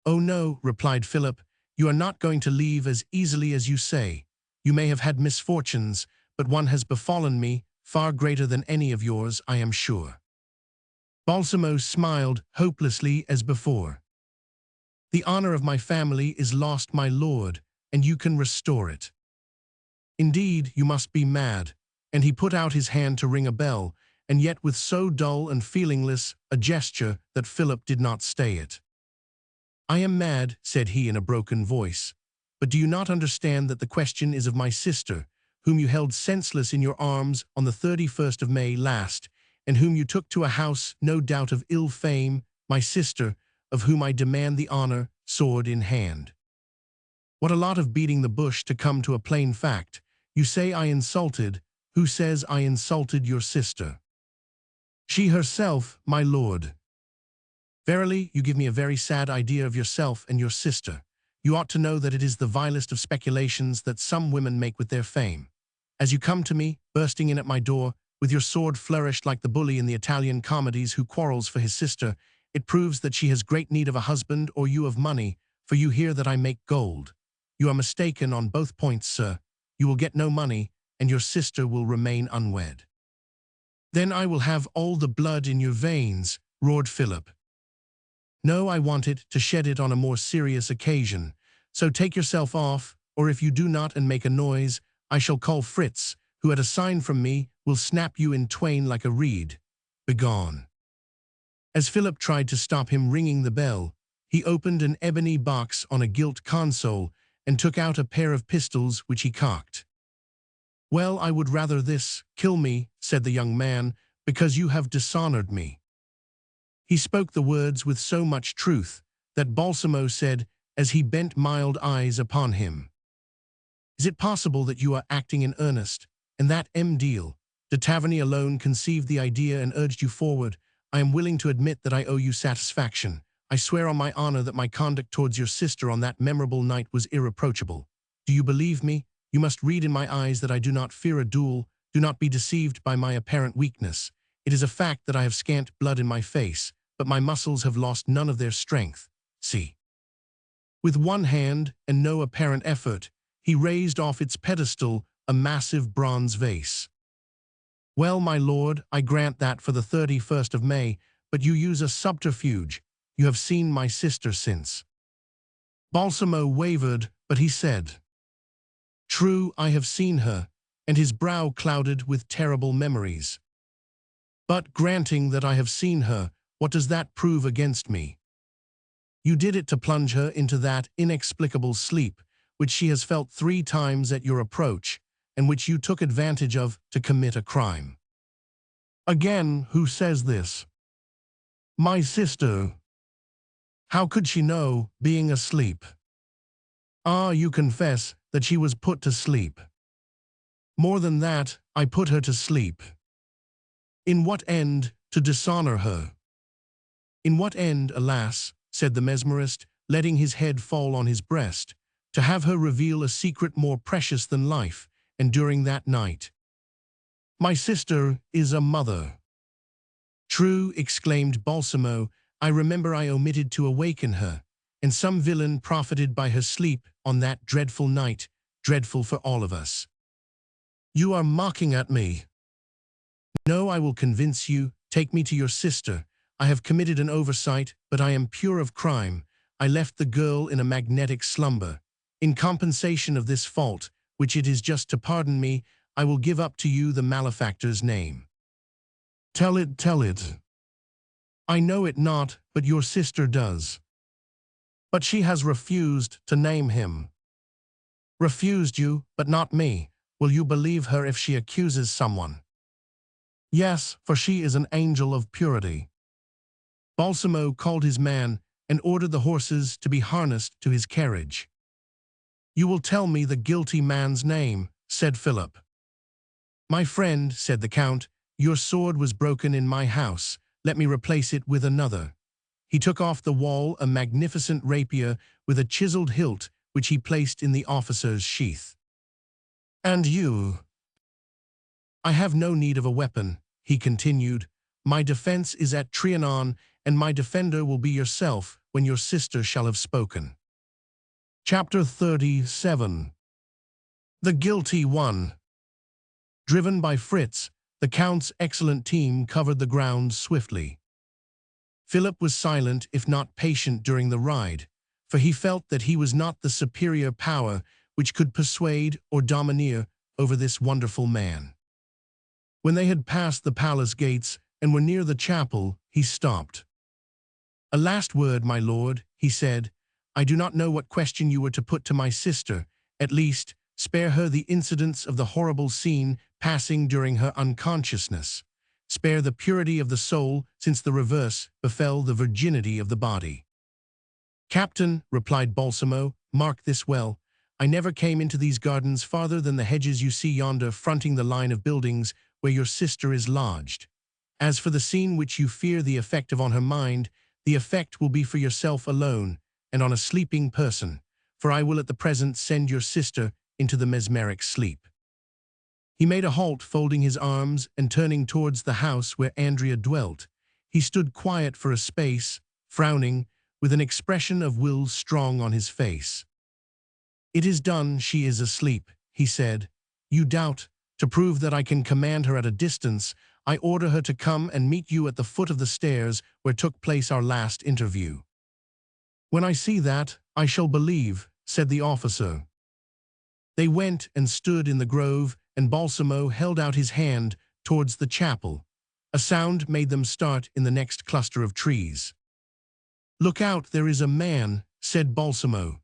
"Oh no," replied Philip, "you are not going to leave as easily as you say. You may have had misfortunes, but one has befallen me, far greater than any of yours, I am sure." Balsamo smiled hopelessly as before. "The honor of my family is lost, my lord, and you can restore it." "Indeed, you must be mad," and he put out his hand to ring a bell, and yet with so dull and feelingless a gesture that Philip did not stay it. "I am mad," said he in a broken voice, "but do you not understand that the question is of my sister, whom you held senseless in your arms on the 31st of May last, and whom you took to a house no doubt of ill fame, my sister, of whom I demand the honor, sword in hand." "What a lot of beating the bush to come to a plain fact. You say I insulted. Who says I insulted your sister?" "She herself, my lord." "Verily, you give me a very sad idea of yourself and your sister. You ought to know that it is the vilest of speculations that some women make with their fame. As you come to me, bursting in at my door, with your sword flourished like the bully in the Italian comedies who quarrels for his sister, it proves that she has great need of a husband or you of money, for you hear that I make gold. You are mistaken on both points, sir. You will get no money, and your sister will remain unwed." "Then I will have all the blood in your veins," roared Philip. "No, I want it to shed it on a more serious occasion. So take yourself off, or if you do not and make a noise, I shall call Fritz, who at a sign from me will snap you in twain like a reed. Begone." As Philip tried to stop him ringing the bell, he opened an ebony box on a gilt console and took out a pair of pistols which he cocked. "Well, I would rather this, kill me," said the young man, "because you have dishonored me." He spoke the words with so much truth that Balsamo said, as he bent mild eyes upon him, "Is it possible that you are acting in earnest, and that M'Deal de Taverny alone conceived the idea and urged you forward? I am willing to admit that I owe you satisfaction. I swear on my honor that my conduct towards your sister on that memorable night was irreproachable. Do you believe me? You must read in my eyes that I do not fear a duel. Do not be deceived by my apparent weakness. It is a fact that I have scant blood in my face, but my muscles have lost none of their strength. See." With one hand, and no apparent effort, he raised off its pedestal a massive bronze vase. "Well, my lord, I grant that for the 31st of May, but you use a subterfuge. You have seen my sister since." Balsamo wavered, but he said, "True, I have seen her," and his brow clouded with terrible memories. "But granting that I have seen her, what does that prove against me? You did it to plunge her into that inexplicable sleep which she has felt 3 times at your approach, and which you took advantage of to commit a crime." "Again, who says this?" "My sister." "How could she know, being asleep?" "Ah, you confess that she was put to sleep." "More than that, I put her to sleep." "In what end, to dishonor her?" "In what end, alas," said the Mesmerist, letting his head fall on his breast, "to have her reveal a secret more precious than life, and during that night." "My sister is a mother." "True," exclaimed Balsamo, "I remember I omitted to awaken her, and some villain profited by her sleep on that dreadful night, dreadful for all of us." "You are mocking at me." "No, I will convince you. Take me to your sister. I have committed an oversight, but I am pure of crime. I left the girl in a magnetic slumber. In compensation of this fault, which it is just to pardon me, I will give up to you the malefactor's name." "Tell it, tell it." "I know it not, but your sister does." "But she has refused to name him." "Refused you, but not me. Will you believe her if she accuses someone?" "Yes, for she is an angel of purity." Balsamo called his man and ordered the horses to be harnessed to his carriage. "You will tell me the guilty man's name," said Philip. "My friend," said the Count, "your sword was broken in my house. Let me replace it with another." He took off the wall a magnificent rapier with a chiseled hilt which he placed in the officer's sheath. "And you?" "I have no need of a weapon," he continued. "My defense is at Trianon, and my defender will be yourself when your sister shall have spoken." Chapter 37. The Guilty One. Driven by Fritz, the Count's excellent team covered the ground swiftly. Philip was silent if not patient during the ride, for he felt that he was not the superior power which could persuade or domineer over this wonderful man. When they had passed the palace gates and were near the chapel, he stopped. "A last word, my lord," he said. "I do not know what question you were to put to my sister. At least, spare her the incidents of the horrible scene passing during her unconsciousness. Spare the purity of the soul, since the reverse befell the virginity of the body." "Captain," replied Balsamo, "mark this well. I never came into these gardens farther than the hedges you see yonder fronting the line of buildings where your sister is lodged. As for the scene which you fear the effect of on her mind, the effect will be for yourself alone, and on a sleeping person, for I will at the present send your sister into the mesmeric sleep." He made a halt, folding his arms and turning towards the house where Andrea dwelt. He stood quiet for a space, frowning, with an expression of will strong on his face. "It is done, she is asleep," he said. "You doubt. To prove that I can command her at a distance, I order her to come and meet you at the foot of the stairs where took place our last interview." "When I see that, I shall believe," said the officer. They went and stood in the grove and Balsamo held out his hand towards the chapel. A sound made them start in the next cluster of trees. "Look out, there is a man," said Balsamo.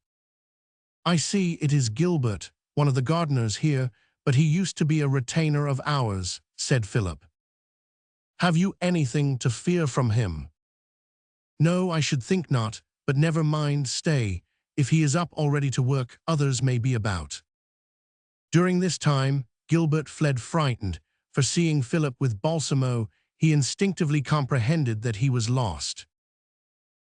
"I see it is Gilbert, one of the gardeners here, but he used to be a retainer of ours," said Philip. "Have you anything to fear from him?" "No, I should think not, but never mind, stay. If he is up already to work, others may be about." During this time, Gilbert fled frightened, for seeing Philip with Balsamo, he instinctively comprehended that he was lost.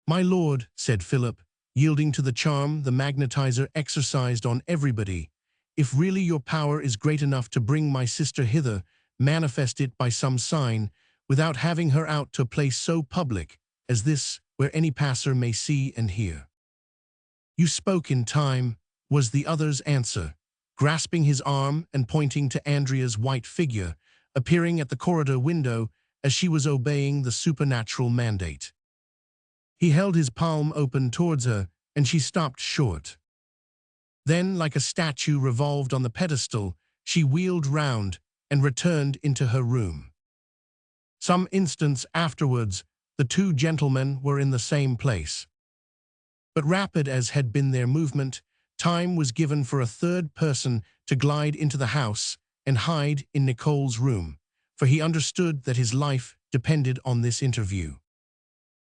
"My lord," said Philip, yielding to the charm the magnetizer exercised on everybody, "if really your power is great enough to bring my sister hither, manifest it by some sign, without having her out to a place so public as this, where any passer may see and hear." "You spoke in time," was the other's answer, grasping his arm and pointing to Andrea's white figure, appearing at the corridor window as she was obeying the supernatural mandate. He held his palm open towards her, and she stopped short. Then, like a statue revolved on the pedestal, she wheeled round and returned into her room. Some instants afterwards, the two gentlemen were in the same place. But rapid as had been their movement, time was given for a third person to glide into the house and hide in Nicole's room, for he understood that his life depended on this interview.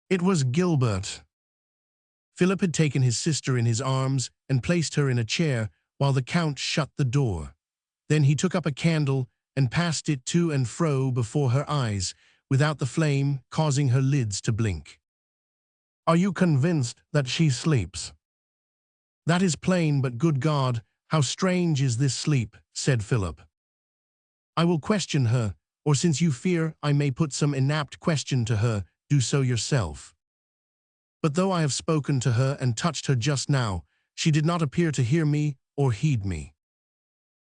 It was Gilbert. Philip had taken his sister in his arms and placed her in a chair while the Count shut the door. Then he took up a candle and passed it to and fro before her eyes, without the flame causing her lids to blink. "Are you convinced that she sleeps?" "That is plain, but good God, how strange is this sleep," said Philip. "I will question her, or since you fear I may put some inapt question to her, do so yourself." But though I have spoken to her and touched her just now, she did not appear to hear me or heed me.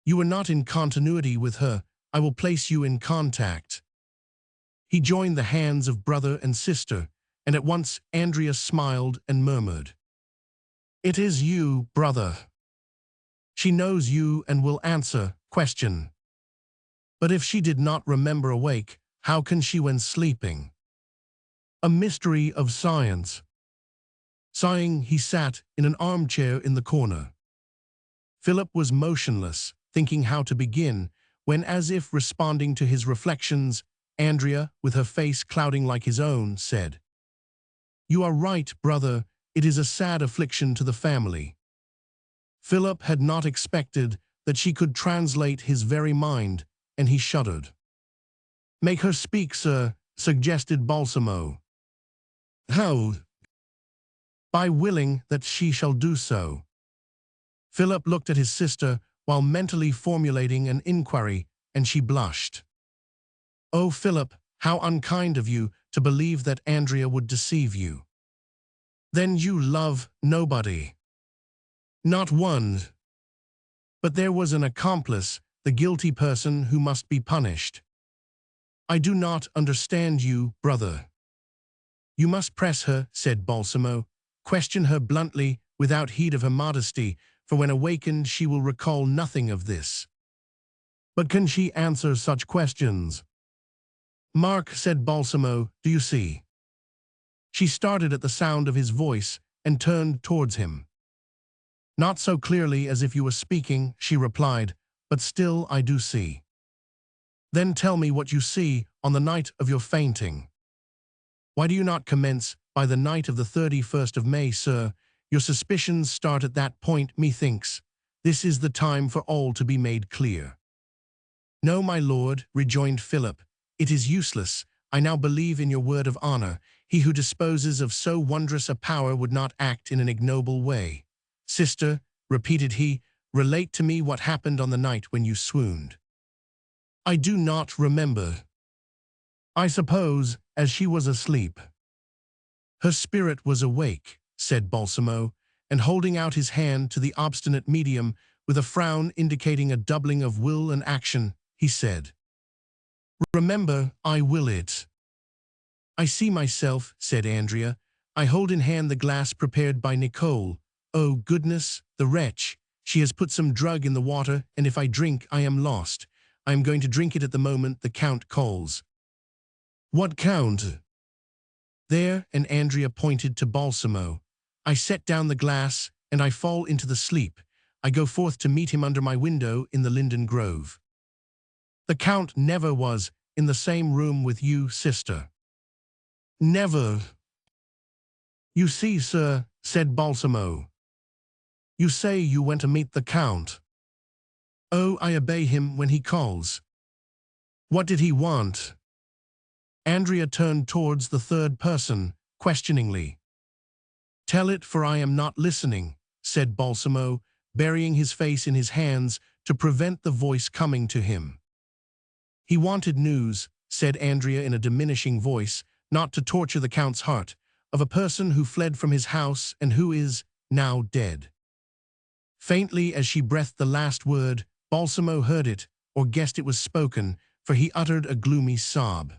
You are not in continuity with her. I will place you in contact. He joined the hands of brother and sister, and at once Andrea smiled and murmured, "It is you, brother." She knows you and will answer question. But if she did not remember awake, how can she when sleeping? A mystery of science. Sighing, he sat in an armchair in the corner. Philip was motionless, thinking how to begin, when, as if responding to his reflections, Andrea, with her face clouding like his own, said, "You are right, brother, it is a sad affliction to the family." Philip had not expected that she could translate his very mind, and he shuddered. "Make her speak, sir," suggested Balsamo. "How?" "By willing that she shall do so." Philip looked at his sister while mentally formulating an inquiry, and she blushed. "Oh, Philip, how unkind of you to believe that Andrea would deceive you. Then you love nobody?" "Not one. But there was an accomplice, the guilty person who must be punished." "I do not understand you, brother." "You must press her," said Balsamo. "Question her bluntly, without heed of her modesty, for when awakened she will recall nothing of this." "But can she answer such questions?" "Mark," said Balsamo, "do you see?" She started at the sound of his voice and turned towards him. "Not so clearly as if you were speaking," she replied, "but still I do see." "Then tell me what you see on the night of your fainting." "Why do you not commence by the night of the 31st of May, sir? Your suspicions start at that point, methinks. This is the time for all to be made clear." "No, my lord," rejoined Philip, "it is useless. I now believe in your word of honor. He who disposes of so wondrous a power would not act in an ignoble way. Sister," repeated he, "relate to me what happened on the night when you swooned." "I do not remember." "I suppose, as she was asleep." "Her spirit was awake," said Balsamo, and holding out his hand to the obstinate medium, with a frown indicating a doubling of will and action, he said, "Remember, I will it." "I see myself," said Andrea. "I hold in hand the glass prepared by Nicole. Oh, goodness, the wretch! She has put some drug in the water, and if I drink, I am lost. I am going to drink it at the moment the Count calls." "What Count?" "There," and Andrea pointed to Balsamo. "I set down the glass, and I fall into the sleep. I go forth to meet him under my window in the linden grove." "The Count never was in the same room with you, sister." "Never." "You see, sir," said Balsamo. "You say you went to meet the Count." "Oh, I obey him when he calls." "What did he want?" Andrea turned towards the third person, questioningly. "Tell it, for I am not listening," said Balsamo, burying his face in his hands to prevent the voice coming to him. "He wanted news," said Andrea in a diminishing voice, "not to torture the Count's heart, of a person who fled from his house and who is now dead." Faintly as she breathed the last word, Balsamo heard it, or guessed it was spoken, for he uttered a gloomy sob.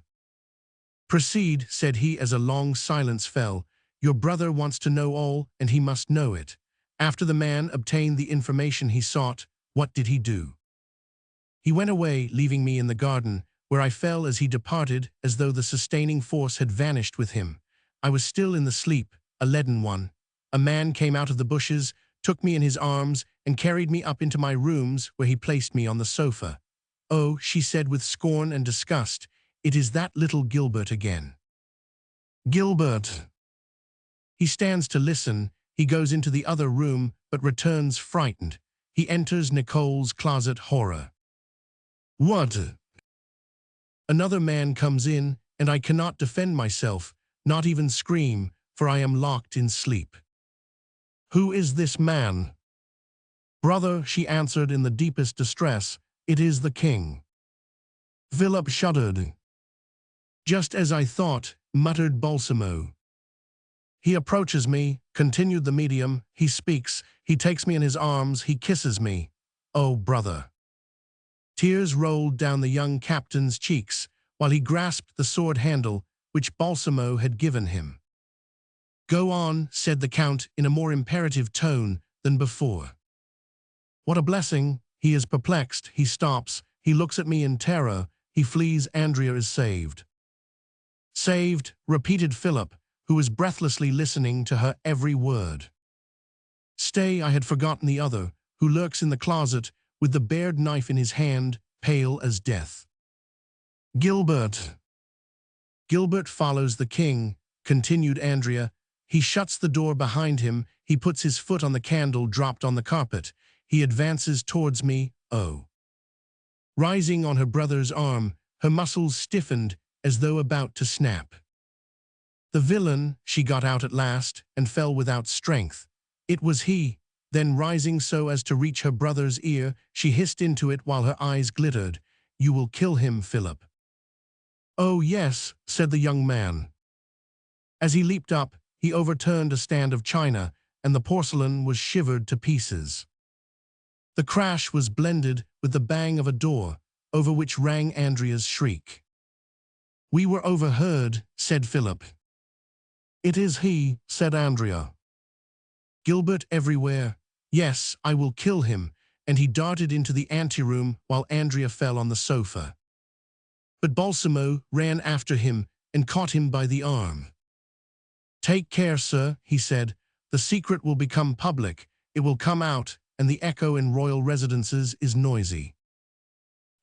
"Proceed," said he as a long silence fell. "Your brother wants to know all, and he must know it." After the man obtained the information he sought, what did he do? "He went away, leaving me in the garden, where I fell as he departed, as though the sustaining force had vanished with him. I was still in the sleep, a leaden one. A man came out of the bushes, took me in his arms, and carried me up into my rooms, where he placed me on the sofa. 'Oh,' she said with scorn and disgust, 'it is that little Gilbert again.'" "Gilbert!" "He stands to listen. He goes into the other room, but returns frightened. He enters Nicole's closet horror." "What?" "Another man comes in, and I cannot defend myself, not even scream, for I am locked in sleep." "Who is this man?" "Brother," she answered in the deepest distress, "it is the king." Philip shuddered. "Just as I thought," muttered Balsamo. "He approaches me," continued the medium. "He speaks. He takes me in his arms. He kisses me. Oh, brother!" Tears rolled down the young captain's cheeks, while he grasped the sword handle which Balsamo had given him. "Go on," said the Count in a more imperative tone than before. "What a blessing!" He is perplexed. He stops. He looks at me in terror. He flees. Andrea is saved. "Saved," repeated Philip, who was breathlessly listening to her every word. "Stay, I had forgotten the other, who lurks in the closet, with the bared knife in his hand, pale as death." "Gilbert." "Gilbert follows the king," continued Andrea. "He shuts the door behind him. He puts his foot on the candle dropped on the carpet. He advances towards me, oh." Rising on her brother's arm, her muscles stiffened as though about to snap. "The villain," she got out at last, and fell without strength. "It was he." Then rising so as to reach her brother's ear, she hissed into it while her eyes glittered, "You will kill him, Philip." "Oh, yes," said the young man. As he leaped up, he overturned a stand of china, and the porcelain was shivered to pieces. The crash was blended with the bang of a door, over which rang Andrea's shriek. "We were overheard," said Philip. "It is he," said Andrea. "Gilbert everywhere. Yes, I will kill him," and he darted into the anteroom while Andrea fell on the sofa. But Balsamo ran after him and caught him by the arm. "Take care, sir," he said. "The secret will become public. It will come out, and the echo in royal residences is noisy."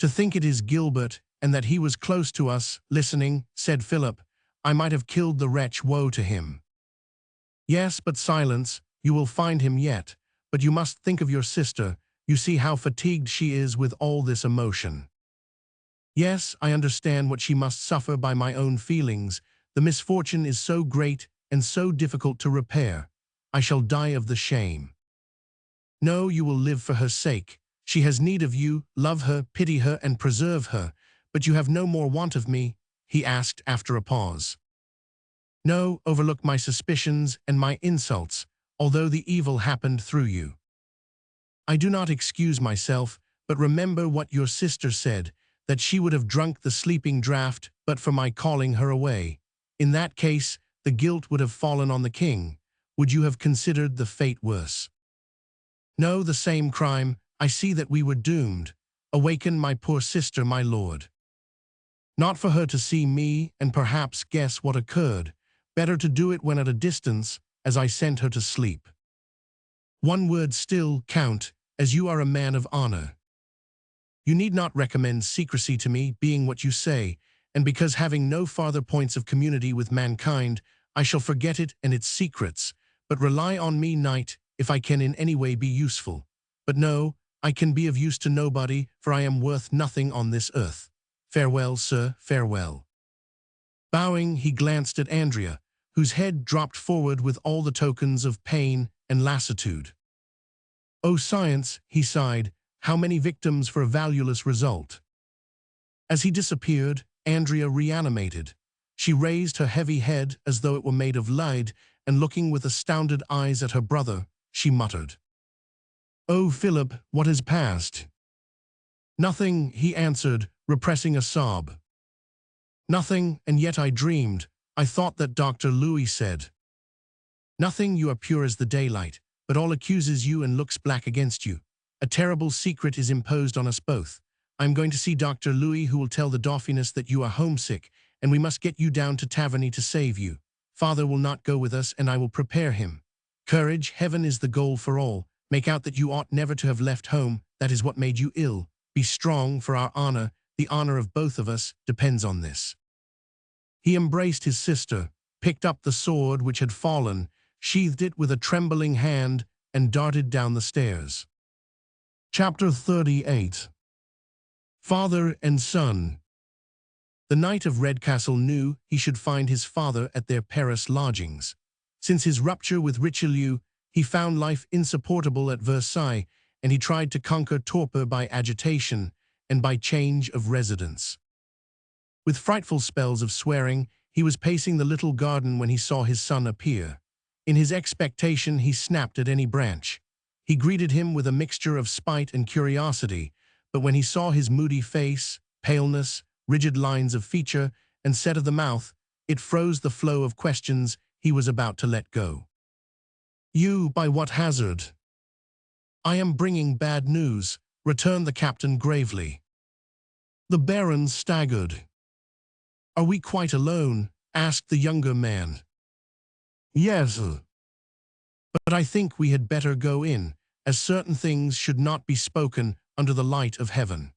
"To think it is Gilbert, and that he was close to us, listening," said Philip. "I might have killed the wretch, woe to him." "Yes, but silence. You will find him yet. But you must think of your sister. You see how fatigued she is with all this emotion." "Yes, I understand what she must suffer by my own feelings. The misfortune is so great and so difficult to repair. I shall die of the shame." "No, you will live for her sake. She has need of you. Love her, pity her, and preserve her. But you have no more want of me?" he asked after a pause. "No, overlook my suspicions and my insults, although the evil happened through you. I do not excuse myself, but remember what your sister said, that she would have drunk the sleeping draught but for my calling her away. In that case, the guilt would have fallen on the king. Would you have considered the fate worse?" No, the same crime. I see that we were doomed. Awaken my poor sister, my lord. Not for her to see me and perhaps guess what occurred. Better to do it when at a distance, as I sent her to sleep. One word still, Count, as you are a man of honor. You need not recommend secrecy to me, being what you say, and because having no farther points of community with mankind, I shall forget it and its secrets, but rely on me, knight, if I can in any way be useful. But no, I can be of use to nobody, for I am worth nothing on this earth. Farewell, sir, farewell. Bowing, he glanced at Andrea, whose head dropped forward with all the tokens of pain and lassitude. "O science," he sighed, "how many victims for a valueless result." As he disappeared, Andrea reanimated. She raised her heavy head as though it were made of lead, and looking with astounded eyes at her brother, she muttered, "Oh, Philip, what has passed?" "Nothing," he answered, repressing a sob. "Nothing, and yet I dreamed. I thought that Dr. Louis said." "Nothing, you are pure as the daylight, but all accuses you and looks black against you. A terrible secret is imposed on us both. I am going to see Dr. Louis, who will tell the Dauphiness that you are homesick, and we must get you down to Taverny to save you. Father will not go with us, and I will prepare him. Courage, heaven is the goal for all. Make out that you ought never to have left home, that is what made you ill. Be strong, for our honor, the honor of both of us, depends on this." He embraced his sister, picked up the sword which had fallen, sheathed it with a trembling hand, and darted down the stairs. Chapter 38. Father and Son. The Knight of Redcastle knew he should find his father at their Paris lodgings. Since his rupture with Richelieu, he found life insupportable at Versailles, and he tried to conquer torpor by agitation and by change of residence. With frightful spells of swearing, he was pacing the little garden when he saw his son appear. In his expectation, he snapped at any branch. He greeted him with a mixture of spite and curiosity, but when he saw his moody face, paleness, rigid lines of feature, and set of the mouth, it froze the flow of questions he was about to let go. "You, by what hazard?" "I am bringing bad news," returned the captain gravely. The Baron staggered. "Are we quite alone?" asked the younger man. "Yes, but I think we had better go in, as certain things should not be spoken under the light of heaven."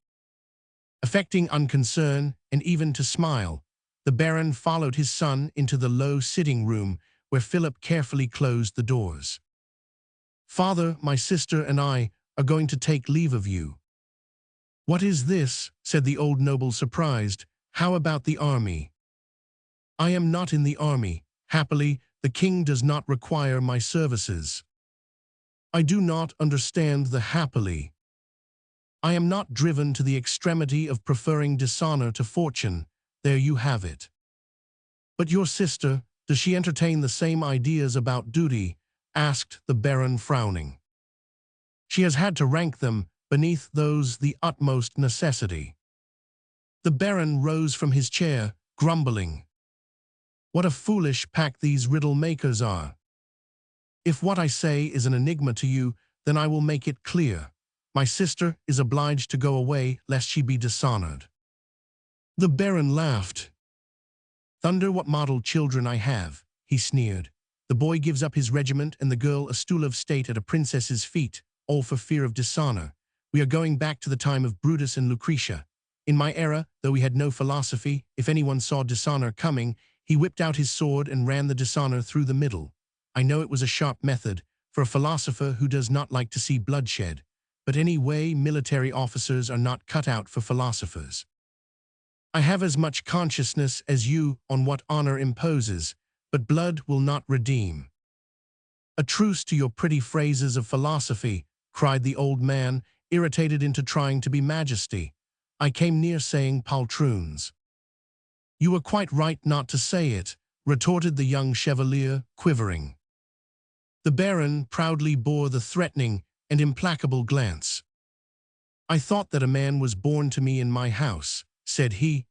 Affecting unconcern, and even to smile, the Baron followed his son into the low sitting room, where Philip carefully closed the doors. "Father, my sister and I are going to take leave of you." "What is this?" said the old noble, surprised. "How about the army?" "I am not in the army. Happily, the king does not require my services." "I do not understand the happily." "I am not driven to the extremity of preferring dishonor to fortune. There you have it." "But your sister, does she entertain the same ideas about duty?" asked the Baron, frowning. "She has had to rank them beneath those the utmost necessity." The Baron rose from his chair, grumbling. "What a foolish pack these riddle-makers are. If what I say is an enigma to you, then I will make it clear. My sister is obliged to go away lest she be dishonored." The Baron laughed. "Thunder, what model children I have," he sneered. "The boy gives up his regiment and the girl a stool of state at a princess's feet, all for fear of dishonor. We are going back to the time of Brutus and Lucretia. In my era, though we had no philosophy, if anyone saw dishonor coming, he whipped out his sword and ran the dishonor through the middle. I know it was a sharp method for a philosopher who does not like to see bloodshed, but anyway, military officers are not cut out for philosophers. I have as much consciousness as you on what honor imposes, but blood will not redeem." "A truce to your pretty phrases of philosophy," cried the old man, irritated into trying to be majesty. "I came near saying poltroons." "You were quite right not to say it," retorted the young chevalier, quivering. The Baron proudly bore the threatening and implacable glance. "I thought that a man was born to me in my house," said he,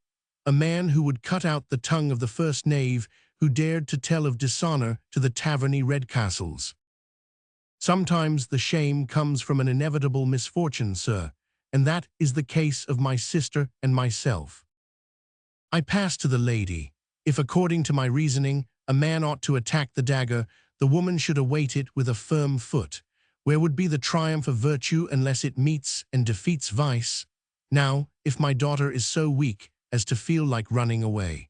"a man who would cut out the tongue of the first knave who dared to tell of dishonor to the Taverny Redcastles." Sometimes the shame comes from an inevitable misfortune, sir, and that is the case of my sister and myself. I pass to the lady. If, according to my reasoning, a man ought to attack the dagger, the woman should await it with a firm foot. Where would be the triumph of virtue unless it meets and defeats vice? Now, if my daughter is so weak as to feel like running away.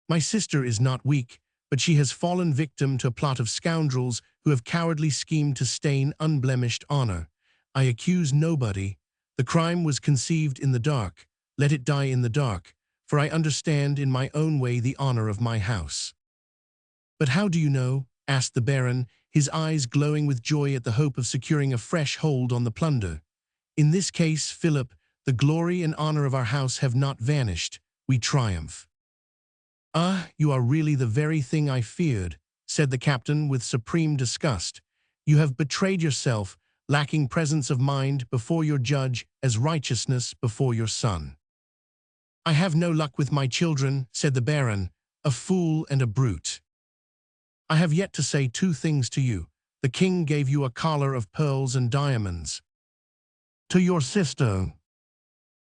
My sister is not weak, but she has fallen victim to a plot of scoundrels who have cowardly schemed to stain unblemished honor. I accuse nobody. The crime was conceived in the dark. Let it die in the dark, for I understand in my own way the honor of my house. But how do you know? Asked the Baron, his eyes glowing with joy at the hope of securing a fresh hold on the plunder. In this case, Philip, the glory and honor of our house have not vanished. We triumph. Ah, you are really the very thing I feared, said the captain with supreme disgust. You have betrayed yourself, lacking presence of mind before your judge as righteousness before your son. I have no luck with my children, said the Baron, a fool and a brute. I have yet to say two things to you. The king gave you a collar of pearls and diamonds. To your sister.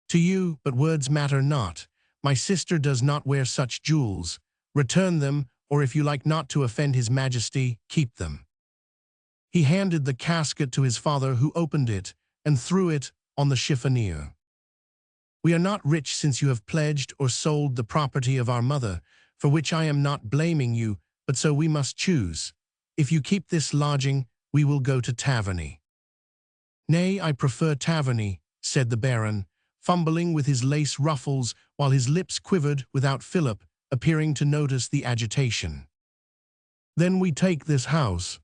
To you, but words matter not. My sister does not wear such jewels. Return them, or if you like not to offend his majesty, keep them. He handed the casket to his father, who opened it and threw it on the chiffonier. We are not rich since you have pledged or sold the property of our mother, for which I am not blaming you, but so we must choose. If you keep this lodging, we will go to Taverny. Nay, I prefer Taverny, said the Baron, fumbling with his lace ruffles while his lips quivered without Philip appearing to notice the agitation. Then we take this house.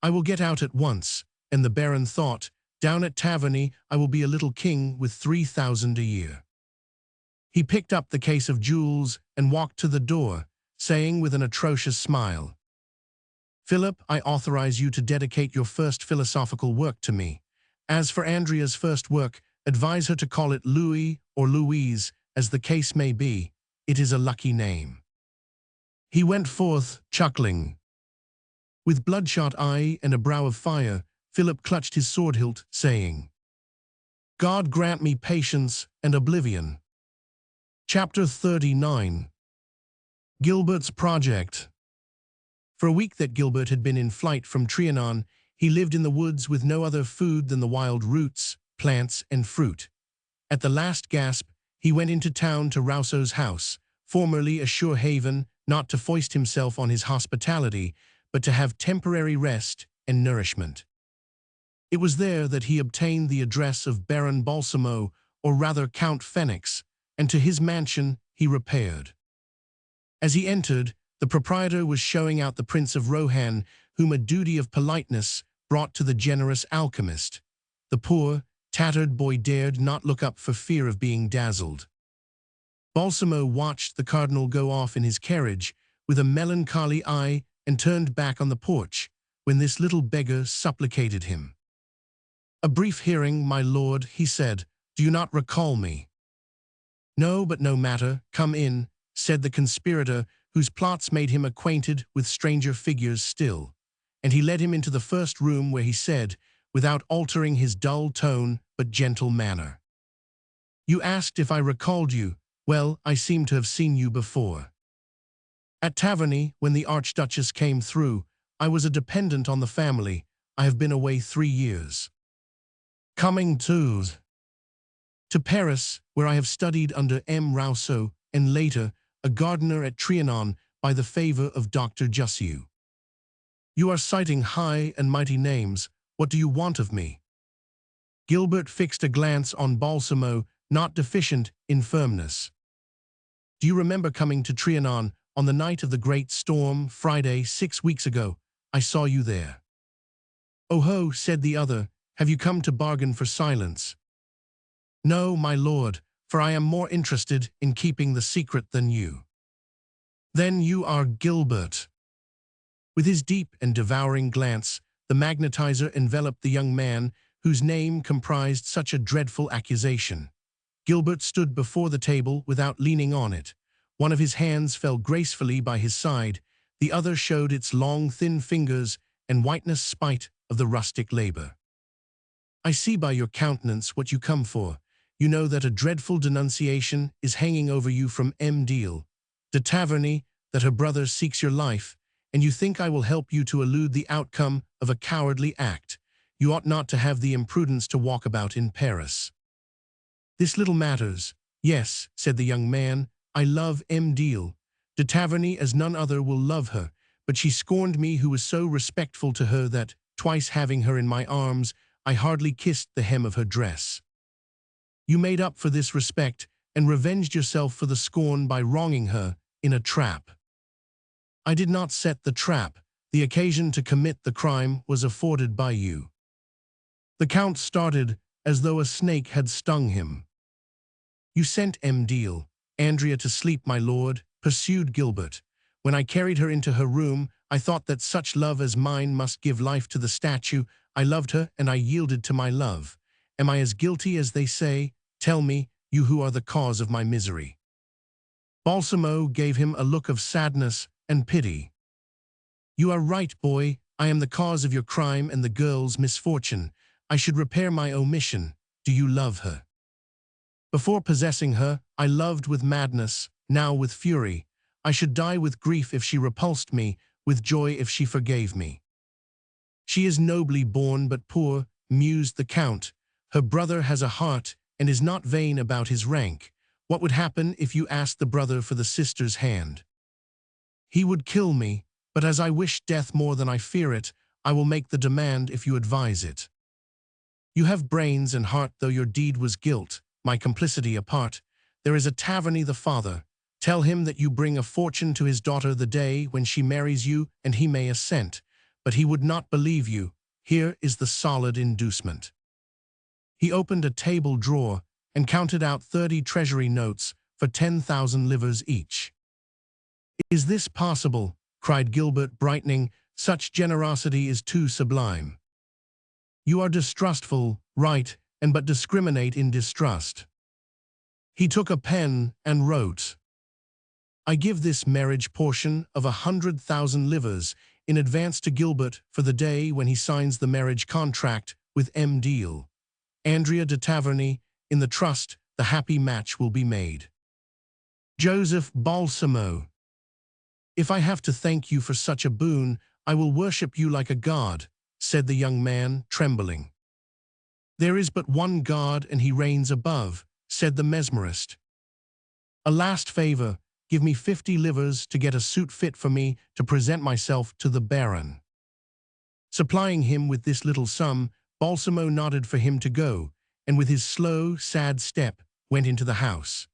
I will get out at once, and the Baron thought, down at Taverny I will be a little king with 3,000 a year. He picked up the case of jewels and walked to the door, saying with an atrocious smile, Philip, I authorize you to dedicate your first philosophical work to me. As for Andrea's first work, advise her to call it Louis or Louise, as the case may be. It is a lucky name. He went forth, chuckling. With bloodshot eye and a brow of fire, Philip clutched his sword hilt, saying, God grant me patience and oblivion. Chapter 39. Gilbert's Project. For a week that Gilbert had been in flight from Trianon, he lived in the woods with no other food than the wild roots, plants, and fruit. At the last gasp, he went into town to Rousseau's house, formerly a sure haven, not to foist himself on his hospitality, but to have temporary rest and nourishment. It was there that he obtained the address of Baron Balsamo, or rather Count Fenix, and to his mansion he repaired. As he entered, the proprietor was showing out the Prince of Rohan, whom a duty of politeness brought to the generous alchemist. The poor, tattered boy dared not look up for fear of being dazzled. Balsamo watched the cardinal go off in his carriage with a melancholy eye and turned back on the porch, when this little beggar supplicated him. A brief hearing, my lord, he said. Do you not recall me? No, but no matter. Come in, said the conspirator, whose plots made him acquainted with stranger figures still. And he led him into the first room, where he said, without altering his dull tone but gentle manner, You asked if I recalled you. Well, I seem to have seen you before. At Taverny, when the Archduchess came through, I was a dependent on the family. I have been away 3 years. Coming to Paris, where I have studied under M. Rousseau, and later, a gardener at Trianon, by the favor of Dr. Jussieu. You are citing high and mighty names. What do you want of me? Gilbert fixed a glance on Balsamo, not deficient in firmness. Do you remember coming to Trianon on the night of the great storm, Friday 6 weeks ago? I saw you there. Oh ho, said the other, have you come to bargain for silence? No, my lord, for I am more interested in keeping the secret than you. Then you are Gilbert. With his deep and devouring glance, the magnetizer enveloped the young man whose name comprised such a dreadful accusation. Gilbert stood before the table without leaning on it. One of his hands fell gracefully by his side, the other showed its long, thin fingers and whiteness spite of the rustic labor. I see by your countenance what you come for. You know that a dreadful denunciation is hanging over you from Madeleine de Taverny, that her brother seeks your life, and you think I will help you to elude the outcome of a cowardly act. You ought not to have the imprudence to walk about in Paris. This little matters. Yes, said the young man, I love Madeleine de Taverny as none other will love her, but she scorned me who was so respectful to her that, twice having her in my arms, I hardly kissed the hem of her dress. You made up for this respect and revenged yourself for the scorn by wronging her in a trap. I did not set the trap. The occasion to commit the crime was afforded by you. The Count started as though a snake had stung him. You sent Madeleine, Andrea to sleep, my lord, pursued Gilbert. When I carried her into her room, I thought that such love as mine must give life to the statue. I loved her, and I yielded to my love. Am I as guilty as they say? Tell me, you who are the cause of my misery. Balsamo gave him a look of sadness and pity. You are right, boy. I am the cause of your crime and the girl's misfortune. I should repair my omission. Do you love her? Before possessing her, I loved with madness, now with fury. I should die with grief if she repulsed me, with joy if she forgave me. She is nobly born but poor, mused the Count. Her brother has a heart and is not vain about his rank. What would happen if you asked the brother for the sister's hand? He would kill me, but as I wish death more than I fear it, I will make the demand if you advise it. You have brains and heart, though your deed was guilt, my complicity apart. There is a Taverny the father. Tell him that you bring a fortune to his daughter the day when she marries you, and he may assent. But he would not believe you. Here is the solid inducement. He opened a table drawer and counted out 30 treasury notes for 10,000 livres each. Is this possible? Cried Gilbert, brightening. Such generosity is too sublime. You are distrustful, right, and but discriminate in distrust. He took a pen and wrote, I give this marriage portion of 100,000 livres in advance to Gilbert for the day when he signs the marriage contract with Madeleine, Andrea de Taverny. In the trust, the happy match will be made. Joseph Balsamo. If I have to thank you for such a boon, I will worship you like a god, said the young man, trembling. There is but one God, and he reigns above, said the Mesmerist. A last favor, give me 50 livres to get a suit fit for me to present myself to the Baron. Supplying him with this little sum, Balsamo nodded for him to go, and with his slow, sad step, went into the house.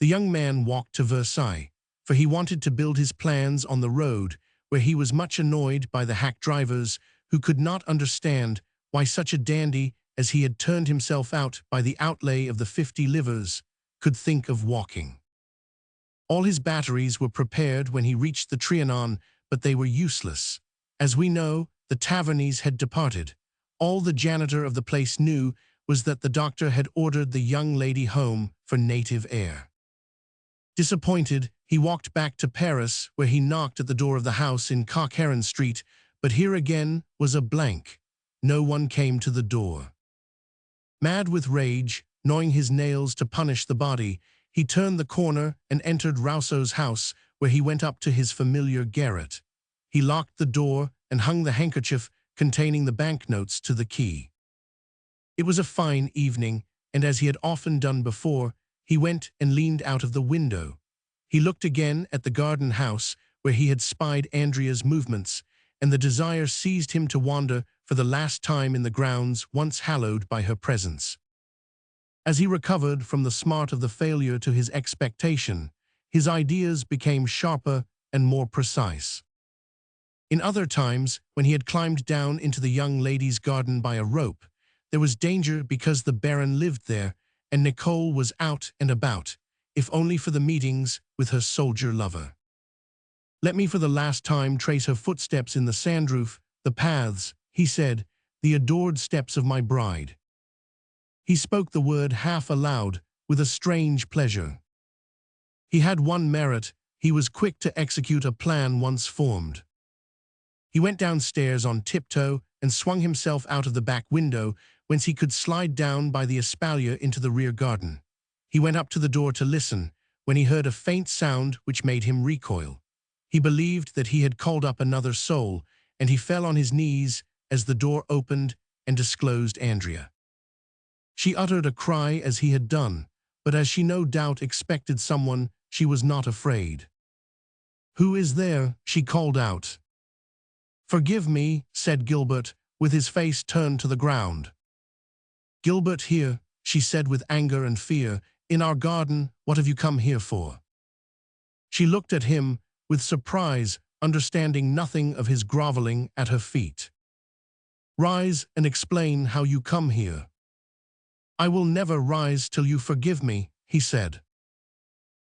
The young man walked to Versailles, for he wanted to build his plans on the road, where he was much annoyed by the hack drivers who could not understand why such a dandy as he had turned himself out by the outlay of the 50 livres could think of walking. All his batteries were prepared when he reached the Trianon, but they were useless. As we know, the Tavernys had departed. All the janitor of the place knew was that the doctor had ordered the young lady home for native air. Disappointed, he walked back to Paris, where he knocked at the door of the house in Cockheron Street, but here again was a blank. No one came to the door. Mad with rage, gnawing his nails to punish the body, he turned the corner and entered Rousseau's house, where he went up to his familiar garret. He locked the door and hung the handkerchief containing the banknotes to the key. It was a fine evening, and as he had often done before, he went and leaned out of the window. He looked again at the garden house, where he had spied Andrea's movements, and the desire seized him to wander for the last time in the grounds once hallowed by her presence. As he recovered from the smart of the failure to his expectation, his ideas became sharper and more precise. In other times, when he had climbed down into the young lady's garden by a rope, there was danger because the Baron lived there, and Nicole was out and about, if only for the meetings with her soldier lover. Let me for the last time trace her footsteps in the sandroof, the paths, he said, the adored steps of my bride. He spoke the word half aloud, with a strange pleasure. He had one merit, he was quick to execute a plan once formed. He went downstairs on tiptoe and swung himself out of the back window, whence he could slide down by the espalier into the rear garden. He went up to the door to listen, when he heard a faint sound which made him recoil. He believed that he had called up another soul, and he fell on his knees as the door opened and disclosed Andrea. She uttered a cry as he had done, but as she no doubt expected someone, she was not afraid. "Who is there?" she called out. "Forgive me," said Gilbert, with his face turned to the ground. "Gilbert here," she said with anger and fear, "in our garden, what have you come here for?" She looked at him with surprise, understanding nothing of his groveling at her feet. "Rise and explain how you come here." "I will never rise till you forgive me," he said.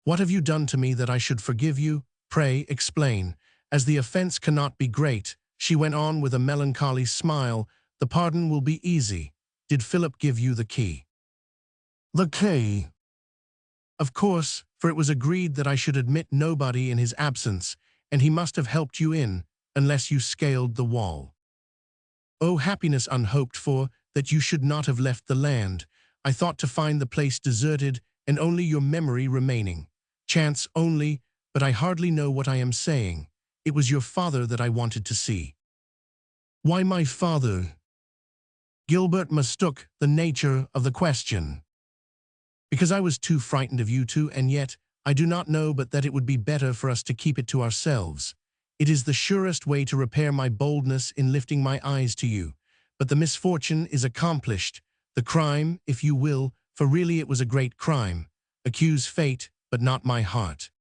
"What have you done to me that I should forgive you? Pray explain. As the offense cannot be great," she went on with a melancholy smile, "the pardon will be easy. Did Philip give you the key?" "The key?" "Of course, for it was agreed that I should admit nobody in his absence, and he must have helped you in, unless you scaled the wall. Oh, happiness unhoped for, that you should not have left the land. I thought to find the place deserted, and only your memory remaining. Chance only, but I hardly know what I am saying. It was your father that I wanted to see." "Why my father?" Gilbert mistook the nature of the question. "Because I was too frightened of you two, and yet I do not know but that it would be better for us to keep it to ourselves. It is the surest way to repair my boldness in lifting my eyes to you. But the misfortune is accomplished, the crime, if you will, for really it was a great crime. Accuse fate, but not my heart.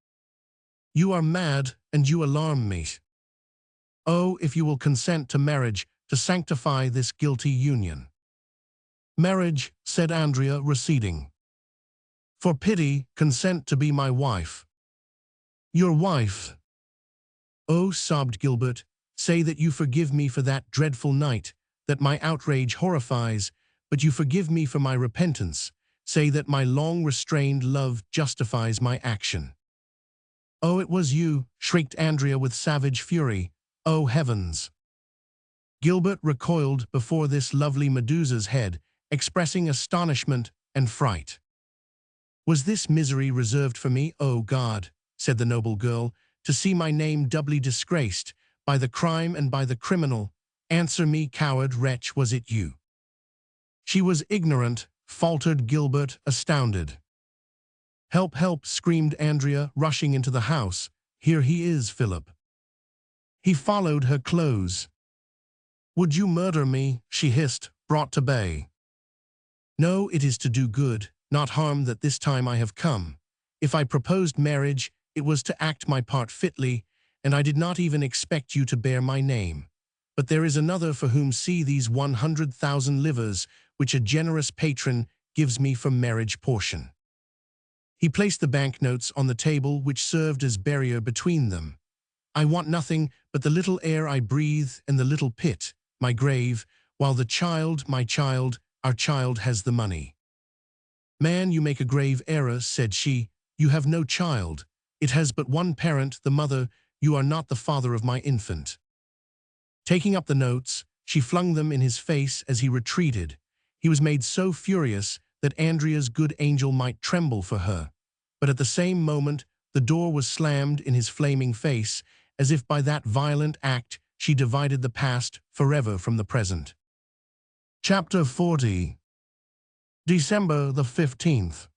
You are mad, and you alarm me. Oh, if you will consent to marriage, to sanctify this guilty union." "Marriage," said Andrea, receding. "For pity, consent to be my wife." "Your wife?" "Oh," sobbed Gilbert, "say that you forgive me for that dreadful night, that my outrage horrifies, but you forgive me for my repentance. Say that my long-restrained love justifies my action." "Oh, it was you," shrieked Andrea with savage fury. "Oh, heavens!" Gilbert recoiled before this lovely Medusa's head, expressing astonishment and fright. "Was this misery reserved for me, oh God," said the noble girl, "to see my name doubly disgraced, by the crime and by the criminal? Answer me, coward wretch, was it you?" "She was ignorant," faltered Gilbert, astounded. "Help, help," screamed Andrea, rushing into the house. "Here he is, Philip." He followed her close. "Would you murder me?" she hissed, brought to bay. "No, it is to do good, not harm, that this time I have come. If I proposed marriage, it was to act my part fitly, and I did not even expect you to bear my name. But there is another for whom see these 100,000 livres, which a generous patron gives me for marriage portion." He placed the banknotes on the table which served as barrier between them. "I want nothing but the little air I breathe and the little pit, my grave, while the child, my child, our child has the money." "Man, you make a grave error," said she. "You have no child. It has but one parent, the mother. You are not the father of my infant." Taking up the notes, she flung them in his face as he retreated. He was made so furious that Andrea's good angel might tremble for her. But at the same moment, the door was slammed in his flaming face, as if by that violent act she divided the past forever from the present. Chapter 40. December the 15th.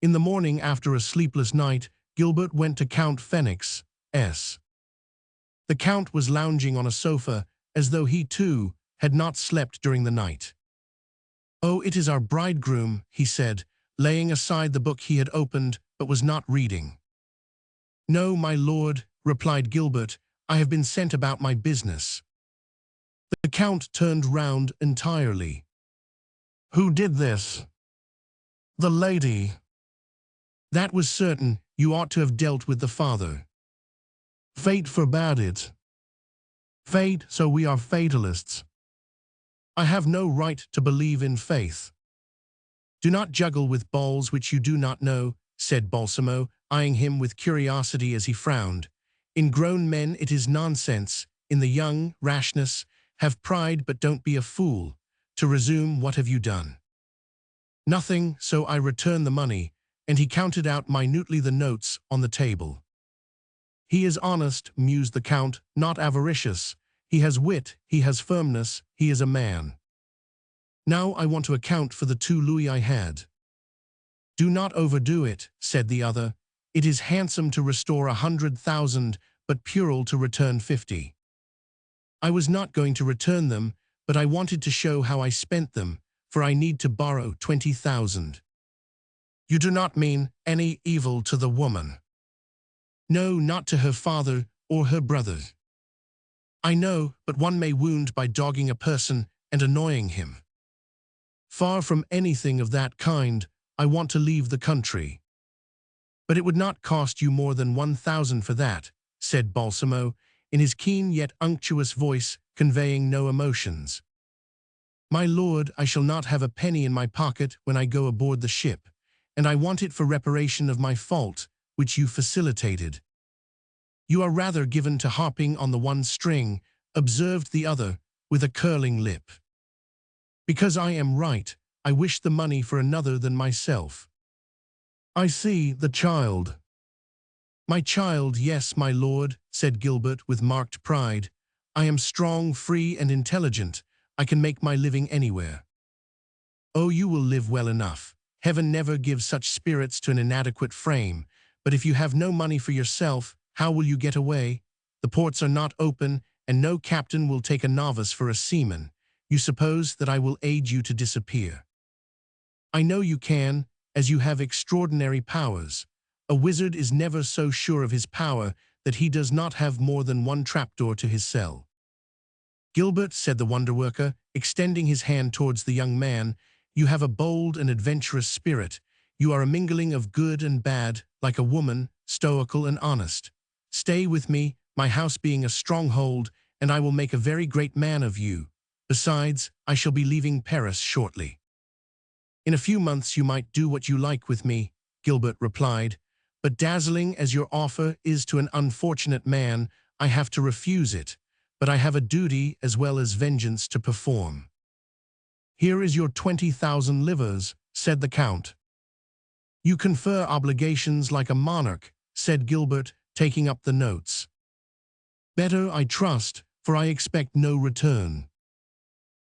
In the morning, after a sleepless night, Gilbert went to Count Fenwick's. The Count was lounging on a sofa, as though he, too, had not slept during the night. "Oh, it is our bridegroom," he said, laying aside the book he had opened but was not reading. "No, my lord," replied Gilbert, "I have been sent about my business." The Count turned round entirely. "Who did this?" "The lady." "That was certain. You ought to have dealt with the father." "Fate forbade it." "Fate, so we are fatalists." "I have no right to believe in faith." "Do not juggle with balls which you do not know," said Balsamo, eyeing him with curiosity as he frowned. "In grown men it is nonsense. in the young, rashness, have pride but don't be a fool. To resume, what have you done? Nothing, so I return the money, and he counted out minutely the notes on the table. He is honest, mused the Count, not avaricious. He has wit, he has firmness, he is a man. Now I want to account for the 2 louis I had. Do not overdo it, said the other. It is handsome to restore 100,000, but puerile to return 50. I was not going to return them, but I wanted to show how I spent them, for I need to borrow 20,000. You do not mean any evil to the woman? No, not to her father or her brother. I know, but one may wound by dogging a person and annoying him. Far from anything of that kind, I want to leave the country. But it would not cost you more than 1,000 for that, said Balsamo, in his keen yet unctuous voice, conveying no emotions. My lord, I shall not have a penny in my pocket when I go aboard the ship, and I want it for reparation of my fault, which you facilitated. You are rather given to harping on the one string, observed the other, with a curling lip. Because I am right, I wish the money for another than myself. I see, the child. My child, yes, my lord, said Gilbert with marked pride. I am strong, free, and intelligent. I can make my living anywhere. Oh, you will live well enough. Heaven never gives such spirits to an inadequate frame. But if you have no money for yourself, how will you get away? The ports are not open, and no captain will take a novice for a seaman. You suppose that I will aid you to disappear. I know you can, as you have extraordinary powers. A wizard is never so sure of his power that he does not have more than one trapdoor to his cell. Gilbert, said the wonder-worker, extending his hand towards the young man, you have a bold and adventurous spirit. You are a mingling of good and bad, like a woman, stoical and honest. Stay with me, my house being a stronghold, and I will make a very great man of you. Besides, I shall be leaving Paris shortly. In a few months you might do what you like with me, Gilbert replied, but dazzling as your offer is to an unfortunate man, I have to refuse it, but I have a duty as well as vengeance to perform. Here is your 20,000 livres, said the Count. You confer obligations like a monarch, said Gilbert, taking up the notes. Better, I trust, for I expect no return.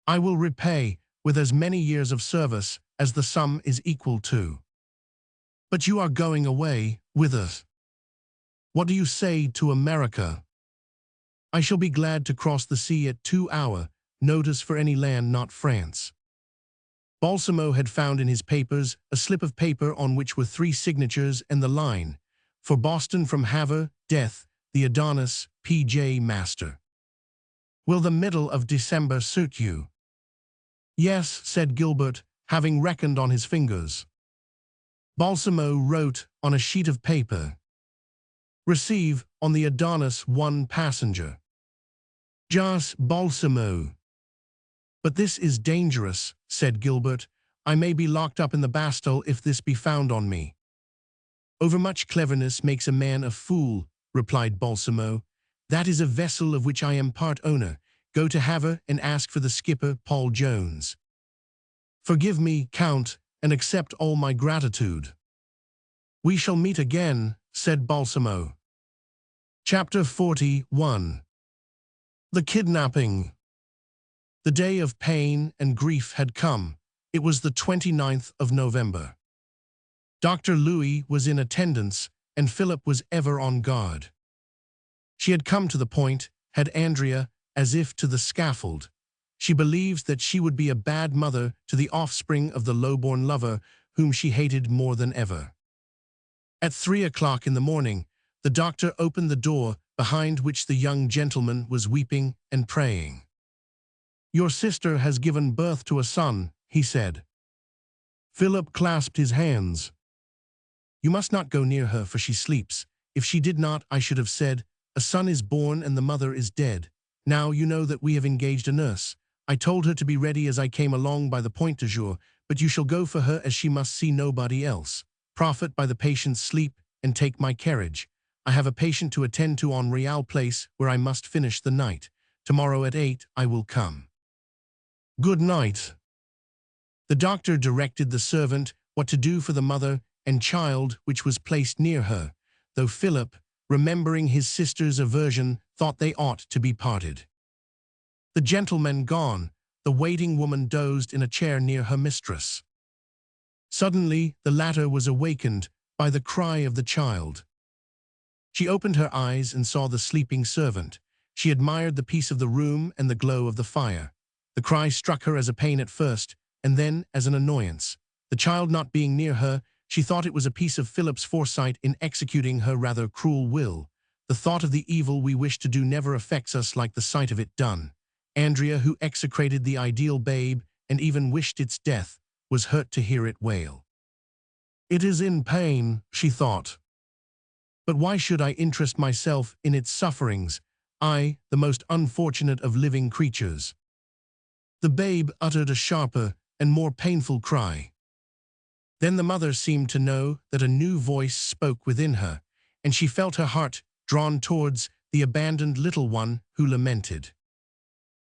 I will repay, with as many years of service as the sum is equal to. But you are going away, whither? What do you say to America? I shall be glad to cross the sea at 2 hours, notice for any land not France. Balsamo had found in his papers a slip of paper on which were 3 signatures and the line, for Boston from Havre, death, the Adonis, P.J. Master. Will the middle of December suit you? Yes, said Gilbert, having reckoned on his fingers. Balsamo wrote on a sheet of paper. Receive, on the Adonis 1 passenger. Jas Balsamo. But this is dangerous, said Gilbert. I may be locked up in the Bastille if this be found on me. Overmuch cleverness makes a man a fool, replied Balsamo. That is a vessel of which I am part owner. Go to Havre and ask for the skipper, Paul Jones. Forgive me, Count, and accept all my gratitude. We shall meet again, said Balsamo. Chapter 41. The Kidnapping. The day of pain and grief had come. It was the 29th of November. Dr. Louis was in attendance, and Philip was ever on guard. She had come to the point, had Andrea, as if to the scaffold. She believes that she would be a bad mother to the offspring of the low-born lover whom she hated more than ever. At 3 o'clock in the morning, the doctor opened the door behind which the young gentleman was weeping and praying. Your sister has given birth to a son, he said. Philip clasped his hands. You must not go near her, for she sleeps. If she did not, I should have said, a son is born and the mother is dead. Now you know that we have engaged a nurse. I told her to be ready as I came along by the Point du Jour, but you shall go for her as she must see nobody else. Profit by the patient's sleep and take my carriage. I have a patient to attend to on Real Place where I must finish the night. Tomorrow at 8 I will come. Good night. The doctor directed the servant what to do for the mother and child which was placed near her, though Philip, remembering his sister's aversion, thought they ought to be parted. The gentleman gone, the waiting woman dozed in a chair near her mistress. Suddenly the latter was awakened by the cry of the child. She opened her eyes and saw the sleeping servant. She admired the peace of the room and the glow of the fire. The cry struck her as a pain at first, and then as an annoyance. The child not being near her, she thought it was a piece of Philip's foresight in executing her rather cruel will. The thought of the evil we wish to do never affects us like the sight of it done. Andrea, who execrated the ideal babe and even wished its death, was hurt to hear it wail. It is in pain, she thought. But why should I interest myself in its sufferings, I, the most unfortunate of living creatures? The babe uttered a sharper and more painful cry. Then the mother seemed to know that a new voice spoke within her, and she felt her heart drawn towards the abandoned little one who lamented.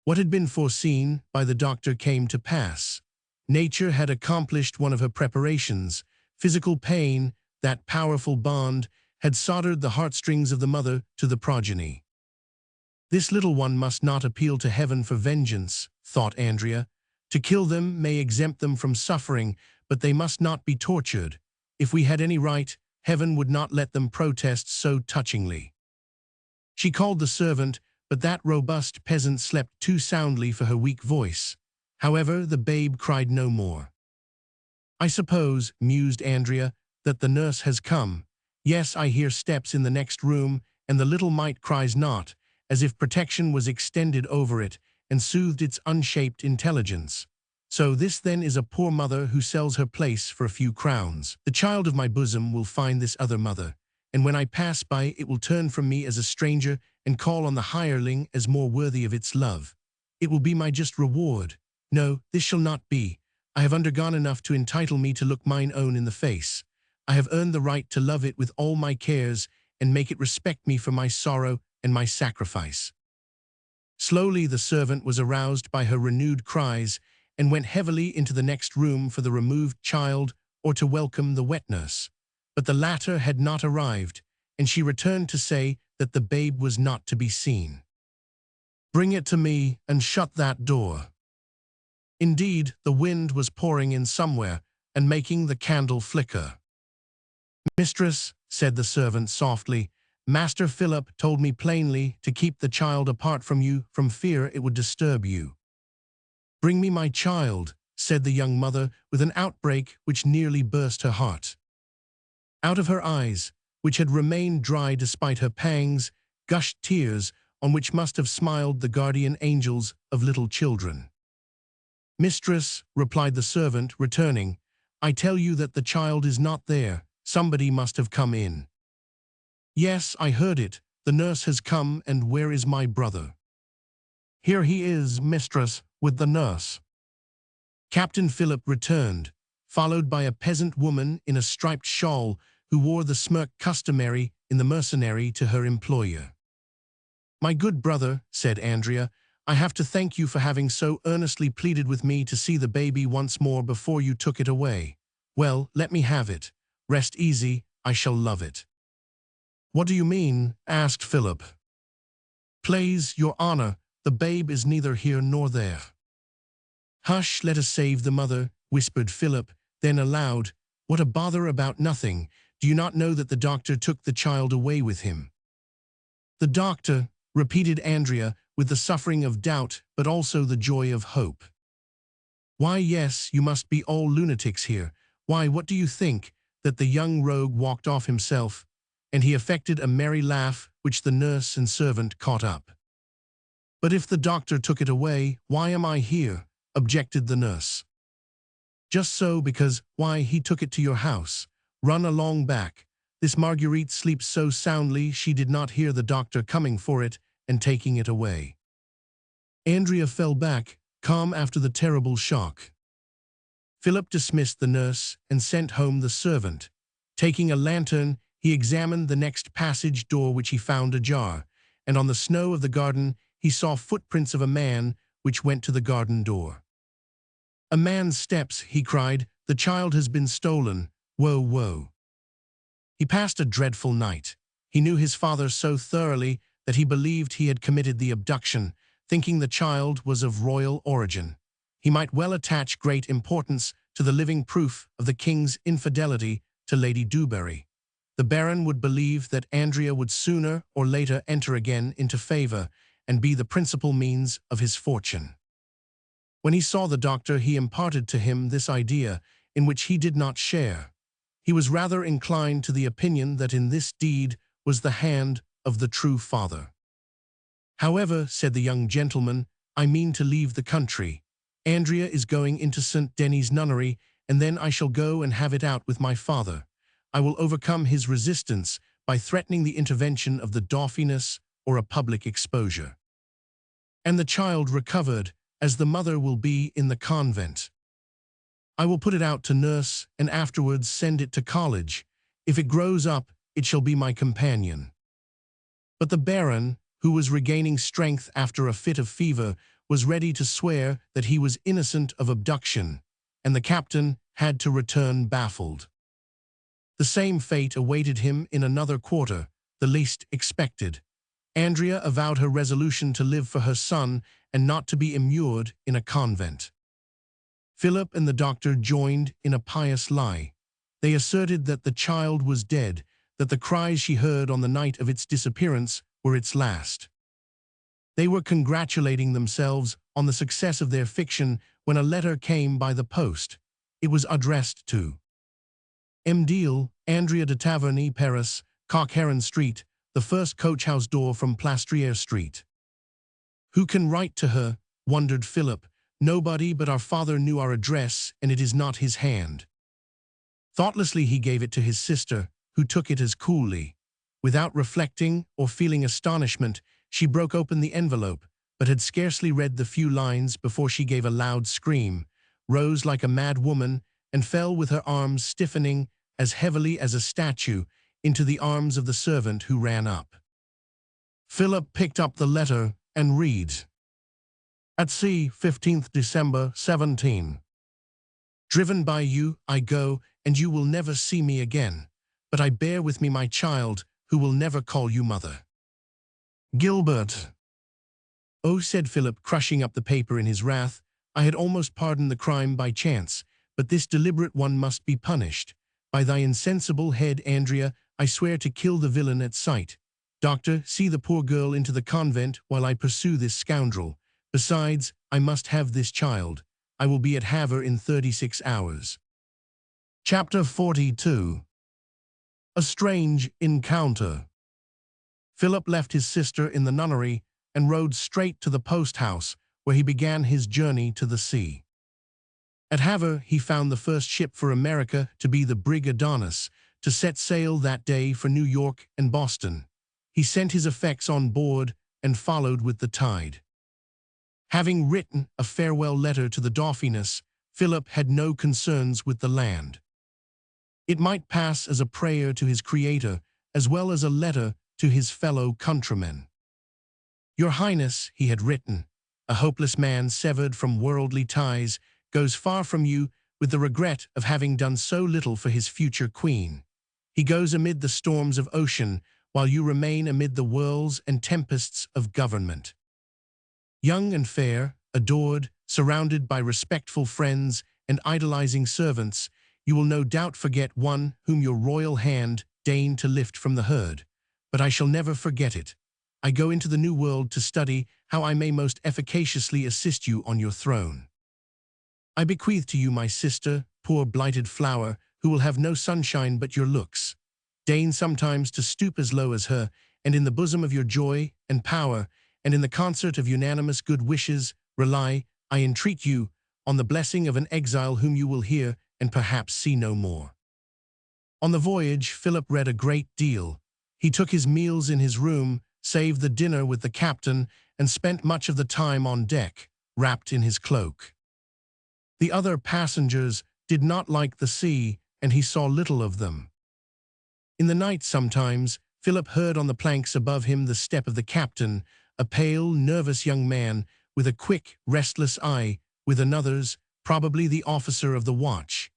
What had been foreseen by the doctor came to pass. Nature had accomplished one of her preparations. Physical pain, that powerful bond, had soldered the heartstrings of the mother to the progeny. This little one must not appeal to heaven for vengeance, thought Andrea. To kill them may exempt them from suffering, but they must not be tortured. If we had any right, heaven would not let them protest so touchingly. She called the servant, but that robust peasant slept too soundly for her weak voice. However, the babe cried no more. I suppose, mused Andrea, that the nurse has come. Yes, I hear steps in the next room, and the little mite cries not, as if protection was extended over it and soothed its unshaped intelligence. So this then is a poor mother who sells her place for a few crowns. The child of my bosom will find this other mother, and when I pass by it will turn from me as a stranger and call on the hireling as more worthy of its love. It will be my just reward. No, this shall not be. I have undergone enough to entitle me to look mine own in the face. I have earned the right to love it with all my cares and make it respect me for my sorrow and my sacrifice. Slowly the servant was aroused by her renewed cries and went heavily into the next room for the removed child or to welcome the wet nurse. But the latter had not arrived, and she returned to say that the babe was not to be seen. Bring it to me and shut that door. Indeed, the wind was pouring in somewhere and making the candle flicker. Mistress, said the servant softly, Master Philip told me plainly to keep the child apart from you from fear it would disturb you. Bring me my child, said the young mother with an outbreak which nearly burst her heart. Out of her eyes, which had remained dry despite her pangs, gushed tears on which must have smiled the guardian angels of little children. Mistress, replied the servant, returning, I tell you that the child is not there. Somebody must have come in. Yes, I heard it. The nurse has come, and where is my brother? Here he is, mistress, with the nurse. Captain Philip returned, followed by a peasant woman in a striped shawl who wore the smirk customary in the mercenary to her employer. My good brother, said Andrea, I have to thank you for having so earnestly pleaded with me to see the baby once more before you took it away. Well, let me have it. Rest easy, I shall love it. What do you mean? Asked Philip. Please, your honor, the babe is neither here nor there. Hush, let us save the mother, whispered Philip, then aloud, what a bother about nothing. Do you not know that the doctor took the child away with him? The doctor, repeated Andrea, with the suffering of doubt, but also the joy of hope. Why, yes, you must be all lunatics here. Why, what do you think? That the young rogue walked off himself, and he affected a merry laugh which the nurse and servant caught up. But if the doctor took it away, why am I here? Objected the nurse. Just so, because, why, he took it to your house. Run along back. This Marguerite sleeps so soundly she did not hear the doctor coming for it and taking it away. Andrea fell back, calm after the terrible shock. Philip dismissed the nurse and sent home the servant. Taking a lantern, he He examined the next passage door which he found ajar, and on the snow of the garden he saw footprints of a man which went to the garden door. "A man's steps," he cried. "The child has been stolen. Woe, woe." He passed a dreadful night. He knew his father so thoroughly that he believed he had committed the abduction, thinking the child was of royal origin. He might well attach great importance to the living proof of the king's infidelity to Lady Dewberry. The Baron would believe that Andrea would sooner or later enter again into favor and be the principal means of his fortune. When he saw the doctor, he imparted to him this idea, in which he did not share. He was rather inclined to the opinion that in this deed was the hand of the true father. "However," said the young gentleman, "I mean to leave the country. Andrea is going into St. Denis nunnery, and then I shall go and have it out with my father. I will overcome his resistance by threatening the intervention of the Dauphiness or a public exposure. And the child recovered, as the mother will be in the convent. I will put it out to nurse and afterwards send it to college. If it grows up, it shall be my companion." But the Baron, who was regaining strength after a fit of fever, was ready to swear that he was innocent of abduction, and the captain had to return baffled. The same fate awaited him in another quarter, the least expected. Andrea avowed her resolution to live for her son and not to be immured in a convent. Philip and the doctor joined in a pious lie. They asserted that the child was dead, that the cries she heard on the night of its disappearance were its last. They were congratulating themselves on the success of their fiction when a letter came by the post. It was addressed to M'Deal, Andrea de Taverny, Paris, Cockheron Street, the first coach-house door from Plastriere Street. "Who can write to her?" wondered Philip. "Nobody, but our father knew our address, and it is not his hand." Thoughtlessly he gave it to his sister, who took it as coolly. Without reflecting or feeling astonishment, she broke open the envelope, but had scarcely read the few lines before she gave a loud scream, rose like a mad woman, and fell with her arms stiffening as heavily as a statue into the arms of the servant who ran up. Philip picked up the letter and read. "At sea, 15th December, 17. Driven by you, I go, and you will never see me again. But I bear with me my child, who will never call you mother. Gilbert." "Oh," said Philip, crushing up the paper in his wrath, "I had almost pardoned the crime by chance, but this deliberate one must be punished. By thy insensible head, Andrea, I swear to kill the villain at sight. Doctor, see the poor girl into the convent while I pursue this scoundrel. Besides, I must have this child. I will be at Havre in 36 hours. Chapter 42. A strange encounter. Philip left his sister in the nunnery and rode straight to the post-house, where he began his journey to the sea. At Havre he found the first ship for America to be the brig Adonis, to set sail that day for New York and Boston. He sent his effects on board and followed with the tide. Having written a farewell letter to the Dauphiness, Philip had no concerns with the land. It might pass as a prayer to his Creator, as well as a letter to his fellow countrymen. "Your Highness," he had written, "a hopeless man severed from worldly ties goes far from you with the regret of having done so little for his future queen. He goes amid the storms of ocean, while you remain amid the whirls and tempests of government. Young and fair, adored, surrounded by respectful friends and idolizing servants, you will no doubt forget one whom your royal hand deigned to lift from the herd. But I shall never forget it. I go into the New World to study how I may most efficaciously assist you on your throne. I bequeath to you my sister, poor blighted flower, who will have no sunshine but your looks. Deign sometimes to stoop as low as her, and in the bosom of your joy and power, and in the concert of unanimous good wishes, rely, I entreat you, on the blessing of an exile whom you will hear and perhaps see no more." On the voyage, Philip read a great deal. He took his meals in his room, saved the dinner with the captain, and spent much of the time on deck, wrapped in his cloak. The other passengers did not like the sea, and he saw little of them. In the night sometimes, Philip heard on the planks above him the step of the captain, a pale, nervous young man, with a quick, restless eye, with another's, probably the officer of the watch.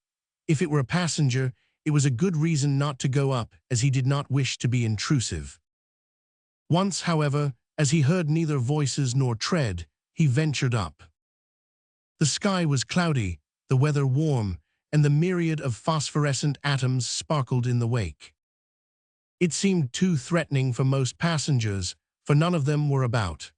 If it were a passenger, it was a good reason not to go up, as he did not wish to be intrusive. Once, however, as he heard neither voices nor tread, he ventured up. The sky was cloudy, the weather warm, and the myriad of phosphorescent atoms sparkled in the wake. It seemed too threatening for most passengers, for none of them were about.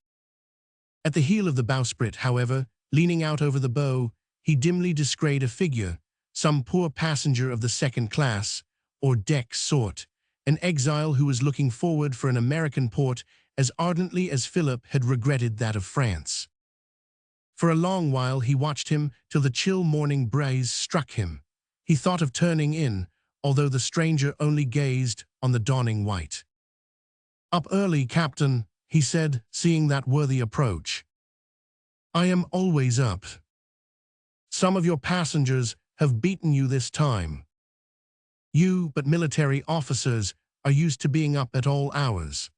At the heel of the bowsprit, however, leaning out over the bow, he dimly descried a figure, some poor passenger of the second class, or deck sort, an exile who was looking forward for an American port as ardently as Philip had regretted that of France. For a long while he watched him till the chill morning breeze struck him. He thought of turning in, although the stranger only gazed on the dawning white. "Up early, Captain," he said, seeing that worthy approach. "I am always up. Some of your passengers have beaten you this time. You, but military officers, are used to being up at all hours."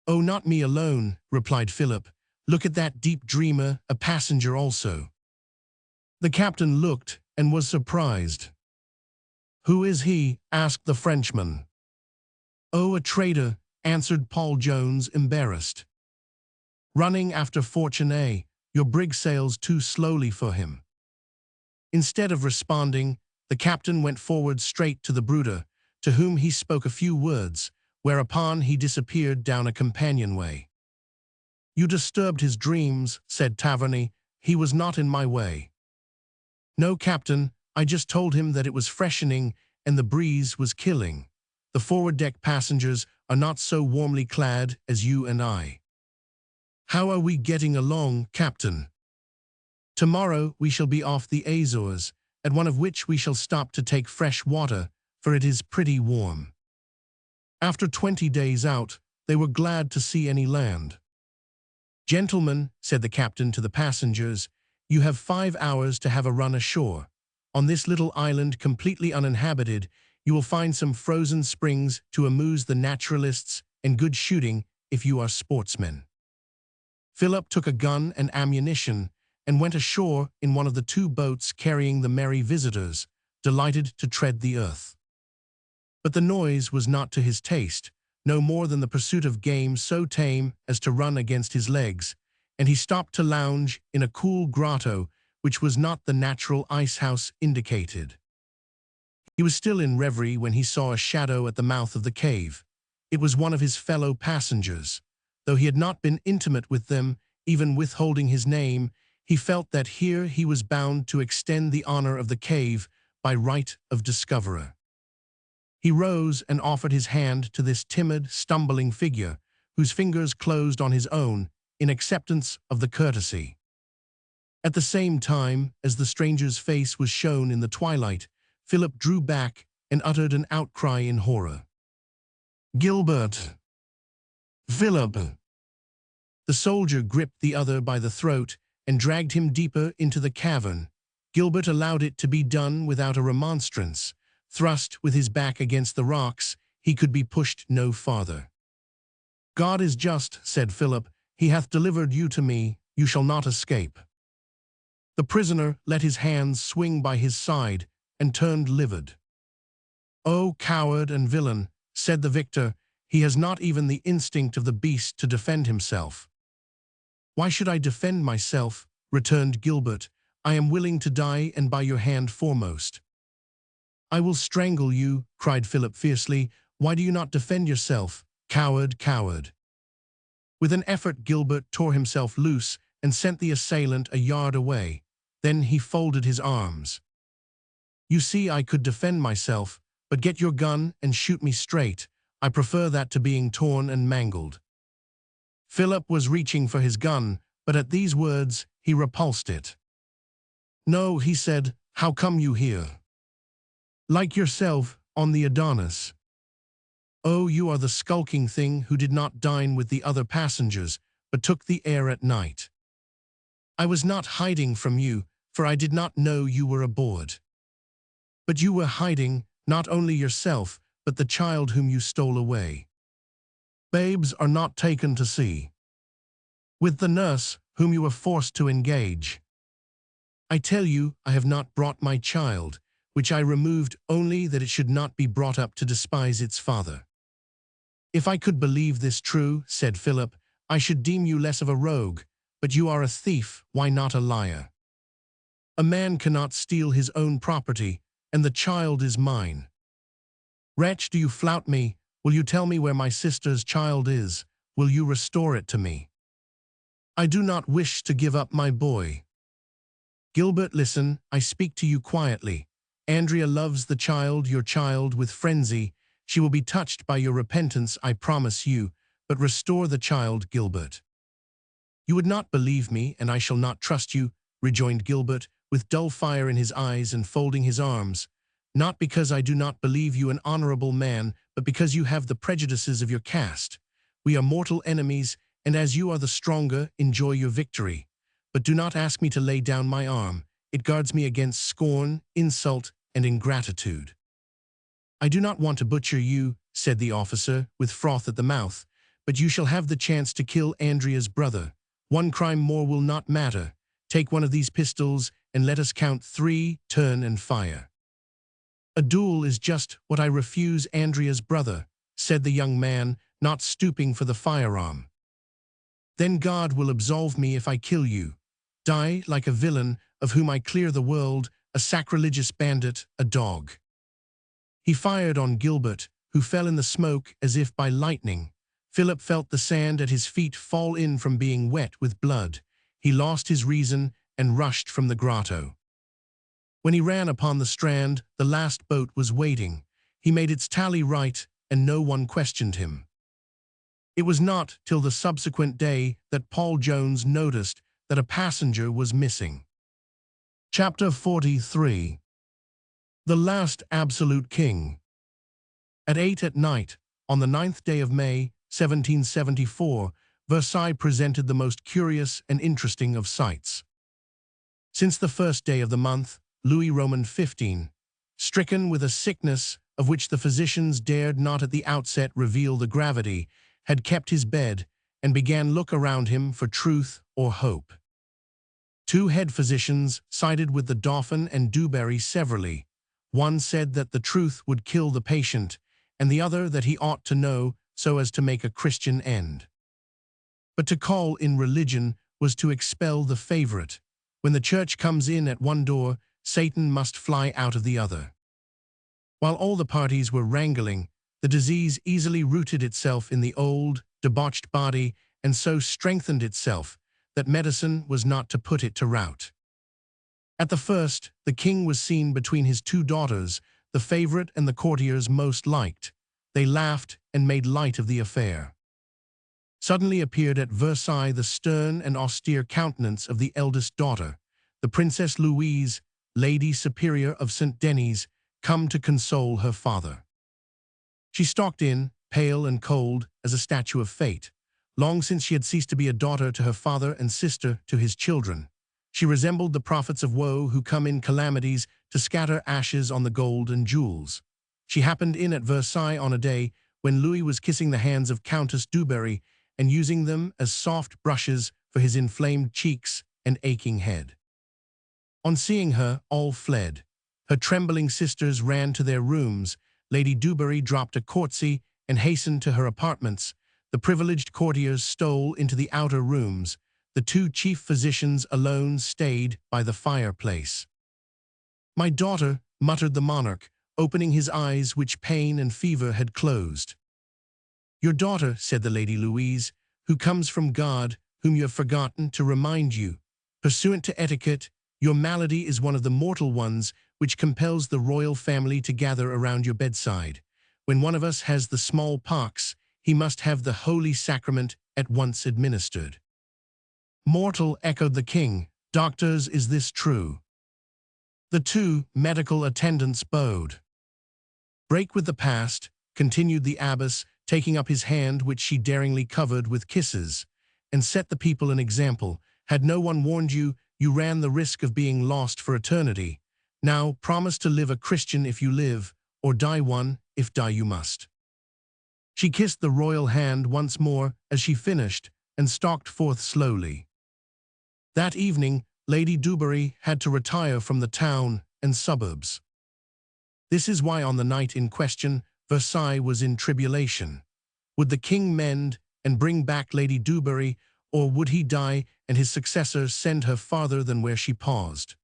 "Oh, not me alone," replied Philip. "Look at that deep dreamer, a passenger also." The captain looked and was surprised. "Who is he?" asked the Frenchman. "Oh, a trader," answered Paul Jones, embarrassed. "Running after fortune, your brig sails too slowly for him." Instead of responding, the captain went forward straight to the brooder, to whom he spoke a few words, whereupon he disappeared down a companionway. "You disturbed his dreams," said Taverny. "He was not in my way." "No, Captain, I just told him that it was freshening and the breeze was killing. The forward deck passengers are not so warmly clad as you and I." "How are we getting along, Captain?" "Tomorrow we shall be off the Azores, at one of which we shall stop to take fresh water, for it is pretty warm." After 20 days out, they were glad to see any land. "Gentlemen," said the captain to the passengers, "you have 5 hours to have a run ashore. On this little island completely uninhabited, you will find some frozen springs to amuse the naturalists and good shooting if you are sportsmen." Philip took a gun and ammunition and went ashore in one of the 2 boats carrying the merry visitors, delighted to tread the earth. But the noise was not to his taste, no more than the pursuit of game so tame as to run against his legs, and he stopped to lounge in a cool grotto which was not the natural ice-house indicated. He was still in reverie when he saw a shadow at the mouth of the cave. It was one of his fellow passengers. Though he had not been intimate with them, even withholding his name, he felt that here he was bound to extend the honor of the cave by right of discoverer. He rose and offered his hand to this timid, stumbling figure, whose fingers closed on his own in acceptance of the courtesy. At the same time as the stranger's face was shown in the twilight, Philip drew back and uttered an outcry in horror. "Gilbert! Philip!" The soldier gripped the other by the throat and dragged him deeper into the cavern. Gilbert allowed it to be done without a remonstrance. Thrust with his back against the rocks, he could be pushed no farther. "God is just," said Philip. "He hath delivered you to me. You shall not escape." The prisoner let his hands swing by his side and turned livid. "O coward and villain," said the victor, "he has not even the instinct of the beast to defend himself." "Why should I defend myself?" returned Gilbert. "I am willing to die, and by your hand foremost." "I will strangle you," cried Philip fiercely. "Why do you not defend yourself? Coward, coward." With an effort Gilbert tore himself loose and sent the assailant a yard away. Then he folded his arms. "You see, I could defend myself, but get your gun and shoot me straight. I prefer that to being torn and mangled." Philip was reaching for his gun, but at these words he repulsed it. "No," he said, "how come you here?" "Like yourself, on the Adonis." "Oh, you are the skulking thing who did not dine with the other passengers, but took the air at night." "I was not hiding from you, for I did not know you were aboard." "But you were hiding, not only yourself, but the child whom you stole away. Babes are not taken to sea with the nurse whom you were forced to engage. I tell you, I have not brought my child, which I removed only that it should not be brought up to despise its father. If I could believe this true, said Philip, I should deem you less of a rogue, but you are a thief, why not a liar? A man cannot steal his own property, and the child is mine. Wretch, do you flout me? Will you tell me where my sister's child is? Will you restore it to me? I do not wish to give up my boy. Gilbert, listen, I speak to you quietly. Andrea loves the child, your child, with frenzy. She will be touched by your repentance, I promise you, but restore the child, Gilbert. You would not believe me, and I shall not trust you, rejoined Gilbert, with dull fire in his eyes and folding his arms. Not because I do not believe you an honorable man, but because you have the prejudices of your caste. We are mortal enemies, and as you are the stronger, enjoy your victory. But do not ask me to lay down my arm. It guards me against scorn, insult, and ingratitude. I do not want to butcher you, said the officer, with froth at the mouth, but you shall have the chance to kill Andrea's brother. One crime more will not matter. Take one of these pistols, and let us count 3, turn and fire. A duel is just what I refuse Andrea's brother, said the young man, not stooping for the firearm. Then God will absolve me if I kill you. Die like a villain, of whom I clear the world, a sacrilegious bandit, a dog. He fired on Gilbert, who fell in the smoke as if by lightning. Philip felt the sand at his feet fall in from being wet with blood. He lost his reason and rushed from the grotto. When he ran upon the strand, the last boat was waiting. He made its tally right, and no one questioned him. It was not till the subsequent day that Paul Jones noticed that a passenger was missing. Chapter 43. The Last Absolute King. At 8 at night, on the 9th day of May, 1774, Versailles presented the most curious and interesting of sights. Since the first day of the month, Louis Roman XV, stricken with a sickness of which the physicians dared not at the outset reveal the gravity, had kept his bed and began look around him for truth or hope. 2 head physicians sided with the Dauphin and Dubarry severally. One said that the truth would kill the patient, and the other that he ought to know so as to make a Christian end. But to call in religion was to expel the favorite. When the church comes in at one door, Satan must fly out of the other. While all the parties were wrangling, the disease easily rooted itself in the old, debauched body and so strengthened itself that medicine was not to put it to rout. At the first, the king was seen between his 2 daughters, the favorite and the courtiers most liked. They laughed and made light of the affair. Suddenly appeared at Versailles the stern and austere countenance of the eldest daughter, the Princess Louise, Lady Superior of St. Denis, come to console her father. She stalked in, pale and cold as a statue of fate. Long since she had ceased to be a daughter to her father and sister to his children. She resembled the prophets of woe who come in calamities to scatter ashes on the gold and jewels. She happened in at Versailles on a day when Louis was kissing the hands of Countess Dubarry and using them as soft brushes for his inflamed cheeks and aching head. On seeing her, all fled. Her trembling sisters ran to their rooms. Lady Dubarry dropped a courtesy and hastened to her apartments. The privileged courtiers stole into the outer rooms. The 2 chief physicians alone stayed by the fireplace. "My daughter," muttered the monarch, opening his eyes which pain and fever had closed. "Your daughter," said the Lady Louise, "who comes from God, whom you have forgotten to remind you. Pursuant to etiquette, your malady is one of the mortal ones which compels the royal family to gather around your bedside. When one of us has the smallpox, he must have the holy sacrament at once administered." "Mortal," echoed the king. "Doctors, is this true?" The 2 medical attendants bowed. "Break with the past," continued the abbess, taking up his hand which she daringly covered with kisses, "and set the people an example. Had no one warned you, you ran the risk of being lost for eternity. Now promise to live a Christian if you live, or die one if die you must." She kissed the royal hand once more as she finished and stalked forth slowly. That evening, Lady Dubarry had to retire from the town and suburbs. This is why on the night in question, Versailles was in tribulation. Would the king mend and bring back Lady Dubarry, or would he die and his successor send her farther than where she paused?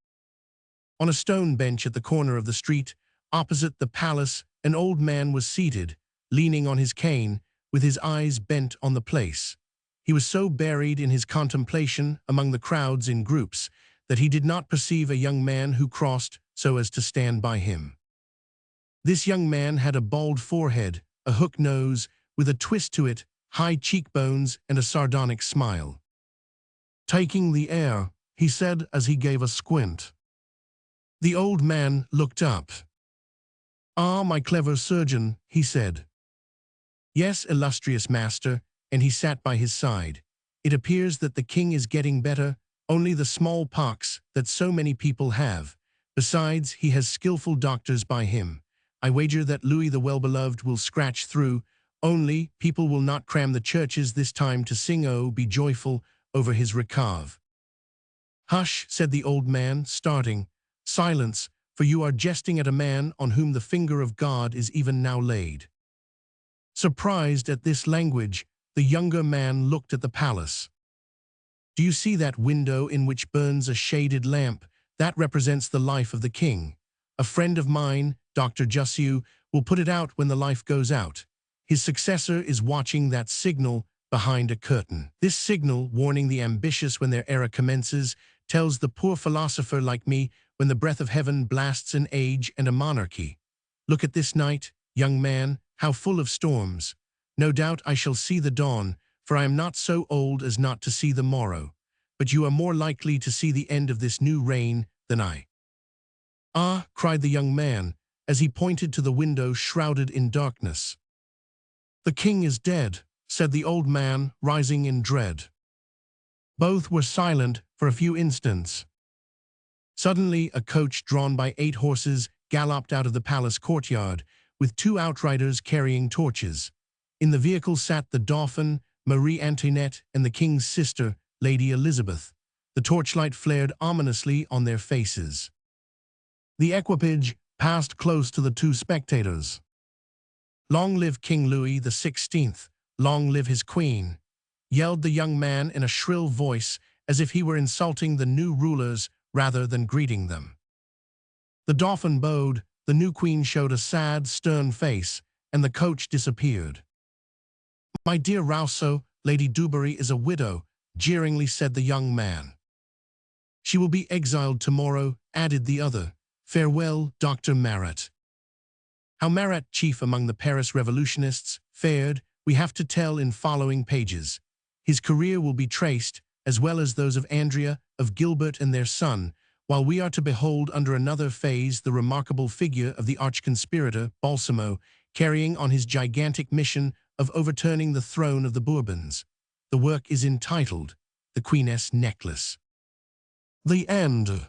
On a stone bench at the corner of the street, opposite the palace, an old man was seated, leaning on his cane, with his eyes bent on the place. He was so buried in his contemplation among the crowds in groups that he did not perceive a young man who crossed so as to stand by him. This young man had a bald forehead, a hook nose, with a twist to it, high cheekbones, and a sardonic smile. "Taking the air," he said as he gave a squint. The old man looked up. "Ah, my clever surgeon," he said. "Yes, illustrious master," and he sat by his side. "It appears that the king is getting better, only the smallpox that so many people have. Besides, he has skillful doctors by him. I wager that Louis the Well-Beloved will scratch through, only people will not cram the churches this time to sing "Oh, be joyful" over his recave." "Hush," said the old man, starting. "Silence, for you are jesting at a man on whom the finger of God is even now laid." Surprised at this language, the younger man looked at the palace. "Do you see that window in which burns a shaded lamp? That represents the life of the king. A friend of mine, Dr. Jussieu, will put it out when the life goes out. His successor is watching that signal behind a curtain. This signal, warning the ambitious when their era commences, tells the poor philosopher like me when the breath of heaven blasts an age and a monarchy. Look at this night, young man, how full of storms. No doubt I shall see the dawn, for I am not so old as not to see the morrow. But you are more likely to see the end of this new reign than I." "Ah," cried the young man, as he pointed to the window shrouded in darkness. "The king is dead," said the old man, rising in dread. Both were silent for a few instants. Suddenly, a coach drawn by 8 horses galloped out of the palace courtyard, with 2 outriders carrying torches. In the vehicle sat the Dauphin, Marie Antoinette, and the king's sister, Lady Elizabeth. The torchlight flared ominously on their faces. The equipage passed close to the 2 spectators. "Long live King Louis XVI, long live his queen," yelled the young man in a shrill voice, as if he were insulting the new rulers rather than greeting them. The Dauphin bowed, the new queen showed a sad, stern face, and the coach disappeared. "My dear Rousseau, Lady Dubarry is a widow," jeeringly said the young man. "She will be exiled tomorrow," added the other. "Farewell, Dr. Marat." How Marat, chief among the Paris revolutionists, fared, we have to tell in following pages. His career will be traced, as well as those of Andrea, of Gilbert and their son, while we are to behold under another phase the remarkable figure of the arch-conspirator, Balsamo, carrying on his gigantic mission of overturning the throne of the Bourbons. The work is entitled The Queen's Necklace. The End.